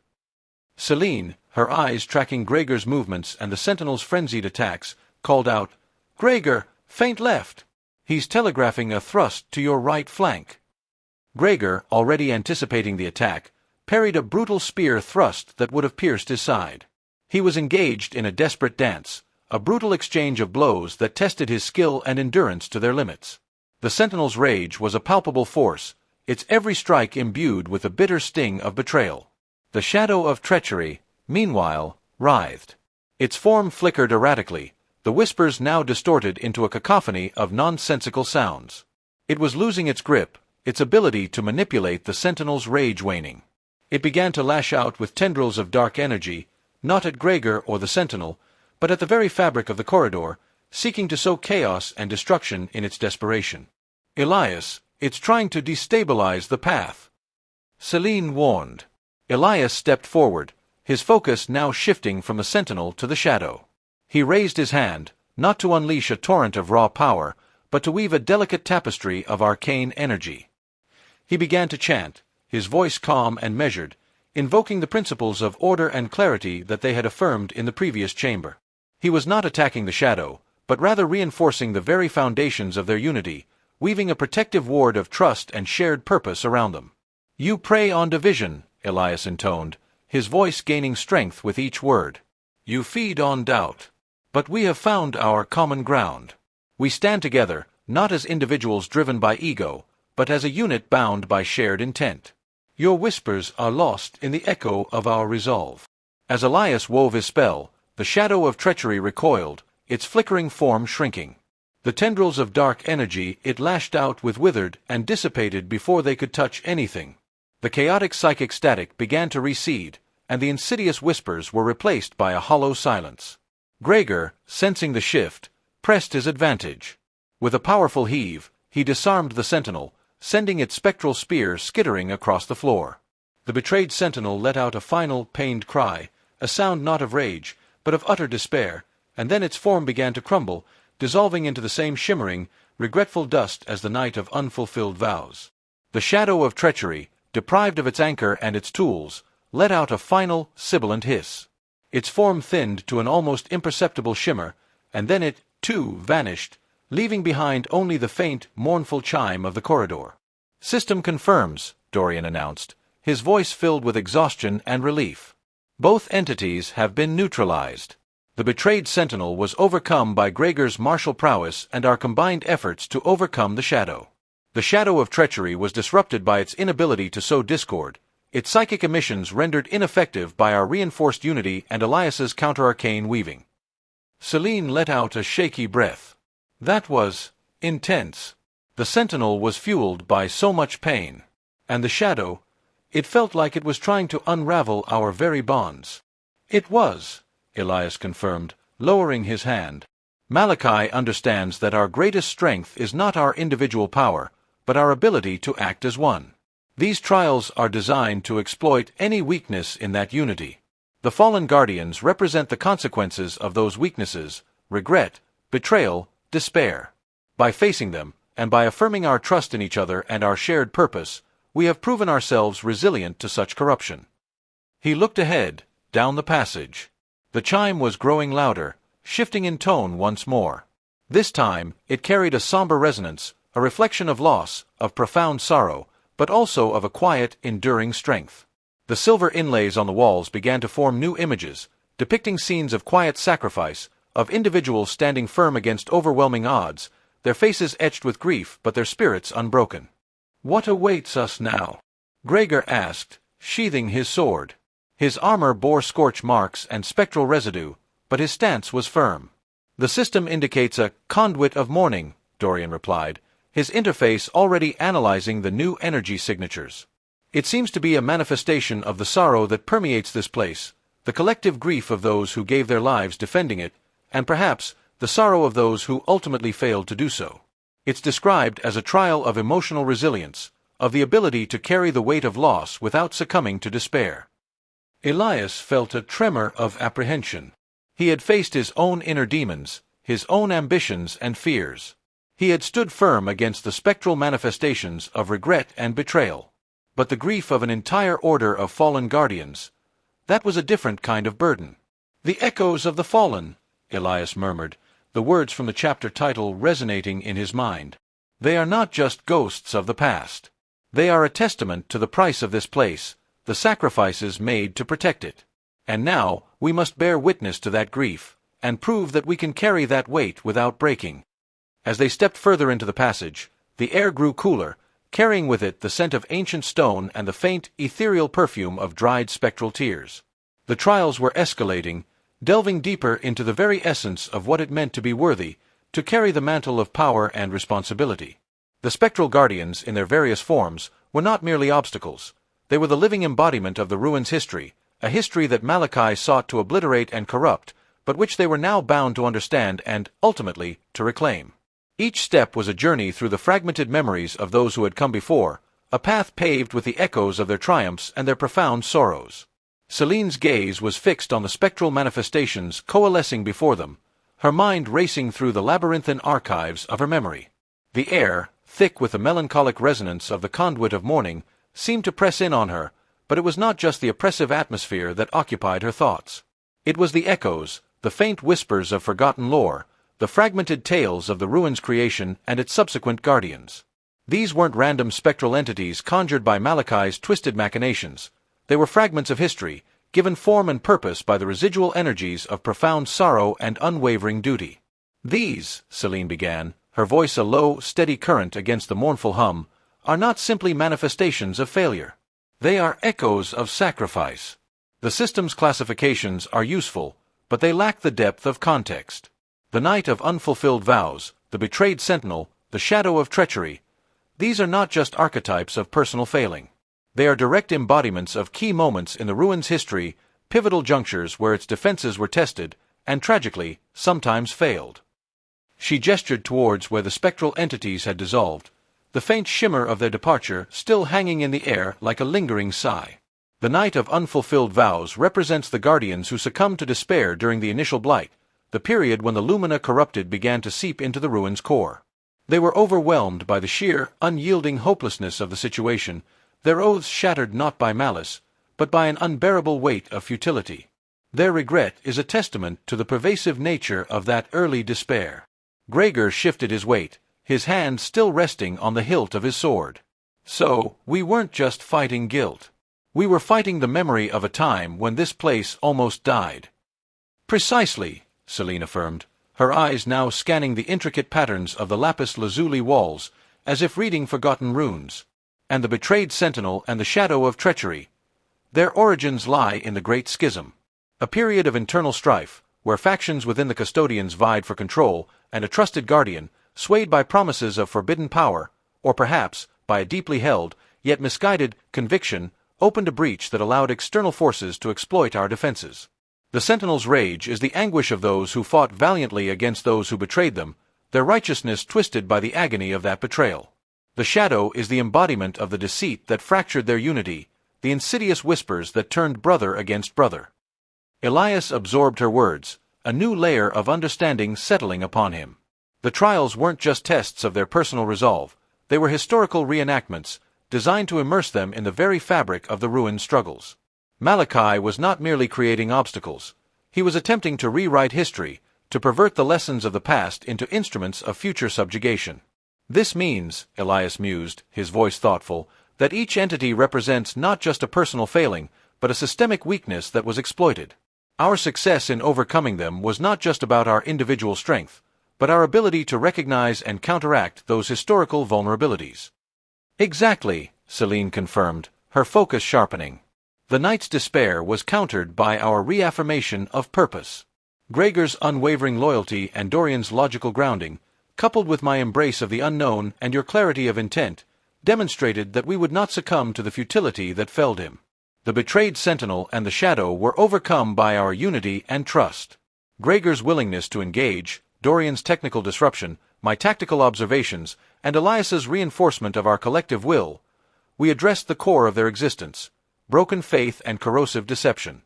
Celine, her eyes tracking Gregor's movements and the sentinel's frenzied attacks, called out, Gregor, feint left! He's telegraphing a thrust to your right flank. Gregor, already anticipating the attack, parried a brutal spear thrust that would have pierced his side. He was engaged in a desperate dance, a brutal exchange of blows that tested his skill and endurance to their limits. The sentinel's rage was a palpable force, its every strike imbued with the bitter sting of betrayal. The shadow of treachery, meanwhile, writhed. Its form flickered erratically, the whispers now distorted into a cacophony of nonsensical sounds. It was losing its grip, its ability to manipulate the sentinel's rage waning. It began to lash out with tendrils of dark energy, not at Gregor or the sentinel, but at the very fabric of the corridor, seeking to sow chaos and destruction in its desperation. Elias, it's trying to destabilize the path, Celine warned. Elias stepped forward, his focus now shifting from the sentinel to the shadow. He raised his hand, not to unleash a torrent of raw power, but to weave a delicate tapestry of arcane energy. He began to chant, his voice calm and measured, invoking the principles of order and clarity that they had affirmed in the previous chamber. He was not attacking the shadow, but rather reinforcing the very foundations of their unity, weaving a protective ward of trust and shared purpose around them. You prey on division, Elias intoned, his voice gaining strength with each word. You feed on doubt. But we have found our common ground. We stand together, not as individuals driven by ego, but as a unit bound by shared intent. Your whispers are lost in the echo of our resolve. As Elias wove his spell, the shadow of treachery recoiled, its flickering form shrinking. The tendrils of dark energy it lashed out with withered and dissipated before they could touch anything. The chaotic psychic static began to recede, and the insidious whispers were replaced by a hollow silence. Gregor, sensing the shift, pressed his advantage. With a powerful heave, he disarmed the sentinel, sending its spectral spear skittering across the floor. The betrayed sentinel let out a final, pained cry, a sound not of rage, but of utter despair, and then its form began to crumble, dissolving into the same shimmering, regretful dust as the night of unfulfilled vows. The shadow of treachery, deprived of its anchor and its tools, let out a final, sibilant hiss. Its form thinned to an almost imperceptible shimmer, and then it, too, vanished, leaving behind only the faint, mournful chime of the corridor. "System confirms," Dorian announced, his voice filled with exhaustion and relief. "Both entities have been neutralized. The betrayed sentinel was overcome by Gregor's martial prowess and our combined efforts to overcome the shadow. The shadow of treachery was disrupted by its inability to sow discord, its psychic emissions rendered ineffective by our reinforced unity and Elias's counter-arcane weaving." Celine let out a shaky breath. That was intense. The sentinel was fueled by so much pain. And the shadow, it felt like it was trying to unravel our very bonds. "It was," Elias confirmed, lowering his hand. "Malachi understands that our greatest strength is not our individual power, but our ability to act as one. These trials are designed to exploit any weakness in that unity. The fallen guardians represent the consequences of those weaknesses: regret, betrayal, despair. By facing them, and by affirming our trust in each other and our shared purpose, we have proven ourselves resilient to such corruption." He looked ahead, down the passage. The chime was growing louder, shifting in tone once more. This time, it carried a somber resonance, a reflection of loss, of profound sorrow, but also of a quiet, enduring strength. The silver inlays on the walls began to form new images, depicting scenes of quiet sacrifice, of individuals standing firm against overwhelming odds, their faces etched with grief but their spirits unbroken. "What awaits us now?" Gregor asked, sheathing his sword. His armor bore scorch marks and spectral residue, but his stance was firm. "The system indicates a conduit of mourning," Dorian replied, his interface already analyzing the new energy signatures. "It seems to be a manifestation of the sorrow that permeates this place, the collective grief of those who gave their lives defending it, and perhaps the sorrow of those who ultimately failed to do so. It's described as a trial of emotional resilience, of the ability to carry the weight of loss without succumbing to despair." Elias felt a tremor of apprehension. He had faced his own inner demons, his own ambitions and fears. He had stood firm against the spectral manifestations of regret and betrayal. But the grief of an entire order of fallen guardians, that was a different kind of burden. "The echoes of the fallen," Elias murmured, the words from the chapter title resonating in his mind. "They are not just ghosts of the past. They are a testament to the price of this place, the sacrifices made to protect it. And now we must bear witness to that grief, and prove that we can carry that weight without breaking." As they stepped further into the passage, the air grew cooler, carrying with it the scent of ancient stone and the faint, ethereal perfume of dried spectral tears. The trials were escalating, delving deeper into the very essence of what it meant to be worthy, to carry the mantle of power and responsibility. The spectral guardians, in their various forms, were not merely obstacles. They were the living embodiment of the ruins' history, a history that Malachi sought to obliterate and corrupt, but which they were now bound to understand and, ultimately, to reclaim. Each step was a journey through the fragmented memories of those who had come before, a path paved with the echoes of their triumphs and their profound sorrows. Celine's gaze was fixed on the spectral manifestations coalescing before them, her mind racing through the labyrinthine archives of her memory. The air, thick with the melancholic resonance of the conduit of mourning, seemed to press in on her, but it was not just the oppressive atmosphere that occupied her thoughts. It was the echoes, the faint whispers of forgotten lore, the fragmented tales of the ruins' creation and its subsequent guardians. These weren't random spectral entities conjured by Malachi's twisted machinations. They were fragments of history, given form and purpose by the residual energies of profound sorrow and unwavering duty. "These," Celine began, her voice a low, steady current against the mournful hum, "are not simply manifestations of failure. They are echoes of sacrifice. The system's classifications are useful, but they lack the depth of context. The night of unfulfilled vows, the betrayed sentinel, the shadow of treachery. These are not just archetypes of personal failing. They are direct embodiments of key moments in the ruin's history, pivotal junctures where its defenses were tested, and tragically, sometimes failed. She gestured towards where the spectral entities had dissolved, the faint shimmer of their departure still hanging in the air like a lingering sigh. The night of unfulfilled vows represents the guardians who succumbed to despair during the initial blight, the period when the lumina corrupted began to seep into the ruin's core. They were overwhelmed by the sheer, unyielding hopelessness of the situation, their oaths shattered not by malice, but by an unbearable weight of futility. Their regret is a testament to the pervasive nature of that early despair. Gregor shifted his weight, his hand still resting on the hilt of his sword. So, we weren't just fighting guilt. We were fighting the memory of a time when this place almost died. Precisely, Celine affirmed, her eyes now scanning the intricate patterns of the lapis lazuli walls, as if reading forgotten runes. And the betrayed sentinel and the shadow of treachery. Their origins lie in the Great Schism, a period of internal strife, where factions within the custodians vied for control, and a trusted guardian, swayed by promises of forbidden power, or perhaps by a deeply held, yet misguided, conviction, opened a breach that allowed external forces to exploit our defenses. The Sentinel's rage is the anguish of those who fought valiantly against those who betrayed them, their righteousness twisted by the agony of that betrayal. The shadow is the embodiment of the deceit that fractured their unity, the insidious whispers that turned brother against brother. Elias absorbed her words, a new layer of understanding settling upon him. The trials weren't just tests of their personal resolve, they were historical reenactments, designed to immerse them in the very fabric of the ruined struggles. Malachi was not merely creating obstacles. He was attempting to rewrite history, to pervert the lessons of the past into instruments of future subjugation. This means, Elias mused, his voice thoughtful, that each entity represents not just a personal failing, but a systemic weakness that was exploited. Our success in overcoming them was not just about our individual strength, but our ability to recognize and counteract those historical vulnerabilities. Exactly, Celine confirmed, her focus sharpening. The night's despair was countered by our reaffirmation of purpose. Gregor's unwavering loyalty and Dorian's logical grounding, coupled with my embrace of the unknown and your clarity of intent, demonstrated that we would not succumb to the futility that felled him. The betrayed sentinel and the shadow were overcome by our unity and trust. Gregor's willingness to engage, Dorian's technical disruption, my tactical observations, and Elias's reinforcement of our collective will, we addressed the core of their existence, broken faith and corrosive deception.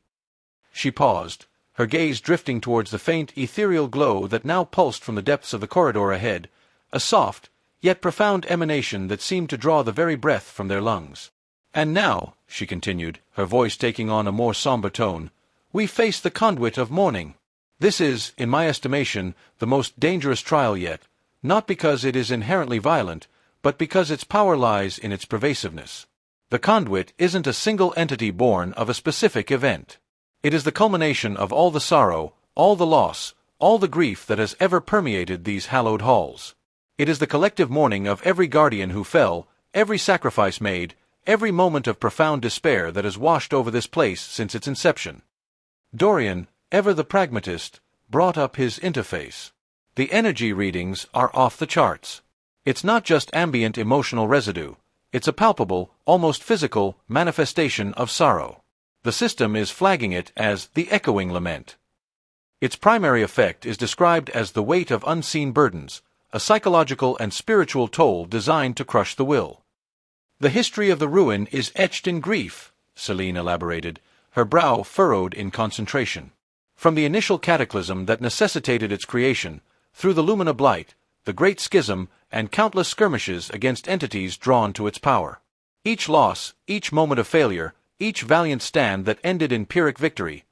She paused, her gaze drifting towards the faint, ethereal glow that now pulsed from the depths of the corridor ahead, a soft, yet profound emanation that seemed to draw the very breath from their lungs. And now, she continued, her voice taking on a more somber tone, we face the conduit of mourning. This is, in my estimation, the most dangerous trial yet, not because it is inherently violent, but because its power lies in its pervasiveness. The conduit isn't a single entity born of a specific event. It is the culmination of all the sorrow, all the loss, all the grief that has ever permeated these hallowed halls. It is the collective mourning of every guardian who fell, every sacrifice made, every moment of profound despair that has washed over this place since its inception. Dorian, ever the pragmatist, brought up his interface. The energy readings are off the charts. It's not just ambient emotional residue. It's a palpable, almost physical, manifestation of sorrow. The system is flagging it as the echoing lament. Its primary effect is described as the weight of unseen burdens, a psychological and spiritual toll designed to crush the will. The history of the ruin is etched in grief, Celine elaborated, her brow furrowed in concentration. From the initial cataclysm that necessitated its creation, through the Lumina Blight, the Great Schism, and countless skirmishes against entities drawn to its power. Each loss, each moment of failure, each valiant stand that ended in Pyrrhic victory,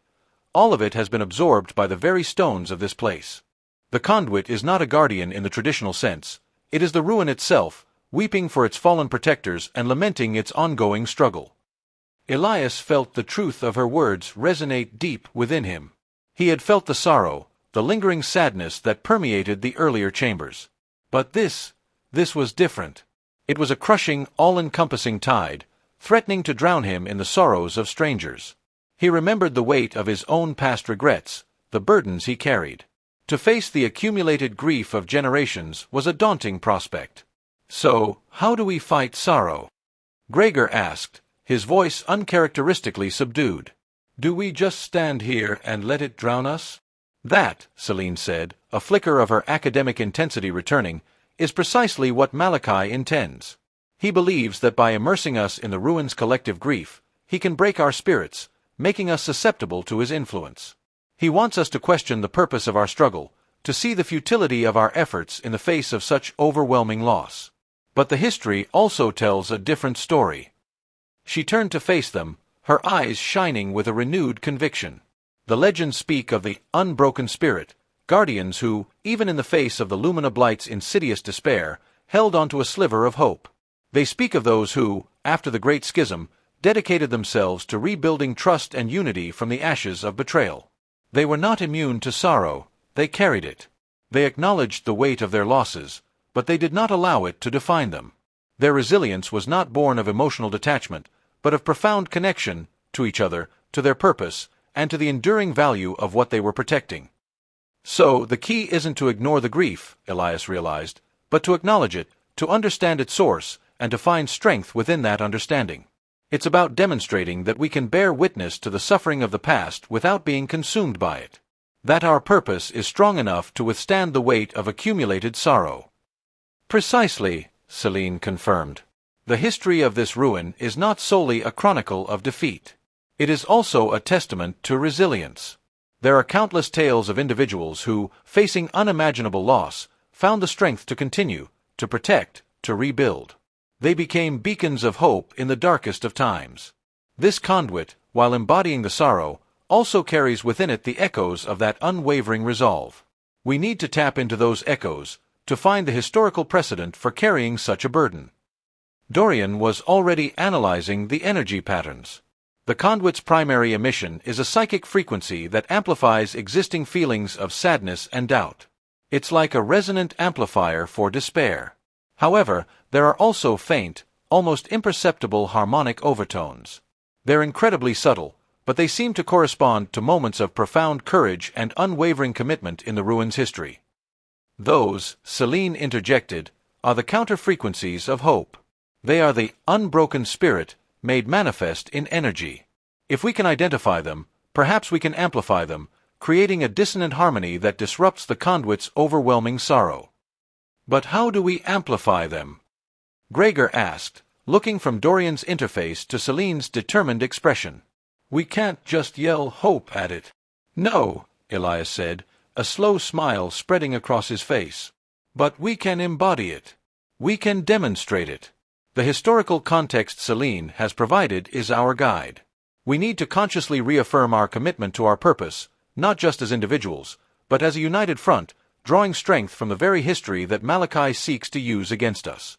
all of it has been absorbed by the very stones of this place. The conduit is not a guardian in the traditional sense. It is the ruin itself, weeping for its fallen protectors and lamenting its ongoing struggle. Elias felt the truth of her words resonate deep within him. He had felt the sorrow, the lingering sadness that permeated the earlier chambers. But this was different. It was a crushing, all-encompassing tide, threatening to drown him in the sorrows of strangers. He remembered the weight of his own past regrets, the burdens he carried. To face the accumulated grief of generations was a daunting prospect. "So, how do we fight sorrow?" Gregor asked, his voice uncharacteristically subdued. "Do we just stand here and let it drown us?" "That," Celine said, a flicker of her academic intensity returning, "is precisely what Malachi intends. He believes that by immersing us in the ruin's collective grief, he can break our spirits, making us susceptible to his influence. He wants us to question the purpose of our struggle, to see the futility of our efforts in the face of such overwhelming loss. But the history also tells a different story." She turned to face them, her eyes shining with a renewed conviction. "The legends speak of the unbroken spirit, guardians who, even in the face of the Lumina Blight's insidious despair, held onto a sliver of hope. They speak of those who, after the Great Schism, dedicated themselves to rebuilding trust and unity from the ashes of betrayal. They were not immune to sorrow, they carried it. They acknowledged the weight of their losses, but they did not allow it to define them. Their resilience was not born of emotional detachment, but of profound connection to each other, to their purpose, and to the enduring value of what they were protecting." So, the key isn't to ignore the grief, Elias realized, but to acknowledge it, to understand its source, and to find strength within that understanding. It's about demonstrating that we can bear witness to the suffering of the past without being consumed by it. That our purpose is strong enough to withstand the weight of accumulated sorrow. "Precisely," Celine confirmed. "The history of this ruin is not solely a chronicle of defeat. It is also a testament to resilience. There are countless tales of individuals who, facing unimaginable loss, found the strength to continue, to protect, to rebuild. They became beacons of hope in the darkest of times. This conduit, while embodying the sorrow, also carries within it the echoes of that unwavering resolve. We need to tap into those echoes, to find the historical precedent for carrying such a burden." Dorian was already analyzing the energy patterns. The conduit's primary emission is a psychic frequency that amplifies existing feelings of sadness and doubt. It's like a resonant amplifier for despair. However, there are also faint, almost imperceptible harmonic overtones. They're incredibly subtle, but they seem to correspond to moments of profound courage and unwavering commitment in the ruin's history. Those, Celine interjected, are the counter-frequencies of hope. They are the unbroken spirit made manifest in energy. If we can identify them, perhaps we can amplify them, creating a dissonant harmony that disrupts the conduit's overwhelming sorrow. "But how do we amplify them?" Gregor asked, looking from Dorian's interface to Celine's determined expression. "We can't just yell hope at it." "No," Elias said, a slow smile spreading across his face. "But we can embody it. We can demonstrate it. The historical context Celine has provided is our guide. We need to consciously reaffirm our commitment to our purpose, not just as individuals, but as a united front, drawing strength from the very history that Malachi seeks to use against us."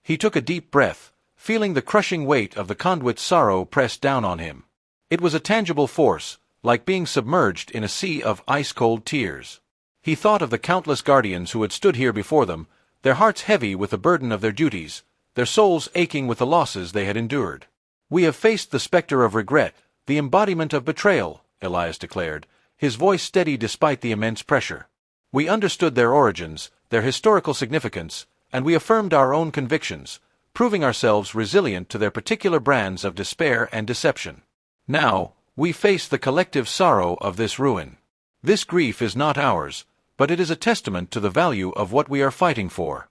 He took a deep breath, feeling the crushing weight of the conduit's sorrow press down on him. It was a tangible force, like being submerged in a sea of ice-cold tears. He thought of the countless guardians who had stood here before them, their hearts heavy with the burden of their duties, their souls aching with the losses they had endured. "We have faced the specter of regret, the embodiment of betrayal," Elias declared, his voice steady despite the immense pressure. "We understood their origins, their historical significance, and we affirmed our own convictions, proving ourselves resilient to their particular brands of despair and deception. Now, we face the collective sorrow of this ruin. This grief is not ours, but it is a testament to the value of what we are fighting for."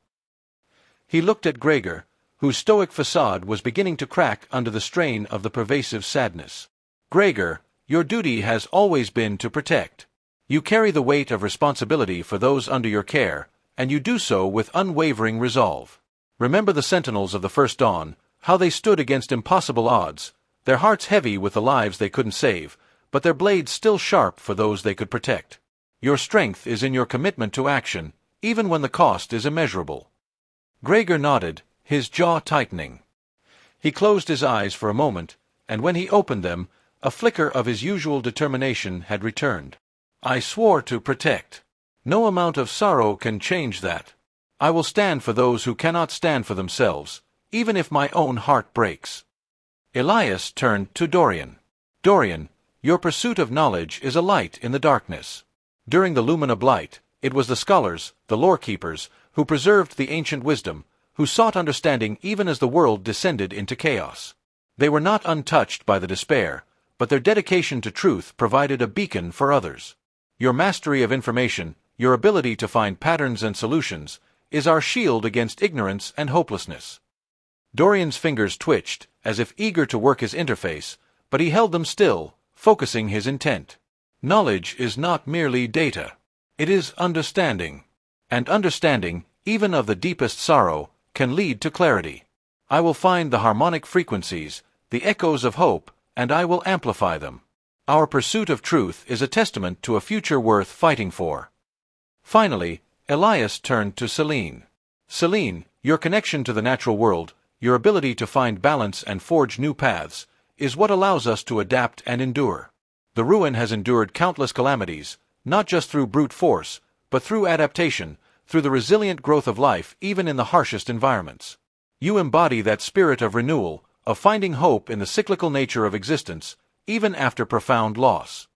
He looked at Gregor, whose stoic facade was beginning to crack under the strain of the pervasive sadness. "Gregor, your duty has always been to protect. You carry the weight of responsibility for those under your care, and you do so with unwavering resolve. Remember the sentinels of the first dawn, how they stood against impossible odds, their hearts heavy with the lives they couldn't save, but their blades still sharp for those they could protect. Your strength is in your commitment to action, even when the cost is immeasurable." Gregor nodded, his jaw tightening. He closed his eyes for a moment, and when he opened them, a flicker of his usual determination had returned. "I swore to protect. No amount of sorrow can change that. I will stand for those who cannot stand for themselves, even if my own heart breaks." Elias turned to Dorian. "Dorian, your pursuit of knowledge is a light in the darkness. During the Lumina Blight, it was the scholars, the lore-keepers, who preserved the ancient wisdom, who sought understanding even as the world descended into chaos. They were not untouched by the despair, but their dedication to truth provided a beacon for others. Your mastery of information, your ability to find patterns and solutions, is our shield against ignorance and hopelessness. Dorian's fingers twitched, as if eager to work his interface, but he held them still, focusing his intent. Knowledge is not merely data. It is understanding. And understanding, even of the deepest sorrow, can lead to clarity. I will find the harmonic frequencies, the echoes of hope, and I will amplify them. Our pursuit of truth is a testament to a future worth fighting for. Finally, Elias turned to Celine. Celine, your connection to the natural world, your ability to find balance and forge new paths, is what allows us to adapt and endure. The ruin has endured countless calamities, not just through brute force, but through adaptation, through the resilient growth of life even in the harshest environments. You embody that spirit of renewal, of finding hope in the cyclical nature of existence, even after profound loss.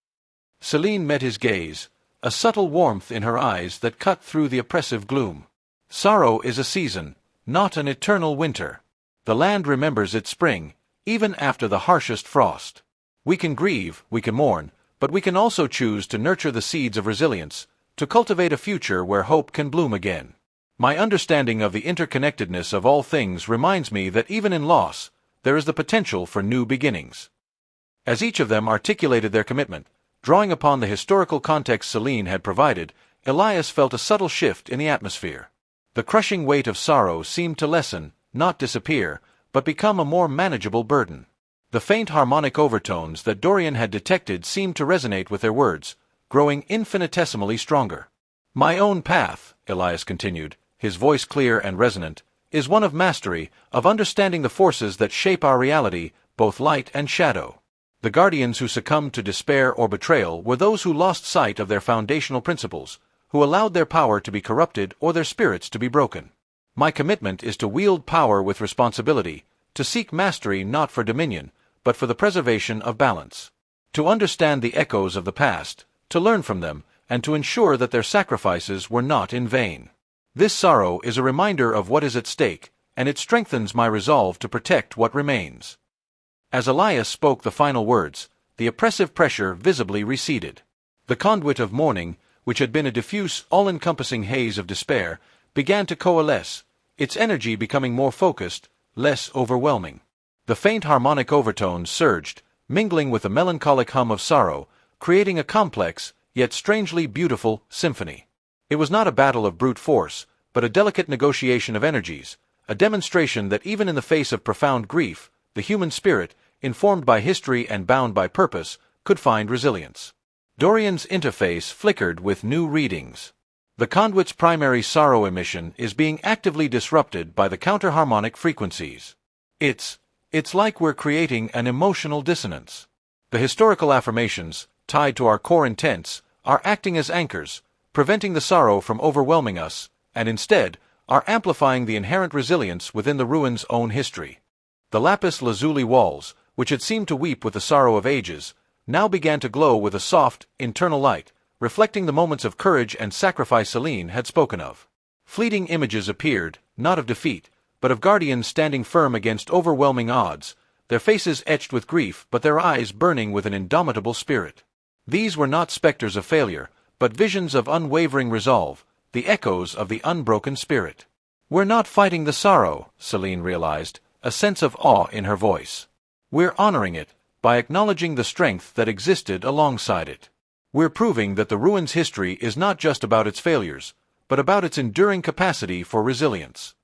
Celine met his gaze, a subtle warmth in her eyes that cut through the oppressive gloom. Sorrow is a season, not an eternal winter. The land remembers its spring, even after the harshest frost. We can grieve, we can mourn, but we can also choose to nurture the seeds of resilience, to cultivate a future where hope can bloom again. My understanding of the interconnectedness of all things reminds me that even in loss, there is the potential for new beginnings. As each of them articulated their commitment, drawing upon the historical context Celine had provided, Elias felt a subtle shift in the atmosphere. The crushing weight of sorrow seemed to lessen, not disappear, but become a more manageable burden. The faint harmonic overtones that Dorian had detected seemed to resonate with their words, growing infinitesimally stronger. My own path, Elias continued, his voice clear and resonant, is one of mastery, of understanding the forces that shape our reality, both light and shadow. The guardians who succumbed to despair or betrayal were those who lost sight of their foundational principles, who allowed their power to be corrupted or their spirits to be broken. My commitment is to wield power with responsibility, to seek mastery not for dominion, but for the preservation of balance. To understand the echoes of the past, to learn from them, and to ensure that their sacrifices were not in vain. This sorrow is a reminder of what is at stake, and it strengthens my resolve to protect what remains. As Elias spoke the final words, the oppressive pressure visibly receded. The conduit of mourning, which had been a diffuse, all-encompassing haze of despair, began to coalesce, its energy becoming more focused, less overwhelming. The faint harmonic overtones surged, mingling with the melancholic hum of sorrow, creating a complex, yet strangely beautiful, symphony. It was not a battle of brute force, but a delicate negotiation of energies, a demonstration that even in the face of profound grief, the human spirit, informed by history and bound by purpose, could find resilience. Dorian's interface flickered with new readings. The conduit's primary sorrow emission is being actively disrupted by the counter-harmonic frequencies. It's like we're creating an emotional dissonance. The historical affirmations, tied to our core intents, are acting as anchors, preventing the sorrow from overwhelming us, and instead, are amplifying the inherent resilience within the ruin's own history. The lapis lazuli walls, which had seemed to weep with the sorrow of ages, now began to glow with a soft, internal light, reflecting the moments of courage and sacrifice Celine had spoken of. Fleeting images appeared, not of defeat, but of guardians standing firm against overwhelming odds, their faces etched with grief but their eyes burning with an indomitable spirit. These were not specters of failure, but visions of unwavering resolve, the echoes of the unbroken spirit. We're not fighting the sorrow, Celine realized, a sense of awe in her voice. We're honoring it, by acknowledging the strength that existed alongside it. We're proving that the ruin's history is not just about its failures, but about its enduring capacity for resilience.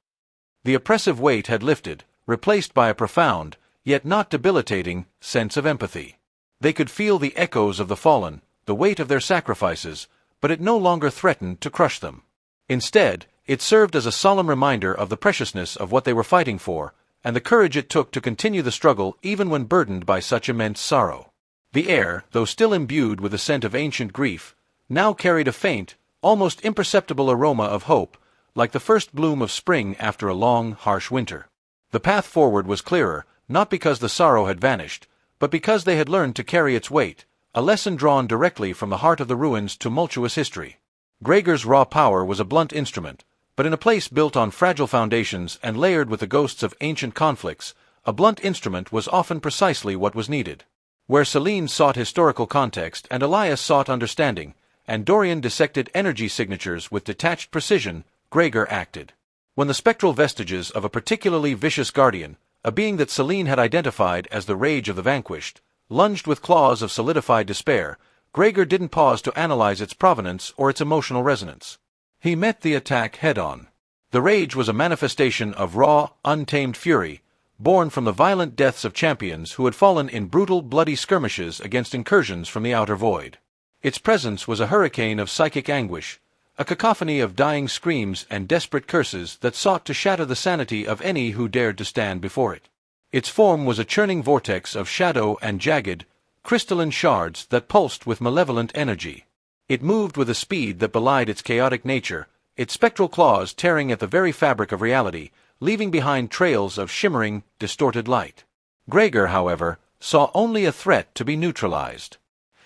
The oppressive weight had lifted, replaced by a profound, yet not debilitating, sense of empathy. They could feel the echoes of the fallen, the weight of their sacrifices, but it no longer threatened to crush them. Instead, it served as a solemn reminder of the preciousness of what they were fighting for, and the courage it took to continue the struggle even when burdened by such immense sorrow. The air, though still imbued with the scent of ancient grief, now carried a faint, almost imperceptible aroma of hope, like the first bloom of spring after a long, harsh winter. The path forward was clearer, not because the sorrow had vanished, but because they had learned to carry its weight, a lesson drawn directly from the heart of the ruins' tumultuous history. Gregor's raw power was a blunt instrument, but in a place built on fragile foundations and layered with the ghosts of ancient conflicts, a blunt instrument was often precisely what was needed. Where Celine sought historical context and Elias sought understanding, and Dorian dissected energy signatures with detached precision, Gregor acted. When the spectral vestiges of a particularly vicious guardian, a being that Celine had identified as the rage of the vanquished, lunged with claws of solidified despair, Gregor didn't pause to analyze its provenance or its emotional resonance. He met the attack head-on. The rage was a manifestation of raw, untamed fury, born from the violent deaths of champions who had fallen in brutal, bloody skirmishes against incursions from the outer void. Its presence was a hurricane of psychic anguish, a cacophony of dying screams and desperate curses that sought to shatter the sanity of any who dared to stand before it. Its form was a churning vortex of shadow and jagged, crystalline shards that pulsed with malevolent energy. It moved with a speed that belied its chaotic nature, its spectral claws tearing at the very fabric of reality, leaving behind trails of shimmering, distorted light. Gregor, however, saw only a threat to be neutralized.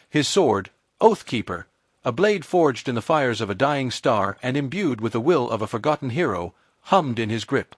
His sword, Oathkeeper, a blade forged in the fires of a dying star and imbued with the will of a forgotten hero, hummed in his grip.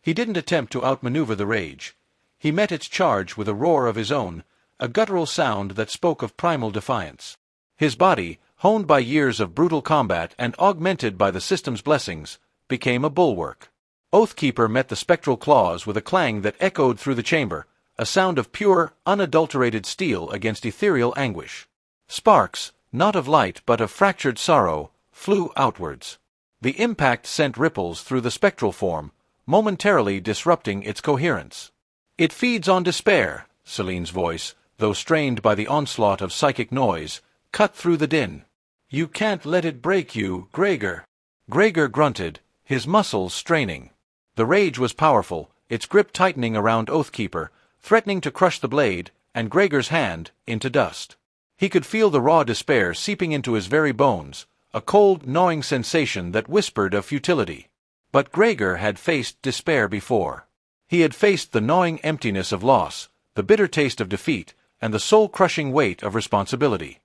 He didn't attempt to outmaneuver the rage. He met its charge with a roar of his own, a guttural sound that spoke of primal defiance. His body, honed by years of brutal combat and augmented by the system's blessings, became a bulwark. Oathkeeper met the spectral claws with a clang that echoed through the chamber, a sound of pure, unadulterated steel against ethereal anguish. Sparks, not of light but of fractured sorrow, flew outwards. The impact sent ripples through the spectral form, momentarily disrupting its coherence. "It feeds on despair," Celine's voice, though strained by the onslaught of psychic noise, cut through the din. "You can't let it break you, Gregor." Gregor grunted, his muscles straining. The rage was powerful, its grip tightening around Oathkeeper, threatening to crush the blade, and Gregor's hand, into dust. He could feel the raw despair seeping into his very bones, a cold, gnawing sensation that whispered of futility. But Gregor had faced despair before. He had faced the gnawing emptiness of loss, the bitter taste of defeat, and the soul-crushing weight of responsibility.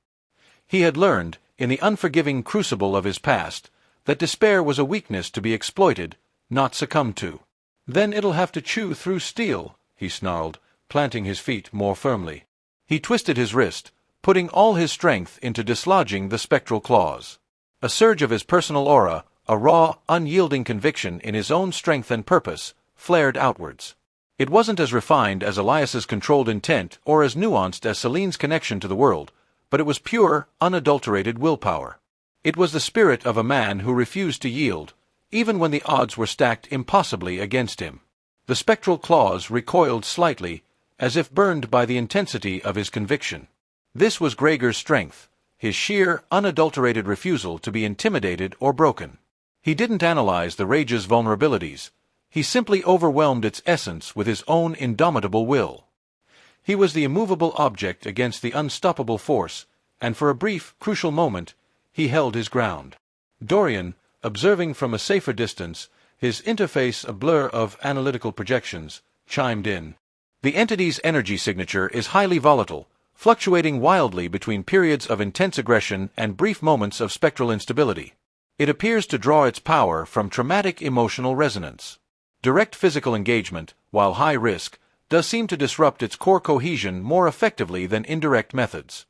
He had learned, in the unforgiving crucible of his past, that despair was a weakness to be exploited, not succumbed to. "Then it'll have to chew through steel," he snarled, planting his feet more firmly. He twisted his wrist, putting all his strength into dislodging the spectral claws. A surge of his personal aura, a raw, unyielding conviction in his own strength and purpose, flared outwards. It wasn't as refined as Elias's controlled intent or as nuanced as Celine's connection to the world, but it was pure, unadulterated willpower. It was the spirit of a man who refused to yield, even when the odds were stacked impossibly against him. The spectral claws recoiled slightly, as if burned by the intensity of his conviction. This was Gregor's strength, his sheer, unadulterated refusal to be intimidated or broken. He didn't analyze the rage's vulnerabilities. He simply overwhelmed its essence with his own indomitable will. He was the immovable object against the unstoppable force, and for a brief, crucial moment, he held his ground. Dorian, observing from a safer distance, his interface a blur of analytical projections, chimed in. "The entity's energy signature is highly volatile, fluctuating wildly between periods of intense aggression and brief moments of spectral instability. It appears to draw its power from traumatic emotional resonance. Direct physical engagement, while high risk, does seem to disrupt its core cohesion more effectively than indirect methods."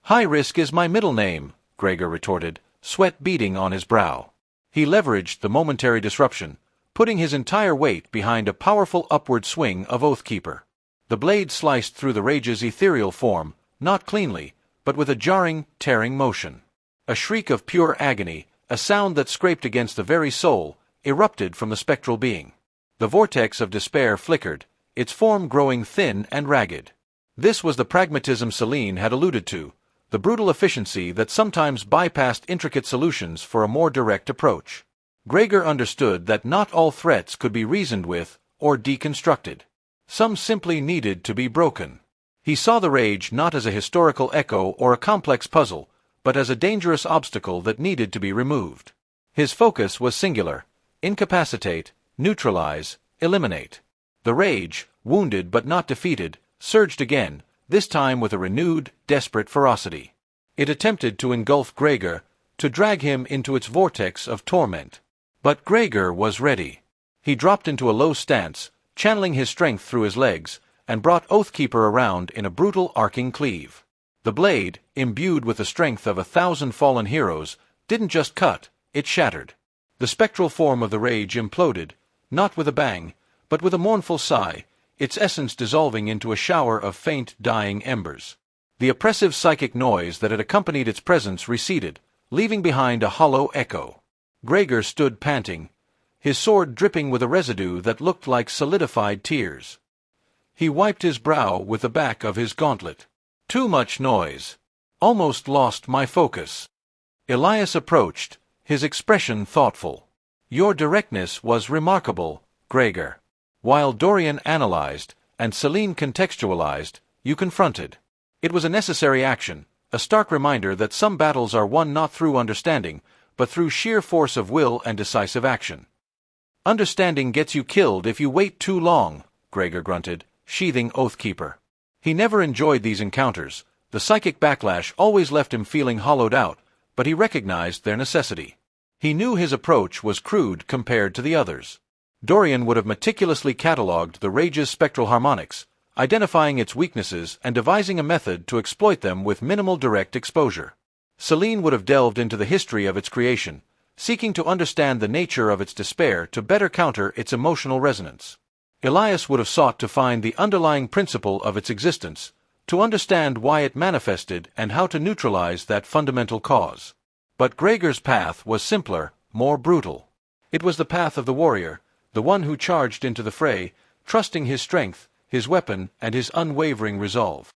"High risk is my middle name," Gregor retorted, sweat beading on his brow. He leveraged the momentary disruption, putting his entire weight behind a powerful upward swing of Oathkeeper. The blade sliced through the rage's ethereal form, not cleanly, but with a jarring, tearing motion. A shriek of pure agony, a sound that scraped against the very soul, erupted from the spectral being. The vortex of despair flickered, its form growing thin and ragged. This was the pragmatism Celine had alluded to, the brutal efficiency that sometimes bypassed intricate solutions for a more direct approach. Gregor understood that not all threats could be reasoned with or deconstructed. Some simply needed to be broken. He saw the rage not as a historical echo or a complex puzzle, but as a dangerous obstacle that needed to be removed. His focus was singular: incapacitate, neutralize, eliminate. The rage, wounded but not defeated, surged again, this time with a renewed, desperate ferocity. It attempted to engulf Gregor, to drag him into its vortex of torment. But Gregor was ready. He dropped into a low stance, channeling his strength through his legs, and brought Oathkeeper around in a brutal arcing cleave. The blade, imbued with the strength of 1,000 fallen heroes, didn't just cut, it shattered. The spectral form of the rage imploded, not with a bang, but with a mournful sigh, its essence dissolving into a shower of faint, dying embers. The oppressive psychic noise that had accompanied its presence receded, leaving behind a hollow echo. Gregor stood panting, his sword dripping with a residue that looked like solidified tears. He wiped his brow with the back of his gauntlet. Too much noise. Almost lost my focus. Elias approached, his expression thoughtful. Your directness was remarkable, Gregor. While Dorian analyzed, and Celine contextualized, you confronted. It was a necessary action, a stark reminder that some battles are won not through understanding, but through sheer force of will and decisive action. Understanding gets you killed if you wait too long, Gregor grunted, sheathing Oathkeeper. He never enjoyed these encounters. The psychic backlash always left him feeling hollowed out, but he recognized their necessity. He knew his approach was crude compared to the others. Dorian would have meticulously catalogued the rage's spectral harmonics, identifying its weaknesses and devising a method to exploit them with minimal direct exposure. Celine would have delved into the history of its creation, seeking to understand the nature of its despair to better counter its emotional resonance. Elias would have sought to find the underlying principle of its existence, to understand why it manifested and how to neutralize that fundamental cause. But Gregor's path was simpler, more brutal. It was the path of the warrior, the one who charged into the fray, trusting his strength, his weapon, and his unwavering resolve.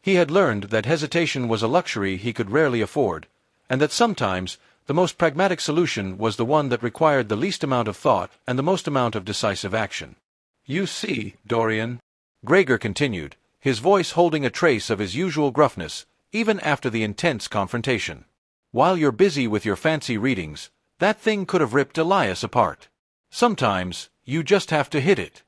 He had learned that hesitation was a luxury he could rarely afford, and that sometimes the most pragmatic solution was the one that required the least amount of thought and the most amount of decisive action. You see, Dorian, Gregor continued, his voice holding a trace of his usual gruffness, even after the intense confrontation. While you're busy with your fancy readings, that thing could have ripped Elias apart. Sometimes, you just have to hit it.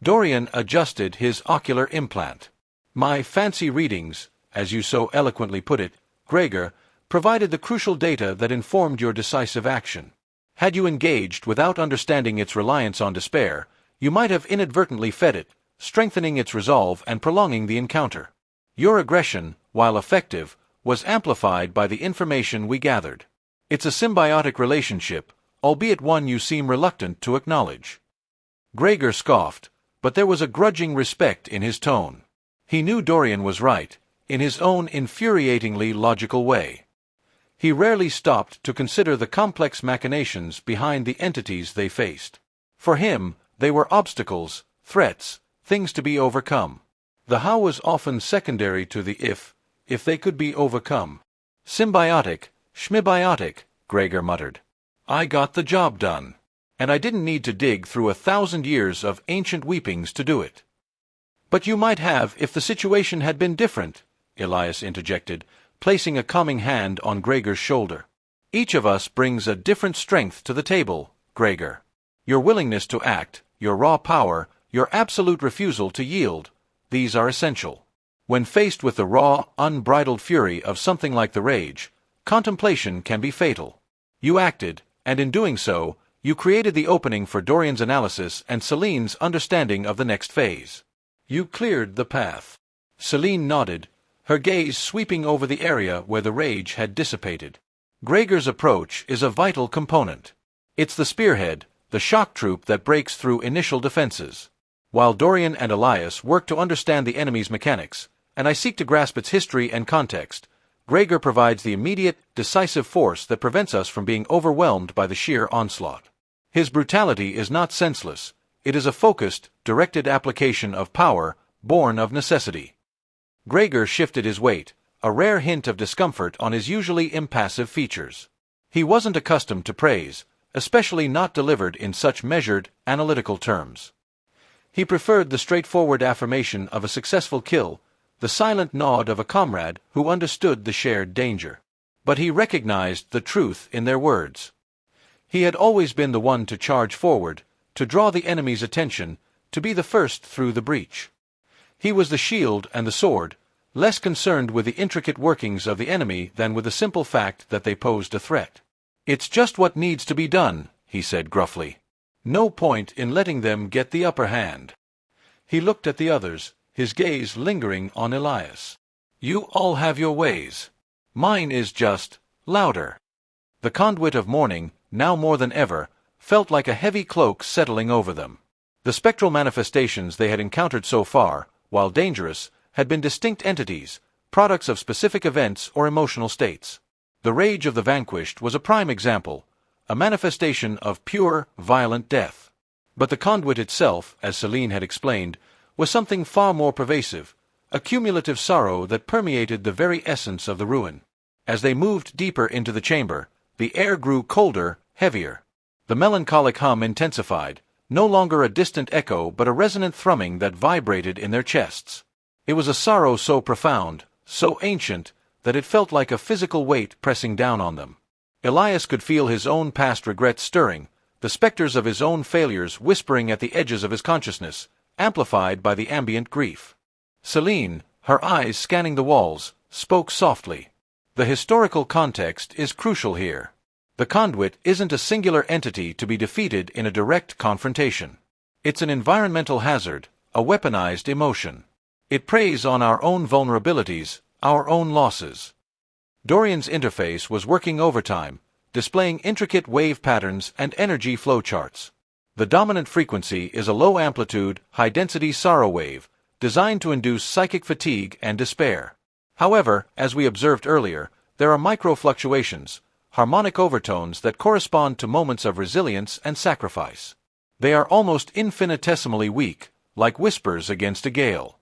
Dorian adjusted his ocular implant. My fancy readings, as you so eloquently put it, Gregor, provided the crucial data that informed your decisive action. Had you engaged without understanding its reliance on despair, you might have inadvertently fed it, strengthening its resolve and prolonging the encounter. Your aggression, while effective, was amplified by the information we gathered. It's a symbiotic relationship, albeit one you seem reluctant to acknowledge. Gregor scoffed, but there was a grudging respect in his tone. He knew Dorian was right, in his own infuriatingly logical way. He rarely stopped to consider the complex machinations behind the entities they faced. For him, they were obstacles, threats, things to be overcome. The how was often secondary to the if they could be overcome. Symbiotic, schmibiotic, Gregor muttered. I got the job done. And I didn't need to dig through 1,000 years of ancient weepings to do it. But you might have if the situation had been different, Elias interjected, placing a calming hand on Gregor's shoulder. Each of us brings a different strength to the table, Gregor. Your willingness to act, your raw power, your absolute refusal to yield, these are essential. When faced with the raw, unbridled fury of something like the rage, contemplation can be fatal. You acted, and in doing so, you created the opening for Dorian's analysis and Celine's understanding of the next phase. You cleared the path. Celine nodded, her gaze sweeping over the area where the rage had dissipated. Gregor's approach is a vital component. It's the spearhead, the shock troop that breaks through initial defenses. While Dorian and Elias work to understand the enemy's mechanics, and I seek to grasp its history and context, Gregor provides the immediate, decisive force that prevents us from being overwhelmed by the sheer onslaught. His brutality is not senseless. It is a focused, directed application of power, born of necessity. Gregor shifted his weight, a rare hint of discomfort on his usually impassive features. He wasn't accustomed to praise, especially not delivered in such measured, analytical terms. He preferred the straightforward affirmation of a successful kill, the silent nod of a comrade who understood the shared danger. But he recognized the truth in their words. He had always been the one to charge forward, to draw the enemy's attention, to be the first through the breach. He was the shield and the sword, less concerned with the intricate workings of the enemy than with the simple fact that they posed a threat. "It's just what needs to be done," he said gruffly. "No point in letting them get the upper hand." He looked at the others, his gaze lingering on Elias. "You all have your ways. Mine is just louder." The conduit of morning, now more than ever, felt like a heavy cloak settling over them. The spectral manifestations they had encountered so far, while dangerous, had been distinct entities, products of specific events or emotional states. The rage of the vanquished was a prime example, a manifestation of pure, violent death. But the conduit itself, as Celine had explained, was something far more pervasive, a cumulative sorrow that permeated the very essence of the ruin. As they moved deeper into the chamber, the air grew colder, heavier. The melancholic hum intensified, no longer a distant echo but a resonant thrumming that vibrated in their chests. It was a sorrow so profound, so ancient, that it felt like a physical weight pressing down on them. Elias could feel his own past regrets stirring, the specters of his own failures whispering at the edges of his consciousness, amplified by the ambient grief. Celine, her eyes scanning the walls, spoke softly. "The historical context is crucial here. The conduit isn't a singular entity to be defeated in a direct confrontation. It's an environmental hazard, a weaponized emotion. It preys on our own vulnerabilities, our own losses." Dorian's interface was working overtime, displaying intricate wave patterns and energy flow charts. The dominant frequency is a low-amplitude, high-density sorrow wave, designed to induce psychic fatigue and despair. However, as we observed earlier, there are micro-fluctuations, harmonic overtones that correspond to moments of resilience and sacrifice. They are almost infinitesimally weak, like whispers against a gale.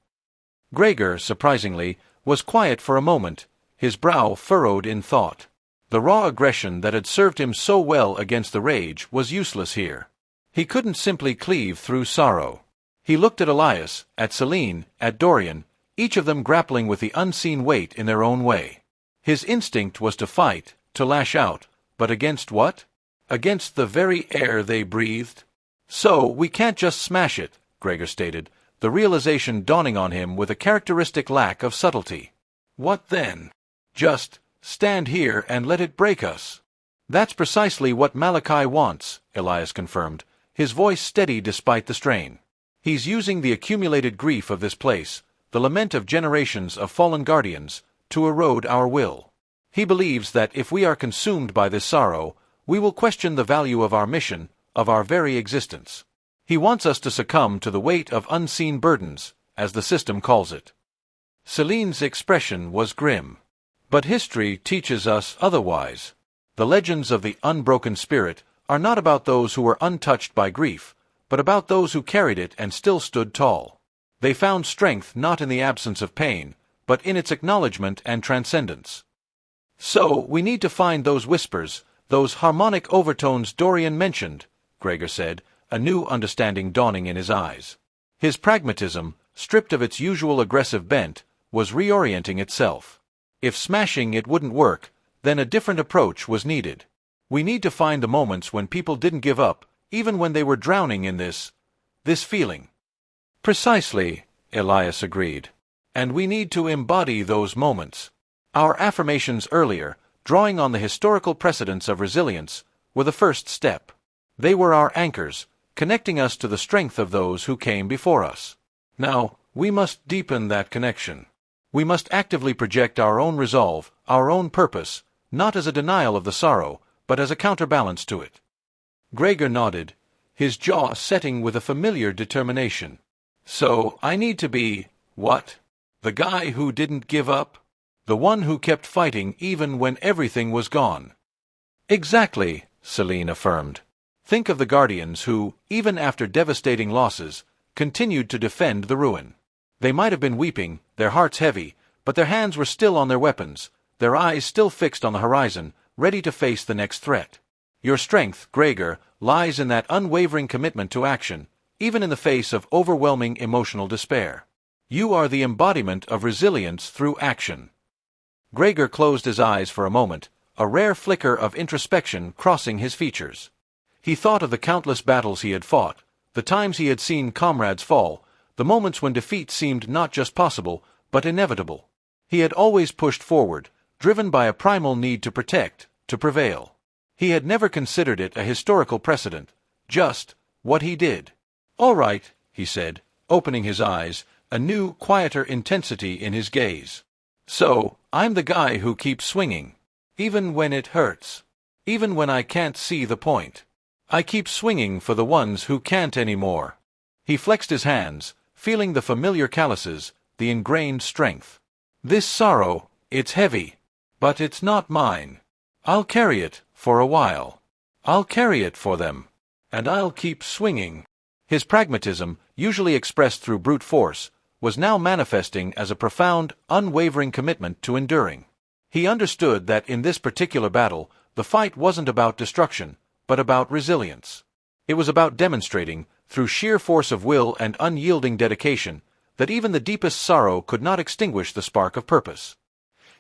Gregor, surprisingly, was quiet for a moment, his brow furrowed in thought. The raw aggression that had served him so well against the rage was useless here. He couldn't simply cleave through sorrow. He looked at Elias, at Celine, at Dorian, each of them grappling with the unseen weight in their own way. His instinct was to fight, to lash out, but against what? Against the very air they breathed. "So, we can't just smash it," Gregor stated, the realization dawning on him with a characteristic lack of subtlety. "What then? Just stand here and let it break us." "That's precisely what Malachi wants," Elias confirmed, his voice steady despite the strain. "He's using the accumulated grief of this place, the lament of generations of fallen guardians, to erode our will. He believes that if we are consumed by this sorrow, we will question the value of our mission, of our very existence. He wants us to succumb to the weight of unseen burdens, as the system calls it." Celine's expression was grim. "But history teaches us otherwise. The legends of the unbroken spirit are not about those who were untouched by grief, but about those who carried it and still stood tall. They found strength not in the absence of pain, but in its acknowledgement and transcendence. So, we need to find those whispers, those harmonic overtones Dorian mentioned," Gregor said, a new understanding dawning in his eyes. His pragmatism, stripped of its usual aggressive bent, was reorienting itself. If smashing it wouldn't work, then a different approach was needed. We need to find the moments when people didn't give up, even when they were drowning in this feeling. "Precisely," Elias agreed. "And we need to embody those moments. Our affirmations earlier, drawing on the historical precedents of resilience, were the first step. They were our anchors, connecting us to the strength of those who came before us. Now, we must deepen that connection. We must actively project our own resolve, our own purpose, not as a denial of the sorrow, but as a counterbalance to it." Gregor nodded, his jaw setting with a familiar determination. "So, I need to be, what? The guy who didn't give up? The one who kept fighting even when everything was gone?" "Exactly," Celine affirmed. "Think of the guardians who, even after devastating losses, continued to defend the ruin. They might have been weeping, their hearts heavy, but their hands were still on their weapons, their eyes still fixed on the horizon, ready to face the next threat. Your strength, Gregor, lies in that unwavering commitment to action, even in the face of overwhelming emotional despair. You are the embodiment of resilience through action." Gregor closed his eyes for a moment, a rare flicker of introspection crossing his features. He thought of the countless battles he had fought, the times he had seen comrades fall, the moments when defeat seemed not just possible, but inevitable. He had always pushed forward, driven by a primal need to protect, to prevail. He had never considered it a historical precedent, just what he did. "All right," he said, opening his eyes, a new, quieter intensity in his gaze. "So, I'm the guy who keeps swinging. Even when it hurts. Even when I can't see the point. I keep swinging for the ones who can't anymore." He flexed his hands, feeling the familiar calluses, the ingrained strength. "This sorrow, it's heavy. But it's not mine. I'll carry it, for a while. I'll carry it for them. And I'll keep swinging." His pragmatism, usually expressed through brute force, was now manifesting as a profound, unwavering commitment to enduring. He understood that in this particular battle, the fight wasn't about destruction, but about resilience. It was about demonstrating, through sheer force of will and unyielding dedication, that even the deepest sorrow could not extinguish the spark of purpose.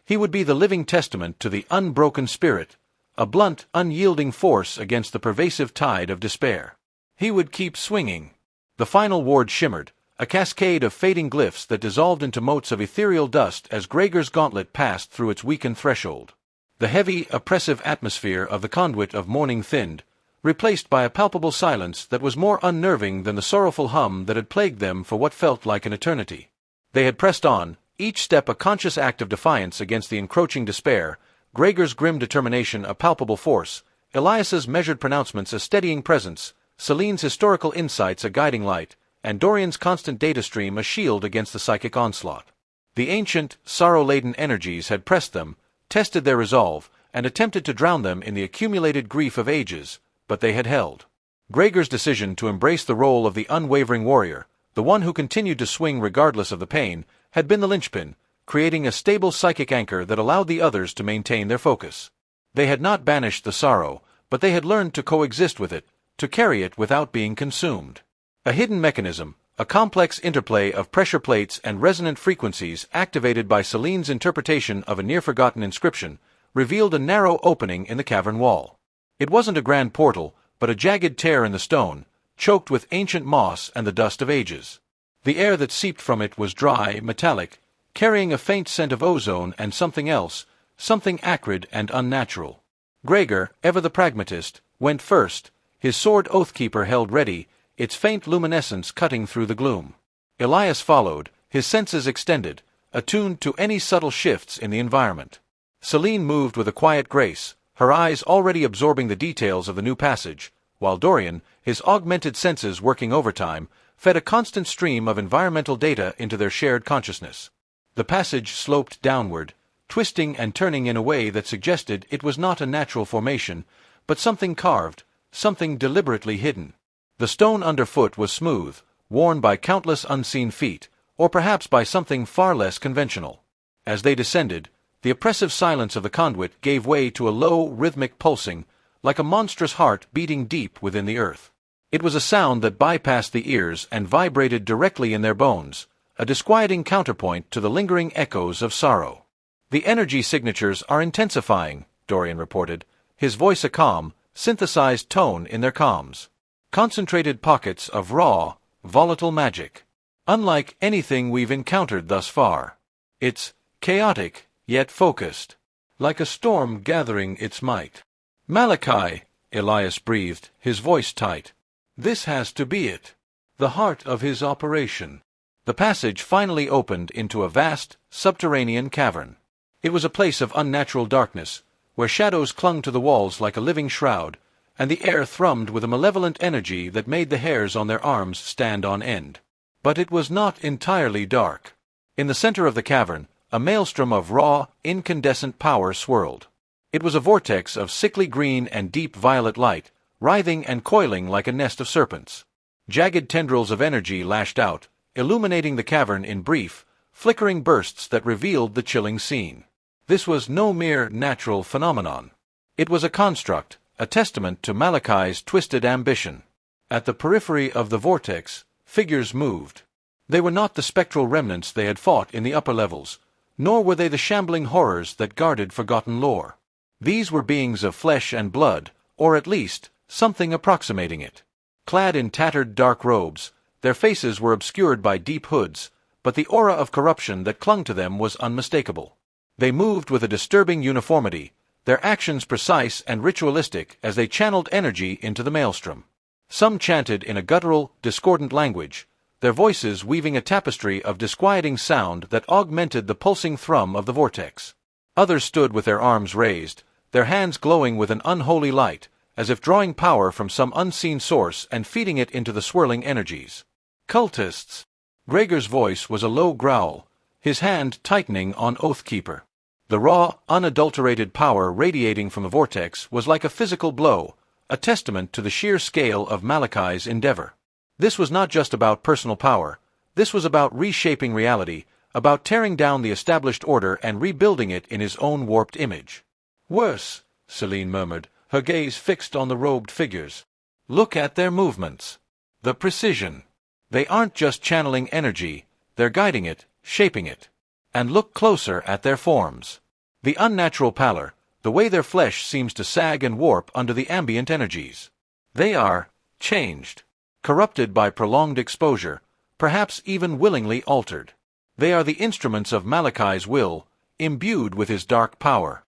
He would be the living testament to the unbroken spirit, a blunt, unyielding force against the pervasive tide of despair. He would keep swinging. The final ward shimmered, a cascade of fading glyphs that dissolved into motes of ethereal dust as Gregor's gauntlet passed through its weakened threshold. The heavy, oppressive atmosphere of the conduit of mourning thinned, replaced by a palpable silence that was more unnerving than the sorrowful hum that had plagued them for what felt like an eternity. They had pressed on, each step a conscious act of defiance against the encroaching despair, Gregor's grim determination a palpable force, Elias's measured pronouncements a steadying presence, Celine's historical insights a guiding light, and Dorian's constant data stream a shield against the psychic onslaught. The ancient, sorrow-laden energies had pressed them, tested their resolve, and attempted to drown them in the accumulated grief of ages, but they had held. Gregor's decision to embrace the role of the unwavering warrior, the one who continued to swing regardless of the pain, had been the linchpin, creating a stable psychic anchor that allowed the others to maintain their focus. They had not banished the sorrow, but they had learned to coexist with it, to carry it without being consumed. A hidden mechanism, a complex interplay of pressure plates and resonant frequencies activated by Celine's interpretation of a near-forgotten inscription, revealed a narrow opening in the cavern wall. It wasn't a grand portal, but a jagged tear in the stone, choked with ancient moss and the dust of ages. The air that seeped from it was dry, metallic, carrying a faint scent of ozone and something else, something acrid and unnatural. Gregor, ever the pragmatist, went first, his sword Oathkeeper held ready, its faint luminescence cutting through the gloom. Elias followed, his senses extended, attuned to any subtle shifts in the environment. Celine moved with a quiet grace, her eyes already absorbing the details of the new passage, while Dorian, his augmented senses working overtime, fed a constant stream of environmental data into their shared consciousness. The passage sloped downward, twisting and turning in a way that suggested it was not a natural formation, but something carved, something deliberately hidden. The stone underfoot was smooth, worn by countless unseen feet, or perhaps by something far less conventional. As they descended, the oppressive silence of the conduit gave way to a low, rhythmic pulsing, like a monstrous heart beating deep within the earth. It was a sound that bypassed the ears and vibrated directly in their bones, a disquieting counterpoint to the lingering echoes of sorrow. "The energy signatures are intensifying," Dorian reported, his voice a calm, synthesized tone in their comms. "Concentrated pockets of raw, volatile magic. Unlike anything we've encountered thus far. It's chaotic, yet focused. Like a storm gathering its might." "Malachi," Elias breathed, his voice tight. "This has to be it. The heart of his operation." The passage finally opened into a vast, subterranean cavern. It was a place of unnatural darkness, where shadows clung to the walls like a living shroud, and the air thrummed with a malevolent energy that made the hairs on their arms stand on end. But it was not entirely dark. In the center of the cavern, a maelstrom of raw, incandescent power swirled. It was a vortex of sickly green and deep violet light, writhing and coiling like a nest of serpents. Jagged tendrils of energy lashed out, illuminating the cavern in brief, flickering bursts that revealed the chilling scene. This was no mere natural phenomenon. It was a construct, a testament to Malachi's twisted ambition. At the periphery of the vortex, figures moved. They were not the spectral remnants they had fought in the upper levels, nor were they the shambling horrors that guarded forgotten lore. These were beings of flesh and blood, or at least, something approximating it. Clad in tattered dark robes, Their faces were obscured by deep hoods, but the aura of corruption that clung to them was unmistakable. They moved with a disturbing uniformity, their actions precise and ritualistic as they channeled energy into the maelstrom. Some chanted in a guttural, discordant language, their voices weaving a tapestry of disquieting sound that augmented the pulsing thrum of the vortex. Others stood with their arms raised, their hands glowing with an unholy light, as if drawing power from some unseen source and feeding it into the swirling energies. Cultists! Gregor's voice was a low growl, his hand tightening on Oathkeeper. The raw, unadulterated power radiating from the vortex was like a physical blow, a testament to the sheer scale of Malachi's endeavor. This was not just about personal power, this was about reshaping reality, about tearing down the established order and rebuilding it in his own warped image. Worse, Celine murmured, her gaze fixed on the robed figures. Look at their movements. The precision. They aren't just channeling energy, they're guiding it, shaping it. And look closer at their forms. The unnatural pallor, the way their flesh seems to sag and warp under the ambient energies. They are changed, corrupted by prolonged exposure, perhaps even willingly altered. They are the instruments of Malachi's will, imbued with his dark power.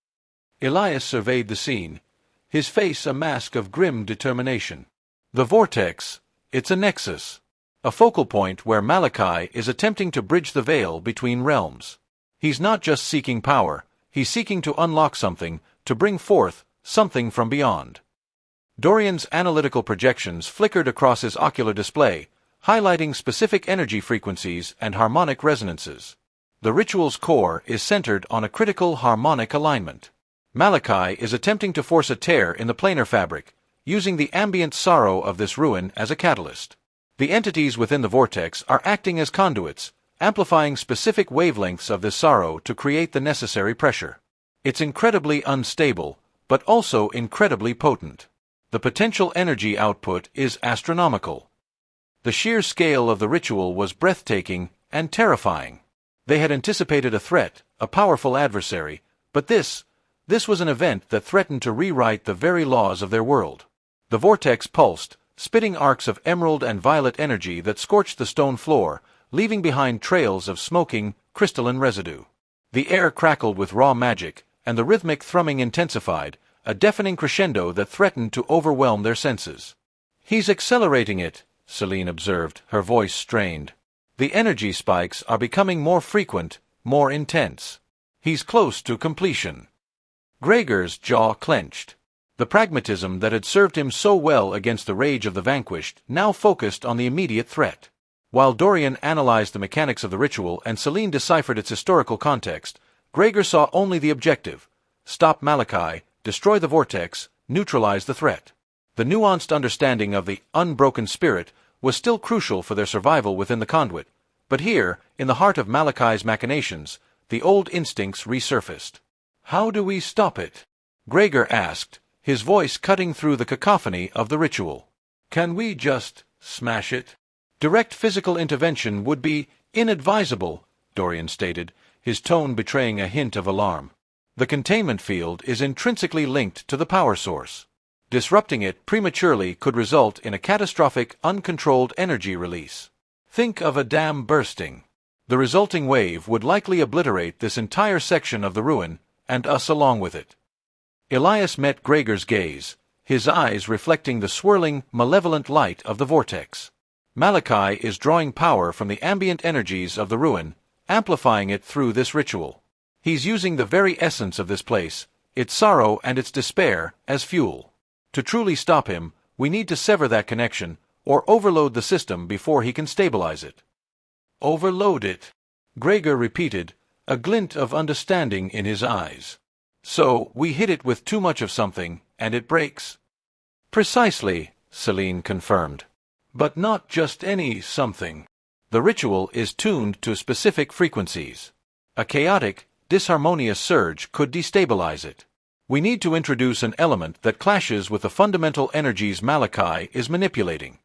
Elias surveyed the scene, his face a mask of grim determination. The vortex, it's a nexus, a focal point where Malachi is attempting to bridge the veil between realms. He's not just seeking power, he's seeking to unlock something, to bring forth something from beyond. Dorian's analytical projections flickered across his ocular display, highlighting specific energy frequencies and harmonic resonances. The ritual's core is centered on a critical harmonic alignment. Malachi is attempting to force a tear in the planar fabric, using the ambient sorrow of this ruin as a catalyst. The entities within the vortex are acting as conduits, amplifying specific wavelengths of this sorrow to create the necessary pressure. It's incredibly unstable, but also incredibly potent. The potential energy output is astronomical. The sheer scale of the ritual was breathtaking and terrifying. They had anticipated a threat, a powerful adversary, but this was an event that threatened to rewrite the very laws of their world. The vortex pulsed, spitting arcs of emerald and violet energy that scorched the stone floor, leaving behind trails of smoking, crystalline residue. The air crackled with raw magic, and the rhythmic thrumming intensified, a deafening crescendo that threatened to overwhelm their senses. "He's accelerating it," Celine observed, her voice strained. "The energy spikes are becoming more frequent, more intense. He's close to completion." Gregor's jaw clenched. The pragmatism that had served him so well against the rage of the vanquished now focused on the immediate threat. While Dorian analyzed the mechanics of the ritual and Celine deciphered its historical context, Gregor saw only the objective: stop Malachi, destroy the vortex, neutralize the threat. The nuanced understanding of the unbroken spirit was still crucial for their survival within the conduit, but here, in the heart of Malachi's machinations, the old instincts resurfaced. "How do we stop it?" Gregor asked, his voice cutting through the cacophony of the ritual. "Can we just smash it?" "Direct physical intervention would be inadvisable," Dorian stated, his tone betraying a hint of alarm. "The containment field is intrinsically linked to the power source. Disrupting it prematurely could result in a catastrophic, uncontrolled energy release. Think of a dam bursting. The resulting wave would likely obliterate this entire section of the ruin, and us along with it." Elias met Gregor's gaze, his eyes reflecting the swirling, malevolent light of the vortex. Malachi is drawing power from the ambient energies of the ruin, amplifying it through this ritual. He's using the very essence of this place, its sorrow and its despair, as fuel. To truly stop him, we need to sever that connection, or overload the system before he can stabilize it. "Overload it," Gregor repeated, a glint of understanding in his eyes. "So, we hit it with too much of something, and it breaks?" "Precisely," Celine confirmed. "But not just any something. The ritual is tuned to specific frequencies. A chaotic, disharmonious surge could destabilize it. We need to introduce an element that clashes with the fundamental energies Malachi is manipulating."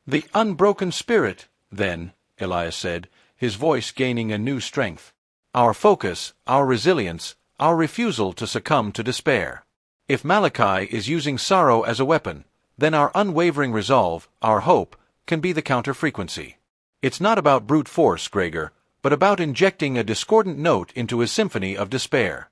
"The unbroken spirit, then," Elias said, his voice gaining a new strength. "Our focus, our resilience, our refusal to succumb to despair. If Malachi is using sorrow as a weapon, then our unwavering resolve, our hope, can be the counter-frequency. It's not about brute force, Gregor, but about injecting a discordant note into his symphony of despair.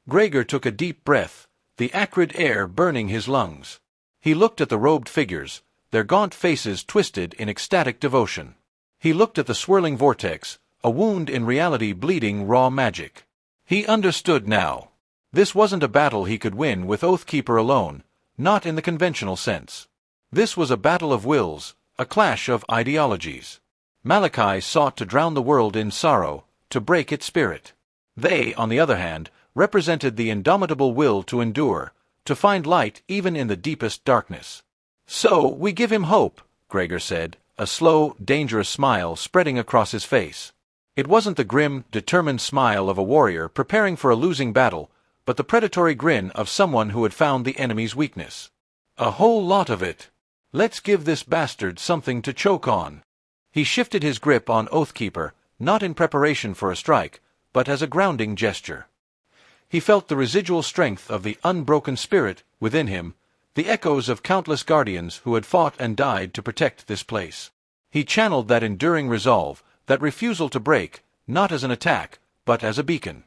Gregor took a deep breath, the acrid air burning his lungs. He looked at the robed figures, their gaunt faces twisted in ecstatic devotion. He looked at the swirling vortex, a wound in reality bleeding raw magic. He understood now. This wasn't a battle he could win with Oathkeeper alone, not in the conventional sense. This was a battle of wills, a clash of ideologies. Malachi sought to drown the world in sorrow, to break its spirit. They, on the other hand, represented the indomitable will to endure, to find light even in the deepest darkness. "So we give him hope," Gregor said, a slow, dangerous smile spreading across his face. It wasn't the grim, determined smile of a warrior preparing for a losing battle, but the predatory grin of someone who had found the enemy's weakness. "A whole lot of it. Let's give this bastard something to choke on." He shifted his grip on Oathkeeper, not in preparation for a strike, but as a grounding gesture. He felt the residual strength of the unbroken spirit within him, the echoes of countless guardians who had fought and died to protect this place. He channeled that enduring resolve, that refusal to break, not as an attack, but as a beacon.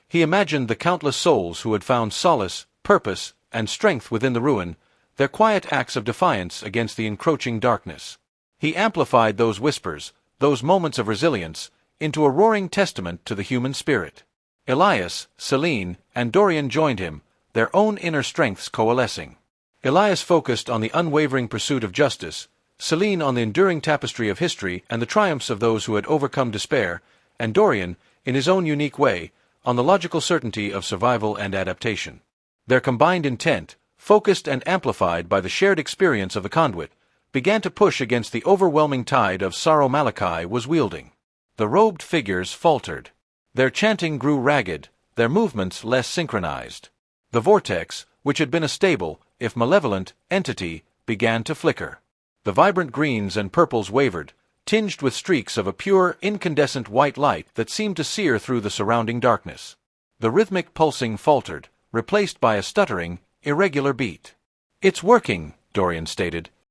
He imagined the countless souls who had found solace, purpose, and strength within the ruin, their quiet acts of defiance against the encroaching darkness. He amplified those whispers, those moments of resilience, into a roaring testament to the human spirit. Elias, Celine, and Dorian joined him, their own inner strengths coalescing. Elias focused on the unwavering pursuit of justice, Celine on the enduring tapestry of history and the triumphs of those who had overcome despair, and Dorian, in his own unique way, on the logical certainty of survival and adaptation. Their combined intent, focused and amplified by the shared experience of the conduit, began to push against the overwhelming tide of sorrow Malachi was wielding. The robed figures faltered. Their chanting grew ragged, their movements less synchronized. The vortex, which had been a stable, if malevolent, entity, began to flicker. The vibrant greens and purples wavered, tinged with streaks of a pure, incandescent white light that seemed to sear through the surrounding darkness. The rhythmic pulsing faltered, replaced by a stuttering, irregular beat. "It's working," Dorian stated,